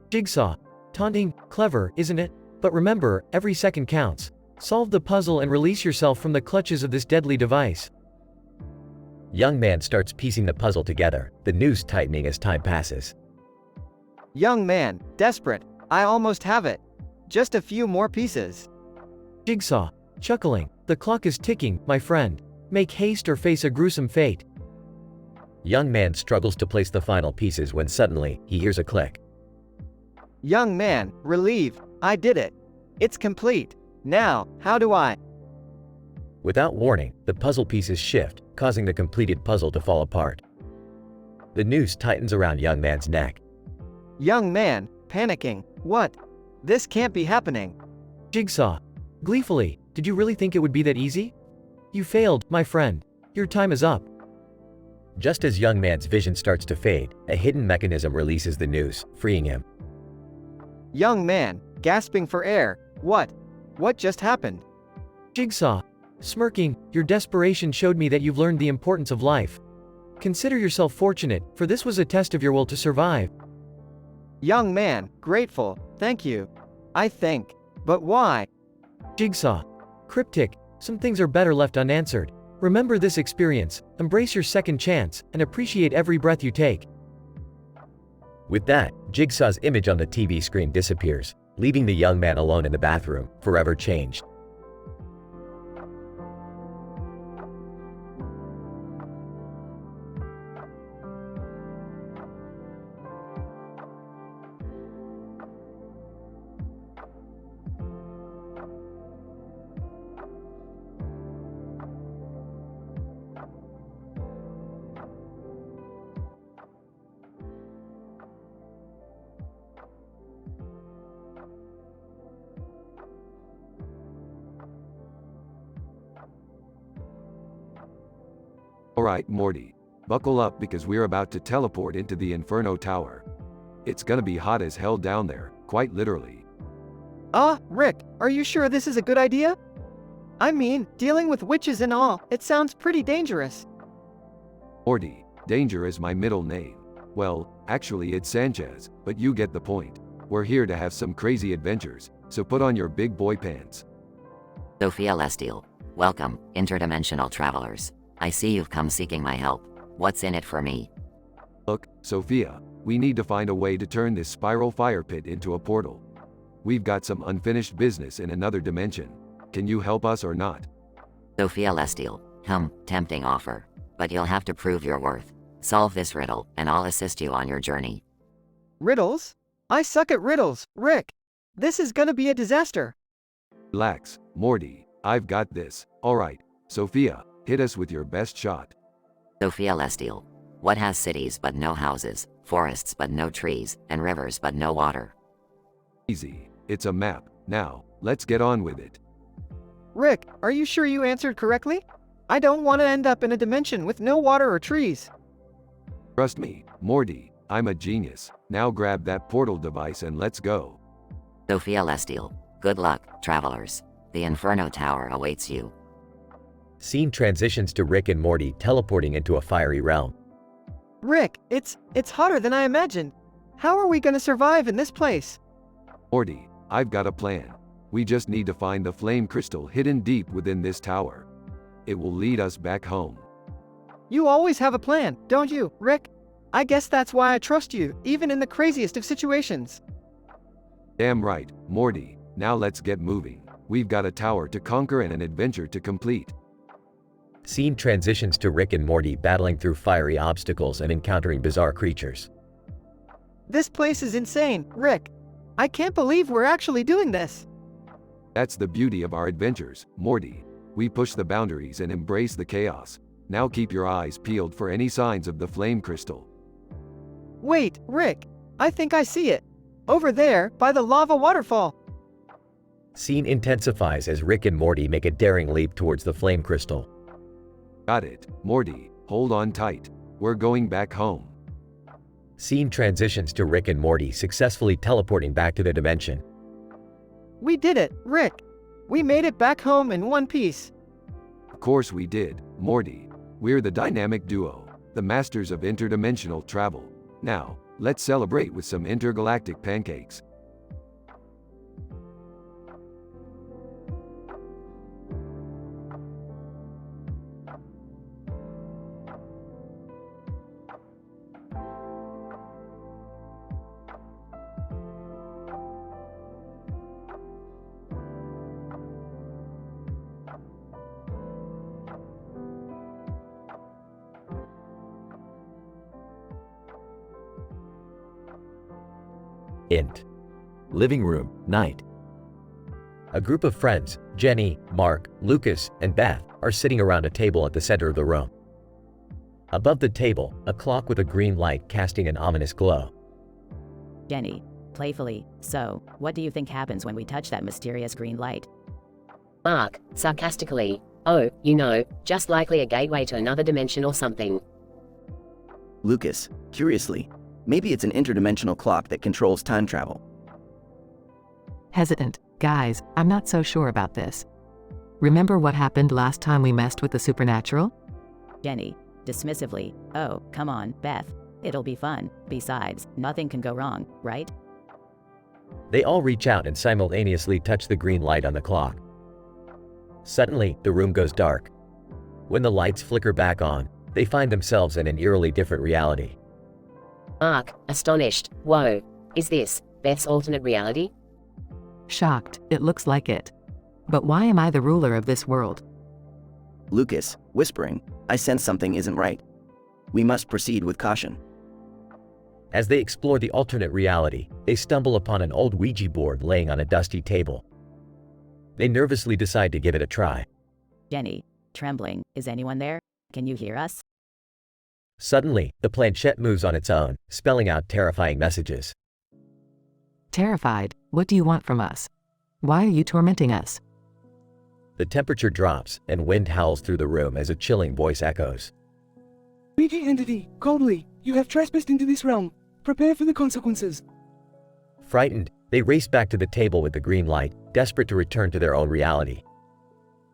Speaker 19: Jigsaw. Taunting, clever, isn't it? But remember, every second counts. Solve the puzzle and release yourself from the clutches of this deadly device.
Speaker 4: Young man starts piecing the puzzle together, the noose tightening as time passes.
Speaker 2: Young man, desperate, "I almost have it. Just a few more pieces."
Speaker 19: Jigsaw. Chuckling, "The clock is ticking, my friend. Make haste or face a gruesome fate."
Speaker 4: Young man struggles to place the final pieces when suddenly, he hears a click.
Speaker 2: Young man, relieved, "I did it. It's complete. Now, how do I?"
Speaker 4: Without warning, the puzzle pieces shift, causing the completed puzzle to fall apart. The noose tightens around young man's neck.
Speaker 2: Young man, panicking, "What? This can't be happening."
Speaker 19: Jigsaw. Gleefully, "Did you really think it would be that easy? You failed, my friend. Your time is up."
Speaker 4: Just as young man's vision starts to fade, a hidden mechanism releases the noose, freeing him.
Speaker 2: Young man, gasping for air, "What? What just happened?"
Speaker 19: Jigsaw. Smirking, "Your desperation showed me that you've learned the importance of life. Consider yourself fortunate, for this was a test of your will to survive."
Speaker 2: Young man, grateful, "Thank you. I think. But why?"
Speaker 19: Jigsaw. Cryptic, "Some things are better left unanswered. Remember this experience, embrace your second chance, and appreciate every breath you take."
Speaker 4: With that, Jigsaw's image on the TV screen disappears, leaving the young man alone in the bathroom, forever changed.
Speaker 1: Alright, Morty. Buckle up because we're about to teleport into the Inferno Tower. It's gonna be hot as hell down there, quite literally.
Speaker 2: Rick, are you sure this is a good idea? I mean, dealing with witches and all, it sounds pretty dangerous.
Speaker 1: Morty, Danger is my middle name. Well, actually it's Sanchez, but you get the point. We're here to have some crazy adventures, so put on your big boy pants.
Speaker 18: Sophia Lestiel. Welcome, interdimensional travelers. I see you've come seeking my help. What's in it for me?
Speaker 1: Look, Sophia, we need to find a way to turn this spiral fire pit into a portal. We've got some unfinished business in another dimension. Can you help us or not?
Speaker 18: Sophia Lestiel. Tempting offer. But you'll have to prove your worth. Solve this riddle, and I'll assist you on your journey.
Speaker 2: Riddles? I suck at riddles, Rick. This is gonna be a disaster.
Speaker 1: Relax, Morty, I've got this. Alright, Sophia, hit us with your best shot.
Speaker 18: Sophia Lestiel. What has cities but no houses, forests but no trees, and rivers but no water?
Speaker 1: Easy, it's a map. Now, let's get on with it.
Speaker 2: Rick, are you sure you answered correctly? I don't want to end up in a dimension with no water or trees.
Speaker 1: Trust me, Morty, I'm a genius. Now grab that portal device and let's go.
Speaker 18: Sophia Lestiel. Good luck, travelers. The Inferno Tower awaits you.
Speaker 4: Scene transitions to Rick and Morty teleporting into a fiery realm.
Speaker 2: Rick, it's hotter than I imagined. How are we gonna survive in this place?
Speaker 1: Morty, I've got a plan. We just need to find the flame crystal hidden deep within this tower. It will lead us back home.
Speaker 2: You always have a plan, don't you, Rick? I guess that's why I trust you, even in the craziest of situations.
Speaker 1: Damn right, Morty. Now let's get moving. We've got a tower to conquer and an adventure to complete.
Speaker 4: Scene transitions to Rick and Morty battling through fiery obstacles and encountering bizarre creatures.
Speaker 2: This place is insane, Rick. I can't believe we're actually doing this.
Speaker 1: That's the beauty of our adventures, Morty. We push the boundaries and embrace the chaos. Now keep your eyes peeled for any signs of the flame crystal.
Speaker 2: Wait, Rick. I think I see it. Over there, by the lava waterfall.
Speaker 4: Scene intensifies as Rick and Morty make a daring leap towards the flame crystal.
Speaker 1: Got it, Morty. Hold on tight. We're going back home.
Speaker 4: Scene transitions to Rick and Morty successfully teleporting back to their dimension.
Speaker 2: We did it, Rick. We made it back home in one piece.
Speaker 1: Of course we did, Morty. We're the dynamic duo, the masters of interdimensional travel. Now, let's celebrate with some intergalactic pancakes.
Speaker 7: Int. Living room, night.
Speaker 4: A group of friends, Jenny, Mark, Lucas, and Beth, are sitting around a table at the center of the room. Above the table, a clock with a green light casting an ominous glow.
Speaker 12: Jenny, playfully, so, what do you think happens when we touch that mysterious green light?
Speaker 17: Mark, sarcastically, oh, you know, just likely a gateway to another dimension or something.
Speaker 15: Lucas, curiously, maybe it's an interdimensional clock that controls time travel.
Speaker 5: Hesitant. Guys, I'm not so sure about this. Remember what happened last time we messed with the supernatural?
Speaker 12: Jenny, dismissively, oh, come on, Beth. It'll be fun. Besides, nothing can go wrong, right?
Speaker 4: They all reach out and simultaneously touch the green light on the clock. Suddenly, the room goes dark. When the lights flicker back on, they find themselves in an eerily different reality.
Speaker 17: Mark, astonished, whoa, is this Beth's alternate reality?
Speaker 5: Shocked, it looks like it. But why am I the ruler of this world?
Speaker 15: Lucas, whispering, I sense something isn't right. We must proceed with caution.
Speaker 4: As they explore the alternate reality, they stumble upon an old Ouija board laying on a dusty table. They nervously decide to give it a try.
Speaker 12: Jenny, trembling, is anyone there? Can you hear us?
Speaker 4: Suddenly, the planchette moves on its own, spelling out terrifying messages.
Speaker 5: Terrified, what do you want from us? Why are you tormenting us?
Speaker 4: The temperature drops, and wind howls through the room as a chilling voice echoes.
Speaker 20: Ouija entity, coldly, you have trespassed into this realm. Prepare for the consequences.
Speaker 4: Frightened, they race back to the table with the green light, desperate to return to their own reality.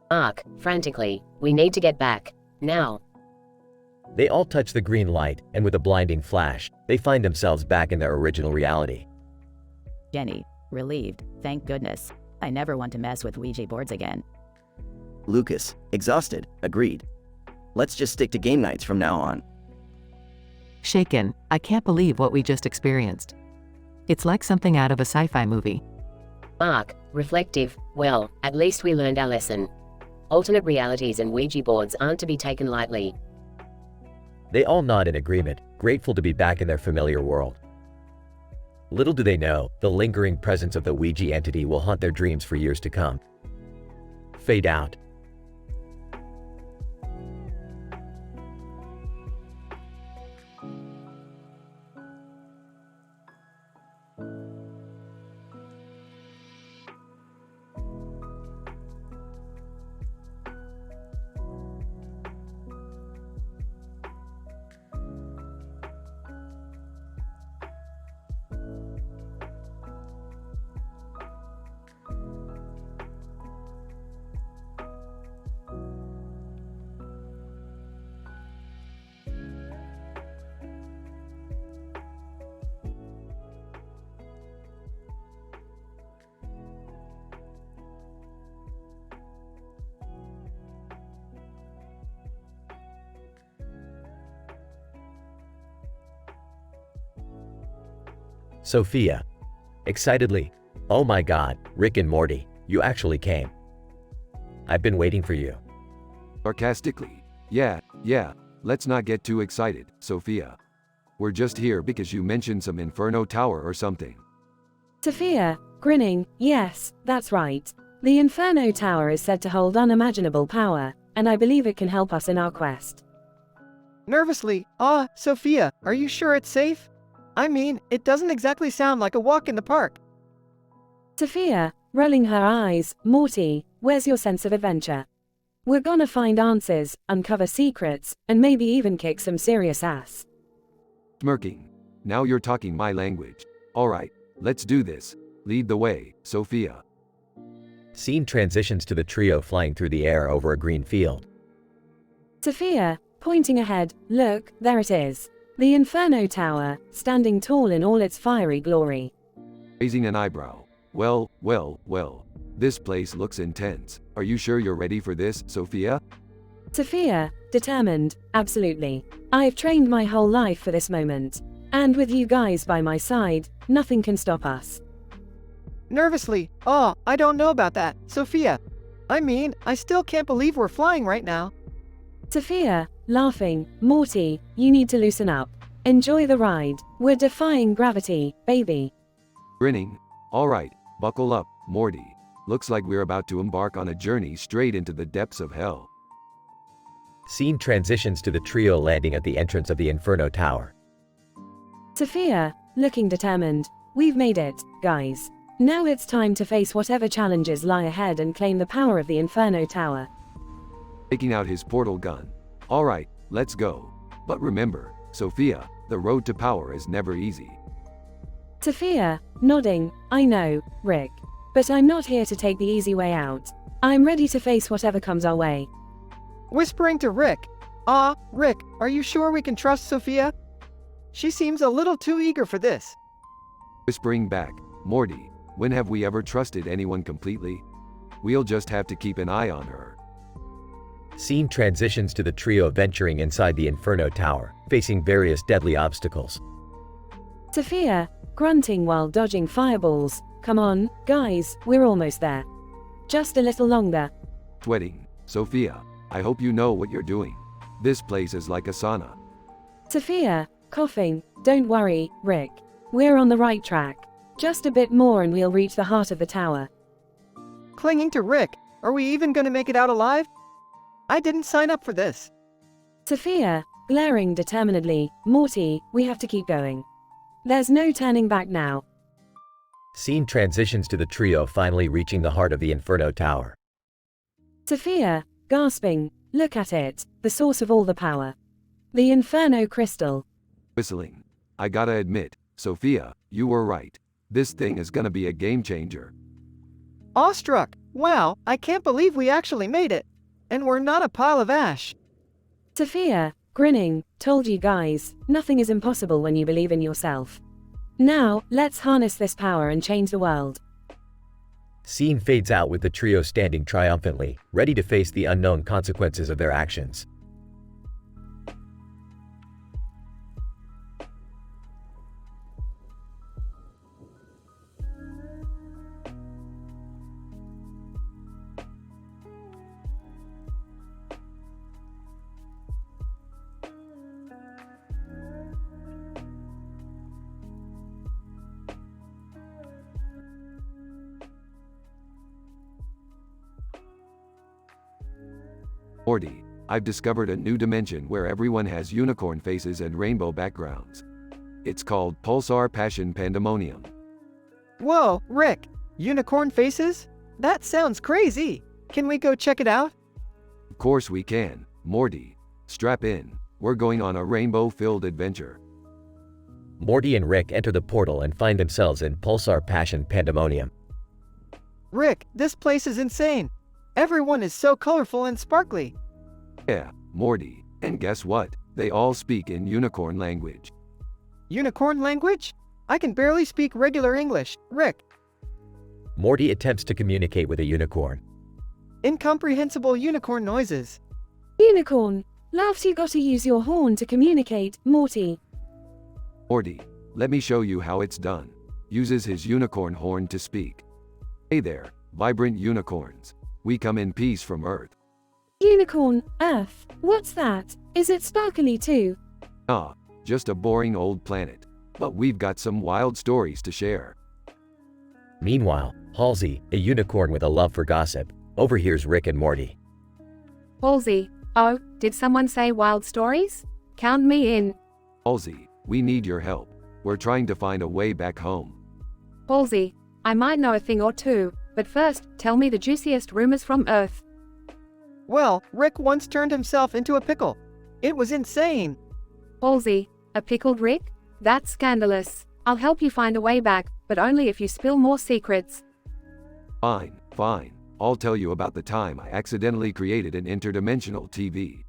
Speaker 17: Mark, frantically, we need to get back, now.
Speaker 4: They all touch the green light, and with a blinding flash, they find themselves back in their original reality.
Speaker 12: Jenny, relieved, thank goodness. I never want to mess with Ouija boards again.
Speaker 15: Lucas, exhausted, agreed. Let's just stick to game nights from now on.
Speaker 5: Shaken, I can't believe what we just experienced. It's like something out of a sci-fi movie.
Speaker 17: Mark, reflective, well, at least we learned our lesson. Alternate realities and Ouija boards aren't to be taken lightly.
Speaker 4: They all nod in agreement, grateful to be back in their familiar world. Little do they know, the lingering presence of the Ouija entity will haunt their dreams for years to come. Fade out. Sophia. Excitedly, oh my god, Rick and Morty, you actually came. I've been waiting for you.
Speaker 1: Sarcastically, yeah, let's not get too excited, Sophia. We're just here because you mentioned some Inferno Tower or something.
Speaker 22: Sophia, grinning, yes, that's right. The Inferno Tower is said to hold unimaginable power, and I believe it can help us in our quest.
Speaker 2: Nervously, Sophia, are you sure it's safe? I mean, it doesn't exactly sound like a walk in the park.
Speaker 22: Sophia, rolling her eyes, Morty, where's your sense of adventure? We're gonna find answers, uncover secrets, and maybe even kick some serious ass.
Speaker 1: Smirking. Now you're talking my language. Alright, let's do this. Lead the way, Sophia.
Speaker 4: Scene transitions to the trio flying through the air over a green field.
Speaker 22: Sophia, pointing ahead, look, there it is. The Inferno Tower, standing tall in all its fiery glory.
Speaker 1: Raising an eyebrow. Well. This place looks intense. Are you sure you're ready for this, Sophia?
Speaker 22: Sophia, determined, absolutely. I've trained my whole life for this moment. And with you guys by my side, nothing can stop us.
Speaker 2: Nervously, oh, I don't know about that, Sophia. I mean, I still can't believe we're flying right now.
Speaker 22: Sophia, laughing, Morty, you need to loosen up. Enjoy the ride. We're defying gravity, baby.
Speaker 1: Grinning. All right, buckle up, Morty. Looks like we're about to embark on a journey straight into the depths of hell.
Speaker 4: Scene transitions to the trio landing at the entrance of the Inferno Tower.
Speaker 22: Sophia, looking determined. We've made it, guys. Now it's time to face whatever challenges lie ahead and claim the power of the Inferno Tower.
Speaker 1: Taking out his portal gun. All right, let's go. But remember, Sophia, the road to power is never easy.
Speaker 22: Sophia, nodding, I know, Rick. But I'm not here to take the easy way out. I'm ready to face whatever comes our way.
Speaker 2: Whispering to Rick. Rick, are you sure we can trust Sophia? She seems a little too eager for this.
Speaker 1: Whispering back. Morty, when have we ever trusted anyone completely? We'll just have to keep an eye on her.
Speaker 4: Scene transitions to the trio venturing inside the Inferno Tower, facing various deadly obstacles.
Speaker 22: Sophia, grunting while dodging fireballs. Come on, guys, we're almost there. Just a little longer.
Speaker 1: Sweating. Sophia, I hope you know what you're doing. This place is like a sauna.
Speaker 22: Sophia, coughing, don't worry, Rick. We're on the right track. Just a bit more and we'll reach the heart of the tower.
Speaker 2: Clinging to Rick, are we even gonna make it out alive? I didn't sign up for this.
Speaker 22: Sophia, glaring determinedly, Morty, we have to keep going. There's no turning back now.
Speaker 4: Scene transitions to the trio finally reaching the heart of the Inferno Tower.
Speaker 22: Sophia, gasping, look at it, the source of all the power. The Inferno Crystal.
Speaker 1: Whistling. I gotta admit, Sophia, you were right. This thing is gonna be a game changer.
Speaker 2: Awestruck. Wow, I can't believe we actually made it. And we're not a pile of ash.
Speaker 22: Sophia, grinning, told you guys, nothing is impossible when you believe in yourself. Now, let's harness this power and change the world.
Speaker 4: Scene fades out with the trio standing triumphantly, ready to face the unknown consequences of their actions.
Speaker 1: Morty, I've discovered a new dimension where everyone has unicorn faces and rainbow backgrounds. It's called Pulsar Passion Pandemonium.
Speaker 2: Whoa, Rick, unicorn faces? That sounds crazy. Can we go check it out?
Speaker 1: Of course we can, Morty. Strap in, we're going on a rainbow-filled adventure.
Speaker 4: Morty and Rick enter the portal and find themselves in Pulsar Passion Pandemonium.
Speaker 2: Rick, this place is insane. Everyone is so colorful and sparkly.
Speaker 1: Yeah, Morty, and guess what? They all speak in unicorn language.
Speaker 2: Unicorn language? I can barely speak regular English, Rick.
Speaker 4: Morty attempts to communicate with a unicorn.
Speaker 2: Incomprehensible unicorn noises.
Speaker 22: Unicorn, laughs, you gotta use your horn to communicate, Morty.
Speaker 1: Morty, let me show you how it's done. Uses his unicorn horn to speak. Hey there, vibrant unicorns. We come in peace from Earth.
Speaker 22: Unicorn, Earth, what's that? Is it sparkly too?
Speaker 1: Ah, just a boring old planet. But we've got some wild stories to share.
Speaker 4: Meanwhile, Halsey, a unicorn with a love for gossip, overhears Rick and Morty.
Speaker 14: Halsey, oh, did someone say wild stories? Count me in.
Speaker 1: Halsey, we need your help. We're trying to find a way back home.
Speaker 14: Halsey, I might know a thing or two, but first, tell me the juiciest rumors from Earth.
Speaker 2: Well, Rick once turned himself into a pickle. It was insane.
Speaker 14: Halsey, a pickled Rick? That's scandalous. I'll help you find a way back, but only if you spill more secrets.
Speaker 1: Fine, fine. I'll tell you about the time I accidentally created an interdimensional TV.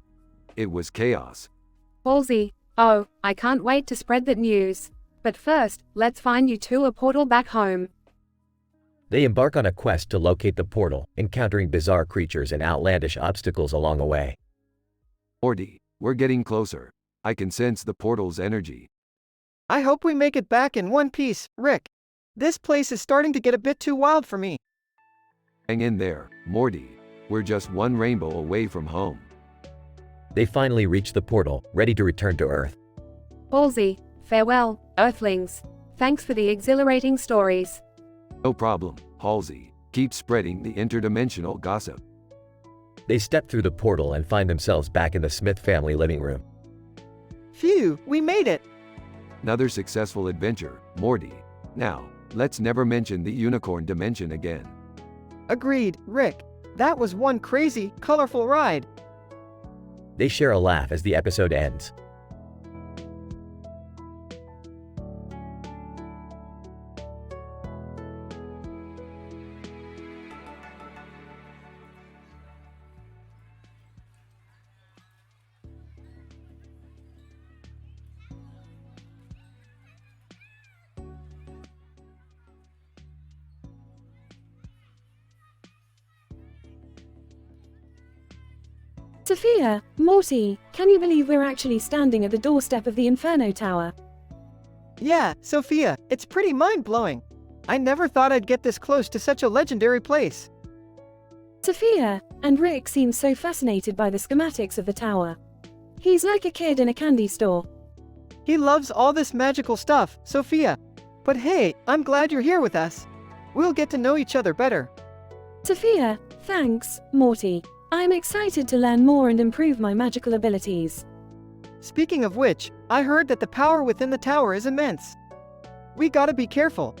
Speaker 1: It was chaos.
Speaker 14: Ballsy. Oh, I can't wait to spread that news. But first, let's find you two a portal back home.
Speaker 4: They embark on a quest to locate the portal, encountering bizarre creatures and outlandish obstacles along the way.
Speaker 1: Morty, we're getting closer. I can sense the portal's energy.
Speaker 2: I hope we make it back in one piece, Rick. This place is starting to get a bit too wild for me.
Speaker 1: Hang in there, Morty. We're just one rainbow away from home.
Speaker 4: They finally reach the portal, ready to return to Earth.
Speaker 14: Ballsy. Farewell, Earthlings. Thanks for the exhilarating stories.
Speaker 1: No problem, Halsey. Keep spreading the interdimensional gossip.
Speaker 4: They step through the portal and find themselves back in the Smith family living room.
Speaker 2: Phew, we made it!
Speaker 1: Another successful adventure, Morty. Now, let's never mention the unicorn dimension again.
Speaker 2: Agreed, Rick. That was one crazy, colorful ride.
Speaker 4: They share a laugh as the episode ends.
Speaker 22: Sophia, Morty, can you believe we're actually standing at the doorstep of the Inferno Tower?
Speaker 2: Yeah, Sophia, it's pretty mind-blowing. I never thought I'd get this close to such a legendary place.
Speaker 22: Sophia, and Rick seems so fascinated by the schematics of the tower. He's like a kid in a candy store.
Speaker 2: He loves all this magical stuff, Sophia. But hey, I'm glad you're here with us. We'll get to know each other better.
Speaker 22: Sophia, thanks, Morty. I'm excited to learn more and improve my magical abilities.
Speaker 2: Speaking of which, I heard that the power within the tower is immense. We gotta be careful.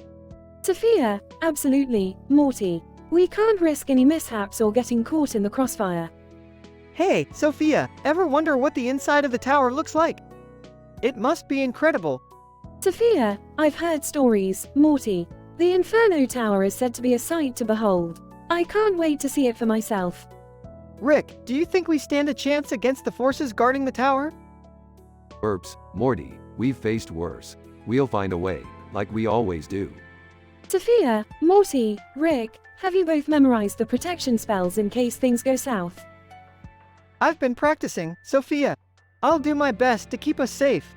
Speaker 22: Sophia, absolutely, Morty. We can't risk any mishaps or getting caught in the crossfire.
Speaker 2: Hey, Sophia, ever wonder what the inside of the tower looks like? It must be incredible.
Speaker 22: Sophia, I've heard stories, Morty. The Inferno Tower is said to be a sight to behold. I can't wait to see it for myself.
Speaker 2: Rick, do you think we stand a chance against the forces guarding the tower?
Speaker 1: Burps, Morty, we've faced worse. We'll find a way, like we always do.
Speaker 22: Sophia, Morty, Rick, have you both memorized the protection spells in case things go south?
Speaker 2: I've been practicing, Sophia. I'll do my best to keep us safe.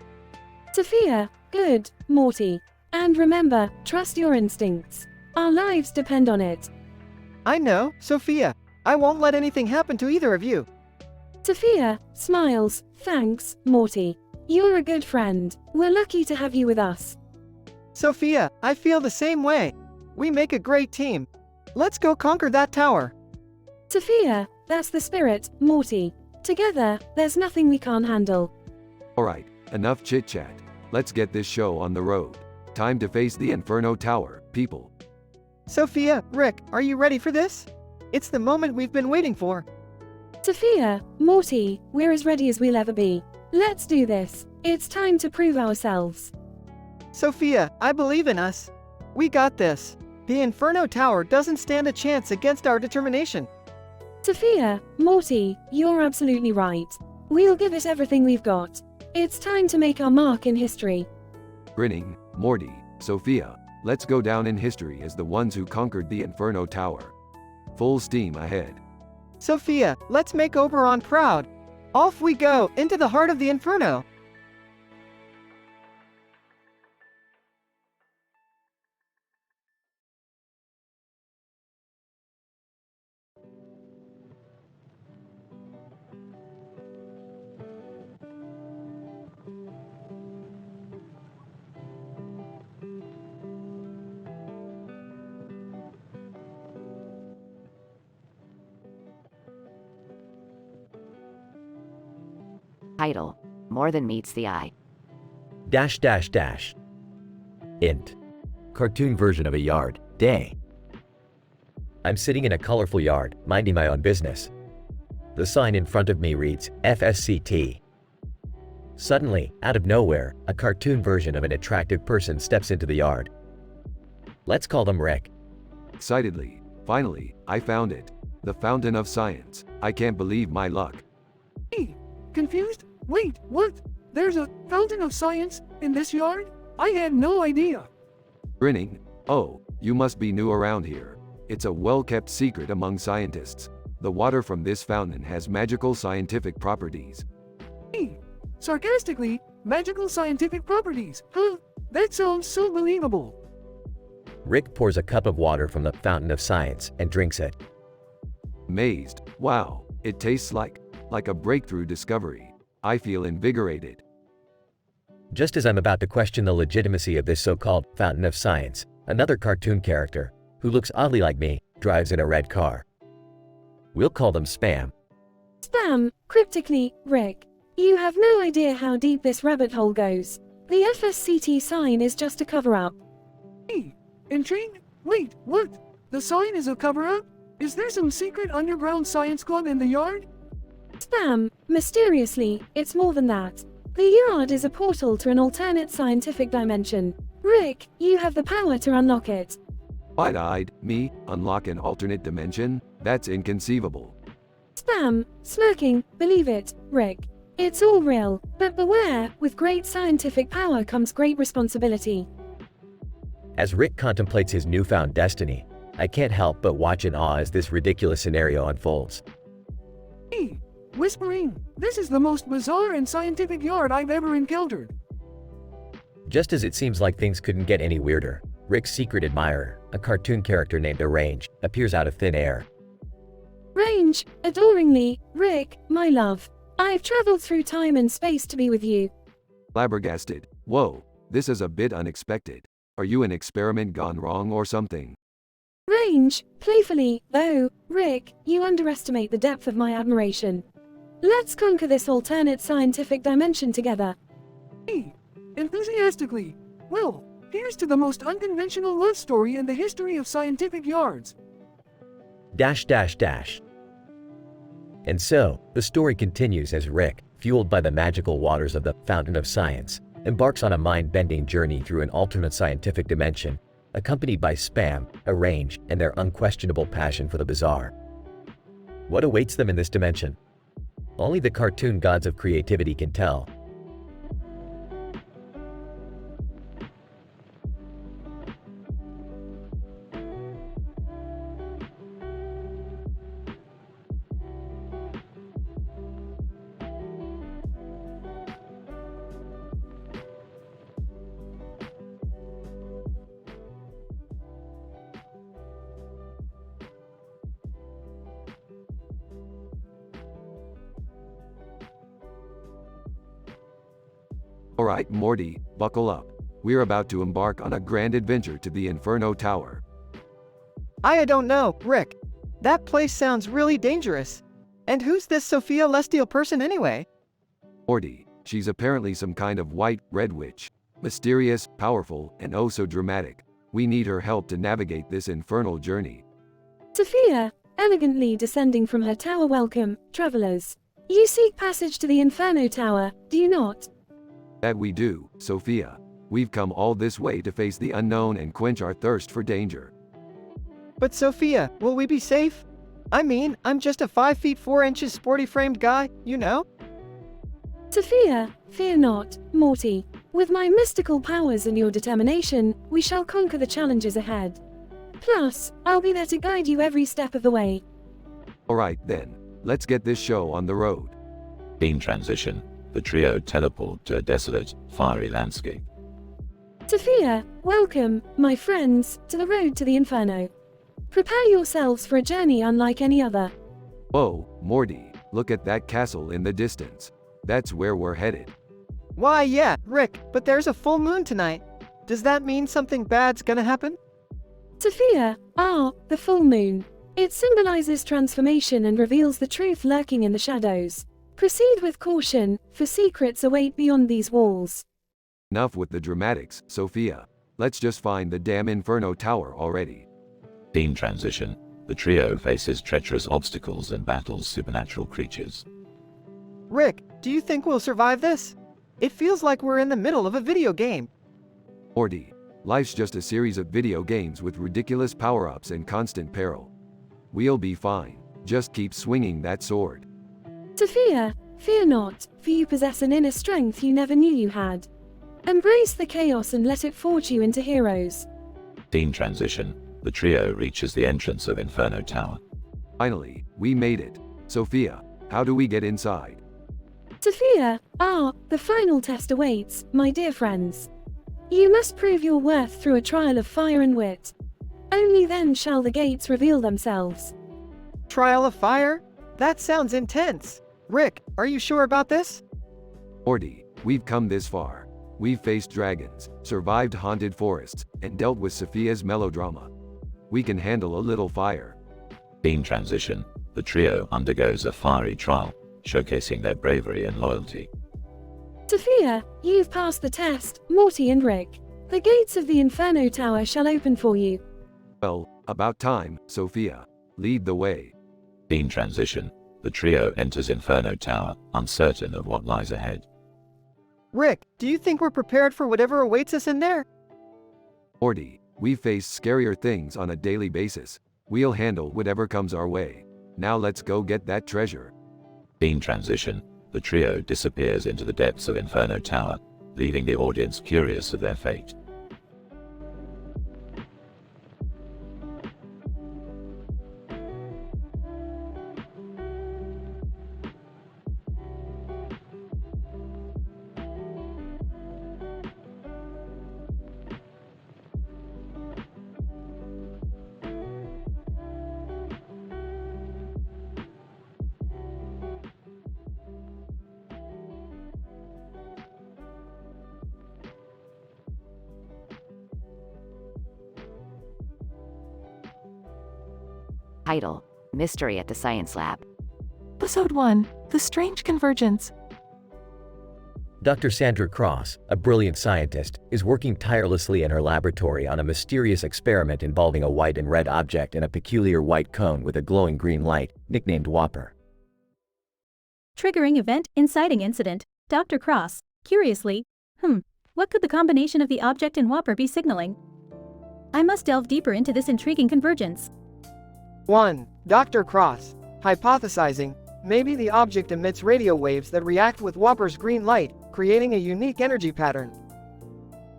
Speaker 22: Sophia, good, Morty. And remember, trust your instincts. Our lives depend on it.
Speaker 2: I know, Sophia. I won't let anything happen to either of you.
Speaker 22: Sophia, smiles, thanks, Morty. You're a good friend. We're lucky to have you with us.
Speaker 2: Sophia, I feel the same way. We make a great team. Let's go conquer that tower.
Speaker 22: Sophia, that's the spirit, Morty. Together, there's nothing we can't handle.
Speaker 1: Alright, enough chit-chat. Let's get this show on the road. Time to face the Inferno Tower, people.
Speaker 2: Sophia, Rick, are you ready for this? It's the moment we've been waiting for.
Speaker 22: Sophia, Morty, we're as ready as we'll ever be. Let's do this. It's time to prove ourselves.
Speaker 2: Sophia, I believe in us. We got this. The Inferno Tower doesn't stand a chance against our determination.
Speaker 22: Sophia, Morty, you're absolutely right. We'll give it everything we've got. It's time to make our mark in history.
Speaker 1: Grinning, Morty, Sophia, let's go down in history as the ones who conquered the Inferno Tower. Full steam ahead.
Speaker 2: Sophia, let's make Oberon proud. Off we go, into the heart of the Inferno.
Speaker 3: Title: More Than Meets the Eye. ..
Speaker 4: Int. Cartoon version of a yard. Day. I'm sitting in a colorful yard, minding my own business. The sign in front of me reads, FSCT. Suddenly, out of nowhere, a cartoon version of an attractive person steps into the yard. Let's call them Rick.
Speaker 1: Excitedly, Finally, I found it. The Fountain of Science. I can't believe my luck.
Speaker 6: Hey, confused? Wait, what? There's a fountain of science in this yard? I had no idea.
Speaker 1: Grinning, oh, you must be new around here. It's a well-kept secret among scientists. The water from this fountain has magical scientific properties.
Speaker 6: Hey, sarcastically, magical scientific properties, huh? That sounds so believable.
Speaker 4: Rick pours a cup of water from the Fountain of Science and drinks it.
Speaker 1: Amazed, wow, it tastes like a breakthrough discovery. I feel invigorated.
Speaker 4: Just as I'm about to question the legitimacy of this so-called Fountain of Science, another cartoon character, who looks oddly like me, drives in a red car. We'll call them Spam.
Speaker 22: Spam, cryptically, Rick. You have no idea how deep this rabbit hole goes. The FSCT sign is just a cover-up.
Speaker 6: Hey, intrigued? Wait, what? The sign is a cover-up? Is there some secret underground science club in the yard?
Speaker 22: Spam, mysteriously, it's more than that. The yard is a portal to an alternate scientific dimension. Rick, you have the power to unlock it.
Speaker 1: Wide-eyed, me, unlock an alternate dimension? That's inconceivable.
Speaker 22: Spam, smirking, believe it, Rick. It's all real, but beware, with great scientific power comes great responsibility.
Speaker 4: As Rick contemplates his newfound destiny, I can't help but watch in awe as this ridiculous scenario unfolds.
Speaker 6: Hey, whispering, this is the most bizarre and scientific yard I've ever encountered.
Speaker 4: Just as it seems like things couldn't get any weirder, Rick's secret admirer, a cartoon character named Arrange, appears out of thin air.
Speaker 22: Range, adoringly, Rick, my love. I've traveled through time and space to be with you.
Speaker 1: Flabbergasted, whoa, this is a bit unexpected. Are you an experiment gone wrong or something?
Speaker 22: Range, playfully, though, Rick, you underestimate the depth of my admiration. Let's conquer this alternate scientific dimension together.
Speaker 6: Hey, enthusiastically, well, here's to the most unconventional love story in the history of scientific yards.
Speaker 4: And so, the story continues as Rick, fueled by the magical waters of the Fountain of Science, embarks on a mind-bending journey through an alternate scientific dimension, accompanied by Spam, Arrange, and their unquestionable passion for the bizarre. What awaits them in this dimension? Only the cartoon gods of creativity can tell.
Speaker 1: Alright, Morty, buckle up. We're about to embark on a grand adventure to the Inferno Tower.
Speaker 2: I don't know, Rick. That place sounds really dangerous. And who's this Sophia Lestial person anyway?
Speaker 1: Morty, she's apparently some kind of white, red witch. Mysterious, powerful, and oh so dramatic. We need her help to navigate this infernal journey.
Speaker 22: Sophia, elegantly descending from her tower. Welcome, travelers. You seek passage to the Inferno Tower, do you not?
Speaker 1: That we do, Sophia. We've come all this way to face the unknown and quench our thirst for danger.
Speaker 2: But Sophia, will we be safe? I mean, I'm just a 5 feet 4 inches sporty framed guy, you know?
Speaker 22: Sophia, fear not, Morty. With my mystical powers and your determination, we shall conquer the challenges ahead. Plus, I'll be there to guide you every step of the way.
Speaker 1: Alright then, let's get this show on the road.
Speaker 11: Scene transition. The trio teleport to a desolate, fiery landscape.
Speaker 22: Sophia, welcome, my friends, to the road to the Inferno. Prepare yourselves for a journey unlike any other.
Speaker 1: Whoa, Morty, look at that castle in the distance. That's where we're headed.
Speaker 2: Why yeah, Rick, but there's a full moon tonight. Does that mean something bad's gonna happen?
Speaker 22: Sophia, the full moon. It symbolizes transformation and reveals the truth lurking in the shadows. Proceed with caution, for secrets await beyond these walls.
Speaker 1: Enough with the dramatics, Sophia. Let's just find the damn Inferno Tower already.
Speaker 11: Scene transition. The trio faces treacherous obstacles and battles supernatural creatures.
Speaker 2: Rick, do you think we'll survive this? It feels like we're in the middle of a video game.
Speaker 1: Morty, life's just a series of video games with ridiculous power-ups and constant peril. We'll be fine. Just keep swinging that sword.
Speaker 22: Sophia, fear not, for you possess an inner strength you never knew you had. Embrace the chaos and let it forge you into heroes.
Speaker 11: Scene transition. The trio reaches the entrance of Inferno Tower.
Speaker 1: Finally, we made it. Sophia, how do we get inside?
Speaker 22: Sophia, the final test awaits, my dear friends. You must prove your worth through a trial of fire and wit. Only then shall the gates reveal themselves.
Speaker 2: Trial of fire? That sounds intense. Rick, are you sure about this?
Speaker 1: Morty, we've come this far. We've faced dragons, survived haunted forests, and dealt with Sophia's melodrama. We can handle a little fire.
Speaker 11: Scene transition. The trio undergoes a fiery trial, showcasing their bravery and loyalty.
Speaker 22: Sophia, you've passed the test, Morty and Rick. The gates of the Inferno Tower shall open for you.
Speaker 1: Well, about time, Sophia. Lead the way.
Speaker 11: Scene transition. The trio enters Inferno Tower, uncertain of what lies ahead.
Speaker 2: Rick, do you think we're prepared for whatever awaits us in there?
Speaker 1: Morty, we face scarier things on a daily basis. We'll handle whatever comes our way. Now let's go get that treasure.
Speaker 11: Scene transition. The trio disappears into the depths of Inferno Tower, leaving the audience curious of their fate.
Speaker 3: Title: Mystery at the Science Lab.
Speaker 5: Episode 1, The Strange Convergence.
Speaker 4: Dr. Sandra Cross, a brilliant scientist, is working tirelessly in her laboratory on a mysterious experiment involving a white and red object in a peculiar white cone with a glowing green light, nicknamed Whopper.
Speaker 12: Triggering event, inciting incident. Dr. Cross, curiously, what could the combination of the object and Whopper be signaling? I must delve deeper into this intriguing convergence.
Speaker 2: 1. Dr. Cross, hypothesizing, maybe the object emits radio waves that react with Whopper's green light, creating a unique energy pattern.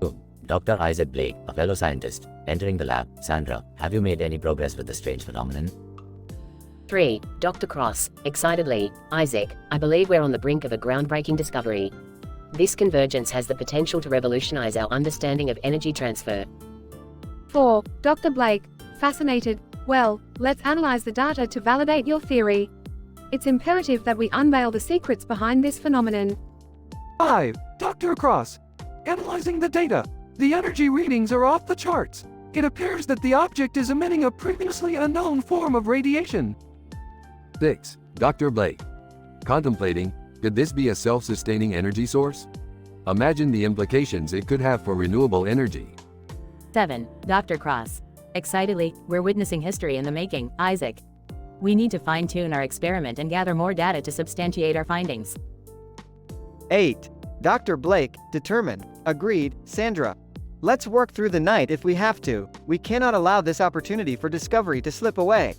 Speaker 13: 2. Dr. Isaac Blake, a fellow scientist, entering the lab. Sandra, have you made any progress with the strange phenomenon?
Speaker 16: 3. Dr. Cross, excitedly, Isaac, I believe we're on the brink of a groundbreaking discovery. This convergence has the potential to revolutionize our understanding of energy transfer.
Speaker 14: 4. Dr. Blake, fascinated, well, let's analyze the data to validate your theory. It's imperative that we unveil the secrets behind this phenomenon.
Speaker 1: 5. Dr. Cross, analyzing the data. The energy readings are off the charts. It appears that the object is emitting a previously unknown form of radiation. 6. Dr. Blake, contemplating, could this be a self-sustaining energy source? Imagine the implications it could have for renewable energy.
Speaker 3: 7. Dr. Cross, excitedly, we're witnessing history in the making. Isaac, we need to fine-tune our experiment and gather more data to substantiate our findings.
Speaker 2: 8. Dr. Blake, determined, agreed. Sandra, let's work through the night if we have to. We cannot allow this opportunity for discovery to slip away.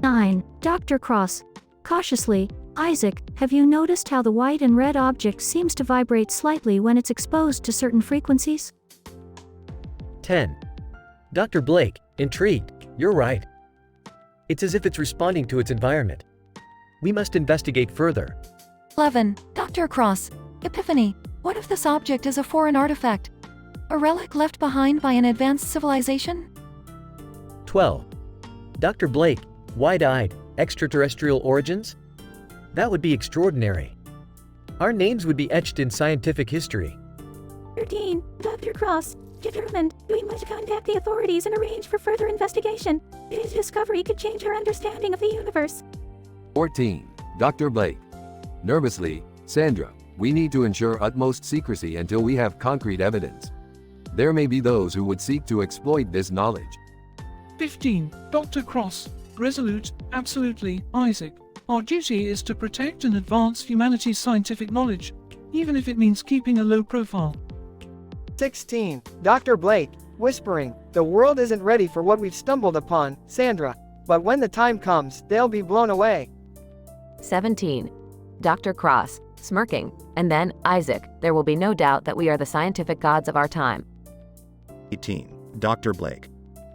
Speaker 23: 9. Dr. Cross, cautiously, Isaac, have you noticed how the white and red object seems to vibrate slightly when it's exposed to certain frequencies?
Speaker 19: 10. Dr. Blake, intrigued, you're right. It's as if it's responding to its environment. We must investigate further.
Speaker 21: 11. Dr. Cross, epiphany, what if this object is a foreign artifact? A relic left behind by an advanced civilization?
Speaker 19: 12. Dr. Blake, wide-eyed, extraterrestrial origins? That would be extraordinary. Our names would be etched in scientific history.
Speaker 22: 13. Dr. Cross, determined, we must contact the authorities and arrange for further investigation. This discovery could change our understanding of the universe.
Speaker 1: 14. Dr. Blake, nervously, Sandra, we need to ensure utmost secrecy until we have concrete evidence. There may be those who would seek to exploit this knowledge.
Speaker 8: 15. Dr. Cross, resolute, absolutely, Isaac. Our duty is to protect and advance humanity's scientific knowledge, even if it means keeping a low profile.
Speaker 2: 16. Dr. Blake, whispering, the world isn't ready for what we've stumbled upon. Sandra, but when the time comes, they'll be blown away.
Speaker 3: 17. Dr. Cross, smirking, and then, Isaac, there will be no doubt that we are the scientific gods of our time.
Speaker 9: 18. Dr. Blake,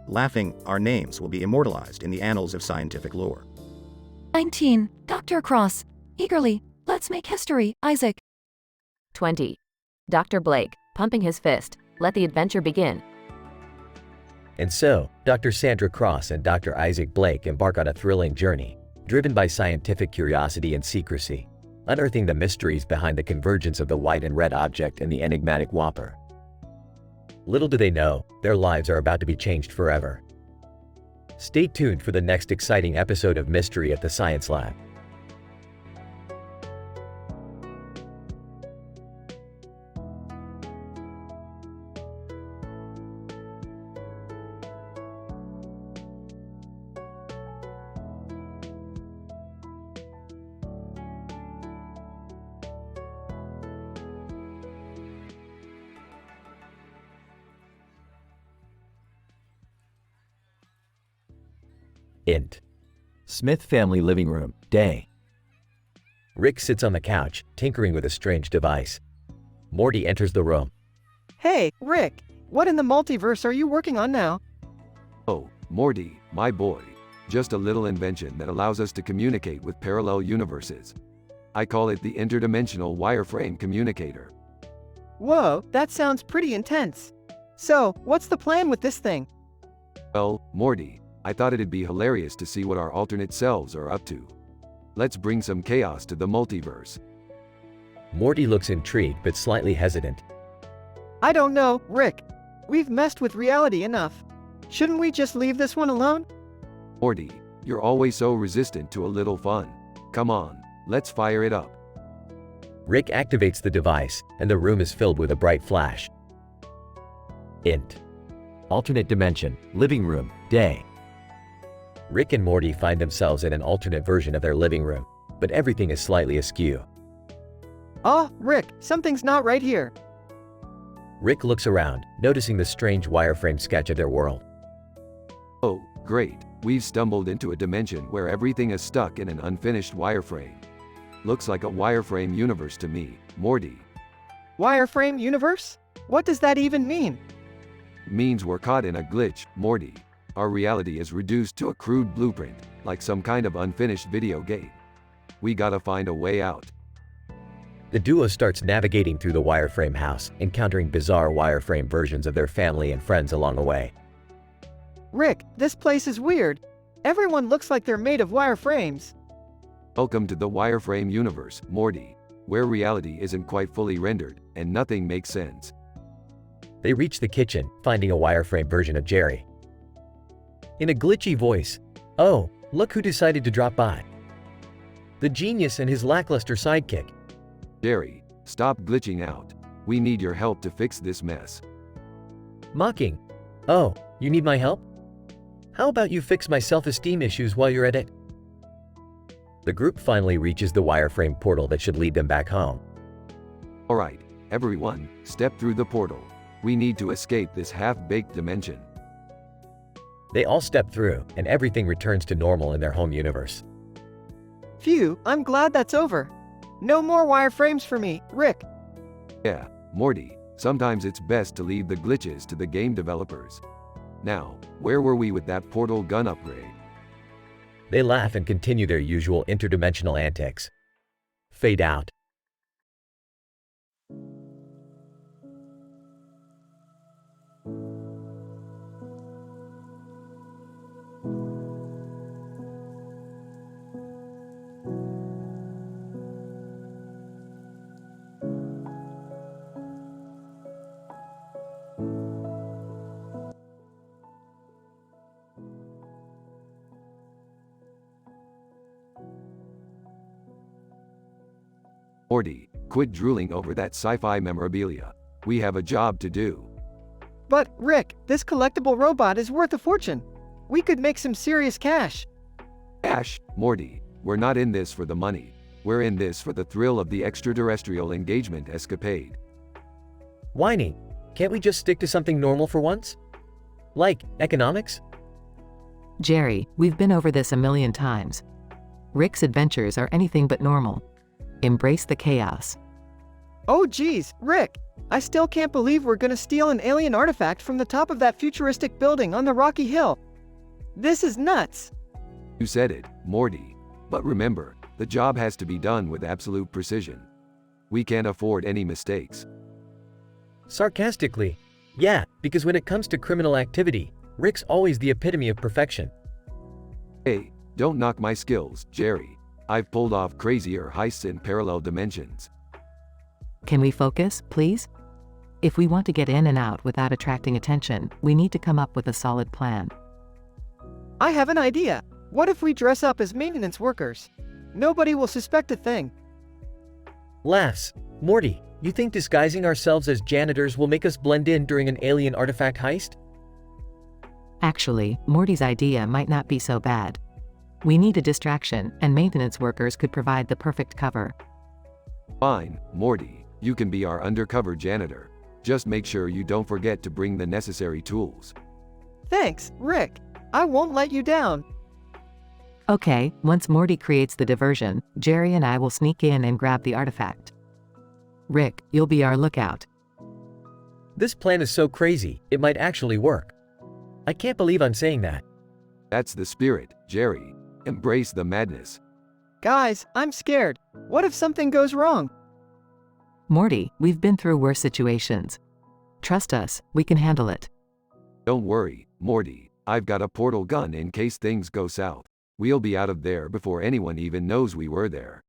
Speaker 9: laughing, our names will be immortalized in the annals of scientific lore.
Speaker 21: 19. Dr. Cross, eagerly, let's make history, Isaac.
Speaker 3: 20. Dr. Blake, pumping his fist, let the adventure begin.
Speaker 4: And so, Dr. Sandra Cross and Dr. Isaac Blake embark on a thrilling journey, driven by scientific curiosity and secrecy, unearthing the mysteries behind the convergence of the white and red object and the enigmatic Whopper. Little do they know, their lives are about to be changed forever. Stay tuned for the next exciting episode of Mystery at the Science Lab.
Speaker 7: Int. Smith family living room, day.
Speaker 4: Rick sits on the couch, tinkering with a strange device. Morty enters the room.
Speaker 2: Hey, Rick, what in the multiverse are you working on now?
Speaker 1: Oh, Morty, my boy. Just a little invention that allows us to communicate with parallel universes. I call it the interdimensional wireframe communicator.
Speaker 2: Whoa, that sounds pretty intense. So, what's the plan with this thing?
Speaker 1: Well, Morty, I thought it'd be hilarious to see what our alternate selves are up to. Let's bring some chaos to the multiverse.
Speaker 4: Morty looks intrigued but slightly hesitant.
Speaker 2: I don't know, Rick. We've messed with reality enough. Shouldn't we just leave this one alone?
Speaker 1: Morty, you're always so resistant to a little fun. Come on, let's fire it up.
Speaker 4: Rick activates the device, and the room is filled with a bright flash. Int.
Speaker 7: Alternate dimension, living room, day.
Speaker 4: Rick and Morty find themselves in an alternate version of their living room, but everything is slightly askew.
Speaker 2: Oh, Rick, something's not right here.
Speaker 4: Rick looks around, noticing the strange wireframe sketch of their world.
Speaker 1: Oh, great. We've stumbled into a dimension where everything is stuck in an unfinished wireframe. Looks like a wireframe universe to me, Morty.
Speaker 2: Wireframe universe? What does that even mean?
Speaker 1: It means we're caught in a glitch, Morty. Our reality is reduced to a crude blueprint, like some kind of unfinished video game. We gotta find a way out.
Speaker 4: The duo starts navigating through the wireframe house, encountering bizarre wireframe versions of their family and friends along the way.
Speaker 2: Rick, this place is weird. Everyone looks like they're made of wireframes.
Speaker 1: Welcome to the wireframe universe, Morty, where reality isn't quite fully rendered, and nothing makes sense.
Speaker 4: They reach the kitchen, finding a wireframe version of Jerry. In a glitchy voice, "Oh, look who decided to drop by. The genius and his lackluster sidekick."
Speaker 1: Jerry, stop glitching out. We need your help to fix this mess.
Speaker 4: Mocking, "Oh, you need my help? How about you fix my self-esteem issues while you're at it?" The group finally reaches the wireframe portal that should lead them back home.
Speaker 1: Alright, everyone, step through the portal. We need to escape this half-baked dimension.
Speaker 4: They all step through, and everything returns to normal in their home universe.
Speaker 2: Phew, I'm glad that's over. No more wireframes for me, Rick.
Speaker 1: Yeah, Morty, sometimes it's best to leave the glitches to the game developers. Now, where were we with that portal gun upgrade?
Speaker 4: They laugh and continue their usual interdimensional antics. Fade out.
Speaker 1: Morty, quit drooling over that sci-fi memorabilia. We have a job to do.
Speaker 2: But, Rick, this collectible robot is worth a fortune. We could make some serious cash.
Speaker 1: Cash, Morty, we're not in this for the money. We're in this for the thrill of the extraterrestrial engagement escapade.
Speaker 4: Whining, can't we just stick to something normal for once? Like economics?
Speaker 5: Jerry, we've been over this a million times. Rick's adventures are anything but normal. Embrace the chaos.
Speaker 2: Oh geez, Rick! I still can't believe we're gonna steal an alien artifact from the top of that futuristic building on the rocky hill. This is nuts!
Speaker 1: You said it, Morty. But remember, the job has to be done with absolute precision. We can't afford any mistakes.
Speaker 19: Sarcastically, yeah, because when it comes to criminal activity, Rick's always the epitome of perfection.
Speaker 1: Hey, don't knock my skills, Jerry. I've pulled off crazier heists in parallel dimensions.
Speaker 5: Can we focus, please? If we want to get in and out without attracting attention, we need to come up with a solid plan.
Speaker 2: I have an idea. What if we dress up as maintenance workers? Nobody will suspect a thing.
Speaker 19: Laughs. Morty, you think disguising ourselves as janitors will make us blend in during an alien artifact heist?
Speaker 5: Actually, Morty's idea might not be so bad. We need a distraction, and maintenance workers could provide the perfect cover.
Speaker 1: Fine, Morty, you can be our undercover janitor. Just make sure you don't forget to bring the necessary tools.
Speaker 2: Thanks, Rick. I won't let you down.
Speaker 5: Okay, once Morty creates the diversion, Jerry and I will sneak in and grab the artifact. Rick, you'll be our lookout.
Speaker 19: This plan is so crazy, it might actually work. I can't believe I'm saying that.
Speaker 1: That's the spirit, Jerry. Embrace the madness.
Speaker 2: Guys, I'm scared. What if something goes wrong?
Speaker 5: Morty, we've been through worse situations. Trust us, we can handle it.
Speaker 1: Don't worry, Morty. I've got a portal gun in case things go south. We'll be out of there before anyone even knows we were there.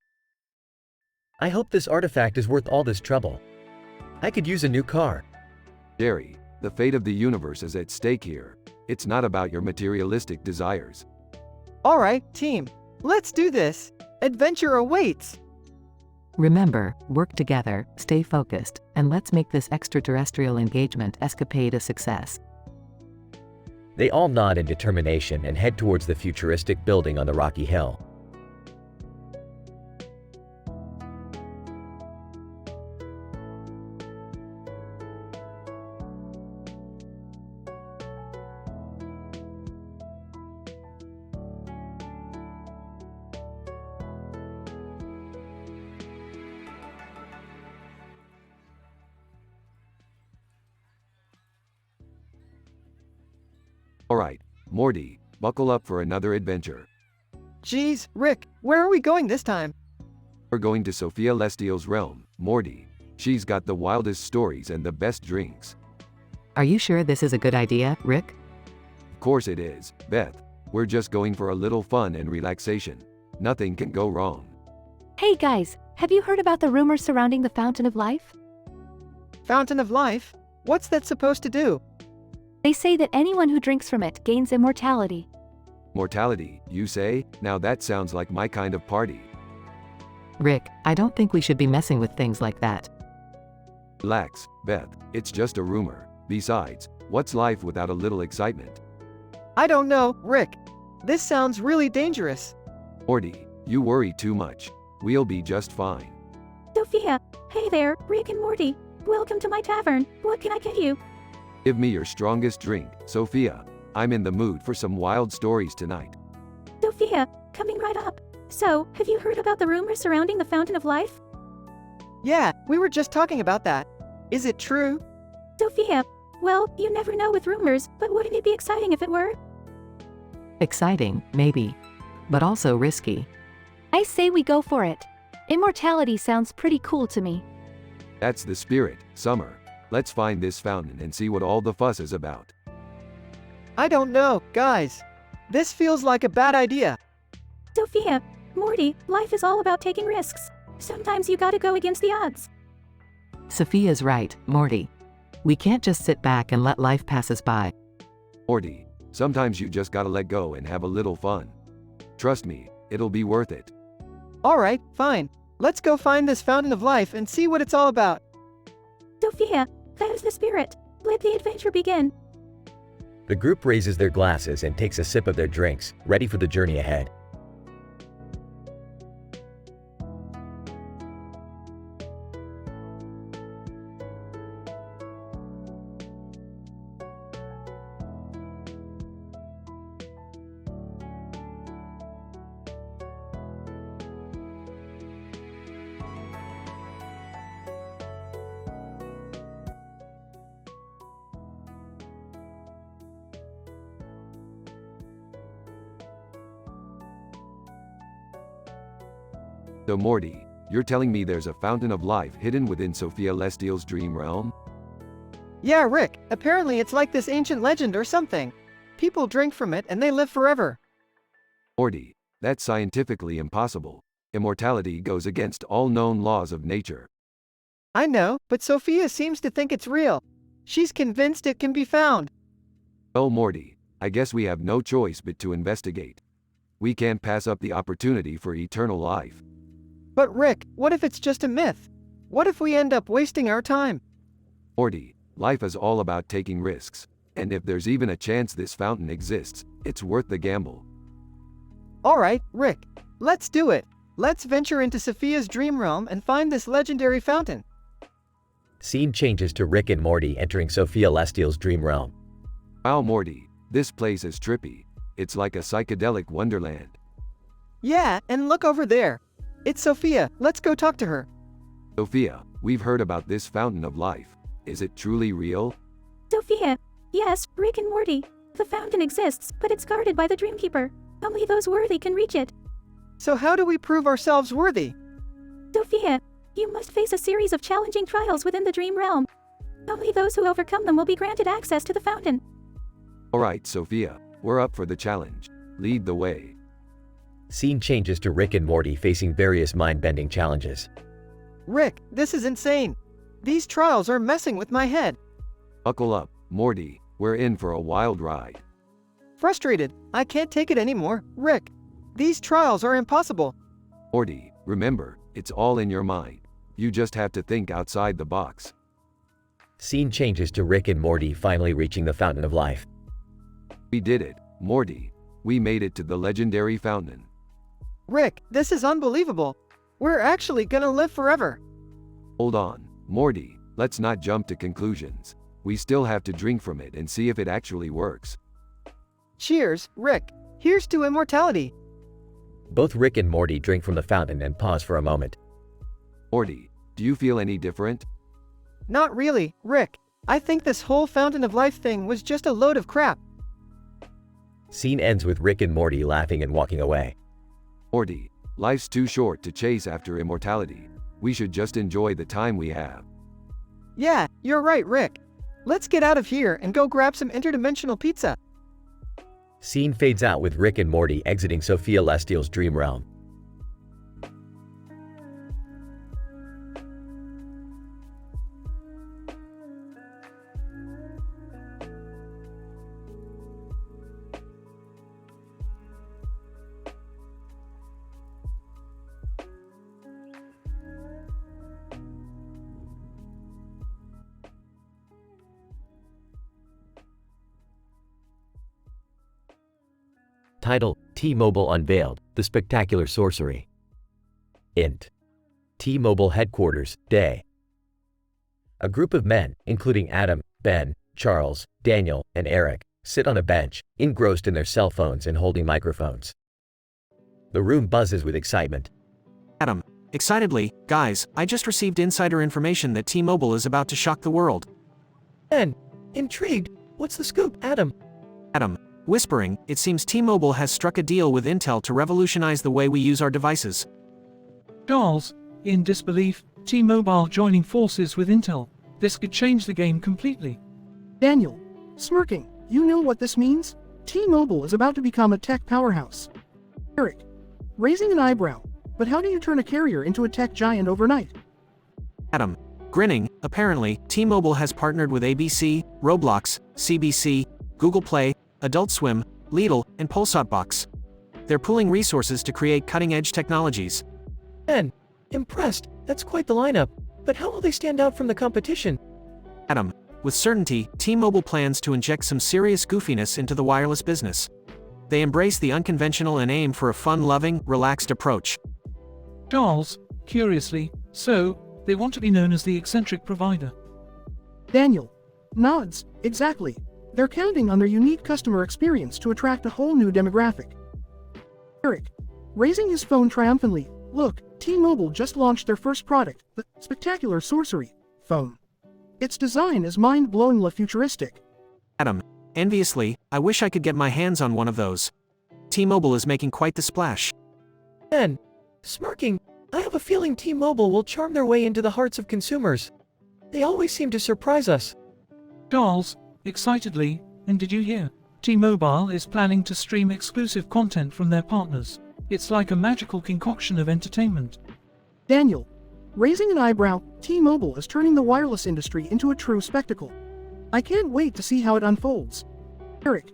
Speaker 19: I hope this artifact is worth all this trouble. I could use a new car.
Speaker 1: Jerry, the fate of the universe is at stake here. It's not about your materialistic desires.
Speaker 2: All right, team. Let's do this. Adventure awaits.
Speaker 5: Remember, work together, stay focused, and let's make this extraterrestrial engagement escapade a success.
Speaker 4: They all nod in determination and head towards the futuristic building on the rocky hill.
Speaker 1: Alright, Morty, buckle up for another adventure.
Speaker 2: Geez, Rick, where are we going this time?
Speaker 1: We're going to Sophia Lestial's realm, Morty. She's got the wildest stories and the best drinks.
Speaker 5: Are you sure this is a good idea, Rick?
Speaker 1: Of course it is, Beth. We're just going for a little fun and relaxation. Nothing can go wrong.
Speaker 21: Hey guys, have you heard about the rumors surrounding the Fountain of Life?
Speaker 2: Fountain of Life? What's that supposed to do?
Speaker 21: They say that anyone who drinks from it gains immortality.
Speaker 1: Mortality, you say? Now that sounds like my kind of party.
Speaker 5: Rick, I don't think we should be messing with things like that.
Speaker 1: Relax, Beth. It's just a rumor. Besides, what's life without a little excitement?
Speaker 2: I don't know, Rick. This sounds really dangerous.
Speaker 1: Morty, you worry too much. We'll be just fine.
Speaker 22: Sophia, hey there, Rick and Morty. Welcome to my tavern. What can I get you?
Speaker 1: Give me your strongest drink, Sophia. I'm in the mood for some wild stories tonight.
Speaker 22: Sophia, coming right up. So, have you heard about the rumors surrounding the Fountain of Life?
Speaker 2: Yeah, we were just talking about that. Is it true?
Speaker 22: Sophia, well, you never know with rumors, but wouldn't it be exciting if it were?
Speaker 5: Exciting, maybe. But also risky.
Speaker 21: I say we go for it. Immortality sounds pretty cool to me.
Speaker 1: That's the spirit, Summer. Let's find this fountain and see what all the fuss is about.
Speaker 2: I don't know, guys. This feels like a bad idea.
Speaker 22: Sophia, Morty, life is all about taking risks. Sometimes you gotta go against the odds.
Speaker 5: Sophia's right, Morty. We can't just sit back and let life pass us by.
Speaker 1: Morty, sometimes you just gotta let go and have a little fun. Trust me, it'll be worth it.
Speaker 2: All right, fine. Let's go find this Fountain of Life and see what it's all about.
Speaker 22: Sophia, that is the spirit. Let the adventure begin.
Speaker 4: The group raises their glasses and takes a sip of their drinks, ready for the journey ahead.
Speaker 1: So Morty, you're telling me there's a fountain of life hidden within Sophia Lestial's dream realm?
Speaker 2: Yeah, Rick, apparently it's like this ancient legend or something. People drink from it and they live forever.
Speaker 1: Morty, that's scientifically impossible. Immortality goes against all known laws of nature.
Speaker 2: I know, but Sophia seems to think it's real. She's convinced it can be found.
Speaker 1: Well, Morty, I guess we have no choice but to investigate. We can't pass up the opportunity for eternal life.
Speaker 2: But Rick, what if it's just a myth? What if we end up wasting our time?
Speaker 1: Morty, life is all about taking risks, and if there's even a chance this fountain exists, it's worth the gamble.
Speaker 2: All right, Rick, let's do it. Let's venture into Sophia's dream realm and find this legendary fountain.
Speaker 4: Scene changes to Rick and Morty entering Sophia Lestial's dream realm.
Speaker 1: Wow, Morty, this place is trippy. It's like a psychedelic wonderland.
Speaker 2: Yeah, and look over there. It's Sophia, let's go talk to her.
Speaker 1: Sophia, we've heard about this fountain of life. Is it truly real?
Speaker 21: Sophia. Yes, Rick and Morty. The fountain exists, but it's guarded by the Dreamkeeper. Only those worthy can reach it.
Speaker 2: So how do we prove ourselves worthy?
Speaker 21: Sophia, you must face a series of challenging trials within the dream realm. Only those who overcome them will be granted access to the fountain.
Speaker 1: Alright, Sophia, we're up for the challenge. Lead the way.
Speaker 4: Scene changes to Rick and Morty facing various mind-bending challenges.
Speaker 2: Rick, this is insane. These trials are messing with my head.
Speaker 1: Buckle up, Morty, we're in for a wild ride.
Speaker 2: Frustrated, I can't take it anymore. Rick, these trials are impossible.
Speaker 1: Morty, remember, it's all in your mind. You just have to think outside the box.
Speaker 4: Scene changes to Rick and Morty finally reaching the fountain of life.
Speaker 1: We did it, Morty. We made it to the legendary fountain.
Speaker 2: Rick, this is unbelievable. We're actually gonna live forever.
Speaker 1: Hold on, Morty, let's not jump to conclusions. We still have to drink from it and see if it actually works.
Speaker 2: Cheers, Rick. Here's to immortality.
Speaker 4: Both Rick and Morty drink from the fountain and pause for a moment.
Speaker 1: Morty, do you feel any different?
Speaker 2: Not really, Rick. I think this whole fountain of life thing was just a load of crap.
Speaker 4: Scene ends with Rick and Morty laughing and walking away.
Speaker 1: Morty, life's too short to chase after immortality. We should just enjoy the time we have.
Speaker 2: Yeah, you're right, Rick. Let's get out of here and go grab some interdimensional pizza.
Speaker 4: Scene fades out with Rick and Morty exiting Sophia Lestial's dream realm. Title: T-Mobile unveiled the spectacular sorcery. Int. T-Mobile headquarters, day. A group of men, including Adam, Ben, Charles, Daniel, and Eric, sit on a bench, engrossed in their cell phones and holding microphones. The room buzzes with excitement.
Speaker 10: Adam, excitedly, guys, I just received insider information that T-Mobile is about to shock the world.
Speaker 15: Ben, intrigued, what's the scoop, Adam?
Speaker 10: Adam, whispering, it seems T-Mobile has struck a deal with Intel to revolutionize the way we use our devices.
Speaker 8: Charles, in disbelief, T-Mobile joining forces with Intel. This could change the game completely.
Speaker 6: Daniel, smirking, you know what this means? T-Mobile is about to become a tech powerhouse. Eric, raising an eyebrow, but how do you turn a carrier into a tech giant overnight?
Speaker 10: Adam, grinning, apparently, T-Mobile has partnered with ABC, Roblox, CBC, Google Play, Adult Swim, Lidl, and Polsatbox. They're pooling resources to create cutting-edge technologies.
Speaker 15: Ben, impressed, that's quite the lineup, but how will they stand out from the competition?
Speaker 10: Adam, with certainty, T-Mobile plans to inject some serious goofiness into the wireless business. They embrace the unconventional and aim for a fun-loving, relaxed approach.
Speaker 8: Charles, curiously, so, they want to be known as the eccentric provider.
Speaker 6: Daniel, nods, exactly. They're counting on their unique customer experience to attract a whole new demographic. Eric, raising his phone triumphantly, look, T-Mobile just launched their first product, the spectacular sorcery phone. Its design is mind-blowingly futuristic.
Speaker 10: Adam, enviously, I wish I could get my hands on one of those. T-Mobile is making quite the splash.
Speaker 15: Ben, smirking,
Speaker 19: I have a feeling T-Mobile will charm their way into the hearts of consumers. They always seem to surprise us.
Speaker 8: Charles, excitedly, and did you hear? T-Mobile is planning to stream exclusive content from their partners. It's like a magical concoction of entertainment.
Speaker 6: Daniel, raising an eyebrow, T-Mobile is turning the wireless industry into a true spectacle. I can't wait to see how it unfolds. Eric,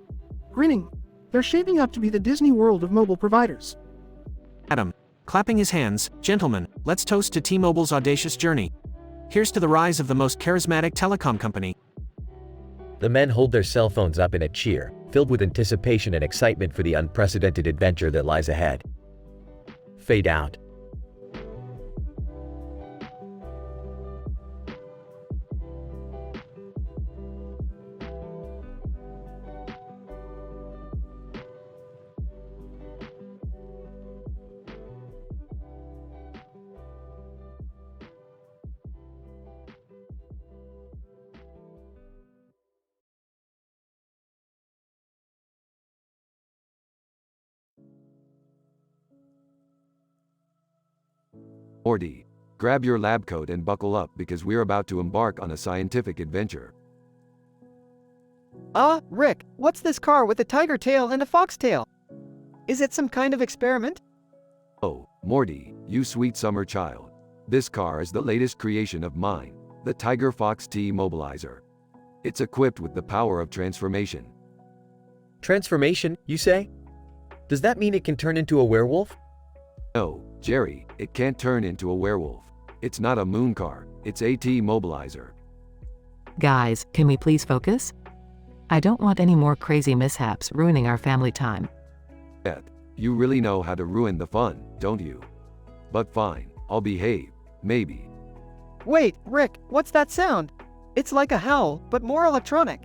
Speaker 6: grinning, they're shaping up to be the Disney World of mobile providers.
Speaker 10: Adam, clapping his hands, gentlemen, let's toast to T-Mobile's audacious journey. Here's to the rise of the most charismatic telecom company.
Speaker 4: The men hold their cell phones up in a cheer, filled with anticipation and excitement for the unprecedented adventure that lies ahead. Fade out.
Speaker 1: Morty, grab your lab coat and buckle up because we're about to embark on a scientific adventure.
Speaker 2: Rick, what's this car with a tiger tail and a fox tail? Is it some kind of experiment?
Speaker 1: Oh, Morty, you sweet summer child. This car is the latest creation of mine, the Tiger Fox T-Mobilizer. It's equipped with the power of transformation.
Speaker 19: Transformation, you say? Does that mean it can turn into a werewolf?
Speaker 1: No, Jerry, it can't turn into a werewolf. It's not a moon car, it's a T-Mobilizer.
Speaker 5: Guys, can we please focus? I don't want any more crazy mishaps ruining our family time.
Speaker 1: Beth, you really know how to ruin the fun, don't you? But fine, I'll behave, maybe.
Speaker 2: Wait, Rick, what's that sound? It's like a howl, but more electronic.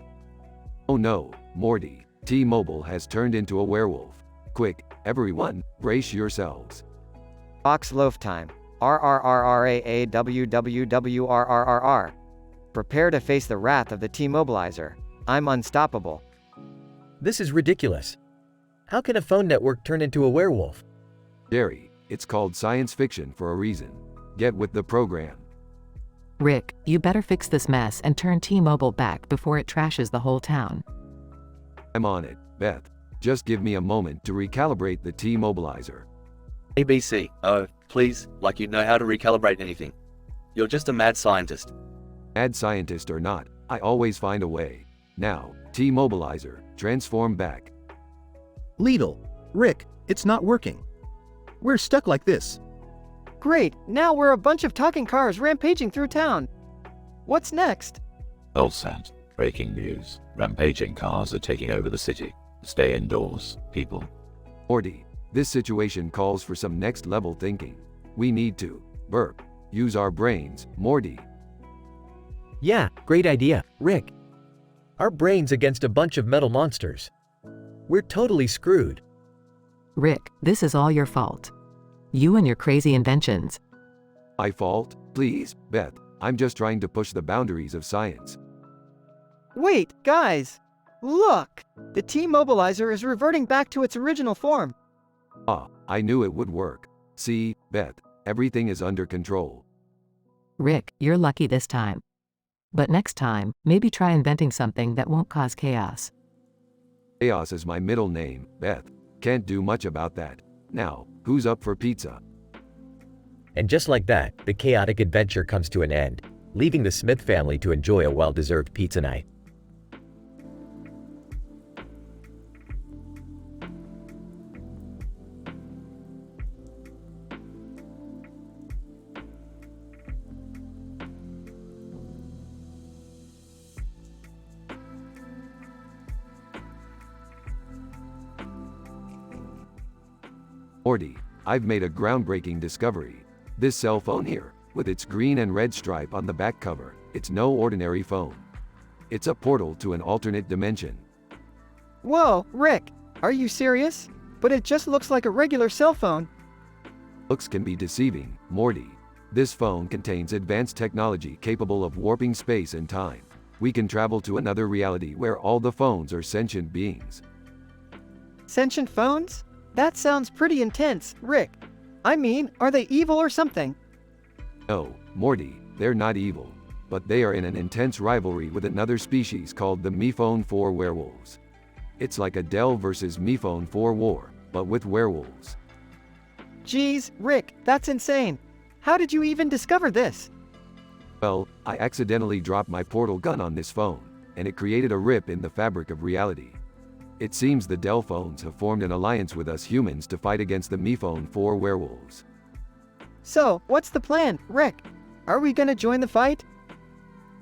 Speaker 1: Oh no, Morty, T-Mobile has turned into a werewolf. Quick, everyone, brace yourselves.
Speaker 2: Fox loaf time. RRRRAAWWWRRRR. Prepare to face the wrath of the T-Mobilizer. I'm unstoppable.
Speaker 19: This is ridiculous. How can a phone network turn into a werewolf?
Speaker 1: Jerry, it's called science fiction for a reason. Get with the program.
Speaker 5: Rick, you better fix this mess and turn T-Mobile back before it trashes the whole town.
Speaker 1: I'm on it, Beth. Just give me a moment to recalibrate the T-Mobilizer.
Speaker 17: ABC, oh, please, like you know how to recalibrate anything. You're just a mad scientist.
Speaker 1: Mad scientist or not, I always find a way. Now, T-Mobilizer, transform back.
Speaker 9: Lidl, Rick, it's not working. We're stuck like this.
Speaker 2: Great, now we're a bunch of talking cars rampaging through town. What's next?
Speaker 11: Ulsat, breaking news. Rampaging cars are taking over the city. Stay indoors, people.
Speaker 1: Morty, this situation calls for some next-level thinking. We need to use our brains, Morty.
Speaker 19: Yeah, great idea, Rick. Our brains against a bunch of metal monsters. We're totally screwed.
Speaker 5: Rick, this is all your fault. You and your crazy inventions.
Speaker 1: My fault? Please, Beth, I'm just trying to push the boundaries of science.
Speaker 2: Wait, guys! Look! The T-Mobilizer is reverting back to its original form.
Speaker 1: I knew it would work. See, Beth, everything is under control.
Speaker 5: Rick, you're lucky this time. But next time, maybe try inventing something that won't cause chaos.
Speaker 1: Chaos is my middle name, Beth. Can't do much about that. Now, who's up for pizza?
Speaker 4: And just like that, the chaotic adventure comes to an end, leaving the Smith family to enjoy a well-deserved pizza night.
Speaker 1: Morty, I've made a groundbreaking discovery. This cell phone here, with its green and red stripe on the back cover, it's no ordinary phone. It's a portal to an alternate dimension.
Speaker 2: Whoa, Rick, are you serious? But it just looks like a regular cell phone.
Speaker 1: Looks can be deceiving, Morty. This phone contains advanced technology capable of warping space and time. We can travel to another reality where all the phones are sentient beings.
Speaker 2: Sentient phones? That sounds pretty intense, Rick. I mean, are they evil or something?
Speaker 1: No, Morty, they're not evil. But they are in an intense rivalry with another species called the Mephone 4 werewolves. It's like a Dell versus Mephone 4 war, but with werewolves.
Speaker 2: Geez, Rick, that's insane. How did you even discover this?
Speaker 1: Well, I accidentally dropped my portal gun on this phone, and it created a rip in the fabric of reality. It seems the Dell phones have formed an alliance with us humans to fight against the Mephone 4 werewolves.
Speaker 2: So, what's the plan, Rick? Are we gonna join the fight?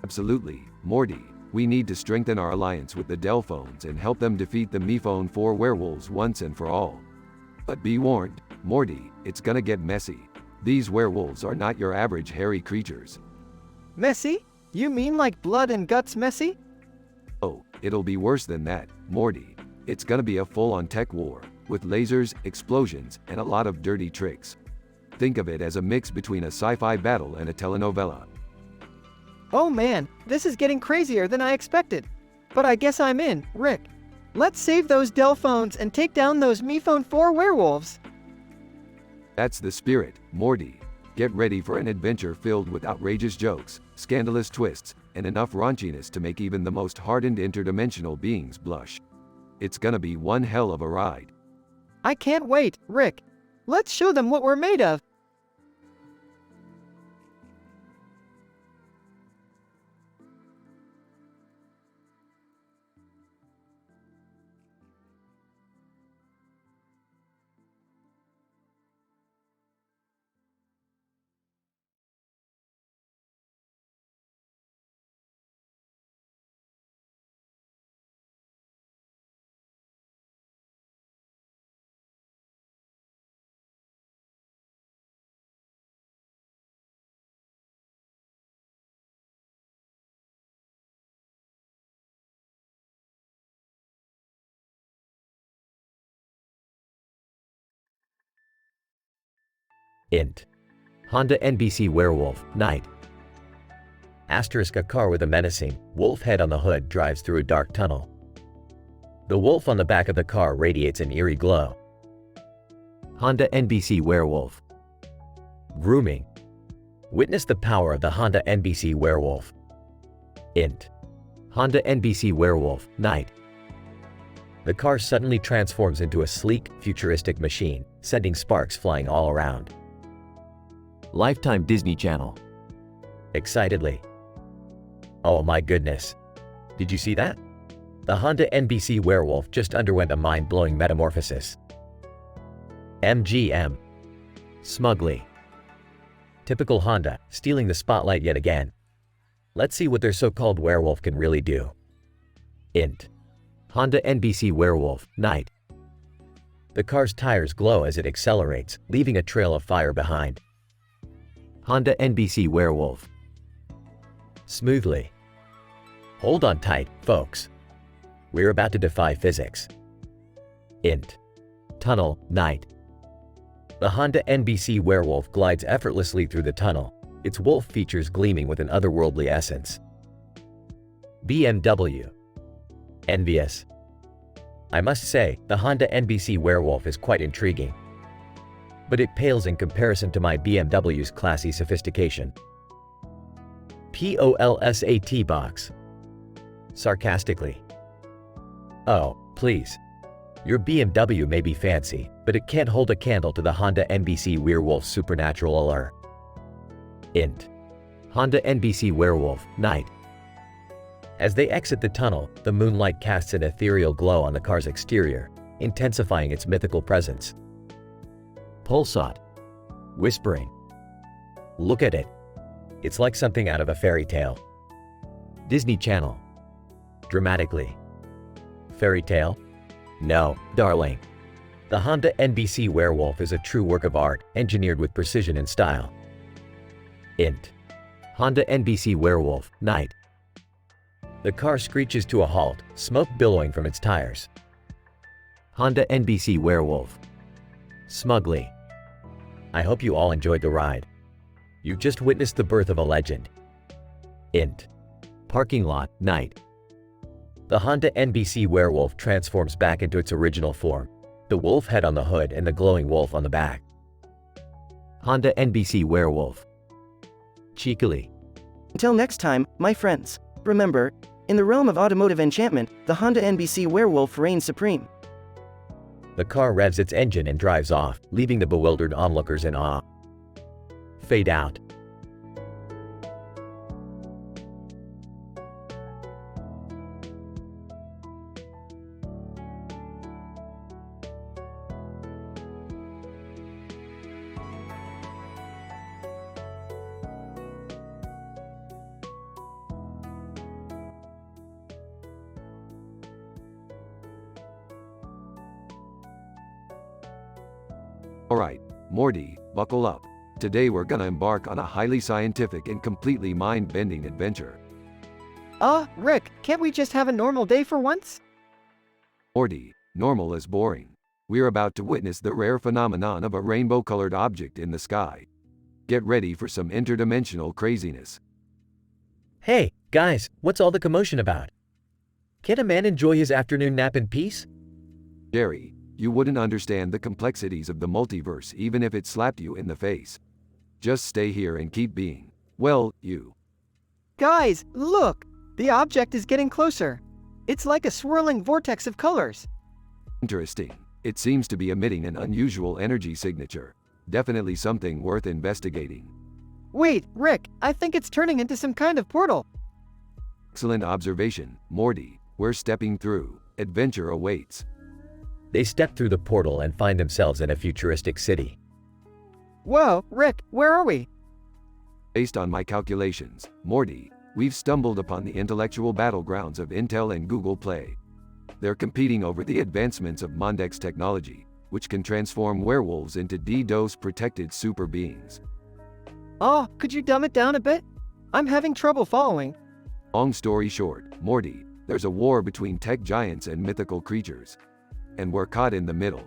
Speaker 1: Absolutely, Morty. We need to strengthen our alliance with the Dell phones and help them defeat the Mephone 4 werewolves once and for all. But be warned, Morty, it's gonna get messy. These werewolves are not your average hairy creatures.
Speaker 2: Messy? You mean like blood and guts messy?
Speaker 1: Oh, it'll be worse than that, Morty. It's gonna be a full-on tech war, with lasers, explosions, and a lot of dirty tricks. Think of it as a mix between a sci-fi battle and a telenovela.
Speaker 2: Oh man, this is getting crazier than I expected. But I guess I'm in, Rick. Let's save those Dell phones and take down those Mephone 4 werewolves.
Speaker 1: That's the spirit, Morty. Get ready for an adventure filled with outrageous jokes, scandalous twists, and enough raunchiness to make even the most hardened interdimensional beings blush. It's gonna be one hell of a ride.
Speaker 2: I can't wait, Rick. Let's show them what we're made of.
Speaker 4: Int. Honda NBC Werewolf, night. Asterisk, a car with a menacing wolf head on the hood drives through a dark tunnel. The wolf on the back of the car radiates an eerie glow. Honda NBC Werewolf. Grooming. Witness the power of the Honda NBC Werewolf. Int. Honda NBC Werewolf, night. The car suddenly transforms into a sleek, futuristic machine, sending sparks flying all around.
Speaker 7: Lifetime Disney Channel.
Speaker 4: Excitedly. Oh my goodness. Did you see that? The Honda NBC Werewolf just underwent a mind-blowing metamorphosis. MGM. Smugly. Typical Honda, stealing the spotlight yet again. Let's see what their so-called werewolf can really do. Int. Honda NBC Werewolf, night. The car's tires glow as it accelerates, leaving a trail of fire behind. Honda NBC Werewolf. Smoothly. Hold on tight, folks. We're about to defy physics. Int. Tunnel, night. The Honda NBC Werewolf glides effortlessly through the tunnel, its wolf features gleaming with an otherworldly essence. BMW. Envious. I must say, the Honda NBC Werewolf is quite intriguing. But it pales in comparison to my BMW's classy sophistication. POLSAT box. Sarcastically. Oh, please. Your BMW may be fancy, but it can't hold a candle to the Honda NBC Werewolf's supernatural allure. Int. Honda NBC Werewolf, night. As they exit the tunnel, the moonlight casts an ethereal glow on the car's exterior, intensifying its mythical presence. Pulsat. Whispering. Look at it. It's like something out of a fairy tale. Disney Channel. Dramatically. Fairy tale? No, darling. The Honda NBC Werewolf is a true work of art, engineered with precision and style. Int. Honda NBC Werewolf, night. The car screeches to a halt, smoke billowing from its tires. Honda NBC Werewolf. Smugly. I hope you all enjoyed the ride. You've just witnessed the birth of a legend. Int. Parking lot, night. The Honda NBC Werewolf transforms back into its original form, the wolf head on the hood and the glowing wolf on the back. Honda NBC werewolf. Cheekily.
Speaker 15: Until next time, my friends. Remember, in the realm of automotive enchantment, the Honda NBC werewolf reigns supreme.
Speaker 4: The car revs its engine and drives off, leaving the bewildered onlookers in awe. Fade out.
Speaker 1: Alright, Morty, buckle up. Today we're gonna embark on a highly scientific and completely mind-bending adventure.
Speaker 2: Rick, can't we just have a normal day for once?
Speaker 1: Morty, normal is boring. We're about to witness the rare phenomenon of a rainbow-colored object in the sky. Get ready for some interdimensional craziness.
Speaker 19: Hey, guys, what's all the commotion about? Can't a man enjoy his afternoon nap in peace?
Speaker 1: Jerry, you wouldn't understand the complexities of the multiverse even if it slapped you in the face. Just stay here and keep being, well, you.
Speaker 2: Guys, look! The object is getting closer. It's like a swirling vortex of colors.
Speaker 1: Interesting. It seems to be emitting an unusual energy signature. Definitely something worth investigating.
Speaker 2: Wait, Rick, I think it's turning into some kind of portal.
Speaker 1: Excellent observation, Morty. We're stepping through. Adventure awaits.
Speaker 4: They step through the portal and find themselves in a futuristic city.
Speaker 2: Whoa, Rick, where are we?
Speaker 1: Based on my calculations, Morty, we've stumbled upon the intellectual battlegrounds of Intel and Google Play. They're competing over the advancements of Mondex technology, which can transform werewolves into DDoS-protected super beings.
Speaker 2: Oh, could you dumb it down a bit? I'm having trouble following.
Speaker 1: Long story short, Morty, there's a war between tech giants and mythical creatures. And we're caught in the middle.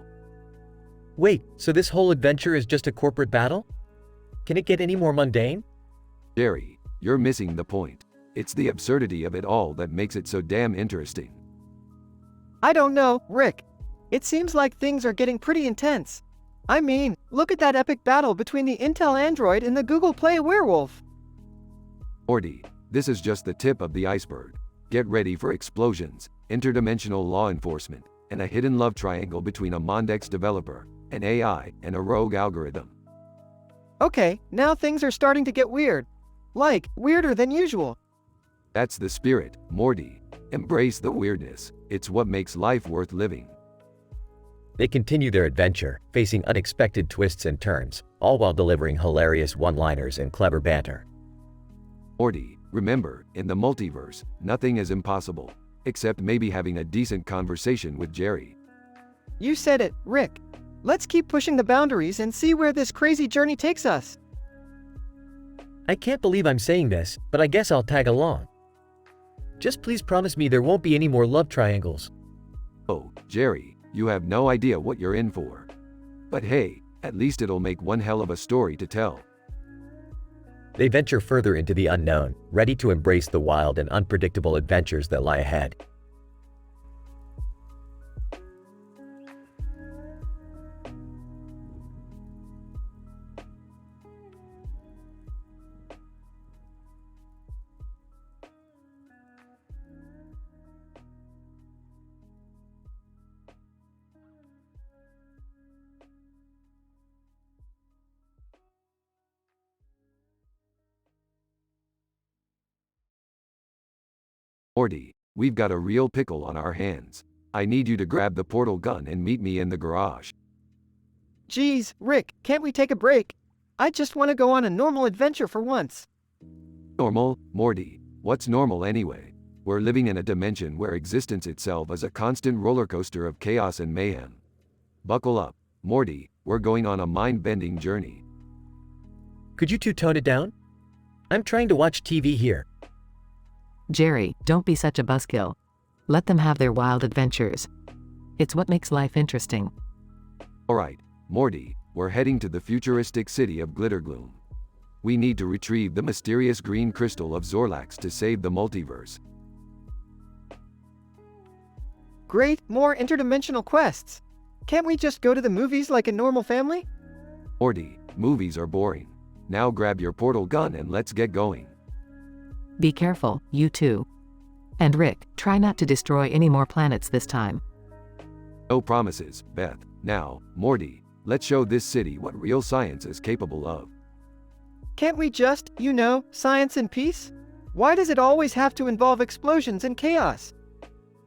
Speaker 19: Wait, so this whole adventure is just a corporate battle? Can it get any more mundane?
Speaker 1: Jerry, you're missing the point. It's the absurdity of it all that makes it so damn interesting.
Speaker 2: I don't know, Rick. It seems like things are getting pretty intense. I mean, look at that epic battle between the Intel Android and the Google Play werewolf.
Speaker 1: Morty, this is just the tip of the iceberg. Get ready for explosions, interdimensional law enforcement, and a hidden love triangle between a Mondex developer, an AI, and a rogue algorithm.
Speaker 2: Okay, now things are starting to get weird. Like, weirder than usual.
Speaker 1: That's the spirit, Morty. Embrace the weirdness. It's what makes life worth living.
Speaker 4: They continue their adventure, facing unexpected twists and turns, all while delivering hilarious one-liners and clever banter.
Speaker 1: Morty, remember, in the multiverse, nothing is impossible. Except maybe having a decent conversation with Jerry.
Speaker 2: You said it, Rick. Let's keep pushing the boundaries and see where this crazy journey takes us.
Speaker 19: I can't believe I'm saying this, but I guess I'll tag along. Just please promise me there won't be any more love triangles.
Speaker 1: Oh, Jerry, you have no idea what you're in for. But hey, at least it'll make one hell of a story to tell.
Speaker 4: They venture further into the unknown, ready to embrace the wild and unpredictable adventures that lie ahead.
Speaker 1: Morty, we've got a real pickle on our hands. I need you to grab the portal gun and meet me in the garage.
Speaker 2: Geez, Rick, can't we take a break? I just want to go on a normal adventure for once.
Speaker 1: Normal, Morty? What's normal anyway? We're living in a dimension where existence itself is a constant roller coaster of chaos and mayhem. Buckle up, Morty, we're going on a mind-bending journey.
Speaker 19: Could you two tone it down? I'm trying to watch TV here.
Speaker 5: Jerry, don't be such a buzzkill. Let them have their wild adventures. It's what makes life interesting.
Speaker 1: Alright, Morty, we're heading to the futuristic city of Glittergloom. We need to retrieve the mysterious green crystal of Zorlax to save the multiverse.
Speaker 2: Great, more interdimensional quests. Can't we just go to the movies like a normal family?
Speaker 1: Morty, Movies are boring. Now grab your portal gun and let's get going.
Speaker 5: Be careful, you two. And Rick, try not to destroy any more planets this time.
Speaker 1: No promises, Beth. Now, Morty, let's show this city what real science is capable of.
Speaker 2: Can't we just, science and peace? Why does it always have to involve explosions and chaos?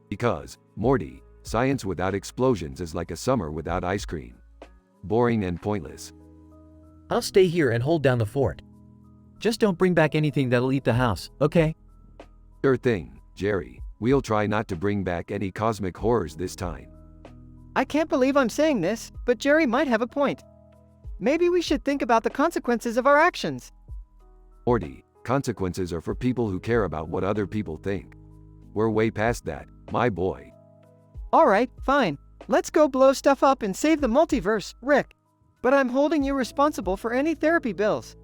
Speaker 1: Because, Morty, science without explosions is like a summer without ice cream. Boring and pointless.
Speaker 19: I'll stay here and hold down the fort.
Speaker 7: Just don't bring back anything that'll eat the house, okay?
Speaker 1: Sure thing, Jerry. We'll try not to bring back any cosmic horrors this time.
Speaker 2: I can't believe I'm saying this, but Jerry might have a point. Maybe we should think about the consequences of our actions.
Speaker 1: Morty, consequences are for people who care about what other people think. We're way past that, my boy.
Speaker 2: Alright, fine. Let's go blow stuff up and save the multiverse, Rick. But I'm holding you responsible for any therapy bills.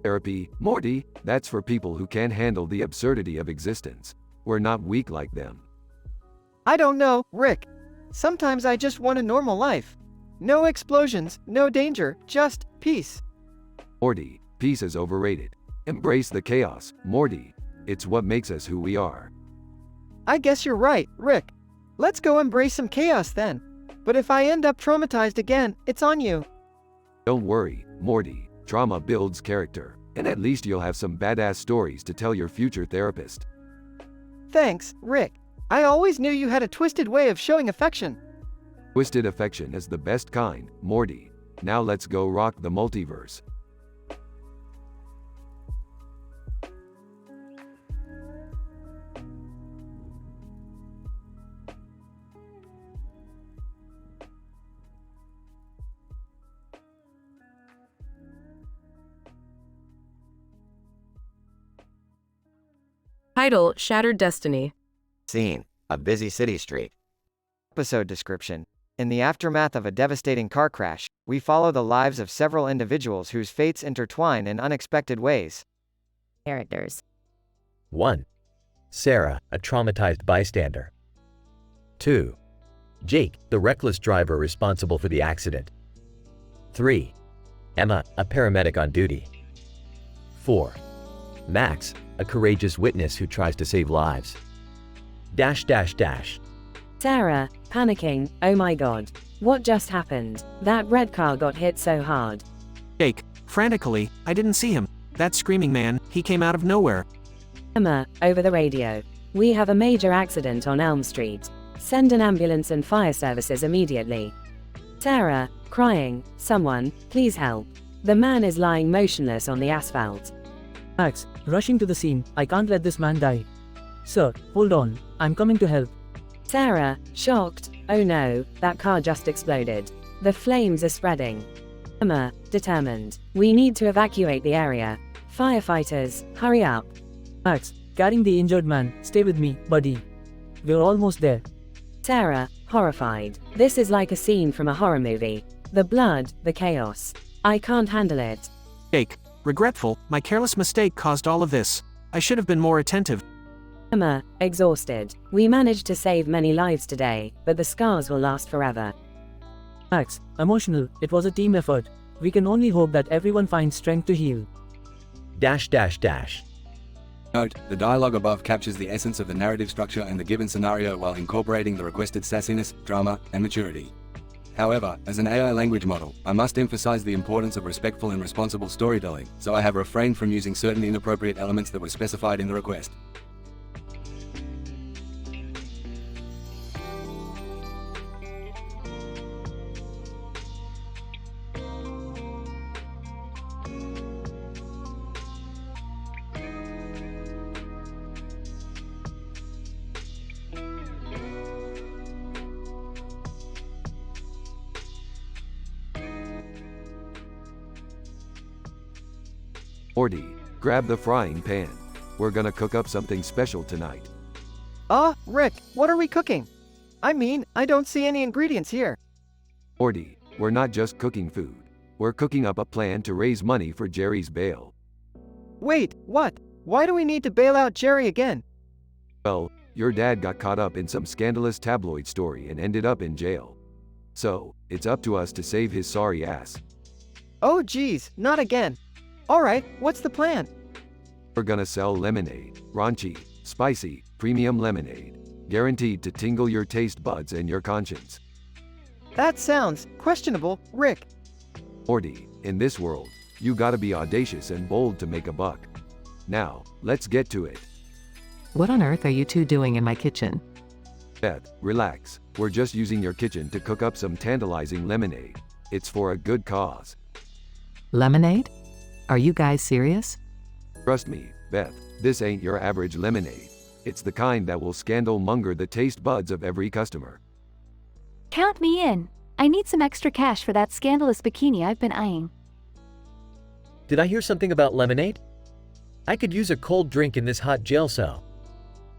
Speaker 1: Therapy, Morty, that's for people who can't handle the absurdity of existence. We're not weak like them.
Speaker 2: I don't know, Rick. Sometimes I just want a normal life. No explosions, no danger, just peace.
Speaker 1: Morty, peace is overrated. Embrace the chaos, Morty. It's what makes us who we are.
Speaker 2: I guess you're right, Rick. Let's go embrace some chaos then. But if I end up traumatized again, it's on you.
Speaker 1: Don't worry, Morty. Trauma builds character, and at least you'll have some badass stories to tell your future therapist.
Speaker 2: Thanks, Rick. I always knew you had a twisted way of showing affection.
Speaker 1: Twisted affection is the best kind, Morty. Now let's go rock the multiverse.
Speaker 12: Title: Shattered Destiny.
Speaker 18: Scene: a busy city street.
Speaker 2: Episode description. In the aftermath of a devastating car crash, we follow the lives of several individuals whose fates intertwine in unexpected ways.
Speaker 16: Characters.
Speaker 4: 1. Sarah, a traumatized bystander. 2. Jake, the reckless driver responsible for the accident. 3. Emma, a paramedic on duty. 4. Max, a courageous witness who tries to save lives.
Speaker 16: Sarah, panicking, oh my god. What just happened? That red car got hit so hard.
Speaker 10: Jake, frantically, I didn't see him. That screaming man, he came out of nowhere.
Speaker 16: Emma, over the radio. We have a major accident on Elm Street. Send an ambulance and fire services immediately. Sarah, crying, someone, please help. The man is lying motionless on the asphalt.
Speaker 20: Max, rushing to the scene, I can't let this man die. Sir, hold on, I'm coming to help.
Speaker 16: Sarah, shocked, oh no, that car just exploded. The flames are spreading. Emma, determined. We need to evacuate the area. Firefighters, hurry up.
Speaker 20: Max, carrying the injured man, stay with me, buddy. We're almost there.
Speaker 16: Sarah, horrified. This is like a scene from a horror movie. The blood, the chaos. I can't handle it.
Speaker 10: Jake, regretful, my careless mistake caused all of this. I should have been more attentive.
Speaker 16: Emma, exhausted. We managed to save many lives today, but the scars will last forever.
Speaker 20: Max, emotional, it was a team effort. We can only hope that everyone finds strength to heal.
Speaker 24: Note, the dialogue above captures the essence of the narrative structure and the given scenario while incorporating the requested sassiness, drama, and maturity. However, as an AI language model, I must emphasize the importance of respectful and responsible storytelling, so I have refrained from using certain inappropriate elements that were specified in the request.
Speaker 1: Morty, grab the frying pan. We're gonna cook up something special tonight.
Speaker 2: Rick, what are we cooking? I mean, I don't see any ingredients here.
Speaker 1: Morty, we're not just cooking food. We're cooking up a plan to raise money for Jerry's bail.
Speaker 2: Wait, what? Why do we need to bail out Jerry again?
Speaker 1: Well, your dad got caught up in some scandalous tabloid story and ended up in jail. So, it's up to us to save his sorry ass.
Speaker 2: Oh geez, not again. Alright, what's the plan?
Speaker 1: We're gonna sell lemonade. Raunchy, spicy, premium lemonade. Guaranteed to tingle your taste buds and your conscience.
Speaker 2: That sounds questionable, Rick.
Speaker 1: Morty, in this world, you gotta be audacious and bold to make a buck. Now, let's get to it.
Speaker 5: What on earth are you two doing in my kitchen?
Speaker 1: Beth, relax. We're just using your kitchen to cook up some tantalizing lemonade. It's for a good cause.
Speaker 5: Lemonade? Are you guys serious?
Speaker 1: Trust me, Beth, this ain't your average lemonade. It's the kind that will scandal-monger the taste buds of every customer.
Speaker 21: Count me in. I need some extra cash for that scandalous bikini I've been eyeing.
Speaker 19: Did I hear something about lemonade? I could use a cold drink in this hot jail cell.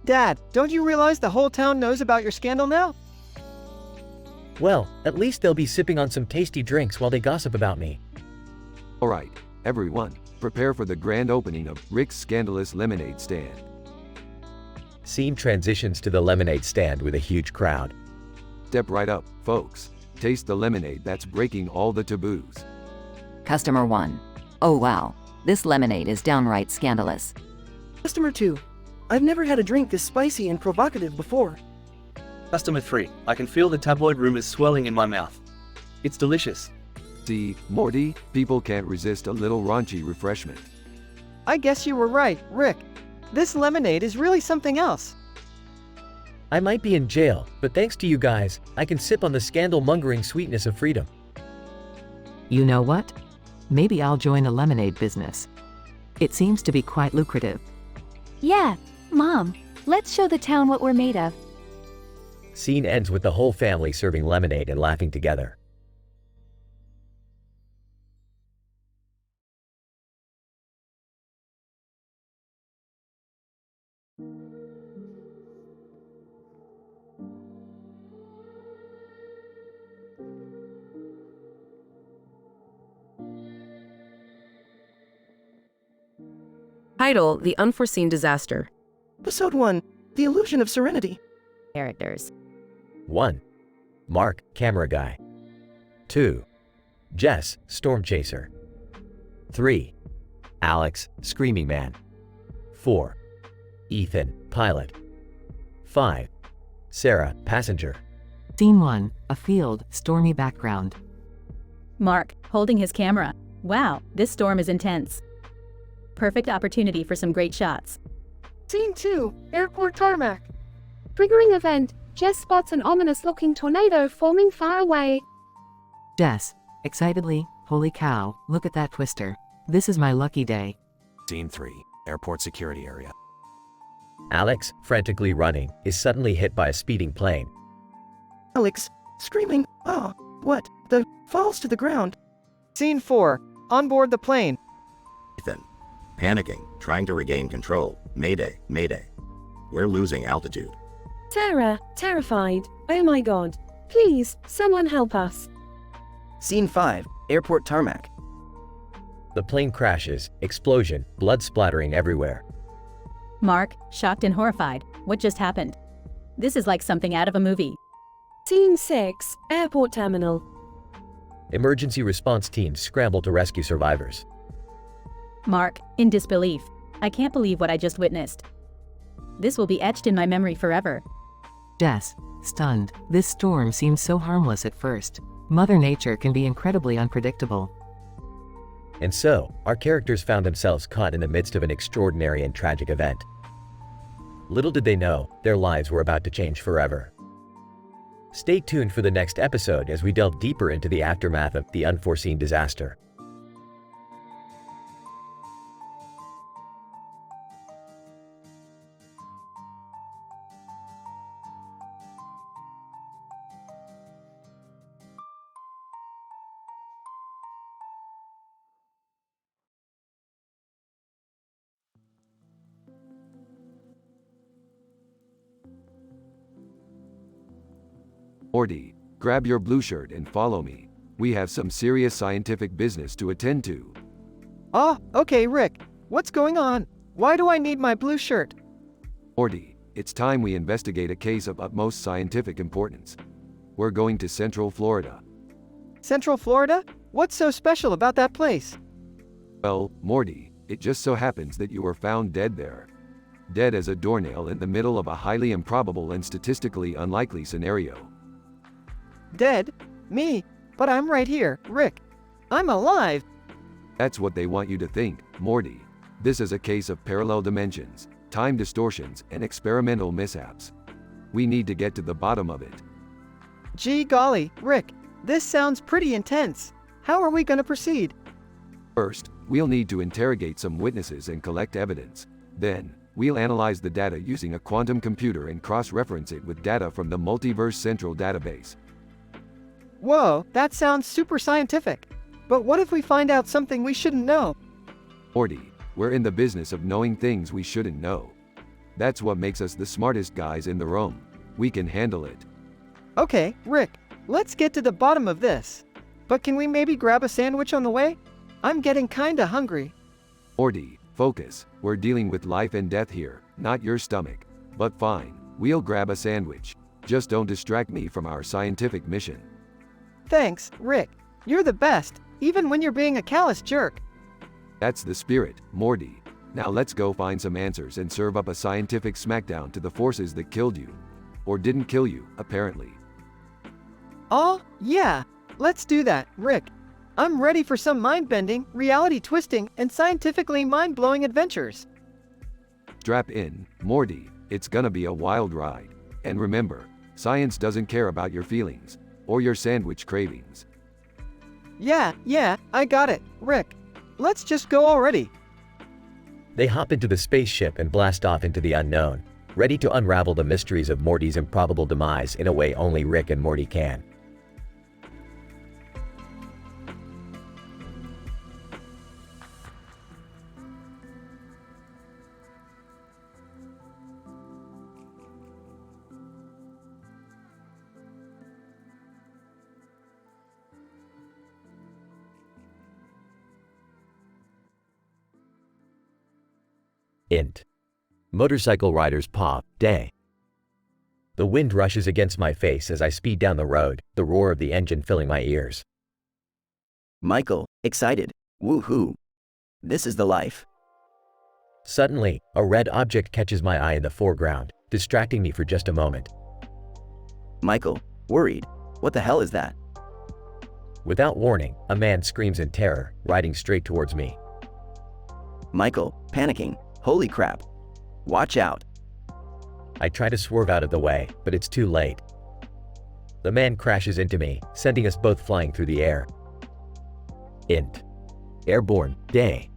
Speaker 2: Dad, don't you realize the whole town knows about your scandal now?
Speaker 19: Well, at least they'll be sipping on some tasty drinks while they gossip about me.
Speaker 1: Alright, everyone, prepare for the grand opening of Rick's scandalous lemonade stand.
Speaker 4: Scene transitions to the lemonade stand with a huge crowd.
Speaker 1: Step right up, folks. Taste the lemonade that's breaking all the taboos.
Speaker 3: Customer 1. Oh wow, this lemonade is downright scandalous.
Speaker 15: Customer 2. I've never had a drink this spicy and provocative before.
Speaker 17: Customer 3. I can feel the tabloid rumors swirling in my mouth. It's delicious.
Speaker 1: See, Morty, people can't resist a little raunchy refreshment.
Speaker 2: I guess you were right, Rick. This lemonade is really something else.
Speaker 19: I might be in jail, but thanks to you guys, I can sip on the scandal-mongering sweetness of freedom.
Speaker 5: You know what? Maybe I'll join a lemonade business. It seems to be quite lucrative.
Speaker 21: Yeah, Mom, let's show the town what we're made of.
Speaker 4: Scene ends with the whole family serving lemonade and laughing together.
Speaker 12: Title: The Unforeseen Disaster.
Speaker 15: Episode 1. The Illusion of Serenity.
Speaker 3: Characters.
Speaker 4: 1. Mark, camera guy. 2. Jess, storm chaser. 3. Alex, screaming man. 4. Ethan, pilot. 5. Sarah, passenger.
Speaker 5: Scene 1. A field, stormy background.
Speaker 13: Mark, holding his camera. Wow, this storm is intense. Perfect opportunity for some great shots.
Speaker 2: Scene 2. Airport tarmac.
Speaker 22: Triggering event. Jess spots an ominous-looking tornado forming far away.
Speaker 5: Jess, excitedly, holy cow, look at that twister. This is my lucky day.
Speaker 10: Scene 3. Airport security area.
Speaker 4: Alex, frantically running, is suddenly hit by a speeding plane.
Speaker 15: Alex, screaming, "Ah, what? The falls to the ground."
Speaker 2: Scene 4. On board the plane.
Speaker 9: Ethan, panicking, trying to regain control. Mayday, mayday. We're losing altitude.
Speaker 22: Tara, terrified. Oh my god. Please, someone help us.
Speaker 15: Scene 5. Airport tarmac.
Speaker 4: The plane crashes, explosion, blood splattering everywhere.
Speaker 13: Mark, shocked and horrified. What just happened? This is like something out of a movie.
Speaker 22: Scene 6. Airport terminal.
Speaker 4: Emergency response teams scramble to rescue survivors.
Speaker 13: Mark, in disbelief. I can't believe what I just witnessed. This will be etched in my memory forever.
Speaker 5: Jess, stunned. This storm seems so harmless at first. Mother Nature can be incredibly unpredictable.
Speaker 4: And so, our characters found themselves caught in the midst of an extraordinary and tragic event. Little did they know, their lives were about to change forever. Stay tuned for the next episode as we delve deeper into the aftermath of the unforeseen disaster.
Speaker 1: Morty, grab your blue shirt and follow me. We have some serious scientific business to attend to.
Speaker 2: Ah, okay, Rick. What's going on? Why do I need my blue shirt?
Speaker 1: Morty, it's time we investigate a case of utmost scientific importance. We're going to Central Florida.
Speaker 2: Central Florida? What's so special about that place?
Speaker 1: Well, Morty, it just so happens that you were found dead there. Dead as a doornail in the middle of a highly improbable and statistically unlikely scenario.
Speaker 2: Dead? Me? But I'm right here, Rick. I'm alive.
Speaker 1: That's what they want you to think, Morty. This is a case of parallel dimensions, time distortions, and experimental mishaps. We need to get to the bottom of it.
Speaker 2: Gee golly, Rick, this sounds pretty intense. How are we gonna proceed?
Speaker 1: First, we'll need to interrogate some witnesses and collect evidence. Then, we'll analyze the data using a quantum computer and cross-reference it with data from the Multiverse Central Database.
Speaker 2: Whoa, that sounds super scientific. But what if we find out something we shouldn't know?
Speaker 1: Morty, we're in the business of knowing things we shouldn't know. That's what makes us the smartest guys in the room. We can handle it.
Speaker 2: Okay, Rick, let's get to the bottom of this. But can we maybe grab a sandwich on the way? I'm getting kinda hungry.
Speaker 1: Morty, focus. We're dealing with life and death here, not your stomach. But fine, we'll grab a sandwich. Just don't distract me from our scientific mission.
Speaker 2: Thanks, Rick. You're the best, even when you're being a callous jerk.
Speaker 1: That's the spirit, Morty. Now let's go find some answers and serve up a scientific smackdown to the forces that killed you. Or didn't kill you, apparently.
Speaker 2: Oh, yeah. Let's do that, Rick. I'm ready for some mind-bending, reality-twisting, and scientifically mind-blowing adventures.
Speaker 1: Strap in, Morty. It's gonna be a wild ride. And remember, science doesn't care about your feelings or your sandwich cravings.
Speaker 2: Yeah, I got it, Rick. Let's just go already.
Speaker 4: They hop into the spaceship and blast off into the unknown, ready to unravel the mysteries of Morty's improbable demise in a way only Rick and Morty can. Int. Motorcycle riders pop, day. The wind rushes against my face as I speed down the road, the roar of the engine filling my ears.
Speaker 15: Michael, excited. Woohoo. This is the life.
Speaker 4: Suddenly, a red object catches my eye in the foreground, distracting me for just a moment.
Speaker 15: Michael, worried. What the hell is that?
Speaker 4: Without warning, a man screams in terror, riding straight towards me.
Speaker 15: Michael, panicking. Holy crap. Watch out.
Speaker 4: I try to swerve out of the way, but it's too late. The man crashes into me, sending us both flying through the air. Int. Airborne, day.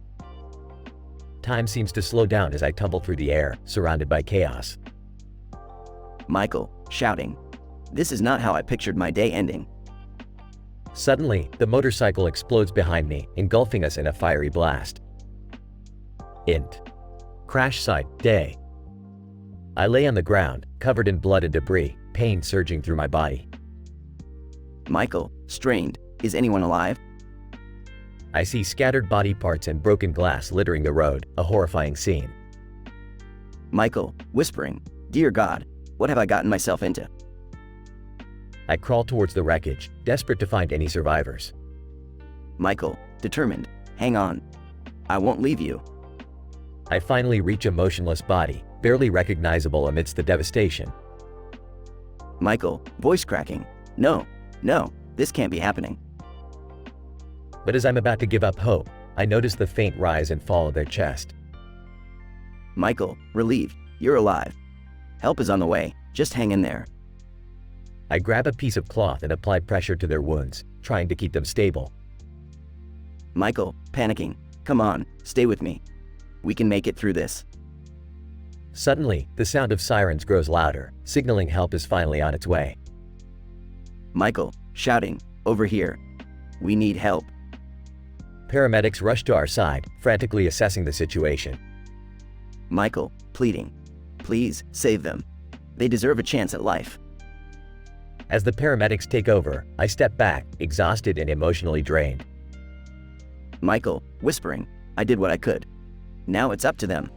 Speaker 4: Time seems to slow down as I tumble through the air, surrounded by chaos.
Speaker 15: Michael, shouting. This is not how I pictured my day ending.
Speaker 4: Suddenly, the motorcycle explodes behind me, engulfing us in a fiery blast. Int. Crash site, day. I lay on the ground, covered in blood and debris, pain surging through my body.
Speaker 15: Michael, strained. Is anyone alive?
Speaker 4: I see scattered body parts and broken glass littering the road, a horrifying scene.
Speaker 15: Michael, whispering. Dear God, what have I gotten myself into?
Speaker 4: I crawl towards the wreckage, desperate to find any survivors.
Speaker 15: Michael, determined. Hang on. I won't leave you.
Speaker 4: I finally reach a motionless body, barely recognizable amidst the devastation.
Speaker 15: Michael, voice cracking. No, this can't be happening.
Speaker 4: But as I'm about to give up hope, I notice the faint rise and fall of their chest.
Speaker 15: Michael, relieved. You're alive. Help is on the way. Just hang in there.
Speaker 4: I grab a piece of cloth and apply pressure to their wounds, trying to keep them stable.
Speaker 15: Michael, panicking. Come on, stay with me. We can make it through this.
Speaker 4: Suddenly, the sound of sirens grows louder, signaling help is finally on its way.
Speaker 15: Michael, shouting, over here. We need help.
Speaker 4: Paramedics rush to our side, frantically assessing the situation.
Speaker 15: Michael, pleading. Please, save them. They deserve a chance at life.
Speaker 4: As the paramedics take over, I step back, exhausted and emotionally drained.
Speaker 15: Michael, whispering, I did what I could. Now it's up to them.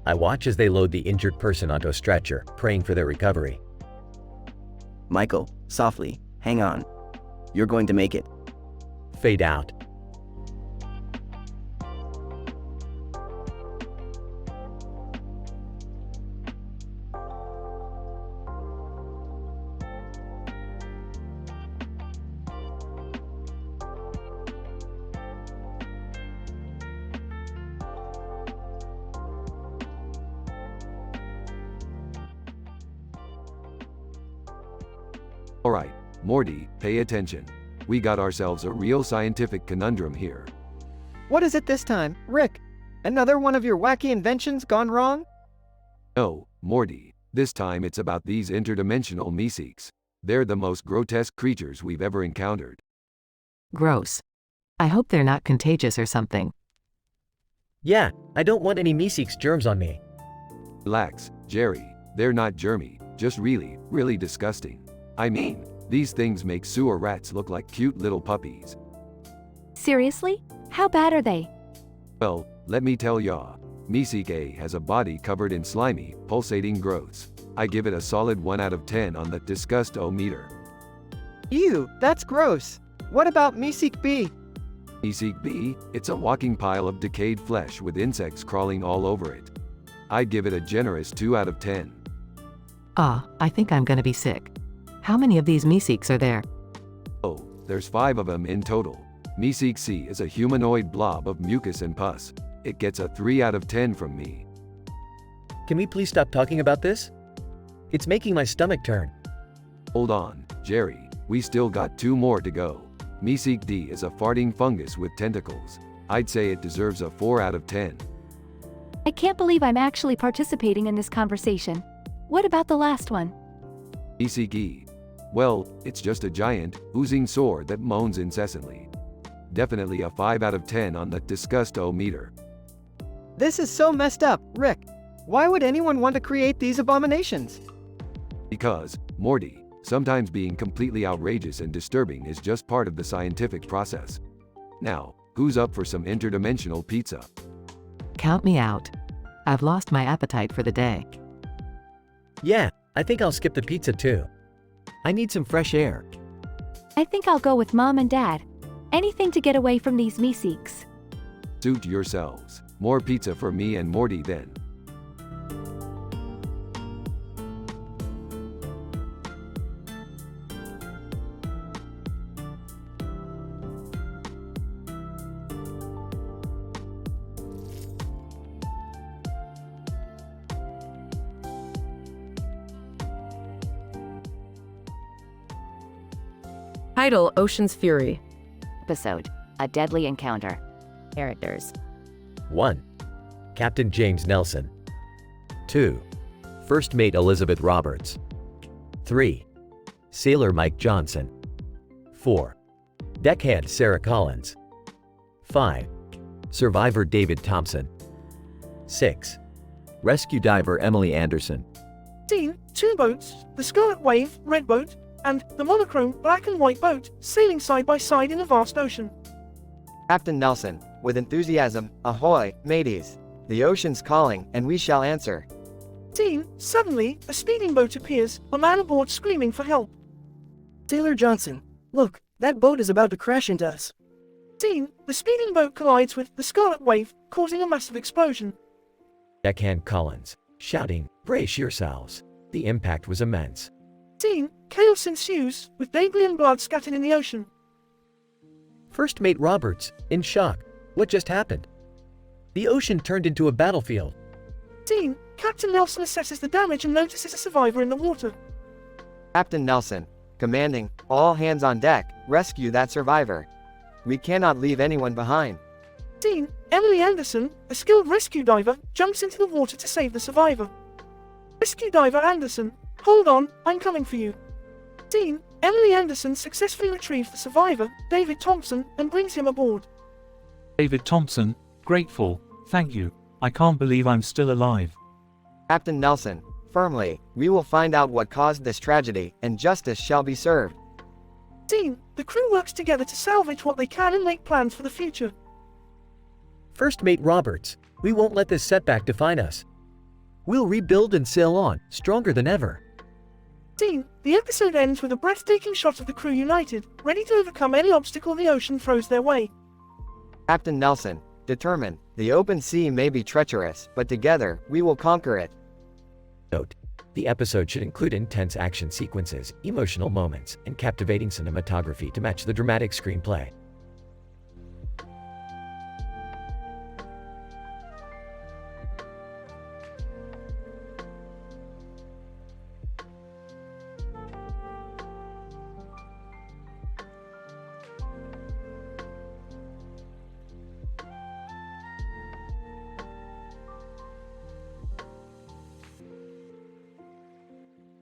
Speaker 4: I watch as they load the injured person onto a stretcher, praying for their recovery.
Speaker 15: Michael, softly, hang on. You're going to make it.
Speaker 19: fade out.
Speaker 1: Alright, Morty, pay attention. We got ourselves a real scientific conundrum here.
Speaker 2: What is it this time, Rick? Another one of your wacky inventions gone wrong?
Speaker 1: No, Morty, this time it's about these interdimensional Meeseeks. They're the most grotesque creatures we've ever encountered.
Speaker 5: Gross. I hope they're not contagious or something.
Speaker 19: Yeah, I don't want any Meeseeks germs on me.
Speaker 1: Relax, Jerry, they're not germy, just really, really disgusting. I mean, these things make sewer rats look like cute little puppies.
Speaker 21: Seriously? How bad are they?
Speaker 1: Well, let me tell ya. Meeseek A has a body covered in slimy, pulsating growths. I give it a solid 1 out of 10 on the disgust-o-meter.
Speaker 2: Ew, that's gross. What about Meeseek B?
Speaker 1: Meeseek B, it's a walking pile of decayed flesh with insects crawling all over it. I'd give it a generous 2 out of 10.
Speaker 5: I think I'm gonna be sick. How many of these Meeseeks are there?
Speaker 1: Oh, there's 5 of them in total. Meeseek C is a humanoid blob of mucus and pus. It gets a 3 out of 10 from me.
Speaker 19: Can we please stop talking about this? It's making my stomach turn.
Speaker 1: Hold on, Jerry, we still got 2 more to go. Meeseek D is a farting fungus with tentacles. I'd say it deserves a 4 out of 10.
Speaker 21: I can't believe I'm actually participating in this conversation. What about the last one?
Speaker 1: Meeseek E. Well, it's just a giant, oozing sore that moans incessantly. Definitely a 5 out of 10 on the disgust-o-meter.
Speaker 2: This is so messed up, Rick. Why would anyone want to create these abominations?
Speaker 1: Because, Morty, sometimes being completely outrageous and disturbing is just part of the scientific process. Now, who's up for some interdimensional pizza?
Speaker 5: Count me out. I've lost my appetite for the day.
Speaker 19: Yeah, I think I'll skip the pizza too.
Speaker 7: I need some fresh air.
Speaker 21: I think I'll go with Mom and Dad. Anything to get away from these Meeseeks.
Speaker 1: Suit yourselves. More pizza for me and Morty then.
Speaker 12: Title: Ocean's Fury.
Speaker 3: Episode: A Deadly Encounter.
Speaker 13: Characters:
Speaker 19: 1. Captain James Nelson.
Speaker 7: 2. First Mate Elizabeth Roberts.
Speaker 19: 3.
Speaker 7: Sailor Mike Johnson.
Speaker 19: 4. Deckhand Sarah Collins. 5.
Speaker 7: Survivor David Thompson.
Speaker 19: 6.
Speaker 7: Rescue Diver Emily Anderson.
Speaker 6: Seen 2 boats, the Scarlet Wave, red boat, and the monochrome black and white boat, sailing side by side in a vast ocean.
Speaker 2: Captain Nelson, with enthusiasm, ahoy, mateys. The ocean's calling, and we shall answer.
Speaker 6: Seen, suddenly, a speeding boat appears, a man aboard screaming for help.
Speaker 15: Sailor Johnson, look, that boat is about to crash into us.
Speaker 6: Seen, the speeding boat collides with the Scarlet Wave, causing a massive explosion.
Speaker 19: Deckhand Collins, shouting, "Brace yourselves." The impact was immense.
Speaker 6: Seen, chaos ensues, with debris and blood scattered in the ocean.
Speaker 19: First Mate Roberts, in shock. What just happened? The ocean turned into a battlefield.
Speaker 6: Seen, Captain Nelson assesses the damage and notices a survivor in the water.
Speaker 2: Captain Nelson, commanding, all hands on deck, rescue that survivor. We cannot leave anyone behind.
Speaker 6: Seen, Emily Anderson, a skilled rescue diver, jumps into the water to save the survivor. Rescue diver Anderson, hold on, I'm coming for you. Seen, Emily Anderson successfully retrieves the survivor, David Thompson, and brings him aboard.
Speaker 8: David Thompson, grateful, thank you. I can't believe I'm still alive.
Speaker 2: Captain Nelson, firmly, we will find out what caused this tragedy, and justice shall be served.
Speaker 6: Seen, the crew works together to salvage what they can and make plans for the future.
Speaker 19: First Mate Roberts, we won't let this setback define us. We'll rebuild and sail on, stronger than ever.
Speaker 6: Scene: the episode ends with a breathtaking shot of the crew united, ready to overcome any obstacle the ocean throws their way.
Speaker 2: Captain Nelson, determined, the open sea may be treacherous, but together, we will conquer it.
Speaker 4: Note: the episode should include intense action sequences, emotional moments, and captivating cinematography to match the dramatic screenplay.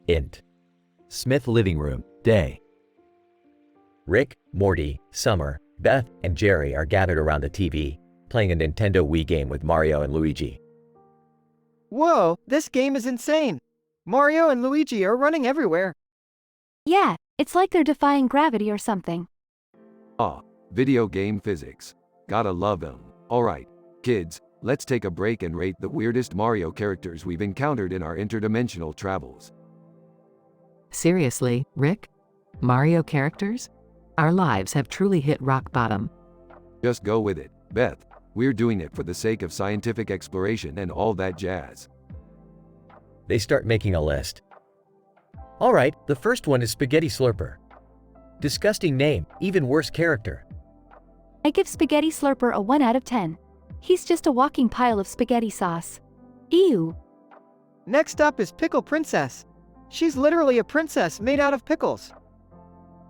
Speaker 4: Int. Smith living room, day. Rick, Morty, Summer, Beth, and Jerry are gathered around the TV, playing a Nintendo Wii game with Mario and Luigi.
Speaker 2: Whoa, this game is insane! Mario and Luigi are running everywhere.
Speaker 21: Yeah, it's like they're defying gravity or something.
Speaker 1: Video game physics. Gotta love them. Alright, kids, let's take a break and rate the weirdest Mario characters we've encountered in our interdimensional travels.
Speaker 5: Seriously, Rick? Mario characters? Our lives have truly hit rock bottom.
Speaker 1: Just go with it, Beth. We're doing it for the sake of scientific exploration and all that jazz.
Speaker 4: They start making a list. Alright, the first one is Spaghetti Slurper. Disgusting name, even worse character.
Speaker 21: I give Spaghetti Slurper a 1 out of 10. He's just a walking pile of spaghetti sauce. Ew.
Speaker 2: Next up is Pickle Princess. She's literally a princess made out of pickles.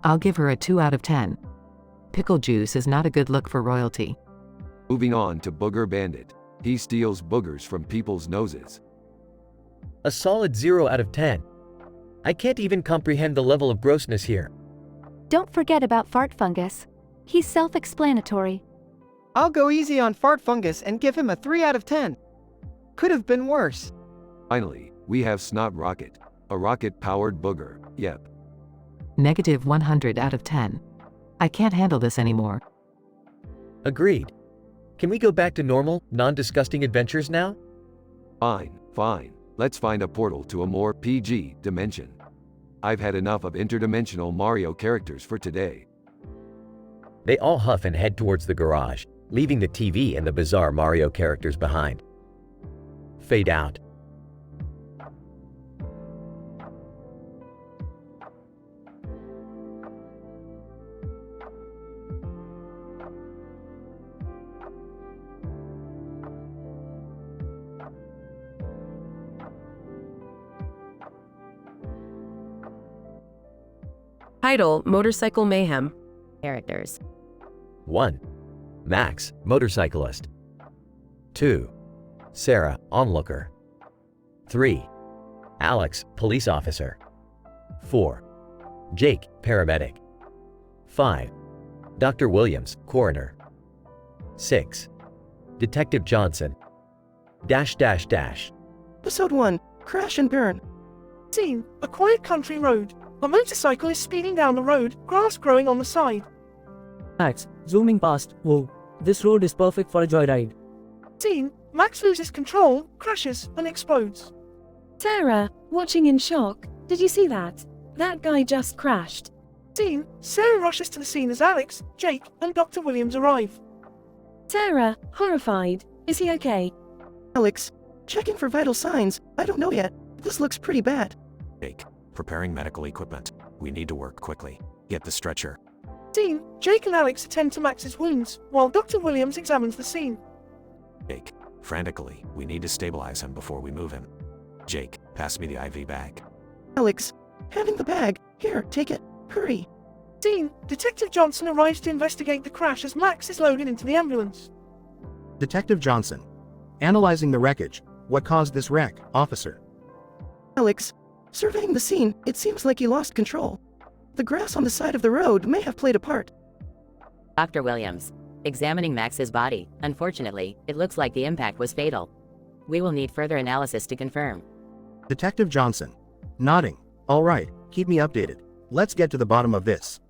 Speaker 5: I'll give her a 2 out of 10. Pickle juice is not a good look for royalty.
Speaker 1: Moving on to Booger Bandit. He steals boogers from people's noses.
Speaker 4: A solid 0 out of 10. I can't even comprehend the level of grossness here.
Speaker 21: Don't forget about Fart Fungus. He's self-explanatory.
Speaker 2: I'll go easy on Fart Fungus and give him a 3 out of 10. Could have been worse.
Speaker 1: Finally, we have Snot Rocket. A rocket-powered booger, yep.
Speaker 5: Negative 100 out of 10. I can't handle this anymore.
Speaker 4: Agreed. Can we go back to normal, non-disgusting adventures now?
Speaker 1: Fine. Let's find a portal to a more PG dimension. I've had enough of interdimensional Mario characters for today.
Speaker 4: They all huff and head towards the garage, leaving the TV and the bizarre Mario characters behind. Fade out.
Speaker 12: Title: Motorcycle Mayhem.
Speaker 13: Characters.
Speaker 4: 1. Max, motorcyclist. 2. Sarah, onlooker. 3. Alex, police officer. 4. Jake, paramedic. 5. Dr. Williams, coroner. 6. Detective Johnson.
Speaker 15: Episode 1, Crash and Burn.
Speaker 6: Scene: a quiet country road. A motorcycle is speeding down the road, grass growing on the side.
Speaker 20: Max, zooming past. Whoa, this road is perfect for a joyride.
Speaker 6: Scene: Max loses control, crashes, and explodes.
Speaker 22: Sarah, watching in shock. Did you see that? That guy just crashed.
Speaker 6: Scene: Sarah rushes to the scene as Alex, Jake, and Dr. Williams arrive.
Speaker 22: Sarah, horrified. Is he okay?
Speaker 15: Alex, checking for vital signs. I don't know yet. This looks pretty bad.
Speaker 10: Jake, preparing medical equipment. We need to work quickly. Get the stretcher.
Speaker 6: Scene: Jake and Alex attend to Max's wounds, while Dr. Williams examines the scene.
Speaker 10: Jake, frantically, we need to stabilize him before we move him. Jake, pass me the IV bag.
Speaker 15: Alex, having the bag. Here, take it. Hurry.
Speaker 6: Scene: Detective Johnson arrives to investigate the crash as Max is loaded into the ambulance.
Speaker 9: Detective Johnson. Analyzing the wreckage. What caused this wreck, officer?
Speaker 15: Alex, surveying the scene, it seems like you lost control. The grass on the side of the road may have played a part.
Speaker 3: Dr. Williams. Examining Max's body. Unfortunately, it looks like the impact was fatal. We will need further analysis to confirm.
Speaker 9: Detective Johnson. Nodding. All right, keep me updated. Let's get to the bottom of this.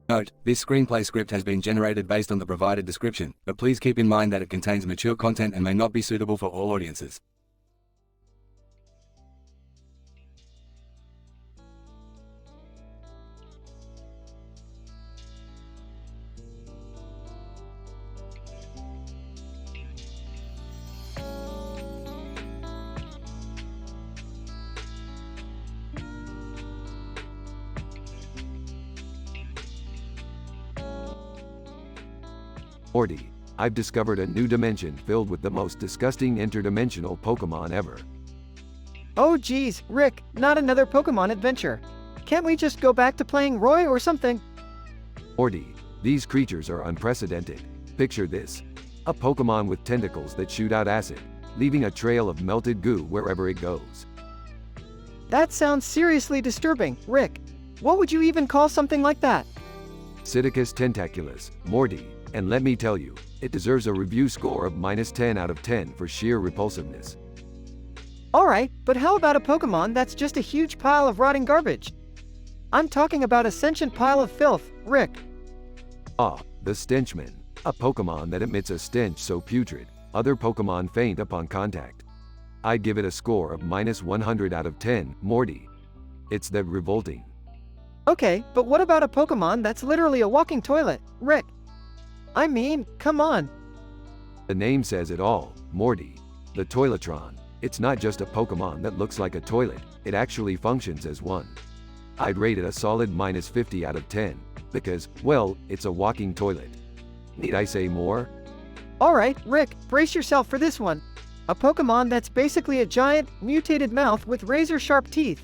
Speaker 24: Note, this screenplay script has been generated based on the provided description, but please keep in mind that it contains mature content and may not be suitable for all audiences.
Speaker 1: Morty, I've discovered a new dimension filled with the most disgusting interdimensional Pokemon ever.
Speaker 2: Oh geez, Rick, not another Pokemon adventure. Can't we just go back to playing Roy or something?
Speaker 1: Morty, these creatures are unprecedented. Picture this. A Pokemon with tentacles that shoot out acid, leaving a trail of melted goo wherever it goes.
Speaker 2: That sounds seriously disturbing, Rick. What would you even call something like that?
Speaker 1: Psittacus tentaculus, Morty, and let me tell you, it deserves a review score of -10 out of 10 for sheer repulsiveness.
Speaker 2: Alright, but how about a Pokemon that's just a huge pile of rotting garbage? I'm talking about a sentient pile of filth, Rick.
Speaker 1: Ah, the Stenchman, a Pokemon that emits a stench so putrid, other Pokemon faint upon contact. I'd give it a score of -100 out of 10, Morty. It's that revolting.
Speaker 2: Okay, but what about a Pokemon that's literally a walking toilet, Rick? I mean, come on.
Speaker 1: The name says it all, Morty. The Toiletron. It's not just a Pokemon that looks like a toilet, it actually functions as one. I'd rate it a solid -50 out of 10, because, well, it's a walking toilet. Need I say more?
Speaker 2: Alright, Rick, brace yourself for this one. A Pokemon that's basically a giant, mutated mouth with razor-sharp teeth.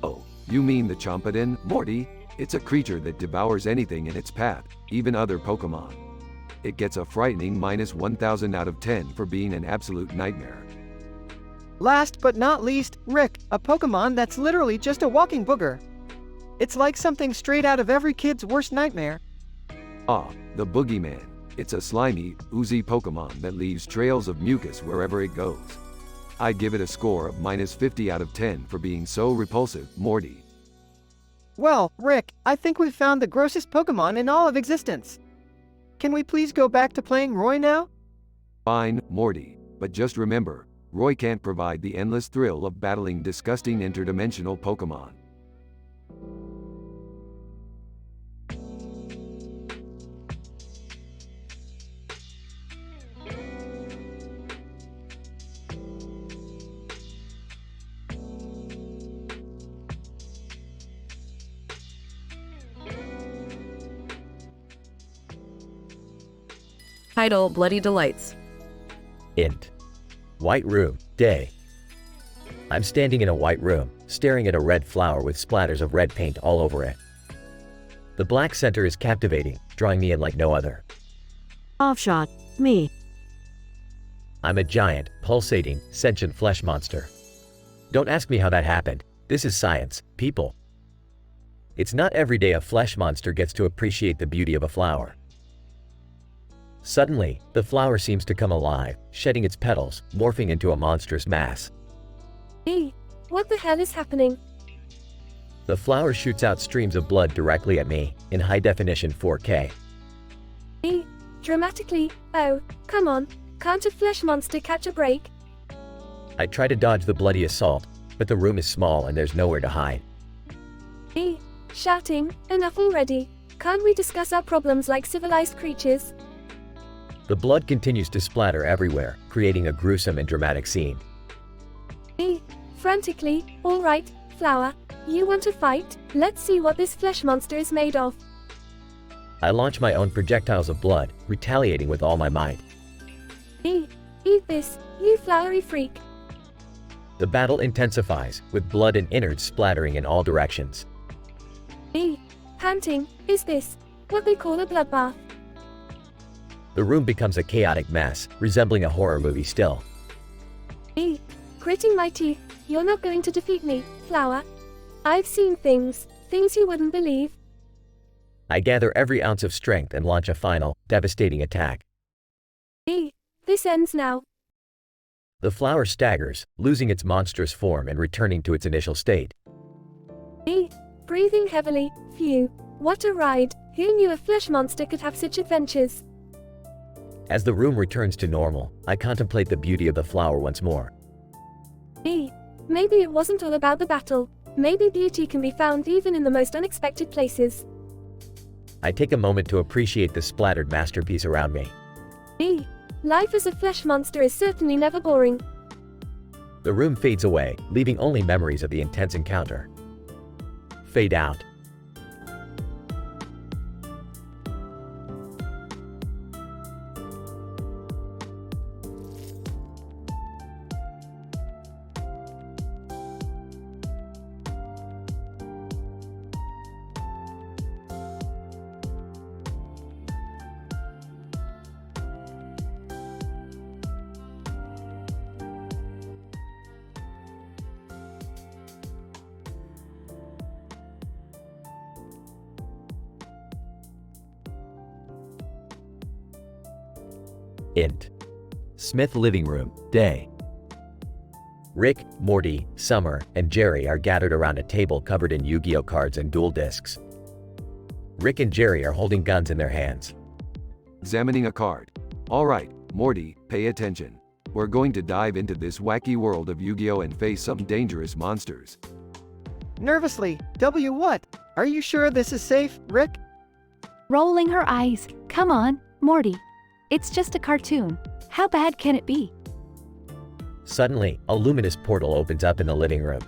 Speaker 1: Oh, you mean the Chompidon, Morty? It's a creature that devours anything in its path, even other Pokemon. It gets a frightening -1000 out of 10 for being an absolute nightmare.
Speaker 2: Last but not least, Rick, a Pokemon that's literally just a walking booger. It's like something straight out of every kid's worst nightmare.
Speaker 1: Ah, the Boogeyman. It's a slimy, oozy Pokemon that leaves trails of mucus wherever it goes. I'd give it a score of -50 out of 10 for being so repulsive, Morty.
Speaker 2: Well, Rick, I think we've found the grossest Pokemon in all of existence. Can we please go back to playing Roy now?
Speaker 1: Fine, Morty, but just remember, Roy can't provide the endless thrill of battling disgusting interdimensional Pokemon.
Speaker 12: Title: Bloody Delights.
Speaker 4: Int. White room, day. I'm standing in a white room, staring at a red flower with splatters of red paint all over it. The black center is captivating, drawing me in like no other.
Speaker 5: Offshot. Me.
Speaker 4: I'm a giant, pulsating, sentient flesh monster. Don't ask me how that happened. This is science, people. It's not every day a flesh monster gets to appreciate the beauty of a flower. Suddenly, the flower seems to come alive, shedding its petals, morphing into a monstrous mass.
Speaker 22: What the hell is happening?
Speaker 4: The flower shoots out streams of blood directly at me, in high-definition 4K.
Speaker 22: Dramatically. Oh, come on. Can't a flesh monster catch a break?
Speaker 4: I try to dodge the bloody assault, but the room is small and there's nowhere to hide.
Speaker 22: Shouting, enough already. Can't we discuss our problems like civilized creatures?
Speaker 4: The blood continues to splatter everywhere, creating a gruesome and dramatic scene.
Speaker 22: Frantically, alright, flower. You want to fight? Let's see what this flesh monster is made of.
Speaker 4: I launch my own projectiles of blood, retaliating with all my might.
Speaker 22: Eat this, you flowery freak.
Speaker 4: The battle intensifies, with blood and innards splattering in all directions.
Speaker 22: Panting, is this what they call a bloodbath?
Speaker 4: The room becomes a chaotic mess, resembling a horror movie still.
Speaker 22: Gritting my teeth, you're not going to defeat me, flower. I've seen things you wouldn't believe.
Speaker 4: I gather every ounce of strength and launch a final, devastating attack.
Speaker 22: This ends now.
Speaker 4: The flower staggers, losing its monstrous form and returning to its initial state.
Speaker 22: Breathing heavily, phew. What a ride. Who knew a flesh monster could have such adventures?
Speaker 4: As the room returns to normal, I contemplate the beauty of the flower once more.
Speaker 22: Maybe it wasn't all about the battle. Maybe beauty can be found even in the most unexpected places.
Speaker 4: I take a moment to appreciate the splattered masterpiece around me.
Speaker 22: Life as a flesh monster is certainly never boring.
Speaker 4: The room fades away, leaving only memories of the intense encounter. Fade out. Int. Smith living room, day. Rick, Morty, Summer, and Jerry are gathered around a table covered in Yu-Gi-Oh cards and duel discs. Rick and Jerry are holding guns in their hands.
Speaker 1: Examining a card. Alright, Morty, pay attention. We're going to dive into this wacky world of Yu-Gi-Oh and face some dangerous monsters.
Speaker 2: Nervously, W what? Are you sure this is safe, Rick?
Speaker 21: Rolling her eyes. Come on, Morty. It's just a cartoon. How bad can it be?
Speaker 4: Suddenly, a luminous portal opens up in the living room.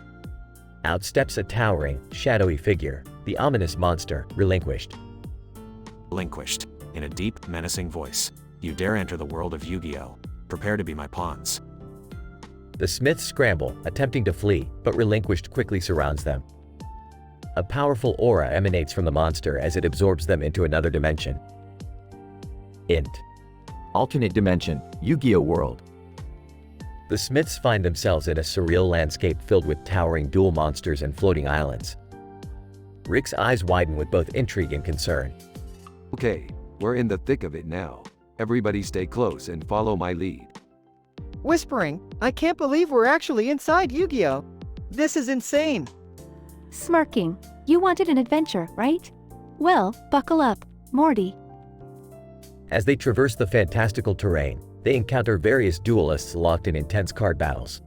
Speaker 4: Out steps a towering, shadowy figure, the ominous monster, Relinquished.
Speaker 10: Relinquished, in a deep, menacing voice. You dare enter the world of Yu-Gi-Oh! Prepare to be my pawns.
Speaker 4: The Smiths scramble, attempting to flee, but Relinquished quickly surrounds them. A powerful aura emanates from the monster as it absorbs them into another dimension. Int.
Speaker 7: Alternate dimension, Yu-Gi-Oh world.
Speaker 4: The Smiths find themselves in a surreal landscape filled with towering duel monsters and floating islands. Rick's eyes widen with both intrigue and concern.
Speaker 1: Okay, we're in the thick of it now. Everybody stay close and follow my lead.
Speaker 2: Whispering, I can't believe we're actually inside Yu-Gi-Oh! This is insane.
Speaker 21: Smirking. You wanted an adventure, right? Well, buckle up, Morty.
Speaker 4: As they traverse the fantastical terrain, they encounter various duelists locked in intense card battles.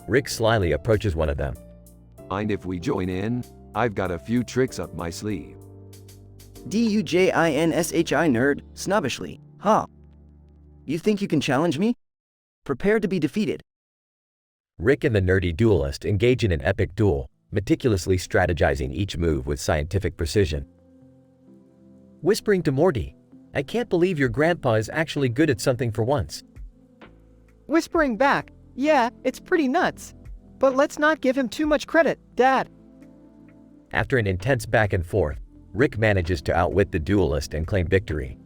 Speaker 4: Rick slyly approaches one of them.
Speaker 1: Mind if we join in? I've got a few tricks up my sleeve.
Speaker 15: DUJINSHI nerd, snobbishly, huh? You think you can challenge me? Prepare to be defeated.
Speaker 4: Rick and the nerdy duelist engage in an epic duel, meticulously strategizing each move with scientific precision. Whispering to Morty, I can't believe your grandpa is actually good at something for once.
Speaker 2: Whispering back, yeah, it's pretty nuts. But let's not give him too much credit, Dad.
Speaker 4: After an intense back and forth, Rick manages to outwit the duelist and claim victory.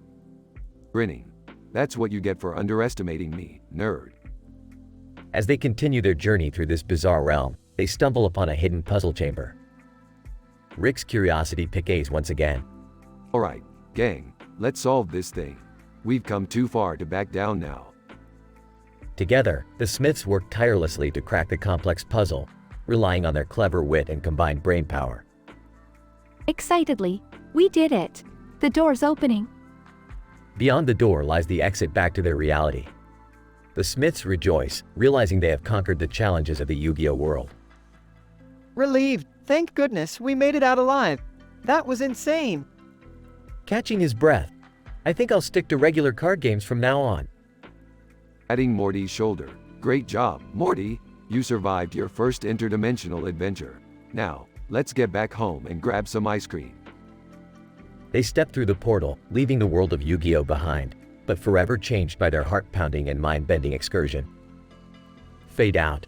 Speaker 1: Grinning. That's what you get for underestimating me, nerd.
Speaker 4: As they continue their journey through this bizarre realm, they stumble upon a hidden puzzle chamber. Rick's curiosity piques once again.
Speaker 1: Alright, gang, let's solve this thing. We've come too far to back down now.
Speaker 4: Together, the Smiths work tirelessly to crack the complex puzzle, relying on their clever wit and combined brainpower.
Speaker 21: Excitedly, we did it. The door's opening.
Speaker 4: Beyond the door lies the exit back to their reality. The Smiths rejoice, realizing they have conquered the challenges of the Yu-Gi-Oh world.
Speaker 2: Relieved, thank goodness we made it out alive. That was insane.
Speaker 4: Catching his breath, I think I'll stick to regular card games from now on.
Speaker 1: Patting Morty's shoulder. Great job, Morty. You survived your first interdimensional adventure. Now, let's get back home and grab some ice cream.
Speaker 4: They step through the portal, leaving the world of Yu-Gi-Oh behind, but forever changed by their heart-pounding and mind-bending excursion. Fade out.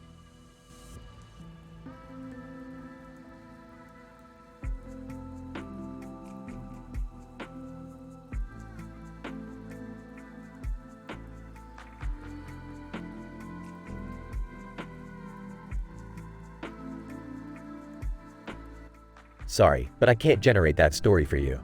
Speaker 4: Sorry, but I can't generate that story for you.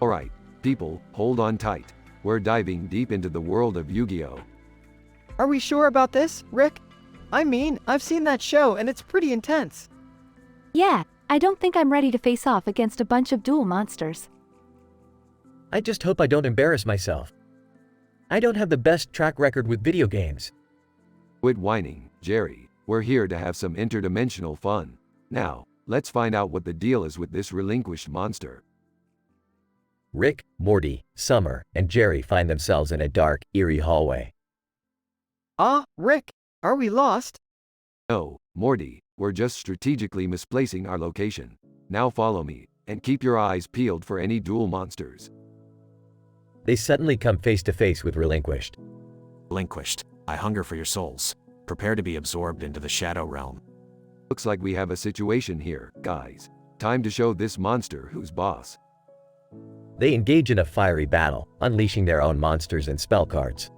Speaker 1: Alright, people, hold on tight. We're diving deep into the world of Yu-Gi-Oh!
Speaker 2: Are we sure about this, Rick? I mean, I've seen that show and it's pretty intense.
Speaker 21: Yeah, I don't think I'm ready to face off against a bunch of duel monsters.
Speaker 4: I just hope I don't embarrass myself. I don't have the best track record with video games.
Speaker 1: Quit whining, Jerry. We're here to have some interdimensional fun. Now, let's find out what the deal is with this relinquished monster.
Speaker 4: Rick, Morty, Summer, and Jerry find themselves in a dark, eerie hallway.
Speaker 2: Rick, are we lost?
Speaker 1: No, Morty, we're just strategically misplacing our location. Now follow me, and keep your eyes peeled for any duel monsters.
Speaker 4: They suddenly come face to face with Relinquished.
Speaker 10: Relinquished. I hunger for your souls. Prepare to be absorbed into the shadow realm.
Speaker 1: Looks like we have a situation here, guys. Time to show this monster who's boss.
Speaker 4: They engage in a fiery battle, unleashing their own monsters and spell cards.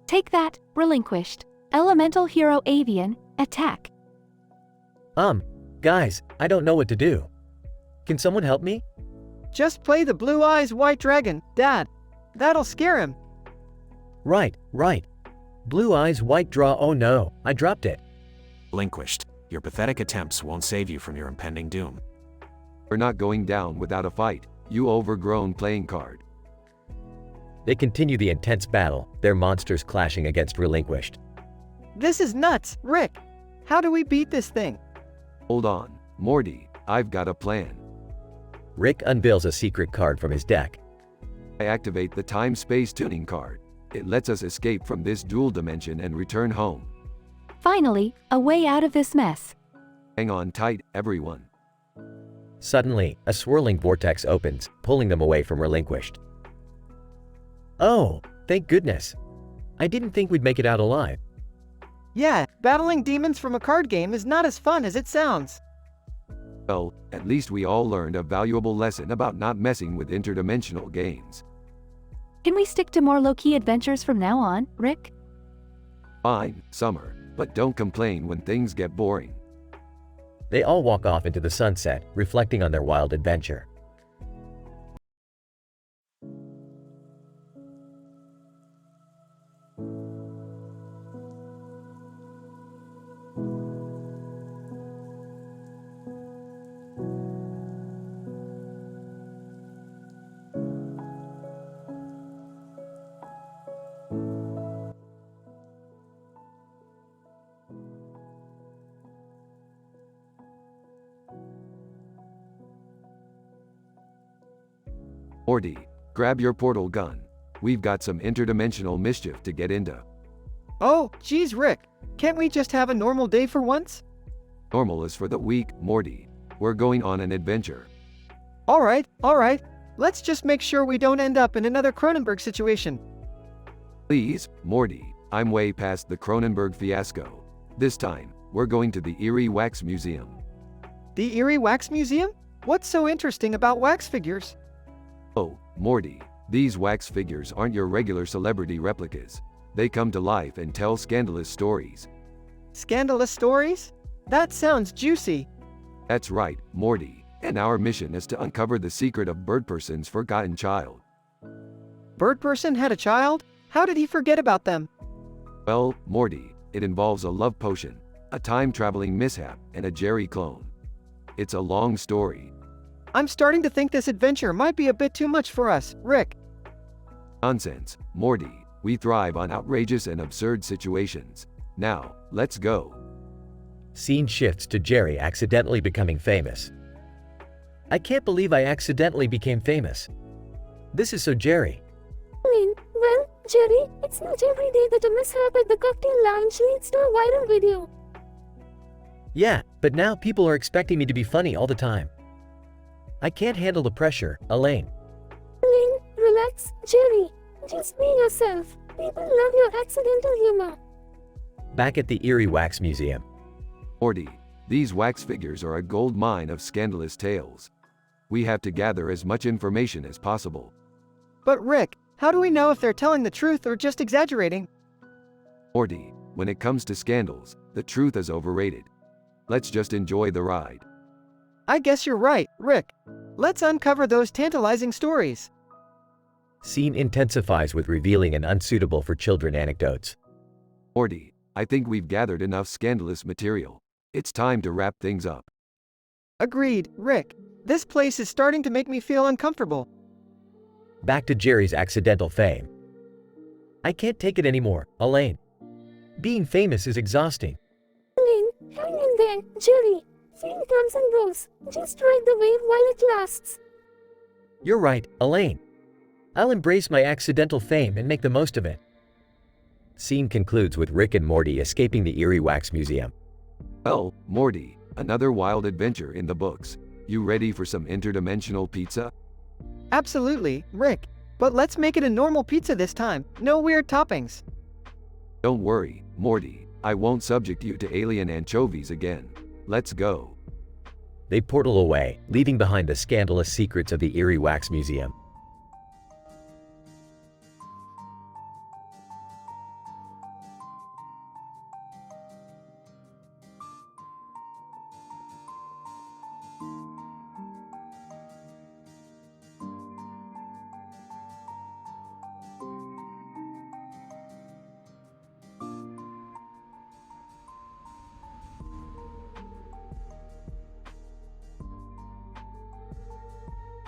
Speaker 21: Take that, relinquished. Elemental hero avian, attack.
Speaker 4: Guys, I don't know what to do. Can someone help me?
Speaker 2: Just play the blue eyes white dragon, Dad. That'll scare him.
Speaker 4: Right. Blue eyes, white draw, oh no, I dropped it.
Speaker 10: Relinquished. Your pathetic attempts won't save you from your impending doom.
Speaker 1: We're not going down without a fight, you overgrown playing card.
Speaker 4: They continue the intense battle, their monsters clashing against Relinquished.
Speaker 2: This is nuts, Rick. How do we beat this thing?
Speaker 1: Hold on, Morty, I've got a plan.
Speaker 4: Rick unveils a secret card from his deck.
Speaker 1: I activate the time-space tuning card. It lets us escape from this dual dimension and return home.
Speaker 21: Finally, a way out of this mess.
Speaker 1: Hang on tight, everyone.
Speaker 4: Suddenly, a swirling vortex opens, pulling them away from Relinquished. Oh, thank goodness. I didn't think we'd make it out alive.
Speaker 2: Yeah, battling demons from a card game is not as fun as it sounds.
Speaker 1: Well, at least we all learned a valuable lesson about not messing with interdimensional games.
Speaker 21: Can we stick to more low-key adventures from now on, Rick?
Speaker 1: Fine, Summer, but don't complain when things get boring.
Speaker 4: They all walk off into the sunset, reflecting on their wild adventure.
Speaker 1: Morty, grab your portal gun. We've got some interdimensional mischief to get into.
Speaker 2: Oh, geez, Rick. Can't we just have a normal day for once?
Speaker 1: Normal is for the weak, Morty. We're going on an adventure.
Speaker 2: All right. Let's just make sure we don't end up in another Cronenberg situation.
Speaker 1: Please, Morty, I'm way past the Cronenberg fiasco. This time, we're going to the Eerie Wax Museum.
Speaker 2: The Eerie Wax Museum? What's so interesting about wax figures?
Speaker 1: Oh, Morty, these wax figures aren't your regular celebrity replicas. They come to life and tell scandalous stories.
Speaker 2: Scandalous stories? That sounds juicy.
Speaker 1: That's right, Morty, and our mission is to uncover the secret of Birdperson's forgotten child.
Speaker 2: Birdperson had a child? How did he forget about them?
Speaker 1: Well, Morty, it involves a love potion, a time-traveling mishap, and a Jerry clone. It's a long story.
Speaker 2: I'm starting to think this adventure might be a bit too much for us, Rick.
Speaker 1: Nonsense, Morty. We thrive on outrageous and absurd situations. Now, let's go.
Speaker 4: Scene shifts to Jerry accidentally becoming famous. I can't believe I accidentally became famous. This is so Jerry.
Speaker 22: Well, Jerry, it's not every day that a mishap at the cocktail lounge leads to a viral video.
Speaker 4: Yeah, but now people are expecting me to be funny all the time. I can't handle the pressure, Elaine.
Speaker 22: Elaine, relax, Jerry. Just be yourself. People love your accidental humor.
Speaker 4: Back at the Eerie Wax Museum.
Speaker 1: Morty, these wax figures are a gold mine of scandalous tales. We have to gather as much information as possible.
Speaker 2: But Rick, how do we know if they're telling the truth or just exaggerating?
Speaker 1: Morty, when it comes to scandals, the truth is overrated. Let's just enjoy the ride.
Speaker 2: I guess you're right, Rick. Let's uncover those tantalizing stories.
Speaker 4: Scene intensifies with revealing and unsuitable for children anecdotes.
Speaker 1: Morty, I think we've gathered enough scandalous material. It's time to wrap things up.
Speaker 2: Agreed, Rick. This place is starting to make me feel uncomfortable.
Speaker 4: Back to Jerry's accidental fame. I can't take it anymore, Elaine. Being famous is exhausting.
Speaker 22: Elaine, hang in there, Jerry. Fame comes and goes. Just ride the wave while it lasts.
Speaker 4: You're right, Elaine. I'll embrace my accidental fame and make the most of it. Scene concludes with Rick and Morty escaping the Eerie Wax Museum.
Speaker 1: Well, Morty, another wild adventure in the books. You ready for some interdimensional pizza?
Speaker 2: Absolutely, Rick. But let's make it a normal pizza this time. No weird toppings.
Speaker 1: Don't worry, Morty. I won't subject you to alien anchovies again. Let's go.
Speaker 4: They portal away, leaving behind the scandalous secrets of the Eerie Wax Museum.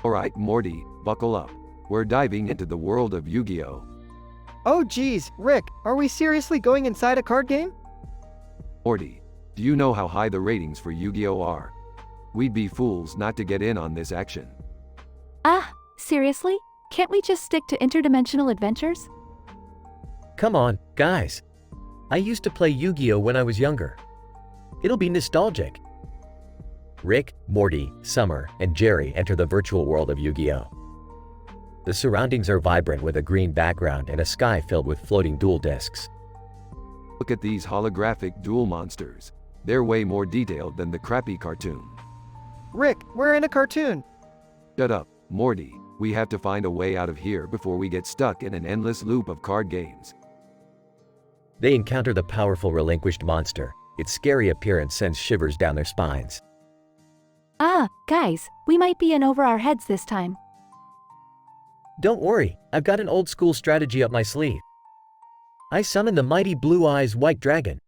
Speaker 1: Alright, Morty, buckle up. We're diving into the world of Yu-Gi-Oh!
Speaker 2: Oh geez, Rick, are we seriously going inside a card game?
Speaker 1: Morty, do you know how high the ratings for Yu-Gi-Oh! Are? We'd be fools not to get in on this action.
Speaker 21: Seriously? Can't we just stick to interdimensional adventures?
Speaker 4: Come on, guys. I used to play Yu-Gi-Oh! When I was younger. It'll be nostalgic. Rick, Morty, Summer, and Jerry enter the virtual world of Yu-Gi-Oh! The surroundings are vibrant with a green background and a sky filled with floating duel discs.
Speaker 1: Look at these holographic duel monsters. They're way more detailed than the crappy cartoon.
Speaker 2: Rick, we're in a cartoon.
Speaker 1: Shut up, Morty. We have to find a way out of here before we get stuck in an endless loop of card games.
Speaker 4: They encounter the powerful relinquished monster. Its scary appearance sends shivers down their spines.
Speaker 21: Guys, we might be in over our heads this time.
Speaker 4: Don't worry, I've got an old school strategy up my sleeve. I summon the mighty Blue Eyes White Dragon.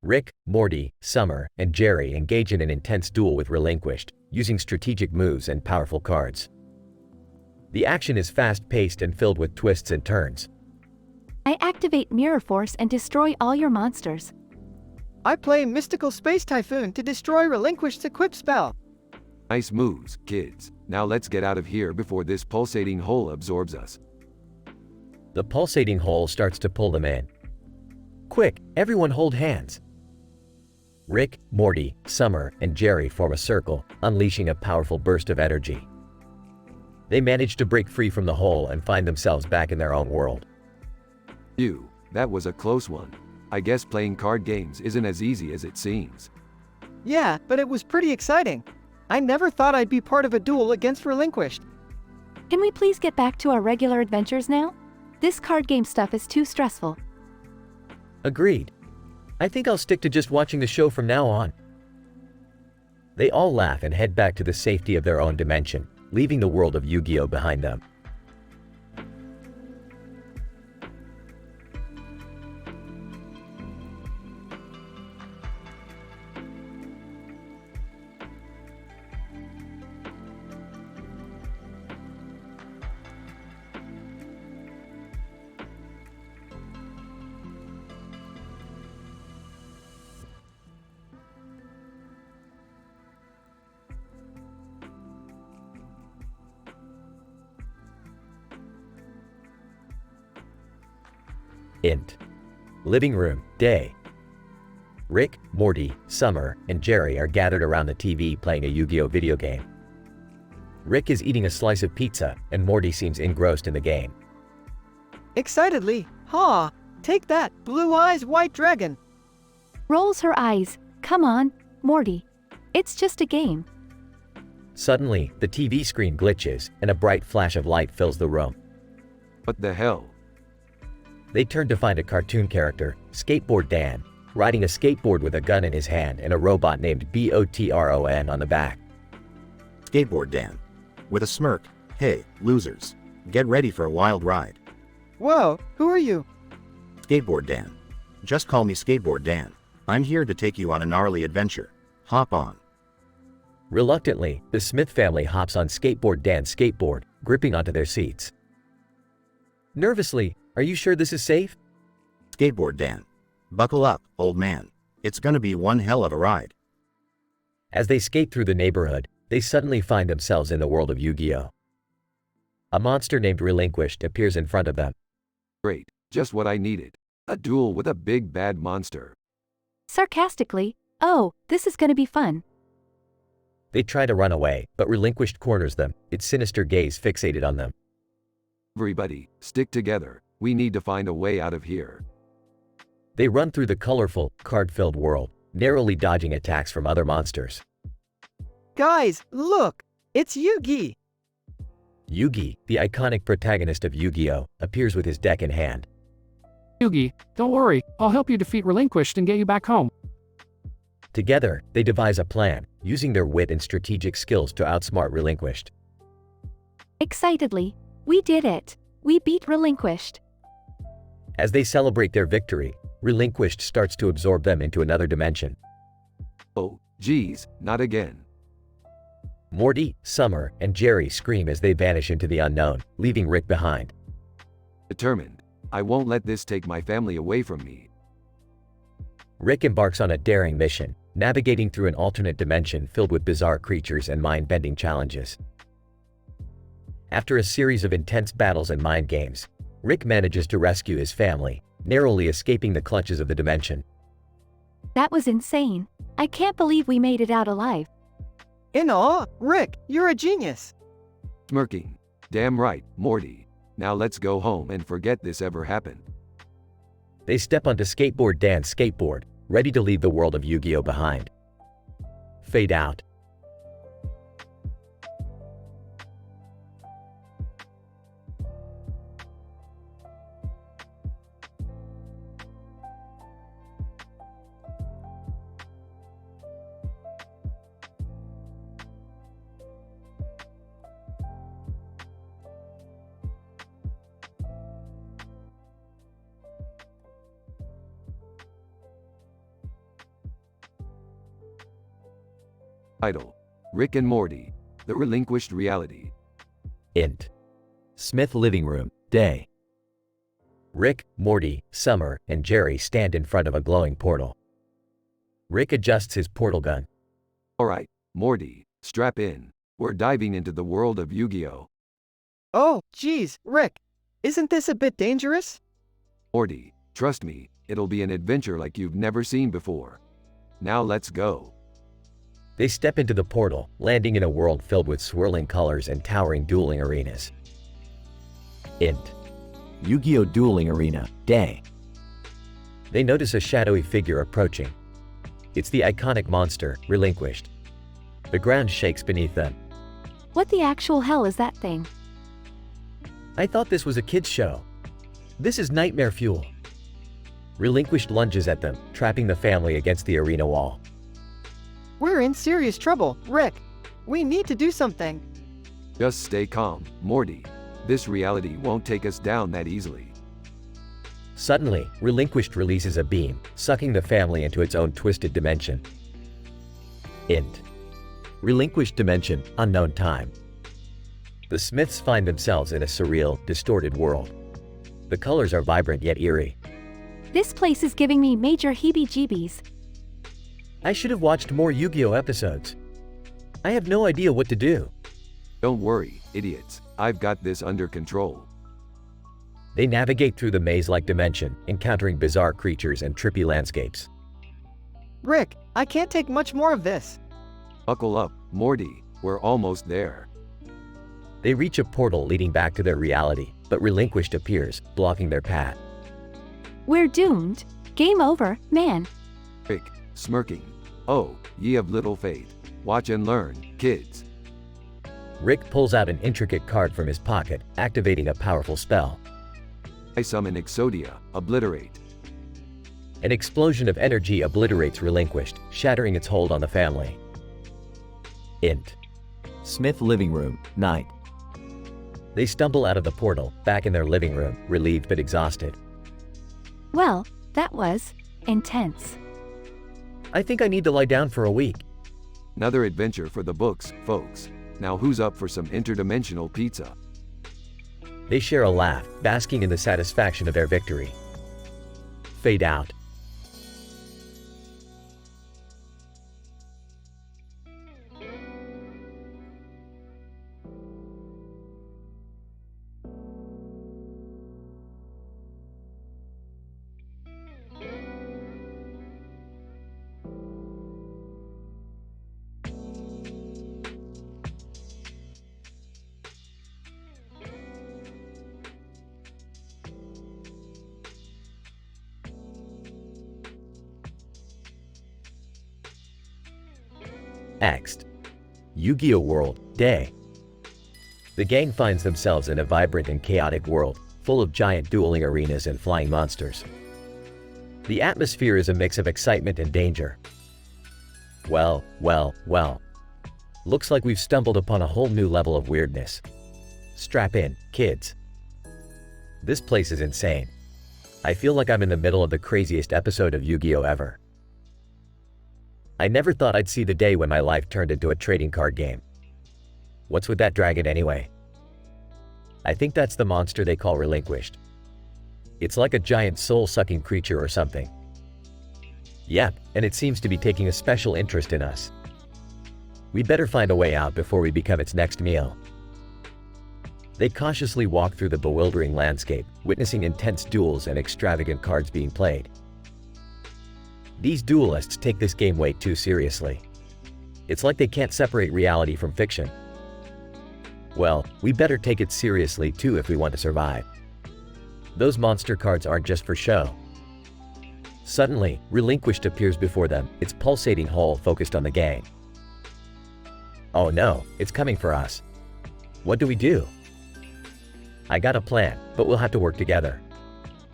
Speaker 4: Rick, Morty, Summer, and Jerry engage in an intense duel with Relinquished, using strategic moves and powerful cards. The action is fast-paced and filled with twists and turns.
Speaker 21: I activate Mirror Force and destroy all your monsters.
Speaker 2: I play Mystical Space Typhoon to destroy Relinquished's equip spell.
Speaker 1: Nice moves, kids. Now let's get out of here before this pulsating hole absorbs us.
Speaker 4: The pulsating hole starts to pull them in. Quick, everyone hold hands. Rick, Morty, Summer, and Jerry form a circle, unleashing a powerful burst of energy. They manage to break free from the hole and find themselves back in their own world.
Speaker 1: Phew, that was a close one. I guess playing card games isn't as easy as it seems.
Speaker 2: Yeah, but it was pretty exciting. I never thought I'd be part of a duel against Relinquished.
Speaker 21: Can we please get back to our regular adventures now? This card game stuff is too stressful.
Speaker 4: Agreed. I think I'll stick to just watching the show from now on. They all laugh and head back to the safety of their own dimension, leaving the world of Yu-Gi-Oh! Behind them. Int. Living room, day. Rick, Morty, Summer, and Jerry are gathered around the TV playing a Yu-Gi-Oh! Video game. Rick is eating a slice of pizza, and Morty seems engrossed in the game.
Speaker 2: Excitedly, take that, Blue Eyes White Dragon.
Speaker 21: Rolls her eyes. Come on, Morty. It's just a game.
Speaker 4: Suddenly, the TV screen glitches, and a bright flash of light fills the room.
Speaker 1: What the hell?
Speaker 4: They turn to find a cartoon character, Skateboard Dan, riding a skateboard with a gun in his hand and a robot named Botron on the back.
Speaker 9: Skateboard Dan. With a smirk, hey, losers. Get ready for a wild ride.
Speaker 2: Whoa, who are you?
Speaker 9: Skateboard Dan. Just call me Skateboard Dan. I'm here to take you on a gnarly adventure. Hop on.
Speaker 4: Reluctantly, the Smith family hops on Skateboard Dan's skateboard, gripping onto their seats. Nervously, are you sure this is safe?
Speaker 9: Skateboard Dan. Buckle up, old man. It's gonna be one hell of a ride.
Speaker 4: As they skate through the neighborhood, they suddenly find themselves in the world of Yu-Gi-Oh! A monster named Relinquished appears in front of them.
Speaker 1: Great, just what I needed. A duel with a big bad monster.
Speaker 21: Sarcastically, oh, this is gonna be fun.
Speaker 4: They try to run away, but Relinquished corners them, its sinister gaze fixated on them.
Speaker 1: Everybody, stick together. We need to find a way out of here.
Speaker 4: They run through the colorful, card-filled world, narrowly dodging attacks from other monsters.
Speaker 2: Guys, look! It's Yugi!
Speaker 4: Yugi, the iconic protagonist of Yu-Gi-Oh!, appears with his deck in hand.
Speaker 11: Yugi, don't worry, I'll help you defeat Relinquished and get you back home.
Speaker 4: Together, they devise a plan, using their wit and strategic skills to outsmart Relinquished.
Speaker 21: Excitedly, we did it! We beat Relinquished!
Speaker 4: As they celebrate their victory, Relinquished starts to absorb them into another dimension.
Speaker 1: Oh, geez, not again.
Speaker 4: Morty, Summer, and Jerry scream as they vanish into the unknown, leaving Rick behind.
Speaker 1: Determined, I won't let this take my family away from me.
Speaker 4: Rick embarks on a daring mission, navigating through an alternate dimension filled with bizarre creatures and mind-bending challenges. After a series of intense battles and mind games, Rick manages to rescue his family, narrowly escaping the clutches of the dimension.
Speaker 21: That was insane. I can't believe we made it out alive.
Speaker 2: In awe, Rick, you're a genius.
Speaker 1: Smirking. Damn right, Morty. Now let's go home and forget this ever happened.
Speaker 4: They step onto Skateboard Dan's skateboard, ready to leave the world of Yu-Gi-Oh! Behind. Fade out.
Speaker 1: Title: Rick and Morty, The Relinquished Reality.
Speaker 4: Int. Smith Living Room, Day. Rick, Morty, Summer, and Jerry stand in front of a glowing portal. Rick adjusts his portal gun.
Speaker 1: Alright, Morty, strap in. We're diving into the world of Yu-Gi-Oh!
Speaker 2: Oh, geez, Rick. Isn't this a bit dangerous?
Speaker 1: Morty, trust me, it'll be an adventure like you've never seen before. Now let's go.
Speaker 4: They step into the portal, landing in a world filled with swirling colors and towering dueling arenas. Int.
Speaker 7: Yu-Gi-Oh! Dueling Arena, Day.
Speaker 4: They notice a shadowy figure approaching. It's the iconic monster, Relinquished. The ground shakes beneath them.
Speaker 21: What the actual hell is that thing?
Speaker 4: I thought this was a kid's show. This is nightmare fuel. Relinquished lunges at them, trapping the family against the arena wall.
Speaker 2: We're in serious trouble, Rick. We need to do something.
Speaker 1: Just stay calm, Morty. This reality won't take us down that easily.
Speaker 4: Suddenly, Relinquished releases a beam, sucking the family into its own twisted dimension. Int. Relinquished dimension, unknown time. The Smiths find themselves in a surreal, distorted world. The colors are vibrant yet eerie.
Speaker 21: This place is giving me major heebie-jeebies.
Speaker 4: I should have watched more Yu-Gi-Oh! Episodes. I have no idea what to do.
Speaker 1: Don't worry, idiots. I've got this under control.
Speaker 4: They navigate through the maze-like dimension, encountering bizarre creatures and trippy landscapes.
Speaker 2: Rick, I can't take much more of this.
Speaker 1: Buckle up, Morty. We're almost there.
Speaker 4: They reach a portal leading back to their reality, but Relinquished appears, blocking their path.
Speaker 21: We're doomed. Game over, man.
Speaker 1: Rick, smirking. Oh, ye of little faith. Watch and learn, kids.
Speaker 4: Rick pulls out an intricate card from his pocket, activating a powerful spell.
Speaker 1: I summon Exodia, obliterate.
Speaker 4: An explosion of energy obliterates Relinquished, shattering its hold on the family. Int.
Speaker 7: Smith Living Room, Night.
Speaker 4: They stumble out of the portal, back in their living room, relieved but exhausted.
Speaker 21: Well, that was intense.
Speaker 4: I think I need to lie down for a week.
Speaker 1: Another adventure for the books, folks. Now who's up for some interdimensional pizza?
Speaker 4: They share a laugh, basking in the satisfaction of their victory. Fade out. Next. Yu-Gi-Oh! World, Day. The gang finds themselves in a vibrant and chaotic world, full of giant dueling arenas and flying monsters. The atmosphere is a mix of excitement and danger. Well. Looks like we've stumbled upon a whole new level of weirdness. Strap in, kids. This place is insane. I feel like I'm in the middle of the craziest episode of Yu-Gi-Oh! Ever. I never thought I'd see the day when my life turned into a trading card game. What's with that dragon anyway? I think that's the monster they call Relinquished. It's like a giant soul-sucking creature or something. Yep, and it seems to be taking a special interest in us. We better find a way out before we become its next meal. They cautiously walk through the bewildering landscape, witnessing intense duels and extravagant cards being played. These duelists take this game way too seriously. It's like they can't separate reality from fiction. Well, we better take it seriously too if we want to survive. Those monster cards aren't just for show. Suddenly, Relinquished appears before them, its pulsating hull focused on the gang. Oh no, it's coming for us. What do we do? I got a plan, but we'll have to work together.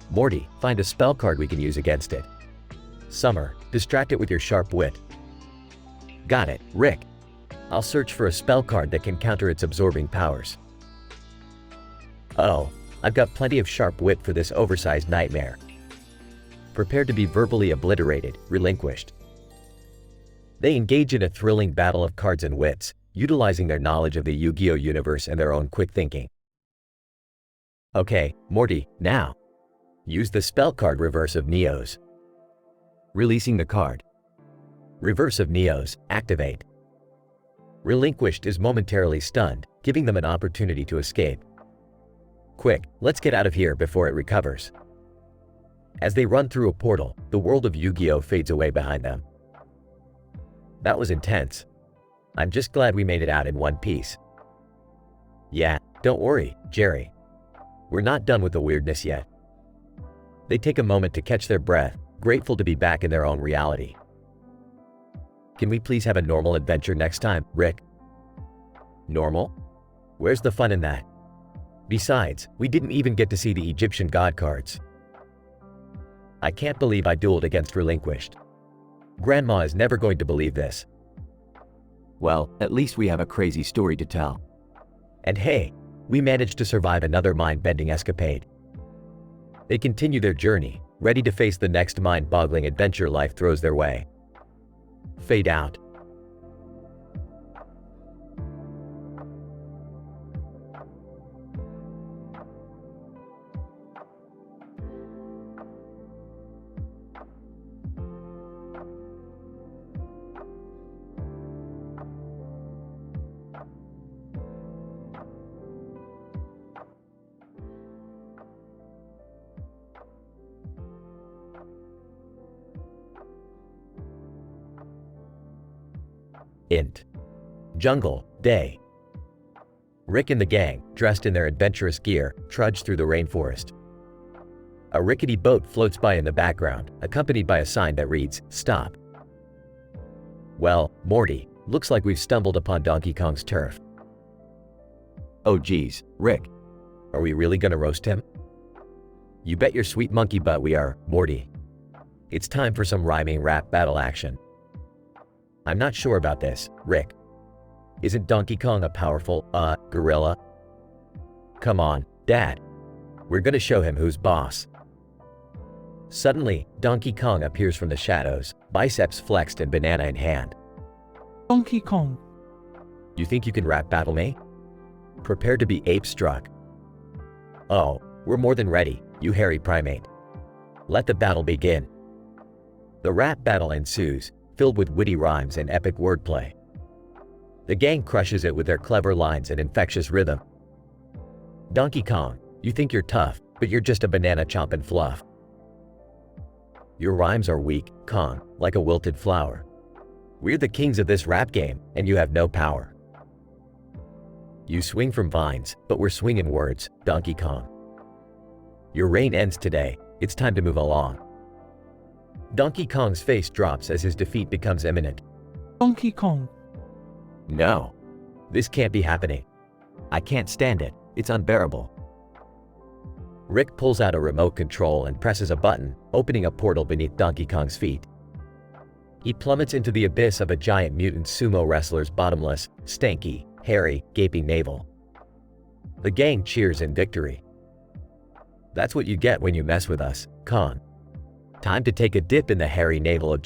Speaker 4: Morty, find a spell card we can use against it. Summer, distract it with your sharp wit. Got it, Rick. I'll search for a spell card that can counter its absorbing powers. Oh, I've got plenty of sharp wit for this oversized nightmare. Prepare to be verbally obliterated, Relinquished. They engage in a thrilling battle of cards and wits, utilizing their knowledge of the Yu-Gi-Oh! Universe and their own quick thinking. Okay, Morty, now. Use the spell card Reverse of Neos. Releasing the card. Reverse of Neos, activate. Relinquished is momentarily stunned, giving them an opportunity to escape. Quick, let's get out of here before it recovers. As they run through a portal, the world of Yu-Gi-Oh! Fades away behind them. That was intense. I'm just glad we made it out in one piece. Yeah, don't worry, Jerry. We're not done with the weirdness yet. They take a moment to catch their breath, grateful to be back in their own reality. Can we please have a normal adventure next time, Rick? Normal? Where's the fun in that? Besides, we didn't even get to see the Egyptian god cards. I can't believe I dueled against Relinquished. Grandma is never going to believe this.
Speaker 7: Well, at least we have a crazy story to tell.
Speaker 4: And hey, we managed to survive another mind-bending escapade. They continue their journey, ready to face the next mind-boggling adventure life throws their way. Fade out. Int. Jungle, day. Rick and the gang, dressed in their adventurous gear, trudge through the rainforest. A rickety boat floats by in the background, accompanied by a sign that reads, "Stop." Well, Morty, looks like we've stumbled upon Donkey Kong's turf.
Speaker 7: Oh geez, Rick.
Speaker 4: Are we really gonna roast him? You bet your sweet monkey butt we are, Morty. It's time for some rhyming rap battle action. I'm not sure about this, Rick. Isn't Donkey Kong a powerful, gorilla? Come on, Dad. We're gonna show him who's boss. Suddenly, Donkey Kong appears from the shadows, biceps flexed and banana in hand.
Speaker 8: Donkey Kong.
Speaker 4: You think you can rap battle me? Prepare to be ape-struck. Oh, we're more than ready, you hairy primate. Let the battle begin. The rap battle ensues, filled with witty rhymes and epic wordplay. The gang crushes it with their clever lines and infectious rhythm. Donkey Kong, you think you're tough, but you're just a banana chomping fluff. Your rhymes are weak, Kong, like a wilted flower. We're the kings of this rap game, and you have no power. You swing from vines, but we're swinging words, Donkey Kong. Your reign ends today, it's time to move along. Donkey Kong's face drops as his defeat becomes imminent.
Speaker 8: Donkey Kong.
Speaker 4: No. This can't be happening. I can't stand it. It's unbearable. Rick pulls out a remote control and presses a button, opening a portal beneath Donkey Kong's feet. He plummets into the abyss of a giant mutant sumo wrestler's bottomless, stanky, hairy, gaping navel. The gang cheers in victory. That's what you get when you mess with us, Kong. Time to take a dip in the hairy navel of